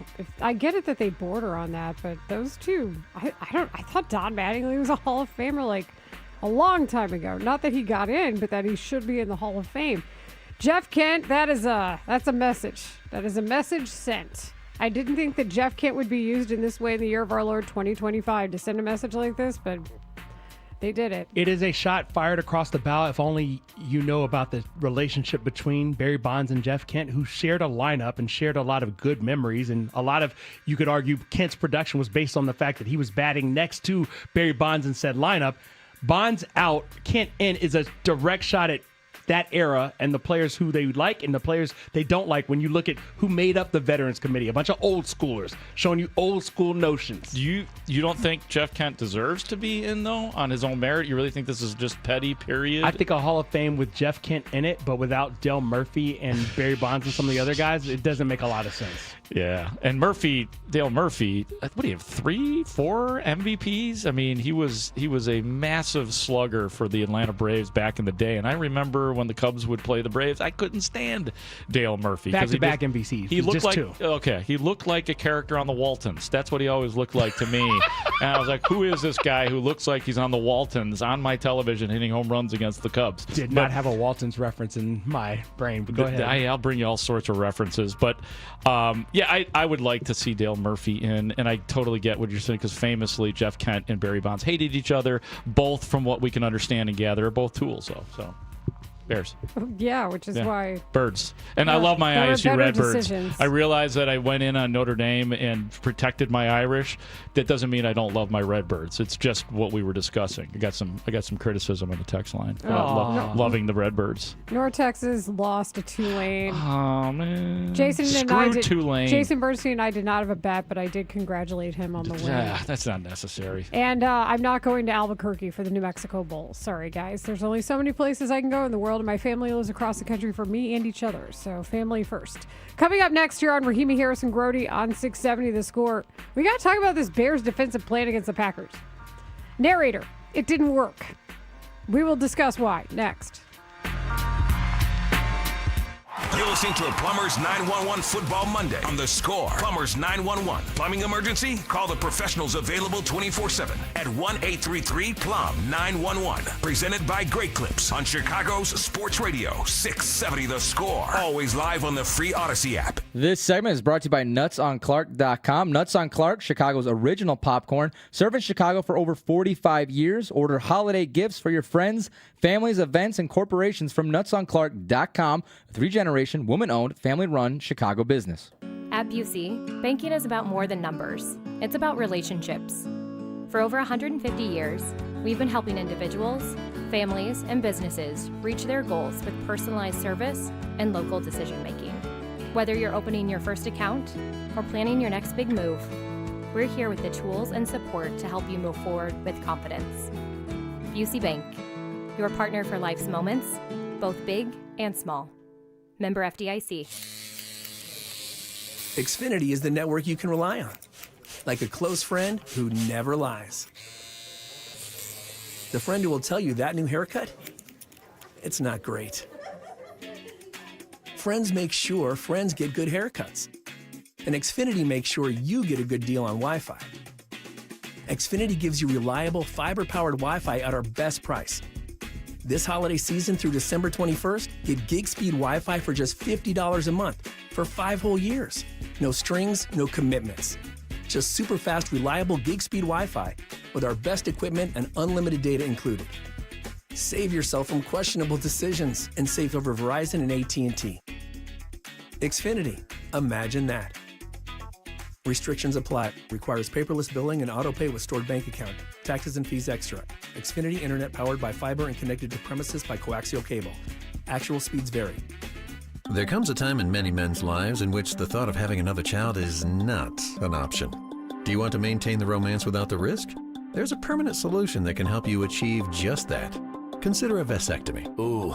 I get it that they border on that, but those two, I thought Don Mattingly was a Hall of Famer like a long time ago. Not that he got in, but that he should be in the Hall of Fame. Jeff Kent, that's a message. That is a message sent. I didn't think that Jeff Kent would be used in this way in the year of our Lord 2025 to send a message like this, but they did it. It is a shot fired across the bow. If only you know about the relationship between Barry Bonds and Jeff Kent, who shared a lineup and shared a lot of good memories. And a lot of, you could argue, Kent's production was based on the fact that he was batting next to Barry Bonds in said lineup. Bonds out, Kent in is a direct shot at that era and the players who they like and the players they don't like when you look at who made up the Veterans Committee. A bunch of old schoolers showing you old school notions. You don't think Jeff Kent deserves to be in, though, on his own merit? You really think this is just petty, period? I think a Hall of Fame with Jeff Kent in it, but without Dale Murphy and Barry Bonds and some of the other guys, it doesn't make a lot of sense. Yeah, and Dale Murphy, what do you have, 3, 4 MVPs? I mean, he was a massive slugger for the Atlanta Braves back in the day, and I remember when the Cubs would play the Braves, I couldn't stand Dale Murphy. Back-to-back MVPs. He looked just like 2. Okay, he looked like a character on the Waltons. That's what he always looked like to me. And I was like, who is this guy who looks like he's on the Waltons on my television hitting home runs against the Cubs? Did not have a Waltons reference in my brain, but go ahead. I'll bring you all sorts of references, but yeah, I would like to see Dale Murphy in, and I totally get what you're saying, because famously Jeff Kent and Barry Bonds hated each other, both from what we can understand and gather, are both tools, though. So Bears. Yeah, which is why. Birds. And I love my ISU Redbirds. Decisions. I realize that I went in on Notre Dame and protected my Irish. That doesn't mean I don't love my Redbirds. It's just what we were discussing. I got some criticism on the text line about loving the Redbirds. North Texas lost to Tulane. Oh man. Tulane. Jason Bernstein and I did not have a bet, but I did congratulate him on the win. That's not necessary. And I'm not going to Albuquerque for the New Mexico Bowl. Sorry, guys. There's only so many places I can go in the world, and my family lives across the country for me and each other. So family first. Coming up next here on Rahimi Harrison Grody on 670 The Score, we got to talk about this Bears defensive plan against the Packers. Narrator, it didn't work. We will discuss why next. You're listening to a Plumbers 911 Football Monday on The Score. Plumbers 911. Plumbing emergency? Call the professionals available 24/7 at 1-833-PLUM-911. Presented by Great Clips on Chicago's Sports Radio 670 The Score. Always live on the free Odyssey app. This segment is brought to you by NutsOnClark.com. Nuts on Clark, Chicago's original popcorn. Serving Chicago for over 45 years. Order holiday gifts for your friends, families, events, and corporations from NutsOnClark.com. A 3-generation, woman-owned, family-run Chicago business. At Busey, banking is about more than numbers. It's about relationships. For over 150 years, we've been helping individuals, families, and businesses reach their goals with personalized service and local decision-making. Whether you're opening your first account or planning your next big move, we're here with the tools and support to help you move forward with confidence. Busey Bank, your partner for life's moments, both big and small. Member FDIC. Xfinity is the network you can rely on, like a close friend who never lies. The friend who will tell you that new haircut, it's not great. Friends make sure friends get good haircuts. And Xfinity makes sure you get a good deal on Wi-Fi. Xfinity gives you reliable fiber-powered Wi-Fi at our best price. This holiday season through December 21st, get gig speed Wi-Fi for just $50 a month for 5 whole years. No strings, no commitments. Just super fast, reliable gig speed Wi-Fi with our best equipment and unlimited data included. Save yourself from questionable decisions and save over Verizon and AT&T. Xfinity. Imagine that. Restrictions apply. Requires paperless billing and auto pay with stored bank account. Taxes and fees extra. Xfinity Internet powered by fiber and connected to premises by coaxial cable. Actual speeds vary. There comes a time in many men's lives in which the thought of having another child is not an option. Do you want to maintain the romance without the risk? There's a permanent solution that can help you achieve just that. Consider a vasectomy. Ooh,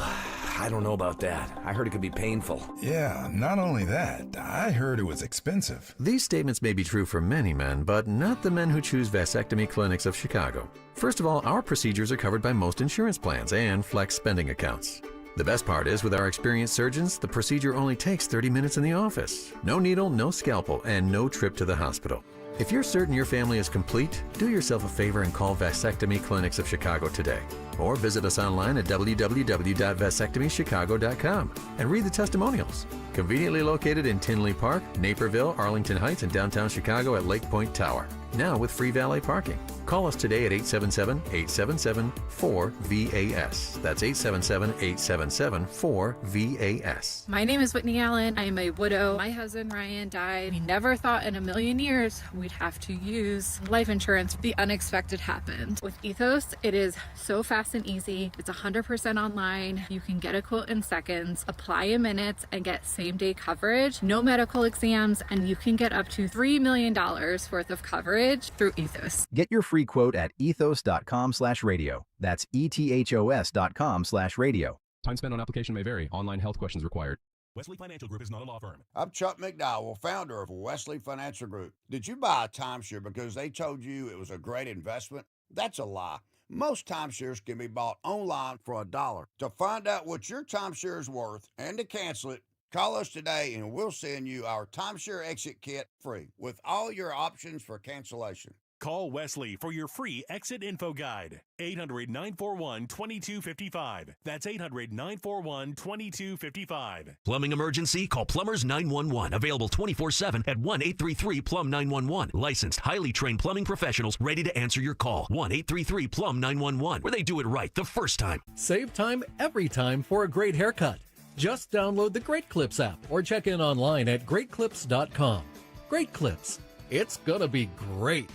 I don't know about that. I heard it could be painful. Yeah, not only that, I heard it was expensive. These statements may be true for many men, but not the men who choose vasectomy clinics of Chicago. First of all, our procedures are covered by most insurance plans and flex spending accounts. The best part is, with our experienced surgeons, the procedure only takes 30 minutes in the office. No needle, no scalpel, and no trip to the hospital. If you're certain your family is complete, do yourself a favor and call Vasectomy Clinics of Chicago today. Or visit us online at www.vasectomychicago.com and read the testimonials. Conveniently located in Tinley Park, Naperville, Arlington Heights, and downtown Chicago at Lake Point Tower. Now with free valet parking. Call us today at 877-877-4VAS. That's 877-877-4VAS. My name is Whitney Allen. I am a widow. My husband Ryan died. We never thought in a million years we'd have to use life insurance. The unexpected happened. With Ethos, it is so fast and easy. It's 100% online. You can get a quote in seconds, apply in minutes, and get same-day coverage. No medical exams, and you can get up to $3 million worth of coverage through Ethos. Get your free quote at ethos.com/radio. That's ETHOS.com/radio. Time spent on application may vary. Online health questions required. Wesley Financial Group is not a law firm. I'm Chuck McDowell, founder of Wesley Financial Group. Did you buy a timeshare because they told you it was a great investment? That's a lie. Most timeshares can be bought online for $1. To find out what your timeshare is worth and to cancel it, call us today and we'll send you our timeshare exit kit free with all your options for cancellation. Call Wesley for your free exit info guide. 800-941-2255. That's 800-941-2255. Plumbing emergency? Call Plumbers 911. Available 24/7 at 1-833-PLUM-911. Licensed, highly trained plumbing professionals ready to answer your call. 1-833-PLUM-911, where they do it right the first time. Save time every time for a great haircut. Just download the Great Clips app or check in online at greatclips.com. Great Clips. It's gonna be great.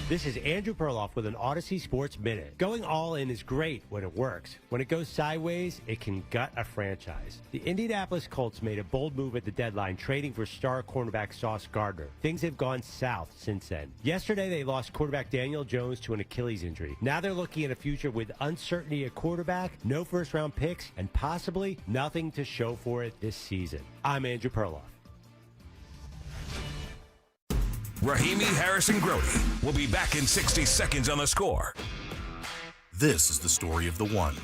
This is Andrew Perloff with an Odyssey Sports Minute. Going all in is great when it works. When it goes sideways, it can gut a franchise. The Indianapolis Colts made a bold move at the deadline, trading for star cornerback Sauce Gardner. Things have gone south since then. Yesterday, they lost quarterback Daniel Jones to an Achilles injury. Now they're looking at a future with uncertainty at quarterback, no first-round picks, and possibly nothing to show for it this season. I'm Andrew Perloff. Rahimi, Harrison, Grody. We'll be back in 60 seconds on The Score. This is the story of the one.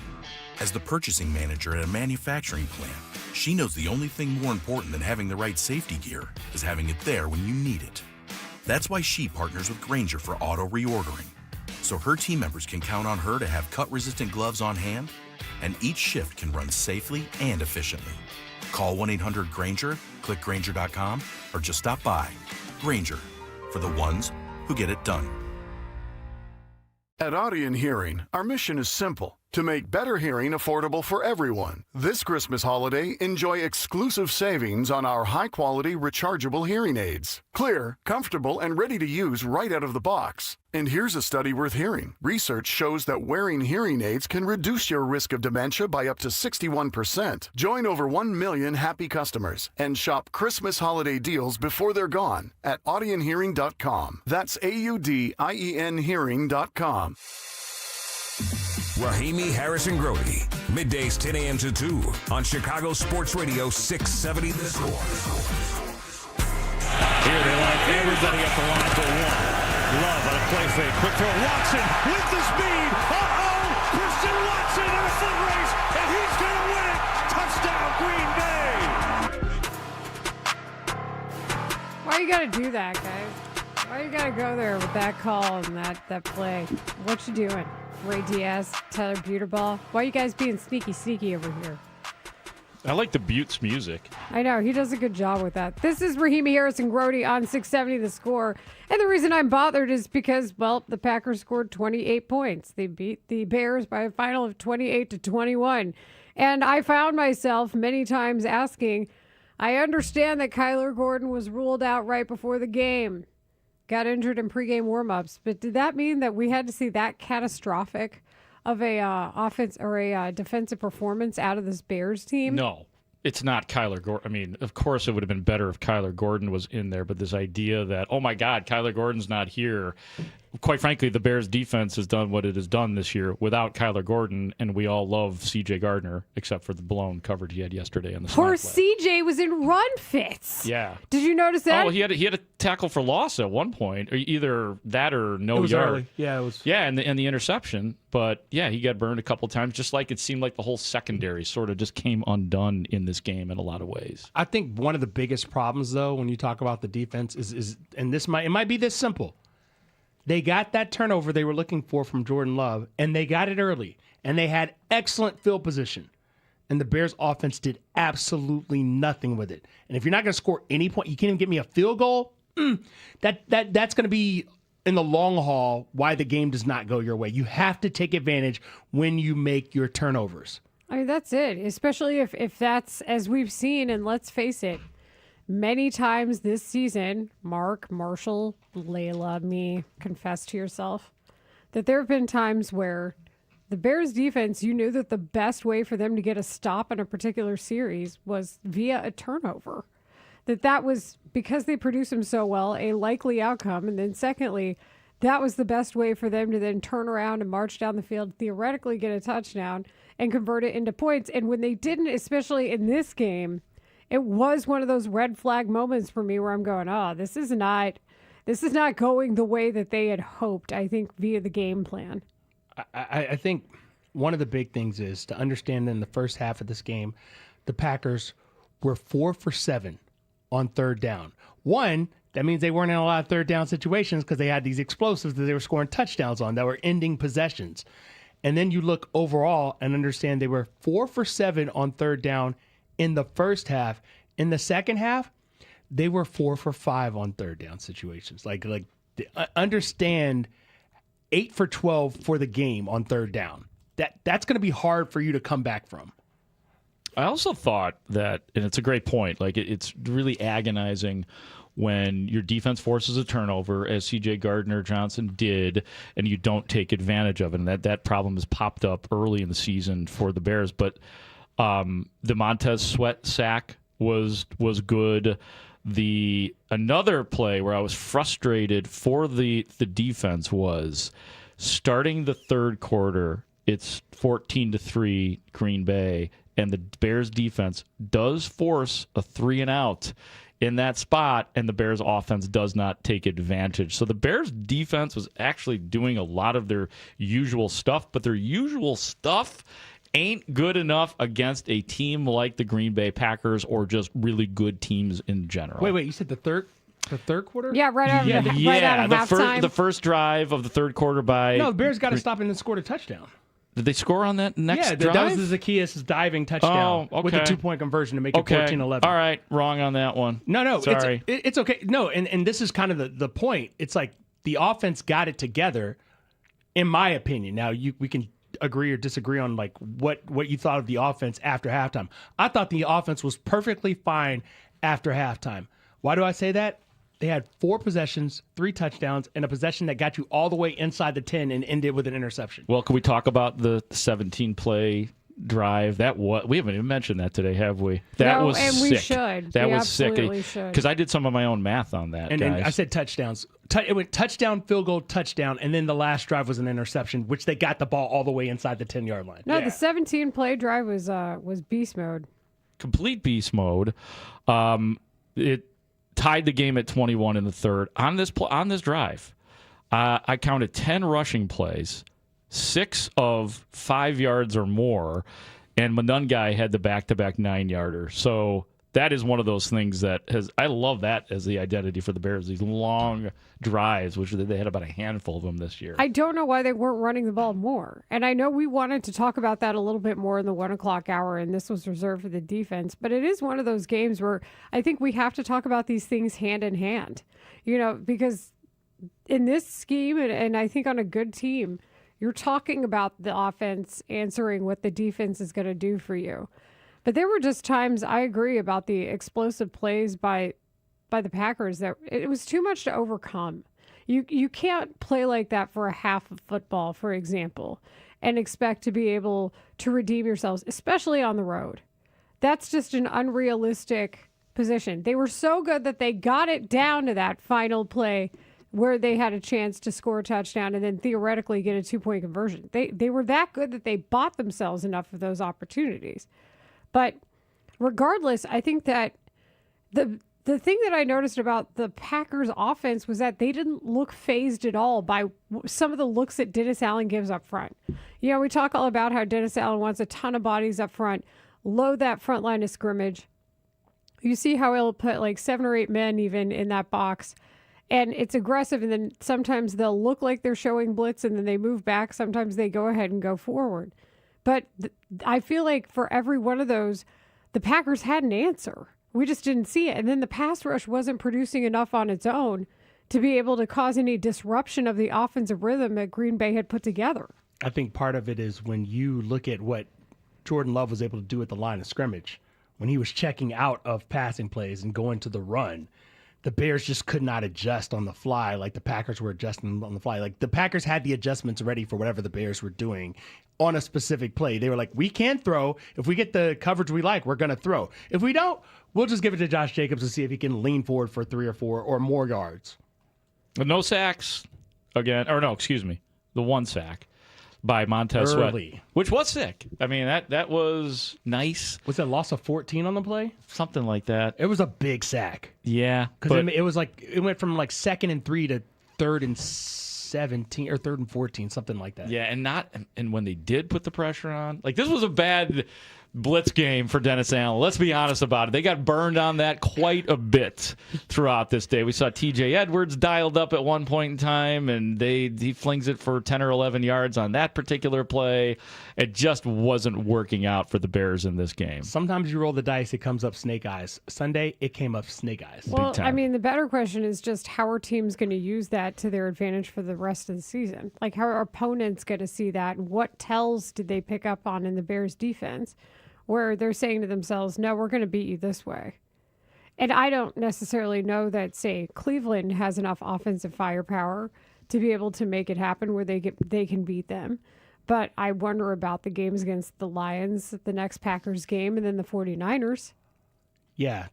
As the purchasing manager at a manufacturing plant, she knows the only thing more important than having the right safety gear is having it there when you need it. That's why she partners with Grainger for auto reordering, so her team members can count on her to have cut-resistant gloves on hand, and each shift can run safely and efficiently. Call 1-800-GRAINGER, click Grainger.com, or just stop by. Grainger, for the ones who get it done. At Audion Hearing, our mission is simple: to make better hearing affordable for everyone. This Christmas holiday, enjoy exclusive savings on our high-quality rechargeable hearing aids. Clear, comfortable, and ready to use right out of the box. And here's a study worth hearing. Research shows that wearing hearing aids can reduce your risk of dementia by up to 61%. Join over 1 million happy customers and shop Christmas holiday deals before they're gone at audionhearing.com. That's AUDIEN hearing.com. Rahimi, Harrison, Grody. Middays 10 a.m. to 2 on Chicago Sports Radio 670 The Score. Here they line everybody at the line for one. Love on a play fake. Quick throw. Watson with the speed. Uh-oh! Christian Watson in a foot race, and he's going to win it. Touchdown, Green Bay. Why you got to do that, guys? Why you got to go there with that call and that play? What you doing? Ray Diaz, Tyler Buterball. Why are you guys being sneaky over here? I like the Buttes music. I know. He does a good job with that. This is Rahimi Harrison Grody on 670 The Score. And the reason I'm bothered is because, well, the Packers scored 28 points. They beat the Bears by a final of 28-21. And I found myself many times asking, I understand that Kyler Gordon was ruled out right before the game. Got injured in pregame warmups, but did that mean that we had to see that catastrophic of a offense or a defensive performance out of this Bears team? No, it's not Kyler Gordon. I mean, of course, it would have been better if Kyler Gordon was in there, but this idea that, oh my God, Kyler Gordon's not here. Quite frankly, the Bears defense has done what it has done this year without Kyler Gordon, and we all love C.J. Gardner, except for the blown coverage he had yesterday on the Poor slant play. C.J. was in run fits. Yeah. Did you notice that? Oh, he had a tackle for loss at one point, or either that or no It was yard. early. Yeah, it was. Yeah, and the interception. But yeah, he got burned a couple times. Just like it seemed like the whole secondary sort of just came undone in this game in a lot of ways. I think one of the biggest problems, though, when you talk about the defense is and it might be this simple. They got that turnover they were looking for from Jordan Love, and they got it early, and they had excellent field position. And the Bears offense did absolutely nothing with it. And if you're not going to score any point, you can't even get me a field goal, that's going to be, in the long haul, why the game does not go your way. You have to take advantage when you make your turnovers. I mean, that's it, especially if that's, as we've seen, and let's face it, many times this season, Mark, Marshall, Layla, me, confess to yourself, that there have been times where the Bears defense, you knew that the best way for them to get a stop in a particular series was via a turnover. That was, because they produce them so well, a likely outcome. And then secondly, that was the best way for them to then turn around and march down the field, theoretically get a touchdown, and convert it into points. And when they didn't, especially in this game, it was one of those red flag moments for me where I'm going, oh, this is not going the way that they had hoped, I think, via the game plan. I think one of the big things is to understand in the first half of this game, the Packers were 4 for 7 on third down. One, that means they weren't in a lot of third down situations because they had these explosives that they were scoring touchdowns on that were ending possessions. And then you look overall and understand they were 4 for 7 on third down in the first half. In the second half, they were 4 for 5 on third down situations. Like understand 8 for 12 for the game on third down. That's going to be hard for you to come back from. I also thought that, and it's a great point, like it's really agonizing when your defense forces a turnover, as C.J. Gardner-Johnson did, and you don't take advantage of it. And that problem has popped up early in the season for the Bears. But the Montez Sweat sack was good. Another play where I was frustrated for the defense was starting the third quarter. It's 14-3 Green Bay, and the Bears defense does force a 3-and-out in that spot, and the Bears offense does not take advantage. So the Bears defense was actually doing a lot of their usual stuff, but their usual stuff ain't good enough against a team like the Green Bay Packers or just really good teams in general. Wait, you said the third quarter? Yeah, right out of halftime. The first drive of the third quarter by... No, the Bears got to stop and then scored a touchdown. Did they score on that next drive? That was the Zacchaeus' diving touchdown with the 2-point conversion to make it 14-11. All right, wrong on that one. No, sorry. It's okay. No, and this is kind of the point. It's like the offense got it together, in my opinion. Now, we can agree or disagree on like what you thought of the offense after halftime. I thought the offense was perfectly fine after halftime. Why do I say that? They had 4 possessions, 3 touchdowns, and a possession that got you all the way inside the 10 and ended with an interception. Well, can we talk about the 17-play drive? We haven't even mentioned that today, have we? That was sick. We should. That we was sick. Should. Because I did some of my own math on that, and I said touchdowns. It went touchdown, field goal, touchdown, and then the last drive was an interception, which they got the ball all the way inside the 10-yard line. No, the 17-play drive was beast mode. Complete beast mode. It tied the game at 21 in the third. On this drive, I counted 10 rushing plays, 6 of 5 yards or more, and Munungai had the back-to-back 9-yarder. So that is one of those things that I love that as the identity for the Bears, these long drives, which they had about a handful of them this year. I don't know why they weren't running the ball more. And I know we wanted to talk about that a little bit more in the 1 o'clock hour, and this was reserved for the defense. But it is one of those games where I think we have to talk about these things hand in hand, because in this scheme, and I think on a good team, you're talking about the offense answering what the defense is going to do for you. But there were just times, I agree, about the explosive plays by the Packers that it was too much to overcome. You can't play like that for a half of football, for example, and expect to be able to redeem yourselves, especially on the road. That's just an unrealistic position. They were so good that they got it down to that final play where they had a chance to score a touchdown and then theoretically get a 2-point conversion. They were that good that they bought themselves enough of those opportunities. But regardless, I think that the thing that I noticed about the Packers offense was that they didn't look fazed at all by some of the looks that Dennis Allen gives up front. We talk all about how Dennis Allen wants a ton of bodies up front, load that front line of scrimmage. You see how he'll put like 7 or 8 men even in that box. And it's aggressive, and then sometimes they'll look like they're showing blitz, and then they move back. Sometimes they go ahead and go forward. But I feel like for every one of those, the Packers had an answer. We just didn't see it. And then the pass rush wasn't producing enough on its own to be able to cause any disruption of the offensive rhythm that Green Bay had put together. I think part of it is when you look at what Jordan Love was able to do at the line of scrimmage, when he was checking out of passing plays and going to the run, the Bears just could not adjust on the fly like the Packers were adjusting on the fly. Like the Packers had the adjustments ready for whatever the Bears were doing on a specific play. They were like, we can throw. If we get the coverage we like, we're going to throw. If we don't, we'll just give it to Josh Jacobs to see if he can lean forward for 3 or 4 or more yards. No sacks again. Or no, excuse me. The 1 sack by Montez Sweat, which was sick. I mean, that was nice. Was it a loss of 14 on the play? Something like that. It was a big sack. Yeah. Because it was like, it went from like 2nd and 3 to 3rd and 17 or 3rd and 14, something like that. Yeah, and when they did put the pressure on, like this was a bad blitz game for Dennis Allen. Let's be honest about it. They got burned on that quite a bit throughout this day. We saw TJ Edwards dialed up at one point in time, and he flings it for 10 or 11 yards on that particular play. It just wasn't working out for the Bears in this game. Sometimes you roll the dice, it comes up snake eyes. Sunday, it came up snake eyes. Well, I mean, the better question is just how are teams going to use that to their advantage for the rest of the season? Like, how are opponents going to see that? And what tells did they pick up on in the Bears defense where they're saying to themselves, no, we're going to beat you this way? And I don't necessarily know that, say, Cleveland has enough offensive firepower to be able to make it happen where they can beat them. But I wonder about the games against the Lions, the next Packers game, and then the 49ers. Yeah,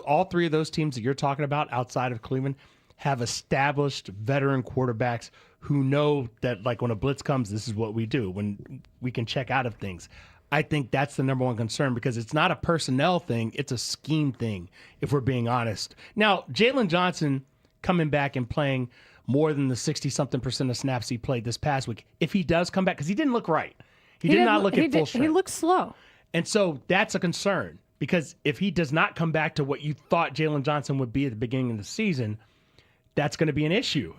all 3 of those teams that you're talking about outside of Cleveland have established veteran quarterbacks who know that, like, when a blitz comes, this is what we do, when we can check out of things. I think that's the number one concern because it's not a personnel thing. It's a scheme thing, if we're being honest. Now, Jalen Johnson coming back and playing more than the 60-something% of snaps he played this past week, if he does come back, because he didn't look right. He did not look at full He strength. looked slow. And so that's a concern because if he does not come back to what you thought Jalen Johnson would be at the beginning of the season, that's going to be an issue.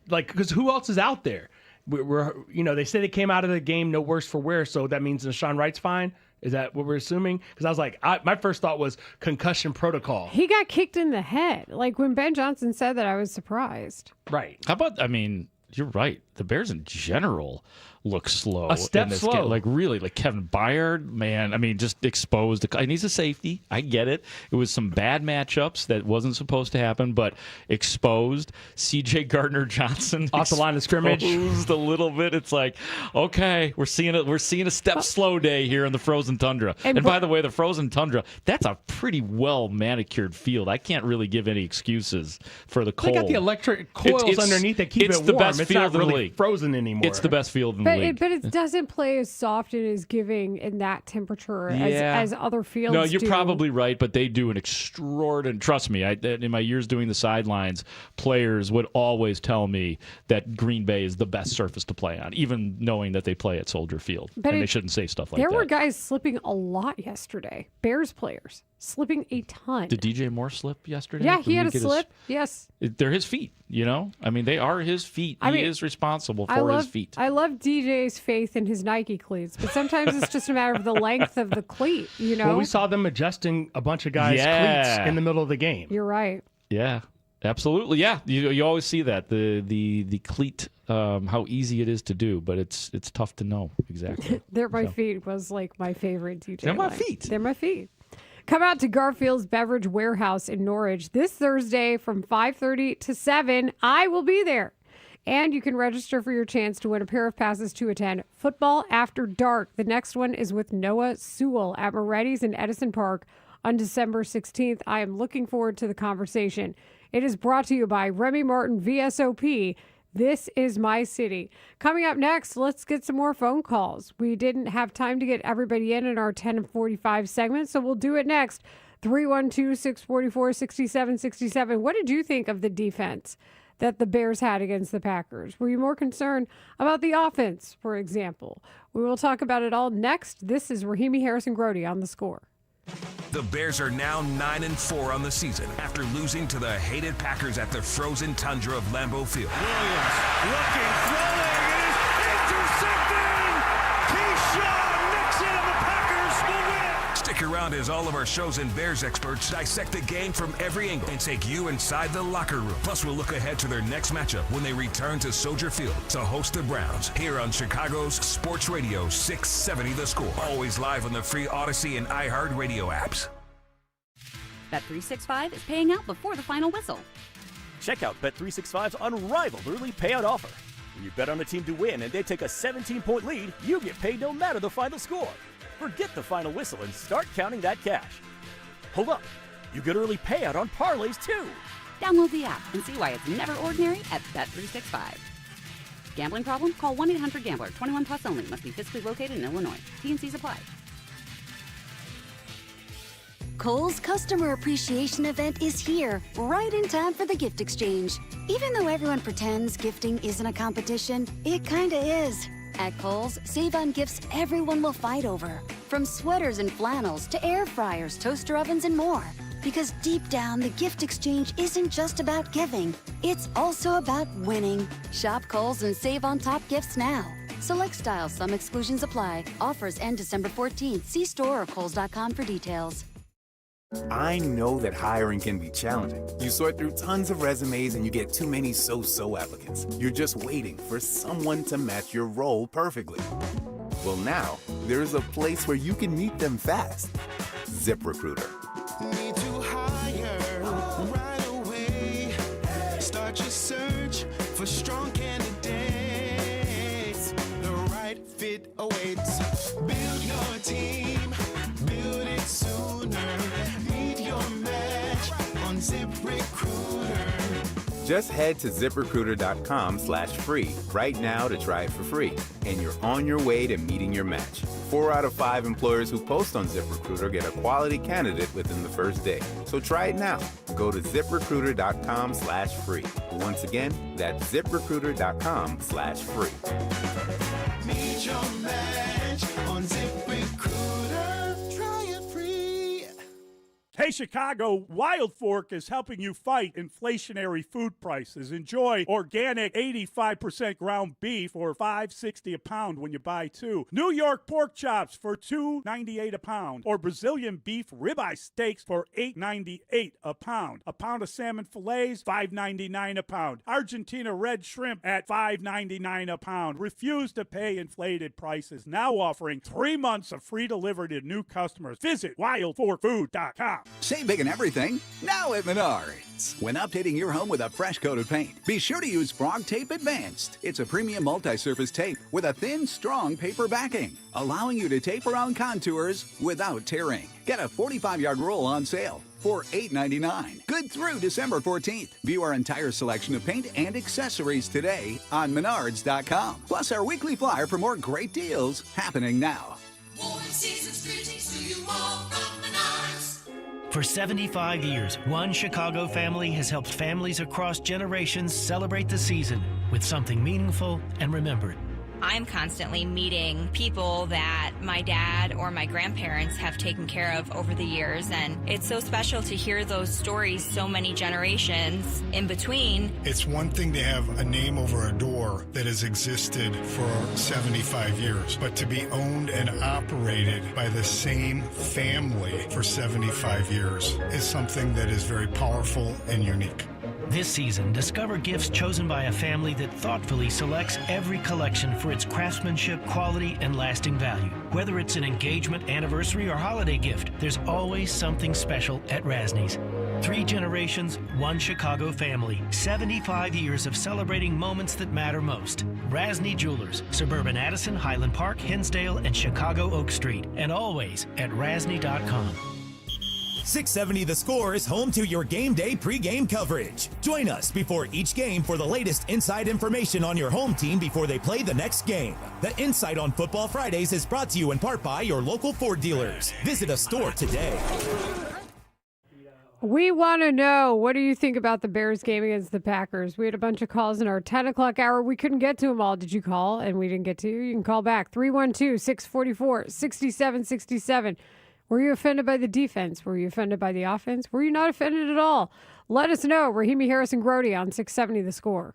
Because who else is out there? They say they came out of the game no worse for wear, so that means Deshaun Wright's fine. Is that what we're assuming? Because I was like, my first thought was concussion protocol. He got kicked in the head. Like when Ben Johnson said that, I was surprised. Right. How about? I mean, you're right. The Bears in general look slow. A step in this slow. game. Like really, like Kevin Byard, man. I mean, just exposed. And he's a safety. I get it. It was some bad matchups that wasn't supposed to happen, but exposed. C.J. Gardner-Johnson off the line of scrimmage, exposed a little bit. It's like, okay, we're seeing it. We're seeing a step slow day here in the frozen tundra. And by the way, the frozen tundra, that's a pretty well manicured field. I can't really give any excuses for the cold. They got the electric coils underneath that keep it warm. The best it's field not in the really league. Frozen anymore. It's the best field in the league. But it doesn't play as soft and as giving in that temperature as other fields No, you're do. probably right, but they do an extraordinary. Trust me, in my years doing the sidelines, players would always tell me that Green Bay is the best surface to play on, even knowing that they play at Soldier Field. But they shouldn't say stuff like there that. There were guys slipping a lot yesterday. Bears players slipping a ton. Did DJ Moore slip yesterday? Yeah, he had a slip. Yes. They're his feet, I mean, they are his feet. He is responsible for his feet. I love DJ's faith in his Nike cleats, but sometimes it's just a matter of the length of the cleat, Well, we saw them adjusting a bunch of guys' cleats in the middle of the game. You're right. Yeah, absolutely. Yeah, you always see that, the cleat, how easy it is to do, but it's tough to know exactly. They're my feet was like my favorite DJ. They're my line. feet. They're my feet. Come out to Garfield's Beverage Warehouse in Norwich this Thursday from 5:30 to 7. I will be there. And you can register for your chance to win a pair of passes to attend Football After Dark. The next one is with Noah Sewell at Moretti's in Edison Park on December 16th. I am looking forward to the conversation. It is brought to you by Remy Martin VSOP. This is my city. Coming up next, let's get some more phone calls. We didn't have time to get everybody in our 10 and 45 segment, so we'll do it next. 312-644-6767. What did you think of the defense that the Bears had against the Packers? Were you more concerned about the offense, for example? We will talk about it all next. This is Rahimi Harrison-Grody on The Score. The Bears are now 9-4 on the season after losing to the hated Packers at the frozen tundra of Lambeau Field. Williams looking, throwing, it is intercepted! Keyshawn Nixon and the Packers will win! Stick around as all of our shows and Bears experts dissect the game from every angle and take you inside the locker room. Plus, we'll look ahead to their next matchup when they return to Soldier Field to host the Browns here on Chicago's Sports Radio 670 The Score. Always live on the free Odyssey and iHeart Radio apps. Bet365 is paying out before the final whistle. Check out Bet365's unrivaled early payout offer. When you bet on a team to win and they take a 17-point lead, you get paid no matter the final score. Forget the final whistle and start counting that cash. Hold up, you get early payout on parlays too. Download the app and see why it's never ordinary at Bet365. Gambling problem? Call 1-800-GAMBLER. 21 plus only. Must be physically located in Illinois. T&Cs apply. Kohl's Customer Appreciation Event is here, right in time for the gift exchange. Even though everyone pretends gifting isn't a competition, it kinda is. At Kohl's, save on gifts everyone will fight over. From sweaters and flannels to air fryers, toaster ovens, and more. Because deep down, the gift exchange isn't just about giving. It's also about winning. Shop Kohl's and save on top gifts now. Select styles, some exclusions apply. Offers end December 14th. See store or kohls.com for details. I know that hiring can be challenging. You sort through tons of resumes and you get too many so-so applicants. You're just waiting for someone to match your role perfectly. Well, now, there's a place where you can meet them fast. ZipRecruiter. Need to hire right away. Start your search for strong candidates. The right fit awaits. Build your team. Build it sooner. Meet your match on ZipRecruiter. Just head to ZipRecruiter.com/free right now to try it for free. And you're on your way to meeting your match. 4 out of 5 employers who post on ZipRecruiter get a quality candidate within the first day. So try it now. Go to ZipRecruiter.com/free. Once again, that's ZipRecruiter.com/free. Meet your match. Hey, Chicago, Wild Fork is helping you fight inflationary food prices. Enjoy organic 85% ground beef for $5.60 a pound when you buy two. New York pork chops for $2.98 a pound. Or Brazilian beef ribeye steaks for $8.98 a pound. A pound of salmon fillets, $5.99 a pound. Argentina red shrimp at $5.99 a pound. Refuse to pay inflated prices. Now offering 3 months of free delivery to new customers. Visit wildforkfood.com. Save big on everything, now at Menards. When updating your home with a fresh coat of paint, be sure to use Frog Tape Advanced. It's a premium multi-surface tape with a thin, strong paper backing, allowing you to tape around contours without tearing. Get a 45-yard roll on sale for $8.99. Good through December 14th. View our entire selection of paint and accessories today on Menards.com. Plus our weekly flyer for more great deals happening now. For 75 years, one Chicago family has helped families across generations celebrate the season with something meaningful and remembered. I'm constantly meeting people that my dad or my grandparents have taken care of over the years, and it's so special to hear those stories so many generations in between. It's one thing to have a name over a door that has existed for 75 years, but to be owned and operated by the same family for 75 years is something that is very powerful and unique. This season, discover gifts chosen by a family that thoughtfully selects every collection for its craftsmanship, quality, and lasting value. Whether it's an engagement, anniversary, or holiday gift, there's always something special at Rasney's. 3 generations, one Chicago family. 75 years of celebrating moments that matter most. Rasney Jewelers, Suburban Addison, Highland Park, Hinsdale, and Chicago Oak Street. And always at Rasney.com. 670 The Score is home to your game day pregame coverage. Join us before each game for the latest inside information on your home team before they play the next game. The Insight on Football Fridays is brought to you in part by your local Ford dealers. Visit a store today. We want to know, what do you think about the Bears game against the Packers? We had a bunch of calls in our 10 o'clock hour. We couldn't get to them all. Did you call and we didn't get to you? You can call back 312-644-6767. Were you offended by the defense? Were you offended by the offense? Were you not offended at all? Let us know. Rahimi Harrison Grody on 670 The Score.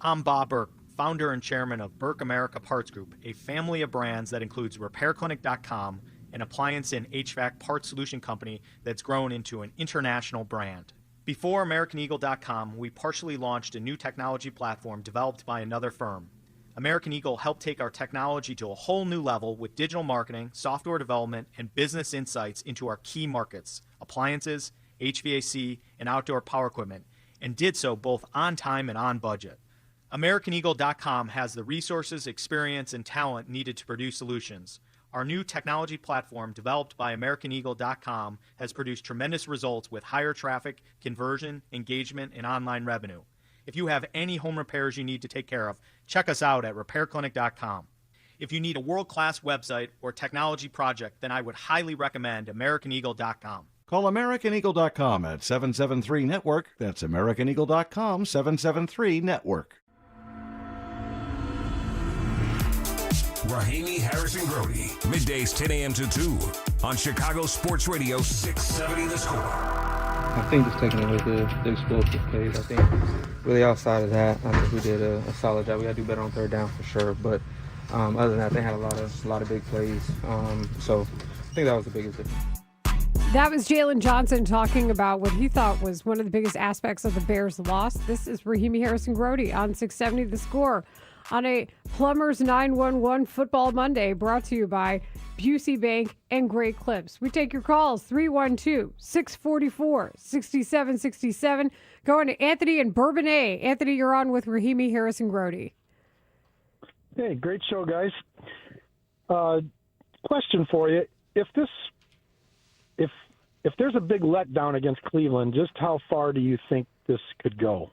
I'm Bob Burke, founder and chairman of Burke America Parts Group, a family of brands that includes RepairClinic.com, an appliance and HVAC parts solution company that's grown into an international brand. Before AmericanEagle.com, we partially launched a new technology platform developed by another firm. American Eagle helped take our technology to a whole new level with digital marketing, software development, and business insights into our key markets, appliances, HVAC, and outdoor power equipment, and did so both on time and on budget. AmericanEagle.com has the resources, experience, and talent needed to produce solutions. Our new technology platform, developed by AmericanEagle.com, has produced tremendous results with higher traffic, conversion, engagement, and online revenue. If you have any home repairs you need to take care of, check us out at RepairClinic.com. If you need a world-class website or technology project, then I would highly recommend AmericanEagle.com. Call AmericanEagle.com at 773-NETWORK. That's AmericanEagle.com, 773-NETWORK. Rahimi Harrison Grody, middays 10 a.m. to 2 on Chicago Sports Radio 670 The Score. I think just taking away the explosive plays. I think really outside of that, I think we did a solid job. We got to do better on third down for sure. But other than that, they had a lot of big plays. So I think that was the biggest difference. That was Jalen Johnson talking about what he thought was one of the biggest aspects of the Bears' loss. This is Rahimi Harrison Grody on 670 The Score on a Plumbers 911 Football Monday, brought to you by Busey Bank and Great Clips. We take your calls, 312-644-6767. Going to Anthony in Bourbonnais. Anthony, you're on with Rahimi Harrison Grody. Hey, great show, guys. Question for you. If there's a big letdown against Cleveland, just how far do you think this could go?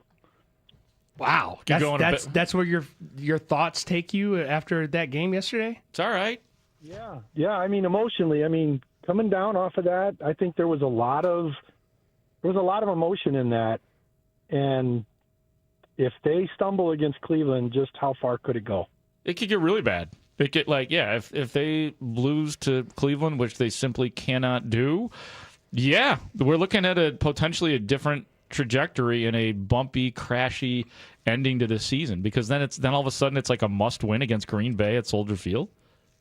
Wow, that's where your thoughts take you after that game yesterday? It's all right. Yeah. I mean, emotionally, coming down off of that, I think there was a lot of emotion in that. And if they stumble against Cleveland, just how far could it go? It could get really bad. It could, if they lose to Cleveland, which they simply cannot do, Yeah, we're looking at potentially a different trajectory and a bumpy, crashy ending to this season, because then all of a sudden it's like a must-win against Green Bay at Soldier Field.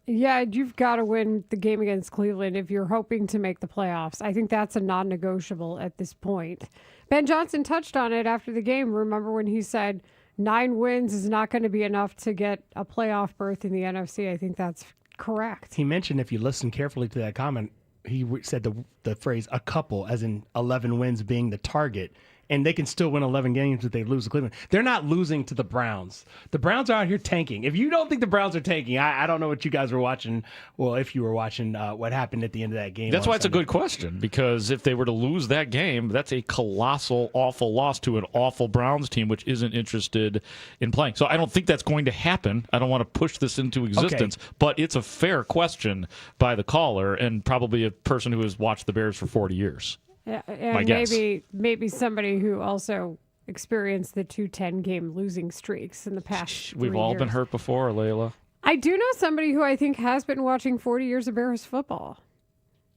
Yeah, you've got to win the game against Cleveland if you're hoping to make the playoffs. I think that's a non-negotiable at this point. Ben Johnson touched on it after the game. Remember when he said 9 wins is not going to be enough to get a playoff berth in the NFC? I think that's correct. He mentioned, if you listen carefully to that comment, he said the phrase "a couple," as in 11 wins being the target. And they can still win 11 games if they lose to Cleveland. They're not losing to the Browns. The Browns are out here tanking. If you don't think the Browns are tanking, I don't know what you guys were watching. Well, if you were watching what happened at the end of that game. That's why it's Sunday. a good question, because if they were to lose that game, that's a colossal, awful loss to an awful Browns team, which isn't interested in playing. So I don't think that's going to happen. I don't want to push this into existence, but it's a fair question by the caller and probably a person who has watched the Bears for 40 years. Yeah, and maybe somebody who also experienced the 2 10-game losing streaks in the past. We've all been hurt before, Layla. I do know somebody who I think has been watching 40 years of Bears football.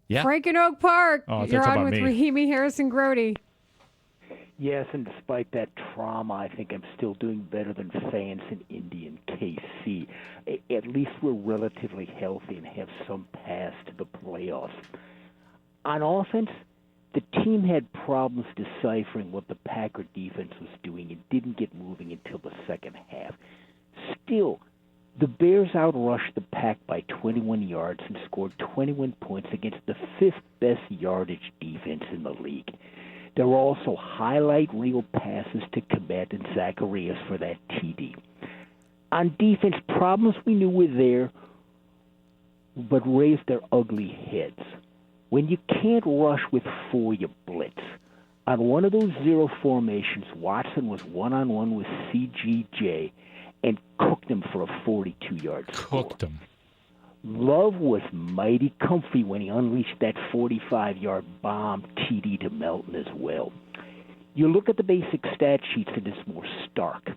Yeah. Frank in Oak Park. Oh, You're on with Rahimi Harrison-Grody. Yes, and despite that trauma, I think I'm still doing better than fans in Indy and KC. At least we're relatively healthy and have some path to the playoffs. On offense, the team had problems deciphering what the Packer defense was doing and didn't get moving until the second half. Still, the Bears outrushed the Pack by 21 yards and scored 21 points against the 5th best yardage defense in the league. There were also highlight reel passes to Komet and Zacharias for that TD. On defense, problems we knew were there, but raised their ugly heads. When you can't rush with 4, you blitz. On one of those zero formations, Watson was one-on-one with CGJ and cooked him for a 42-yard score. Cooked him. Love was mighty comfy when he unleashed that 45-yard bomb TD to Melton as well. You look at the basic stat sheets and it's more stark.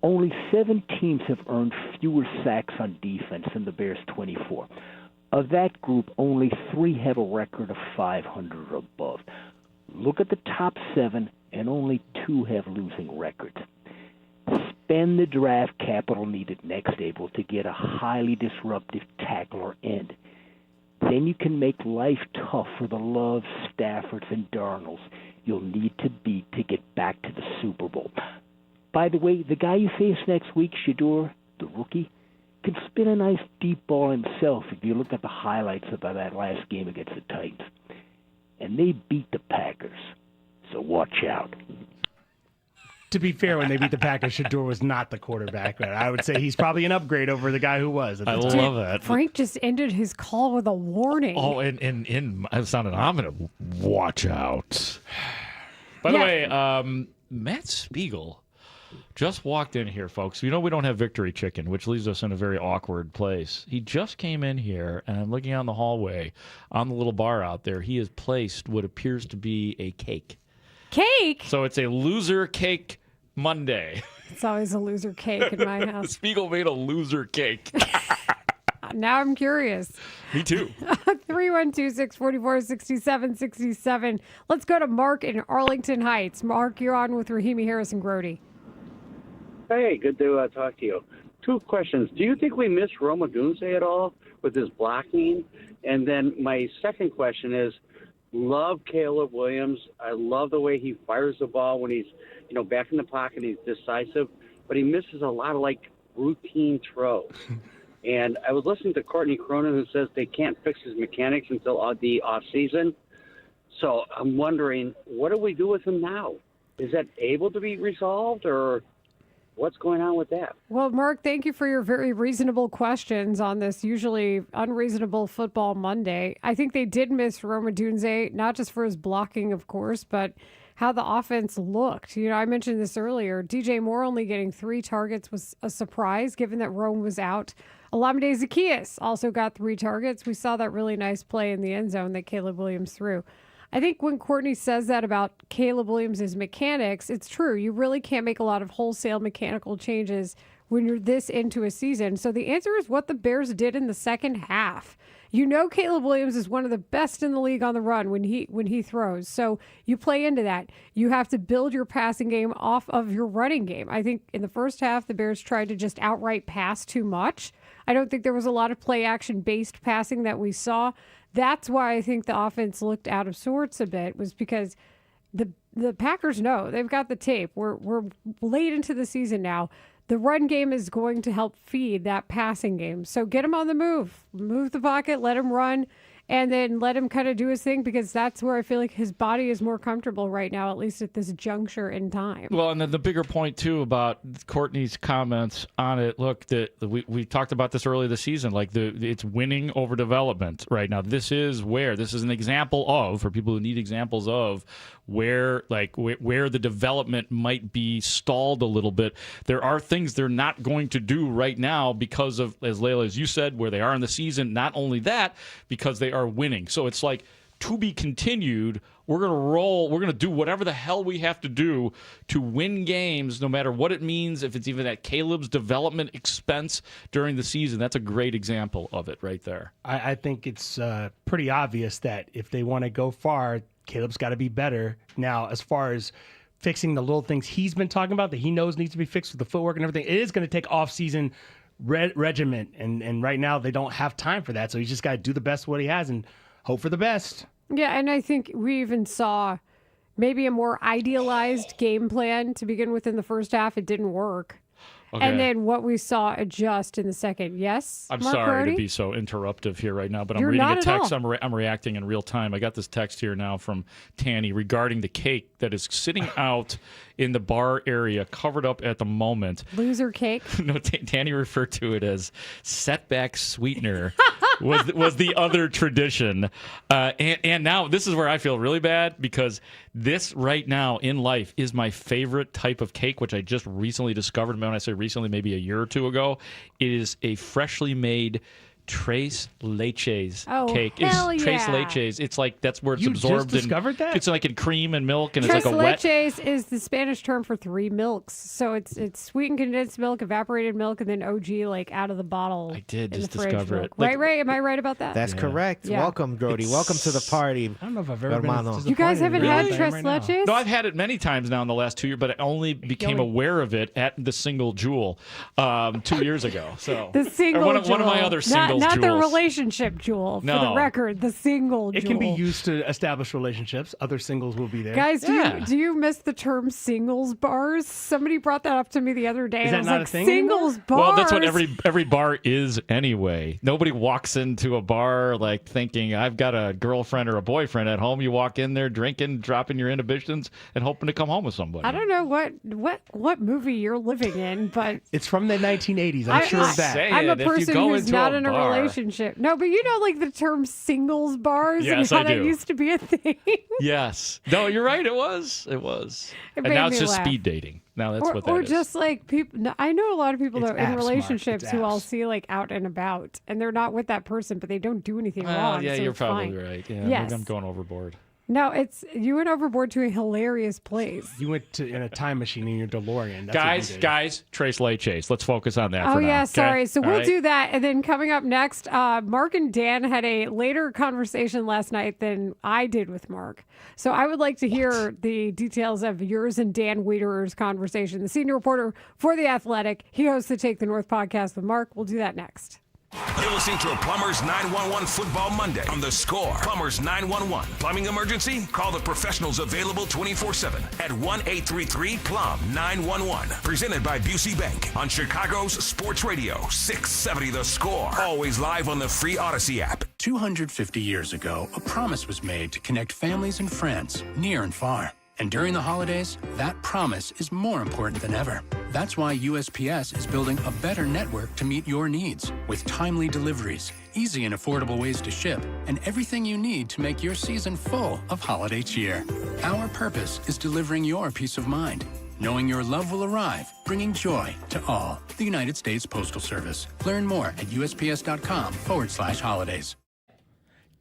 Only 7 teams have earned fewer sacks on defense than the Bears' 24. Of that group, only 3 have a record of 500 or above. Look at the top 7, and only 2 have losing records. Spend the draft capital needed next April to get a highly disruptive tackler end. Then you can make life tough for the Loves, Staffords, and Darnolds you'll need to beat to get back to the Super Bowl. By the way, the guy you face next week, Shedeur, the rookie, can spin a nice deep ball himself if you look at the highlights of that last game against the Titans. And they beat the Packers, so watch out. To be fair, when they beat the Packers, Shedeur was not the quarterback. But I would say he's probably an upgrade over the guy who was. I love that. Frank just ended his call with a warning. Oh, and it sounded ominous. Watch out. By the way, Matt Spiegel just walked in here, folks. You know we don't have Victory Chicken, which leaves us in a very awkward place. He just came in here, and I'm looking out in the hallway on the little bar out there. He has placed what appears to be a cake. Cake? So it's a loser cake Monday. It's always a loser cake in my house. Spiegel made a loser cake. Now I'm curious. Me too. 312-644-6767. Let's go to Mark in Arlington Heights. Mark, you're on with Rahimi Harrison-Grody. Hey, good to talk to you. 2 questions. Do you think we missed Roma Dunze at all with his blocking? And then my second question is, love Caleb Williams. I love the way he fires the ball when he's, back in the pocket. He's decisive, but he misses a lot of routine throws. And I was listening to Courtney Cronin, who says they can't fix his mechanics until the off season. So I'm wondering, what do we do with him now? Is that able to be resolved, or what's going on with that? Well, Mark, thank you for your very reasonable questions on this usually unreasonable football Monday. I think they did miss Roma Dunze, not just for his blocking, of course, but how the offense looked. I mentioned this earlier. DJ Moore only getting 3 targets was a surprise, given that Rome was out. Olamide Zaccheaus also got 3 targets. We saw that really nice play in the end zone that Caleb Williams threw. I think when Courtney says that about Caleb Williams' mechanics, it's true. You really can't make a lot of wholesale mechanical changes when you're this into a season. So the answer is what the Bears did in the second half. You know Caleb Williams is one of the best in the league on the run when he throws. So you play into that. You have to build your passing game off of your running game. I think in the first half, the Bears tried to just outright pass too much. I don't think there was a lot of play action based passing that we saw. That's why I think the offense looked out of sorts a bit, was because the Packers know they've got the tape. We're late into the season now. The run game is going to help feed that passing game. So get him on the move. Move the pocket, let him run, and then let him kind of do his thing, because that's where I feel like his body is more comfortable right now, at least at this juncture in time. Well, and then the bigger point, too, about Courtney's comments on it, look, we talked about this early this season, like it's winning over development right now. This is an example of, for people who need examples of, where the development might be stalled a little bit. There are things they're not going to do right now because of, as Layla, as you said, where they are in the season. Not only that, because they are winning. So it's like, to be continued. We're going to roll. We're going to do whatever the hell we have to do to win games, no matter what it means, if it's even at Caleb's development expense during the season. That's a great example of it right there. I think it's pretty obvious that if they want to go far, Caleb's got to be better. Now, as far as fixing the little things he's been talking about that he knows needs to be fixed with the footwork and everything, it is going to take off-season regiment, and right now they don't have time for that, so he's just got to do the best of what he has and hope for the best. Yeah, and I think we even saw maybe a more idealized game plan to begin with in the first half. It didn't work. Okay. And then what we saw adjust in the second. Yes, I'm Mark sorry Brody? to be so interruptive here right now, but You're I'm reading not a at text. all. I'm reacting in real time. I got this text here now from Tanny regarding the cake that is sitting out in the bar area, covered up at the moment. Loser cake? No, Tanny referred to it as setback sweetener. was the other tradition. And now this is where I feel really bad, because this right now in life is my favorite type of cake, which I just recently discovered. When I say recently, maybe a year or two ago, it is a freshly made Tres Leches cake. Hell yeah. Tres Leches. It's like, that's where it's You absorbed. just discovered that? It's like in cream and milk, and Tres it's like a wet. leches is the Spanish term for 3 milks. So it's sweetened condensed milk, evaporated milk, and then OG, like out of the bottle. I did in just the fridge discover milk. it. Like, Right? Am I right about that? That's correct. Yeah. Welcome, Brody. Welcome to the party. I don't know if I've ever been Hermano. You guys haven't had Tres leches? No, I've had it many times now in the last 2 years, but I only became aware of it at the Single Jewel 2 years ago. So The single one of jewel. my other singles not the jewels. relationship jewel. For the No. record, the single It jewel. can be used to establish relationships. Other singles will be there. Guys, do you miss the term singles bars? Somebody brought that up to me the other day. Is and I that was not like, a thing singles bars. Well, that's what every bar is anyway. Nobody walks into a bar like thinking, I've got a girlfriend or a boyfriend at home. You walk in there drinking, dropping your inhibitions, and hoping to come home with somebody. I don't know what movie you're living in, but It's from the 1980s. I'm sure of that. I'm a If you person go who's into not a in a bar- relationship. No, but you know, like the term singles bars Yes, and how I that do. used to be a thing. Yes. No, you're right. It was. It And made now it's me just laugh. speed dating. Now that's what that or is. just like people. No, I know a lot of people It's though in apps, Mark. relationships It's who I'll apps. see like out and about, and they're not with that person, but they don't do anything wrong. Yeah, so you're it's probably fine. right. Yeah, Yes. maybe I'm going overboard. No, it's you went overboard to a hilarious place. You went in a time machine in your DeLorean. That's what you did. Guys, Tres Leches. Let's focus on that Oh, for now. yeah, okay? sorry. So All we'll right? do that. And then coming up next, Mark and Dan had a later conversation last night than I did with Mark. So I would like to hear the details of yours and Dan Wiederer's conversation, the senior reporter for The Athletic. He hosts the Take the North podcast with Mark. We'll do that next. You're listening to a Plumbers 911 Football Monday on The Score. Plumbers 911. Plumbing emergency? Call the professionals available 24/7 at 1-833-PLUM-911. Presented by Busey Bank on Chicago's Sports Radio 670 The Score. Always live on the free Odyssey app. 250 years ago, a promise was made to connect families and friends near and far. And during the holidays, that promise is more important than ever. That's why USPS is building a better network to meet your needs with timely deliveries, easy and affordable ways to ship, and everything you need to make your season full of holiday cheer. Our purpose is delivering your peace of mind, knowing your love will arrive, bringing joy to all. The United States Postal Service. Learn more at USPS.com/holidays.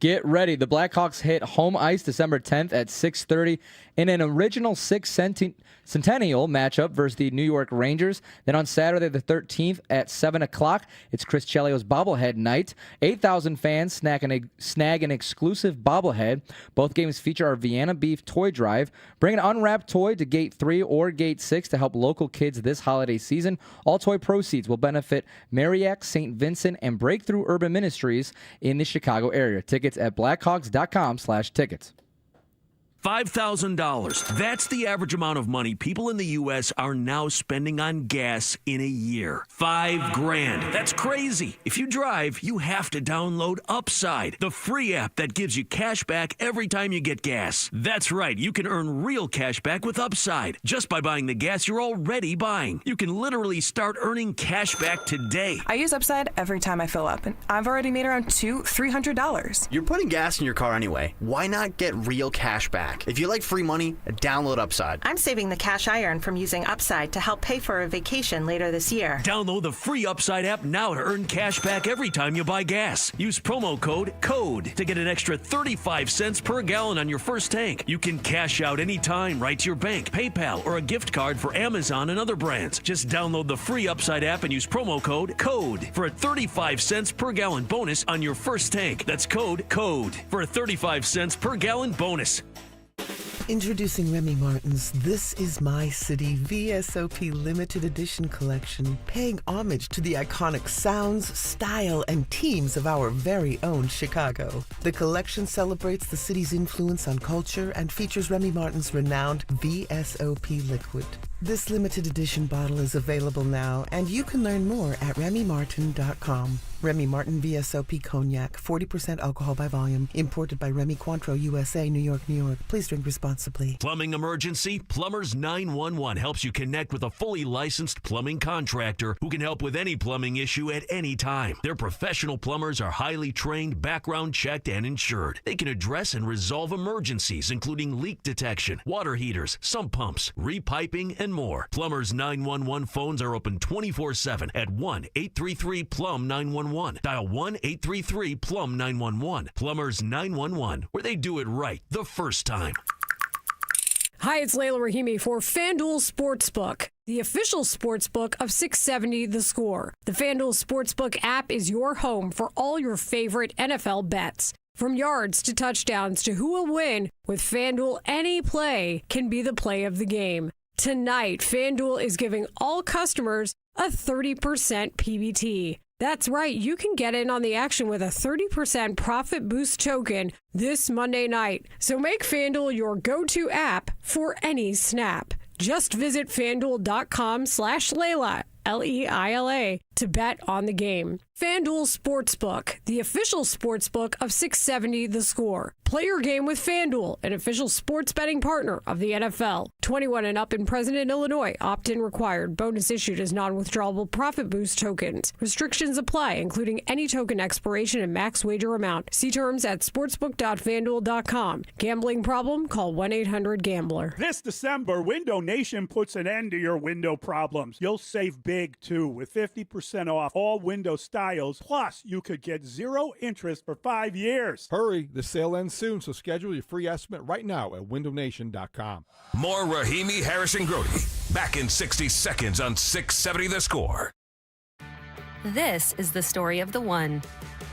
Get ready. The Blackhawks hit home ice December 10th at 6:30 in an original centennial matchup versus the New York Rangers. Then on Saturday the 13th at 7 o'clock, it's Chris Chelios bobblehead night. 8,000 fans snag an exclusive bobblehead. Both games feature our Vienna Beef toy drive. Bring an unwrapped toy to Gate 3 or Gate 6 to help local kids this holiday season. All toy proceeds will benefit Mariac, St. Vincent, and Breakthrough Urban Ministries in the Chicago area. Tickets at blackhawks.com/tickets. $5,000. That's the average amount of money people in the U.S. are now spending on gas in a year. $5,000. That's crazy. If you drive, you have to download Upside, the free app that gives you cash back every time you get gas. That's right. You can earn real cash back with Upside just by buying the gas you're already buying. You can literally start earning cash back today. I use Upside every time I fill up, and I've already made around $200-300. You're putting gas in your car anyway. Why not get real cash back? If you like free money, download Upside. I'm saving the cash I earn from using Upside to help pay for a vacation later this year. Download the free Upside app now to earn cash back every time you buy gas. Use promo code CODE to get an extra 35 cents per gallon on your first tank. You can cash out anytime right to your bank, PayPal, or a gift card for Amazon and other brands. Just download the free Upside app and use promo code CODE for a 35 cents per gallon bonus on your first tank. That's code CODE for a 35 cents per gallon bonus. Introducing Remy Martin's This Is My City VSOP limited edition collection, paying homage to the iconic sounds, style, and teams of our very own Chicago. The collection celebrates the city's influence on culture and features Remy Martin's renowned VSOP liquid. This limited edition bottle is available now, and you can learn more at RemyMartin.com. Remy Martin VSOP Cognac, 40% alcohol by volume, imported by Remy Cointreau, USA, New York, New York. Please drink responsibly. Plumbing emergency? Plumbers 911 helps you connect with a fully licensed plumbing contractor who can help with any plumbing issue at any time. Their professional plumbers are highly trained, background checked, and insured. They can address and resolve emergencies, including leak detection, water heaters, sump pumps, repiping, and more. Plumbers 911 phones are open 24/7 at 1-833-PLUM-911. Dial 1-833-PLUM-911. Plumbers 911, where they do it right the first time. Hi, it's Layla Rahimi for FanDuel Sportsbook, the official sportsbook of 670 The Score. The FanDuel Sportsbook app is your home for all your favorite NFL bets. From yards to touchdowns to who will win, with FanDuel, any play can be the play of the game. Tonight, FanDuel is giving all customers a 30% PBT. That's right, you can get in on the action with a 30% profit boost token this Monday night. So make FanDuel your go-to app for any snap. Just visit FanDuel.com/Layla, Leila, to bet on the game. FanDuel Sportsbook, the official sportsbook of 670 The Score. Play your game with FanDuel, an official sports betting partner of the NFL. 21 and up in President, Illinois. Opt-in required. Bonus issued as non-withdrawable profit boost tokens. Restrictions apply, including any token expiration and max wager amount. See terms at sportsbook.fanduel.com. Gambling problem? Call 1-800-GAMBLER. This December, Window Nation puts an end to your window problems. You'll save big, too, with 50% off all window styles. Plus, you could get 0 interest for 5 years. Hurry, the sale ends soon, so schedule your free estimate right now at windownation.com. More Rahimi, Harris, and Grody. Back in 60 seconds on 670 The Score. This is the story of the one.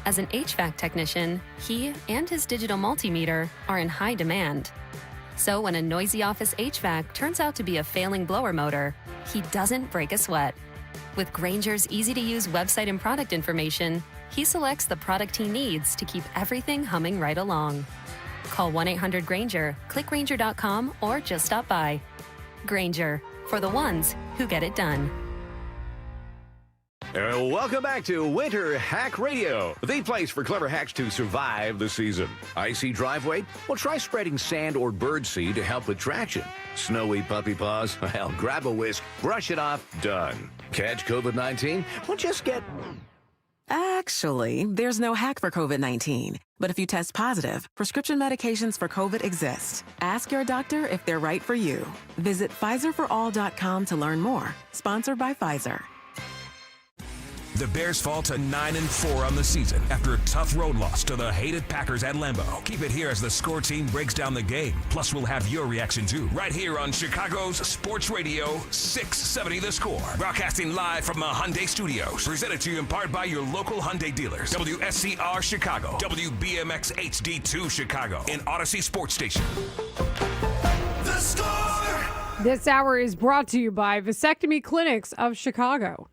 As an HVAC technician, he and his digital multimeter are in high demand. So when a noisy office HVAC turns out to be a failing blower motor, he doesn't break a sweat. With Grainger's easy-to-use website and product information, he selects the product he needs to keep everything humming right along. Call 1-800-GRAINGER, click Grainger.com, or just stop by. Grainger, for the ones who get it done. Welcome back to Winter Hack Radio, the place for clever hacks to survive the season. Icy driveway? Well, try spreading sand or birdseed to help with traction. Snowy puppy paws? Well, grab a whisk, brush it off, done. Catch COVID-19? Well, just get... Actually, there's no hack for COVID-19. But if you test positive, prescription medications for COVID exist. Ask your doctor if they're right for you. Visit PfizerForAll.com to learn more. Sponsored by Pfizer. The Bears fall to 9-4 on the season after a tough road loss to the hated Packers at Lambeau. Keep it here as the Score team breaks down the game. Plus, we'll have your reaction too, right here on Chicago's Sports Radio 670 The Score. Broadcasting live from the Hyundai Studios. Presented to you in part by your local Hyundai dealers. WSCR Chicago, WBMX HD2 Chicago, and Odyssey Sports Station. The Score! This hour is brought to you by Vasectomy Clinics of Chicago.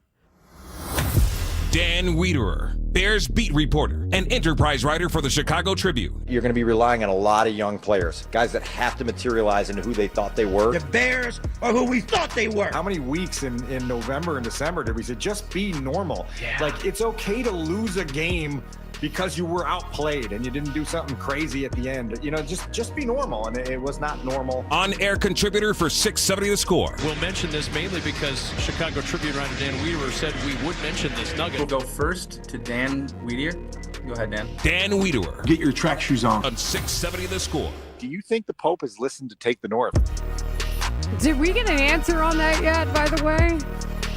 Dan Wiederer, Bears beat reporter and enterprise writer for the Chicago Tribune. You're going to be relying on a lot of young players, guys that have to materialize into who they thought they were. The Bears are who we thought they were. How many weeks in November and December did we say, just be normal? Yeah. Like, it's okay to lose a game because you were outplayed and you didn't do something crazy at the end. You know, just be normal, and it was not normal. On-air contributor for 670 The Score. We'll mention this mainly because Chicago Tribune writer Dan Wiederer said we would mention this nugget. We'll go first to Dan Wiederer. Go ahead, Dan. Dan Wiederer. Get your track shoes on. On 670 The Score. Do you think the Pope has listened to Take the North? Did we get an answer on that yet, by the way?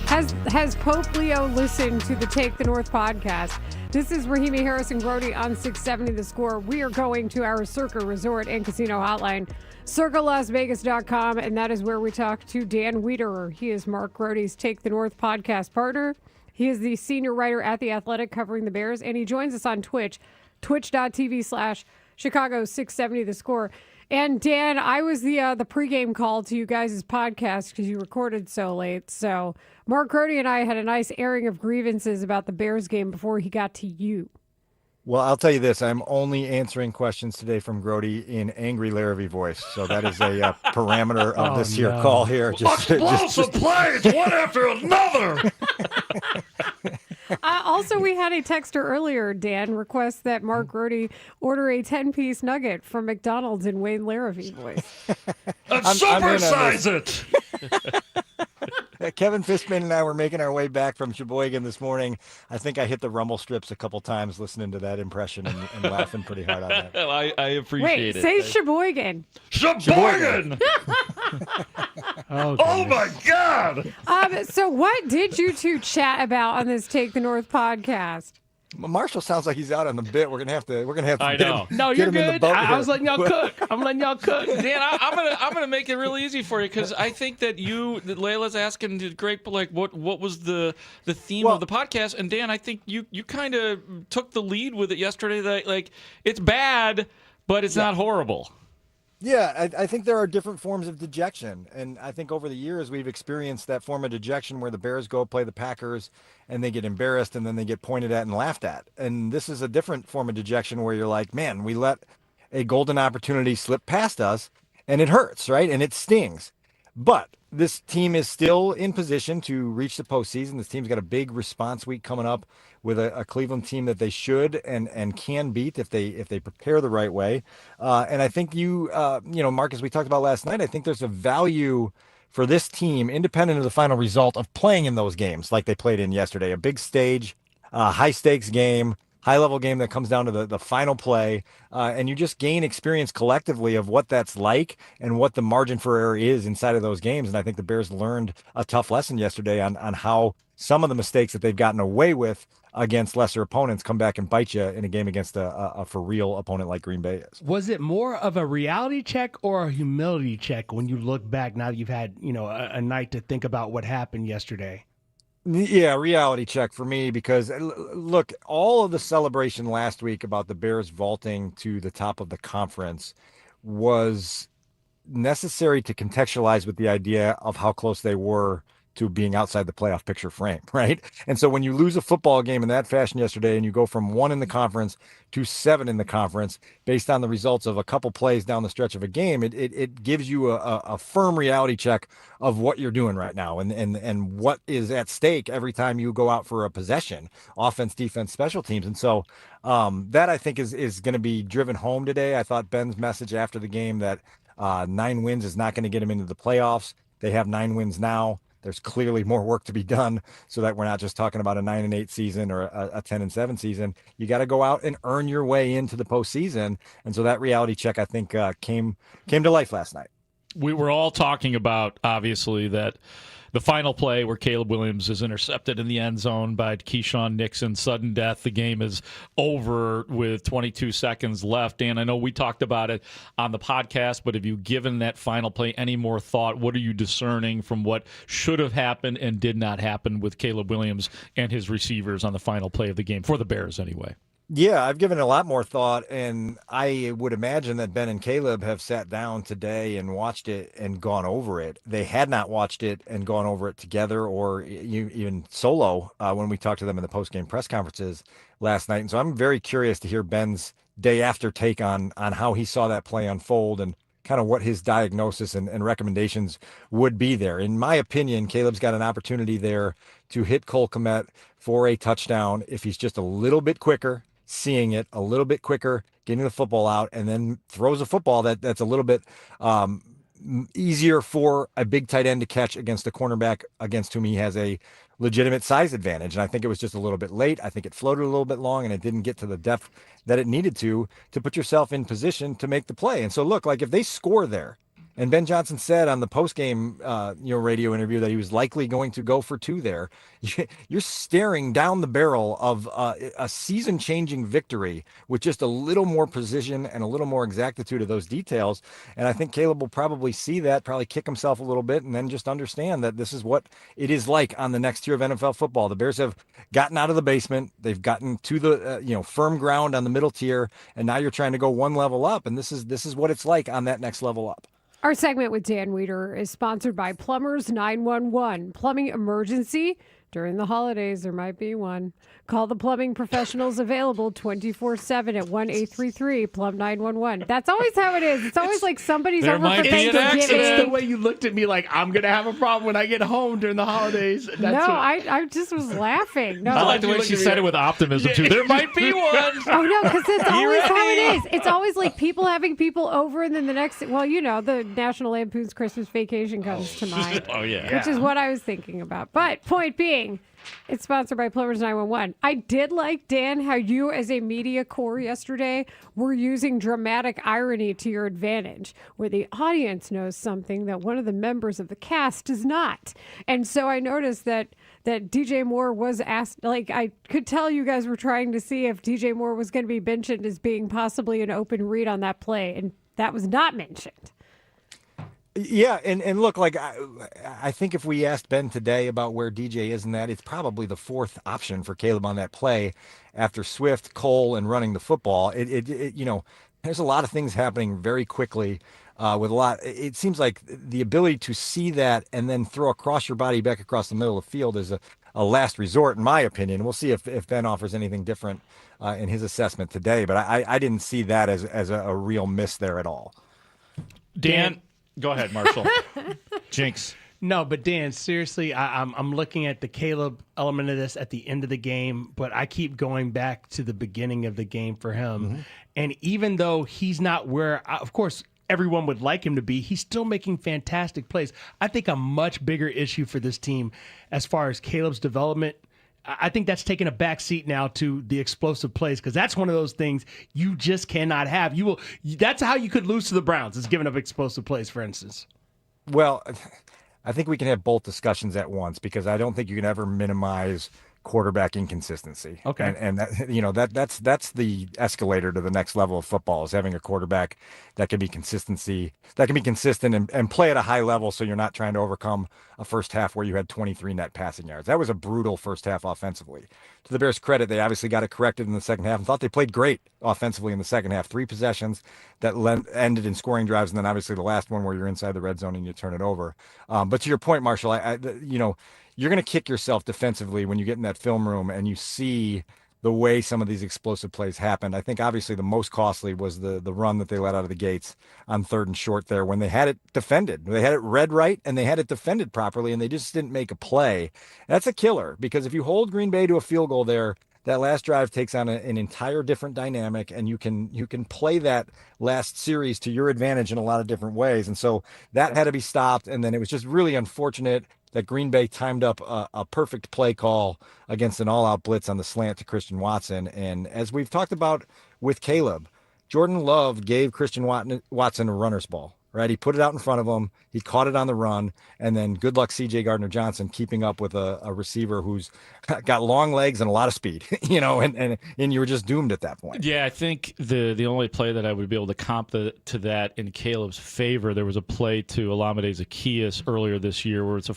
Has Pope Leo listened to the Take the North podcast? This is Rahimi Harris and Grody on 670 The Score. We are going to our Circa Resort and Casino Hotline, circalasvegas.com, and that is where we talk to Dan Wiederer. He is Mark Grody's Take the North podcast partner. He is the senior writer at The Athletic covering the Bears, and he joins us on Twitch, twitch.tv/Chicago 670 The Score. And Dan, I was the pregame call to you guys' podcast because you recorded so late. So Mark Grody and I had a nice airing of grievances about the Bears game before he got to you. Well, I'll tell you this. I'm only answering questions today from Grody in angry Larrabee voice. So that is a parameter of this here call here. Explosive plays, one after another. Also, we had a texter earlier, Dan, request that Mark Grody order a 10-piece nugget from McDonald's in Wayne Larrabee voice. And supersize it. Kevin Fishman and I were making our way back from Sheboygan this morning. I think I hit the rumble strips a couple times listening to that impression and laughing pretty hard on that. I appreciate it. Say Sheboygan. Sheboygan! Oh my God! So what did you two chat about on this Take the North podcast? Marshall sounds like he's out on the bit. We're gonna have to. I know. No, you're good. I was letting y'all cook. I'm letting y'all cook. Dan, I'm gonna make it real easy for you because I think that Layla's asking great, like what was the theme of the podcast, and Dan, I think you kind of took the lead with it yesterday. That like it's bad, but it's not horrible. Yeah, I think there are different forms of dejection. And I think over the years, we've experienced that form of dejection where the Bears go play the Packers and they get embarrassed and then they get pointed at and laughed at. And this is a different form of dejection where you're like, man, we let a golden opportunity slip past us and it hurts, right? And it stings. But this team is still in position to reach the postseason. This team's got a big response week coming up with a Cleveland team that they should and can beat if they prepare the right way. And I think Mark, as we talked about last night, I think there's a value for this team, independent of the final result, of playing in those games like they played in yesterday. A big stage, high stakes game, high-level game that comes down to the final play, and you just gain experience collectively of what that's like and what the margin for error is inside of those games. And I think the Bears learned a tough lesson yesterday on how some of the mistakes that they've gotten away with against lesser opponents come back and bite you in a game against a for-real opponent like Green Bay is. Was it more of a reality check or a humility check when you look back now that you've had a night to think about what happened yesterday? Yeah, reality check for me, because look, all of the celebration last week about the Bears vaulting to the top of the conference was necessary to contextualize with the idea of how close they were to being outside the playoff picture frame, right? And so when you lose a football game in that fashion yesterday and you go from 1 in the conference to 7 in the conference based on the results of a couple plays down the stretch of a game, it gives you a firm reality check of what you're doing right now and what is at stake every time you go out for a possession, offense, defense, special teams. And so that I think is going to be driven home today. I thought Ben's message after the game that 9 wins is not going to get them into the playoffs. They have 9 wins now. There's clearly more work to be done so that we're not just talking about a 9-8 season or a 10-7 season. You got to go out and earn your way into the postseason. And so that reality check, I think, came to life last night. We were all talking about, obviously, that the final play where Caleb Williams is intercepted in the end zone by Keyshawn Nixon, sudden death. The game is over with 22 seconds left. Dan, I know we talked about it on the podcast, but have you given that final play any more thought? What are you discerning from what should have happened and did not happen with Caleb Williams and his receivers on the final play of the game, for the Bears anyway? Yeah, I've given it a lot more thought, and I would imagine that Ben and Caleb have sat down today and watched it and gone over it. They had not watched it and gone over it together or even solo when we talked to them in the post-game press conferences last night. And so I'm very curious to hear Ben's day after take on how he saw that play unfold and kind of what his diagnosis and recommendations would be there. In my opinion, Caleb's got an opportunity there to hit Cole Kmet for a touchdown if he's just a little bit quicker, seeing it a little bit quicker, getting the football out, and then throws a football that's a little bit easier for a big tight end to catch against a cornerback against whom he has a legitimate size advantage. And I think it was just a little bit late. I think it floated a little bit long, and it didn't get to the depth that it needed to put yourself in position to make the play. And so look, like if they score there, and Ben Johnson said on the post-game radio interview that he was likely going to go for 2 there. You're staring down the barrel of a season-changing victory with just a little more precision and a little more exactitude of those details. And I think Caleb will probably see that, probably kick himself a little bit, and then just understand that this is what it is like on the next tier of NFL football. The Bears have gotten out of the basement. They've gotten to the firm ground on the middle tier, and now you're trying to go one level up, and this is what it's like on that next level up. Our segment with Dan Weeder is sponsored by Plumbers 911. Plumbing emergency? During the holidays, there might be one. Call the plumbing professionals available 24/7 at 1-833-PLUM-911. That's always how it is. It's always like somebody's there over might for be an Thanksgiving. accident. It's the way you looked at me like I'm going to have a problem when I get home during the holidays. I just was laughing. No, I like the way she said it with optimism, too. There might be one. Oh, no, because it's always how it is. It's always like people having people over, and then the next, the National Lampoon's Christmas Vacation comes to mind. Oh, yeah. Which is what I was thinking about. But point being, it's sponsored by Plumbers 911. I did like, Dan, how you as a media corps yesterday were using dramatic irony to your advantage, where the audience knows something that one of the members of the cast does not. And so I noticed that DJ Moore was asked, like I could tell you guys were trying to see if DJ Moore was going to be mentioned as being possibly an open read on that play, and that was not mentioned. Yeah, and look, like I think if we asked Ben today about where DJ is in that, it's probably the 4th option for Caleb on that play after Swift, Cole, and running the football. There's a lot of things happening very quickly with a lot. It seems like the ability to see that and then throw across your body back across the middle of the field is a last resort, in my opinion. We'll see if Ben offers anything different in his assessment today, but I didn't see that as a real miss there at all. Dan, go ahead, Marshall. Jinx. No, but Dan, seriously, I'm looking at the Caleb element of this at the end of the game, but I keep going back to the beginning of the game for him. Mm-hmm. And even though he's not where, of course, everyone would like him to be, he's still making fantastic plays. I think a much bigger issue for this team as far as Caleb's development, I think that's taken a back seat now to the explosive plays, because that's one of those things you just cannot have. That's how you could lose to the Browns, is giving up explosive plays, for instance. Well, I think we can have both discussions at once, because I don't think you can ever minimize quarterback inconsistency. Okay. And that's the escalator to the next level of football, is having a quarterback that can be consistent and play at a high level, so you're not trying to overcome a first half where you had 23 net passing yards. That was a brutal first half offensively. To the Bears' credit, they obviously got it corrected in the second half and thought they played great offensively in the second half. 3 possessions that ended in scoring drives, and then obviously the last one where you're inside the red zone and you turn it over. But to your point, Marshall, you're going to kick yourself defensively when you get in that film room and you see the way some of these explosive plays happened. I think obviously the most costly was the run that they let out of the gates on 3rd and short there, when they had it defended. They had it read right and they had it defended properly, and they just didn't make a play. That's a killer, because if you hold Green Bay to a field goal there, that last drive takes on an entire different dynamic, and you can play that last series to your advantage in a lot of different ways. And so that had to be stopped. And then it was just really unfortunate that Green Bay timed up a perfect play call against an all-out blitz on the slant to Christian Watson. And as we've talked about with Caleb, Jordan Love gave Christian Watson a runner's ball. right? He put it out in front of him. He caught it on the run. And then good luck C.J. Gardner-Johnson keeping up with a receiver who's got long legs and a lot of speed, and you were just doomed at that point. Yeah, I think the only play that I would be able to comp to that in Caleb's favor, there was a play to Olamide Zaccheaus earlier this year where it's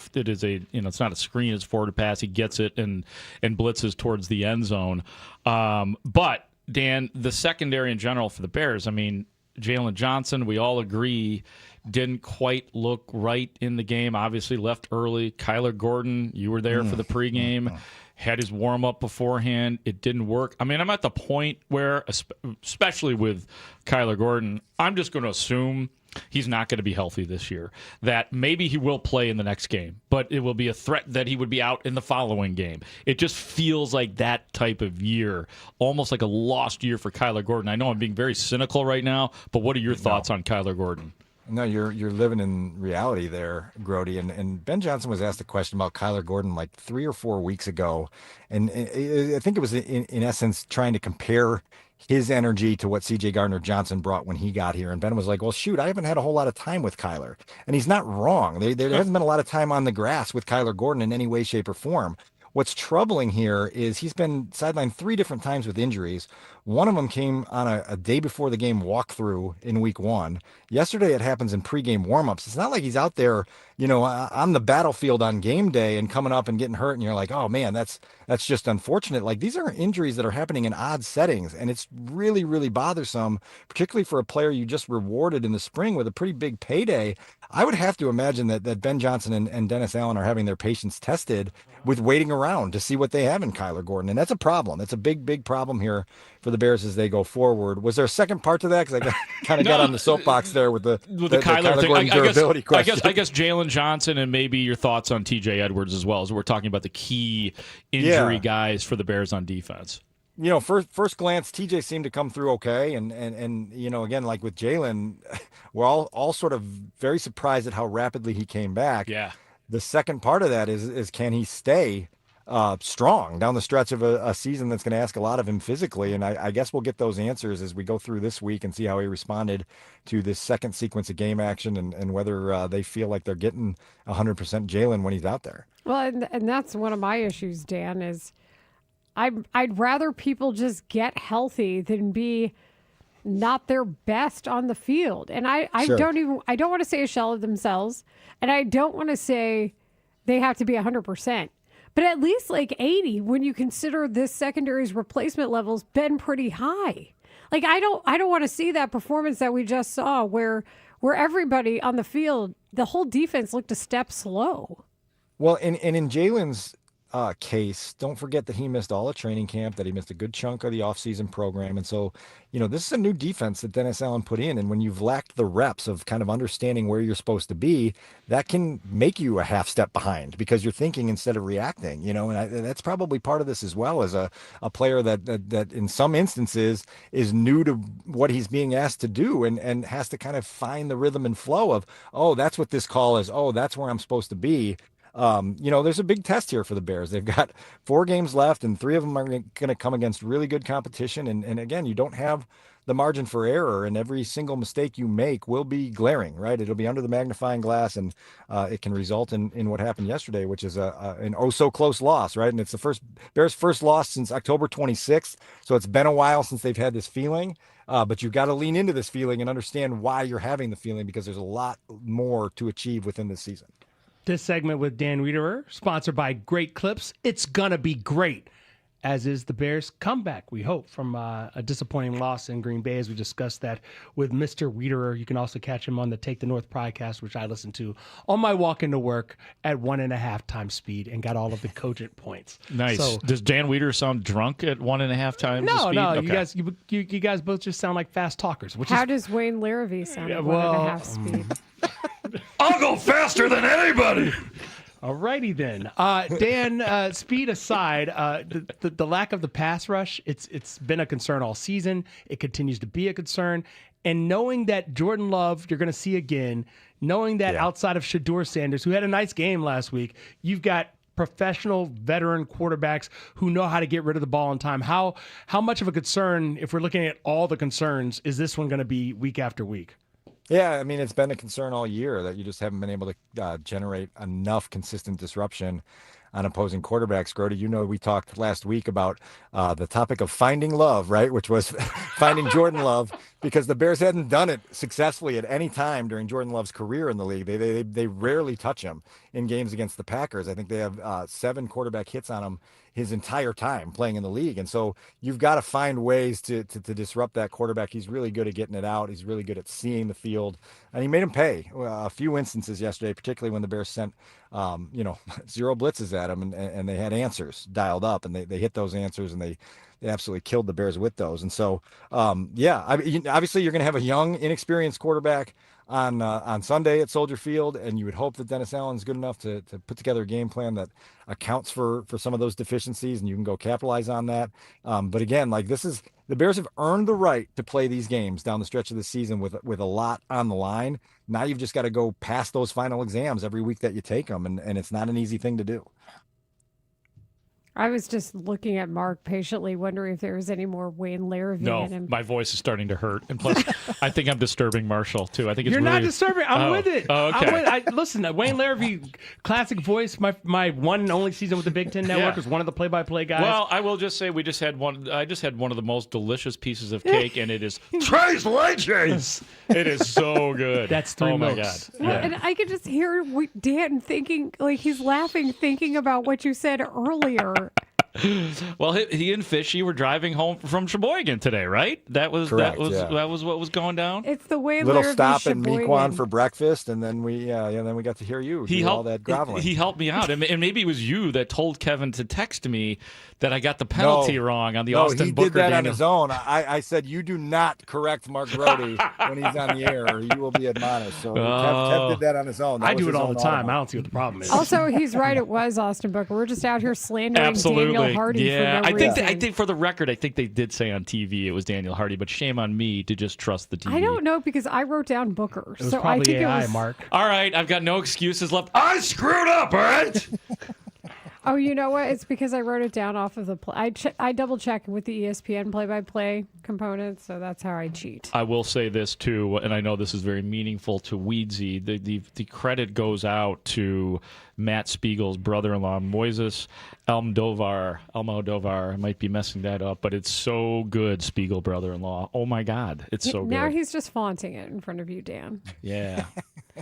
not a screen, it's forward pass. He gets it and blitzes towards the end zone. But Dan, the secondary in general for the Bears, I mean, Jalen Johnson, we all agree, didn't quite look right in the game. Obviously left early. Kyler Gordon, you were there for the pregame. Had his warm-up beforehand. It didn't work. I mean, I'm at the point where, especially with Kyler Gordon, I'm just going to assume he's not going to be healthy this year. That maybe he will play in the next game, but it will be a threat that he would be out in the following game. It just feels like that type of year, almost like a lost year for Kyler Gordon. I know I'm being very cynical right now, but what are your thoughts on Kyler Gordon? No, you're living in reality there, Grody. And Ben Johnson was asked a question about Kyler Gordon like 3 or 4 weeks ago. And I think it was in essence trying to compare his energy to what C.J. Gardner-Johnson brought when he got here. And Ben was like, well, shoot, I haven't had a whole lot of time with Kyler. And he's not wrong. There hasn't been a lot of time on the grass with Kyler Gordon in any way, shape, or form. What's troubling here is he's been sidelined 3 different times with injuries. One of them came on a day before the game walkthrough in week 1. Yesterday, it happens in pregame warmups. It's not like he's out there, on the battlefield on game day and coming up and getting hurt. And you're like, oh man, that's just unfortunate. Like, these are injuries that are happening in odd settings. And it's really, really bothersome, particularly for a player you just rewarded in the spring with a pretty big payday. I would have to imagine that Ben Johnson and Dennis Allen are having their patience tested with waiting around to see what they have in Kyler Gordon. And that's a problem. That's a big, big problem here for the Bears as they go forward. Was there a second part to that? Because I kind of got on the soapbox there with the Kyler thing. Gordon durability question. I guess Jalen Johnson and maybe your thoughts on T.J. Edwards as well, as we're talking about the key injury guys for the Bears on defense. First glance, TJ seemed to come through okay. And again, like with Jalen, we're all sort of very surprised at how rapidly he came back. Yeah. The second part of that is can he stay strong down the stretch of a season that's going to ask a lot of him physically? And I guess we'll get those answers as we go through this week and see how he responded to this second sequence of game action and whether they feel like they're getting 100% Jalen when he's out there. Well, and that's one of my issues, Dan, is I'd rather people just get healthy than be not their best on the field. And I don't want to say a shell of themselves, and I don't want to say they have to be 100%. But at least like 80 when you consider this secondary's replacement level's been pretty high. Like I don't want to see that performance that we just saw where everybody on the field, the whole defense looked a step slow. Well, and in Jalen's case, don't forget that he missed all of training camp, that he missed a good chunk of the offseason program. And so, this is a new defense that Dennis Allen put in. And when you've lacked the reps of kind of understanding where you're supposed to be, that can make you a half step behind because you're thinking instead of reacting, and that's probably part of this as well as a player that in some instances is new to what he's being asked to do and has to kind of find the rhythm and flow of, oh, that's what this call is. Oh, that's where I'm supposed to be. There's a big test here for the Bears. They've got 4 games left, and 3 of them are going to come against really good competition. And again, you don't have the margin for error, and every single mistake you make will be glaring, right? It'll be under the magnifying glass, and it can result in what happened yesterday, which is an oh-so-close loss, right? And it's the Bears' first loss since October 26th, so it's been a while since they've had this feeling. But you've got to lean into this feeling and understand why you're having the feeling, because there's a lot more to achieve within this season. This segment with Dan Wiederer, sponsored by Great Clips. It's gonna be great, as is the Bears' comeback, we hope, from a disappointing loss in Green Bay, as we discussed that with Mr. Wiederer. You can also catch him on the Take the North podcast, which I listen to on my walk into work at 1.5 times speed and got all of the cogent points. Nice. So, does Dan Wiederer sound drunk at 1.5 times the speed? No, Okay. you guys both just sound like fast talkers. How does Wayne Larrivee sound at 1.5 speed? I'll go faster than anybody. Alrighty then. Dan, speed aside, the lack of the pass rush, it's been a concern all season. It continues to be a concern. And knowing that Jordan Love, you're going to see again, knowing that outside of Shedeur Sanders, who had a nice game last week, you've got professional veteran quarterbacks who know how to get rid of the ball in time. How much of a concern, if we're looking at all the concerns, is this one going to be week after week? Yeah, I mean, it's been a concern all year that you just haven't been able to generate enough consistent disruption on opposing quarterbacks. Grody, we talked last week about the topic of finding love, right? Which was finding Jordan Love, because the Bears hadn't done it successfully at any time during Jordan Love's career in the league. They rarely touch him in games against the Packers. I think they have 7 quarterback hits on him his entire time playing in the league. And so you've got to find ways to disrupt that quarterback. He's really good at getting it out. He's really good at seeing the field, and he made him pay a few instances yesterday, particularly when the Bears sent, 0 blitzes at him, and they had answers dialed up, and they hit those answers, and they absolutely killed the Bears with those. And so, obviously you're going to have a young, inexperienced quarterback on Sunday at Soldier Field, and you would hope that Dennis Allen's good enough to put together a game plan that accounts for some of those deficiencies, and you can go capitalize on that. But again, the Bears have earned the right to play these games down the stretch of the season with a lot on the line. Now you've just got to go pass those final exams every week that you take them, and it's not an easy thing to do. I was just looking at Mark patiently, wondering if there was any more Wayne Larrivee in him. My voice is starting to hurt, and plus, I think I'm disturbing Marshall too. I think it's You're really... not disturbing. I'm with it. Oh, okay. Listen, Wayne Larrivee, classic voice. My one and only season with the Big Ten Network was one of the play-by-play guys. Well, I will just say I just had one of the most delicious pieces of cake, and it is Tres Leches. It is so good. That's 3 milks. my God. Well, Yeah. and I could just hear Dan thinking, like he's laughing, thinking about what you said earlier. Well, he and Fishy were driving home from Sheboygan today, right? That was Correct, that was what was going down. It's the way Little Larrivee stop in Sheboygan. Mequon for breakfast, and then we got to hear you do all that groveling. He helped me out, and maybe it was you that told Kevin to text me that I got the penalty wrong on the Austin he Booker. did that Daniel. on his own. I said, you do not correct Mark Brody when he's on the air, or you will be admonished. So Kev did that on his own. I do it all the time. I don't see what the problem is. Also, he's right. It was Austin Booker. We're just out here slandering Absolutely. Daniel Hardy for no reason. I think for the record, I think they did say on TV it was Daniel Hardy, but shame on me to just trust the TV. I don't know because I wrote down Booker. It was so probably I think AI, it was... Mark. All right, I've got no excuses left. I screwed up, all right? Oh, you know what? It's because I wrote it down off of the I double check with the ESPN play-by-play component, so that's how I cheat. I will say this too, and I know this is very meaningful to Weedsy. The credit goes out to Matt Spiegel's brother-in-law, Moises Almodovar. I might be messing that up, but it's so good, Spiegel brother-in-law. Oh my God, it's so good. Now he's just flaunting it in front of you, Dan. Yeah.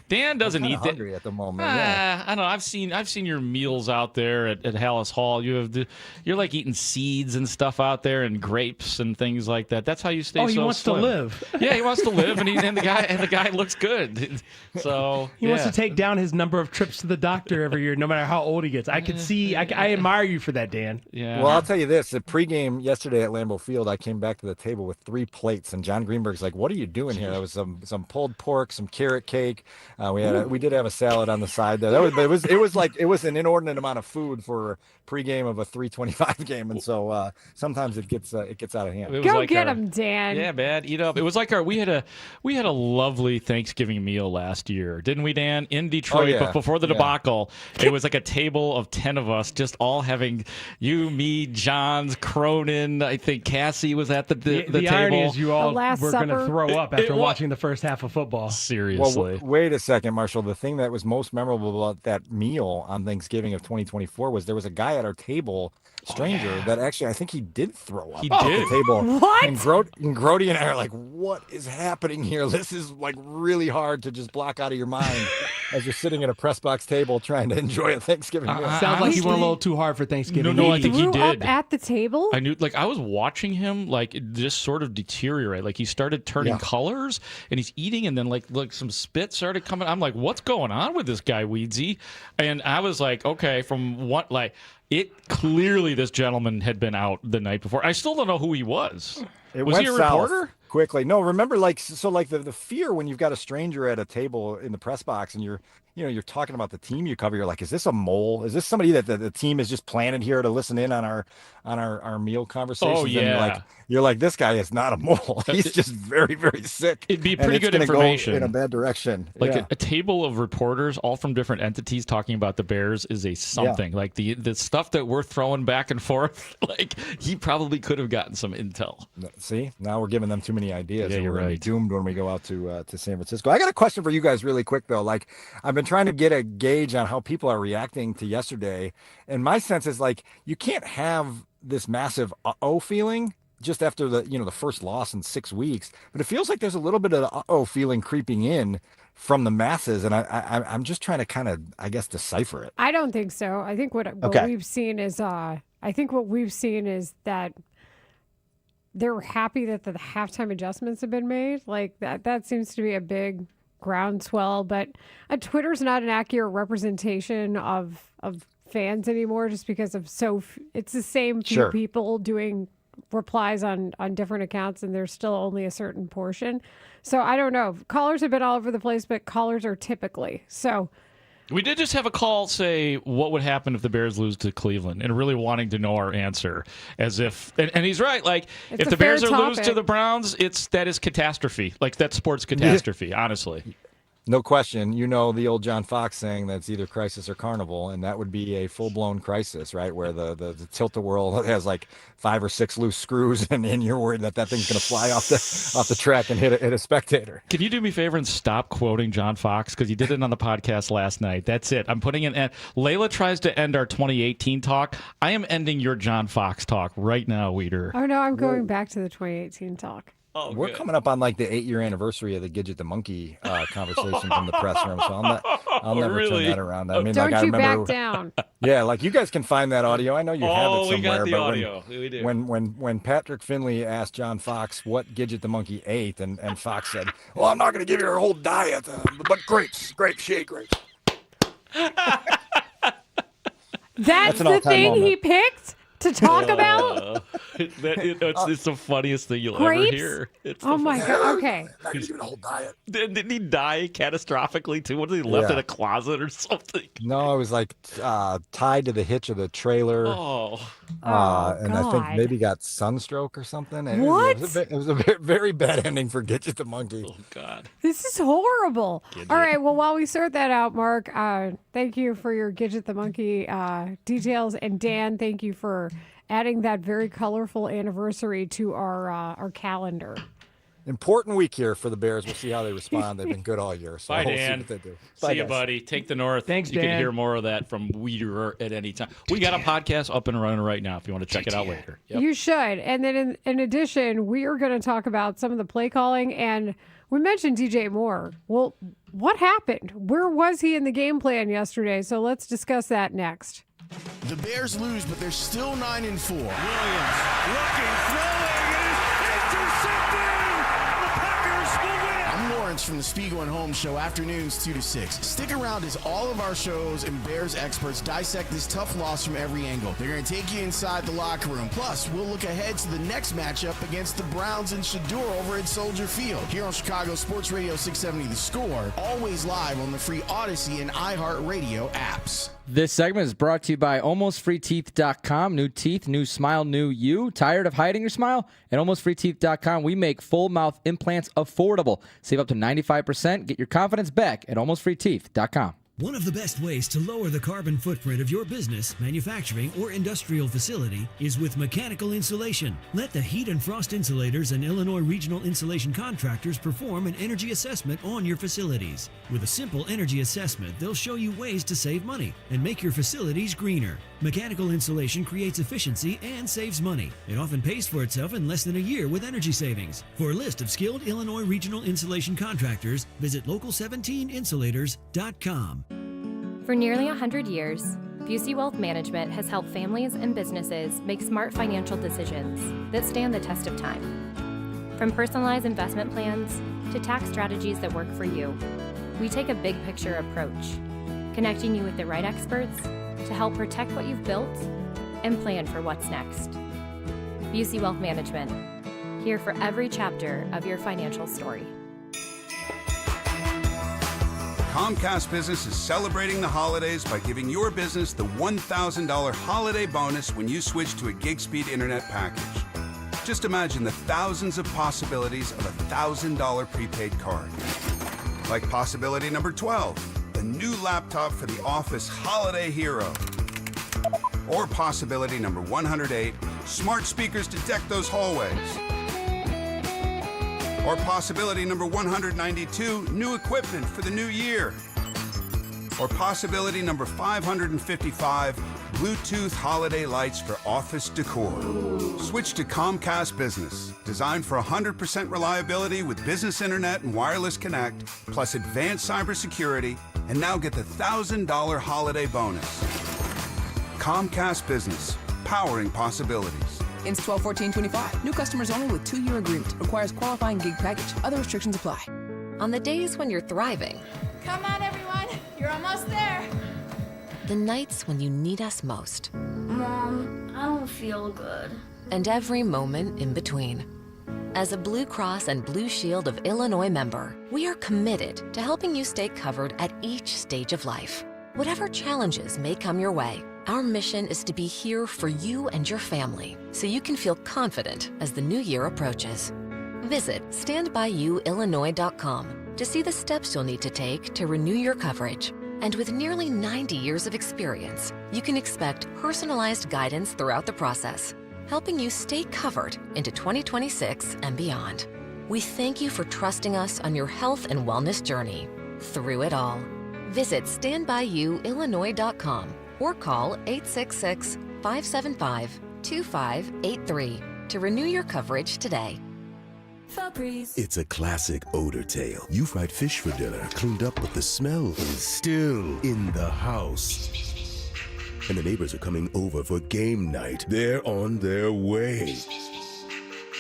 Dan doesn't eat that. Hungry at the moment. Yeah. I don't know. I've seen your meals out there at Hallis Hall. You're like eating seeds and stuff out there, and grapes and things like that. That's how you stay. He wants slim. to live. Yeah, he wants to live, and the guy looks good. So he wants to take down his number of trips to the doctor every year, no matter how old he gets. I could see. I admire you for that, Dan. Yeah. Well, I'll tell you this: the pregame yesterday at Lambeau Field, I came back to the table with 3 plates, and John Greenberg's like, "What are you doing here?" There was some pulled pork, some carrot cake. We did have a salad on the side there. It was an inordinate amount of food for pregame of a 325 game, and so sometimes it gets out of hand. Go get him, Dan. Yeah, man, eat up. It was like we had a lovely Thanksgiving meal last year, didn't we, Dan? In Detroit, but before the debacle, it was like a table of 10 of us, just all having you, me, Johns, Cronin. I think Cassie was at the table. The irony is you all were going to Supper. throw up after watching the first half of football. Seriously. Well, wait a second, Marshall. The thing that was most memorable about that meal on Thanksgiving of 2024 was there was a guy at our table, stranger, that actually I think he did throw up. He at did? the table. What? And Grody and I are like, what is happening here? This is like really hard to just block out of your mind as you're sitting at a press box table trying to enjoy a Thanksgiving meal. Sounds like he went a little too hard for Thanksgiving. No, I think he Threw did. up at the table? I knew, I was watching him, just sort of deteriorate. Like, he started turning colors, and he's eating, and then, like some spit started coming. I'm like, what's going on with this guy, Weedsy? And I was like, okay, clearly this gentleman had been out the night before. I still don't know who he was. Was he a reporter? Quickly. No, remember, the fear when you've got a stranger at a table in the press box and you're you're talking about the team you cover. You're like, is this a mole? Is this somebody that the team is just planted here to listen in on our meal conversations? Oh, yeah. And you're like, this guy is not a mole. He's just very, very sick. It'd be and pretty it's good gonna information. go in a bad direction. Like Yeah. a table of reporters, all from different entities, talking about the Bears is a something. Like the stuff that we're throwing back and forth. Like he probably could have gotten some intel. See, now we're giving them too many ideas. Yeah, and you're we're gonna be right. doomed when we go out to San Francisco. I got a question for you guys, really quick though. Like, I've been trying to get a gauge on how people are reacting to yesterday, and my sense is like you can't have this massive uh-oh feeling just after the first loss in 6 weeks, but it feels like there's a little bit of the uh-oh feeling creeping in from the masses, and I'm just trying to kind of, I guess, decipher it. I don't think so. I think what we've seen is that they're happy that the halftime adjustments have been made. Like that seems to be a big groundswell, but Twitter's not an accurate representation of fans anymore, just because of it's the same few people doing replies on different accounts, and there's still only a certain portion. So I don't know. Callers have been all over the place, but callers are typically so. We did just have a call say what would happen if the Bears lose to Cleveland, and really wanting to know our answer, as if and he's right. Like It's if a the Bears fair lose to topic. the Browns, that is catastrophe. Like that's sports catastrophe. Honestly. No question. The old John Fox saying that it's either crisis or carnival, and that would be a full-blown crisis, right? Where the tilt-a-whirl has like 5 or 6 loose screws, and you're worried that thing's going to fly off the track and hit a spectator. Can you do me a favor and stop quoting John Fox? Because you did it on the podcast last night. That's it. I'm putting it. Layla tries to end our 2018 talk. I am ending your John Fox talk right now, Weeder. Oh no, I'm going back to the 2018 talk. Oh, We're coming up on like the 8-year anniversary of the Gidget the Monkey conversation from the press room, so I'll never turn that around. I mean, Don't I you remember, back down. Yeah, like you guys can find that audio. I know you have it somewhere. we got the but audio. We do. When Patrick Finley asked John Fox what Gidget the Monkey ate, and Fox said, "Well, I'm not going to give you her whole diet, but grapes, she ate grapes." That's the thing he picked to talk about? It's the funniest thing you'll Grapes? ever hear. Oh my God. Okay. Not going to give it a whole diet. Didn't he die catastrophically too? What, did he left in a closet or something? No, it was like tied to the hitch of the trailer. And I think maybe got sunstroke or something. And What? It was a very bad ending for Gidget the Monkey. Oh, God. This is horrible. All right. Well, while we sort that out, Mark, thank you for your Gidget the Monkey details. And Dan, thank you for adding that very colorful anniversary to our calendar. Important week here for the Bears. We'll see how they respond. They've been good all year. So Bye, we'll Dan. see what they do. See Bye, you, guys. buddy. Take the North. Thanks, You Dan. can hear more of that from Weeder at any time. We got a podcast up and running right now if you want to check it out later. Yep. You should. And then in addition, we are going to talk about some of the play calling. And we mentioned DJ Moore. Well, what happened? Where was he in the game plan yesterday? So let's discuss that next. The Bears lose, but they're still 9-4. Williams looking, throwing, it is intercepted! The Packers will win! I'm Lawrence from the Spiegel and Holmes show, afternoons 2 to 6. Stick around as all of our shows and Bears experts dissect this tough loss from every angle. They're going to take you inside the locker room. Plus, we'll look ahead to the next matchup against the Browns in Shador over at Soldier Field. Here on Chicago Sports Radio 670 The Score, always live on the free Odyssey and iHeartRadio apps. This segment is brought to you by AlmostFreeTeeth.com. New teeth, new smile, new you. Tired of hiding your smile? At AlmostFreeTeeth.com, we make full mouth implants affordable. Save up to 95%. Get your confidence back at AlmostFreeTeeth.com. One of the best ways to lower the carbon footprint of your business, manufacturing, or industrial facility is with mechanical insulation. Let the Heat and Frost Insulators and Illinois Regional Insulation Contractors perform an energy assessment on your facilities. With a simple energy assessment, they'll show you ways to save money and make your facilities greener. Mechanical insulation creates efficiency and saves money. It often pays for itself in less than a year with energy savings. For a list of skilled Illinois Regional Insulation Contractors, visit local17insulators.com. For nearly 100 years, Busey Wealth Management has helped families and businesses make smart financial decisions that stand the test of time. From personalized investment plans to tax strategies that work for you, we take a big picture approach, connecting you with the right experts to help protect what you've built and plan for what's next. Busey Wealth Management, here for every chapter of your financial story. Comcast Business is celebrating the holidays by giving your business the $1,000 holiday bonus when you switch to a gig speed internet package. Just imagine the thousands of possibilities of a $1,000 prepaid card. Like possibility number 12, the new laptop for the office holiday hero. Or possibility number 108, smart speakers to deck those hallways. Or possibility number 192, new equipment for the new year. Or possibility number 555, Bluetooth holiday lights for office decor. Switch to Comcast Business, designed for 100% reliability with business internet and wireless connect, plus advanced cybersecurity, and now get the $1,000 holiday bonus. Comcast Business, powering possibilities. Ends 12/14/25. New customers only with 2-year agreement. Requires qualifying gig package. Other restrictions apply. On the days when you're thriving. Come on, everyone. You're almost there. The nights when you need us most. Mom, I don't feel good. And every moment in between. As a Blue Cross and Blue Shield of Illinois member, we are committed to helping you stay covered at each stage of life. Whatever challenges may come your way, our mission is to be here for you and your family so you can feel confident as the new year approaches. Visit standbyouillinois.com to see the steps you'll need to take to renew your coverage. And with nearly 90 years of experience, you can expect personalized guidance throughout the process, helping you stay covered into 2026 and beyond. We thank you for trusting us on your health and wellness journey through it all. Visit standbyouillinois.com or call 866-575-2583 to renew your coverage today. Febreze. It's a classic odor tale. You fried fish for dinner, cleaned up, but the smell is still in the house. And the neighbors are coming over for game night. They're on their way.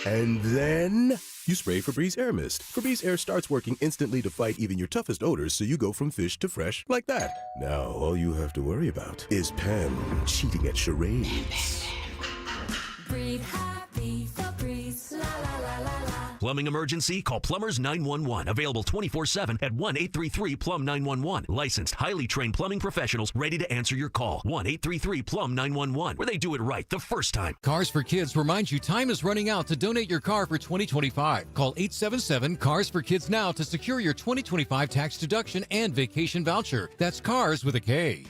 And then you spray Febreze Air Mist. Febreze Air starts working instantly to fight even your toughest odors, so you go from fish to fresh like that. Now, all you have to worry about is Pam cheating at charades. Breathe happy, Febreze, la la la la la. Plumbing emergency? Call Plumbers 911. Available 24/7 at 1-833-PLUM-911. Licensed, highly trained plumbing professionals ready to answer your call. 1-833-PLUM-911, where they do it right the first time. Cars for Kids reminds you time is running out to donate your car for 2025. Call 877-CARS for Kids now to secure your 2025 tax deduction and vacation voucher. That's CARS with a K.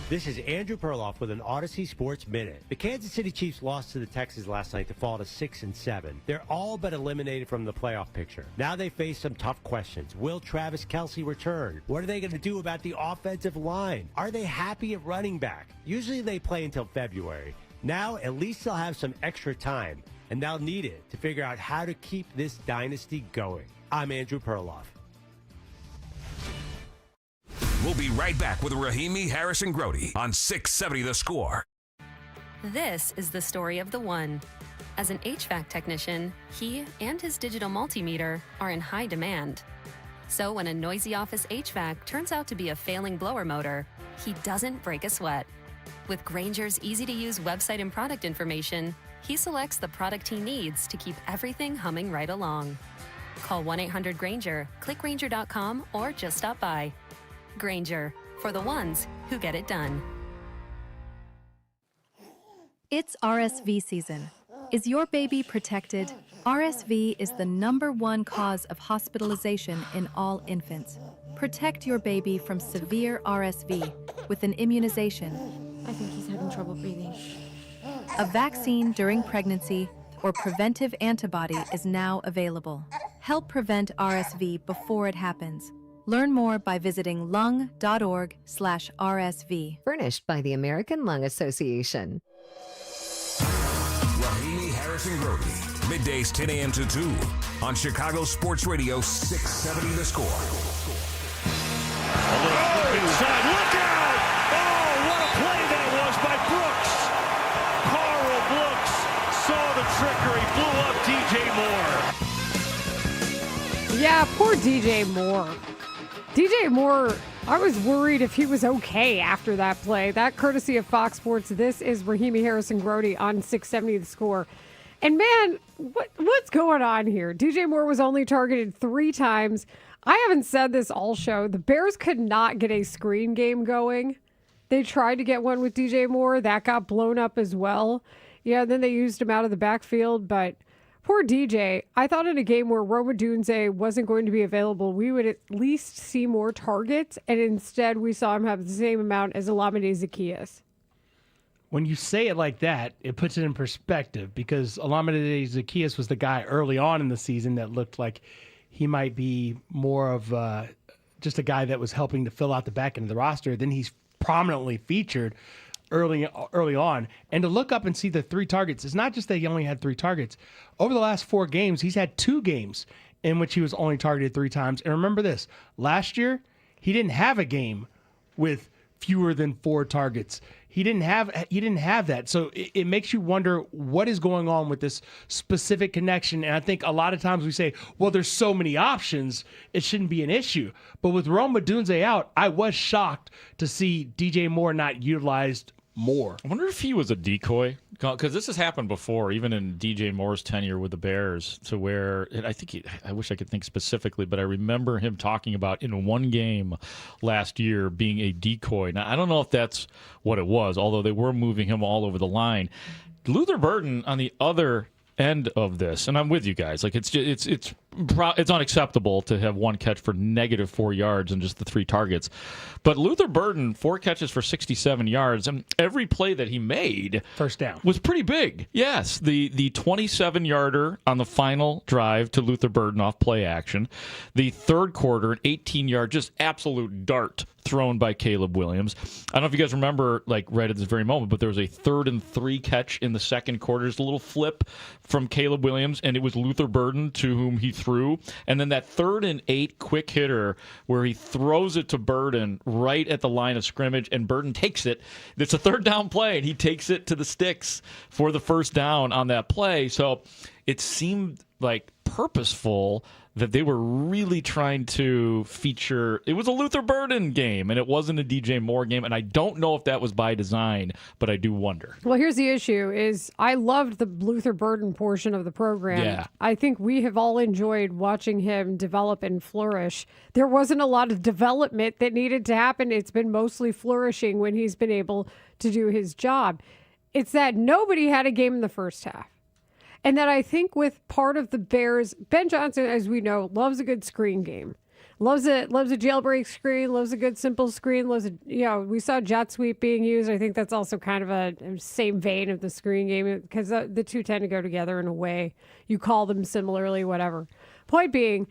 This is Andrew Perloff with an Odyssey Sports Minute. The Kansas City Chiefs lost to the Texans last night to fall to 6-7. They're all but eliminated from the playoff picture. Now they face some tough questions. Will Travis Kelce return? What are they going to do about the offensive line? Are they happy at running back? Usually they play until February. Now at least they'll have some extra time, and they'll need it to figure out how to keep this dynasty going. I'm Andrew Perloff. We'll be right back with Rahimi, Harris, and Grody on 670 The Score. This is the story of the one. As an HVAC technician, he and his digital multimeter are in high demand. So when a noisy office HVAC turns out to be a failing blower motor, he doesn't break a sweat. With Grainger's easy-to-use website and product information, he selects the product he needs to keep everything humming right along. Call 1-800-GRAINGER, click Grainger.com, or just stop by. Grainger, for the ones who get it done. It's RSV season. Is your baby protected? RSV is the #1 cause of hospitalization in all infants. Protect your baby from severe RSV with an immunization. I think he's having trouble breathing. A vaccine during pregnancy or preventive antibody is now available. Help prevent RSV before it happens. Learn more by visiting lung.org/RSV. Furnished by the American Lung Association. Rahimi, Harris, and Grody. Middays 10 a.m. to 2 on Chicago Sports Radio 670 The Score. Inside, look out! Oh, what a play that was by Brooks. Carl Brooks saw the trickery, blew up DJ Moore. Yeah, poor DJ Moore. DJ Moore, I was worried if he was okay after that play. That courtesy of Fox Sports. This is Rahimi, Harris, and Grody on 670 The Score. And man, what's going on here? DJ Moore was only targeted 3 times. I haven't said this all show. The Bears could not get a screen game going. They tried to get one with DJ Moore. That got blown up as well. Yeah, then they used him out of the backfield. But poor DJ, I thought in a game where Rome Odunze wasn't going to be available, we would at least see more targets. And instead, we saw him have the same amount as Olamide Zaccheaus. When you say it like that, it puts it in perspective because Olamide Zaccheaus was the guy early on in the season that looked like he might be more of just a guy that was helping to fill out the back end of the roster. Then he's prominently featured early on. And to look up and see the 3 targets, it's not just that he only had 3 targets. Over the last 4 games, he's had 2 games in which he was only targeted 3 times. And remember this, last year, he didn't have a game with fewer than 4 targets. He didn't have that. So it makes you wonder what is going on with this specific connection. And I think a lot of times we say, well, there's so many options, it shouldn't be an issue. But with Rome Odunze out, I was shocked to see DJ Moore not utilized more. I wonder if he was a decoy, because this has happened before, even in DJ Moore's tenure with the Bears, to where I wish I could think specifically, but I remember him talking about in one game last year being a decoy. Now, I don't know if that's what it was, although they were moving him all over the line. Luther Burden on the other end of this, and I'm with you guys. Like it's unacceptable to have 1 catch for -4 yards and just the 3 targets. But Luther Burden, 4 catches for 67 yards, and every play that he made, first down, was pretty big. Yes, the 27-yarder on the final drive to Luther Burden off play action, the third quarter, an 18-yard just absolute dart thrown by Caleb Williams. I don't know if you guys remember, like right at this very moment, but there was a 3rd and 3 catch in the second quarter. Just a little flip from Caleb Williams, and it was Luther Burden to whom he threw. And then that 3rd and 8 quick hitter where he throws it to Burden right at the line of scrimmage, and Burden takes it. It's a 3rd down play, and he takes it to the sticks for the first down on that play. So it seemed like purposeful that they were really trying to feature. It was a Luther Burden game, and it wasn't a DJ Moore game, and I don't know if that was by design, but I do wonder. Well, here's the issue, is I loved the Luther Burden portion of the program. Yeah. I think we have all enjoyed watching him develop and flourish. There wasn't a lot of development that needed to happen. It's been mostly flourishing when he's been able to do his job. It's that nobody had a game in the first half. And that I think with part of the Bears, Ben Johnson, as we know, loves a good screen game. Loves a jailbreak screen, loves a good simple screen, we saw jet sweep being used. I think that's also kind of a same vein of the screen game because the two tend to go together in a way. You call them similarly, whatever. Point being,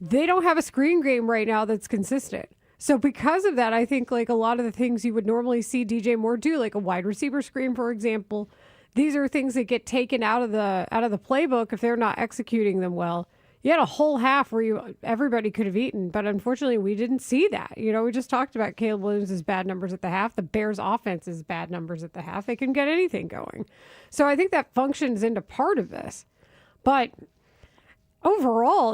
they don't have a screen game right now that's consistent. So because of that, I think like a lot of the things you would normally see DJ Moore do, like a wide receiver screen, for example, these are things that get taken out of the playbook if they're not executing them well. You had a whole half where everybody could have eaten, but unfortunately we didn't see that. We just talked about Caleb Williams' bad numbers at the half. The Bears' offense's bad numbers at the half. They couldn't get anything going. So I think that functions into part of this. But overall,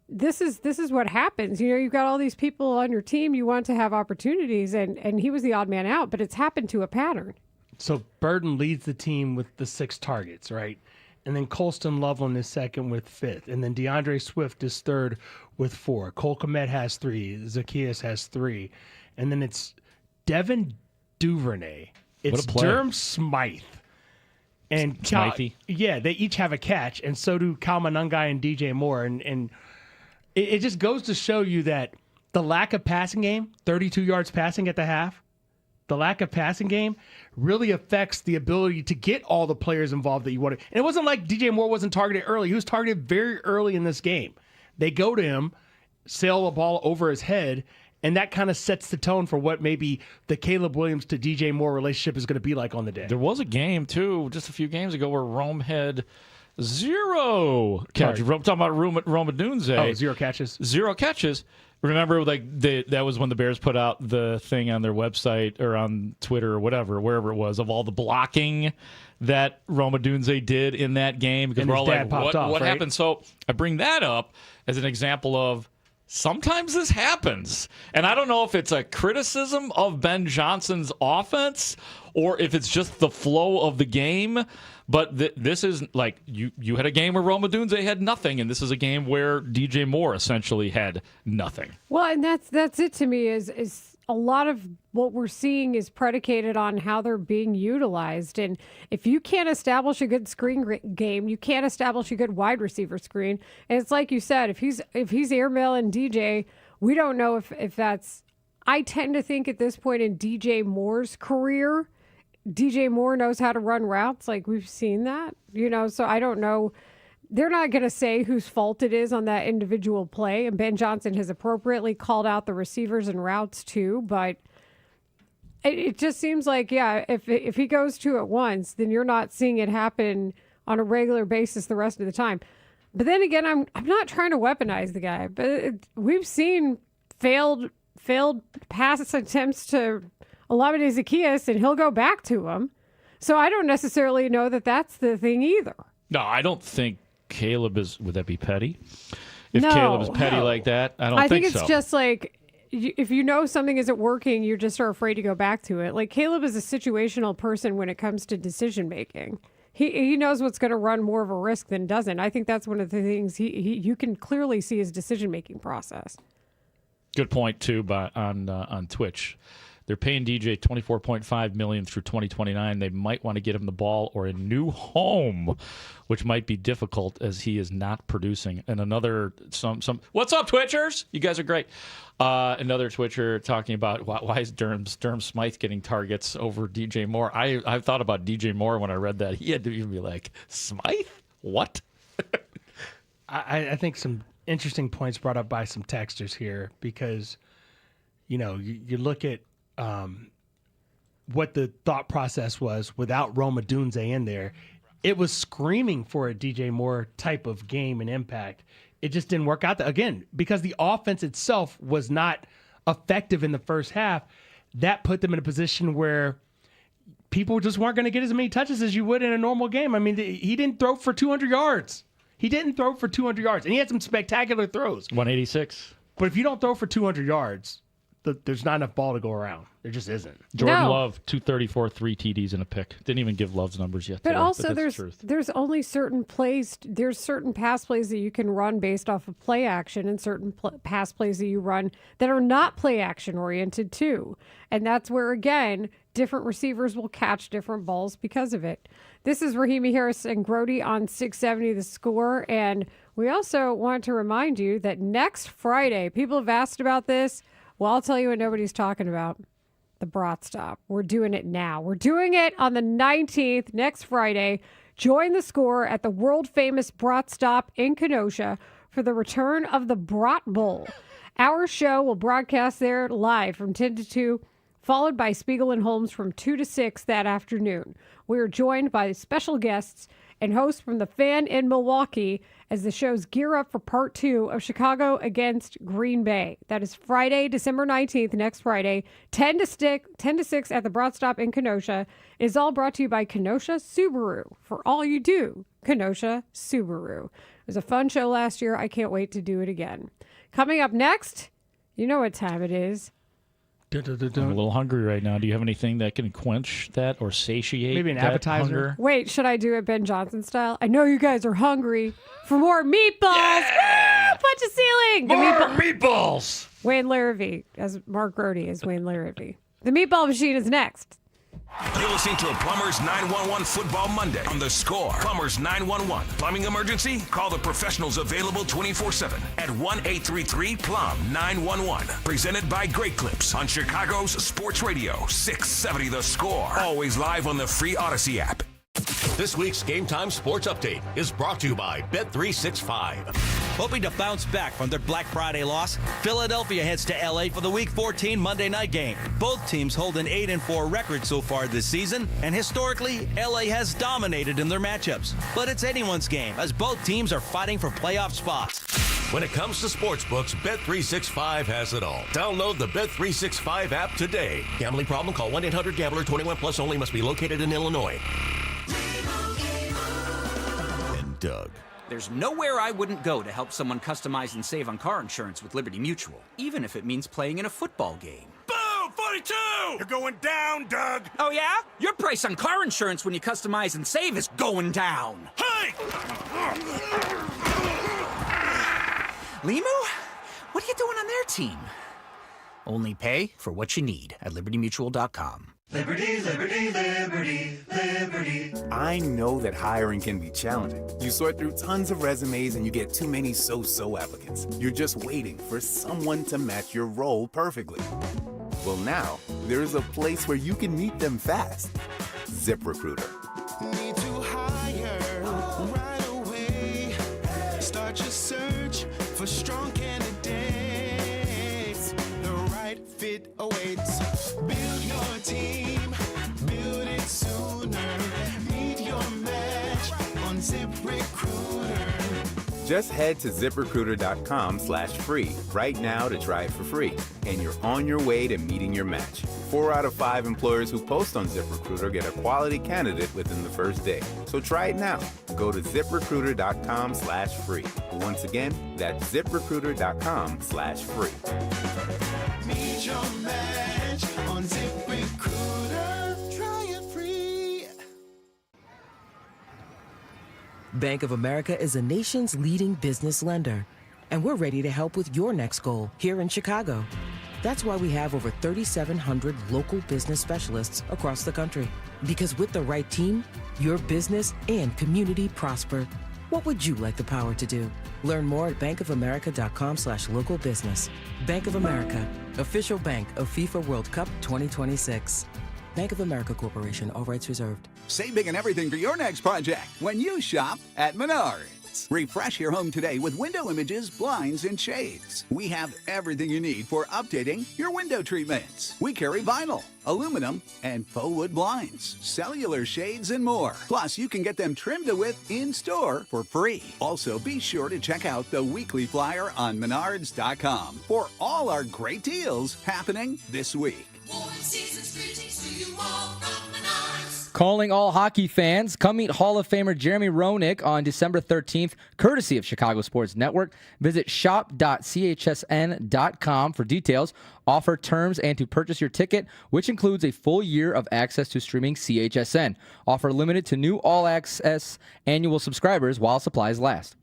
this is what happens. You've got all these people on your team. You want to have opportunities, and he was the odd man out, but it's happened to a pattern. So Burden leads the team with the 6 targets, right? And then Colston Loveland is second with 5th. And then DeAndre Swift is 3rd with 4. Cole Kmet has 3. Zaccheaus has 3. And then it's Devin Duvernay. It's Durham Smythe. And Smythe. Yeah, they each have a catch. And so do Kyle Monangai and DJ Moore. And it just goes to show you that the lack of passing game, 32 yards passing at the half, the lack of passing game really affects the ability to get all the players involved that you wanted. And it wasn't like DJ Moore wasn't targeted early. He was targeted very early in this game. They go to him, sail a ball over his head, and that kind of sets the tone for what maybe the Caleb Williams to DJ Moore relationship is going to be like on the day. There was a game, too, just a few games ago where Rome had 0 catches. We're talking about Rome Odunze. Oh, 0 catches. 0 catches. Remember, that was when the Bears put out the thing on their website or on Twitter or whatever, wherever it was, of all the blocking that Rome Odunze did in that game. Because and we're all like, what right? happened? So I bring that up as an example of sometimes this happens. And I don't know if it's a criticism of Ben Johnson's offense or if it's just the flow of the game. But this is like you had a game where Rome Odunze had nothing, and this is a game where DJ Moore essentially had nothing. Well, and that's it to me is a lot of what we're seeing is predicated on how they're being utilized. And if you can't establish a good screen game, you can't establish a good wide receiver screen. And it's like you said, if he's airmailing DJ, we don't know if that's. I tend to think at this point in DJ Moore's career, DJ Moore knows how to run routes. Like we've seen that, so I don't know. They're not going to say whose fault it is on that individual play. And Ben Johnson has appropriately called out the receivers and routes too. But it just seems like, if he goes to it once, then you're not seeing it happen on a regular basis the rest of the time. But then again, I'm not trying to weaponize the guy, but we've seen failed pass attempts to Olamide Zaccheaus, and he'll go back to him. So I don't necessarily know that that's the thing either. No, I don't think Caleb is. Would that be petty? If No, Caleb is petty no. like that, I I think so. it's just like if you know something isn't working, you just are afraid to go back to it. Like Caleb is a situational person when it comes to decision making. He knows what's going to run more of a risk than doesn't. I think that's one of the things you can clearly see his decision making process. Good point too, on Twitch. They're paying DJ $24.5 million through 2029. They might want to get him the ball or a new home, which might be difficult as he is not producing. And another some. What's up, Twitchers? You guys are great. Another Twitcher talking about why is Durham Smythe getting targets over DJ Moore. I've thought about DJ Moore when I read that. He had to even be like, Smythe? What? I think some interesting points brought up by some texters here because, you look at what the thought process was without Rome Odunze in there. It was screaming for a DJ Moore type of game and impact. It just didn't work out. Again, because the offense itself was not effective in the first half, that put them in a position where people just weren't going to get as many touches as you would in a normal game. I mean, he didn't throw for 200 yards. He didn't throw for 200 yards, and he had some spectacular throws. 186. But if you don't throw for 200 yards, there's not enough ball to go around. There just isn't. Jordan Love, 234, 3 TDs and a pick. Didn't even give Love's numbers yet. But today, also, that's the truth. there's only certain plays. There's certain pass plays that you can run based off of play action, and certain pass plays that you run that are not play action oriented too. And that's where again, different receivers will catch different balls because of it. This is Rahimi Harris and Grody on 670 The Score, and we also want to remind you that next Friday, people have asked about this. Well, I'll tell you what nobody's talking about. The Brat Stop. We're doing it now. We're doing it on the 19th, next Friday. Join The Score at the world-famous Brat Stop in Kenosha for the return of the Brat Bowl. Our show will broadcast there live from 10 to 2, followed by Spiegel and Holmes from 2 to 6 that afternoon. We are joined by special guests and hosts from The Fan in Milwaukee as the shows gear up for part 2 of Chicago against Green Bay. That is Friday, December 19th, next Friday, 10 to 6 at the Brat Stop in Kenosha. It is all brought to you by Kenosha Subaru. For all you do, Kenosha Subaru. It was a fun show last year. I can't wait to do it again. Coming up next, you know what time it is. I'm a little hungry right now. Do you have anything that can quench that or satiate Maybe an that appetizer? hunger? Wait, should I do it Ben Johnson style? I know you guys are hungry for more meatballs. Yeah! Woo! Punch a ceiling. More meatballs. Wayne Larrivee, as Mark Grody is Wayne Larrivee. The Meatball Machine is next. You're listening to a Plumbers 911 Football Monday on The Score. Plumbers 911. Plumbing emergency? Call the professionals available 24/7 at 1-833-PLUM-911. Presented by Great Clips on Chicago's Sports Radio 670 The Score. Always live on the free Odyssey app. This week's Game Time Sports Update is brought to you by Bet365. Hoping to bounce back from their Black Friday loss, Philadelphia heads to LA for the Week 14 Monday night game. Both teams hold an 8-4 record so far this season, and historically, LA has dominated in their matchups. But it's anyone's game, as both teams are fighting for playoff spots. When it comes to sportsbooks, Bet365 has it all. Download the Bet365 app today. Gambling problem? Call 1-800-GAMBLER. 21 plus only. Must be located in Illinois. And Doug. There's nowhere I wouldn't go to help someone customize and save on car insurance with Liberty Mutual, even if it means playing in a football game. Boom! 42! You're going down, Doug. Oh, yeah? Your price on car insurance when you customize and save is going down. Hey! Limu? What are you doing on their team? Only pay for what you need at LibertyMutual.com. Liberty, liberty, liberty, liberty. I know that hiring can be challenging. You sort through tons of resumes and you get too many so-so applicants. You're just waiting for someone to match your role perfectly. Well, now, there's a place where you can meet them fast. ZipRecruiter. Need to hire right away. Start your search for strong candidates. The right fit awaits. Build your team, build it sooner. Meet your match on ZipRecruiter. Just head to ZipRecruiter.com/free right now to try it for free. And you're on your way to meeting your match. 4 out of 5 employers who post on ZipRecruiter get a quality candidate within the first day. So try it now. Go to ZipRecruiter.com/free. Once again, that's ZipRecruiter.com/free. Meet your match on ZipRecruiter. Try it free. Bank of America is the nation's leading business lender, and we're ready to help with your next goal here in Chicago. That's why we have over 3,700 local business specialists across the country. Because with the right team, your business and community prosper. What would you like the power to do? Learn more at bankofamerica.com/local business. Bank of America, official bank of FIFA World Cup 2026. Bank of America Corporation, all rights reserved. Save big on everything for your next project when you shop at Menards. Refresh your home today with window images, blinds, and shades. We have everything you need for updating your window treatments. We carry vinyl, aluminum, and faux wood blinds, cellular shades, and more. Plus, you can get them trimmed to width in-store for free. Also, be sure to check out the weekly flyer on Menards.com for all our great deals happening this week. Calling all hockey fans, come meet Hall of Famer Jeremy Roenick on December 13th, courtesy of Chicago Sports Network. Visit shop.chsn.com for details, offer terms, and to purchase your ticket, which includes a full year of access to streaming CHSN. Offer limited to new all-access annual subscribers while supplies last.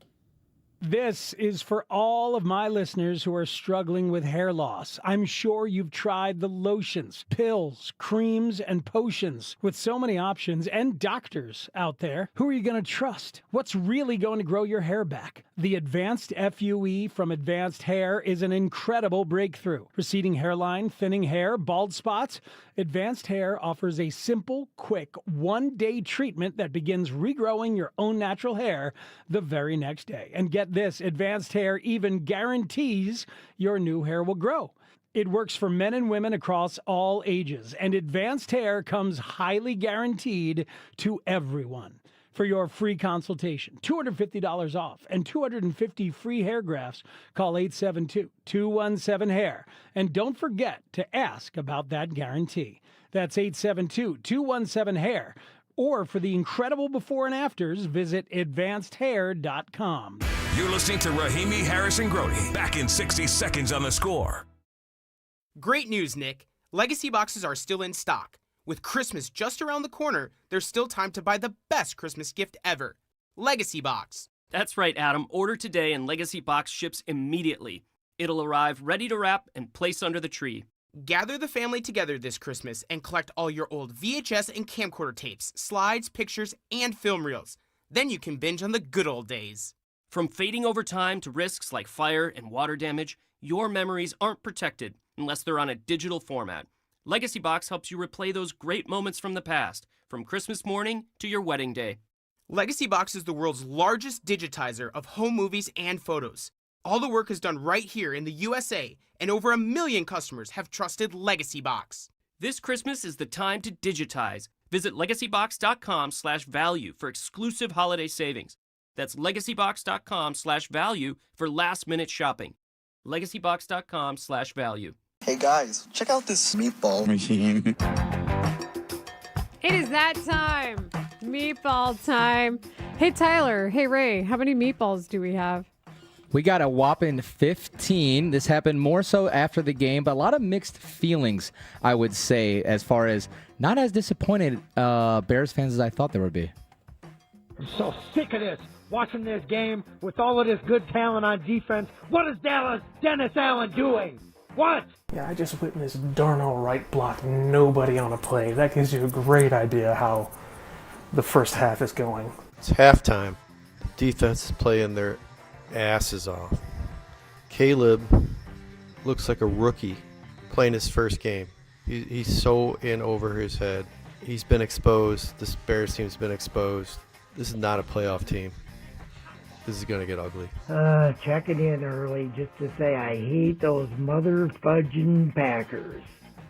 This is for all of my listeners who are struggling with hair loss. I'm sure you've tried the lotions, pills, creams, and potions. With so many options and doctors out there, who are you going to trust? What's really going to grow your hair back? The Advanced FUE from Advanced Hair is an incredible breakthrough. Receding hairline, thinning hair, bald spots. Advanced Hair offers a simple, quick, one-day treatment that begins regrowing your own natural hair the very next day. And get this, Advanced Hair even guarantees your new hair will grow. It works for men and women across all ages, and Advanced Hair comes highly guaranteed to everyone. For your free consultation, $250 off, and 250 free hair grafts, call 872-217-HAIR. And don't forget to ask about that guarantee. That's 872-217-HAIR. Or for the incredible before and afters, visit advancedhair.com. You're listening to Rahimi Harrison Grody. Back in 60 seconds on The Score. Great news, Nick. Legacy boxes are still in stock. With Christmas just around the corner, there's still time to buy the best Christmas gift ever. Legacy Box. That's right, Adam. Order today and Legacy Box ships immediately. It'll arrive ready to wrap and place under the tree. Gather the family together this Christmas and collect all your old VHS and camcorder tapes, slides, pictures, and film reels. Then you can binge on the good old days. From fading over time to risks like fire and water damage, your memories aren't protected unless they're on a digital format. Legacy Box helps you replay those great moments from the past, from Christmas morning to your wedding day. Legacy Box is the world's largest digitizer of home movies and photos. All the work is done right here in the USA, and over 1 million customers have trusted Legacy Box. This Christmas is the time to digitize. Visit legacybox.com/value for exclusive holiday savings. That's legacybox.com/value for last-minute shopping. legacybox.com/value. Hey guys, check out this meatball machine. It is that time. Meatball time. Hey Tyler, hey Ray, how many meatballs do we have? We got a whopping 15. This happened more so after the game, but a lot of mixed feelings, I would say, as far as not as disappointed Bears fans as I thought there would be. I'm so sick of this. Watching this game with all of this good talent on defense. What is Dennis Allen doing? What? Yeah, I just witnessed Darnell Wright block nobody on a play. That gives you a great idea how the first half is going. It's halftime. Defense is playing their asses off. Caleb looks like a rookie playing his first game. He's so in over his head. He's been exposed. This Bears team's been exposed. This is not a playoff team. This is going to get ugly. Checking in early just to say I hate those mother fudging Packers.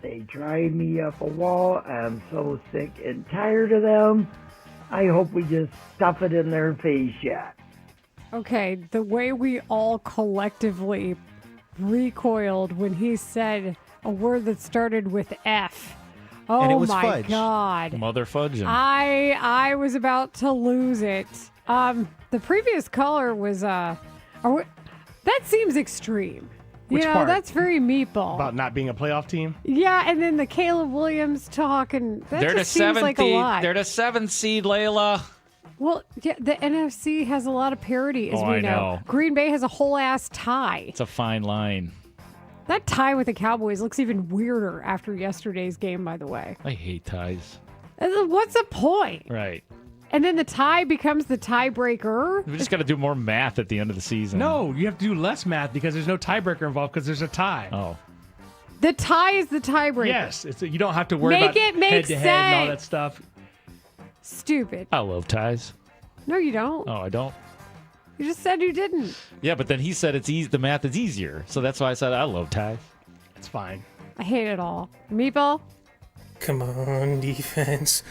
They drive me up a wall. I'm so sick and tired of them. I hope we just stuff it in their face yet. Okay, the way we all collectively recoiled when he said a word that started with F. Oh, and it was my fudge. God. Mother fudging. I was about to lose it. The previous caller was, that seems extreme. Which you know, part? that's very meatball. About not being a playoff team? Yeah, and then the Caleb Williams talking, that They're just the seems 7th like a seed. lot. They're the 7th seed, Layla. Well, yeah, the NFC has a lot of parity, as Oh, we I know. Green Bay has a whole-ass tie. It's a fine line. That tie with the Cowboys looks even weirder after yesterday's game, by the way. I hate ties. And then what's the point? Right. And then the tie becomes the tiebreaker? We just got to do more math at the end of the season. No, you have to do less math because there's no tiebreaker involved because there's a tie. Oh. The tie is the tiebreaker. Yes, you don't have to worry Make about it make head-to-head and all that sense. stuff. Stupid. I love ties. No, you don't. Oh, I don't? You just said you didn't. Yeah, but then he said it's easy. The math is easier. So that's why I said I love ties. It's fine. I hate it all. Meatball? Come on, defense.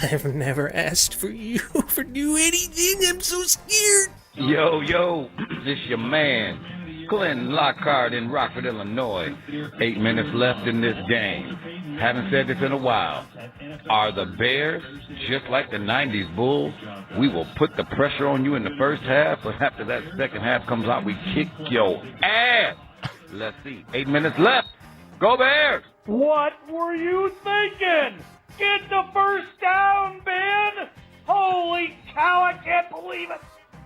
I've never asked for you for do anything. I'm so scared. Yo, this your man, Glenn Lockhart in Rockford, Illinois. 8 minutes left in this game. Haven't said this in a while. Are the Bears just like the 90s Bulls? We will put the pressure on you in the first half, but after that second half comes out, we kick your ass. Let's see. 8 minutes left. Go Bears! What were you thinking? Get the first down, Ben! Holy cow, I can't believe it!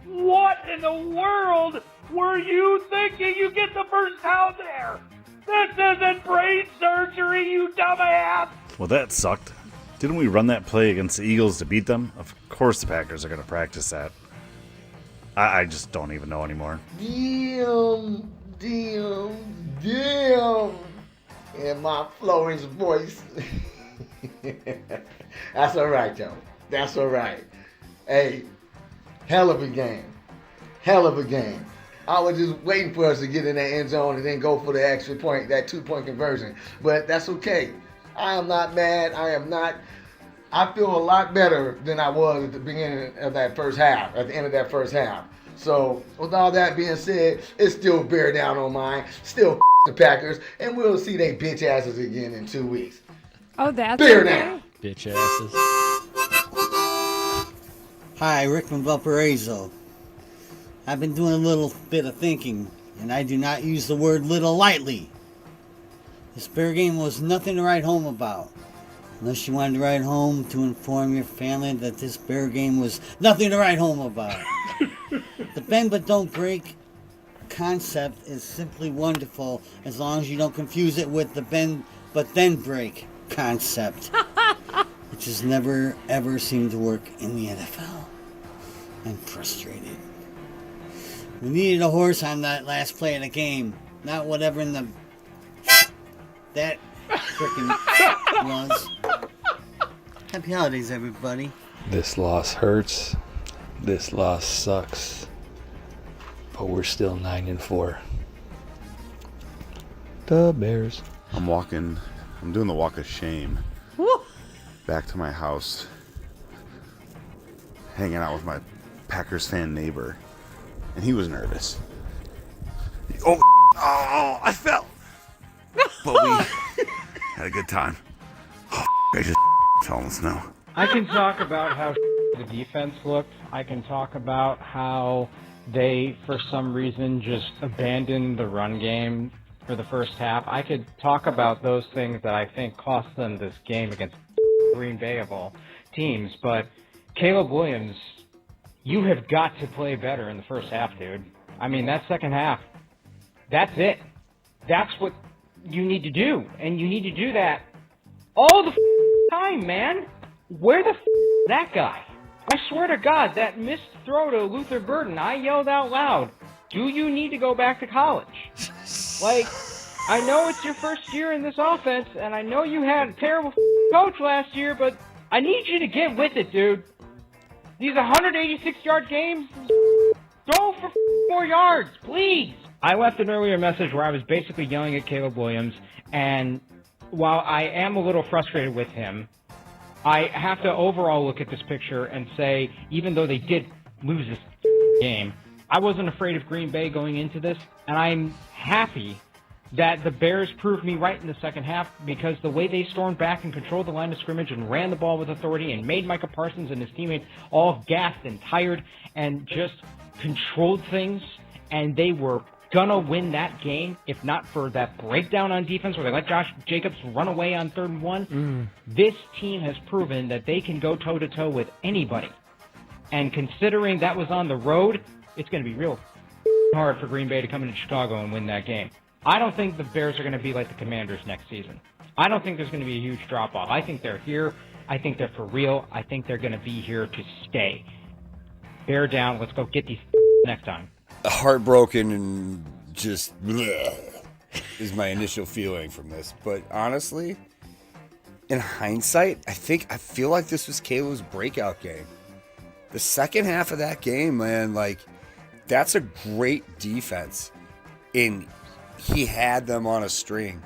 What in the world were you thinking? You get the first down there! This isn't brain surgery, you dumbass! Well, that sucked. Didn't we run that play against the Eagles to beat them? Of course the Packers are going to practice that. I just don't even know anymore. Damn. In my Florence voice. That's all right, though. That's all right. Hey, hell of a game. Hell of a game. I was just waiting for us to get in that end zone and then go for the extra point, that 2-point conversion. But that's okay. I am not mad. I feel a lot better than I was at the beginning of that first half, at the end of that first half. So, with all that being said, it's still bear down on mine. Still the Packers, and we'll see they bitch asses again in 2 weeks. Oh, that's bear okay. down. Bitch asses. Hi, Rick from Valparaiso. I've been doing a little bit of thinking, and I do not use the word little lightly. This Bear game was nothing to write home about. Unless you wanted to write home to inform your family that this Bear game was nothing to write home about. The bend but don't break concept is simply wonderful as long as you don't confuse it with the bend but then break concept, which has never ever seemed to work in the NFL. I'm frustrated. We needed a horse on that last play of the game, not whatever in the that frickin' was. Happy holidays, everybody. This loss hurts. This loss sucks. But we're still 9-4. The Bears. I'm doing the walk of shame. Back to my house. Hanging out with my Packers fan neighbor. And he was nervous. Oh, I fell. But we had a good time. Oh, I just fell in the snow. I can talk about how the defense looked. I can talk about how they, for some reason, just abandoned the run game for the first half. I could talk about those things that I think cost them this game against Green Bay of all teams, but Caleb Williams, you have got to play better in the first half, dude. I mean, that second half, that's it. That's what you need to do, and you need to do that all the time, man. Where the is that guy? I swear to God, that missed throw to Luther Burden, I yelled out loud, do you need to go back to college? Like, I know it's your first year in this offense, and I know you had a terrible coach last year, but I need you to get with it, dude. These 186-yard games, go for 4 yards, please. I left an earlier message where I was basically yelling at Caleb Williams, and while I am a little frustrated with him, I have to overall look at this picture and say, even though they did lose this game, I wasn't afraid of Green Bay going into this, and I'm happy that the Bears proved me right in the second half, because the way they stormed back and controlled the line of scrimmage and ran the ball with authority and made Micah Parsons and his teammates all gassed and tired and just controlled things, and they were gonna win that game if not for that breakdown on defense where they let Josh Jacobs run away on 3rd and 1. This team has proven that they can go toe-to-toe with anybody. And considering that was on the road, it's going to be real hard for Green Bay to come into Chicago and win that game. I don't think the Bears are going to be like the Commanders next season. I don't think there's going to be a huge drop-off. I think they're here. I think they're for real. I think they're going to be here to stay. Bear down. Let's go get these next time. Heartbroken and just bleh is my initial feeling from this. But honestly, in hindsight, I feel like this was Caleb's breakout game. The second half of that game, man, like, that's a great defense. And he had them on a string.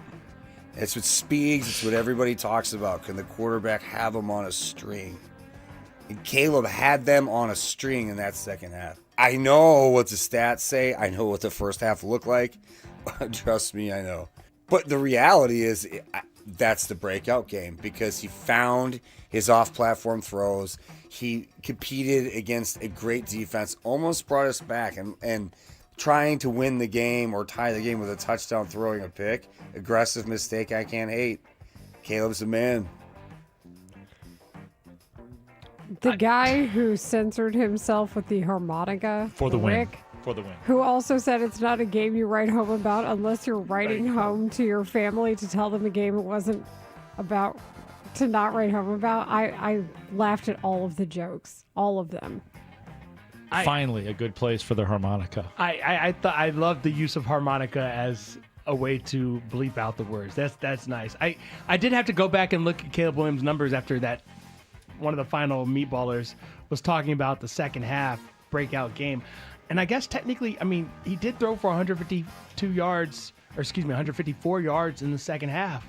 It's what Spiegs, it's what everybody talks about. Can the quarterback have them on a string? And Caleb had them on a string in that second half. I know what the stats say. I know what the first half looked like. Trust me, I know. But the reality is that's the breakout game, because he found his off-platform throws. He competed against a great defense, almost brought us back, and trying to win the game or tie the game with a touchdown, throwing a pick. Aggressive mistake I can't hate. Caleb's a man. The guy who censored himself with the harmonica For the win. Rick, For the win. who also said it's not a game you write home about unless you're writing home to your family to tell them a game it wasn't about to not write home about. I laughed at all of the jokes, all of them. Finally, a good place for the harmonica. I love the use of harmonica as a way to bleep out the words. That's nice. I did have to go back and look at Caleb Williams' numbers after that. One of the final meatballers was talking about the second half breakout game. And I guess technically, I mean, he did throw for 154 yards in the second half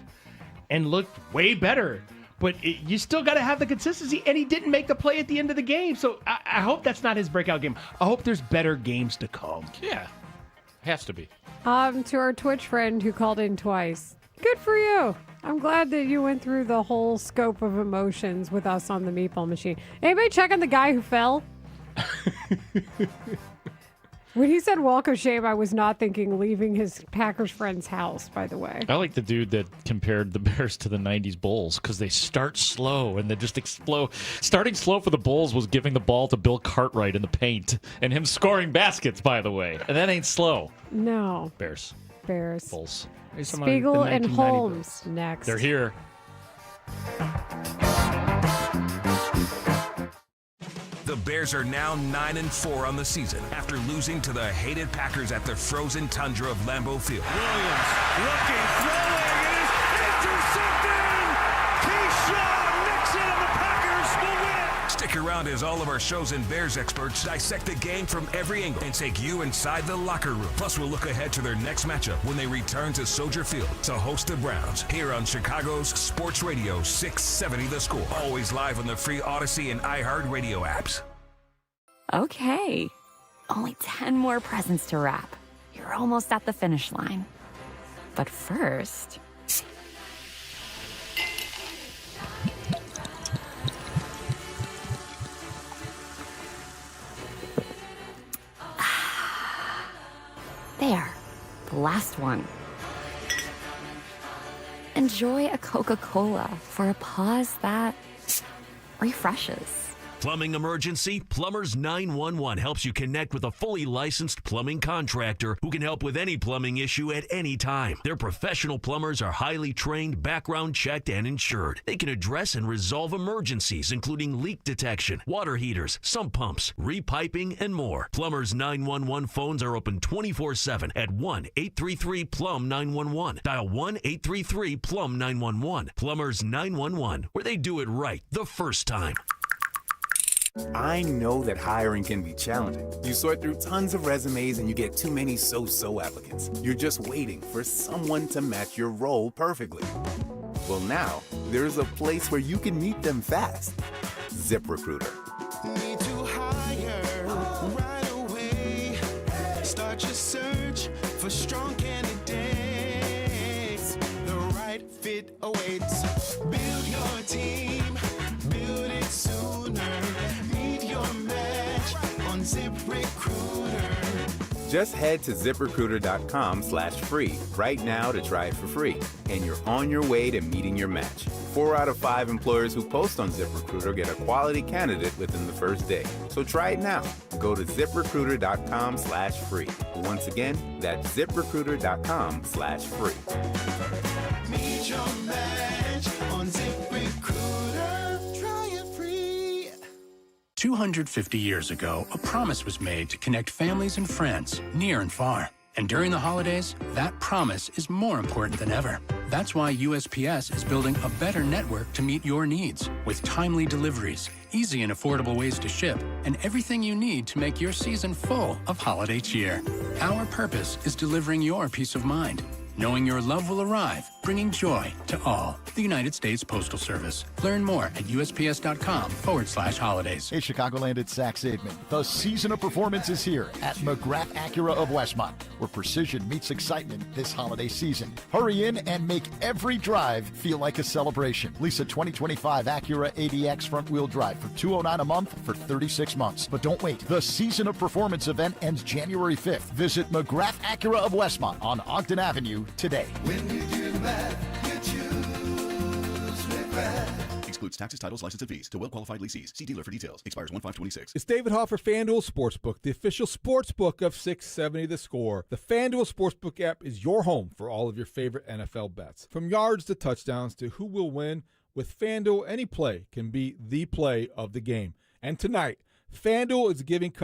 and looked way better. But you still got to have the consistency, and he didn't make the play at the end of the game. So I hope that's not his breakout game. I hope there's better games to come. Yeah, has to be. To our Twitch friend who called in twice. Good for you. I'm glad that you went through the whole scope of emotions with us on the Meatball Machine. Anybody check on the guy who fell? When he said walk of shame, I was not thinking leaving his Packers friend's house, by the way. I like the dude that compared the Bears to the 90s Bulls because they start slow and they just explode. Starting slow for the Bulls was giving the ball to Bill Cartwright in the paint and him scoring baskets, by the way. And that ain't slow. No. Bears. Bulls. Like Spiegel and 1990 Holmes Bills. next. They're here. The Bears are now 9-4 on the season after losing to the hated Packers at the frozen tundra of Lambeau Field. Williams looking, throwing, it is intercepted! Keyshawn Nixon and the Packers will win! Stick around as all of our shows and Bears experts dissect the game from every angle and take you inside the locker room. Plus, we'll look ahead to their next matchup when they return to Soldier Field to host the Browns here on Chicago's Sports Radio 670 The Score. Always live on the free Odyssey and iHeart Radio apps. Okay, only 10 more presents to wrap. You're almost at the finish line. But first... There, the last one. Enjoy a Coca-Cola for a pause that refreshes. Plumbing emergency? Plumbers 911 helps you connect with a fully licensed plumbing contractor who can help with any plumbing issue at any time. Their professional plumbers are highly trained, background checked, and insured. They can address and resolve emergencies, including leak detection, water heaters, sump pumps, repiping, and more. Plumbers 911 phones are open 24/7 at 1-833-PLUM-911. Dial 1-833-PLUM-911. Plumbers 911, where they do it right the first time. I know that hiring can be challenging. You sort through tons of resumes and you get too many so-so applicants. You're just waiting for someone to match your role perfectly. Well, now, there's a place where you can meet them fast. ZipRecruiter. Need to hire right away. Start your search for strong candidates. The right fit awaits. Build your team. Build it sooner. Meet your match on ZipRecruiter. Just head to ZipRecruiter.com/free right now to try it for free. And you're on your way to meeting your match. 4 out of 5 employers who post on ZipRecruiter get a quality candidate within the first day. So try it now. Go to ZipRecruiter.com/free. Once again, that's ZipRecruiter.com/free. Meet your match on ZipRecruiter. Try it free. 250 years ago, a promise was made to connect families and friends near and far. And during the holidays, that promise is more important than ever. That's why USPS is building a better network to meet your needs, with timely deliveries, easy and affordable ways to ship, and everything you need to make your season full of holiday cheer. Our purpose is delivering your peace of mind, knowing your love will arrive, bringing joy to all. The United States Postal Service. Learn more at USPS.com/holidays. Hey, Chicagoland, it's Zach Zaidman. The season of performance is here at McGrath Acura of Westmont, where precision meets excitement this holiday season. Hurry in and make every drive feel like a celebration. Lease a 2025 Acura ADX front-wheel drive for $209 a month for 36 months. But don't wait. The season of performance event ends January 5th. Visit McGrath Acura of Westmont on Ogden Avenue today. When you do math, you choose McGrath. Excludes taxes, titles, license, and fees. To well-qualified lessees. See dealer for details. Expires 1/5/26. It's David Haugh for FanDuel Sportsbook, the official sportsbook of 670 The Score. The FanDuel Sportsbook app is your home for all of your favorite NFL bets. From yards to touchdowns to who will win, with FanDuel, any play can be the play of the game. And tonight, FanDuel is giving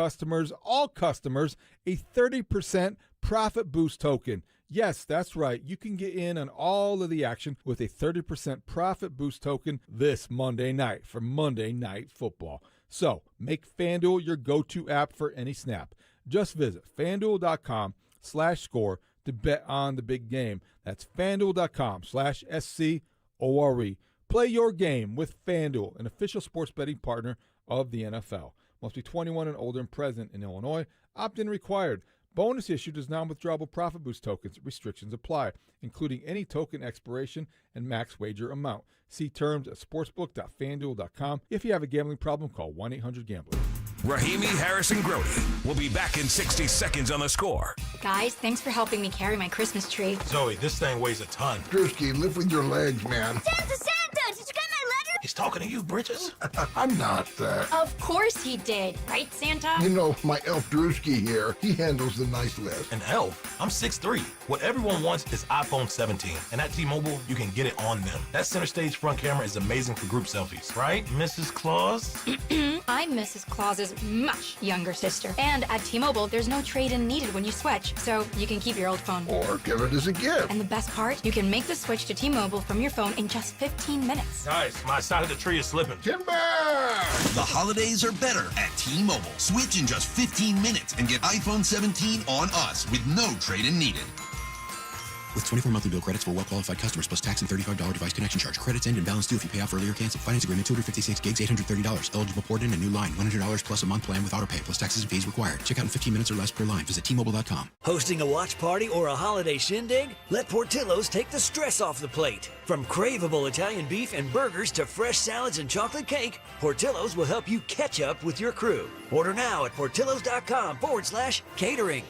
all customers, a 30% profit boost token. Yes, that's right. You can get in on all of the action with a 30% profit boost token this Monday night for Monday Night Football. So make FanDuel your go-to app for any snap. Just visit FanDuel.com/score to bet on the big game. That's FanDuel.com/SCORE. Play your game with FanDuel, an official sports betting partner of the NFL. Must be 21 and older and present in Illinois. Opt-in required. Bonus issued as non-withdrawable profit boost tokens. Restrictions apply, including any token expiration and max wager amount. See terms at sportsbook.fanduel.com. If you have a gambling problem, call 1-800-GAMBLER. Rahimi, Harris, and Grody will be back in 60 seconds on The Score. Guys, thanks for helping me carry my Christmas tree. Zoe, this thing weighs a ton. Drewski, lift with your legs, man. Santa! Did you get my letter? He's talking to you, Bridges. I'm not. Of course he did, right, Santa? You know, my elf Drewski here, he handles the nice list. An elf? I'm 6'3". What everyone wants is iPhone 17. And at T-Mobile, you can get it on them. That center stage front camera is amazing for group selfies. Right, Mrs. Claus? I'm Mrs. Claus's much younger sister. And at T-Mobile, there's no trade-in needed when you switch, so you can keep your old phone. Or give it as a gift. And the best part? You can make the switch to T-Mobile from your phone in just 15 minutes. Guys, my side of the tree is slipping. Timber! The holidays are better at T-Mobile. Switch in just 15 minutes and get iPhone 17 on us with no trade-in needed. With 24 monthly bill credits for well-qualified customers plus tax and $35 device connection charge. Credits end and balance due if you pay off early or cancel. Finance agreement, 256 gigs, $830. Eligible port in a new line. $100 plus a month plan with auto pay plus taxes and fees required. Check out in 15 minutes or less per line. Visit T-Mobile.com. Hosting a watch party or a holiday shindig? Let Portillo's take the stress off the plate. From craveable Italian beef and burgers to fresh salads and chocolate cake, Portillo's will help you catch up with your crew. Order now at Portillos.com/catering.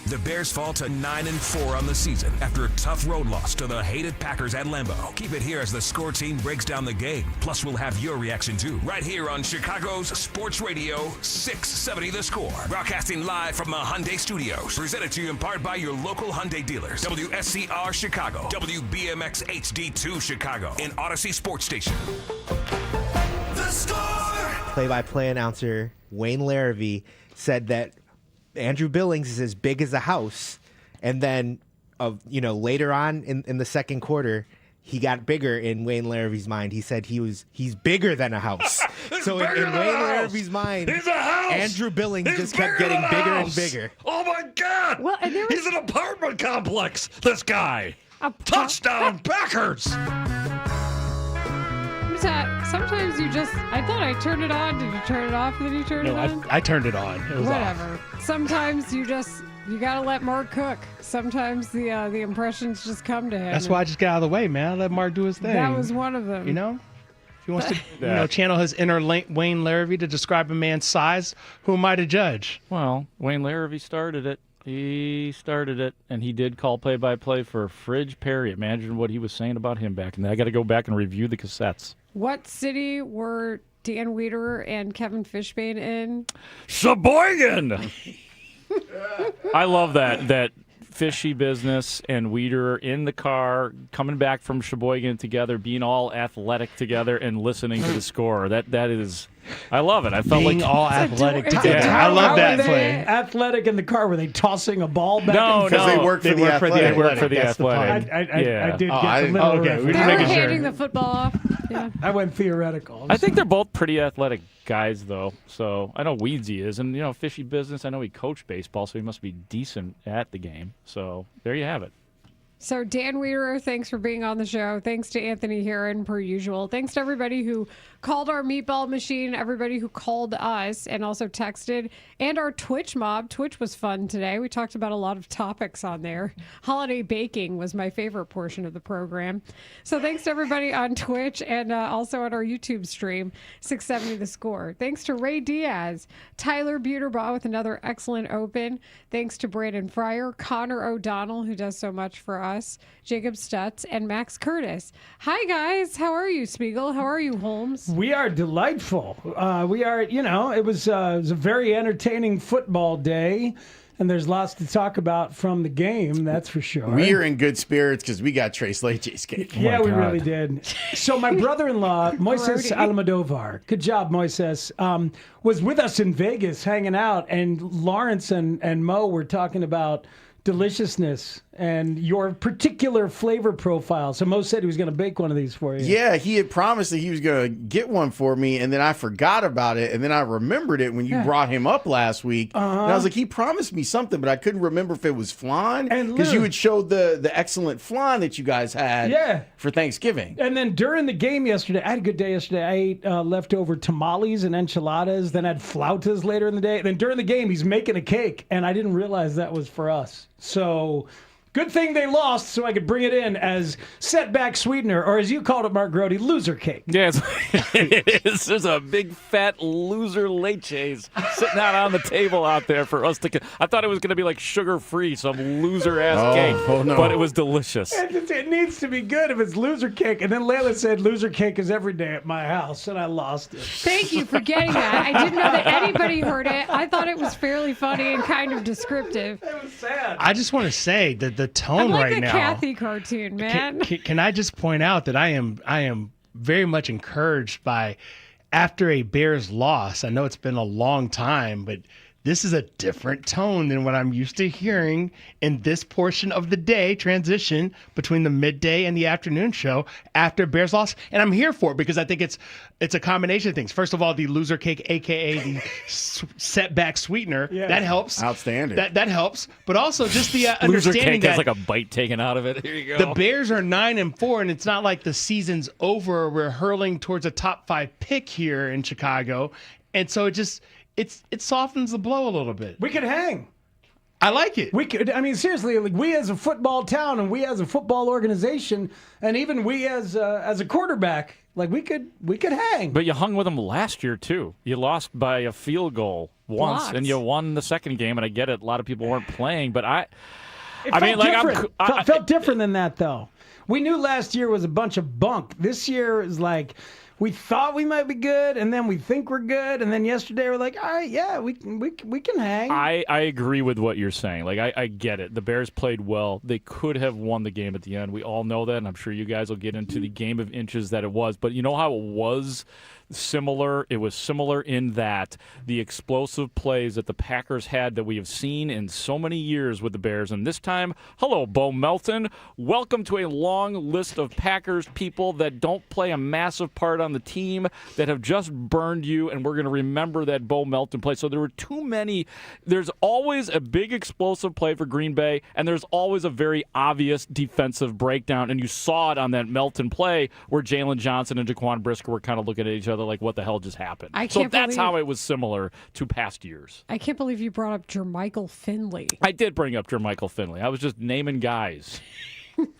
The Bears fall to 9-4 on the season after a tough road loss to the hated Packers at Lambeau. Keep it here as the Score team breaks down the game. Plus, we'll have your reaction too, right here on Chicago's Sports Radio 670 The Score. Broadcasting live from the Hyundai Studios. Presented to you in part by your local Hyundai dealers. WSCR Chicago, WBMX HD2 Chicago, and Odyssey Sports Station. The Score! Play-by-play announcer Wayne Larrivee said that Andrew Billings is as big as a house, and then, later on in the second quarter, he got bigger in Wayne Larrivee's mind. He said he's bigger than a house. So in Wayne Larrivee's mind, he's a house. Andrew Billings just kept getting bigger and bigger. Oh my God! Well, and he's an apartment complex. This guy. Touchdown Packers. Sometimes I thought I turned it on. Did you turn it off? Then you turned it on? I turned it on. It was Whatever. off. Sometimes you gotta let Mark cook. Sometimes the impressions just come to him. That's why I just got out of the way, man. I let Mark do his thing. That was one of them. If he wants to channel his inner Wayne Larrivee to describe a man's size, who am I to judge? Well, Wayne Larrivee started it. He started it, and he did call play-by-play for Fridge Perry. Imagine what he was saying about him back in there. I got to go back and review the cassettes. What city were Dan Wiederer and Kevin Fishbane in? Sheboygan! I love that Fishy Business and Wiederer in the car, coming back from Sheboygan together, being all athletic together, and listening to the score. That is... I love it. I felt being like all athletic together. I love that play. Athletic in the car. Were they tossing a ball back? No, because they work for the athletic. They work for the athletic. I did get a little. Okay, we They didn't were make handing the football off. Yeah. I went theoretical. I think they're both pretty athletic guys, though. So I know Weedsy is, and Fishy Business. I know he coached baseball, so he must be decent at the game. So there you have it. So Dan Wiederer, thanks for being on the show. Thanks to Anthony Herron, per usual. Thanks to everybody who called our meatball machine, everybody who called us and also texted, and our Twitch mob. Twitch was fun today. We talked about a lot of topics on there. Holiday baking was my favorite portion of the program. So thanks to everybody on Twitch and also on our YouTube stream, 670 The Score. Thanks to Ray Diaz, Tyler Buterbaugh with another excellent open. Thanks to Brandon Fryer, Connor O'Donnell, who does so much for us, Jacob Stutz, and Max Curtis. Hi, guys. How are you, Spiegel? How are you, Holmes? We are delightful. We are, it was a very entertaining football day, and there's lots to talk about from the game, that's for sure. We are in good spirits because we got Trace Leche's cake. Yeah, we really did. So my brother-in-law, Moises Almodovar, good job, Moises, was with us in Vegas hanging out, and Lawrence and Mo were talking about deliciousness and your particular flavor profile. So Mo said he was going to bake one of these for you. Yeah, he had promised that he was going to get one for me, and then I forgot about it, and then I remembered it when you brought him up last week. And I was like, he promised me something, but I couldn't remember if it was flan, because you had showed the excellent flan that you guys had for Thanksgiving. And then during the game yesterday, I had a good day yesterday. I ate leftover tamales and enchiladas, then had flautas later in the day. Then during the game, he's making a cake, and I didn't realize that was for us. So good thing they lost so I could bring it in as setback sweetener, or as you called it, Mark Grody, loser cake. Yes, it is. There's a big fat loser leches sitting out on the table out there for us to. I thought it was going to be like sugar-free, some loser-ass cake, but it was delicious. It needs to be good if it's loser cake. And then Layla said loser cake is every day at my house, and I lost it. Thank you for getting that. I didn't know that anybody heard it. I thought it was fairly funny and kind of descriptive. It was sad. I just want to say that the tone I'm like right the now. Kathy cartoon, man. Can I just point out that I am very much encouraged by, after a Bears loss, I know it's been a long time, but this is a different tone than what I'm used to hearing in this portion of the day transition between the midday and the afternoon show after Bears loss. And I'm here for it because I think it's a combination of things. First of all, the loser cake, a.k.a. the setback sweetener, that helps. Outstanding. That helps. But also just the loser understanding cake has like a bite taken out of it. Here you go. The Bears are 9-4, and it's not like the season's over. We're hurling towards a top 5 pick here in Chicago. And so it softens the blow a little bit. We could hang. I like it. We could. I mean, seriously, like we as a football town and we as a football organization, and even we as a quarterback, like we could hang. But you hung with them last year too. You lost by a field goal once, blocked. and you won the second game, and I get it. A lot of people weren't playing, but It felt different than that, though. We knew last year was a bunch of bunk. This year is like we thought we might be good, and then we think we're good, and then yesterday we're like, all right, yeah, we can hang. I agree with what you're saying. Like, I get it. The Bears played well. They could have won the game at the end. We all know that, and I'm sure you guys will get into the game of inches that it was. But you know how it was similar? It was similar in that the explosive plays that the Packers had that we have seen in so many years with the Bears. And this time, hello, Bo Melton. Welcome to a long list of Packers people that don't play a massive part on the team, that have just burned you, and we're going to remember that Bo Melton play. So there were too many. There's always a big explosive play for Green Bay, and there's always a very obvious defensive breakdown, and you saw it on that Melton play where Jalen Johnson and Jaquan Brisker were kind of looking at each other like, what the hell just happened? So that's how it was similar to past years. I can't believe you brought up Jermichael Finley. I did bring up Jermichael Finley. I was just naming guys.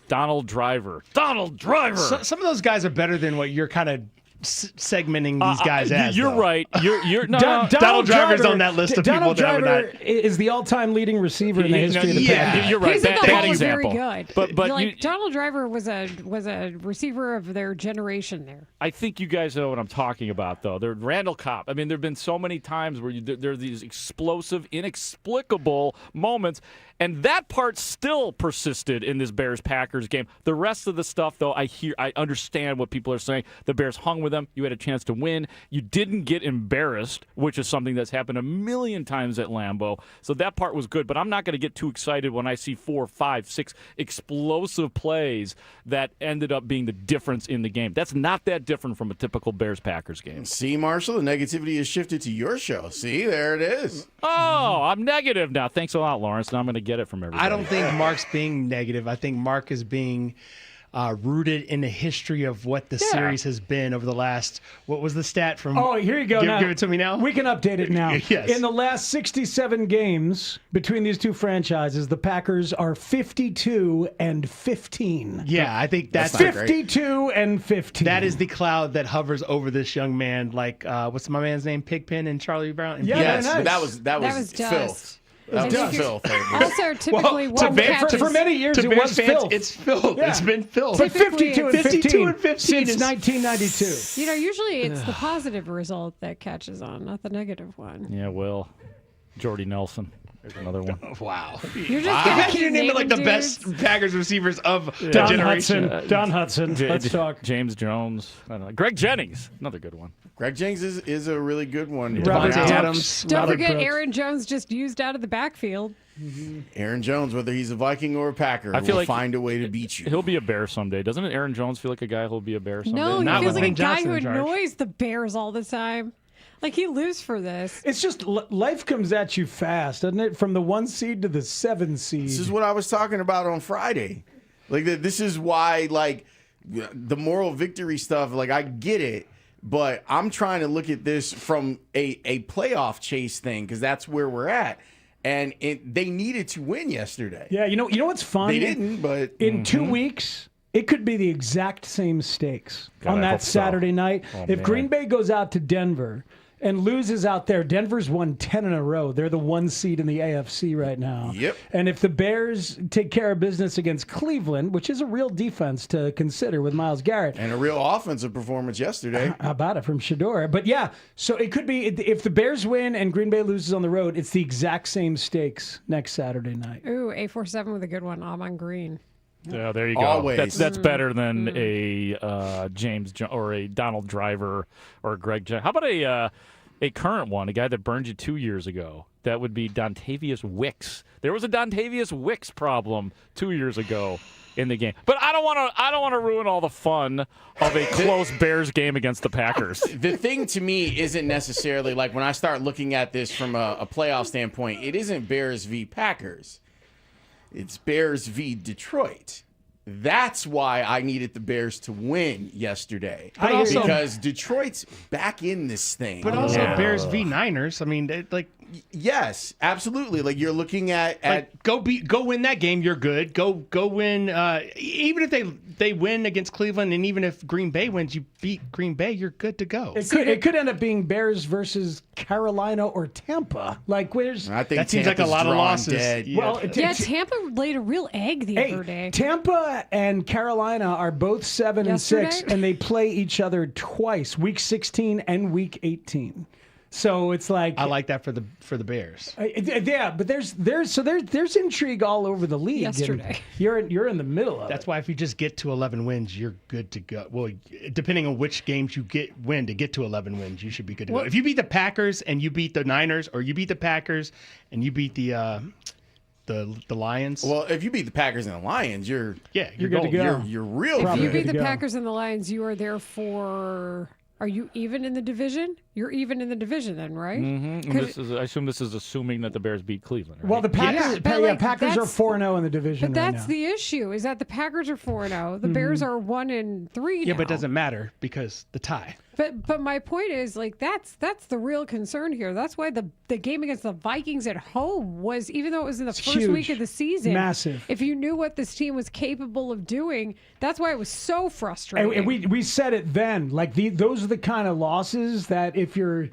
Donald Driver. Donald Driver! Some of those guys are better than what you're kind of segmenting these guys as. You're right. You're no, Donald Driver's on that list of Donald people that Driver is the all-time leading receiver in the history of the Packers. You're right. His at the That ball is very example. good. But Donald Driver was a receiver of their generation there. I think you guys know what I'm talking about, though. They're Randall Cobb. I mean, there have been so many times where there are these explosive, inexplicable moments, and that part still persisted in this Bears-Packers game. The rest of the stuff, though, I understand what people are saying. The Bears hung with them. You had a chance to win. You didn't get embarrassed, which is something that's happened a million times at Lambeau. So that part was good, but I'm not going to get too excited when I see 4, 5, 6 explosive plays that ended up being the difference in the game. That's not that different from a typical Bears-Packers game. See, Marshall, the negativity has shifted to your show. See, there it is. Oh, I'm negative now. Thanks a lot, Lawrence. Now I'm going to get it from everybody. I don't think Mark's being negative. I think Mark is being rooted in the history of what the series has been over the last. What was the stat from? Oh, here you go. Give it to me now. We can update it now. Yes. In the last 67 games between these two franchises, the Packers are 52-15. Yeah, I think that's 52-15. That is the cloud that hovers over this young man. Like, what's my man's name? Pigpen and Charlie Brown. Yeah, yes, nice. that was dust. filth. That was filth. Also, typically, one catches. For many years, it was filth. It's filth. Yeah. It's been filth. But 52-15 since 1992. You know, usually it's the positive result that catches on, not the negative one. Yeah, well, Jordy Nelson. There's another one. Wow. You're just going to keep You're naming like the naming best Packers receivers of the Don generation. Hudson. Let's talk. James Jones. I don't know. Greg Jennings. Another good one. Greg Jennings is a really good one. Robert Devontae Adams. Don't Robert forget Brooks. Aaron Jones just used out of the backfield. Aaron Jones, whether he's a Viking or a Packer, I feel will like find a way to beat you. He'll be a Bear someday. Doesn't it, Aaron Jones, feel like a guy who'll be a Bear someday? No, he Not feels with like a Ben guy Johnson who in charge. annoys the Bears all the time. Like he lives for this. It's just life comes at you fast, doesn't it? From the 1 seed to the 7 seed. This is what I was talking about on Friday. Like this is why, like, the moral victory stuff. Like, I get it, but I'm trying to look at this from a playoff chase thing because that's where we're at. And they needed to win yesterday. Yeah, you know what's fun? They didn't, but in 2 weeks, it could be the exact same stakes God, on I that hope so. Saturday night. Oh, if man. Green Bay goes out to Denver and loses out there, Denver's won 10 in a row. They're the 1 seed in the AFC right now. Yep. And if the Bears take care of business against Cleveland, which is a real defense to consider with Myles Garrett. And a real offensive performance yesterday. How about it from Shador? But yeah, so it could be if the Bears win and Green Bay loses on the road, it's the exact same stakes next Saturday night. Ooh, 847 with a good one. Amon Green. Yeah, there you go. Always. That's better than a James or a Donald Driver or a Greg Jennings. How about a current one, a guy that burned you 2 years ago? That would be Dontavius Wicks. There was a Dontavius Wicks problem 2 years ago in the game. But I don't want to ruin all the fun of a close Bears game against the Packers. The thing to me isn't necessarily like when I start looking at this from a playoff standpoint, it isn't Bears v. Packers. It's Bears v. Detroit. That's why I needed the Bears to win yesterday. But also- because Detroit's back in this thing. But also Bears v. Niners. I mean, Yes, absolutely. Like you're looking at go win that game. You're good. Go win. Even if they win against Cleveland, and even if Green Bay wins, you beat Green Bay. You're good to go. It could end up being Bears versus Carolina or Tampa. Like where's I think that seems like a lot of losses. Dead. Well, Tampa laid a real egg the other day. Tampa and Carolina are both 7-6, and they play each other twice, week 16 and week 18. So it's like I like that for the Bears. Yeah, but there's intrigue all over the league. Yesterday, you're in the middle of That's why if you just get to 11 wins, you're good to go. Well, depending on which games you win to get to 11 wins, you should be good to go. If you beat the Packers and you beat the Niners, or you beat the Packers and you beat the Lions. Well, if you beat the Packers and the Lions, you're good to go. You're real. If you beat the go. Packers and the Lions, you are there for. Are you even in the division? You're even in the division then, right? Mm-hmm. I assume this is assuming that the Bears beat Cleveland. Right? Well, the Packers, Packers are 4-0 in the division. But that's right now. the issue: is that the Packers are 4-0, the Bears are 1-3. Yeah, but it doesn't matter because the tie. But my point is, like, that's the real concern here. That's why the game against the Vikings at home was, even though it was in the first huge. week of the season, Massive. If you knew what this team was capable of doing, that's why it was so frustrating. And we said it then. Like those are the kind of losses that if you're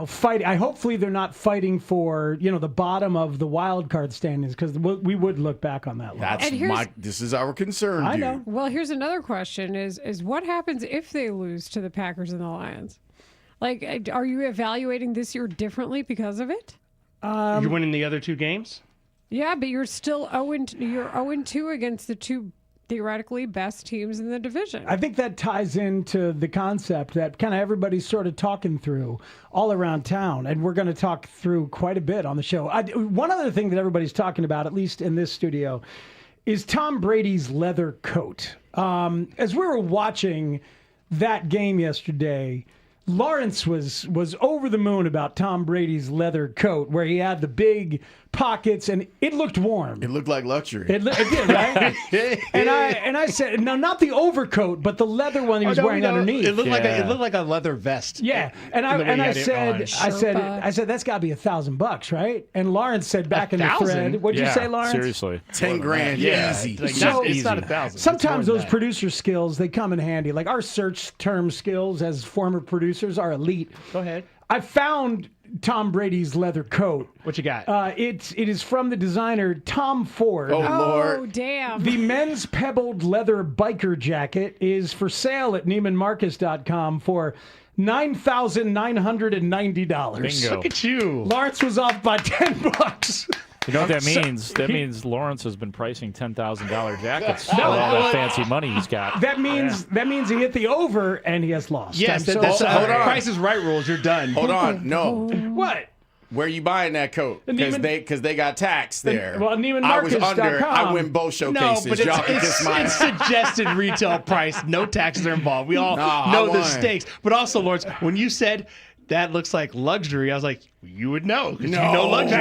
fighting, hopefully they're not fighting for the bottom of the wild card standings, because we would look back on that loss. This is our concern. I dude. know. Well, here's another question: is what happens if they lose to the Packers and the Lions? Like, are you evaluating this year differently because of it? You're winning the other two games. Yeah, but you're still 0-2 against the two theoretically best teams in the division. I think that ties into the concept that kind of everybody's sort of talking through all around town, and we're going to talk through quite a bit on the show. One other thing that everybody's talking about, at least in this studio, is Tom Brady's leather coat. As we were watching that game yesterday, Lawrence was over the moon about Tom Brady's leather coat, where he had the big pockets and it looked warm. It looked like luxury. It did, right? and I said, no, not the overcoat, but the leather one he was wearing underneath. It looked like a leather vest. Yeah, and I said that's got to be $1,000, right? And Lawrence said back in the thread, what'd you say, Lawrence? Seriously, $10,000, easy. It's not $1,000. Sometimes those producer skills, they come in handy. Like our search term skills as former producers are elite. Go ahead. I found Tom Brady's leather coat. What you got? It is from the designer Tom Ford. Oh, Lord. Oh, damn. The men's pebbled leather biker jacket is for sale at NeimanMarcus.com for $9,990. Bingo. Look at you. Lawrence was off by $10. You know what that means? That means Lawrence has been pricing $10,000 jackets for all that fancy money he's got. That means he hit the over and he has lost. Yes, I'm that's sorry. Price is Right rules. You're done. Hold on. No. What? Where you buying that coat? Because they got tax there. Well, I was under. NeimanMarcus.com. I win both showcases. No, but Y'all can kiss my it's suggested retail price. No taxes are involved. We all know the stakes. But also, Lawrence, when you said that looks like luxury, I was like, you would know because you know luxury.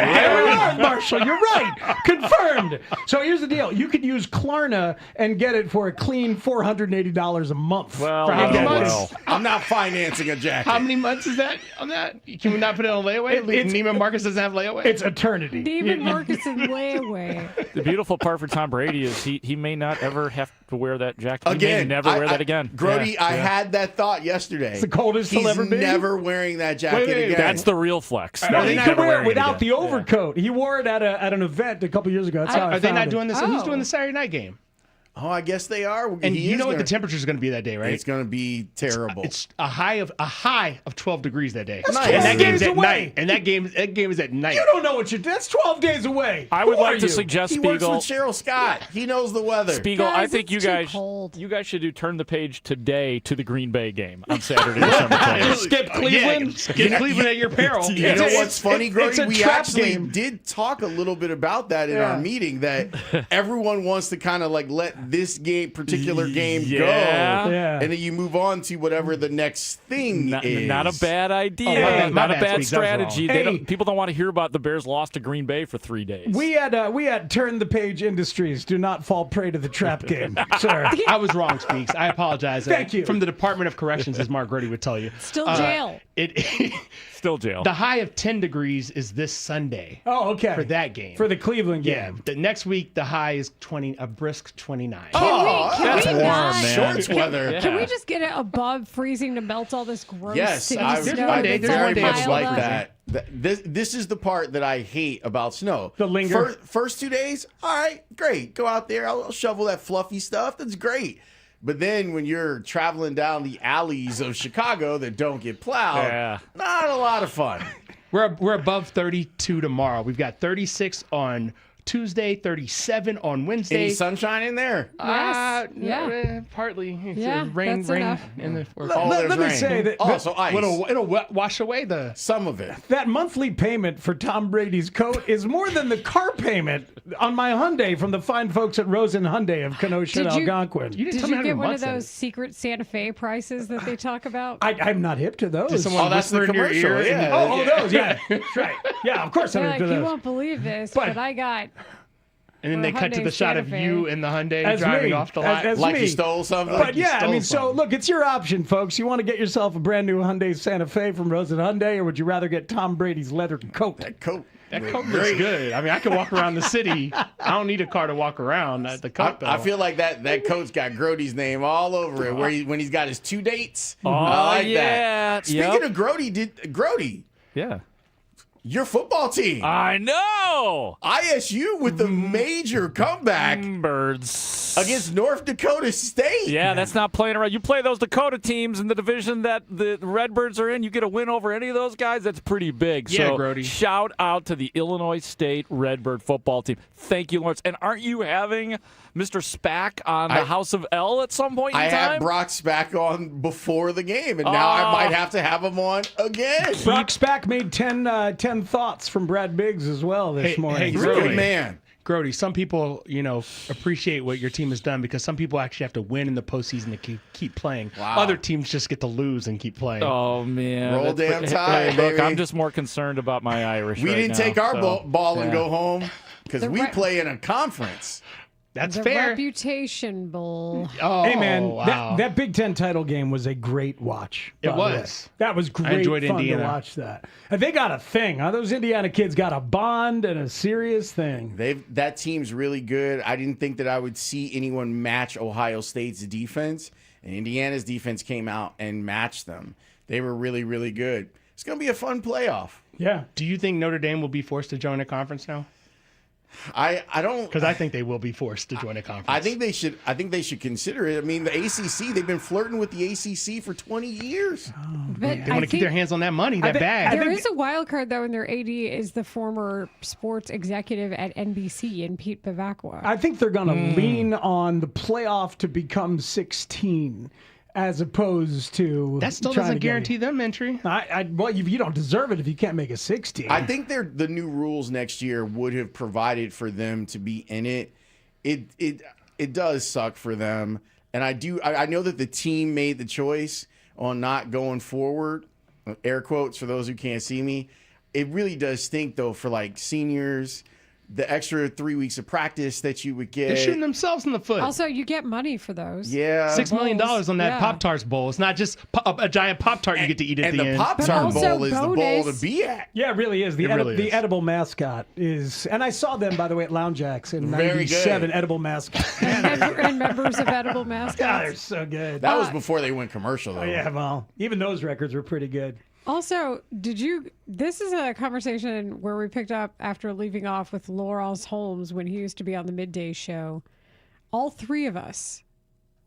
Marshall, you're right. Confirmed. So here's the deal. You could use Klarna and get it for a clean $480 a month. Well, for how many months? well. I'm not financing a jacket. How many months is that on that? Can we not put it on layaway? Neiman Marcus doesn't have layaway? It's eternity. Neiman Marcus and layaway. The beautiful part for Tom Brady is he may not ever have to wear that jacket. Again, he may never wear that again. Grody, I had that thought yesterday. It's the coldest he'll ever be. He's never wearing that jacket again. That's the real flex. No, he could wear it without the overcoat. He wore it at an event a couple years ago. That's how I Are they found not it. doing this? Who's doing the Saturday night game? Oh, I guess they are. And you know what the temperature is going to be that day, right? It's going to be terrible. It's a high of 12 degrees that day. That's And 12 that game's days at away. night. And that game is at night. You don't know what you're doing. That's 12 days away. I would Who like are to you? suggest, He Spiegel. works with Cheryl Scott. He knows the weather. Spiegel, Guys, I think it's you guys should do turn the page today to the Green Bay game on Saturday, December 20th. Skip Cleveland. Skip Cleveland at your peril. You know what's funny, it's Grody? a We trap actually game. did talk a little bit about that in our meeting, that everyone wants to kind of like let this particular game go, Yeah. and then you move on to whatever the next thing is. Not a bad idea. Hey, not my a bad, bad Speaks. That was strategy. wrong. Hey. People don't want to hear about the Bears lost to Green Bay for 3 days. We had Turn the Page Industries. Do not fall prey to the trap game, sir. I was wrong, Speaks. I apologize. Thank you. From the Department of Corrections, as Mark Grody would tell you. Still jail. Still jail. The high of 10 degrees is this Sunday. Oh, okay. For that game. For the Cleveland game. Yeah. The next week, the high is a brisk 29. That's warm, man. Shorts weather. Can we just get it above freezing to melt all this gross Yes, city I snow? very much piled like up? that. This is the part that I hate about snow. The linger. First 2 days, all right, great. Go out there. I'll shovel that fluffy stuff. That's great. But then when you're traveling down the alleys of Chicago that don't get plowed, not a lot of fun. We're above 32 tomorrow. We've got 36 on Tuesday, 37 on Wednesday. Any sunshine in there? Yes. Partly. Yeah, rain. that's enough. In the, Let me say that. So ice. It'll wash away some of it. That monthly payment for Tom Brady's coat is more than the car payment on my Hyundai from the fine folks at Rosen Hyundai of Kenosha and Algonquin. Did you get one of those secret Santa Fe prices that they talk about? I'm not hip to those. Did someone that's the whisper in your commercial. ear? Oh, those, yeah. That's right. Yeah, of course I'm They're hip to like, you those. won't believe this, but I got... And then they cut to the shot of you in the Hyundai As driving me. off the lot. As Like me. you stole something? But yeah, I mean, so look, it's your option, folks. You want to get yourself a brand new Hyundai Santa Fe from Rosen Hyundai, or would you rather get Tom Brady's leather coat? That coat. That coat looks good. I mean, I can walk around the city. I don't need a car to walk around. The coat, though. I feel like that coat's got Grody's name all over it. When he's got his 2 dates. Oh, I like yeah. that. Speaking of Grody, Yeah. your football team, I know. ISU with the major comeback Birds against North Dakota State. Yeah, that's not playing around. You play those Dakota teams in the division that the Redbirds are in, you get a win over any of those guys, that's pretty big. Yeah, so Grody. Shout out to the Illinois State Redbird football team. Thank you, Lawrence. And aren't you having Mr. Spack on the House of L at some point in I time? had Brock Spack on before the game, and now I might have to have him on again. Brock Spack made 10 thoughts from Brad Biggs as well this morning. Hey, Good man. Grody, some people, appreciate what your team has done because some people actually have to win in the postseason to keep playing. Wow. Other teams just get to lose and keep playing. Oh, man. Roll damn tide, Look, baby. I'm just more concerned about my Irish We right didn't now, take our so, ball and yeah. go home because we play in a conference. That's the fair. Reputation Bowl. Oh, Hey, man, wow. that Big Ten title game was a great watch. It by the way. was. That was great enjoyed fun Indiana. to watch that. And they got a thing. Huh? Those Indiana kids got a bond and a serious thing. That team's really good. I didn't think that I would see anyone match Ohio State's defense, and Indiana's defense came out and matched them. They were really, really good. It's going to be a fun playoff. Yeah. Do you think Notre Dame will be forced to join a conference now? I don't, because I think they will be forced to join a conference. I think they should consider it. I mean, the ACC, they've been flirting with the ACC for 20 years. But They want to keep their hands on that money, that bag. There is a wild card, though, and their AD is the former sports executive at NBC, and Pete Bavacqua. I think they're going to lean on the playoff to become 16 as opposed to That still trying doesn't to get guarantee them entry. Well, you don't deserve it if you can't make a 16. I think the new rules next year would have provided for them to be in it. It does suck for them, and I know that the team made the choice on not going forward. Air quotes for those who can't see me. It really does stink though for like seniors. The extra 3 weeks of practice that you would get. They're shooting themselves in the foot. Also, you get money for those. Yeah. $6 million on that Pop-Tarts bowl. It's not just a giant Pop-Tart you get to eat at the end. And the Pop-Tart bowl is the bowl to be at. Yeah, it really is. The edible mascot is, and I saw them, by the way, at Lounge X in Very '97. good. Edible mascot. and members of Edible Mascots. God, they're so good. That was before they went commercial, though. Oh, yeah, well, even those records were pretty good. Also, this is a conversation where we picked up after leaving off with Laurence Holmes when he used to be on the Middays show. All three of us,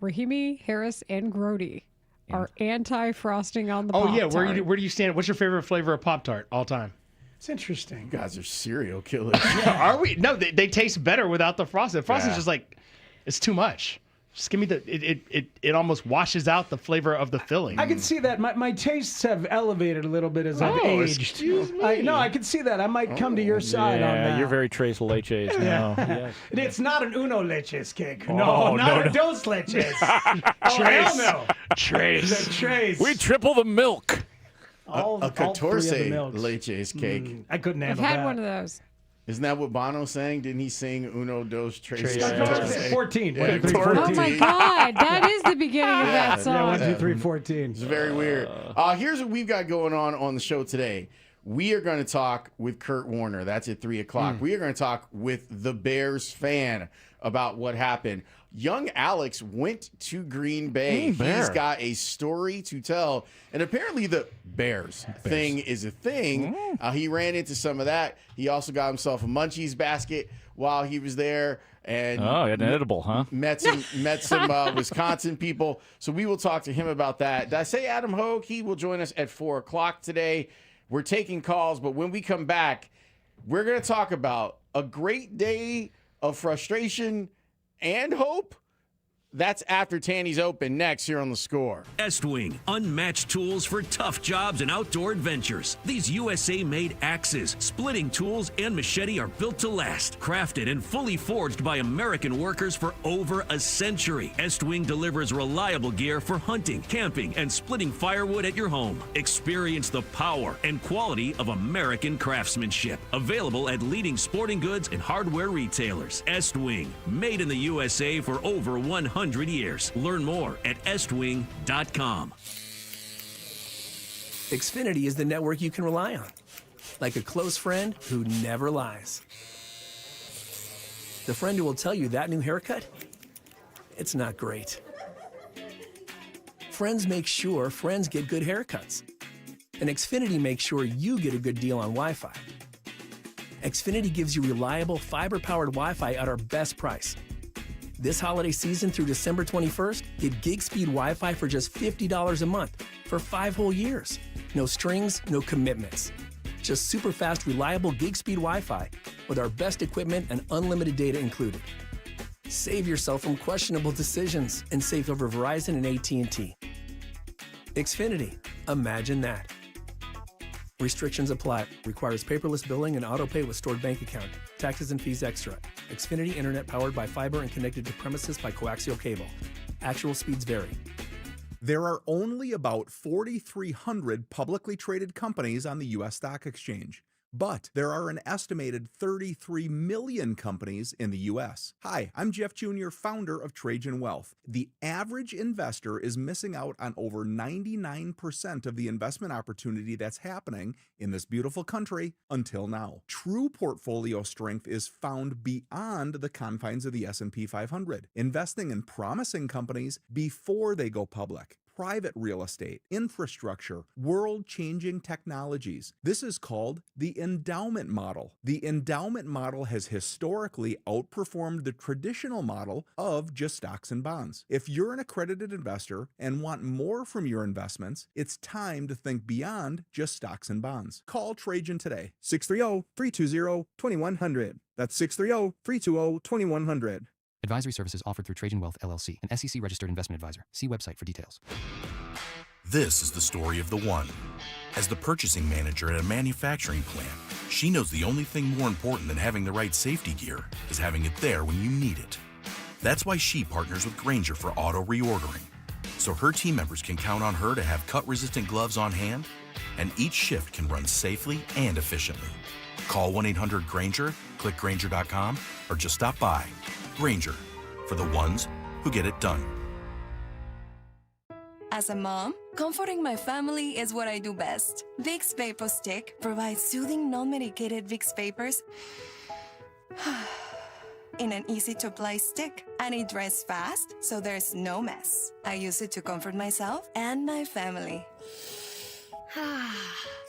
Rahimi, Harris, and Grody, are anti-frosting on the Pop-Tart. Oh, yeah. Where do you stand? What's your favorite flavor of Pop-Tart all time? It's interesting. You guys are serial killers. Are we? No, they taste better without the frosting. The frosting's Yeah. just like, it's too much. Just give me it almost washes out the flavor of the filling. I can see that. My tastes have elevated a little bit as I've aged. Excuse me. I can see that. I might come to your side on that. You're very tres leches now. Yes. It's not an uno leches cake. Oh, No, not no, a no. dos leches. Hell no. Trace. The trace. We triple the milk. All a three of the 14 milks. leches cake. I couldn't I've handle had that. one of those. Isn't that what Bono sang? Didn't he sing Uno, Dos, Tres? 14. Yeah, 1, 2, 3, 14. 14. Oh my God, that is the beginning of that Yeah, song. 1, 2, 3, 14. It's very weird. Here's what we've got going on the show today. We are going to talk with Kurt Warner. That's at 3 o'clock. We are going to talk with the Bears fan about what happened. Young Alex went to Green Bay. He's got a story to tell. And apparently the Bears thing is a thing. He ran into some of that. He also got himself a Munchies basket while he was there. And he had an edible, huh? Met some Wisconsin people. So we will talk to him about that. Did I say Adam Haugh? He will join us at 4 o'clock today. We're taking calls, but when we come back, we're going to talk about a great day of frustration and hope. That's after Tanny's Open next here on The Score. Estwing, unmatched tools for tough jobs and outdoor adventures. These USA-made axes, splitting tools, and machete are built to last, crafted and fully forged by American workers for over a century. Estwing delivers reliable gear for hunting, camping, and splitting firewood at your home. Experience the power and quality of American craftsmanship. Available at leading sporting goods and hardware retailers. Estwing, made in the USA for over 100 years. Learn more at estwing.com. Xfinity is the network you can rely on, like a close friend who never lies. The friend who will tell you that new haircut, it's not great. Friends make sure friends get good haircuts. And Xfinity makes sure you get a good deal on Wi-Fi. Xfinity gives you reliable fiber-powered Wi-Fi at our best price. This holiday season through December 21st, get gig speed Wi-Fi for just $50 a month for 5 whole years. No strings, no commitments. Just super fast, reliable gig speed Wi-Fi with our best equipment and unlimited data included. Save yourself from questionable decisions and save over Verizon and AT&T. Xfinity, imagine that. Restrictions apply. Requires paperless billing and auto pay with stored bank account. Taxes and fees extra. Xfinity Internet powered by fiber and connected to premises by coaxial cable. Actual speeds vary. There are only about 4,300 publicly traded companies on the U.S. stock exchange. But there are an estimated 33 million companies in the U.S. Hi, I'm Jeff Jr., founder of Trajan Wealth. The average investor is missing out on over 99% of the investment opportunity that's happening in this beautiful country until now. True portfolio strength is found beyond the confines of the S&P 500, investing in promising companies before they go public. Private real estate, infrastructure, world-changing technologies. This is called the endowment model. The endowment model has historically outperformed the traditional model of just stocks and bonds. If you're an accredited investor and want more from your investments, it's time to think beyond just stocks and bonds. Call Trajan today, 630-320-2100. That's 630-320-2100. Advisory services offered through Trajan Wealth, LLC, an SEC-registered investment advisor. See website for details. This is the story of the one. As the purchasing manager at a manufacturing plant, she knows the only thing more important than having the right safety gear is having it there when you need it. That's why she partners with Grainger for auto reordering, so her team members can count on her to have cut-resistant gloves on hand, and each shift can run safely and efficiently. Call 1-800-GRAINGER, click Grainger.com, or just stop by. Grainger, for the ones who get it done. As a mom, comforting my family is what I do best. Vicks Vapor Stick provides soothing, non-medicated Vicks Vapors in an easy-to-apply stick, and it dries fast, so there's no mess. I use it to comfort myself and my family.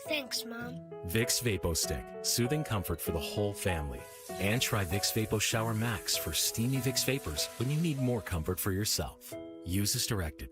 Thanks, Mom. Vicks Vapo Stick, soothing comfort for the whole family. And try Vicks Vapo Shower Max for steamy Vicks Vapors when you need more comfort for yourself. Use as directed.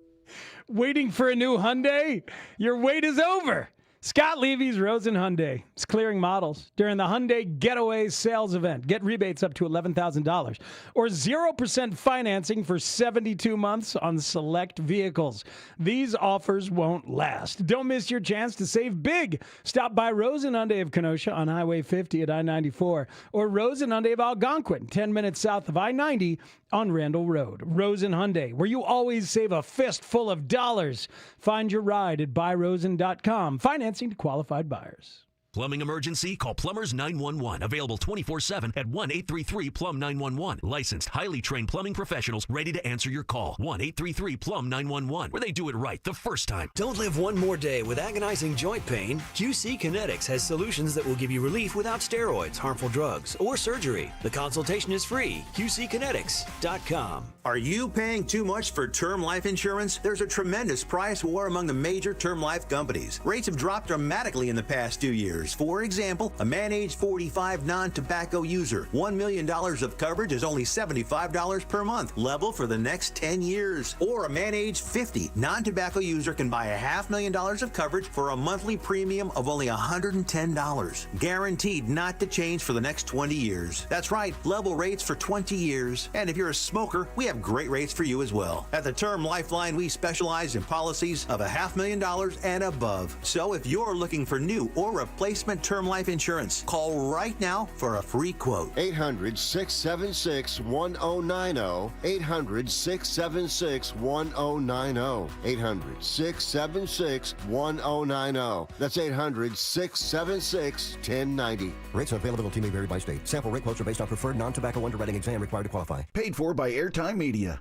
Waiting for a new Hyundai? Your wait is over. Scott Levy's Rosen Hyundai is clearing models during the Hyundai Getaway sales event. Get rebates up to $11,000 or 0% financing for 72 months on select vehicles. These offers won't last. Don't miss your chance to save big. Stop by Rosen Hyundai of Kenosha on Highway 50 at I-94 or Rosen Hyundai of Algonquin, 10 minutes south of I-90 on Randall Road. Rosen Hyundai, where you always save a fistful of dollars. Find your ride at buyrosen.com. Financing to qualified buyers. Plumbing emergency? Call Plumbers 911. Available 24/7 at 1-833-PLUM-911. Licensed, highly trained plumbing professionals ready to answer your call. 1-833-PLUM-911, where they do it right the first time. Don't live one more day with agonizing joint pain. QC Kinetics has solutions that will give you relief without steroids, harmful drugs, or surgery. The consultation is free. QCkinetics.com. Are you paying too much for term life insurance? There's a tremendous price war among the major term life companies. Rates have dropped dramatically in the past 2 years. For example, a man age 45 non-tobacco user, $1 million of coverage is only $75 per month, level for the next 10 years. Or a man age 50 non-tobacco user can buy $500,000 of coverage for a monthly premium of only $110, guaranteed not to change for the next 20 years. That's right, level rates for 20 years. And if you're a smoker, we have great rates for you as well. At the Term Lifeline, we specialize in policies of $500,000 and above. So if you're looking for new or replacement term life insurance, call right now for a free quote. 800-676-1090. 800-676-1090. 800-676-1090. That's 800-676-1090. Rates and availability may vary by state. Sample rate quotes are based on preferred non-tobacco underwriting exam required to qualify. Paid for by Airtime Media.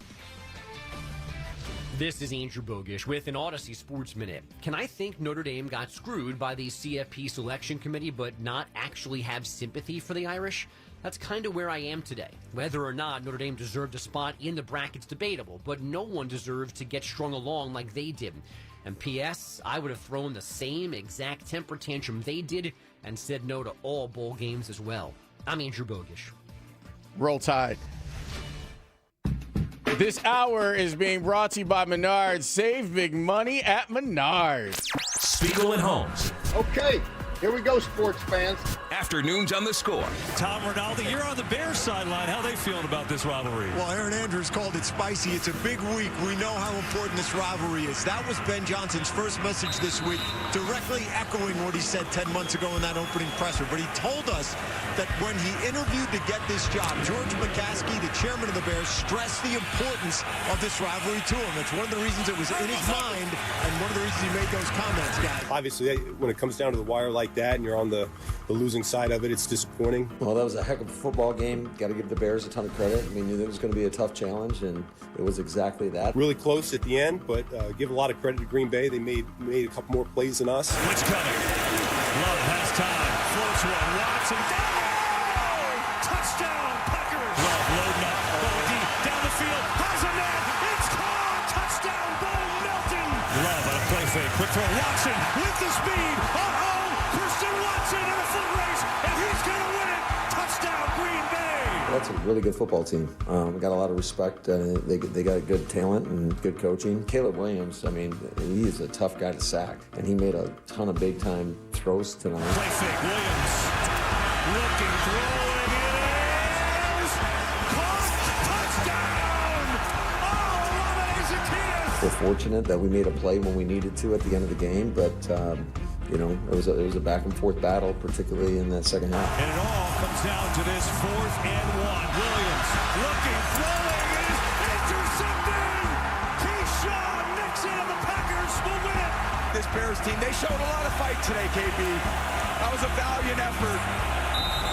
This is Andrew Bogish with an Odyssey Sports Minute. Can I think Notre Dame got screwed by the CFP selection committee but not actually have sympathy for the Irish? That's kind of where I am today. Whether or not Notre Dame deserved a spot in the bracket's debatable, but no one deserves to get strung along like they did. And P.S., I would have thrown the same exact temper tantrum they did and said no to all bowl games as well. I'm Andrew Bogish. Roll Tide. This hour is being brought to you by Menards. Save big money at Menards. Spiegel and Holmes. Okay, here we go, sports fans. Afternoons on the Score. Tom Rinaldi, you're on the Bears sideline. How they feeling about this rivalry? Well, Aaron Andrews called it spicy. It's a big week. We know how important this rivalry is. That was Ben Johnson's first message this week, directly echoing what he said 10 months ago in that opening presser. But he told us that when he interviewed to get this job, George McCaskey, the chairman of the Bears, stressed the importance of this rivalry to him. It's one of the reasons it was in his mind and one of the reasons he made those comments, guys. Obviously, when it comes down to the wire like that and you're on the losing side of it, it's disappointing. Well, that was a heck of a football game. Got to give the Bears a ton of credit. We knew that it was going to be a tough challenge, and it was exactly that. Really close at the end, but give a lot of credit to Green Bay. They made a couple more plays than us. What's coming? Love has time. Floats one. Watson. Oh! Touchdown, Packers. Love loading up. Ball deep. Down the field. Has a net. It's caught. Touchdown, Bo Melton. Love on a play fake. Quick throw. Watson with the speed. Christian Watson in a foot race, and he's going to win it. Touchdown, Green Bay. That's a really good football team. We got a lot of respect. They got good talent and good coaching. Caleb Williams, I mean, he is a tough guy to sack, and he made a ton of big-time throws tonight. Play fake, Williams. Looking, throwing, it is caught. Touchdown. Oh, We're fortunate that we made a play when we needed to at the end of the game, but you know, it was a back and forth battle, particularly in that second half. And it all comes down to this 4th and 1. Williams looking, throwing, it is intercepted. Keyshawn Nixon and the Packers will win it. This Bears team, they showed a lot of fight today, KB. That was a valiant effort.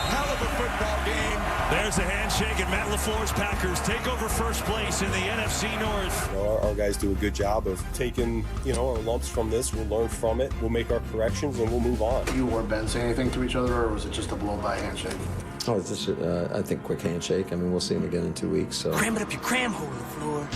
Hell of a football game. There's the handshake, and Matt LaFleur's Packers take over first place in the NFC North. You know, our guys do a good job of taking, our lumps from this. We'll learn from it. We'll make our corrections, and we'll move on. You or Ben say anything to each other, or was it just a blow-by handshake? Oh, it's just, I think, quick handshake. I mean, we'll see him again in 2 weeks. So. Cram it up your cram hole, LaFleur.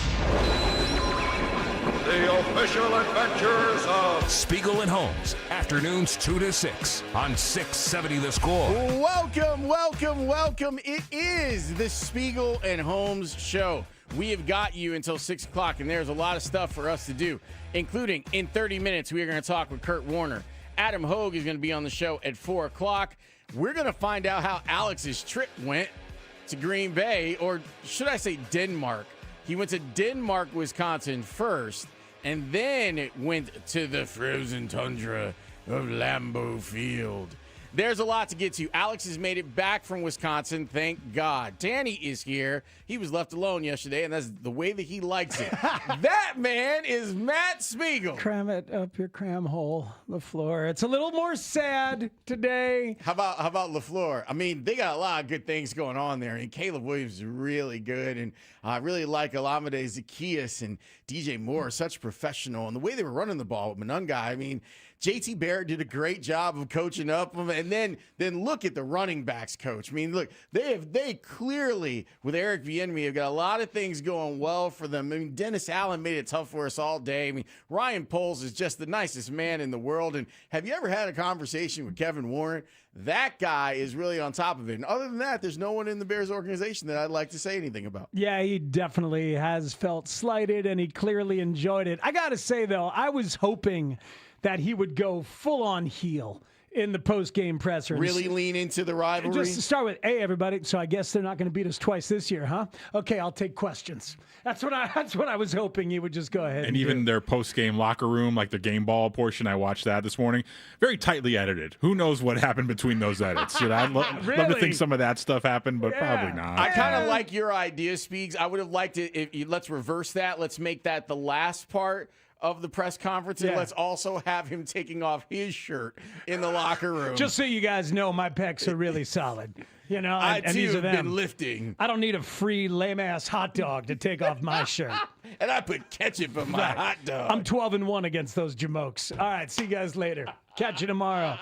The official adventures of Spiegel and Holmes. Afternoons 2 to 6 on 670 The Score. Welcome, welcome, welcome. It is the Spiegel and Holmes show. We have got you until 6 o'clock, and there's a lot of stuff for us to do, including in 30 minutes, we are going to talk with Kurt Warner. Adam Haugh is going to be on the show at 4 o'clock. We're going to find out how Alex's trip went to Green Bay, or should I say Denmark. He went to Denmark, Wisconsin first, and then it went to the frozen tundra of Lambeau Field. There's a lot to get to. Alex has made it back from Wisconsin. Thank God. Danny is here. He was left alone yesterday, and that's the way that he likes it. That man is Matt Spiegel. Cram it up your cram hole, LaFleur. It's a little more sad today. How about LaFleur? I mean, they got a lot of good things going on there, and Caleb Williams is really good, and I really like Olamide Zaccheaus and DJ Moore, such professional, and the way they were running the ball with Monunga. I mean, JT Barrett did a great job of coaching up them, and then look at the running backs coach. I mean, look, they clearly, with Eric Bieniemy, have got a lot of things going well for them. I mean, Dennis Allen made it tough for us all day. I mean, Ryan Poles is just the nicest man in the world. And have you ever had a conversation with Kevin Warren? That guy is really on top of it. And other than that, there's no one in the Bears organization that I'd like to say anything about. Yeah, he definitely has felt slighted, and he clearly enjoyed it. I got to say, though, I was hoping that he would go full-on heel in the post-game presser. Really lean into the rivalry? Just to start with, hey, everybody, so I guess they're not going to beat us twice this year, huh? Okay, I'll take questions. That's what I was hoping he would just go ahead and even do. Their post-game locker room, like the game ball portion, I watched that this morning. Very tightly edited. Who knows what happened between those edits? I'd love to think some of that stuff happened, but probably not. I kind of like your idea, Speaks. I would have liked it let's reverse that. Let's make that the last part of the press conference, and let's also have him taking off his shirt in the locker room. Just so you guys know, my pecs are really solid. I and these too are have them. been lifting. I don't need a free lame-ass hot dog to take off my shirt. And I put ketchup on my hot dog. I'm 12-1 against those jamokes. All right, see you guys later. Catch you tomorrow.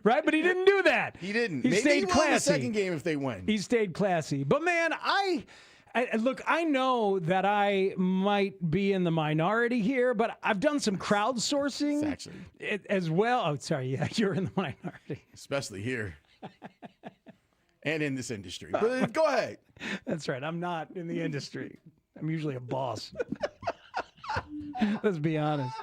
Right, but he didn't do that. He didn't. He Maybe stayed he won classy. the second game if they win. He stayed classy. But man, look, I know that I might be in the minority here, but I've done some crowdsourcing as well. Oh, sorry. Yeah, you're in the minority. Especially here. And in this industry. But go ahead. That's right. I'm not in the industry. I'm usually a boss. Let's be honest.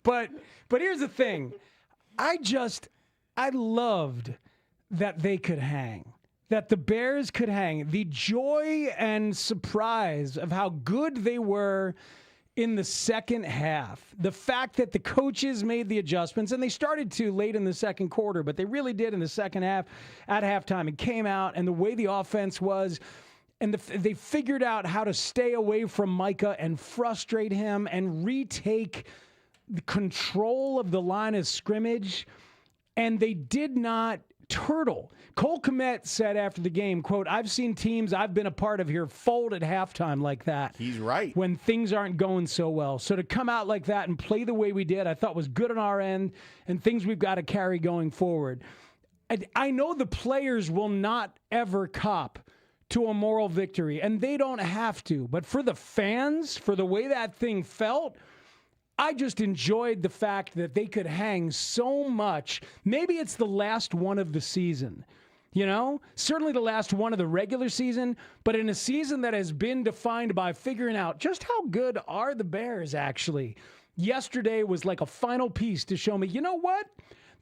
But here's the thing. I loved that they could hang. That the Bears could hang. The joy and surprise of how good they were in the second half. The fact that the coaches made the adjustments, and they started to late in the second quarter, but they really did in the second half at halftime. It came out, and the way the offense was, and they figured out how to stay away from Micah and frustrate him and retake the control of the line of scrimmage, and they did not turtle. Cole Kmet said after the game, quote, "I've seen teams I've been a part of here fold at halftime like that." He's right. When things aren't going so well. So to come out like that and play the way we did, I thought was good on our end and things we've got to carry going forward. And I know the players will not ever cop to a moral victory, and they don't have to. But for the fans, for the way that thing felt, I just enjoyed the fact that they could hang so much. Maybe it's the last one of the season, certainly the last one of the regular season, but in a season that has been defined by figuring out just how good are the Bears actually. Yesterday was like a final piece to show me, you know what?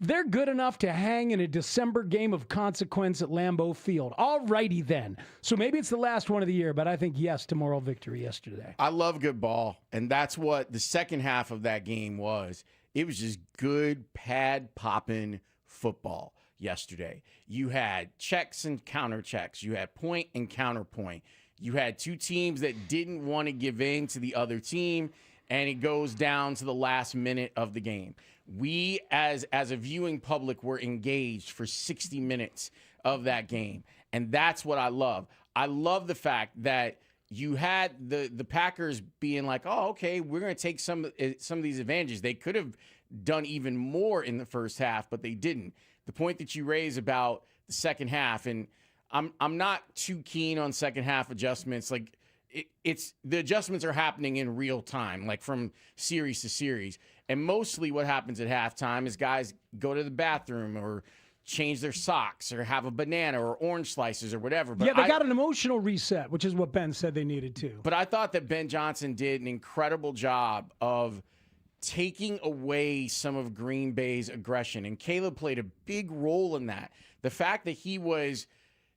They're good enough to hang in a December game of consequence at Lambeau Field. All righty then. So maybe it's the last one of the year, but I think yes to moral victory yesterday. I love good ball, and that's what the second half of that game was. It was just good pad-popping football yesterday. You had checks and counter checks. You had point and counterpoint. You had two teams that didn't want to give in to the other team, and it goes down to the last minute of the game. We, as a viewing public, were engaged for 60 minutes of that game, and that's what I love. I love the fact that you had the Packers being like, oh, okay, we're going to take some of these advantages. They could have done even more in the first half, but they didn't. The point that you raise about the second half, and I'm not too keen on second half adjustments. Like it's the adjustments are happening in real time, like from series to series. And mostly what happens at halftime is guys go to the bathroom or change their socks or have a banana or orange slices or whatever. But yeah, they got an emotional reset, which is what Ben said they needed to. But I thought that Ben Johnson did an incredible job of taking away some of Green Bay's aggression. And Caleb played a big role in that. The fact that he was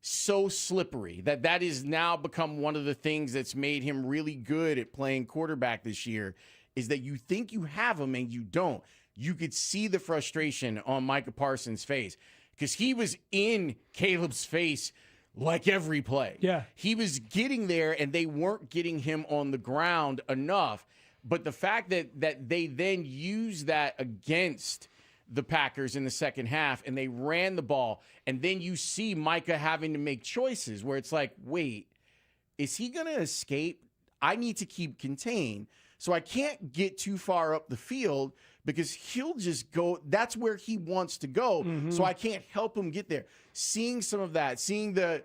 so slippery, that has now become one of the things that's made him really good at playing quarterback this year, is that you think you have him and you don't. you could see the frustration on Micah Parsons' face because he was in Caleb's face like every play. Yeah. He was getting there, and they weren't getting him on the ground enough. But the fact that they then used that against the Packers in the second half, and they ran the ball, and then you see Micah having to make choices where it's like, wait, is he going to escape? I need to keep contained. So I can't get too far up the field because he'll just go. That's where he wants to go. Mm-hmm. So I can't help him get there. Seeing some of that, and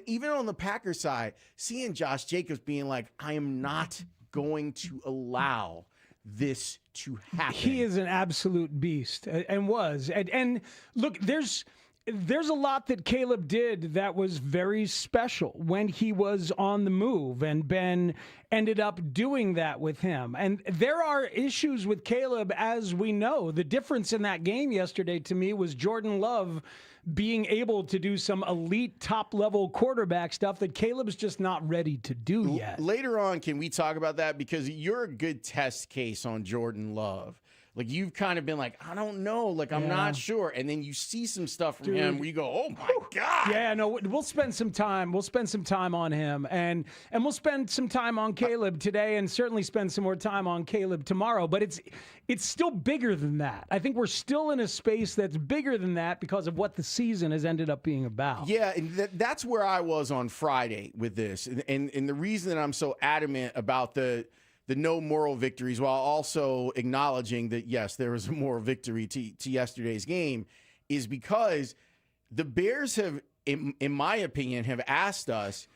even on the Packers side, seeing Josh Jacobs being like, I am not going to allow this to happen. He is an absolute beast and was. And look, there's a lot that Caleb did that was very special when he was on the move, and Ben ended up doing that with him. And there are issues with Caleb, as we know. The difference in that game yesterday to me was Jordan Love being able to do some elite top-level quarterback stuff that Caleb's just not ready to do yet. Later on, can we talk about that? Because you're a good test case on Jordan Love. Like, you've kind of been like, I don't know. Like, I'm not sure. And then you see some stuff from him where you go, oh, my God. Yeah, no, we'll spend some time. We'll spend some time on him. And we'll spend some time on Caleb today, and certainly spend some more time on Caleb tomorrow. But it's still bigger than that. I think we're still in a space that's bigger than that because of what the season has ended up being about. Yeah, and that's where I was on Friday with this. And the reason that I'm so adamant about the no moral victories, while also acknowledging that, yes, there was a moral victory to yesterday's game, is because the Bears have, in my opinion, have asked us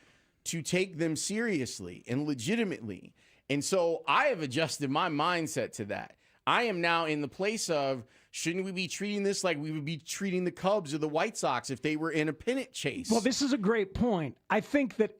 to take them seriously and legitimately. And so I have adjusted my mindset to that. I am now in the place of, shouldn't we be treating this like we would be treating the Cubs or the White Sox if they were in a pennant chase? Well, this is a great point. I think that,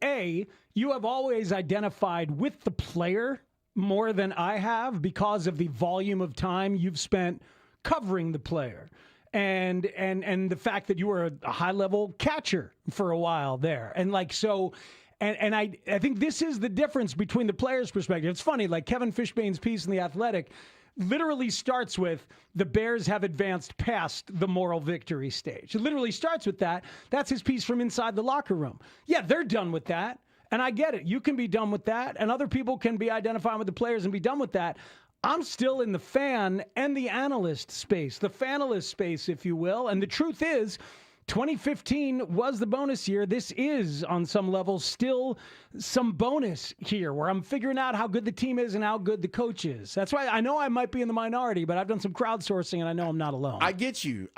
you have always identified with the player more than I have because of the volume of time you've spent covering the player. And the fact that you were a high-level catcher for a while there. And like, so, and I think this is the difference between the player's perspective. It's funny, like Kevin Fishbane's piece in The Athletic literally starts with, the Bears have advanced past the moral victory stage. It literally starts with that. That's his piece from inside the locker room. Yeah, they're done with that. And I get it. You can be done with that, and other people can be identifying with the players and be done with that. I'm still in the fan and the analyst space, the fanalist space, if you will. And the truth is, 2015 was the bonus year. This is, on some level, still some bonus here where I'm figuring out how good the team is and how good the coach is. That's why I know I might be in the minority, but I've done some crowdsourcing, and I know I'm not alone. I get you.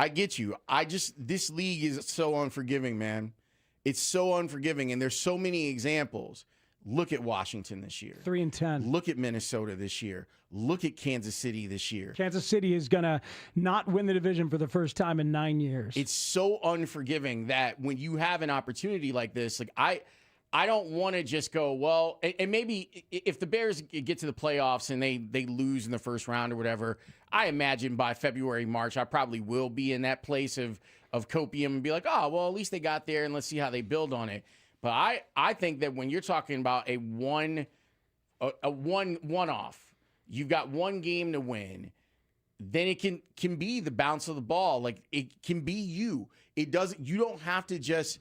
This league is so unforgiving, man. It's so unforgiving, and there's so many examples. Look at Washington this year. 3-10. Look at Minnesota this year. Look at Kansas City this year. Kansas City is going to not win the division for the first time in 9 years. It's so unforgiving that when you have an opportunity like this, like I don't want to just go, well, and maybe if the Bears get to the playoffs and they lose in the first round or whatever, I imagine by February, March, I probably will be in that place of copium and be like, oh, well, at least they got there and let's see how they build on it. But I think that when you're talking about a one-off, you've got one game to win, then it can be the bounce of the ball. Like, it can be you. You don't have to just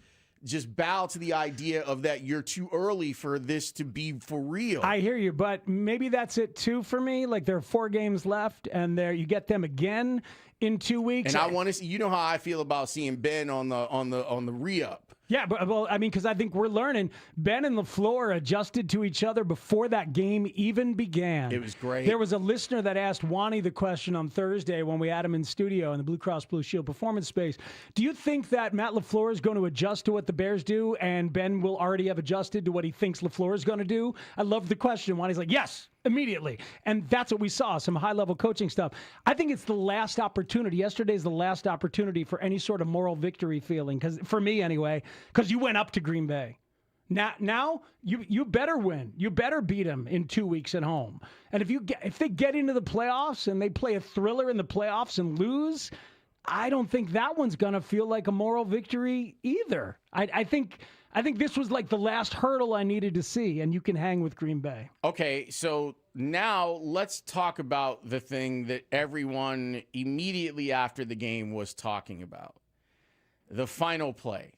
bow to the idea of that you're too early for this to be for real. I hear you, but maybe that's it too for me. Like, there are 4 games left, and you get them again in 2 weeks. And I want to see, you know how I feel about seeing Ben on the re-up. Yeah, but well, I mean, because I think we're learning. Ben and LaFleur adjusted to each other before that game even began. It was great. There was a listener that asked Wani the question on Thursday when we had him in studio in the Blue Cross Blue Shield Performance Space. Do you think that Matt LaFleur is going to adjust to what the Bears do, and Ben will already have adjusted to what he thinks LaFleur is going to do? I love the question. Wani's like, yes, immediately. And that's what we saw, some high-level coaching stuff. I think it's the last opportunity. Yesterday's the last opportunity for any sort of moral victory feeling, for me anyway, because you went up to Green Bay. Now you better win. You better beat them in 2 weeks at home. And if they get into the playoffs and they play a thriller in the playoffs and lose, I don't think that one's going to feel like a moral victory either. I think this was like the last hurdle I needed to see, and you can hang with Green Bay. Okay, so now let's talk about the thing that everyone immediately after the game was talking about. The final play.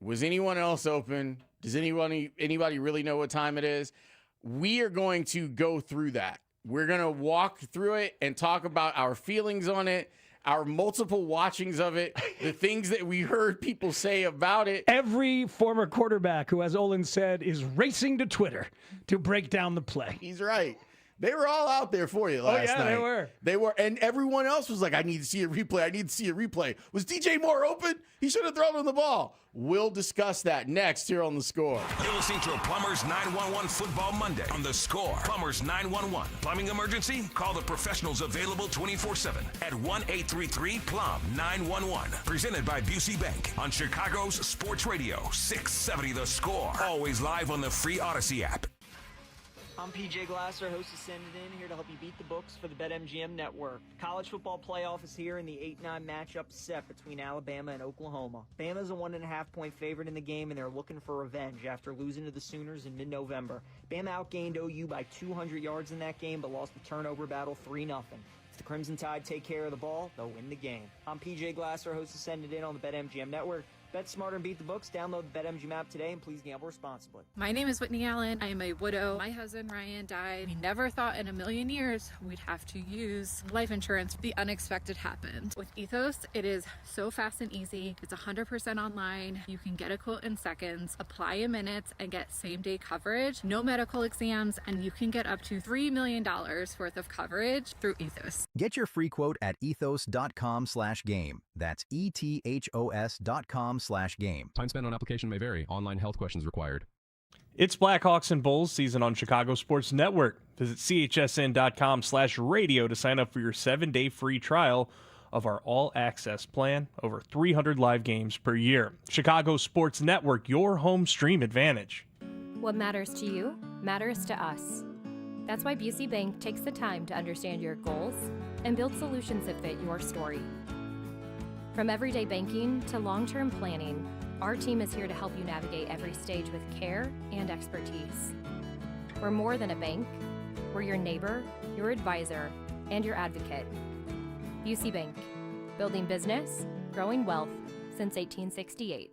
Was anyone else open? Does anybody really know what time it is? We are going to go through that. We're going to walk through it and talk about our feelings on it, our multiple watchings of it, the things that we heard people say about it. Every former quarterback who, as Olin said, is racing to Twitter to break down the play. He's right. They were all out there for you last night. They were. They were. And everyone else was like, I need to see a replay. I need to see a replay. Was DJ Moore open? He should have thrown him the ball. We'll discuss that next here on The Score. You're listening to a Plumbers 911 Football Monday on The Score. Plumbers 911. Plumbing emergency? Call the professionals available 24/7 at 1-833-PLUM-911. Presented by Busey Bank on Chicago's Sports Radio 670 The Score. Always live on the free Odyssey app. I'm PJ Glasser, host of Send It In, here to help you beat the books for the BetMGM Network. College football playoff is here in the 8-9 matchup set between Alabama and Oklahoma. Bama's a 1.5-point favorite in the game, and they're looking for revenge after losing to the Sooners in mid-November. Bama outgained OU by 200 yards in that game, but lost the turnover battle 3-0. If the Crimson Tide take care of the ball, they'll win the game. I'm PJ Glasser, host of Send It In on the BetMGM Network. Bet smarter and beat the books. Download the BetMGM app today, and please gamble responsibly. My name is Whitney Allen. I am a widow. My husband, Ryan, died. We never thought in a million years we'd have to use life insurance. The unexpected happened. With Ethos, it is so fast and easy. It's 100% online. You can get a quote in seconds, apply in minutes, and get same-day coverage. No medical exams, and you can get up to $3 million worth of coverage through Ethos. Get your free quote at ethos.com/game. That's ethos.com/game. Time spent on application may vary. Online health questions required. It's Blackhawks and Bulls season on Chicago Sports Network. Visit chsn.com/radio to sign up for your 7-day free trial of our all-access plan. Over 300 live games per year. Chicago Sports Network, your home stream advantage. What matters to you matters to us. That's why Busey Bank takes the time to understand your goals and build solutions that fit your story. From everyday banking to long-term planning, our team is here to help you navigate every stage with care and expertise. We're more than a bank. We're your neighbor, your advisor, and your advocate. Busey Bank, building business, growing wealth since 1868.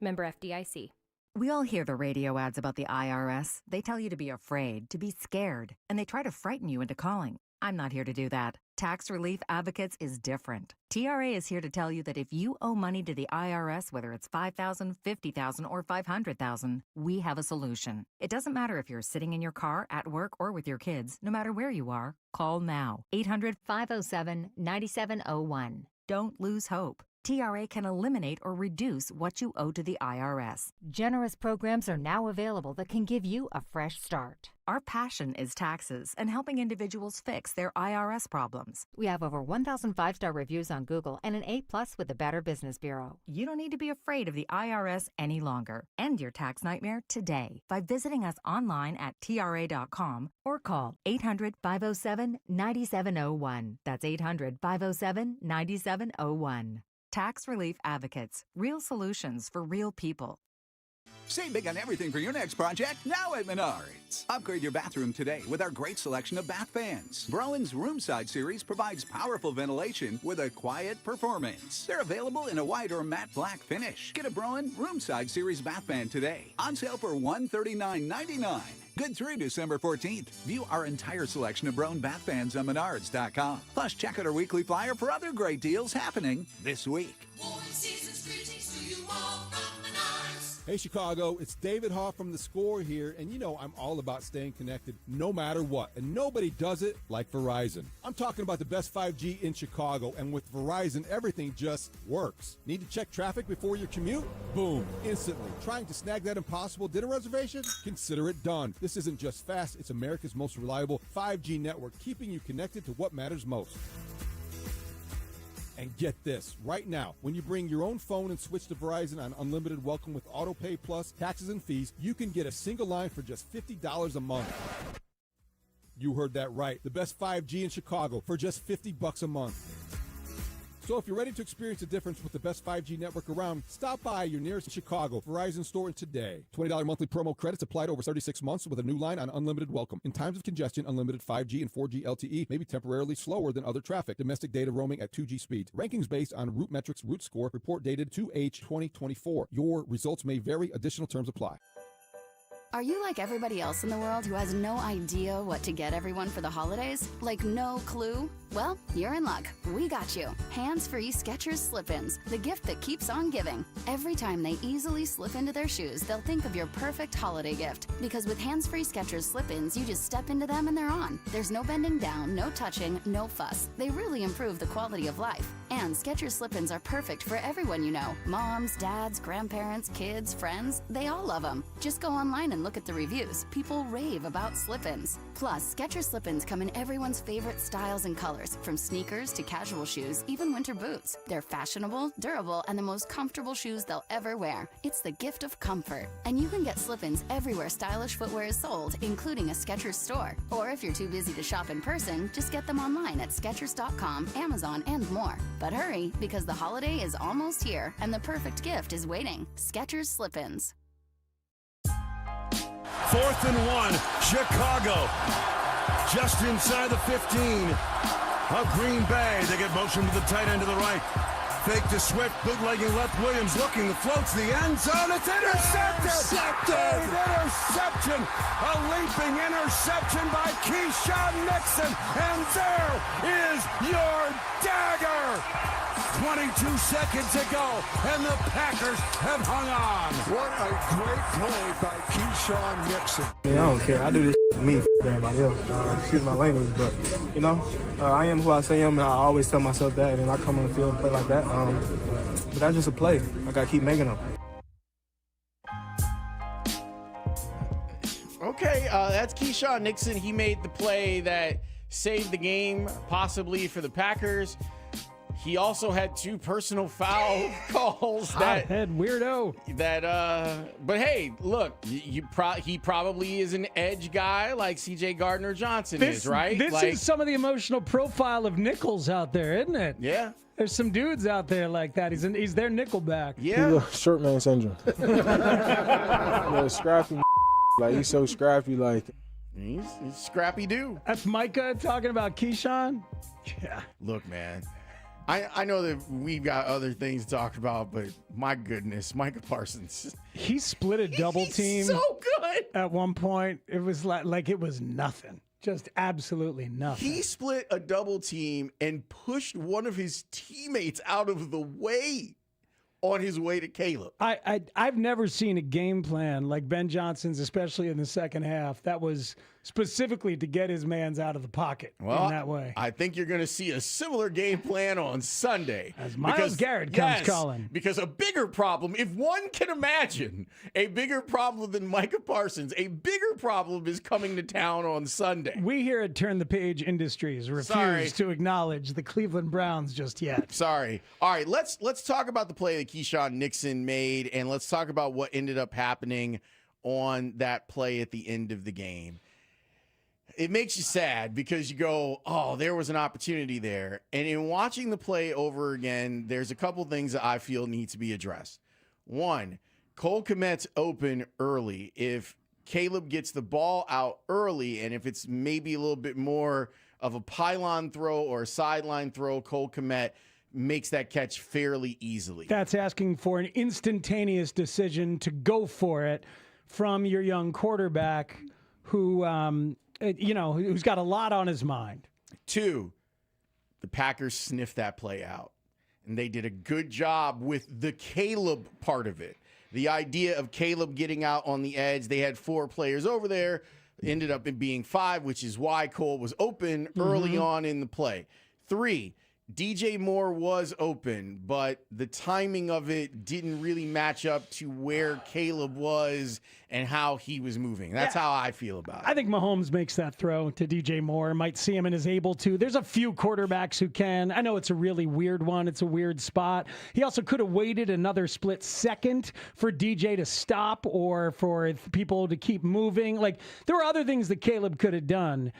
Member FDIC. We all hear the radio ads about the IRS. They tell you to be afraid, to be scared, and they try to frighten you into calling. I'm not here to do that. Tax Relief Advocates is different. TRA is here to tell you that if you owe money to the IRS, whether it's $5,000, $50,000, or $500,000, we have a solution. It doesn't matter if you're sitting in your car, at work, or with your kids. No matter where you are, call now. 800-507-9701. Don't lose hope. TRA can eliminate or reduce what you owe to the IRS. Generous programs are now available that can give you a fresh start. Our passion is taxes and helping individuals fix their IRS problems. We have over 1,000 5-star reviews on Google and an A+ with the Better Business Bureau. You don't need to be afraid of the IRS any longer. End your tax nightmare today by visiting us online at TRA.com or call 800-507-9701. That's 800-507-9701. Tax Relief Advocates. Real solutions for real people. Save big on everything for your next project now at Menards. Upgrade your bathroom today with our great selection of bath fans. Browen's Roomside series provides powerful ventilation with a quiet performance. They're available in a white or matte black finish. Get a Browen Roomside series bath fan today. On sale for $139.99. Good through December 14th. View our entire selection of Brown bath fans on Menards.com. Plus, check out our weekly flyer for other great deals happening this week. Hey Chicago, it's David Haugh from The Score here, and you know I'm all about staying connected no matter what, and nobody does it like Verizon. I'm talking about the best 5G in Chicago, and with Verizon, everything just works. Need to check traffic before your commute? Boom, instantly. Trying to snag that impossible dinner reservation? Consider it done. This isn't just fast, it's America's most reliable 5G network, keeping you connected to what matters most. And get this, right now, when you bring your own phone and switch to Verizon on Unlimited Welcome with AutoPay Plus, taxes and fees, you can get a single line for just $50 a month. You heard that right. The best 5G in Chicago for just $50 a month. So if you're ready to experience the difference with the best 5G network around, stop by your nearest Chicago Verizon store today. $20 monthly promo credits applied over 36 months with a new line on unlimited welcome. In times of congestion, unlimited 5G and 4G LTE may be temporarily slower than other traffic. Domestic data roaming at 2G speeds. Rankings based on Root Metrics Root Score. Report dated 2H2024. Your results may vary. Additional terms apply. Are you like everybody else in the world who has no idea what to get everyone for the holidays? Like no clue? Well, you're in luck. We got you. Hands-free Skechers slip-ins, the gift that keeps on giving. Every time they easily slip into their shoes, they'll think of your perfect holiday gift. Because with hands-free Skechers slip-ins, you just step into them and they're on. There's no bending down, no touching, no fuss. They really improve the quality of life. And Skechers slip-ins are perfect for everyone you know. Moms, dads, grandparents, kids, friends, they all love them. Just go online and look at the reviews. People rave about slip-ins. Plus, Skechers slip-ins come in everyone's favorite styles and colors, from sneakers to casual shoes, even winter boots. They're fashionable, durable, and the most comfortable shoes they'll ever wear. It's the gift of comfort. And you can get slip-ins everywhere stylish footwear is sold, including a Skechers store. Or if you're too busy to shop in person, just get them online at Skechers.com, Amazon, and more. But hurry, because the holiday is almost here, and the perfect gift is waiting. Skechers slip-ins. 4th and 1, Chicago. Just inside the 15 of Green Bay. They get motion to the tight end to the right. Fake to Swift, bootlegging left. Williams looking, the floats the end zone. It's intercepted! An interception! A leaping interception by Keyshawn Nixon. And there is your dagger! 22 seconds to go, and the Packers have hung on. What a great play by Keyshawn Nixon. I don't care. I do this for me, for everybody else. Excuse my language, but, I am who I say I am, and I always tell myself that, and I come on the field and play like that. But that's just a play. I got to keep making them. Okay, that's Keyshawn Nixon. He made the play that saved the game, possibly for the Packers. He also had 2 personal foul calls. Hothead weirdo. But hey, look, he probably is an edge guy like C.J. Gardner-Johnson is, right? This is some of the emotional profile of nickels out there, isn't it? Yeah. There's some dudes out there like that. He's their nickelback. Yeah. Short man syndrome. Scrappy. Like, he's so scrappy, like. He's scrappy dude. That's Micah talking about Keyshawn? Yeah. Look, man. I know that we've got other things to talk about, but my goodness, Micah Parsons. He split a double team. So good. At one point, it was like it was nothing. Just absolutely nothing. He split a double team and pushed one of his teammates out of the way on his way to Caleb. I've never seen a game plan like Ben Johnson's, especially in the second half, that was specifically to get his mans out of the pocket in that way. I think you're going to see a similar game plan on Sunday. As Myles Garrett comes calling. Because a bigger problem, if one can imagine a bigger problem than Micah Parsons, a bigger problem is coming to town on Sunday. We here at Turn the Page Industries refuse to acknowledge the Cleveland Browns just yet. Sorry. All right, let's talk about the play that Keyshawn Nixon made, and let's talk about what ended up happening on that play at the end of the game. It makes you sad because you go, oh, there was an opportunity there. And in watching the play over again, there's a couple things that I feel need to be addressed. One, Cole Kmet's open early. If Caleb gets the ball out early, and if it's maybe a little bit more of a pylon throw or a sideline throw, Cole Kmet makes that catch fairly easily. That's asking for an instantaneous decision to go for it from your young quarterback who who's got a lot on his mind. 2, the Packers sniffed that play out, and they did a good job with the Caleb part of it. The idea of Caleb getting out on the edge, they had 4 players over there, ended up it being 5, which is why Cole was open early on in the play. 3, DJ Moore was open, but the timing of it didn't really match up to where Caleb was and how he was moving. That's how I feel about it. I think Mahomes makes that throw to DJ Moore. Might see him and is able to. There's a few quarterbacks who can. I know it's a really weird one. It's a weird spot. He also could have waited another split second for DJ to stop or for people to keep moving. Like, there were other things that Caleb could have done.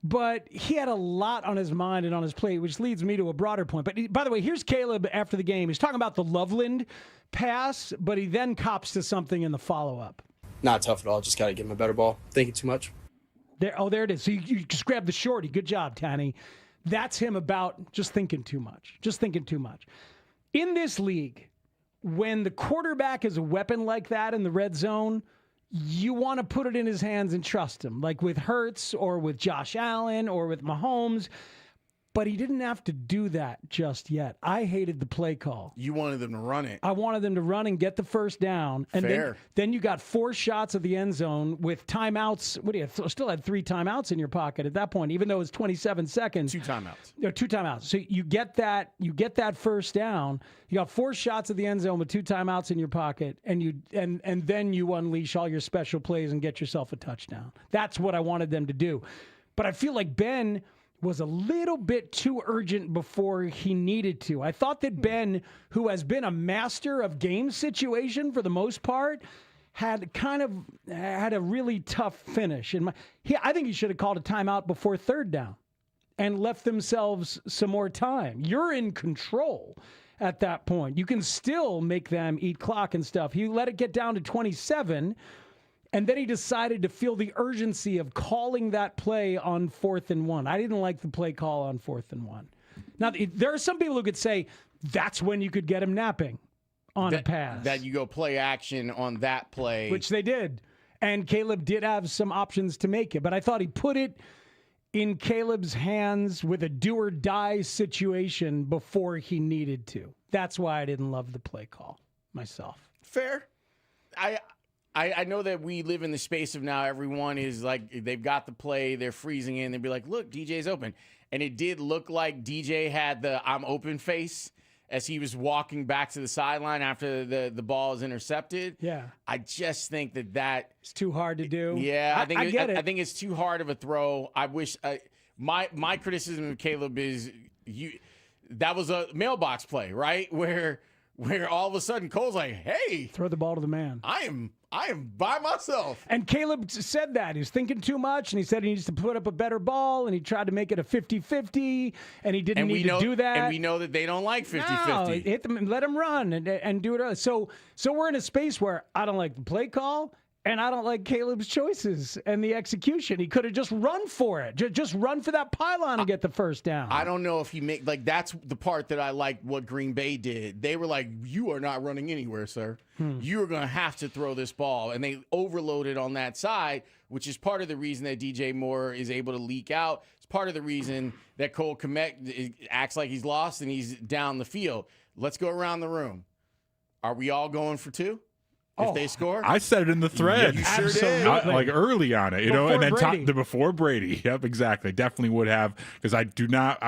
But he had a lot on his mind and on his plate, which leads me to a broader point. But by the way, here's Caleb after the game. He's talking about the Loveland pass, but he then cops to something in the follow-up. Not tough at all. Just got to give him a better ball. Thinking too much. There it is. So you just grabbed the shorty. Good job, Tanny. That's him about just thinking too much. Just thinking too much. In this league, when the quarterback is a weapon like that in the red zone, you want to put it in his hands and trust him, like with Hurts or with Josh Allen or with Mahomes. But he didn't have to do that just yet. I hated the play call. You wanted them to run it. I wanted them to run and get the first down. And Fair. Then you got 4 shots of the end zone with timeouts. What do you have? Still had 3 timeouts in your pocket at that point, even though it was 27 seconds. 2 timeouts. No, 2 timeouts. So you get that first down. You got 4 shots of the end zone with 2 timeouts in your pocket, and then you unleash all your special plays and get yourself a touchdown. That's what I wanted them to do. But I feel like Ben was a little bit too urgent before he needed to. I thought that Ben, who has been a master of game situation for the most part, had a really tough finish. I think he should have called a timeout before 3rd down and left themselves some more time. You're in control at that point. You can still make them eat clock and stuff. He let it get down to 27. And then he decided to feel the urgency of calling that play on 4th and 1. I didn't like the play call on 4th and 1. Now, there are some people who could say that's when you could get him napping on a pass. That you go play action on that play. Which they did. And Caleb did have some options to make it. But I thought he put it in Caleb's hands with a do-or-die situation before he needed to. That's why I didn't love the play call myself. Fair. I know that we live in the space of now everyone is like, they've got the play, they're freezing in, they'd be like, look, DJ's open. And it did look like DJ had the I'm open face as he was walking back to the sideline after the ball is intercepted. Yeah. I just think that it's too hard to do. Yeah, I think it's too hard of a throw. I wish my criticism of Caleb is that was a mailbox play, right? Where all of a sudden Cole's like, hey, throw the ball to the man. I am by myself. And Caleb said that. He was thinking too much, and he said he needs to put up a better ball, and he tried to make it a 50-50, and he didn't need to do that. And we know that they don't like 50-50. No, hit them, let them run and do it early. So we're in a space where I don't like the play call, and I don't like Caleb's choices and the execution. He could have just run for it. Just run for that pylon and get the first down. I don't know if he that's the part that I like what Green Bay did. They were like, you are not running anywhere, sir. You are going to have to throw this ball. And they overloaded on that side, which is part of the reason that DJ Moore is able to leak out. It's part of the reason that Cole Kmet acts like he's lost and he's down the field. Let's go around the room. Are we all going for 2? If they score, I said it in the thread. Yeah, you sure did. Like early on it, before and then Brady. Before Brady. Yep, exactly. Definitely would have, because I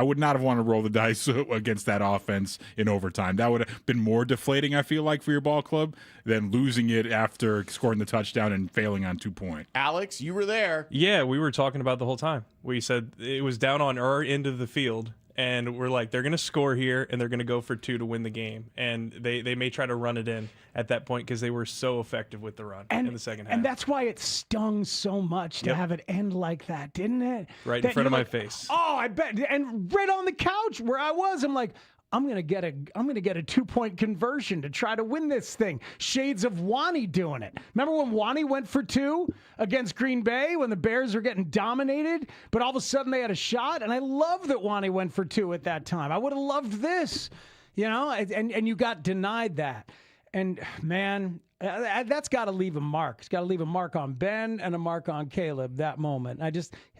would not have wanted to roll the dice against that offense in overtime. That would have been more deflating, I feel like, for your ball club than losing it after scoring the touchdown and failing on 2 points. Alex, you were there. Yeah, we were talking about the whole time. We said it was down on our end of the field. And we're like, they're going to score here, and they're going to go for 2 to win the game. And they may try to run it in at that point because they were so effective with the run in the second half. And that's why it stung so much to have it end like that, didn't it? Right in front of my face. Oh, I bet. And right on the couch where I was, I'm like, I'm gonna get a 2-point conversion to try to win this thing. Shades of Wani doing it. Remember when Wani went for 2 against Green Bay when the Bears were getting dominated, but all of a sudden they had a shot? And I love that Wani went for 2 at that time. I would have loved this, and you got denied that. And man, that's got to leave a mark. It's got to leave a mark on Ben and a mark on Caleb that moment. I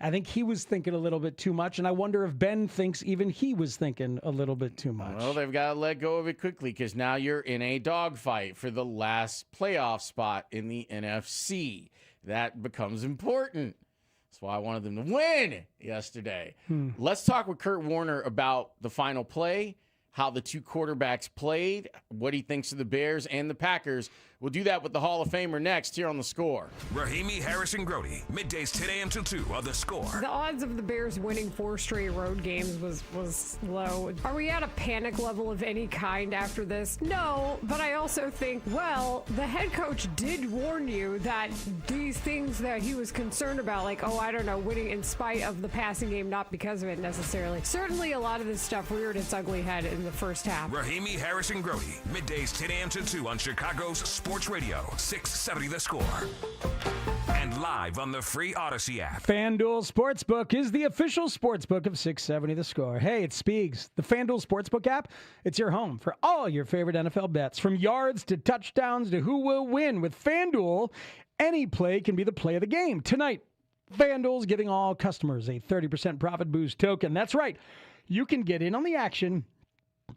think he was thinking a little bit too much, and I wonder if Ben thinks even he was thinking a little bit too much. Well, they've got to let go of it quickly because now you're in a dogfight for the last playoff spot in the NFC. That becomes important. That's why I wanted them to win yesterday. Let's talk with Kurt Warner about the final play, how the two quarterbacks played, what he thinks of the Bears and the Packers. We'll do that with the Hall of Famer next here on The Score. Rahimi, Harrison, Grody. Middays 10 a.m. till 2 on The Score. The odds of the Bears winning 4 straight road games was low. Are we at a panic level of any kind after this? No, but I also think, well, the head coach did warn you that these things that he was concerned about, like, winning in spite of the passing game, not because of it necessarily. Certainly a lot of this stuff reared its ugly head in the first half. Rahimi, Harrison, Grody. Middays 10 a.m. till 2 on Chicago's Sports Radio, 670 The Score. And live on the free Odyssey app. FanDuel Sportsbook is the official sportsbook of 670 The Score. Hey, it's Spiegs. The FanDuel Sportsbook app, it's your home for all your favorite NFL bets. From yards to touchdowns to who will win. With FanDuel, any play can be the play of the game. Tonight, FanDuel's giving all customers a 30% profit boost token. That's right. You can get in on the action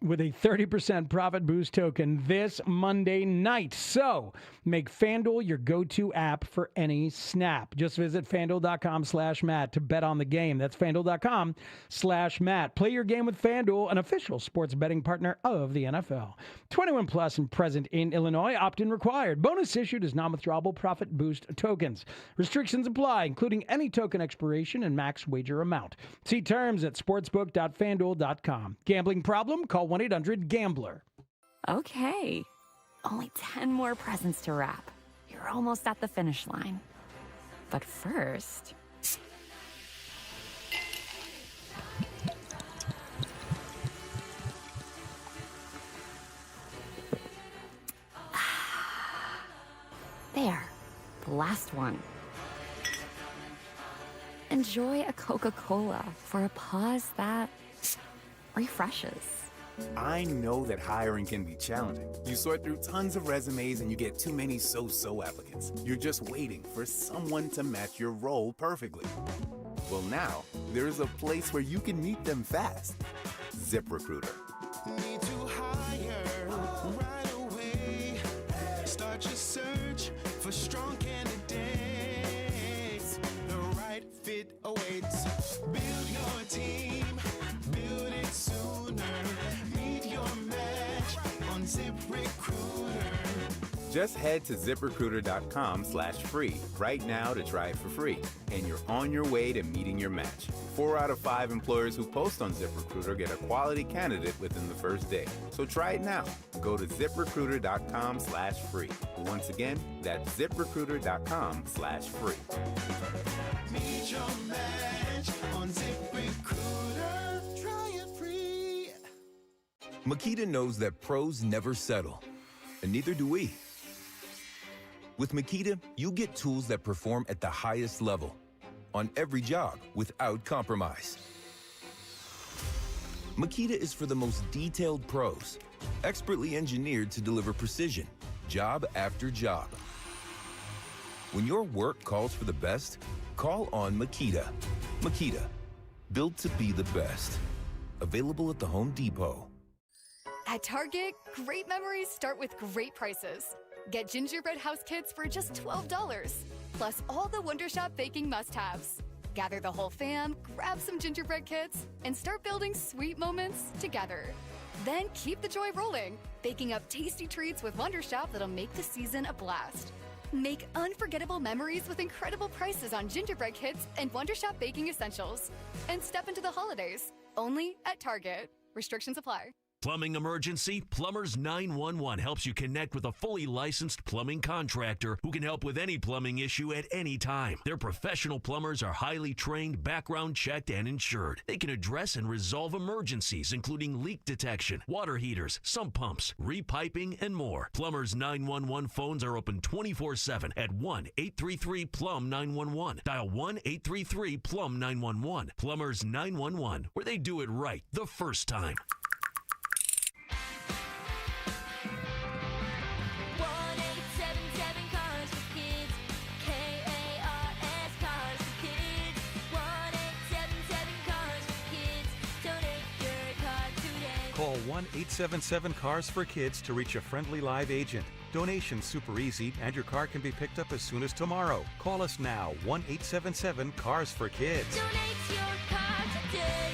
with a 30% profit boost token this Monday night. So make FanDuel your go-to app for any snap. Just visit FanDuel.com/Matt to bet on the game. That's FanDuel.com/Matt. Play your game with FanDuel, an official sports betting partner of the NFL. 21 plus and present in Illinois. Opt-in required. Bonus issued as non-withdrawable profit boost tokens. Restrictions apply, including any token expiration and max wager amount. See terms at sportsbook.fanduel.com. Gambling problem? Call 1-800-GAMBLER. Okay. Only 10 more presents to wrap. You're almost at the finish line. But first... There. The last one. Enjoy a Coca-Cola for a pause that refreshes. I know that hiring can be challenging. You sort through tons of resumes and you get too many so-so applicants. You're just waiting for someone to match your role perfectly. Well, now, there's a place where you can meet them fast. ZipRecruiter. Need to hire right away. Start your search for strong candidates. The right fit awaits. Build your team. Build it sooner. Meet your match on ZipRecruiter. Just head to ZipRecruiter.com/free right now to try it for free. And you're on your way to meeting your match. 4 out of 5 employers who post on ZipRecruiter get a quality candidate within the first day. So try it now. Go to ZipRecruiter.com/free. Once again, that's ZipRecruiter.com/free. Meet your match on ZipRecruiter. Try it free. Makita knows that pros never settle, and neither do we. With Makita, you get tools that perform at the highest level on every job without compromise. Makita is for the most detailed pros, expertly engineered to deliver precision, job after job. When your work calls for the best, call on Makita. Makita, built to be the best. Available at the Home Depot. At Target, great memories start with great prices. Get gingerbread house kits for just $12, plus all the Wondershop baking must-haves. Gather the whole fam, grab some gingerbread kits, and start building sweet moments together. Then keep the joy rolling, baking up tasty treats with Wondershop that'll make the season a blast. Make unforgettable memories with incredible prices on gingerbread kits and Wondershop baking essentials. And step into the holidays, only at Target. Restrictions apply. Plumbing emergency? Plumbers 911 helps you connect with a fully licensed plumbing contractor who can help with any plumbing issue at any time. Their professional plumbers are highly trained, background checked, and insured. They can address and resolve emergencies, including leak detection, water heaters, sump pumps, repiping, and more. Plumbers 911 phones are open 24/7 at 1-833-PLUM-911. Dial 1-833-PLUM-911. Plumbers 911, where they do it right the first time. Call 1-877-CARS-FOR-KIDS to reach a friendly live agent. Donation's super easy, and your car can be picked up as soon as tomorrow. Call us now, 1-877-CARS-FOR-KIDS. Donate your car today.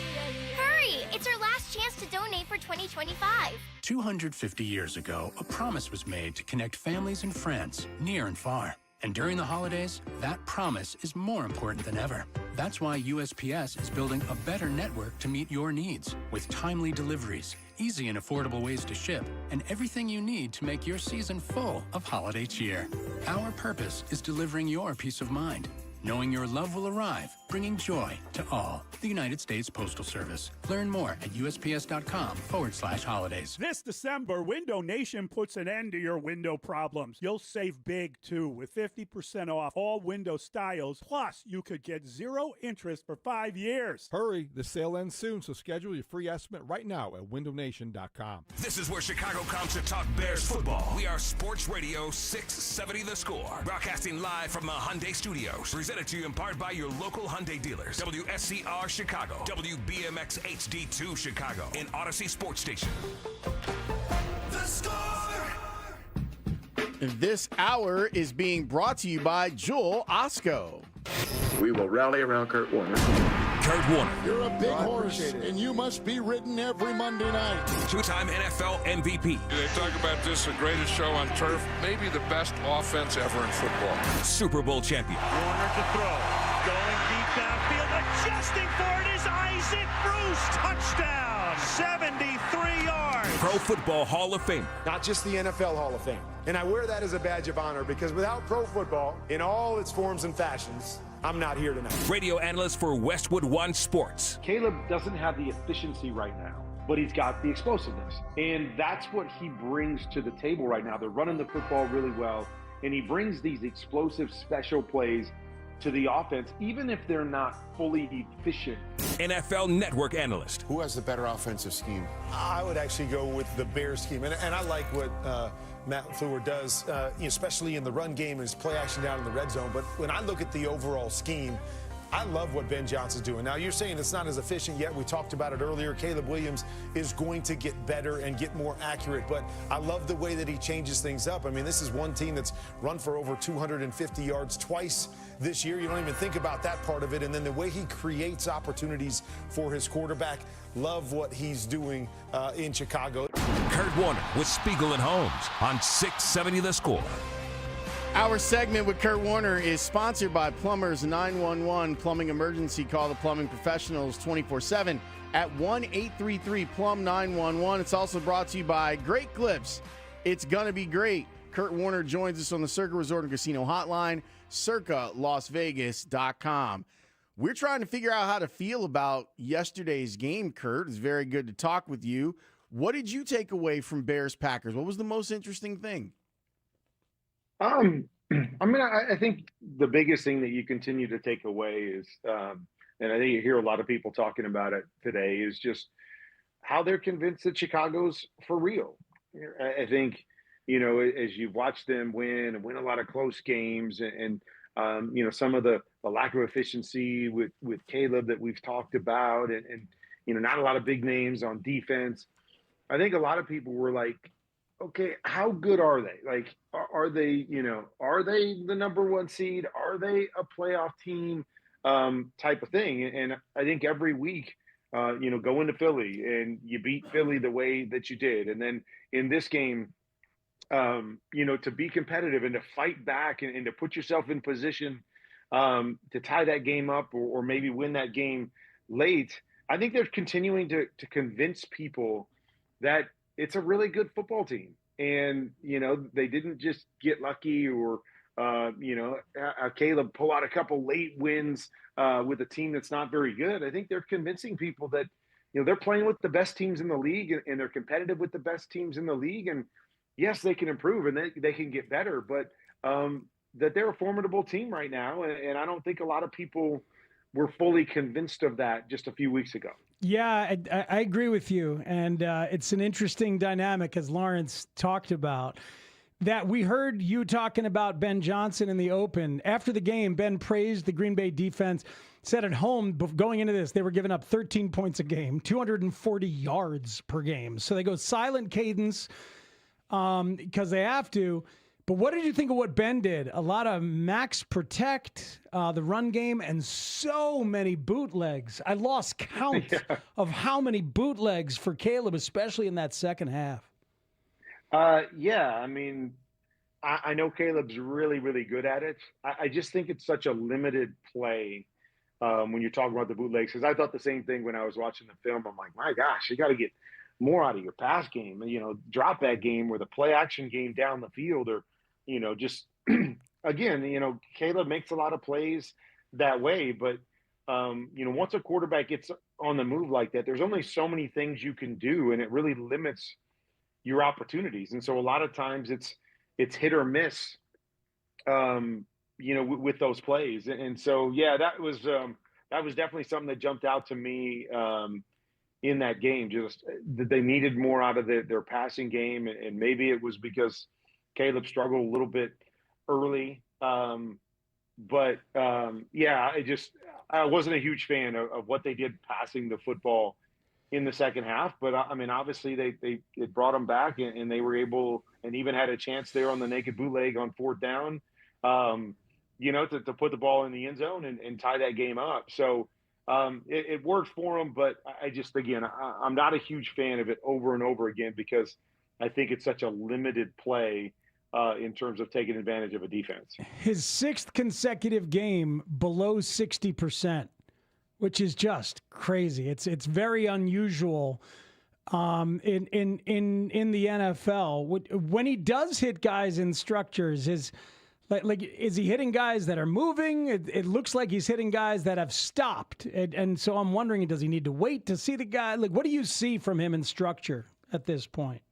Hurry! It's our last chance to donate for 2025. 250 years ago, a promise was made to connect families and friends, near and far. And during the holidays, that promise is more important than ever. That's why USPS is building a better network to meet your needs, with timely deliveries, easy and affordable ways to ship, and everything you need to make your season full of holiday cheer. Our purpose is delivering your peace of mind, knowing your love will arrive, bringing joy to all. The United States Postal Service. Learn more at USPS.com/holidays. This December, Window Nation puts an end to your window problems. You'll save big, too, with 50% off all window styles. Plus, you could get 0 interest for 5 years. Hurry, the sale ends soon, so schedule your free estimate right now at windownation.com. This is where Chicago comes to talk Bears football. We are Sports Radio 670 The Score. Broadcasting live from the Hyundai Studios. Presented to you in part by your local Hyundai dealers. WSCR Chicago, WBMX HD2 Chicago, and Odyssey Sports Station. The Score! This hour is being brought to you by Joel Osco. We will rally around Kurt Warner. Kurt Warner. You're a big horse, and you must be ridden every Monday night. Two-time NFL MVP. They talk about this, the greatest show on turf, maybe the best offense ever in football. Super Bowl champion. Warner to throw. Going deep downfield, adjusting for it is Isaac Bruce. Touchdown, 73 yards. Pro Football Hall of Famer. Not just the NFL Hall of Fame. And I wear that as a badge of honor because without pro football, in all its forms and fashions, I'm not here tonight. Radio analyst for Westwood One Sports. Caleb doesn't have the efficiency right now, but he's got the explosiveness. And that's what he brings to the table right now. They're running the football really well, and he brings these explosive special plays to the offense, even if they're not fully efficient. NFL Network analyst. Who has the better offensive scheme? I would actually go with the Bears scheme. And I like what Matt LaFleur does, especially in the run game and his play action down in the red zone. But when I look at the overall scheme, I love what Ben Johnson's doing. Now, you're saying it's not as efficient yet. We talked about it earlier. Caleb Williams is going to get better and get more accurate, but I love the way that he changes things up. I mean, this is one team that's run for over 250 yards twice this year. You don't even think about that part of it. And then the way he creates opportunities for his quarterback, love what he's doing in Chicago. Kurt Warner with Spiegel and Holmes on 670 The Score. Our segment with Kurt Warner is sponsored by Plumbers 911. Plumbing emergency. Call the plumbing professionals 24/7 at 1-833-PLUM-911. It's also brought to you by Great Clips. It's going to be great. Kurt Warner joins us on the Circa Resort and Casino Hotline, circalasvegas.com. We're trying to figure out how to feel about yesterday's game, Kurt. It's very good to talk with you. What did you take away from Bears-Packers? What was the most interesting thing? I think the biggest thing that you continue to take away is, and I think you hear a lot of people talking about it today, is just how they're convinced that Chicago's for real. I think, as you've watched them win a lot of close games and some of the lack of efficiency with Caleb that we've talked about and not a lot of big names on defense. I think a lot of people were like, okay, how good are they? Like, are they the number one seed? Are they a playoff team type of thing? And I think every week, go into Philly and you beat Philly the way that you did. And then in this game, to be competitive and to fight back and to put yourself in position to tie that game up or maybe win that game late. I think they're continuing to convince people that it's a really good football team. And, they didn't just get lucky or, Caleb pull out a couple late wins with a team that's not very good. I think they're convincing people that, they're playing with the best teams in the league and they're competitive with the best teams in the league. And yes, they can improve and they can get better, but that they're a formidable team right now. And I don't think a lot of people were fully convinced of that just a few weeks ago. Yeah, I agree with you. And it's an interesting dynamic, as Lawrence talked about, that we heard you talking about Ben Johnson in the open. After the game, Ben praised the Green Bay defense, said at home, going into this, they were giving up 13 points a game, 240 yards per game. So they go silent cadence because they have to. But what did you think of what Ben did? A lot of max protect, the run game, and so many bootlegs. I lost count of how many bootlegs for Caleb, especially in that second half. Yeah, I mean, I know Caleb's really, really good at it. I just think it's such a limited play when you're talking about the bootlegs, because I thought the same thing when I was watching the film. I'm like, my gosh, you got to get more out of your pass game, drop that game or the play action game down the field, or, just again, Caleb makes a lot of plays that way. But, once a quarterback gets on the move like that, there's only so many things you can do, and it really limits your opportunities. And so a lot of times it's hit or miss, with those plays. And so, yeah, that was definitely something that jumped out to me in that game. Just that they needed more out of their passing game, and maybe it was because Caleb struggled a little bit early. But yeah, I wasn't a huge fan of what they did passing the football in the second half. But I mean, obviously it brought them back, and they were able, and even had a chance there on the naked bootleg on fourth down, to put the ball in the end zone and tie that game up. So it worked for them. But I'm not a huge fan of it over and over again, because I think it's such a limited play in terms of taking advantage of a defense. His sixth consecutive game below 60%, which is just crazy. It's very unusual in the NFL. When he does hit guys in structures, is he hitting guys that are moving? It looks like he's hitting guys that have stopped. And so I'm wondering, does he need to wait to see the guy? What do you see from him in structure at this point?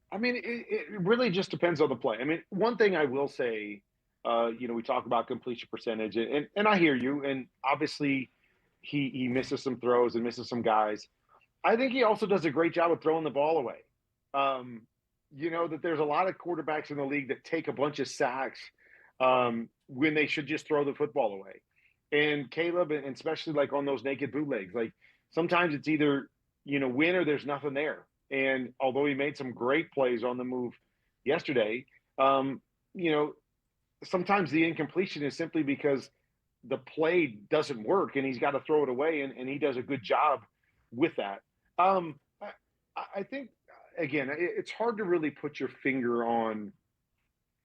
I mean, it really just depends on the play. I mean, one thing I will say, we talk about completion percentage, and I hear you. And obviously, he misses some throws and misses some guys. I think he also does a great job of throwing the ball away. That there's a lot of quarterbacks in the league that take a bunch of sacks when they should just throw the football away. And Caleb, and especially like on those naked bootlegs, like sometimes it's either win or there's nothing there. And although he made some great plays on the move yesterday, sometimes the incompletion is simply because the play doesn't work and he's got to throw it away, and he does a good job with that. I think, again, it's hard to really put your finger on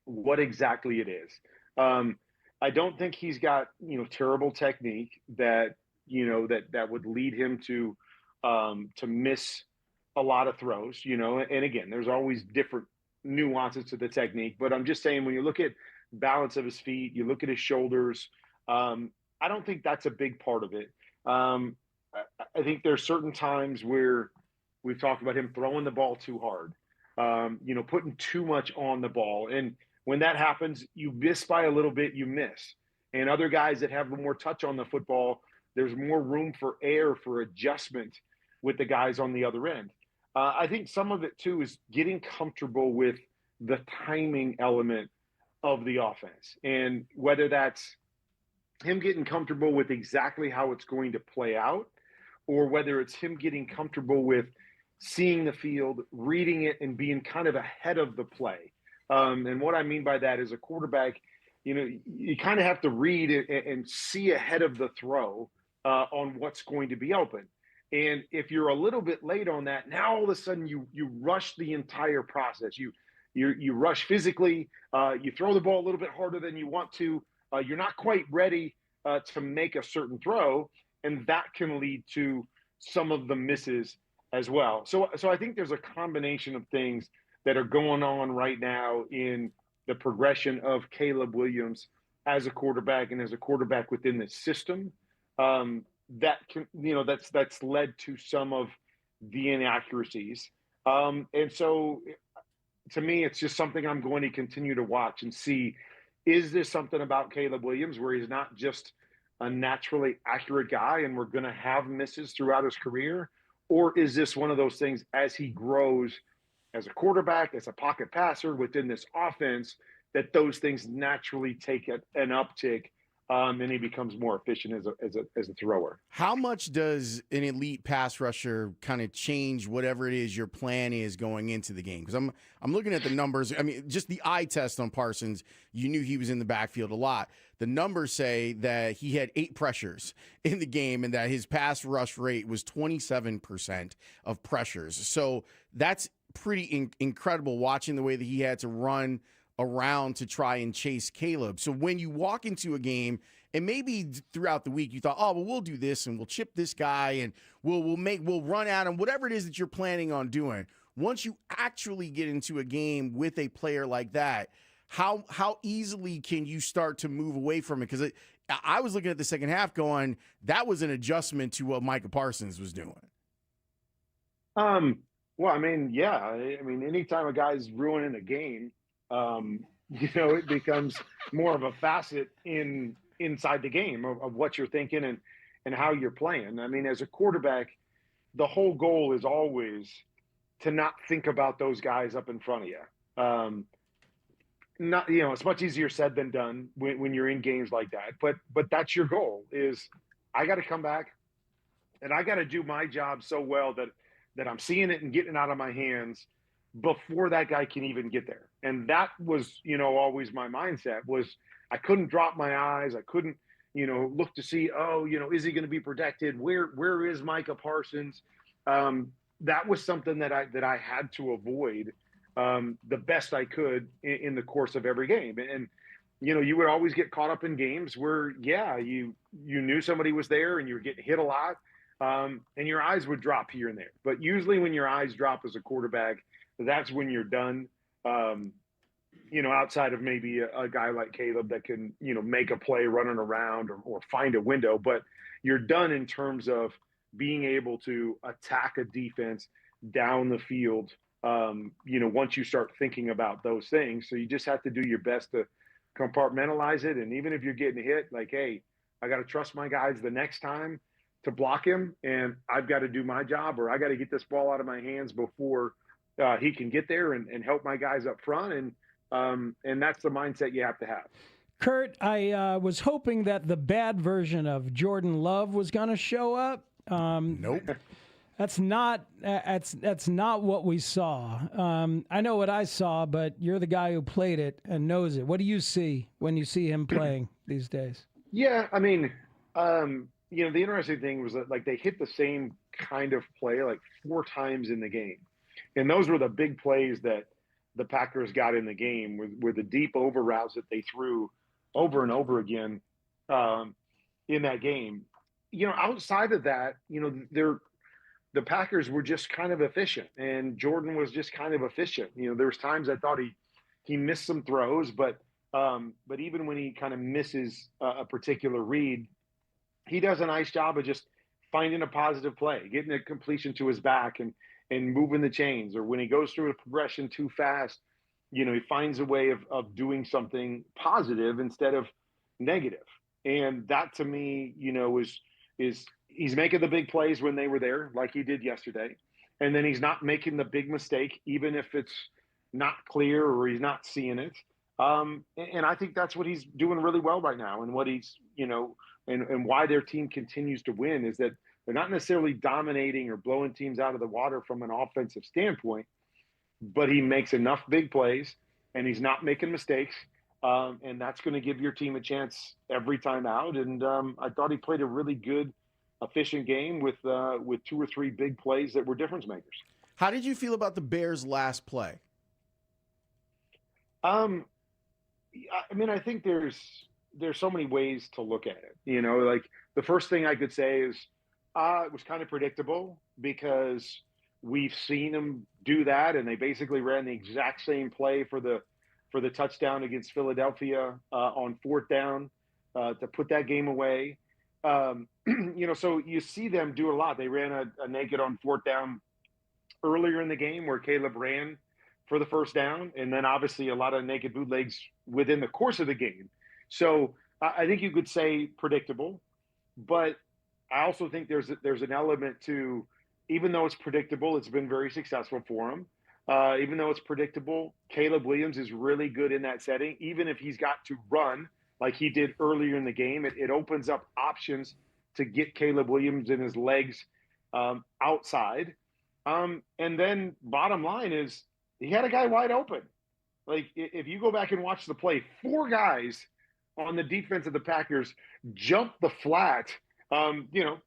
what exactly it is. I don't think he's got, terrible technique that would lead him to miss a lot of throws, and again, there's always different nuances to the technique, but I'm just saying, when you look at balance of his feet, you look at his shoulders, I don't think that's a big part of it. I think there's certain times where we've talked about him throwing the ball too hard, putting too much on the ball. And when that happens, you miss by a little bit, you miss. And other guys that have more touch on the football, there's more room for air, for adjustment with the guys on the other end. I think some of it, too, is getting comfortable with the timing element of the offense. And whether that's him getting comfortable with exactly how it's going to play out, or whether it's him getting comfortable with seeing the field, reading it, and being kind of ahead of the play. And what I mean by that is, a quarterback, you kind of have to read it and see ahead of the throw on what's going to be open. And if you're a little bit late on that, now all of a sudden you rush the entire process. You rush physically. You throw the ball a little bit harder than you want to. You're not quite ready to make a certain throw, and that can lead to some of the misses as well. So I think there's a combination of things that are going on right now in the progression of Caleb Williams as a quarterback, and as a quarterback within the system. That can, that's led to some of the inaccuracies. And so to me, it's just something I'm going to continue to watch and see, is this something about Caleb Williams where he's not just a naturally accurate guy and we're going to have misses throughout his career? Or is this one of those things, as he grows as a quarterback, as a pocket passer within this offense, that those things naturally take an uptick and he becomes more efficient as a thrower. How much does an elite pass rusher kind of change whatever it is your plan is going into the game? Because I'm looking at the numbers. I mean, just the eye test on Parsons, you knew he was in the backfield a lot. The numbers say that he had 8 pressures in the game and that his pass rush rate was 27% of pressures. So that's pretty incredible watching the way that he had to run around to try and chase Caleb. So when you walk into a game, and maybe throughout the week you thought, oh, well, we'll do this and we'll chip this guy and we'll run at him, whatever it is that you're planning on doing. Once you actually get into a game with a player like that, how easily can you start to move away from it? Because I was looking at the second half going, that was an adjustment to what Micah Parsons was doing. Well, I mean, yeah. I mean, anytime a guy's ruining a game, it becomes more of a facet inside the game of what you're thinking and how you're playing. I mean, as a quarterback, the whole goal is always to not think about those guys up in front of you. It's much easier said than done when you're in games like that. But that's your goal is I got to come back and I got to do my job so well that I'm seeing it and getting it out of my hands before that guy can even get there. And that was, always my mindset was I couldn't drop my eyes. I couldn't, look to see, is he going to be protected? Where is Micah Parsons? That was something that I had to avoid the best I could in the course of every game. And, you would always get caught up in games where, you knew somebody was there and you were getting hit a lot. And your eyes would drop here and there. But usually when your eyes drop as a quarterback, that's when you're done. Outside of maybe a guy like Caleb that can, make a play running around or find a window. But you're done in terms of being able to attack a defense down the field, once you start thinking about those things. So you just have to do your best to compartmentalize it. And even if you're getting hit, like, hey, I got to trust my guys the next time to block him, and I've got to do my job, or I got to get this ball out of my hands before he can get there and help my guys up front. And that's the mindset you have to have. Kurt, I was hoping that the bad version of Jordan Love was going to show up. Nope. That's not what we saw. I know what I saw, but you're the guy who played it and knows it. What do you see when you see him playing these days? Yeah, I mean, the interesting thing was that they hit the same kind of play 4 times in the game. And those were the big plays that the Packers got in the game were the deep over routes that they threw over and over again in that game. Outside of that, the Packers were just kind of efficient, and Jordan was just kind of efficient. There was times I thought he missed some throws, but even when he kind of misses a particular read, he does a nice job of just finding a positive play, getting a completion to his back and moving the chains. Or when he goes through a progression too fast, he finds a way of doing something positive instead of negative. And that to me, is he's making the big plays when they were there, like he did yesterday. And then he's not making the big mistake, even if it's not clear or he's not seeing it. And I think that's what he's doing really well right now. And what he's, and why their team continues to win is that they're not necessarily dominating or blowing teams out of the water from an offensive standpoint, but he makes enough big plays and he's not making mistakes. And that's going to give your team a chance every time out. And I thought he played a really good, efficient game with 2 or 3 big plays that were difference makers. How did you feel about the Bears' last play? I mean, I think there's so many ways to look at it. The first thing I could say is it was kind of predictable because we've seen them do that, and they basically ran the exact same play for the touchdown against Philadelphia on 4th down to put that game away. So you see them do a lot. They ran a naked on 4th down earlier in the game where Caleb ran for the first down, and then obviously a lot of naked bootlegs within the course of the game. So I think you could say predictable, but I also think there's an element to, even though it's predictable, it's been very successful for him. Even though it's predictable, Caleb Williams is really good in that setting. Even if he's got to run like he did earlier in the game. It opens up options to get Caleb Williams and his legs outside. And then bottom line is he had a guy wide open. Like if you go back and watch the play, 4 guys on the defense of the Packers jumped the flat.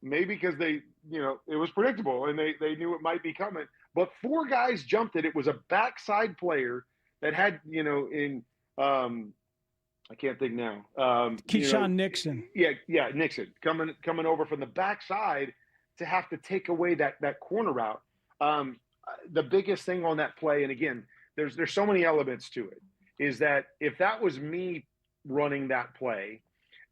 Maybe because they, it was predictable and they knew it might be coming. But 4 guys jumped it. It was a backside player that had, I can't think now. Keyshawn Nixon. Yeah, Nixon coming over from the backside to have to take away that corner route. The biggest thing on that play, and again, there's so many elements to it, is that if that was me running that play,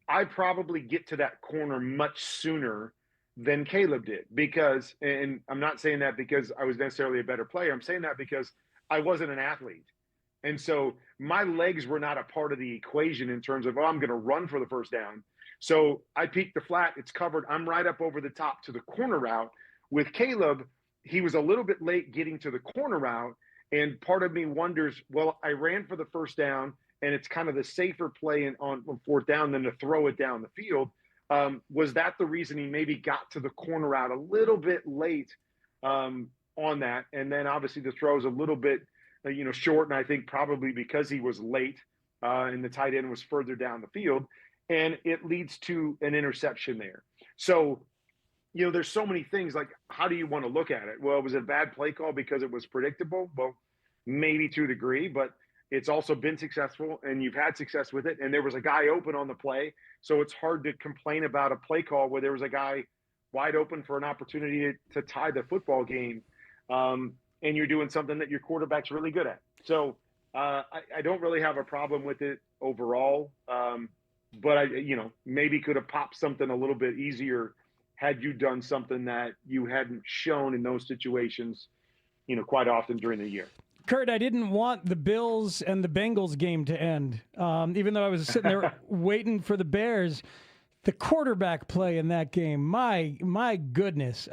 I probably get to that corner much sooner than Caleb did, because, and I'm not saying that because I was necessarily a better player. I'm saying that because I wasn't an athlete. And so my legs were not a part of the equation in terms of, I'm going to run for the first down. So I peek the flat, it's covered. I'm right up over the top to the corner route. With Caleb, he was a little bit late getting to the corner route. And part of me wonders, well, I ran for the first down, and it's kind of the safer play on 4th down than to throw it down the field. Was that the reason he maybe got to the corner route a little bit late on that? And then obviously the throw is a little bit, short, and I think probably because he was late and the tight end was further down the field, and it leads to an interception there. So, there's so many things, like, how do you want to look at it? Well, was it a bad play call because it was predictable? Well, maybe to a degree, but it's also been successful, and you've had success with it. And there was a guy open on the play, so it's hard to complain about a play call where there was a guy wide open for an opportunity to tie the football game, and you're doing something that your quarterback's really good at. So I don't really have a problem with it overall, but I maybe could have popped something a little bit easier had you done something that you hadn't shown in those situations, quite often during the year. Kurt, I didn't want the Bills and the Bengals game to end, even though I was sitting there waiting for the Bears. The quarterback play in that game, my goodness.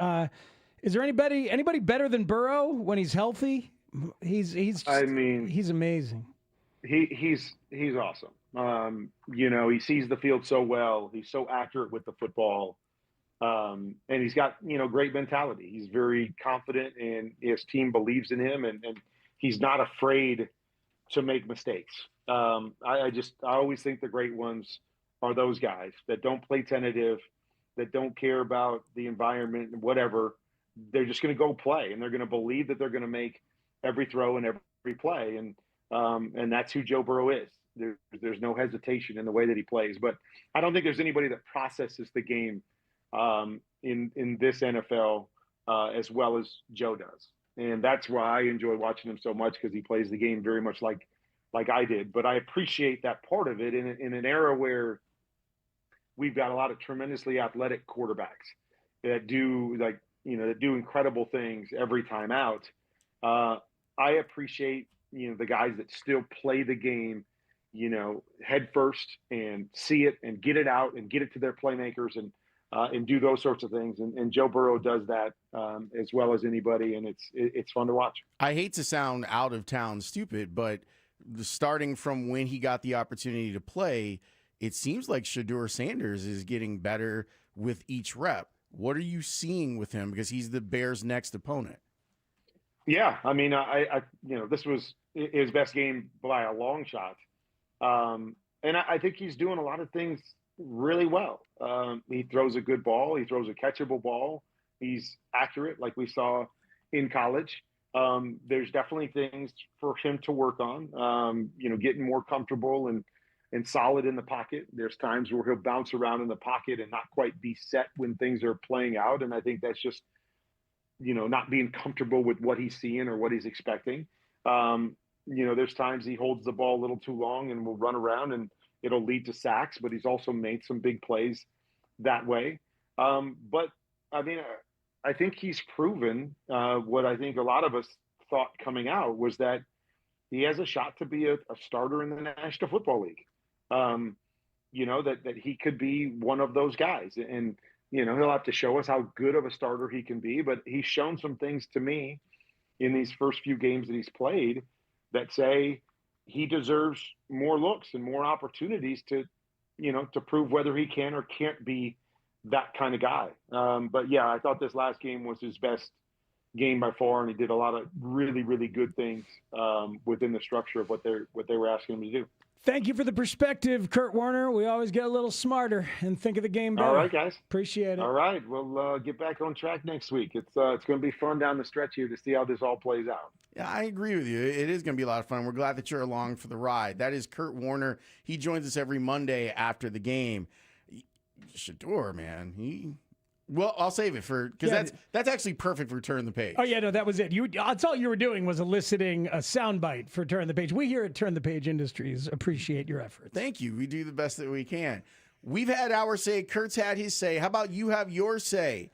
Is there anybody better than Burrow when he's healthy? He's amazing. He's awesome. He sees the field so well. He's so accurate with the football. And he's got, great mentality. He's very confident, and his team believes in him, and he's not afraid to make mistakes. I always think the great ones are those guys that don't play tentative, that don't care about the environment and whatever. They're just going to go play, and they're going to believe that they're going to make every throw and every play. And that's who Joe Burrow is. There's no hesitation in the way that he plays. But I don't think there's anybody that processes the game in this NFL as well as Joe does. And that's why I enjoy watching him so much, because he plays the game very much like I did. But I appreciate that part of it in an era where we've got a lot of tremendously athletic quarterbacks that do incredible things every time out. I appreciate, the guys that still play the game, head first and see it and get it out and get it to their playmakers and do those sorts of things. And Joe Burrow does that as well as anybody, and it's fun to watch. I hate to sound out of town stupid, but starting from when he got the opportunity to play, it seems like Shedeur Sanders is getting better with each rep. What are you seeing with him? Because he's the Bears' next opponent. Yeah, I mean, this was his best game by a long shot. And I think he's doing a lot of things really well. He throws a good ball. He throws a catchable ball. He's accurate, like we saw in college. There's definitely things for him to work on, getting more comfortable and solid in the pocket. There's times where he'll bounce around in the pocket and not quite be set when things are playing out. And I think that's just, not being comfortable with what he's seeing or what he's expecting. There's times he holds the ball a little too long and will run around and it'll lead to sacks, but he's also made some big plays that way. But I mean, I think he's proven what I think a lot of us thought coming out was that he has a shot to be a starter in the National Football League. That he could be one of those guys, and he'll have to show us how good of a starter he can be. But he's shown some things to me in these first few games that he's played that say he deserves more looks and more opportunities to to prove whether he can or can't be that kind of guy. But yeah, I thought this last game was his best game by far, and he did a lot of really, really good things within the structure of what they were asking him to do. Thank you for the perspective, Kurt Warner. We always get a little smarter and think of the game better. All right, guys. Appreciate it. All right. We'll get back on track next week. It's going to be fun down the stretch here to see how this all plays out. Yeah, I agree with you. It is going to be a lot of fun. We're glad that you're along for the ride. That is Kurt Warner. He joins us every Monday after the game. Shador, man. Well, I'll save it because that's actually perfect for Turn the Page. Oh, yeah, no, that was it. That's all you were doing was eliciting a soundbite for Turn the Page. We here at Turn the Page Industries appreciate your efforts. Thank you. We do the best that we can. We've had our say. Kurt's had his say. How about you have your say?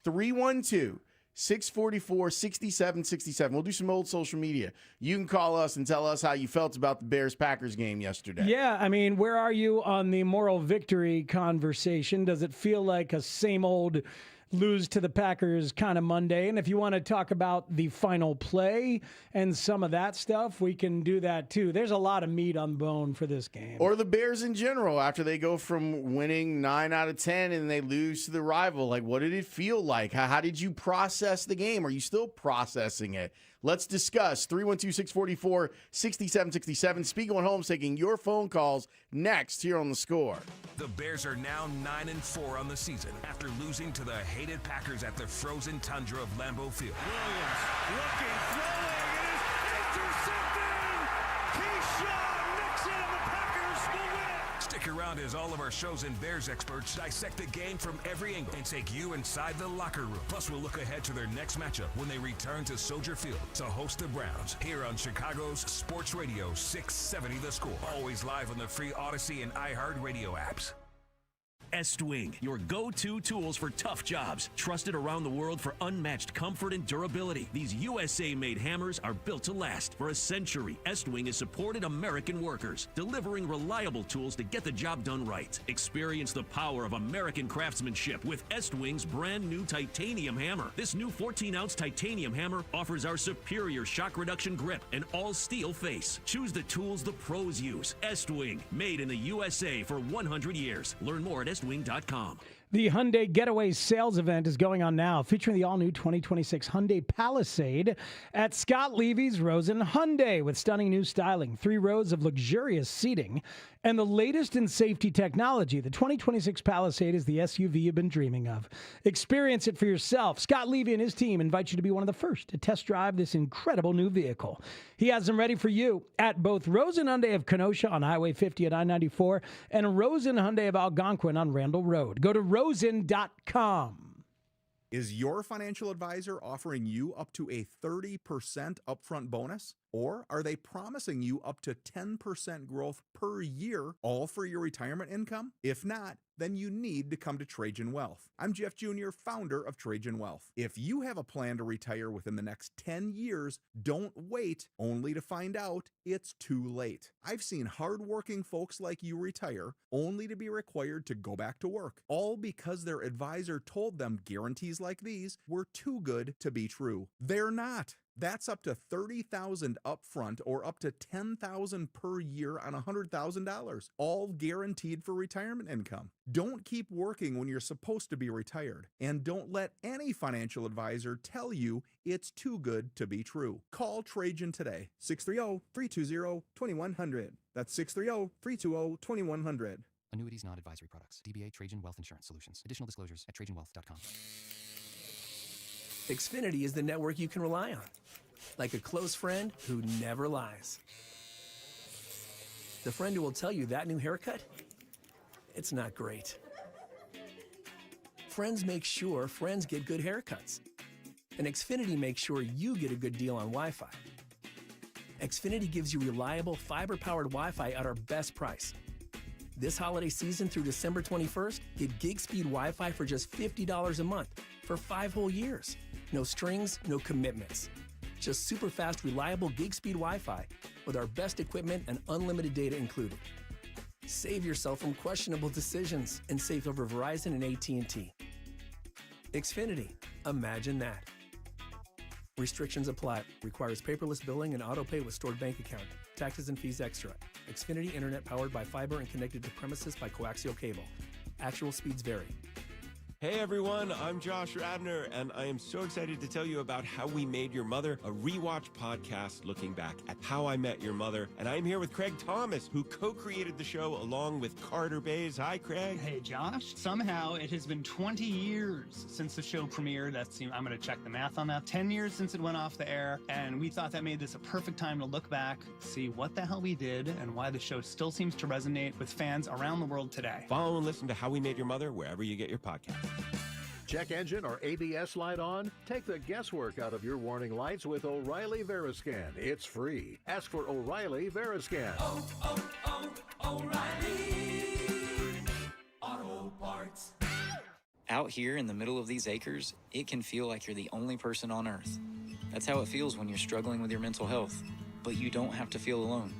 312-644-6767. We'll do some old social media. You can call us and tell us how you felt about the Bears-Packers game yesterday. Yeah, I mean, where are you on the moral victory conversation? Does it feel like a same old lose to the Packers kind of Monday? And if you want to talk about the final play and some of that stuff, we can do that too. There's a lot of meat on the bone for this game. Or the Bears in general, after they go from winning 9 out of 10 and they lose to the rival. Like, what did it feel like? How did you process the game? Are you still processing it? Let's discuss. 312-644-6767. Spiegel and Holmes taking your phone calls next here on The Score. The Bears are now 9-4 on the season after losing to the hated Packers at the frozen tundra of Lambeau Field. Williams looking, throwing, it is intercepted! Keyshawn Nixon and the Packers will win it! Stick around as all of our shows and Bears experts dissect the game from every angle and take you inside the locker room. Plus, we'll look ahead to their next matchup when they return to Soldier Field to host the Browns here on Chicago's Sports Radio 670 The Score. Always live on the free Odyssey and iHeartRadio apps. Estwing, your go-to tools for tough jobs. Trusted around the world for unmatched comfort and durability. These USA-made hammers are built to last. For a century, Estwing has supported American workers, delivering reliable tools to get the job done right. Experience the power of American craftsmanship with Estwing's brand new titanium hammer. This new 14-ounce titanium hammer offers our superior shock reduction grip and all-steel face. Choose the tools the pros use. Estwing, made in the USA for 100 years. Learn more at Estwing.com. The Hyundai Getaway Sales Event is going on now, featuring the all-new 2026 Hyundai Palisade at Scott Levy's Rosen Hyundai, with stunning new styling, 3 rows of luxurious seating, and the latest in safety technology. The 2026 Palisade is the SUV you've been dreaming of. Experience it for yourself. Scott Levy and his team invite you to be one of the first to test drive this incredible new vehicle. He has them ready for you at both Rosen Hyundai of Kenosha on Highway 50 at I-94 and Rosen Hyundai of Algonquin on Randall Road. Go to rosen.com. Is your financial advisor offering you up to a 30% upfront bonus? Or are they promising you up to 10% growth per year, all for your retirement income? If not, then you need to come to Trajan Wealth. I'm Jeff Jr., founder of Trajan Wealth. If you have a plan to retire within the next 10 years, don't wait only to find out it's too late. I've seen hardworking folks like you retire only to be required to go back to work, all because their advisor told them guarantees like these were too good to be true. They're not. That's up to $30,000 upfront or up to $10,000 per year on $100,000, all guaranteed for retirement income. Don't keep working when you're supposed to be retired, and don't let any financial advisor tell you it's too good to be true. Call Trajan today, 630-320-2100. That's 630-320-2100. Annuities, not advisory products. DBA Trajan Wealth Insurance Solutions. Additional disclosures at trajanwealth.com. Xfinity is the network you can rely on, like a close friend who never lies. The friend who will tell you that new haircut, it's not great. Friends make sure friends get good haircuts. And Xfinity makes sure you get a good deal on Wi-Fi. Xfinity gives you reliable fiber-powered Wi-Fi at our best price. This holiday season through December 21st, get gig speed Wi-Fi for just $50 a month for 5 whole years. No strings, no commitments. Just super fast, reliable gig speed Wi-Fi with our best equipment and unlimited data included. Save yourself from questionable decisions and save over Verizon and AT&T. Xfinity, imagine that. Restrictions apply. Requires paperless billing and auto pay with stored bank account. Taxes and fees extra. Xfinity Internet powered by fiber and connected to premises by coaxial cable. Actual speeds vary. Hey everyone, I'm Josh Radner, and I am so excited to tell you about How We Made Your Mother, a rewatch podcast looking back at How I Met Your Mother. And I'm here with Craig Thomas, who co-created the show along with Carter Bays. Hi, Craig. Hey, Josh. Somehow it has been 20 years since the show premiered. I'm going to check the math on that. 10 years since it went off the air, and we thought that made this a perfect time to look back, see what the hell we did, and why the show still seems to resonate with fans around the world today. Follow and listen to How We Made Your Mother wherever you get your podcast. Check engine or ABS light on? Take the guesswork out of your warning lights with O'Reilly Veriscan. It's free. Ask for O'Reilly Veriscan. O'Reilly Auto Parts. Out here in the middle of these acres, it can feel like you're the only person on earth. That's how it feels when you're struggling with your mental health. But you don't have to feel alone.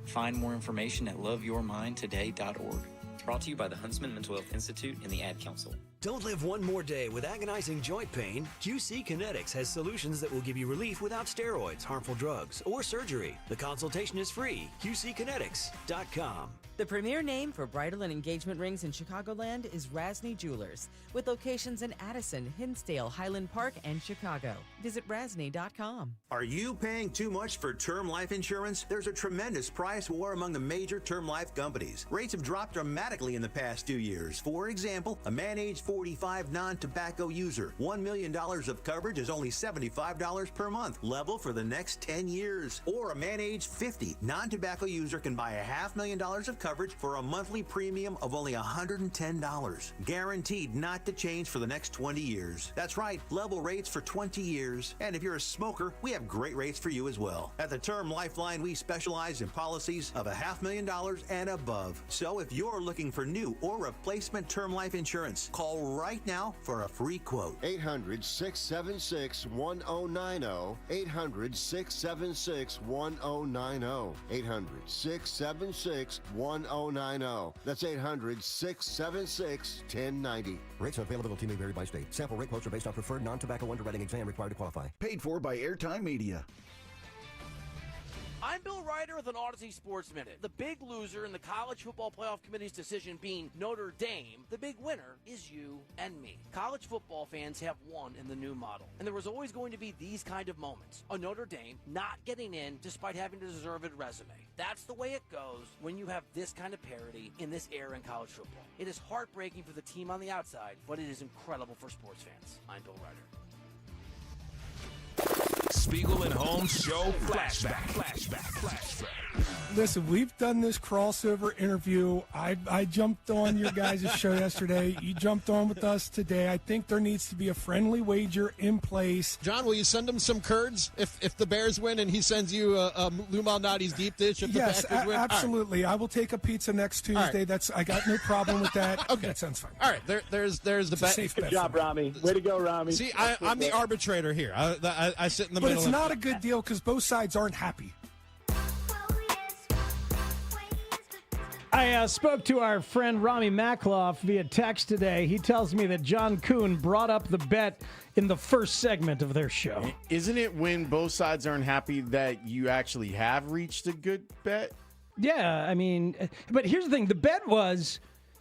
Find more information at loveyourmindtoday.org. Brought to you by the Huntsman Mental Health Institute and the Ad Council. Don't live one more day with agonizing joint pain. QC Kinetics has solutions that will give you relief without steroids, harmful drugs, or surgery. The consultation is free. QCkinetics.com. The premier name for bridal and engagement rings in Chicagoland is Rasny Jewelers, with locations in Addison, Hinsdale, Highland Park, and Chicago. Visit rasny.com. Are you paying too much for term life insurance? There's a tremendous price war among the major term life companies. Rates have dropped dramatically in the past 2 years. For example, a man age 45 non-tobacco user, $1 million of coverage is only $75 per month, level for the next 10 years. Or a man age 50 non-tobacco user can buy $500,000 of coverage for a monthly premium of only $110, guaranteed not to change for the next 20 years. That's right, level rates for 20 years. And if you're a smoker, we have great rates for you as well. At the Term Lifeline, we specialize in policies of $500,000 and above. So if you're looking for new or replacement term life insurance, call right now for a free quote. 800-676-1090. 800-676-1090. 800-676-1090. That's 800-676-1090. Rates and availability may vary by state. Sample rate quotes are based on preferred non-tobacco underwriting exam required to qualify. Paid for by Airtime Media. I'm Bill Ryder with an Odyssey Sports Minute. The big loser in the College Football Playoff Committee's decision being Notre Dame, the big winner is you and me. College football fans have won in the new model, and there was always going to be these kind of moments. A Notre Dame not getting in despite having a deserved resume. That's the way it goes when you have this kind of parity in this era in college football. It is heartbreaking for the team on the outside, but it is incredible for sports fans. I'm Bill Ryder. Spiegel and Holmes Show Flashback. Listen, we've done this crossover interview. I jumped on your guys' show yesterday. You jumped on with us today. I think there needs to be a friendly wager in place. John, will you send him some curds if the Bears win and he sends you a Lou Malnati's deep dish if the Packers win? Absolutely. Right. I will take a pizza next Tuesday. Right. I got no problem with that. Okay. That sounds fine. All right. There's the bet. Good job, Rami. Way to go, Rami. See, I'm the arbitrator here. I sit in the middle. But it's not a good deal because both sides aren't happy. I spoke to our friend Rami Makloff via text today. He tells me that John Kuhn brought up the bet in the first segment of their show. Isn't it when both sides aren't happy that you actually have reached a good bet? Yeah, I mean, but here's the thing. The bet was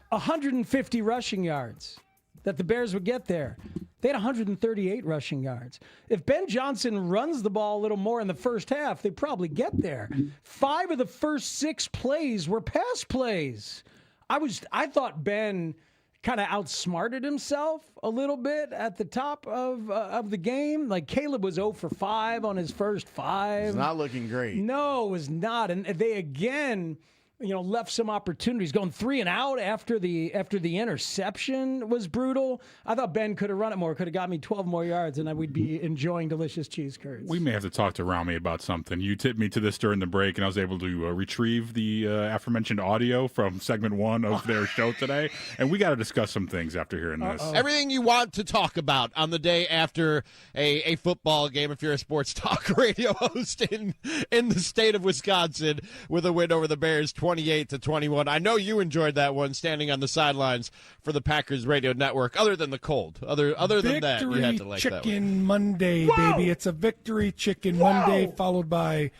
150 rushing yards that the Bears would get there. They had 138 rushing yards. If Ben Johnson runs the ball a little more in the first half, they probably get there. 5 of the first 6 plays were pass plays. I thought Ben kind of outsmarted himself a little bit at the top of the game. Like Caleb was 0 for 5 on his first 5. It's not looking great. No, it was not. And they again, left some opportunities. Going 3 and out after the interception was brutal. I thought Ben could have run it more, could have got me 12 more yards, and we'd be enjoying delicious cheese curds. We may have to talk to Rami about something. You tipped me to this during the break, and I was able to retrieve the aforementioned audio from segment 1 of their show today, and we got to discuss some things after hearing this. Everything you want to talk about on the day after a football game if you're a sports talk radio host in the state of Wisconsin with a win over the Bears 20 28-21. I know you enjoyed that one, standing on the sidelines for the Packers radio network. Other than the cold, other than that, you had to like that one. Chicken Monday, baby. It's a Victory Chicken Monday, followed by,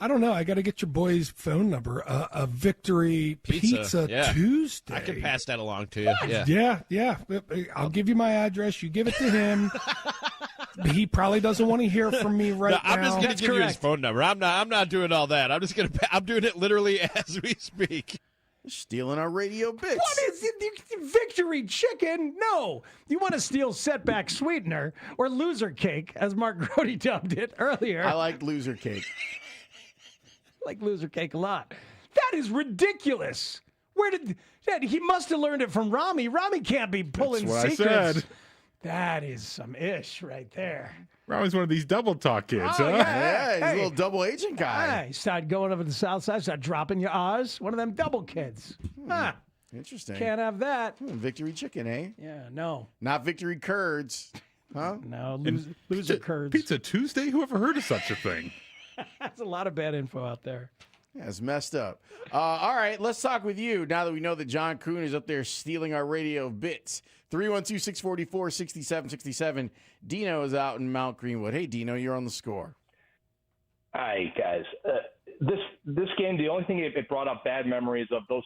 I don't know, I got to get your boy's phone number. A Victory Pizza Tuesday. I can pass that along to you. Yeah. I'll give you my address. You give it to him. He probably doesn't want to hear from me right now. I'm just going to give you his phone number. I'm not doing all that. I'm doing it literally as we speak. Stealing our radio bits. What is it? Victory Chicken? No. You want to steal Setback Sweetener or Loser Cake, as Mark Grody dubbed it earlier. I like Loser Cake. Like Loser Cake a lot. That is ridiculous. He must have learned it from Rami. Rami can't be pulling That's what secrets. I said. That is some ish right there. Rami's one of these double talk kids, huh? Yeah, he's a little double agent guy. Hey, start going over to the south side, start dropping your R's. One of them double kids. Interesting. Can't have that. Victory Chicken, eh? Yeah, no. Not Victory Curds. Huh? No, loser curds. Pizza Tuesday? Who ever heard of such a thing? That's a lot of bad info out there. Yeah, it's messed up. All right, let's talk with you now that we know that John Kuhn is up there stealing our radio bits. 312-644-6767. Dino is out in Mount Greenwood. Hey, Dino, you're on the score. Hi, guys. This game, the only thing it brought up bad memories of those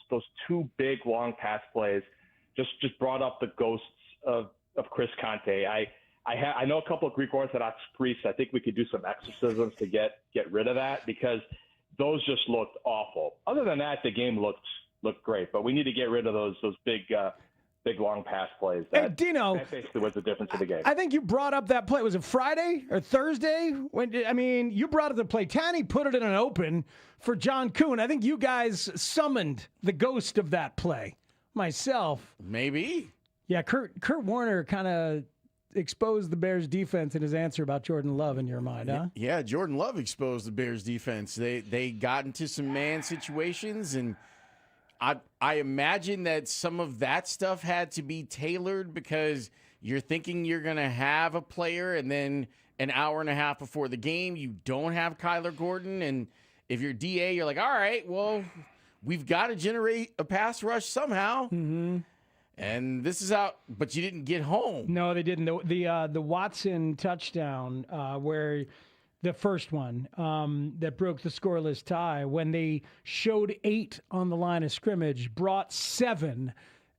two big long pass plays. Just brought up the ghosts of Chris Conte. I know a couple of Greek Orthodox priests. I think we could do some exorcisms to get rid of that because those just looked awful. Other than that, the game looked great. But we need to get rid of those big long pass plays. That basically was the difference of the game. I think you brought up that play. Was it Friday or Thursday? You brought up the play. Tanny put it in an open for John Kuhn. I think you guys summoned the ghost of that play. Myself. Maybe. Yeah, Kurt Warner kind of exposed the Bears defense in his answer about Jordan Love in your mind, huh? Yeah, Jordan Love exposed the Bears defense. They got into some man situations, and I imagine that some of that stuff had to be tailored because you're thinking you're going to have a player, and then an hour and a half before the game, you don't have Kyler Gordon, and if you're DA, you're like, all right, well, we've got to generate a pass rush somehow. Mm-hmm. And this is out, but you didn't get home. No, they didn't. The Watson touchdown, where the first one that broke the scoreless tie, when they showed 8 on the line of scrimmage, brought 7,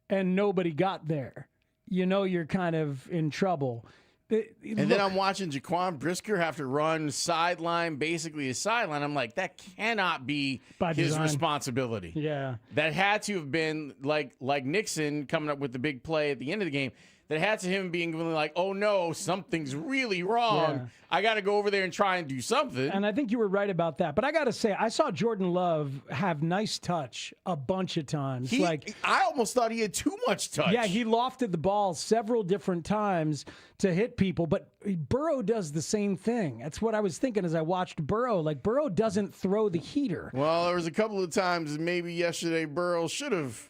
and nobody got there. You know you're kind of in trouble. And then I'm watching Jaquan Brisker have to run sideline, basically a sideline. I'm like, that cannot be his responsibility. Yeah. That had to have been like Nixon coming up with the big play at the end of the game. That had to him being like, oh, no, something's really wrong. Yeah. I got to go over there and try and do something. And I think you were right about that. But I got to say, I saw Jordan Love have nice touch a bunch of times. I almost thought he had too much touch. Yeah, he lofted the ball several different times to hit people. But Burrow does the same thing. That's what I was thinking as I watched Burrow. Like, Burrow doesn't throw the heater. Well, there was a couple of times maybe yesterday Burrow should have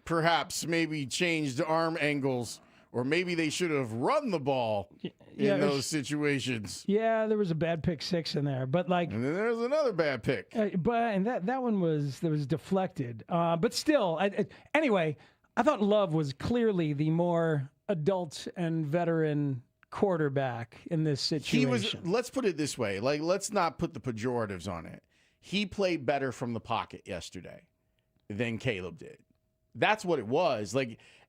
perhaps maybe changed arm angles. Or maybe they should have run the ball in those situations. Yeah, there was a bad pick 6 in there, but and then there's another bad pick. And that one was deflected. But still, anyway, I thought Love was clearly the more adult and veteran quarterback in this situation. Let's put it this way, let's not put the pejoratives on it. He played better from the pocket yesterday than Caleb did. That's what it was.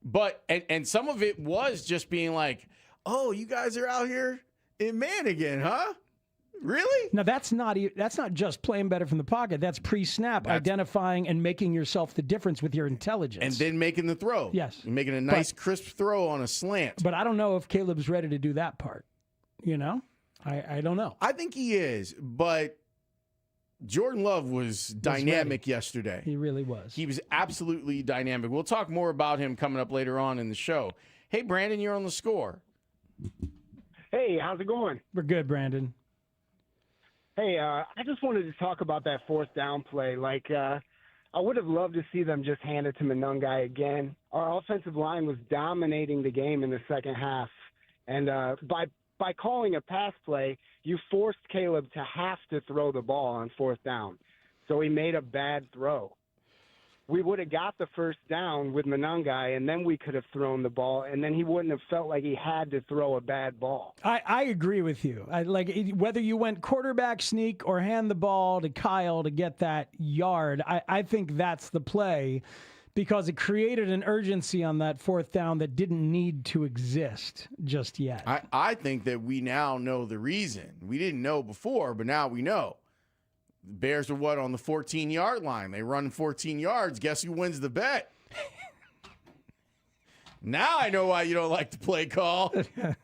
But some of it was just being like, oh, you guys are out here in man again, huh? Really? Now, that's not just playing better from the pocket. That's pre-snap, identifying and making yourself the difference with your intelligence. And then making the throw. Yes. And making a nice, crisp throw on a slant. But I don't know if Caleb's ready to do that part. You know? I don't know. I think he is, but Jordan Love was dynamic yesterday. He really was. He was absolutely dynamic. We'll talk more about him coming up later on in the show. Hey, Brandon, you're on the score. Hey, how's it going? We're good, Brandon. Hey, I just wanted to talk about that 4th down play. I would have loved to see them just hand it to Monungai again. Our offensive line was dominating the game in the second half. And by calling a pass play, you forced Caleb to have to throw the ball on 4th down. So he made a bad throw. we would have got the first down with Monangai, and then we could have thrown the ball, and then he wouldn't have felt like he had to throw a bad ball. I agree with you. Whether you went quarterback sneak or hand the ball to Kyle to get that yard, I think that's the play, because it created an urgency on that fourth down that didn't need to exist just yet. I think that we now know the reason. We didn't know before, but now we know. The Bears are on the 14-yard line. They run 14 yards. Guess who wins the bet? Now I know why you don't like the play call.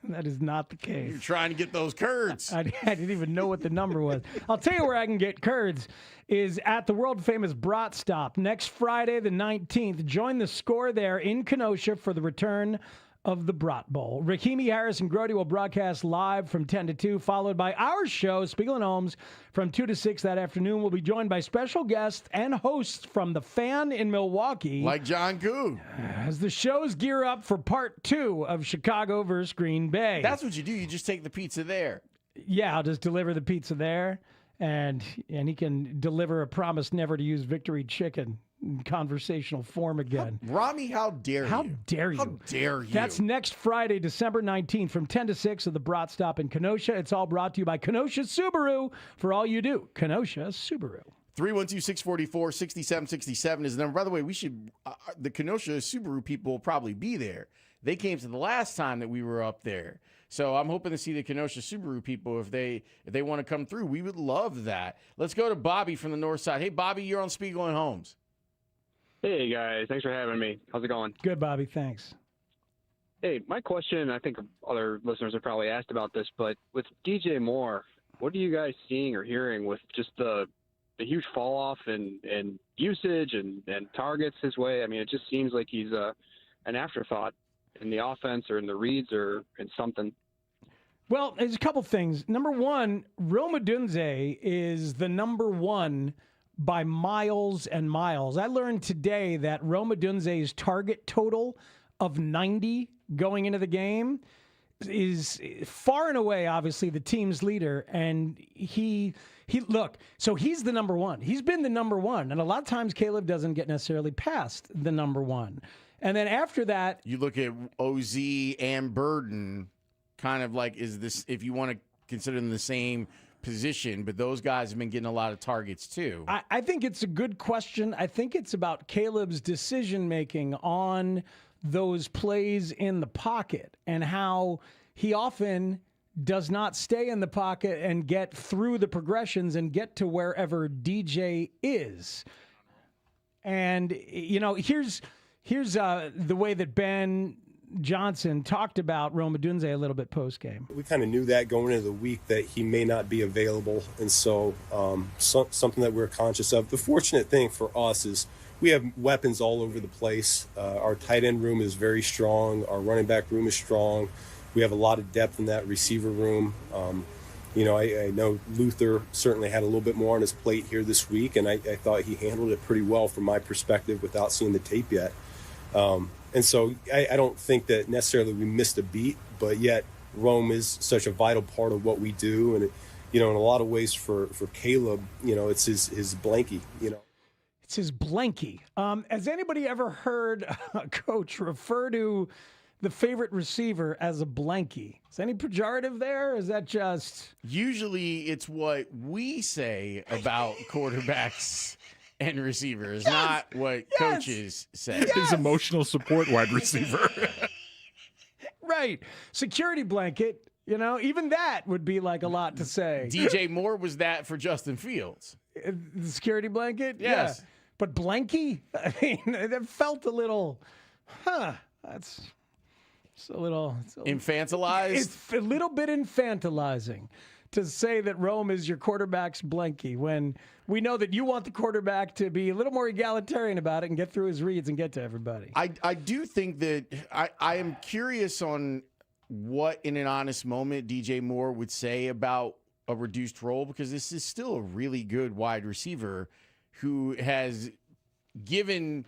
That is not the case. You're trying to get those curds. I didn't even know what the number was. I'll tell you where I can get curds is at the world-famous Brat Stop next Friday the 19th. Join the Score there in Kenosha for the return of the Brat Bowl. Rahimi, Harris, and Grody will broadcast live from 10 to 2, followed by our show, Spiegel and Holmes, from 2 to 6 that afternoon. We'll be joined by special guests and hosts from The Fan in Milwaukee. Like John Coon. As the shows gear up for part 2 of Chicago versus Green Bay. That's what you do. You just take the pizza there. Yeah, I'll just deliver the pizza there, and he can deliver a promise never to use Victory Chicken in conversational form again. Rami, how dare you? How dare you? How dare you? That's next Friday, December 19th from 10 to 6 at the Brat Stop in Kenosha. It's all brought to you by Kenosha Subaru for all you do. Kenosha Subaru. 312-644-6767 is the number. By the way, we should the Kenosha Subaru people will probably be there. They came to the last time that we were up there. So I'm hoping to see the Kenosha Subaru people if they want to come through. We would love that. Let's go to Bobby from the north side. Hey, Bobby, you're on Spiegel and Holmes. Hey, guys. Thanks for having me. How's it going? Good, Bobby. Thanks. Hey, my question, I think other listeners have probably asked about this, but with DJ Moore, what are you guys seeing or hearing with just the huge fall off in usage and targets his way? I mean, it just seems like he's an afterthought in the offense or in the reads or in something. Well, there's a couple things. Number one, Rome Odunze is the number one by miles and miles. I learned today that Rome Odunze's target total of 90 going into the game is far and away, obviously, the team's leader. And he look, so he's the number one. He's been the number one. And a lot of times Caleb doesn't get necessarily past the number one. And then after that, you look at OZ and Burden, kind of like, is this, if you want to consider them the same position, but those guys have been getting a lot of targets too. I think it's a good question. I think it's about Caleb's decision making on those plays in the pocket and how he often does not stay in the pocket and get through the progressions and get to wherever DJ is. And, you know, here's the way that Ben Johnson talked about Rome Odunze a little bit post-game. We kind of knew that going into the week that he may not be available, and so something that we're conscious of. The fortunate thing for us is we have weapons all over the place. Our tight end room is very strong. Our running back room is strong. We have a lot of depth in that receiver room. I know Luther certainly had a little bit more on his plate here this week, and I thought he handled it pretty well from my perspective without seeing the tape yet. And so I don't think that necessarily we missed a beat, but yet Rome is such a vital part of what we do. And, in a lot of ways for Caleb, it's his blankie, It's his blankie. Has anybody ever heard a coach refer to the favorite receiver as a blankie? Is any pejorative there? Or is that just... Usually it's what we say about quarterbacks and receivers, not what coaches say. His emotional support wide receiver. Right. Security blanket, even that would be like a lot to say. DJ Moore was that for Justin Fields. The security blanket? Yes. Yeah. But blankie? I mean, it felt a little, that's a little... Infantilized? It's a little bit infantilizing to say that Rome is your quarterback's blankie when we know that you want the quarterback to be a little more egalitarian about it and get through his reads and get to everybody. I do think that I am curious on what, in an honest moment, DJ Moore would say about a reduced role, because this is still a really good wide receiver who has given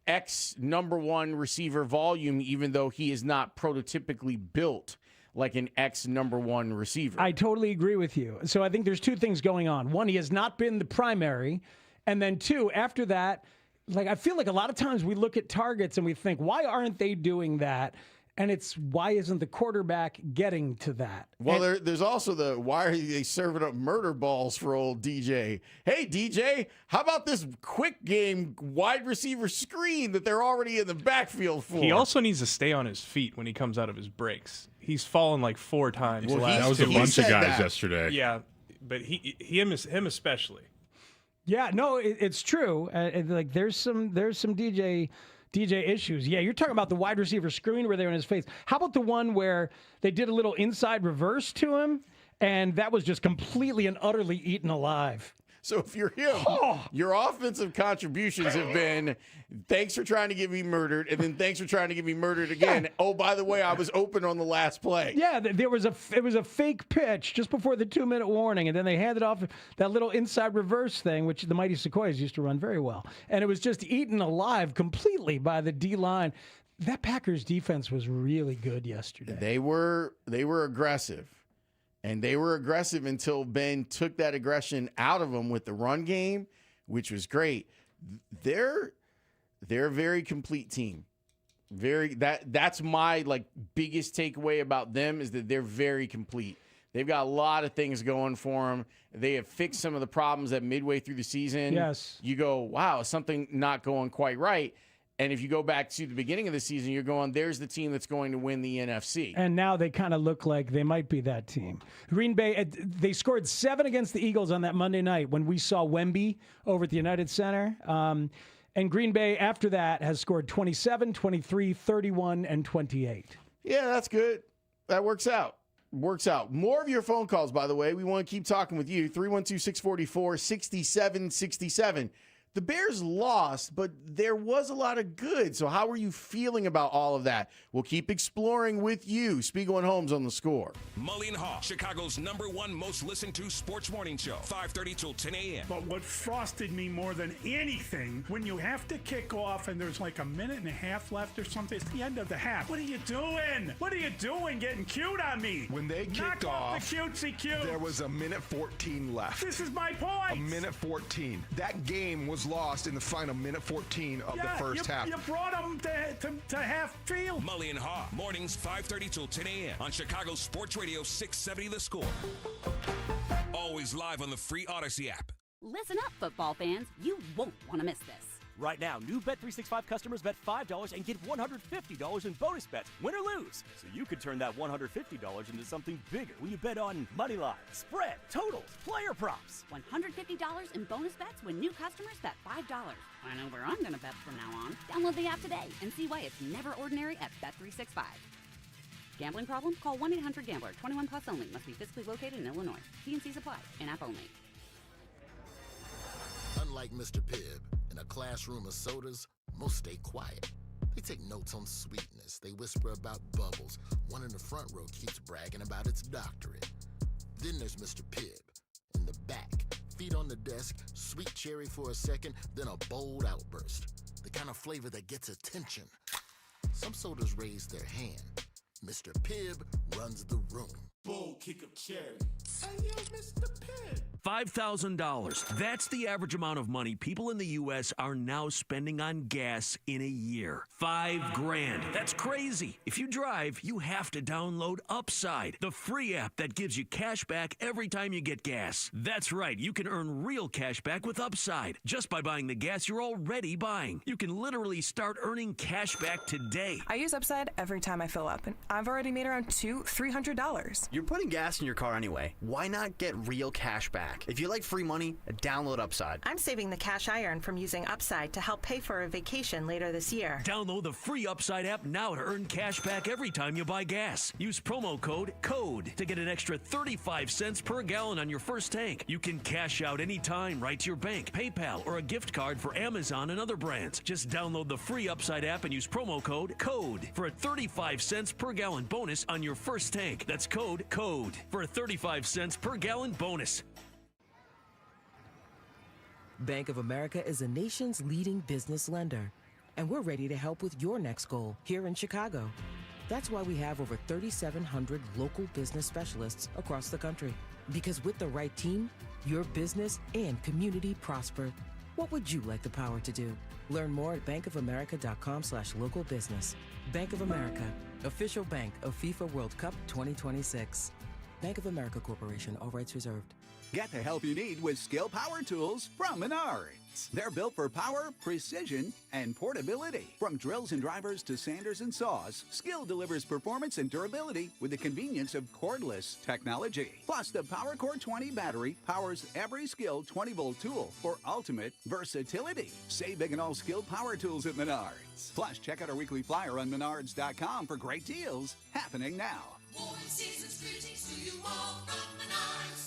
X number one receiver volume, even though he is not prototypically built like an X number one receiver. I totally agree with you. So I think there's two things going on. One, he has not been the primary. And then two, after that, Like, I feel like a lot of times we look at targets and we think, why aren't they doing that? And it's, why isn't the quarterback getting to that? Well, there's also why are they serving up murder balls for old DJ? Hey, DJ, how about this quick game wide receiver screen that they're already in the backfield for? He also needs to stay on his feet when he comes out of his breaks. He's fallen like 4 times. Well, that was a bunch of guys yesterday. Yeah, but him especially. Yeah, no, it's true. Like there's some DJ issues. Yeah, you're talking about the wide receiver screen where they're in his face. How about the one where they did a little inside reverse to him, and that was just completely and utterly eaten alive? So if you're him, your offensive contributions have been, thanks for trying to get me murdered, and then thanks for trying to get me murdered again. Yeah. Oh, by the way, I was open on the last play. Yeah, it was a fake pitch just before the 2-minute warning, and then they handed off that little inside reverse thing, which the Mighty Sequoias used to run very well. And it was just eaten alive completely by the D-line. That Packers defense was really good yesterday. They were aggressive. And they were aggressive until Ben took that aggression out of them with the run game, which was great. They're a very complete team. That's my biggest takeaway about them is that they're very complete. They've got a lot of things going for them. They have fixed some of the problems that midway through the season. Yes. You go, wow, something not going quite right. And if you go back to the beginning of the season, you're going, there's the team that's going to win the NFC. And now they kind of look like they might be that team. Green Bay, they scored 7 against the Eagles on that Monday night when we saw Wemby over at the United Center. And Green Bay, after that, has scored 27, 23, 31, and 28. Yeah, that's good. That works out. More of your phone calls, by the way. We want to keep talking with you. 312-644-6767. The Bears lost, but there was a lot of good. So how are you feeling about all of that? We'll keep exploring with you. Spiegel and Holmes on The Score. Mully and Haugh, Chicago's #1 most listened to sports morning show, 5:30 till 10 a.m. But what frosted me more than anything, when you have to kick off and there's like a minute and a half left or something, it's the end of the half. What are you doing? What are you doing getting cute on me? When they kicked off, the cutesy cute. There was a minute 14 left. This is my point. A minute 14. That game was lost in the final minute 14 of the first half. You brought them to half field. Mully and Haugh, mornings 5:30 till 10 a.m. on Chicago Sports Radio 670 The Score. Always live on the free Odyssey app. Listen up, football fans. You won't want to miss this. Right now, new Bet365 customers bet $5 and get $150 in bonus bets, win or lose. So you could turn that $150 into something bigger when you bet on money line, spread, totals, player props. $150 in bonus bets when new customers bet $5. I know where I'm going to bet from now on. Download the app today and see why it's never ordinary at Bet365. Gambling problem? Call 1-800-GAMBLER. 21 plus only. Must be physically located in Illinois. T&Cs apply. In-app only. Unlike Mr. Pibb, in a classroom of sodas, most stay quiet. They take notes on sweetness. They whisper about bubbles. One in the front row keeps bragging about its doctorate. Then there's Mr. Pibb. In the back, feet on the desk, sweet cherry for a second, then a bold outburst. The kind of flavor that gets attention. Some sodas raise their hand. Mr. Pibb runs the room. Bold kick of cherry. Hey, yo, Mr. Pibb. $5,000. That's the average amount of money people in the U.S. are now spending on gas in a year. $5,000. That's crazy. If you drive, you have to download Upside, the free app that gives you cash back every time you get gas. That's right. You can earn real cash back with Upside just by buying the gas you're already buying. You can literally start earning cash back today. I use Upside every time I fill up, and I've already made around $300. You're putting gas in your car anyway. Why not get real cash back? If you like free money, download Upside. I'm saving the cash I earn from using Upside to help pay for a vacation later this year. Download the free Upside app now to earn cash back every time you buy gas. Use promo code CODE to get an extra 35 cents per gallon on your first tank. You can cash out anytime right to your bank, PayPal, or a gift card for Amazon and other brands. Just download the free Upside app and use promo code CODE for a 35 cents per gallon bonus on your first tank. That's code CODE for a 35 cents per gallon bonus. Bank of America is the nation's leading business lender, and we're ready to help with your next goal here in Chicago. That's why we have over 3,700 local business specialists across the country. Because with the right team, your business and community prosper. What would you like the power to do? Learn more at bankofamerica.com/local business. Bank of America, official bank of FIFA World Cup 2026. Bank of America Corporation, all rights reserved. Get the help you need with Skill Power Tools from Menards. They're built for power, precision, and portability. From drills and drivers to sanders and saws, Skill delivers performance and durability with the convenience of cordless technology. Plus, the PowerCore 20 battery powers every Skill 20-volt tool for ultimate versatility. Save big and all Skill Power Tools at Menards. Plus, check out our weekly flyer on menards.com for great deals happening now.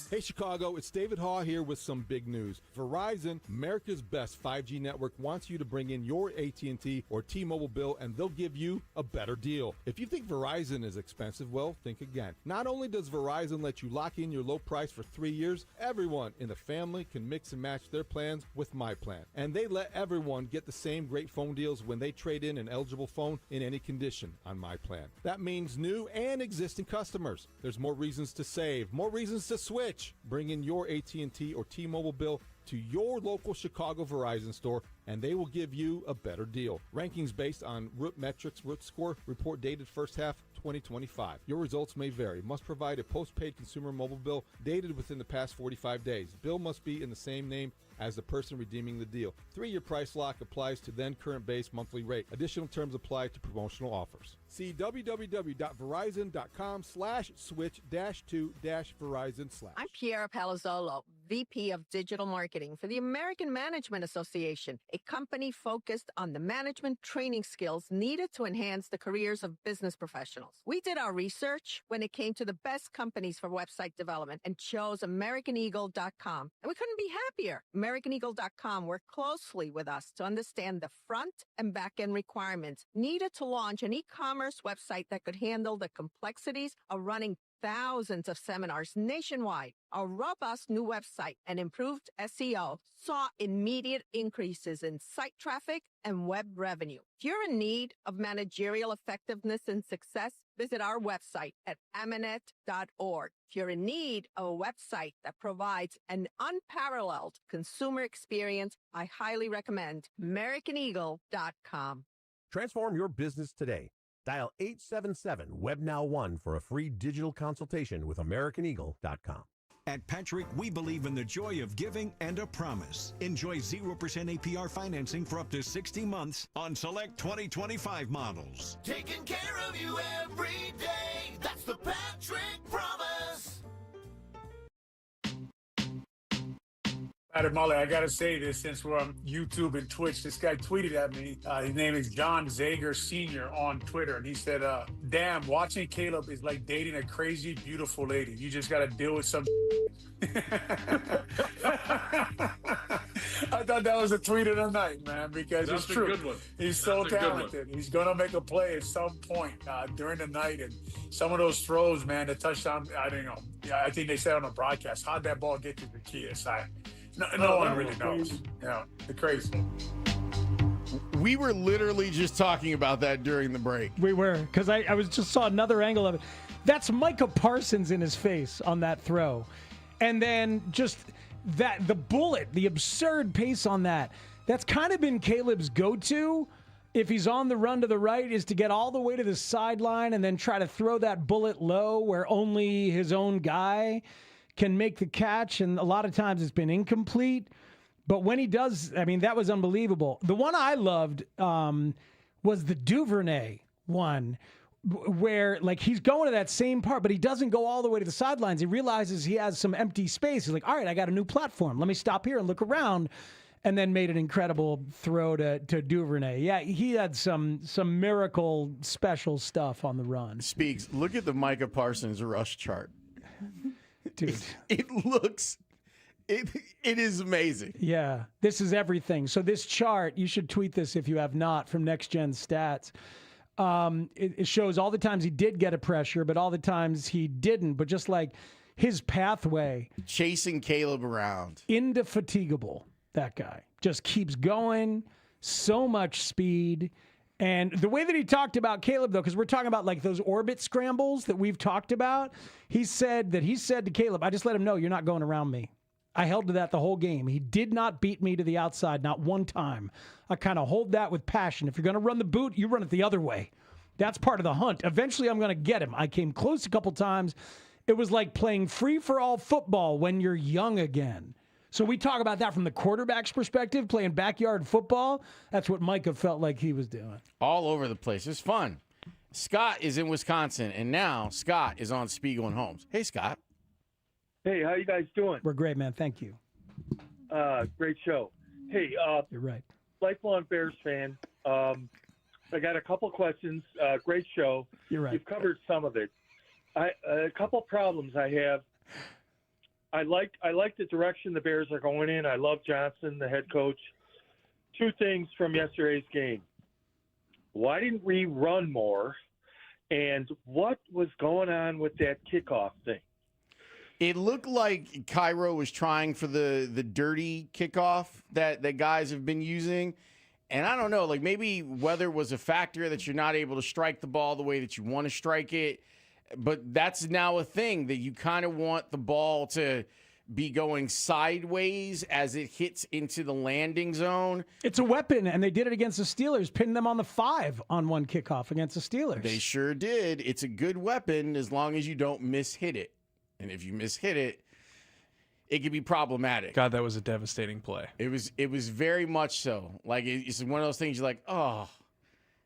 Hey Chicago, it's David Haugh here with some big news. Verizon, America's best 5G network, wants you to bring in your AT&T or T-Mobile bill and they'll give you a better deal. If you think Verizon is expensive, well, think again. Not only does Verizon let you lock in your low price for 3 years, everyone in the family can mix and match their plans with my plan. And they let everyone get the same great phone deals when they trade in an eligible phone in any condition on my plan. That means new and existing customers. There's more reasons to save, more reasons to switch. Bring in your AT&T or T-Mobile bill to your local Chicago Verizon store, and they will give you a better deal. Rankings based on Root Metrics Root Score report dated first half 2025. Your results may vary. Must provide a postpaid consumer mobile bill dated within the past 45 days. Bill must be in the same name as the person redeeming the deal. 3-year price lock applies to then current base monthly rate. Additional terms apply to promotional offers. See www.verizon.com/switch-to-verizon/. I'm Piera Palazzolo, VP of Digital Marketing for the American Management Association, a company focused on the management training skills needed to enhance the careers of business professionals. We did our research when it came to the best companies for website development and chose AmericanEagle.com. And we couldn't be happier. AmericanEagle.com worked closely with us to understand the front and back end requirements needed to launch an e-commerce website that could handle the complexities of running thousands of seminars nationwide. Our robust new website and improved SEO saw immediate increases in site traffic and web revenue. If you're in need of managerial effectiveness and success, visit our website at amanet.org. If you're in need of a website that provides an unparalleled consumer experience, I highly recommend AmericanEagle.com. Transform your business today. Dial 877-WebNow1 for a free digital consultation with AmericanEagle.com. At Patrick, we believe in the joy of giving and a promise. Enjoy 0% APR financing for up to 60 months on select 2025 models. Taking care of you every day. That's the Patrick promise. Mully, I gotta say this since we're on YouTube and Twitch. This guy tweeted at me. His name is John Zager Sr. on Twitter, and he said, "Damn, watching Caleb is like dating a crazy, beautiful lady. You just gotta deal with some." I thought that was a tweet of the night, man, because That's it's true. a good one. He's so That's a good one. talented. He's gonna make a play at some point during the night, and some of those throws, man, the touchdown. I don't know. Yeah, I think they said on the broadcast, how'd that ball get to the key side? No one really knows. Yeah, the crazy. We were literally just talking about that during the break. We were, because I was just saw another angle of it. That's Micah Parsons in his face on that throw. And then just that, the bullet, the absurd pace on that. That's kind of been Caleb's go-to if he's on the run to the right, is to get all the way to the sideline and then try to throw that bullet low where only his own guy can make the catch, and a lot of times it's been incomplete. But when he does, I mean, that was unbelievable. The one I loved was the Duvernay one, where like he's going to that same part, but he doesn't go all the way to the sidelines. He realizes he has some empty space. He's like, all right, I got a new platform. Let me stop here and look around, and then made an incredible throw to Duvernay. Yeah, he had some miracle special stuff on the run. Speaks. Look at the Micah Parsons rush chart. Dude, it looks, it is amazing. Yeah, this is everything. So this chart, you should tweet this if you have not, from Next Gen Stats. It shows all the times he did get a pressure, but all the times he didn't. But just like his pathway, chasing Caleb around, indefatigable. That guy just keeps going. So much speed. And the way that he talked about Caleb, though, because we're talking about like those orbit scrambles that we've talked about, he said to Caleb, I just let him know you're not going around me. I held to that the whole game. He did not beat me to the outside, not one time. I kind of hold that with passion. If you're going to run the boot, you run it the other way. That's part of the hunt. Eventually, I'm going to get him. I came close a couple times. It was like playing free-for-all football when you're young again. So we talk about that from the quarterback's perspective, playing backyard football. That's what Micah felt like he was doing. All over the place. It's fun. Scott is in Wisconsin, and now Scott is on Spiegel and Holmes. Hey, Scott. Hey, how you guys doing? We're great, man. Thank you. Great show. Hey, you're right. Lifelong Bears fan. I got a couple questions. Great show. You're right. You've covered some of it. A couple problems I have. I like the direction the Bears are going in. I love Johnson, the head coach. Two things from yesterday's game. Why didn't we run more? And what was going on with that kickoff thing? It looked like Cairo was trying for the dirty kickoff that guys have been using. And I don't know, like maybe weather was a factor that you're not able to strike the ball the way that you want to strike it. But that's now a thing that you kind of want the ball to be going sideways as it hits into the landing zone. It's a weapon, and they did it against the Steelers, pinned them on the 5 on one kickoff against the Steelers. They sure did. It's a good weapon as long as you don't mishit it. And if you mishit it, it could be problematic. God, that was a devastating play. It was very much so. Like, it's one of those things you're like, oh,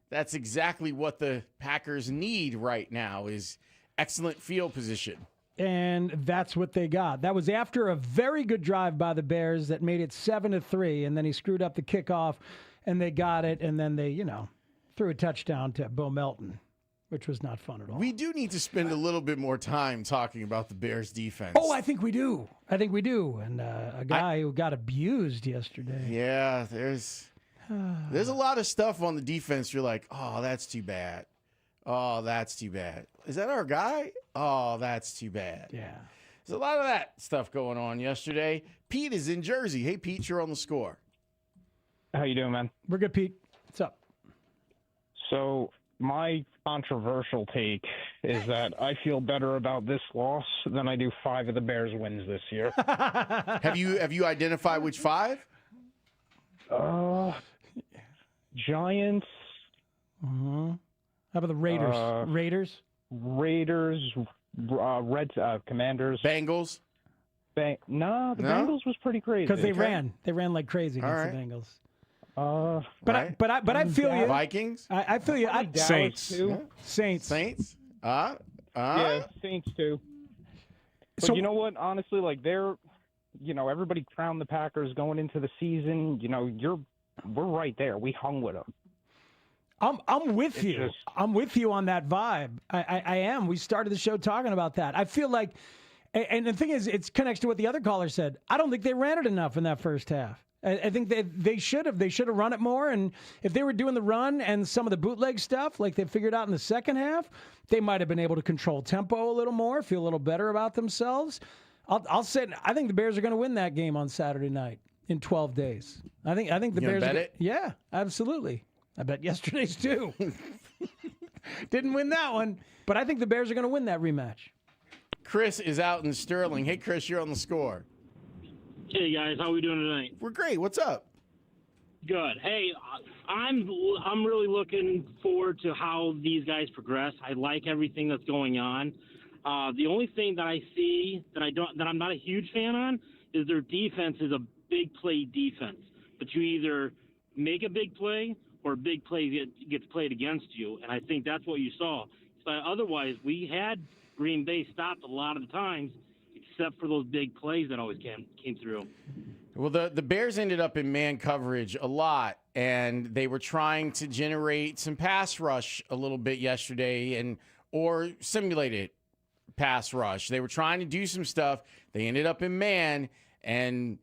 that's exactly what the Packers need right now is excellent field position. And that's what they got. That was after a very good drive by the Bears that made it 7-3, and then he screwed up the kickoff, and they got it, and then they, threw a touchdown to Bo Melton, which was not fun at all. We do need to spend a little bit more time talking about the Bears defense. Oh, I think we do. And a guy who got abused yesterday. Yeah, there's a lot of stuff on the defense. You're like, oh, that's too bad. Oh, that's too bad. Is that our guy? Oh, that's too bad. Yeah. There's a lot of that stuff going on yesterday. Pete is in Jersey. Hey, Pete, you're on the score. How you doing, man? We're good, Pete. What's up? So my controversial take is that I feel better about this loss than I do 5 of the Bears' wins this year. Have you identified which 5? Giants. Mm-hmm. How about the Raiders? Raiders, Commanders. Bengals? The Bengals was pretty crazy. Because they ran like crazy against the Bengals. But I feel you. Vikings? I feel you. Saints. Saints. Yeah, Saints too. But So- you know what? Honestly, like everybody crowned the Packers going into the season. We're right there. We hung with them. I'm with you. I'm with you on that vibe. I am. We started the show talking about that. I feel like, and the thing is, it connects to what the other caller said. I don't think they ran it enough in that first half. I think they should have. They should have run it more. And if they were doing the run and some of the bootleg stuff, like they figured out in the second half, they might have been able to control tempo a little more, feel a little better about themselves. I'll say, I think the Bears are going to win that game on Saturday night in 12 days. I think the You Bears. bet it? Yeah, absolutely. I bet yesterday's too. Didn't win that one, but I think the Bears are going to win that rematch. Chris is out in Sterling. Hey, Chris, you're on the score. Hey guys, how are we doing tonight? We're great. What's up? Good. Hey, I'm really looking forward to how these guys progress. I like everything that's going on. The only thing that I see that I'm not a huge fan on is their defense is a big play defense. But you either make a big play or a big play gets played against you, and I think that's what you saw. But otherwise, we had Green Bay stopped a lot of the times, except for those big plays that always came through. Well, the Bears ended up in man coverage a lot, and they were trying to generate some pass rush a little bit yesterday or simulated pass rush. They were trying to do some stuff. They ended up in man, and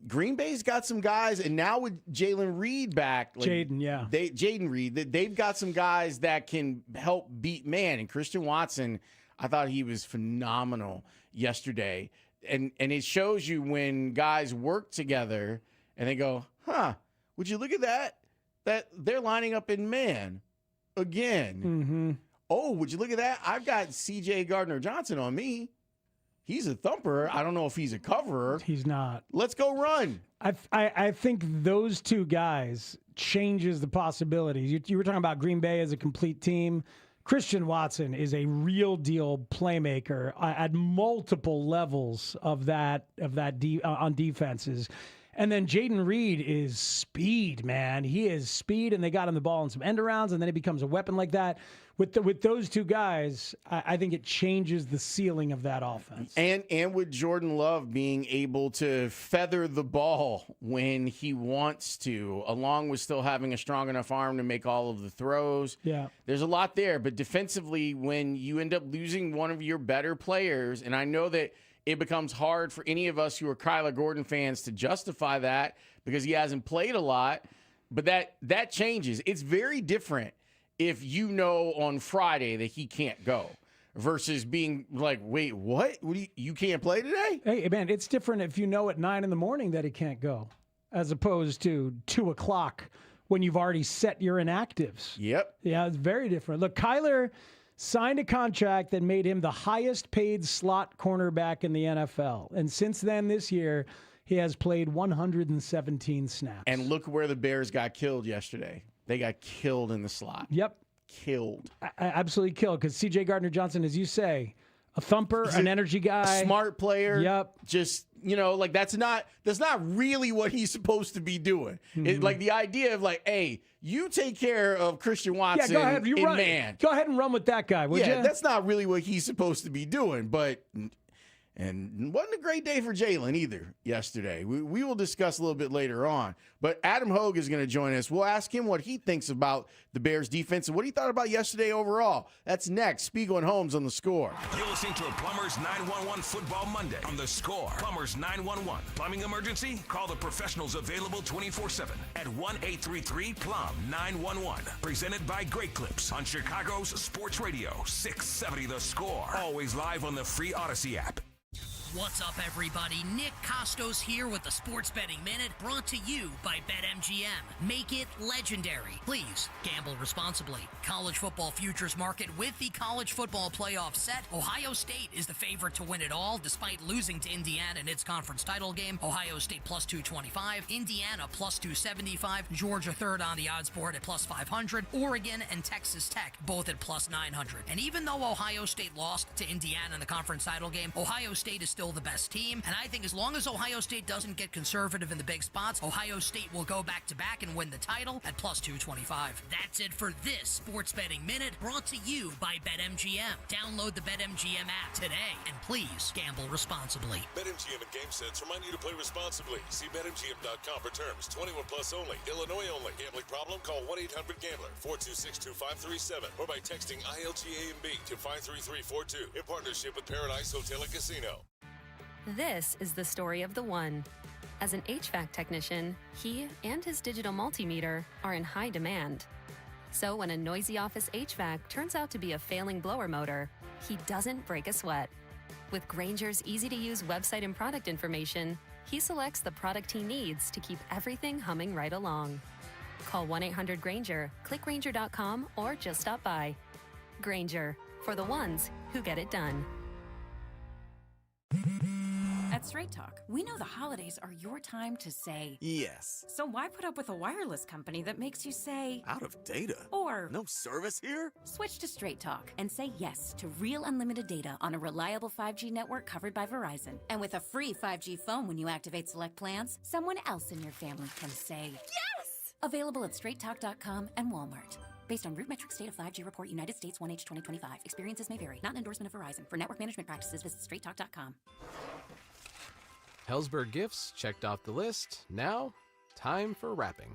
Green Bay's got some guys, and now with Jalen Reed back, Jaden Reed, they've got some guys that can help beat man. And Christian Watson, I thought he was phenomenal yesterday, and it shows you when guys work together and they go, would you look at that they're lining up in man again. Mm-hmm. Oh, would you look at that? I've got C.J. Gardner-Johnson on me. He's a thumper. I don't know if he's a coverer. He's not. Let's go run. I think those two guys changes the possibilities. You were talking about Green Bay as a complete team. Christian Watson is a real deal playmaker at multiple levels of that on defenses. And then Jaden Reed is speed, man. He is speed, and they got him the ball in some end arounds, and then it becomes a weapon like that. With those two guys, I think it changes the ceiling of that offense. And with Jordan Love being able to feather the ball when he wants to, along with still having a strong enough arm to make all of the throws. Yeah. There's a lot there. But defensively, when you end up losing one of your better players, and I know that it becomes hard for any of us who are Kyler Gordon fans to justify that because he hasn't played a lot, but that changes. It's very different if you know on Friday that he can't go versus being like, wait, what? You can't play today? Hey, man, it's different if you know at 9 a.m. that he can't go as opposed to 2 o'clock when you've already set your inactives. Yep. Yeah, it's very different. Look, Kyler signed a contract that made him the highest paid slot cornerback in the NFL. And since then, this year, he has played 117 snaps. And look where the Bears got killed yesterday. They got killed in the slot. Yep. Killed. Absolutely killed. Because C.J. Gardner-Johnson, as you say, a thumper, an energy guy. Smart player. Yep. Just, like that's not really what he's supposed to be doing. It's like the idea of like, hey, you take care of Christian Watson go ahead. You run. man. Go ahead and run with that guy, would you? Yeah, that's not really what he's supposed to be doing. And wasn't a great day for Jalen either yesterday. We will discuss a little bit later on. But Adam Haugh is going to join us. We'll ask him what he thinks about the Bears' defense and what he thought about yesterday overall. That's next. Spiegel and Holmes on The Score. You're listening to Plumbers 911 Football Monday on The Score. Plumbers 911. Plumbing emergency? Call the professionals available 24/7 at 1-833-PLUM-911. Presented by Great Clips on Chicago's Sports Radio 670 The Score. Always live on the free Odyssey app. What's up, everybody? Nick Costos here with the Sports Betting Minute, brought to you by BetMGM. Make it legendary. Please gamble responsibly. College football futures market with the college football playoff set. Ohio State is the favorite to win it all, despite losing to Indiana in its conference title game. Ohio State plus 225, Indiana plus 275, Georgia third on the odds board at plus 500, Oregon and Texas Tech both at plus 900. And even though Ohio State lost to Indiana in the conference title game, Ohio State is still the best team, and I think as long as Ohio State doesn't get conservative in the big spots, Ohio State will go back-to-back and win the title at plus 225. That's it for this Sports Betting Minute, brought to you by BetMGM. Download the BetMGM app today, and please gamble responsibly. BetMGM and GameSense remind you to play responsibly. See BetMGM.com for terms. 21 plus only. Illinois only. Gambling problem? Call 1-800-GAMBLER. 426-2537. Or by texting ILGA&B to 53342. In partnership with Paradise Hotel and Casino. This is the story of the one. As an HVAC technician, he and his digital multimeter are in high demand. So when a noisy office HVAC turns out to be a failing blower motor, he doesn't break a sweat. With Grainger's easy-to-use website and product information, he selects the product he needs to keep everything humming right along. Call 1-800-GRAINGER, click Grainger.com, or just stop by. Grainger, for the ones who get it done. At Straight Talk, we know the holidays are your time to say yes. So why put up with a wireless company that makes you say out of data? Or no service here? Switch to Straight Talk and say yes to real unlimited data on a reliable 5G network covered by Verizon. And with a free 5G phone when you activate select plans, someone else in your family can say yes! Available at straighttalk.com and Walmart. Based on RootMetrics Data 5G Report, United States 1H 2025. Experiences may vary. Not an endorsement of Verizon. For network management practices, visit straighttalk.com. Helzberg gifts checked off the list. Now, time for wrapping.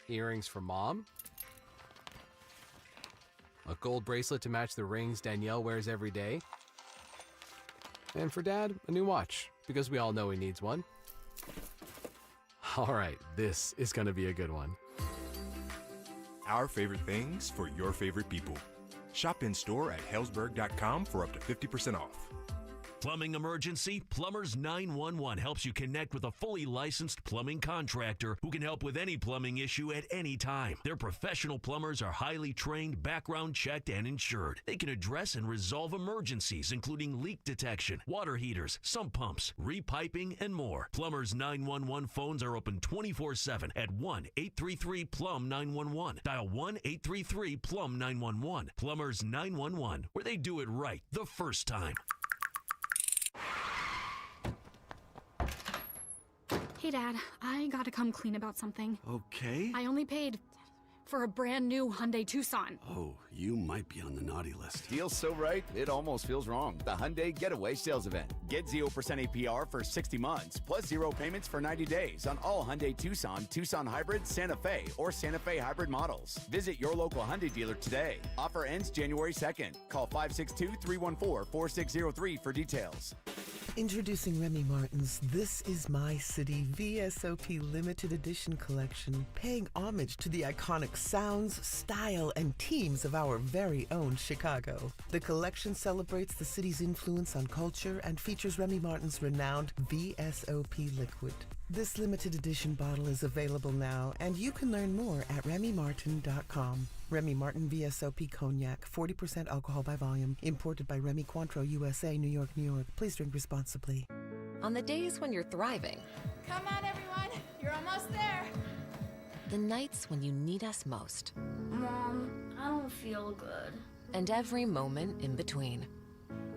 Earrings for Mom. A gold bracelet to match the rings Danielle wears every day. And for Dad, a new watch, because we all know he needs one. All right, this is going to be a good one. Our favorite things for your favorite people. Shop in store at Helzberg.com for up to 50% off. Plumbing emergency? Plumbers 911 helps you connect with a fully licensed plumbing contractor who can help with any plumbing issue at any time. Their professional plumbers are highly trained, background checked, and insured. They can address and resolve emergencies, including leak detection, water heaters, sump pumps, repiping, and more. Plumbers 911 phones are open 24/7 at 1-833-PLUM-911. Dial 1-833-PLUM-911. Plumbers 911, where they do it right the first time. Hey, Dad, I gotta come clean about something. Okay. I only paid for a brand new Hyundai Tucson. Oh, you might be on the naughty list. Feels so right, it almost feels wrong. The Hyundai Getaway Sales Event. Get 0% APR for 60 months, plus 0 payments for 90 days on all Hyundai Tucson, Tucson Hybrid, Santa Fe, or Santa Fe Hybrid models. Visit your local Hyundai dealer today. Offer ends January 2nd. Call 562-314-4603 for details. Introducing Remy Martin's This Is My City VSOP Limited Edition Collection, paying homage to the iconic sounds, style, and teams of our very own Chicago. The collection celebrates the city's influence on culture and features Remy Martin's renowned VSOP liquid. This limited edition bottle is available now, and you can learn more at RemyMartin.com. Remy Martin VSOP Cognac, 40% alcohol by volume, imported by Remy Cointreau, USA, New York, New York. Please drink responsibly. On the days when you're thriving, Come on, everyone. You're almost there. the nights when you need us most, Mom, I don't feel good. and every moment in between.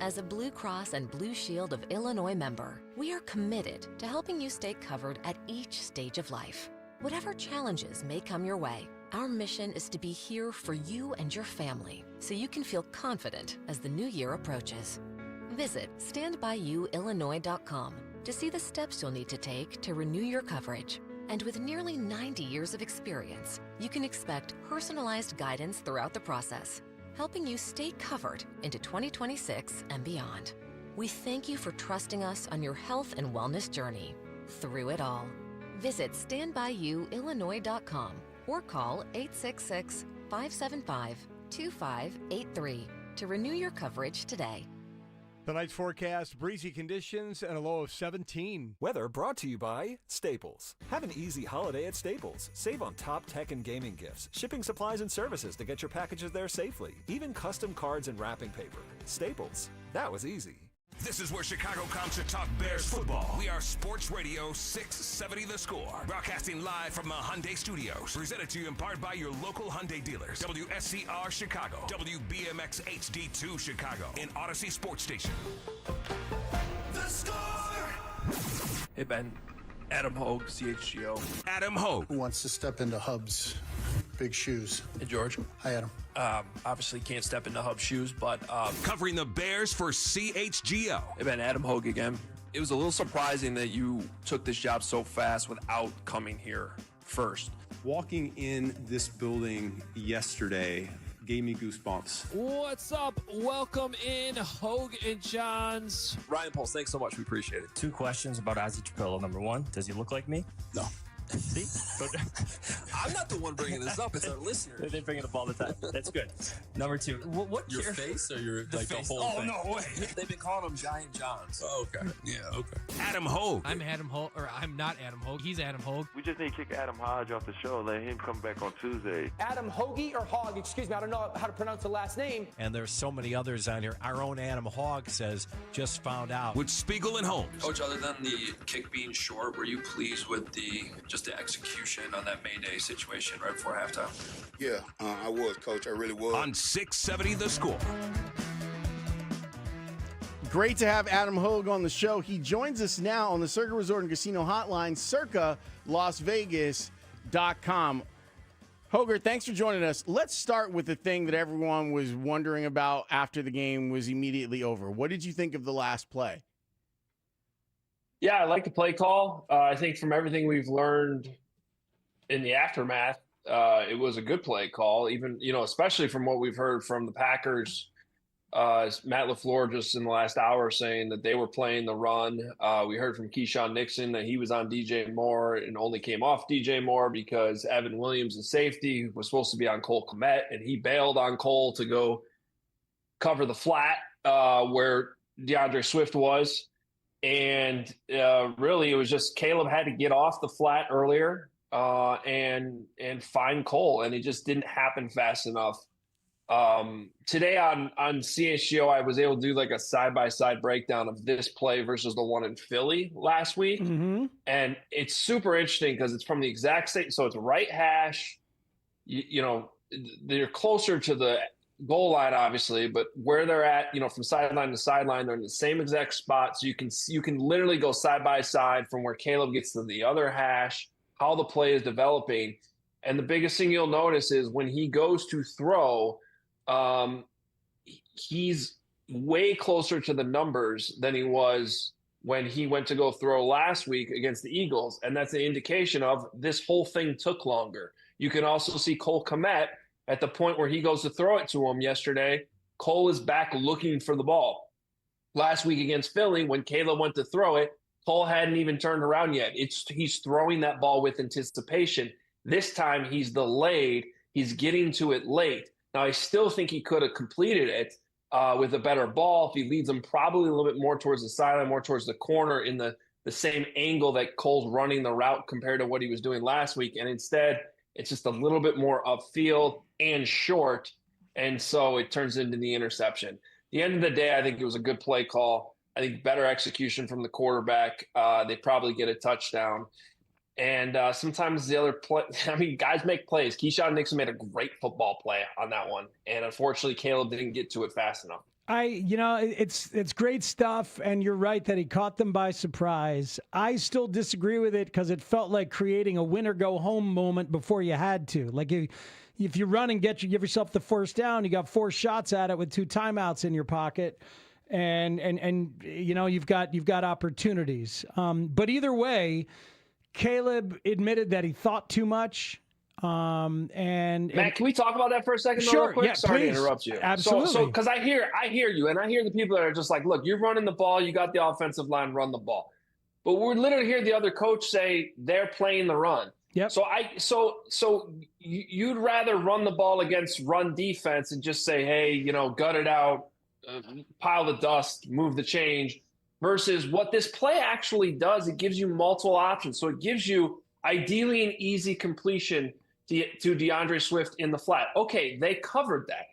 As a Blue Cross and Blue Shield of Illinois member, we are committed to helping you stay covered at each stage of life. Whatever challenges may come your way, our mission is to be here for you and your family so you can feel confident as the new year approaches. Visit standbyouillinois.com to see the steps you'll need to take to renew your coverage. And with nearly 90 years of experience, you can expect personalized guidance throughout the process, helping you stay covered into 2026 and beyond. We thank you for trusting us on your health and wellness journey through it all. Visit standbyouillinois.com or call 866-575-2583 to renew your coverage today. Tonight's forecast, breezy conditions and a low of 17. Weather brought to you by Staples. Have an easy holiday at Staples. Save on top tech and gaming gifts, shipping supplies and services to get your packages there safely, even custom cards and wrapping paper. Staples. That was easy. This is where Chicago comes to talk Bears football. We are Sports Radio 670 The Score. Broadcasting live from the Hyundai Studios. Presented to you in part by your local Hyundai dealers. WSCR Chicago. WBMX HD2 Chicago. And Odyssey Sports Station. The Score! Hey, Ben. Adam Haugh, CHGO. Adam Haugh. Who wants to step into Hub's big shoes? Hey, George. Hi, Adam. Obviously can't step into Hub's shoes, but... Covering the Bears for CHGO. Hey, Ben, Adam Haugh again. It was a little surprising that you took this job so fast without coming here first. Walking in this building yesterday gave me goosebumps. What's up? Welcome in, Hogue and Johns. Ryan Pulse, thanks so much. We appreciate it. 2 questions about Ozzy Trapillo. Number 1, does he look like me? No. See? I'm not the one bringing this up. It's our listeners. They bring it up all the time. That's good. Number 2, what Your face or your the face. whole thing? Oh, no way. They've been calling him Giant Johns. Oh, okay. Yeah, okay. Adam Haugh. I'm Adam Haugh, or I'm not Adam Haugh. He's Adam Haugh. We just need to kick Adam Hodge off the show. Let him come back on Tuesday. Adam Hoagie or Hogg, excuse me, I don't know how to pronounce the last name. And there's so many others on here. Our own Adam Haugh says, just found out. With Spiegel and Holmes. Coach, other than the kick being short, were you pleased with the execution on that Mayday situation right before halftime? Yeah, I was, Coach. I really was. On 670 The Score. Great to have Adam Haugh on the show. He joins us now on the Circa Resort and Casino Hotline, circalasvegas.com. Hoger, thanks for joining us. Let's start with the thing that everyone was wondering about after the game was immediately over. What did you think of the last play? Yeah, I like the play call. I think from everything we've learned in the aftermath, it was a good play call, even, especially from what we've heard from the Packers. Matt LaFleur just in the last hour saying that they were playing the run. We heard from Keyshawn Nixon that he was on DJ Moore and only came off DJ Moore because Evan Williams, the safety, was supposed to be on Cole Kmet, and he bailed on Cole to go cover the flat where DeAndre Swift was. And really, it was just Caleb had to get off the flat earlier and find Cole, and it just didn't happen fast enough. Today on CHGO, I was able to do like a side-by-side breakdown of this play versus the one in Philly last week. And it's super interesting because it's from the exact same. So it's right hash. You know, they're closer to the goal line, obviously, but where they're at, you know, from sideline to sideline, they're in the same exact spot. So you can literally go side by side from where Caleb gets to the other hash, how the play is developing. And the biggest thing you'll notice is when he goes to throw, he's way closer to the numbers than he was when he went to go throw last week against the Eagles. And that's an indication of this whole thing took longer. You can also see Cole Kmet at the point where he goes to throw it to him yesterday. Cole is back looking for the ball. Last week against Philly, when Caleb went to throw it, Cole hadn't even turned around yet. He's throwing that ball with anticipation. This time he's delayed. He's getting to it late. Now, I still think he could have completed it with a better ball if he leads him probably a little bit more towards the sideline, more towards the corner in the same angle that Cole's running the route compared to what he was doing last week. And instead, it's just a little bit more upfield and short, and so it turns into the interception. At the end of the day, I think it was a good play call. I think better execution from the quarterback. They probably get a touchdown. And sometimes the other play, I mean, guys make plays. Keyshawn Nixon made a great football play on that one, and unfortunately, Caleb didn't get to it fast enough. It's great stuff, and you're right that he caught them by surprise. I still disagree with it because it felt like creating a win-or-go-home moment before you had to. Like if you run and give yourself the first down, you got 4 shots at it with 2 timeouts in your pocket, and you know you've got opportunities. But either way, Caleb admitted that he thought too much. Matt, can we talk about that for a second? Sure. Real quick? Yeah, Sorry please. to interrupt you. Absolutely. So because I hear you, and I hear the people that are just like, look, you're running the ball, you got the offensive line, run the ball. But we're literally hear the other coach say they're playing the run. Yep. So you'd rather run the ball against run defense and just say, hey, you know, gut it out, pile the dust, move the change, versus what this play actually does. It gives you multiple options. So it gives you ideally an easy completion to DeAndre Swift in the flat. Okay, they covered that.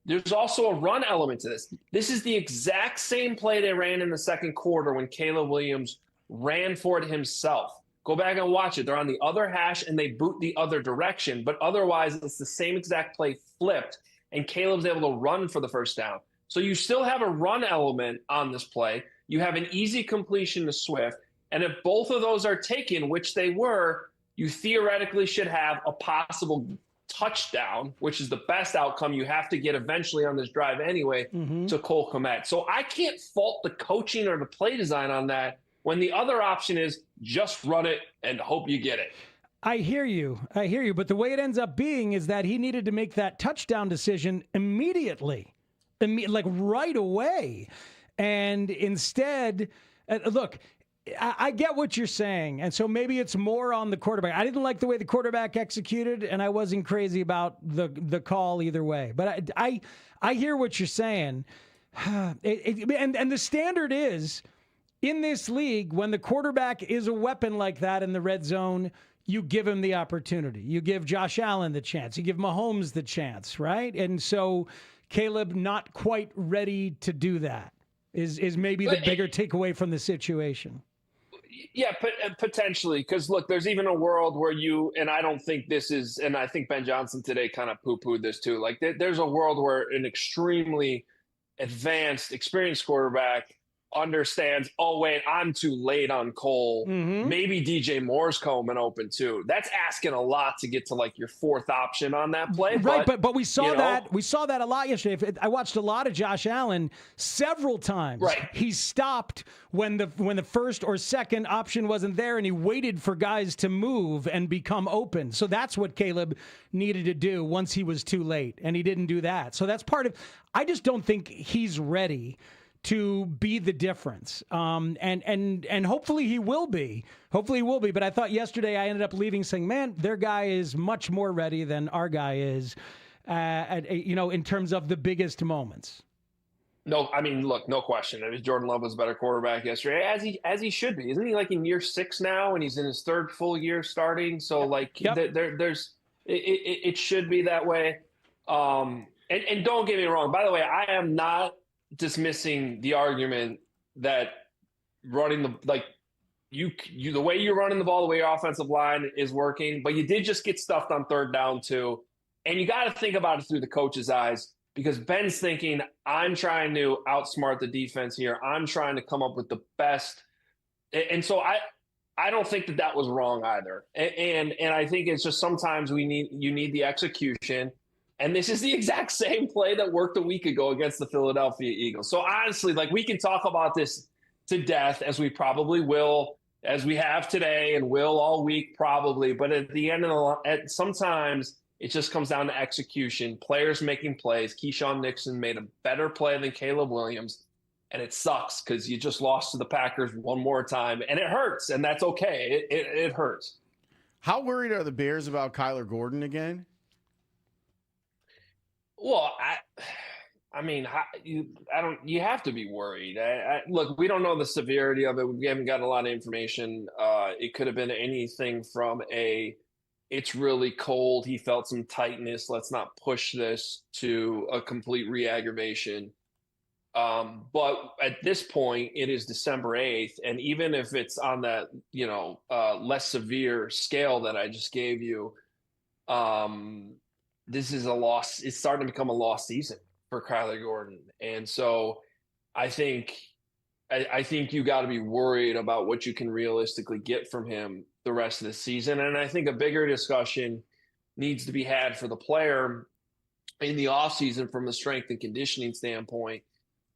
There's also a run element to this. This is the exact same play they ran in the second quarter when Caleb Williams ran for it himself. Go back and watch it. They're on the other hash and they boot the other direction, but otherwise it's the same exact play flipped, and Caleb's able to run for the first down. So you still have a run element on this play. You have an easy completion to Swift, and if both of those are taken, which they were, you theoretically should have a possible touchdown, which is the best outcome you have to get eventually on this drive anyway, to Cole Kmet. So I can't fault the coaching or the play design on that when the other option is just run it and hope you get it. I hear you. But the way it ends up being is that he needed to make that touchdown decision immediately, like right away. And instead, look, I get what you're saying, and so maybe it's more on the quarterback. I didn't like the way the quarterback executed, and I wasn't crazy about the call either way. But I hear what you're saying, and the standard is in this league when the quarterback is a weapon like that in the red zone, you give him the opportunity. You give Josh Allen the chance. You give Mahomes the chance, right? And so Caleb not quite ready to do that is maybe the bigger takeaway from the situation. Yeah, potentially. Because, look, there's even a world where and I don't think this is, and I think Ben Johnson today kind of poo-pooed this too. Like, there's a world where an extremely advanced, experienced quarterback understands, oh, wait, I'm too late on Cole. Maybe DJ Moore's coming open too. That's asking a lot to get to like your 4th option on that play. Right, but we saw that. We saw that a lot yesterday. I watched a lot of Josh Allen several times. Right. He stopped when the first or second option wasn't there, and he waited for guys to move and become open. So that's what Caleb needed to do once he was too late, and he didn't do that. So that's part of I just don't think he's ready to be the difference. And hopefully he will be. But I thought yesterday I ended up leaving saying, man, their guy is much more ready than our guy is, in terms of the biggest moments. No, I mean, look, no question. I mean, Jordan Love was a better quarterback yesterday, as he should be. Isn't he like in year 6 now, and he's in his 3rd full year starting? So there's it should be that way. And don't get me wrong. By the way, I am not dismissing the argument that running the way you're running the ball, the way your offensive line is working, but you did just get stuffed on 3rd down too, and you got to think about it through the coach's eyes. Because Ben's thinking, I'm trying to outsmart the defense here. I'm trying to come up with the best. And so I don't think that was wrong either. And I think it's just sometimes you need the execution. And this is the exact same play that worked a week ago against the Philadelphia Eagles. So honestly, like, we can talk about this to death, as we probably will, as we have today and will all week probably. But at the end of sometimes it just comes down to execution, players making plays. Keyshawn Nixon made a better play than Caleb Williams, and it sucks because you just lost to the Packers one more time, and it hurts, and that's okay. It hurts. How worried are the Bears about Kyler Gordon again? Well, I mean, you have to be worried. Look, we don't know the severity of it. We haven't got a lot of information. It could have been anything from it's really cold, he felt some tightness, let's not push this, to a complete re-aggravation. But at this point, it is December 8th, and even if it's on that, less severe scale that I just gave you, this is a loss. It's starting to become a lost season for Kyler Gordon. And so I think you got to be worried about what you can realistically get from him the rest of the season. And I think a bigger discussion needs to be had for the player in the offseason from a strength and conditioning standpoint.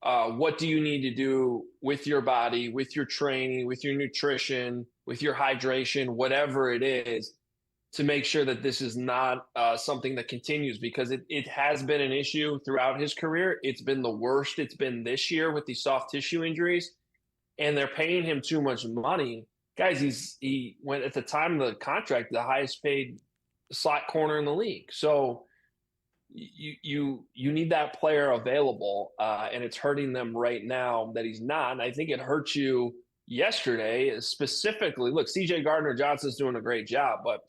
What do you need to do with your body, with your training, with your nutrition, with your hydration, whatever it is, to make sure that this is not something that continues, because it has been an issue throughout his career. It's been the worst it's been this year with these soft tissue injuries, and they're paying him too much money. Guys, he went at the time of the contract, the highest paid slot corner in the league. So you need that player available, and it's hurting them right now that he's not. And I think it hurt you yesterday specifically. Look, C.J. Gardner-Johnson's doing a great job, but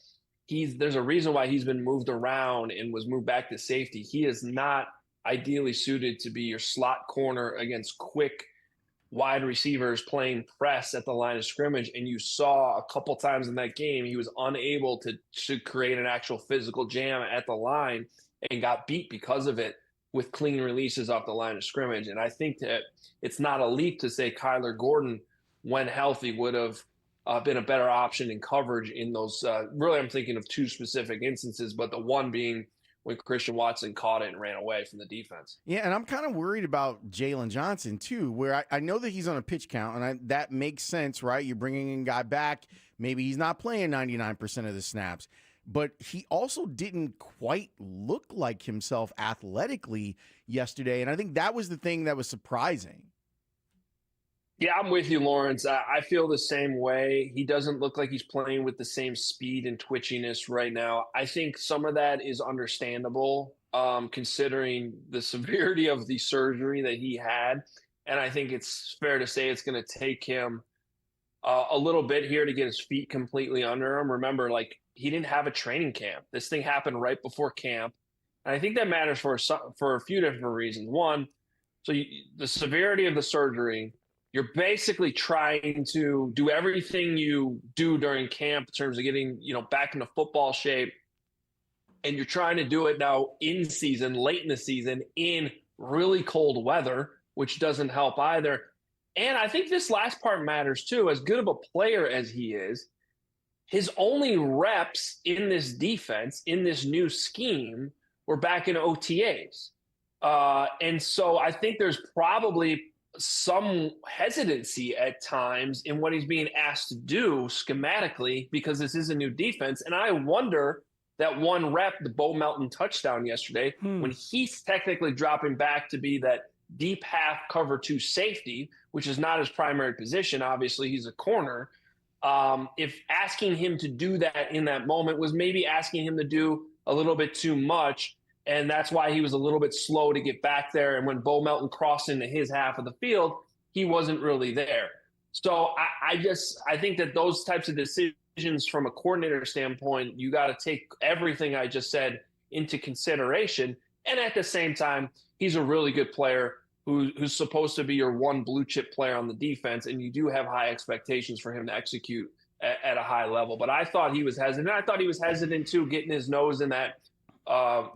there's a reason why he's been moved around and was moved back to safety. He is not ideally suited to be your slot corner against quick wide receivers playing press at the line of scrimmage. And you saw a couple times in that game, he was unable to create an actual physical jam at the line and got beat because of it with clean releases off the line of scrimmage. And I think that it's not a leap to say Kyler Gordon, when healthy, would have been a better option in coverage in those. Really, I'm thinking of 2 specific instances, but the one being when Christian Watson caught it and ran away from the defense. Yeah, and I'm kind of worried about Jalen Johnson, too, where I know that he's on a pitch count, and that makes sense, right? You're bringing a guy back. Maybe he's not playing 99% of the snaps, but he also didn't quite look like himself athletically yesterday, and I think that was the thing that was surprising. Yeah, I'm with you, Lawrence. I feel the same way. He doesn't look like he's playing with the same speed and twitchiness right now. I think some of that is understandable, considering the severity of the surgery that he had. And I think it's fair to say it's going to take him a little bit here to get his feet completely under him. Remember, he didn't have a training camp. This thing happened right before camp. And I think that matters for a few different reasons. One, the severity of the surgery, you're basically trying to do everything you do during camp in terms of getting, back into football shape. And you're trying to do it now in season, late in the season, in really cold weather, which doesn't help either. And I think this last part matters too. As good of a player as he is, his only reps in this defense, in this new scheme, were back in OTAs. And so I think there's probably some hesitancy at times in what he's being asked to do schematically, because this is a new defense. And I wonder that one rep, the Bo Melton touchdown yesterday, when he's technically dropping back to be that deep half cover 2 safety, which is not his primary position. Obviously, he's a corner. If asking him to do that in that moment was maybe asking him to do a little bit too much, And that's why he was a little bit slow to get back there. And when Bo Melton crossed into his half of the field, he wasn't really there. So I think that those types of decisions from a coordinator standpoint, you got to take everything I just said into consideration. And at the same time, he's a really good player who's supposed to be your one blue chip player on the defense. And you do have high expectations for him to execute at a high level. But I thought he was hesitant. I thought he was hesitant too, getting his nose in that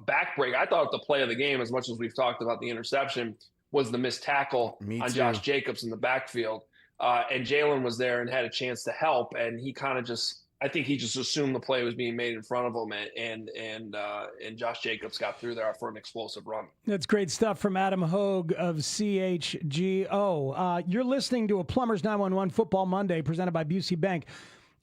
back break. I thought the play of the game, as much as we've talked about the interception, was the missed tackle on Josh Jacobs in the backfield. And Jalen was there and had a chance to help. And he kind of I think he just assumed the play was being made in front of him, and Josh Jacobs got through there for an explosive run. That's great stuff from Adam Haugh of CHGO. You're listening to a Plumbers 911 Football Monday presented by Busey Bank.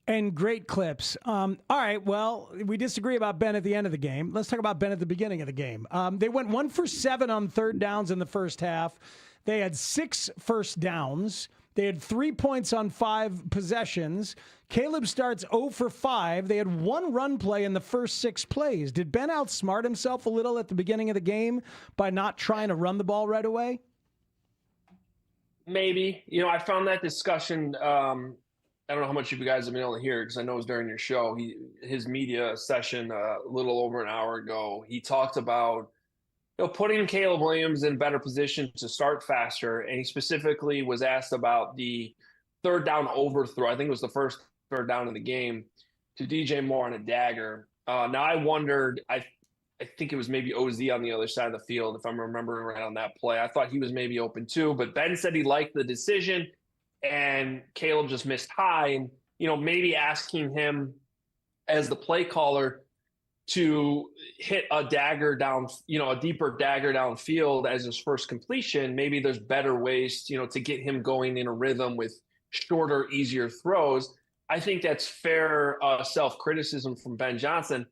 And great clips. All right, well, we disagree about Ben at the end of the game. Let's talk about Ben at the beginning of the game. They went 1 for 7 on third downs in the first half. They had 6 first downs. They had 3 points on 5 possessions. Caleb starts 0 for 5. They had 1 run play in the first 6 plays. Did Ben outsmart himself a little at the beginning of the game by not trying to run the ball right away? Maybe. I found that discussion I don't know how much of you guys have been able to hear it because I know it was during your show. His media session a little over an hour ago, he talked about putting Caleb Williams in better position to start faster, and he specifically was asked about the third down overthrow. I think it was the first third down in the game to DJ Moore on a dagger. Now I wondered, I think it was maybe OZ on the other side of the field, if I'm remembering right on that play. I thought he was maybe open too, but Ben said he liked the decision. And Caleb just missed high, and maybe asking him as the play caller to hit a dagger down, a deeper dagger downfield as his first completion. Maybe there's better ways, to get him going in a rhythm with shorter, easier throws. I think that's fair self-criticism from Ben Johnson.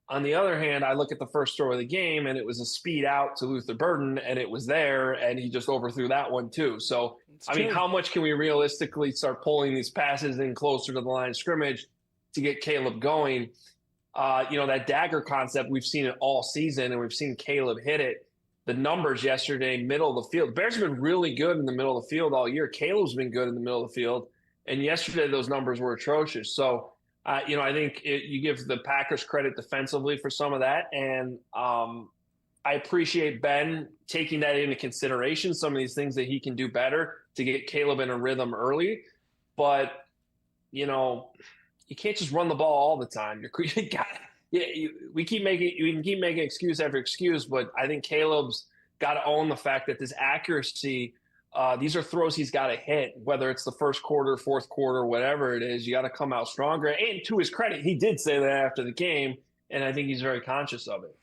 On the other hand, I look at the first throw of the game, and it was a speed out to Luther Burden, and it was there, and he just overthrew that one too. So, how much can we realistically start pulling these passes in closer to the line of scrimmage to get Caleb going? That dagger concept, we've seen it all season, and we've seen Caleb hit it. The numbers yesterday, middle of the field. Bears have been really good in the middle of the field all year. Caleb's been good in the middle of the field, and yesterday those numbers were atrocious. So, I think you give the Packers credit defensively for some of that. And I appreciate Ben taking that into consideration, some of these things that he can do better to get Caleb in a rhythm early. But, you can't just run the ball all the time. We can keep making excuse after excuse, but I think Caleb's got to own the fact that this accuracy these are throws he's got to hit, whether it's the first quarter, fourth quarter, whatever it is. You got to come out stronger. And to his credit, he did say that after the game, and I think he's very conscious of it.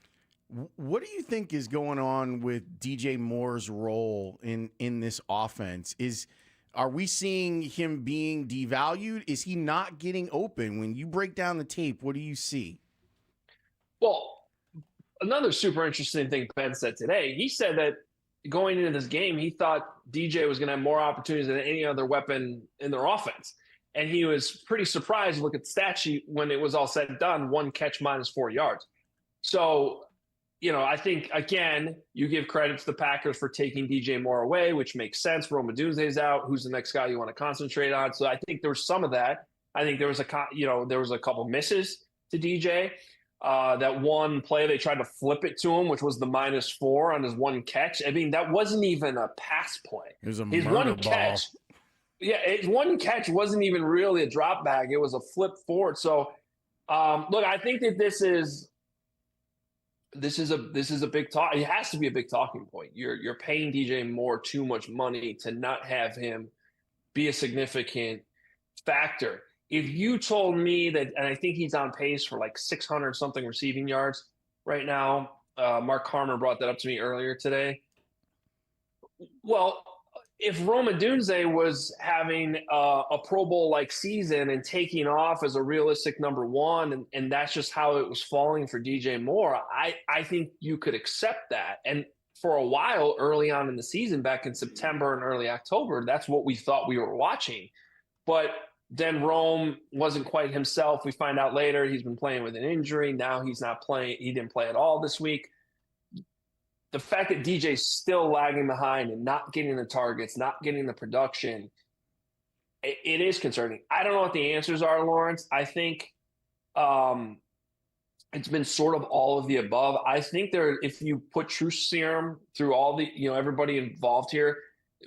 What do you think is going on with DJ Moore's role in this offense? Are we seeing him being devalued? Is he not getting open? When you break down the tape, what do you see? Well, another super interesting thing Ben said today, he said that going into this game, he thought DJ was going to have more opportunities than any other weapon in their offense. And he was pretty surprised to look at the stat sheet when it was all said and done, 1 catch minus 4 yards. So, I think, again, you give credit to the Packers for taking DJ Moore away, which makes sense. Rome Odunze's out. Who's the next guy you want to concentrate on? So I think there was some of that. I think there was a couple misses to DJ. That one play, they tried to flip it to him, which was the -4 on his 1 catch. I mean, that wasn't even a pass play. It was a his murder 1 ball. catch. Yeah, his 1 catch wasn't even really a drop back. It was a flip forward. So, look, I think that this is a big talk. It has to be a big talking point. You're paying DJ Moore too much money to not have him be a significant factor. If you told me that, and I think he's on pace for like 600 something receiving yards right now. Mark Harmer brought that up to me earlier today. Well, if Rome Odunze was having a Pro Bowl-like season and taking off as a realistic number 1, and that's just how it was falling for DJ Moore, I think you could accept that. And for a while early on in the season, back in September and early October, that's what we thought we were watching. But then Rome wasn't quite himself. We find out later he's been playing with an injury. Now he's not playing. He didn't play at all this week. the fact that DJ's still lagging behind and not getting the targets, not getting the production, it is concerning. I don't know what the answers are, Lawrence. I think it's been sort of all of the above. I think if you put truth serum through all the, everybody involved here,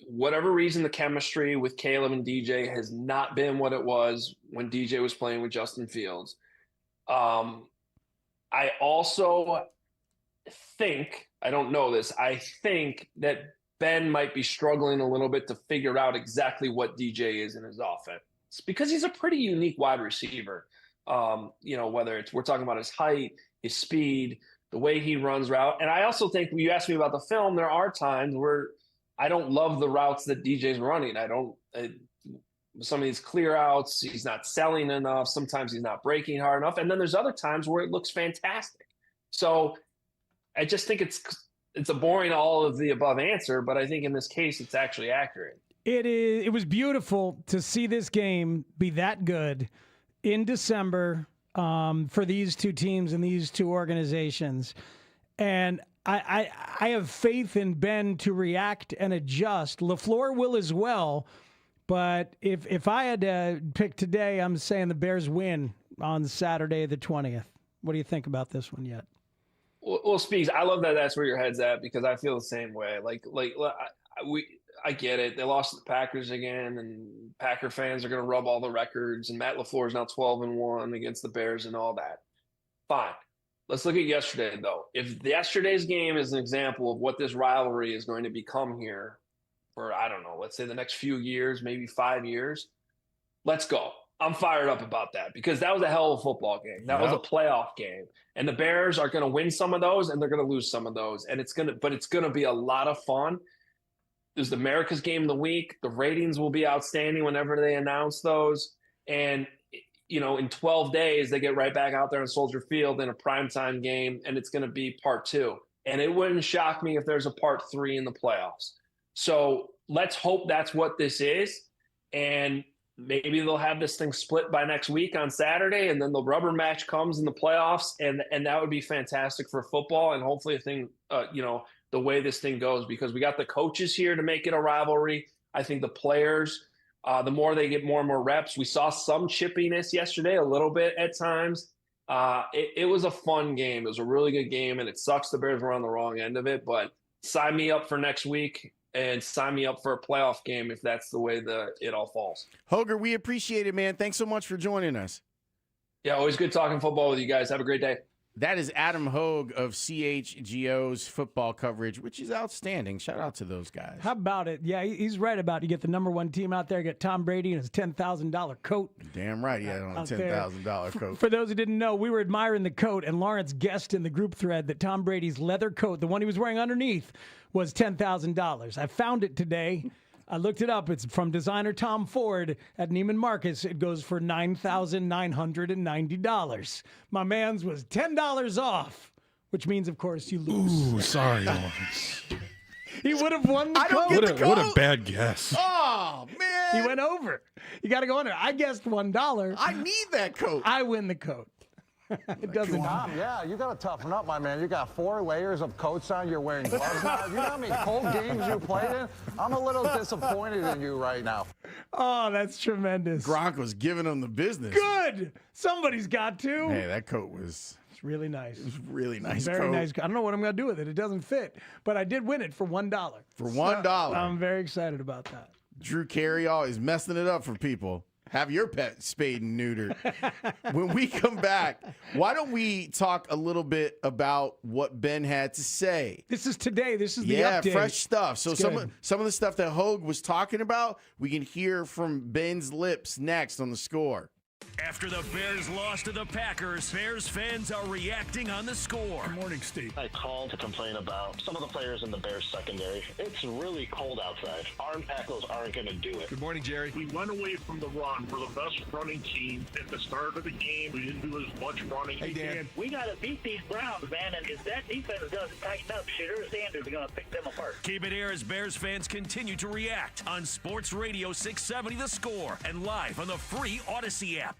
whatever reason, the chemistry with Caleb and DJ has not been what it was when DJ was playing with Justin Fields. I also think, I don't know this, I think that Ben might be struggling a little bit to figure out exactly what DJ is in his offense. It's because he's a pretty unique wide receiver. Whether we're talking about his height, his speed, the way he runs route. And I also think when you asked me about the film, there are times where I don't love the routes that DJ's running. Some of these clear outs, he's not selling enough. Sometimes he's not breaking hard enough. And then there's other times where it looks fantastic. So I just think it's a boring all of the above answer, but I think in this case, it's actually accurate. It was beautiful to see this game be that good in December for these two teams and these two organizations. And I have faith in Ben to react and adjust. LaFleur will as well. But if I had to pick today, I'm saying the Bears win on Saturday the 20th. What do you think about this one yet? Well, Speaks, I love that that's where your head's at because I feel the same way. I get it. They lost to the Packers again, and Packer fans are going to rub all the records, and Matt LaFleur is now 12-1 against the Bears and all that. Fine. Let's look at yesterday, though. If yesterday's game is an example of what this rivalry is going to become here for, I don't know, let's say the next few years, maybe 5 years, let's go. I'm fired up about that because that was a hell of a football game. That was a playoff game. And the Bears are going to win some of those, and they're going to lose some of those. And it's going to be a lot of fun. There's the America's Game of the Week. The ratings will be outstanding whenever they announce those. And, in 12 days, they get right back out there on Soldier Field in a primetime game, and it's going to be part 2. And it wouldn't shock me if there's a part 3 in the playoffs. So let's hope that's what this is. And maybe they'll have this thing split by next week on Saturday, and then the rubber match comes in the playoffs, and that would be fantastic for football. And hopefully the way this thing goes, because we got the coaches here to make it a rivalry. I think the players, the more they get more and more reps, we saw some chippiness yesterday, a little bit at times. It was a fun game. It was a really good game, and it sucks the Bears were on the wrong end of it, but sign me up for next week and sign me up for a playoff game if that's the way it all falls. Hoger, we appreciate it, man. Thanks so much for joining us. Yeah, always good talking football with you guys. Have a great day. That is Adam Haugh of CHGO's football coverage, which is outstanding. Shout out to those guys. How about it? Yeah, he's right about it. You get the number one team out there, get Tom Brady in his $10,000 coat. Damn right he had on a $10,000 coat. For those who didn't know, we were admiring the coat, and Lawrence guessed in the group thread that Tom Brady's leather coat, the one he was wearing underneath, was $10,000. I found it today. I looked it up. It's from designer Tom Ford at Neiman Marcus. It goes for $9,990. My man's was $10 off, which means, of course, you lose. Ooh, sorry, Lawrence. He would have won the coat. What a bad guess. Oh, man. He went over. You got to go under. I guessed $1. I need that coat. I win the coat. It doesn't. Tom, yeah, you got to toughen up, my man. You got 4 layers of coats on. You're wearing gloves now. You know how many cold games you played in? I'm a little disappointed in you right now. Oh, that's tremendous. Gronk was giving him the business. Good. Somebody's got to. Hey, that coat was... It's really nice. It was really nice. Very nice. I don't know what I'm going to do with it. It doesn't fit. But I did win it for $1. For $1. So I'm very excited about that. Drew Careyall is messing it up for people. Have your pet spayed and neutered. When we come back, why don't we talk a little bit about what Ben had to say? This is today. This is the update. Yeah, fresh stuff. So some of the stuff that Haugh was talking about, we can hear from Ben's lips next on The Score. After the Bears lost to the Packers, Bears fans are reacting on The Score. Good morning, Steve. I called to complain about some of the players in the Bears secondary. It's really cold outside. Arm tackles aren't going to do it. Good morning, Jerry. We went away from the run. We're the best running team. At the start of the game, we didn't do as much running. Hey, Dan. We got to beat these Browns, man, and if that defense doesn't tighten up, Shadur Sanders is going to pick them apart. Keep it here as Bears fans continue to react on Sports Radio 670 The Score and live on the free Odyssey app.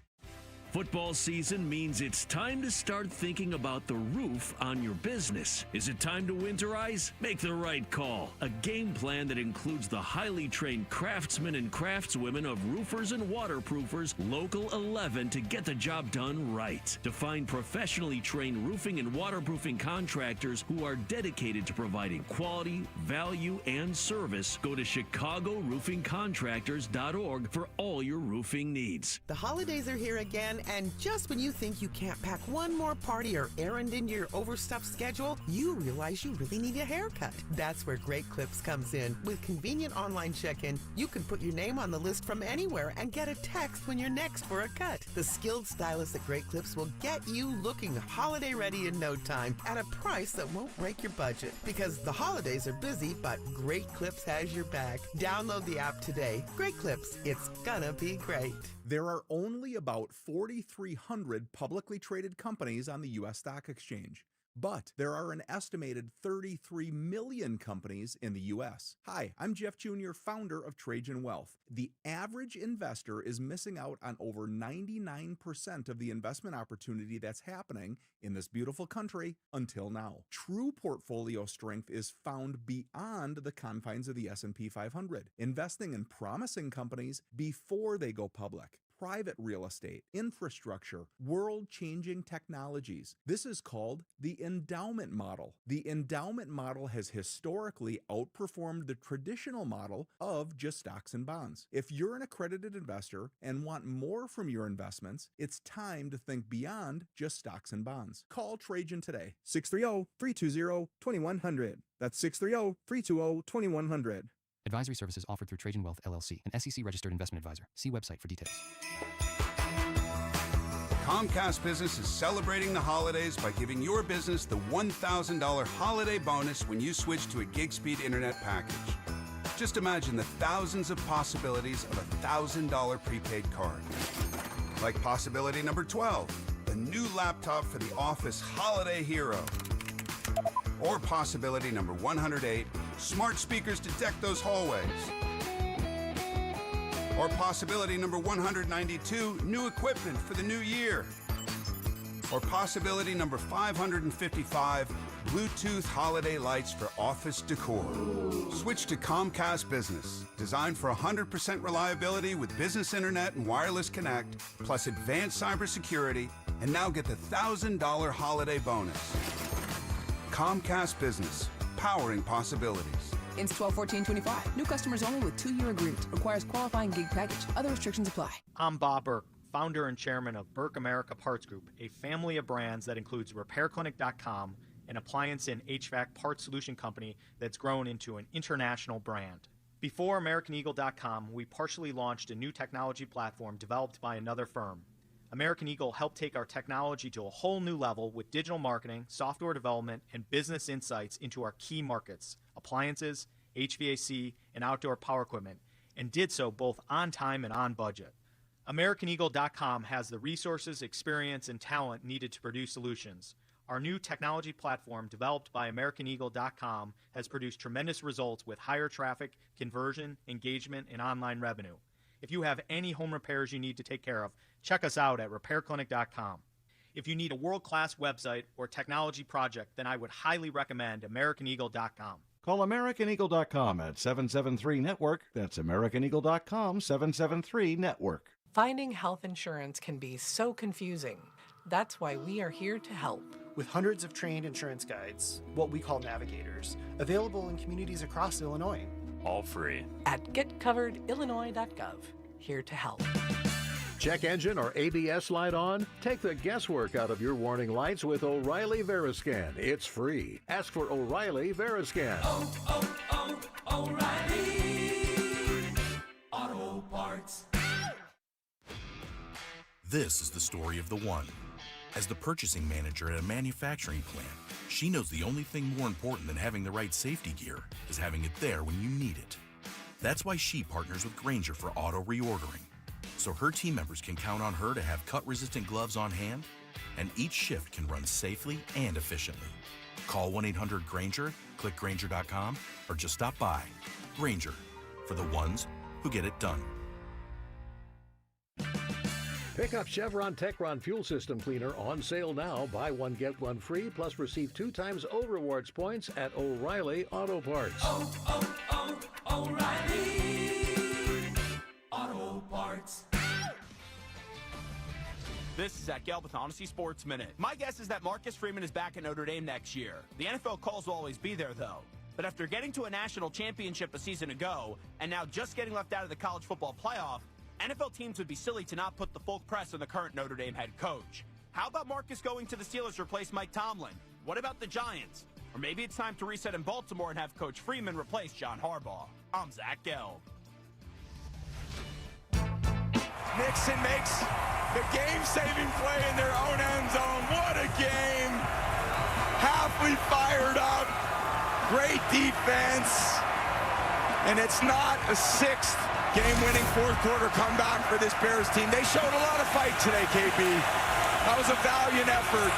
Football season means it's time to start thinking about the roof on your business. Is it time to winterize? Make the right call. A game plan that includes the highly trained craftsmen and craftswomen of roofers and waterproofers, Local 11, to get the job done right. To find professionally trained roofing and waterproofing contractors who are dedicated to providing quality, value, and service, go to ChicagoRoofingContractors.org for all your roofing needs. The holidays are here again, and just when you think you can't pack one more party or errand into your overstuffed schedule, you realize you really need a haircut. That's where Great Clips comes in. With convenient online check-in, you can put your name on the list from anywhere and get a text when you're next for a cut. The skilled stylist at Great Clips will get you looking holiday ready in no time at a price that won't break your budget. Because the holidays are busy, but Great Clips has your back. Download the app today. Great Clips, it's gonna be great. There are only about 4,300 publicly traded companies on the U.S. Stock Exchange, but there are an estimated 33 million companies in the U.S. Hi, I'm Jeff Jr., founder of Trajan Wealth. The average investor is missing out on over 99% of the investment opportunity that's happening in this beautiful country until now. True portfolio strength is found beyond the confines of the S&P 500, investing in promising companies before they go public. Private real estate, infrastructure, world-changing technologies. This is called the endowment model. The endowment model has historically outperformed the traditional model of just stocks and bonds. If you're an accredited investor and want more from your investments, it's time to think beyond just stocks and bonds. Call Trajan today, 630-320-2100. That's 630-320-2100. Advisory services offered through Trajan Wealth, LLC, an SEC-registered investment advisor. See website for details. Comcast Business is celebrating the holidays by giving your business the $1,000 holiday bonus when you switch to a gig-speed internet package. Just imagine the thousands of possibilities of a $1,000 prepaid card. Like possibility number 12, a new laptop for the office holiday hero. Or possibility number 108, smart speakers to deck those hallways. Or possibility number 192, new equipment for the new year. Or possibility number 555, Bluetooth holiday lights for office decor. Switch to Comcast Business, designed for 100% reliability with business internet and wireless connect, plus advanced cybersecurity, and now get the $1,000 holiday bonus. Comcast Business, powering possibilities. Ends 12/14/25. New customers only with 2-year agreement. Requires qualifying gig package. Other restrictions apply. I'm Bob Burke, founder and chairman of Burke America Parts Group, a family of brands that includes RepairClinic.com, an appliance and HVAC parts solution company that's grown into an international brand. Before AmericanEagle.com, we partially launched a new technology platform developed by another firm. American Eagle helped take our technology to a whole new level with digital marketing, software development, and business insights into our key markets, appliances, HVAC, and outdoor power equipment, and did so both on time and on budget. AmericanEagle.com has the resources, experience, and talent needed to produce solutions. Our new technology platform, developed by AmericanEagle.com, has produced tremendous results with higher traffic, conversion, engagement, and online revenue. If you have any home repairs you need to take care of, check us out at RepairClinic.com. If you need a world-class website or technology project, then I would highly recommend AmericanEagle.com. Call AmericanEagle.com at 773-NETWORK. That's AmericanEagle.com, 773-NETWORK. Finding health insurance can be so confusing. That's why we are here to help. With hundreds of trained insurance guides, what we call navigators, available in communities across Illinois. All free. At getcoveredillinois.gov. Here to help. Check engine or ABS light on? Take the guesswork out of your warning lights with O'Reilly Veriscan. It's free. Ask for O'Reilly Veriscan. O'Reilly Auto Parts. This is the story of the one. As the purchasing manager at a manufacturing plant, she knows the only thing more important than having the right safety gear is having it there when you need it. That's why she partners with Grainger for auto reordering, so her team members can count on her to have cut-resistant gloves on hand, and each shift can run safely and efficiently. Call 1-800-GRAINGER, click Grainger.com, or just stop by. Grainger, for the ones who get it done. Pick up Chevron Techron Fuel System Cleaner on sale now. Buy one, get one free, plus receive 2 times O Rewards points at O'Reilly Auto Parts. O'Reilly Auto Parts. This is Zach Gelb with Honesty Sports Minute. My guess is that Marcus Freeman is back at Notre Dame next year. The NFL calls will always be there, though. But after getting to a national championship a season ago, and now just getting left out of the college football playoff, NFL teams would be silly to not put the full press on the current Notre Dame head coach. How about Marcus going to the Steelers to replace Mike Tomlin? What about the Giants? Or maybe it's time to reset in Baltimore and have Coach Freeman replace John Harbaugh. I'm Zach Gelb. Nixon makes the game-saving play in their own end zone. What a game. Halfly fired up. Great defense. And it's not a sixth game-winning fourth-quarter comeback for this Bears team. They showed a lot of fight today, KB. That was a valiant effort.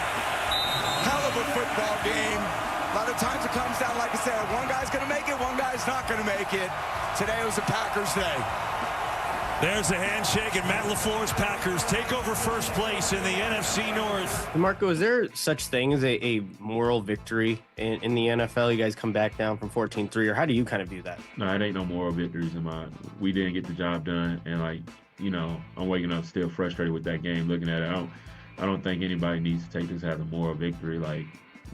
Hell of a football game. A lot of times it comes down, like I said, one guy's going to make it, one guy's not going to make it. Today was a Packers day. There's the handshake, and Matt LaFleur's Packers take over first place in the NFC North. Marco, is there such thing as a moral victory in the NFL? You guys come back down from 14-3, or how do you kind of view that? No, it ain't no moral victories in my. We didn't get the job done, and I'm waking up still frustrated with that game. Looking at it, I don't think anybody needs to take this as a moral victory. Like,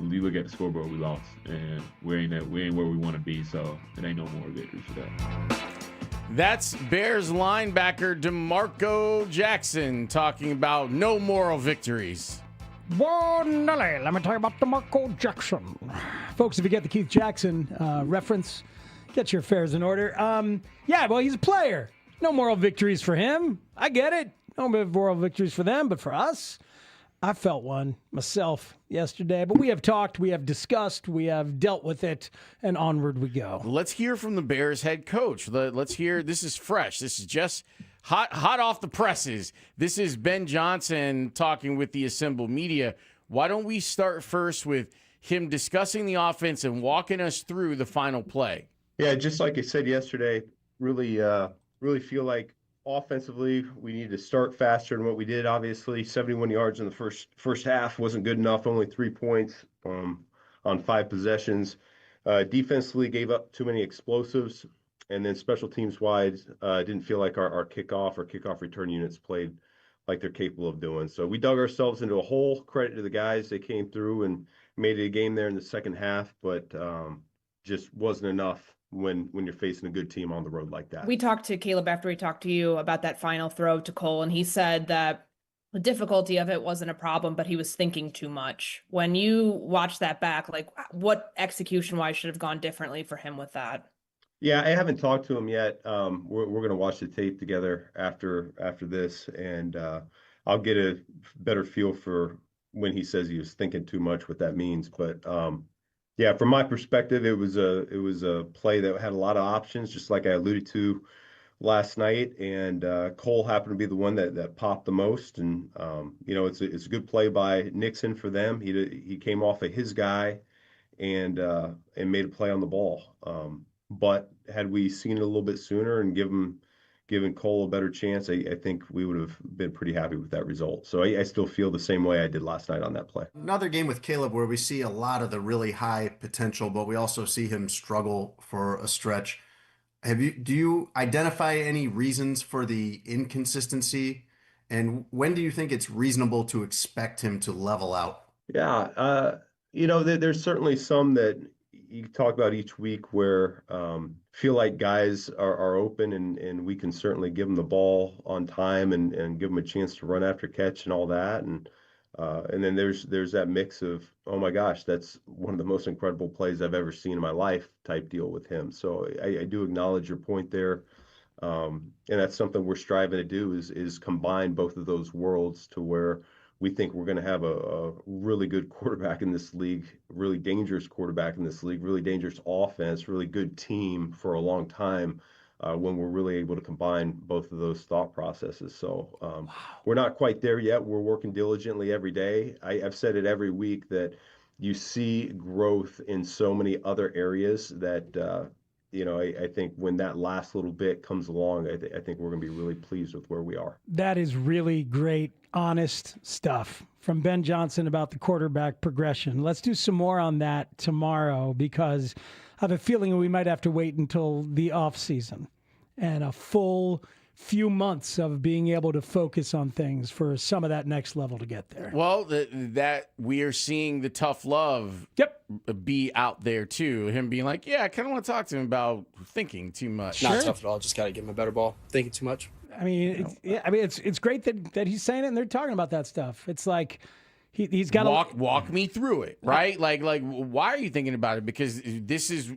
you look at the scoreboard, we lost, and we ain't where we want to be. So it ain't no moral victory for that. That's Bears linebacker DeMarco Jackson talking about no moral victories. Well, Nelly, let me tell you about DeMarco Jackson. Folks, if you get the Keith Jackson reference, get your affairs in order. Yeah, well, he's a player. No moral victories for him. I get it. No moral victories for them, but for us, I felt one myself yesterday. But we have talked, we have discussed, we have dealt with it, and onward we go. Let's hear from the Bears head coach. Let's hear. This is fresh. This is just hot off the presses. This is Ben Johnson talking with the assembled media. Why don't we start first with him discussing the offense and walking us through the final play? Yeah, just like I said yesterday, really feel like offensively, we need to start faster than what we did. Obviously, 71 yards in the first half wasn't good enough. Only 3 points on 5 possessions. Defensively, gave up too many explosives, and then special teams wise, didn't feel like our kickoff return units played like they're capable of doing. So we dug ourselves into a hole. Credit to the guys; they came through and made it a game there in the second half, but just wasn't enough when you're facing a good team on the road like that. We talked to Caleb after we talked to you about that final throw to Cole, and he said that the difficulty of it wasn't a problem, but he was thinking too much. When you watch that back, like, what execution-wise should have gone differently for him with that? Yeah, I haven't talked to him yet. We're going to watch the tape together after this, and I'll get a better feel for when he says he was thinking too much, what that means. But yeah, from my perspective, it was a play that had a lot of options, just like I alluded to last night. And Cole happened to be the one that popped the most. And it's a good play by Nixon for them. He came off of his guy and made a play on the ball. But had we seen it a little bit sooner and given Cole a better chance, I think we would have been pretty happy with that result. So I still feel the same way I did last night on that play. Another game with Caleb where we see a lot of the really high potential, but we also see him struggle for a stretch. Do you identify any reasons for the inconsistency? And when do you think it's reasonable to expect him to level out? Yeah, there's certainly some that you talk about each week where feel like guys are open and we can certainly give them the ball on time and give them a chance to run after catch and all that. And then there's that mix of, oh my gosh, that's one of the most incredible plays I've ever seen in my life type deal with him. So I do acknowledge your point there. And that's something we're striving to do is combine both of those worlds to where we think we're going to have a really good quarterback in this league, really dangerous quarterback in this league, really dangerous offense, really good team for a long time when we're really able to combine both of those thought processes. So we're not quite there yet. We're working diligently every day. I've said it every week that you see growth in so many other areas that I think when that last little bit comes along, I think we're going to be really pleased with where we are. That is really great, honest stuff from Ben Johnson about the quarterback progression. Let's do some more on that tomorrow, because I have a feeling we might have to wait until the off season and a full few months of being able to focus on things for some of that next level to get there. Well, that we are seeing the tough love be out there too. Him being like, yeah, I kind of want to talk to him about thinking too much. Not tough at all. Just got to give him a better ball. Thinking too much. I mean, it's great that he's saying it and they're talking about that stuff. It's like he's got to walk me through it, right? Like why are you thinking about it? Because this is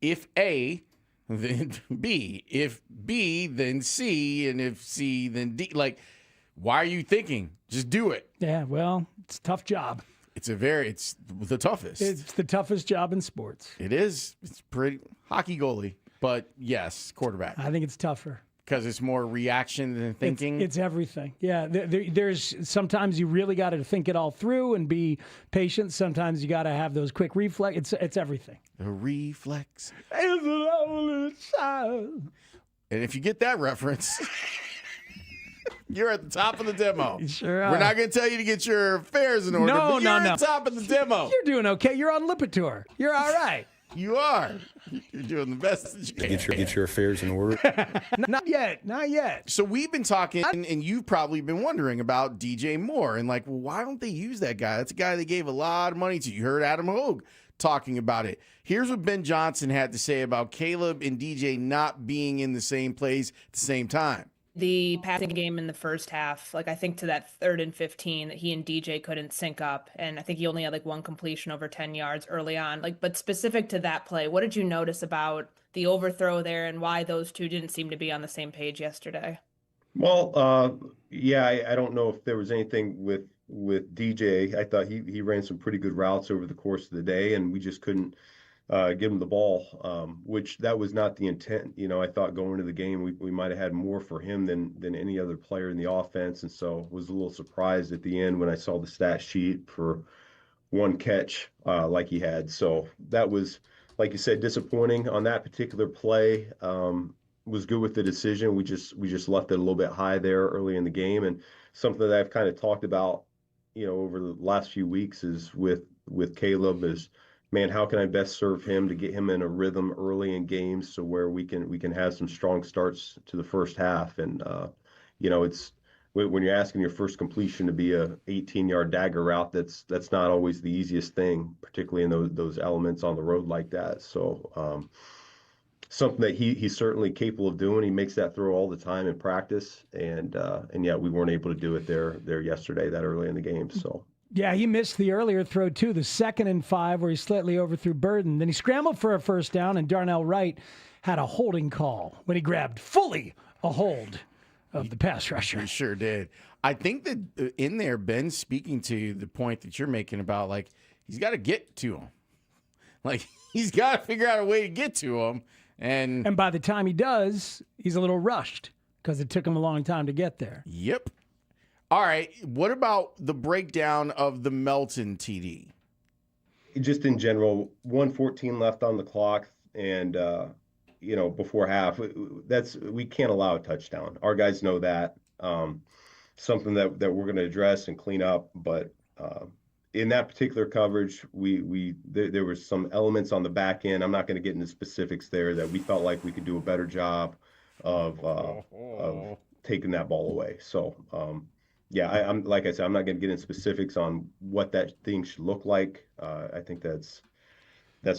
if A, then B, if B, then C, and if C, then D. Like, why are you thinking? Just do it. Yeah, well, it's a tough job. It's the toughest. It's the toughest job in sports. It is. It's pretty hockey goalie, but yes, quarterback. I think it's tougher. Because it's more reaction than thinking? It's everything. Yeah, there's sometimes you really got to think it all through and be patient. Sometimes you got to have those quick reflex. It's everything. A reflex. It's a lonely child. And if you get that reference, you're at the top of the demo. You sure are. We're not going to tell you to get your affairs in order, but you're at the top of the demo. You're doing okay. You're on Lipitor. You're all right. You are. You're doing the best that you can. Get your affairs in order. Not yet. So we've been talking, and you've probably been wondering about DJ Moore, and like, well, why don't they use that guy? That's a guy they gave a lot of money to. You heard Adam Haugh talking about it. Here's what Ben Johnson had to say about Caleb and DJ not being in the same place at the same time. The passing game in the first half, like I think to that 3rd and 15 that he and DJ couldn't sync up. And I think he only had like one completion over 10 yards early on. But specific to that play, what did you notice about the overthrow there and why those two didn't seem to be on the same page yesterday? Well, I don't know if there was anything with DJ. I thought he ran some pretty good routes over the course of the day, and we just couldn't give him the ball, which that was not the intent. I thought going into the game, we might have had more for him than any other player in the offense. And so was a little surprised at the end when I saw the stat sheet for one catch like he had. So that was, like you said, disappointing on that particular play. Was good with the decision. We just left it a little bit high there early in the game. And something that I've kind of talked about, over the last few weeks is with Caleb is, man, how can I best serve him to get him in a rhythm early in games so where we can have some strong starts to the first half. And, it's when you're asking your first completion to be a 18-yard dagger route, that's not always the easiest thing, particularly in those elements on the road like that. So something that he's certainly capable of doing. He makes that throw all the time in practice. And yeah, we weren't able to do it there yesterday, that early in the game. So. Yeah, he missed the earlier throw, too, the 2nd and 5 where he slightly overthrew Burden. Then he scrambled for a first down, and Darnell Wright had a holding call when he grabbed fully a hold of the pass rusher. He sure did. I think that in there, Ben's speaking to the point that you're making about, like, he's got to get to him. Like, he's got to figure out a way to get to him. And by the time he does, he's a little rushed because it took him a long time to get there. Yep. All right, what about the breakdown of the Melton TD? Just in general, 1:14 left on the clock, and before half, we can't allow a touchdown. Our guys know that. Something that we're going to address and clean up. But in that particular coverage, there were some elements on the back end. I'm not going to get into specifics there that we felt like we could do a better job of taking that ball away. So. Yeah, I'm like I said, I'm not going to get into specifics on what that thing should look like. I think that's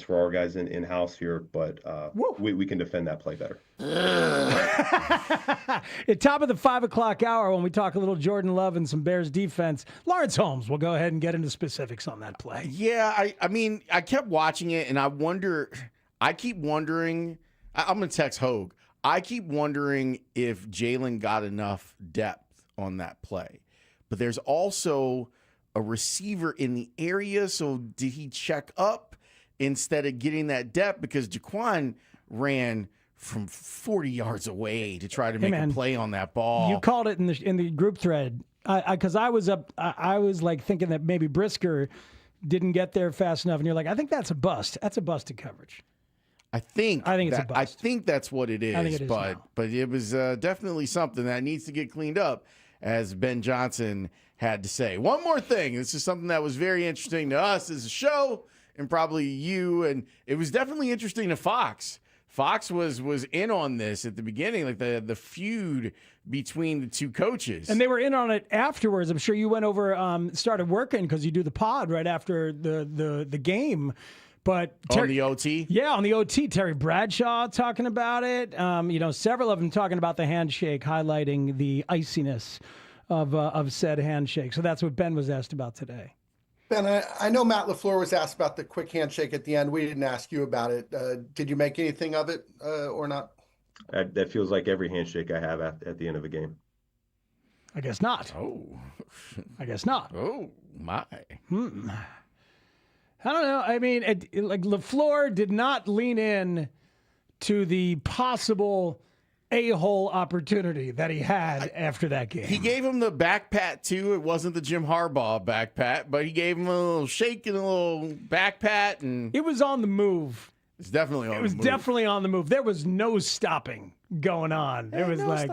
for our guys in house here, but we can defend that play better. At top of the 5 o'clock hour, when we talk a little Jordan Love and some Bears defense, Lawrence Holmes will go ahead and get into specifics on that play. Yeah, I mean, I kept watching it, and I keep wondering. I'm going to text Haugh. I keep wondering if Jalen got enough depth on that play, but there's also a receiver in the area. So did he check up instead of getting that depth? Because Jaquan ran from 40 yards away to try to make a play on that ball. You called it in the group thread because I was like thinking that maybe Brisker didn't get there fast enough, and you're like, I think that's a bust. That's a busted coverage. I think it's a bust. I think that's what it is. I think it is but it was definitely something that needs to get cleaned up, as Ben Johnson had to say. One more thing. This is something that was very interesting to us as a show, and probably you, and it was definitely interesting to Fox. Fox was in on this at the beginning, like the feud between the two coaches. And they were in on it afterwards. I'm sure you went over, started working because you do the pod right after the game. But on the OT? Yeah, on the OT. Terry Bradshaw talking about it. Several of them talking about the handshake, highlighting the iciness of said handshake. So that's what Ben was asked about today. Ben, I know Matt LaFleur was asked about the quick handshake at the end. We didn't ask you about it. Did you make anything of it or not? That feels like every handshake I have at the end of a game. I guess not. Oh. I guess not. Oh, my. I don't know. I mean, like LaFleur did not lean in to the possible a-hole opportunity that he had after that game. He gave him the back pat, too. It wasn't the Jim Harbaugh back pat, but he gave him a little shake and a little back pat. And it was on the move. It's definitely on the move. It was definitely on the move. There was no stopping going on. It was like...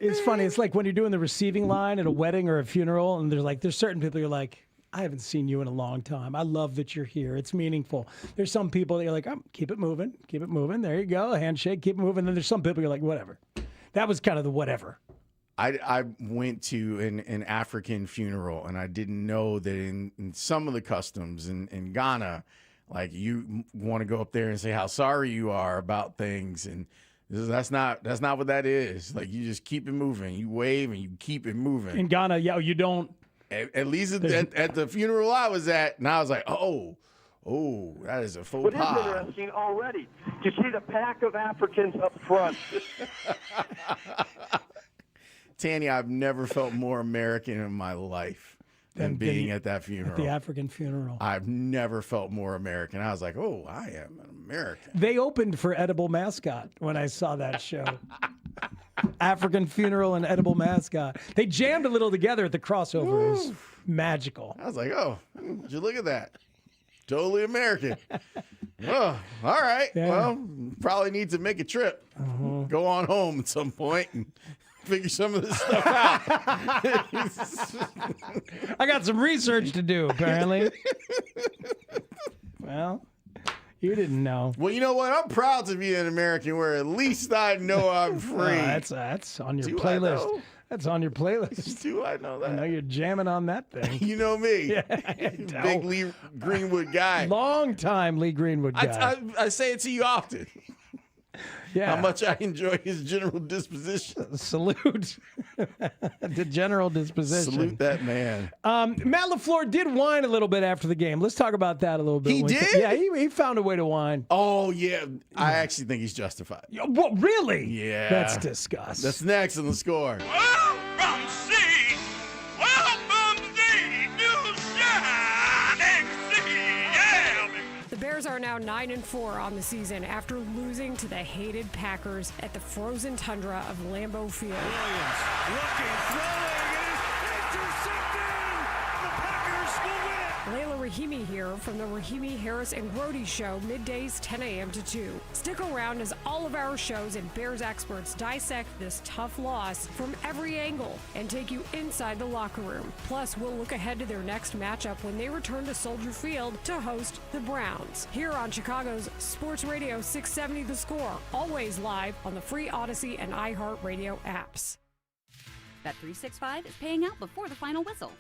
It's funny. It's like when you're doing the receiving line at a wedding or a funeral, and there's certain people you're like, I haven't seen you in a long time. I love that you're here. It's meaningful. There's some people that you're like, keep it moving. Keep it moving. There you go. A handshake, keep it moving. Then there's some people you're like, whatever. That was kind of the whatever. I went to an African funeral, and I didn't know that in some of the customs in Ghana, like you want to go up there and say how sorry you are about things, and that's not what that is. Like you just keep it moving. You wave and you keep it moving. In Ghana, you don't. At least at the funeral I was at, and I was like, oh, that is a faux pas. What is interesting already, you see the pack of Africans up front. Tanny, I've never felt more American in my life than being at that funeral. At the African funeral. I've never felt more American. I was like, oh, I am an American. They opened for Edible Mascot when I saw that show. African funeral and Edible Mascot. They jammed a little together at the crossover. It was magical. I was like, oh, would you look at that? Totally American. Oh, all right. Yeah. Well, probably need to make a trip. Go on home at some point and figure some of this stuff out. I got some research to do, apparently. Well, you didn't know. Well, you know what? I'm proud to be an American where at least I know I'm free. That's on your playlist. That's on your playlist. Do I know that? I know you're jamming on that thing. You know me. Yeah, Big Lee Greenwood guy. Long time Lee Greenwood guy. I say it to you often. Yeah. How much I enjoy his general disposition. Salute the general disposition. Salute that man. Matt LaFleur did whine a little bit after the game. Let's talk about that a little bit. He did? Yeah, he found a way to whine. Oh, yeah. I actually think he's justified. What, really? Yeah. That's disgusting. That's next on the score. From sea, welcome the new shining sea. Yeah, baby. The Bears are now 9-4 on the season after losing to the hated Packers at the frozen tundra of Lambeau Field. Williams looking, throwing, it is intercepted! The Packers will win it! Layla Rahimi here from the Rahimi, Harris, and Grody Show, middays 10 a.m. to 2. Stick around as all of our shows and Bears experts dissect this tough loss from every angle and take you inside the locker room. Plus, we'll look ahead to their next matchup when they return to Soldier Field to host the Browns. Here on Chicago's Sports Radio 670 The Score, always live on the free Odyssey and iHeartRadio apps. Bet365 is paying out before the final whistle.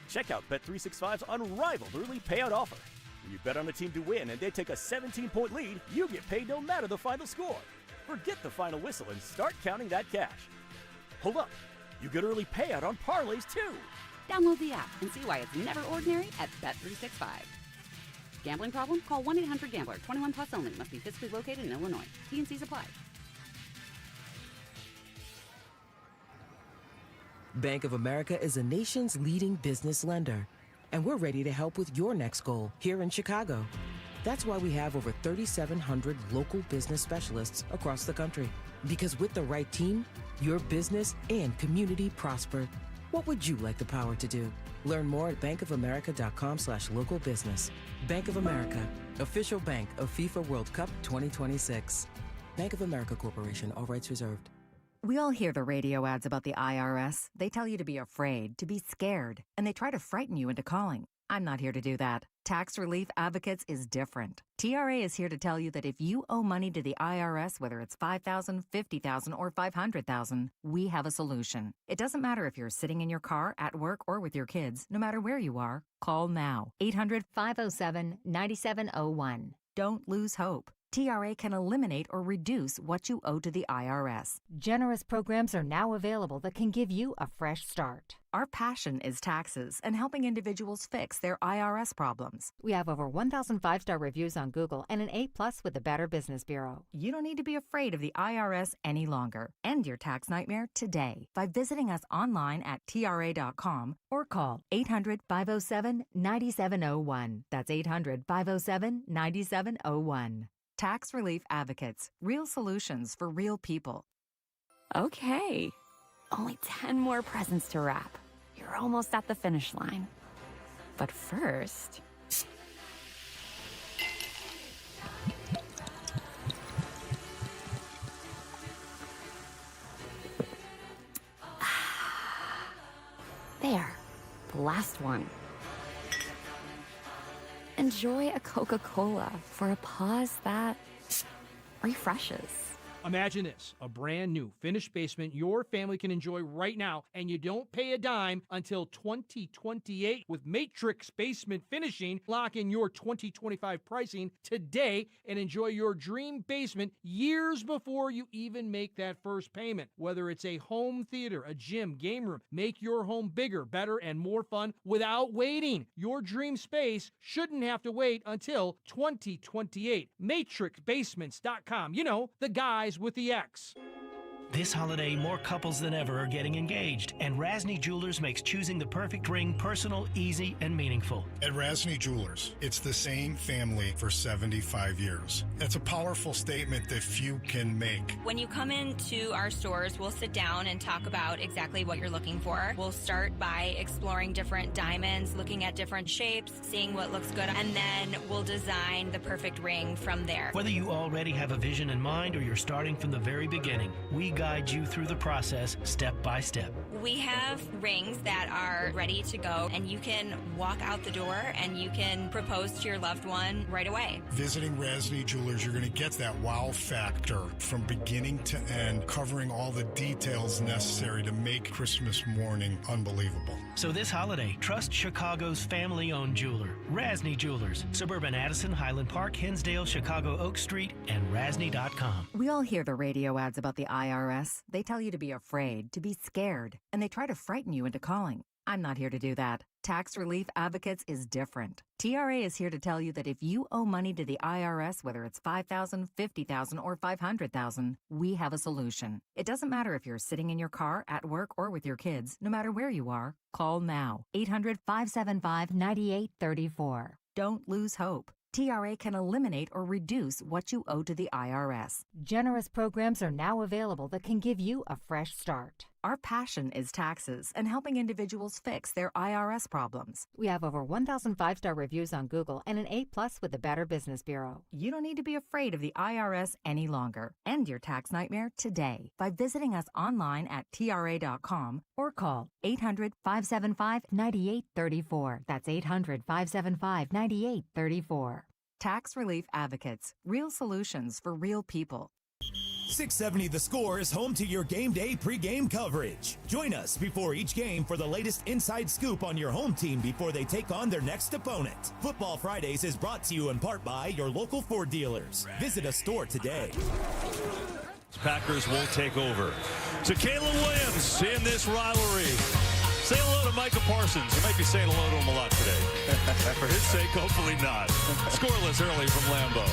Check out Bet365's unrivaled early payout offer. When you bet on a team to win and they take a 17-point lead, you get paid no matter the final score. Forget the final whistle and start counting that cash. Hold up. You get early payout on parlays, too. Download the app and see why it's never ordinary at Bet365. Gambling problem? Call 1-800-GAMBLER. 21 plus only. Must be physically located in Illinois. T&Cs apply. Bank of America is a nation's leading business lender, and we're ready to help with your next goal here in Chicago. That's why we have over 3,700 local business specialists across the country. Because with the right team, your business and community prosper. What would you like the power to do? Learn more at bankofamerica.com/local business. Bank of America, official bank of FIFA World Cup 2026. Bank of America Corporation, all rights reserved. We all hear the radio ads about the IRS. They tell you to be afraid, to be scared, and they try to frighten you into calling. I'm not here to do that. Tax Relief Advocates is different. TRA is here to tell you that if you owe money to the IRS, whether it's $5,000, $50,000, or $500,000, we have a solution. It doesn't matter if you're sitting in your car, at work, or with your kids. No matter where you are, call now. 800-507-9701. Don't lose hope. TRA can eliminate or reduce what you owe to the IRS. Generous programs are now available that can give you a fresh start. Our passion is taxes and helping individuals fix their IRS problems. We have over 1,000 5-star reviews on Google and an A+ with the Better Business Bureau. You don't need to be afraid of the IRS any longer. End your tax nightmare today by visiting us online at TRA.com or call 800-507-9701. That's 800-507-9701. Tax Relief Advocates. Real solutions for real people. Okay. Only 10 more presents to wrap. You're almost at the finish line. But first... There. The last one. Enjoy a Coca-Cola for a pause that refreshes. Imagine this, a brand new finished basement your family can enjoy right now, and you don't pay a dime until 2028 with Matrix Basement Finishing. Lock in your 2025 pricing today and enjoy your dream basement years before you even make that first payment. Whether it's a home theater, a gym, game room, make your home bigger, better, and more fun without waiting. Your dream space shouldn't have to wait until 2028. MatrixBasements.com. You know, the guys with the X. This holiday, more couples than ever are getting engaged, and Rasny Jewelers makes choosing the perfect ring personal, easy, and meaningful. At Rasny Jewelers, it's the same family for 75 years. That's a powerful statement that few can make. When you come into our stores, we'll sit down and talk about exactly what you're looking for. We'll start by exploring different diamonds, looking at different shapes, seeing what looks good, and then we'll design the perfect ring from there. Whether you already have a vision in mind or you're starting from the very beginning, we guide you through the process step by step. We have rings that are ready to go, and you can walk out the door and you can propose to your loved one right away. Visiting Rasny Jewelers, you're going to get that wow factor from beginning to end, covering all the details necessary to make Christmas morning unbelievable. So this holiday, trust Chicago's family-owned jeweler, Rasny Jewelers, suburban Addison, Highland Park, Hinsdale, Chicago Oak Street, and Rasny.com. We all hear the radio ads about the IRS. They tell you to be afraid, to be scared, and they try to frighten you into calling. I'm not here to do that. Tax Relief Advocates is different. TRA is here to tell you that if you owe money to the IRS, whether it's $5,000, $50,000, or $500,000, we have a solution. It doesn't matter if you're sitting in your car, at work, or with your kids. No matter where you are, call now. 800-575-9834. Don't lose hope. TRA can eliminate or reduce what you owe to the IRS. Generous programs are now available that can give you a fresh start. Our passion is taxes and helping individuals fix their IRS problems. We have over 1,000 5-star reviews on Google and an A+ with the Better Business Bureau. You don't need to be afraid of the IRS any longer. End your tax nightmare today by visiting us online at TRA.com or call 800-575-9834. That's 800-575-9834. Tax Relief Advocates. Real solutions for real people. 670 The Score is home to your game day pregame coverage. Join us before each game for the latest inside scoop on your home team before they take on their next opponent. Football Fridays is brought to you in part by your local Ford dealers. Visit a store today. Packers will take over. So Caleb Williams in this rivalry. Say hello to Micah Parsons. You might be saying hello to him a lot today. For his sake, hopefully not. Scoreless early from Lambeau.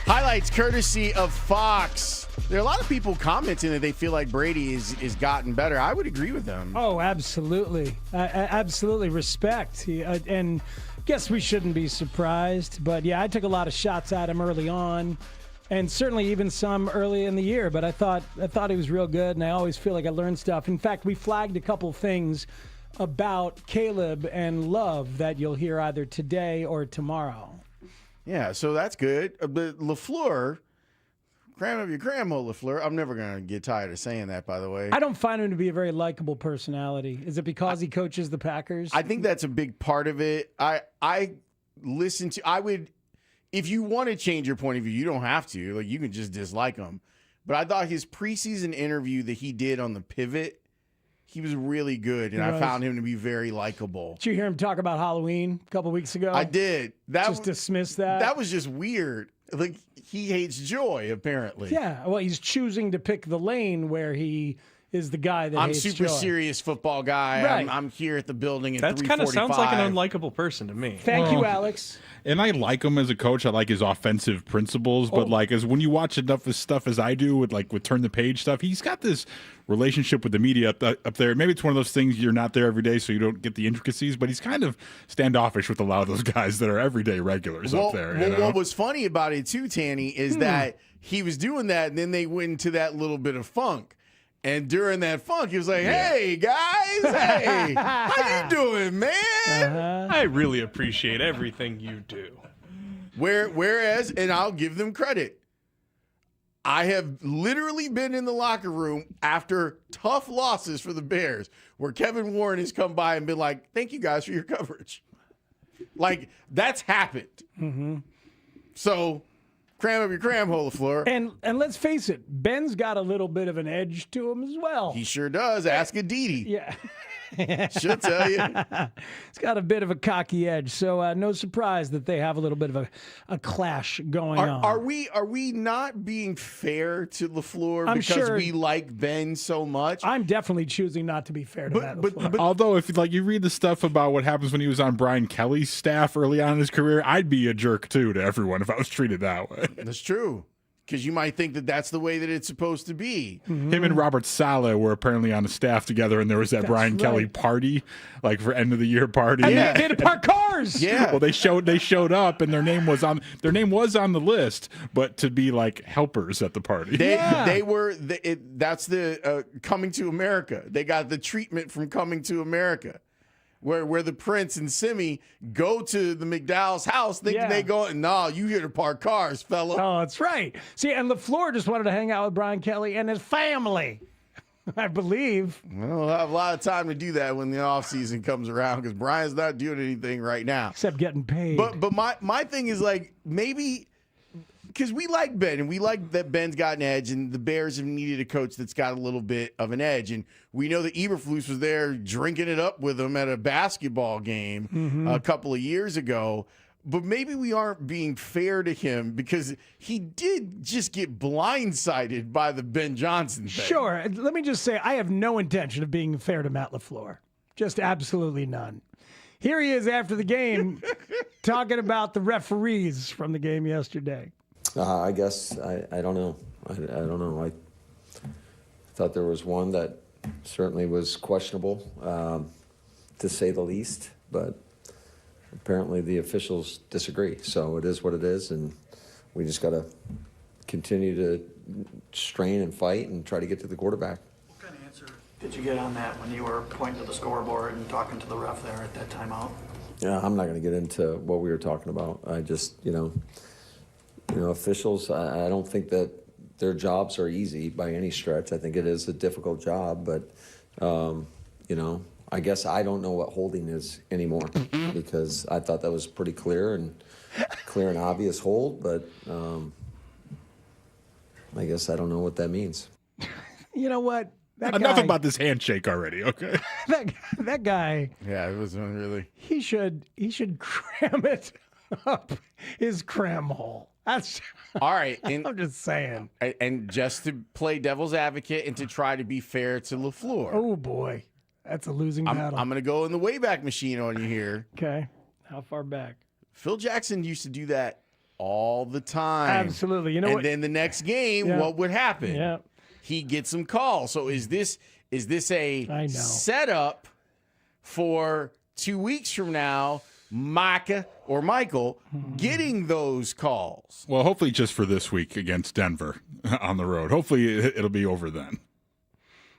Highlights courtesy of Fox. There are a lot of people commenting that they feel like Brady is gotten better. I would agree with them. Oh, absolutely. Absolutely. Respect. And guess we shouldn't be surprised. But, yeah, I took a lot of shots at him early on. and certainly even some early in the year. But I thought he was real good, and I always feel like I learned stuff. In fact, we flagged a couple things about Caleb and Love that you'll hear either today or tomorrow. Yeah, so that's good. But LaFleur, cram up your cramhole, LaFleur. I'm never going to get tired of saying that, by the way. I don't find him to be a very likable personality. Is it because he coaches the Packers? I think that's a big part of it. I would, if you want to change your point of view, you don't have to. Like, you can just dislike him. But I thought his preseason interview that he did on the Pivot, he was really good, and I found him to be very likable. Did you hear him talk about Halloween a couple weeks ago? I did. Dismiss that? That was just weird. Like, he hates joy, apparently. Yeah, well, he's choosing to pick the lane where he is the guy that hates super joy. serious football guy. Right. I'm here at the building at 3:45. That kind of sounds like an unlikable person to me. Thank you, Alex. And I like him as a coach. I like his offensive principles, but as when you watch enough of his stuff as I do with Turn the Page stuff, he's got this relationship with the media up there. Maybe it's one of those things you're not there every day, so you don't get the intricacies. But he's kind of standoffish with a lot of those guys that are everyday regulars up there. What was funny about it too, Tanny, is that he was doing that, and then they went into that little bit of funk. And during that funk, he was like, "Hey guys, hey, how you doing, man? I really appreciate everything you do." Whereas, and I'll give them credit, I have literally been in the locker room after tough losses for the Bears, where Kevin Warren has come by and been like, "Thank you guys for your coverage." Like, that's happened. Mm-hmm. So, cram up your cram hole, LaFleur. And let's face it, Ben's got a little bit of an edge to him as well. He sure does. Ask Aditi. Yeah. She'll tell you. He's got a bit of a cocky edge, so no surprise that they have a little bit of a clash going on. Are we not being fair to LaFleur I'm because sure- we like Ben so much? I'm definitely choosing not to be fair to Matt LaFleur. Although, if you read the stuff about what happens when he was on Brian Kelly's staff early on in his career, I'd be a jerk too to everyone if I was treated that way. That's true. Because you might think that that's the way that it's supposed to be. Mm-hmm. Him and Robert Saleh were apparently on the staff together, and there was that Brian Kelly party, for end of the year party. And they had to park cars. Yeah. Well, they showed up, and their name was on the list, but to be helpers at the party. They were. That's the Coming to America. They got the treatment from Coming to America. Where the Prince and Simi go to the McDowell's house, they go, "No, you here to park cars, fella." Oh, that's right. See, and LaFleur just wanted to hang out with Brian Kelly and his family, I believe. Well, we'll have a lot of time to do that when the offseason comes around because Brian's not doing anything right now. Except getting paid. But my thing is maybe because we like Ben and we like that Ben's got an edge and the Bears have needed a coach that's got a little bit of an edge. And we know that Eberflus was there drinking it up with him at a basketball game a couple of years ago. But maybe we aren't being fair to him because he did just get blindsided by the Ben Johnson thing. Sure. Let me just say, I have no intention of being fair to Matt LaFleur. Just absolutely none. Here he is after the game talking about the referees from the game yesterday. I guess I don't know. I don't know. I thought there was one that certainly was questionable, to say the least. But apparently the officials disagree. So it is what it is, and we just got to continue to strain and fight and try to get to the quarterback. What kind of answer did you get on that when you were pointing to the scoreboard and talking to the ref there at that timeout? Yeah, I'm not going to get into what we were talking about. I just, officials, I don't think that their jobs are easy by any stretch. I think it is a difficult job, but, I guess I don't know what holding is anymore because I thought that was pretty clear and obvious hold, but I guess I don't know what that means. You know what? Enough about this handshake already, okay? that guy. Yeah, it wasn't really. He should cram it up his cram hole. That's all right. I'm just saying. And just to play devil's advocate and to try to be fair to LaFleur. Oh boy, that's a losing battle. I'm going to go in the Wayback Machine on you here. Okay, how far back? Phil Jackson used to do that all the time. Absolutely. You know what? And then the next game, what would happen? Yeah. He gets some calls. So is this a setup for 2 weeks from now Micah or Michael getting those calls. Well, hopefully just for this week against Denver on the road. Hopefully it'll be over then.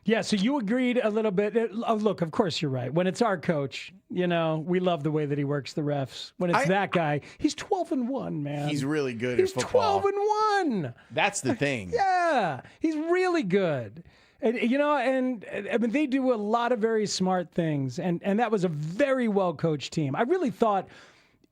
Yeah, so you agreed a little bit. Look, of course you're right. When it's our coach, we love the way that he works the refs. When it's that guy, he's 12-1, man. He's really good at football. He's 12-1. That's the thing. Yeah, he's really good. And, I mean, they do a lot of very smart things, and that was a very well-coached team. I really thought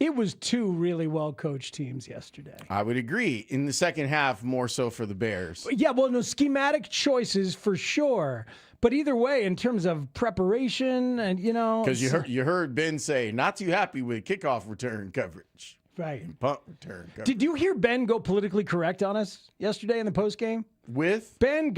it was two really well-coached teams yesterday. I would agree. In the second half, more so for the Bears. Yeah, well, no, schematic choices for sure. But either way, in terms of preparation and, Because you heard Ben say, not too happy with kickoff return coverage. Right. And punt return coverage. Did you hear Ben go politically correct on us yesterday in the postgame? With? Ben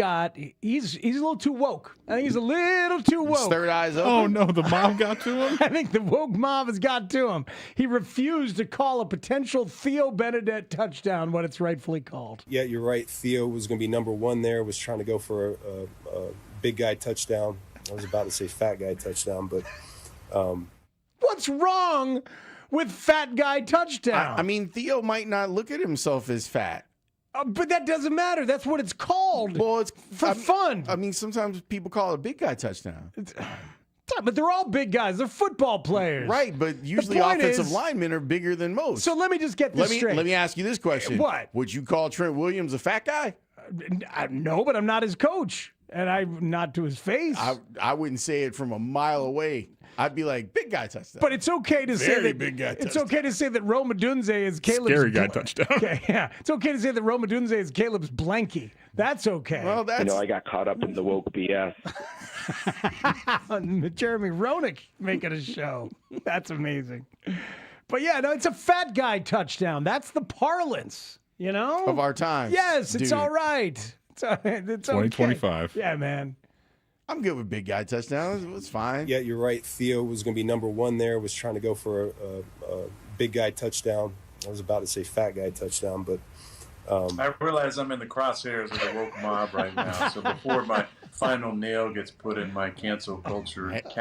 he's a little too woke. I think he's a little too woke. His third eye's open. Oh, no, the mob got to him? I think the woke mob has got to him. He refused to call a potential Theo Benedette touchdown what it's rightfully called. Yeah, you're right. Theo was going to be number one there, was trying to go for a big guy touchdown. I was about to say fat guy touchdown, but... What's wrong with fat guy touchdown? I mean, Theo might not look at himself as fat. But that doesn't matter. That's what it's called. Well, it's for fun. I mean, sometimes people call it a big guy touchdown. But they're all big guys. They're football players. Right, but usually offensive linemen are bigger than most. So let me just get this straight. Let me ask you this question. What? Would you call Trent Williams a fat guy? No, but I'm not his coach. And I'm not to his face. I wouldn't say it from a mile away. I'd be like, big guy touchdown. But it's okay to say that big guy it's touchdown. okay to say that Rome Odunze is Caleb's Scary guy touchdown. Okay, yeah. It's okay to say that Rome Odunze is Caleb's blankie. That's okay. Well, that's I got caught up in the woke BS. Jeremy Roenick making a show. That's amazing. But yeah, no, it's a fat guy touchdown. That's the parlance, of our time. Yes, it's dude. all right. It's 2025. Okay. Yeah, man. I'm good with big guy touchdowns. It's fine. Yeah, you're right. Theo was going to be number one there, was trying to go for a big guy touchdown. I was about to say fat guy touchdown, but... I realize I'm in the crosshairs of the woke mob right now, so before my final nail gets put in my cancel culture cat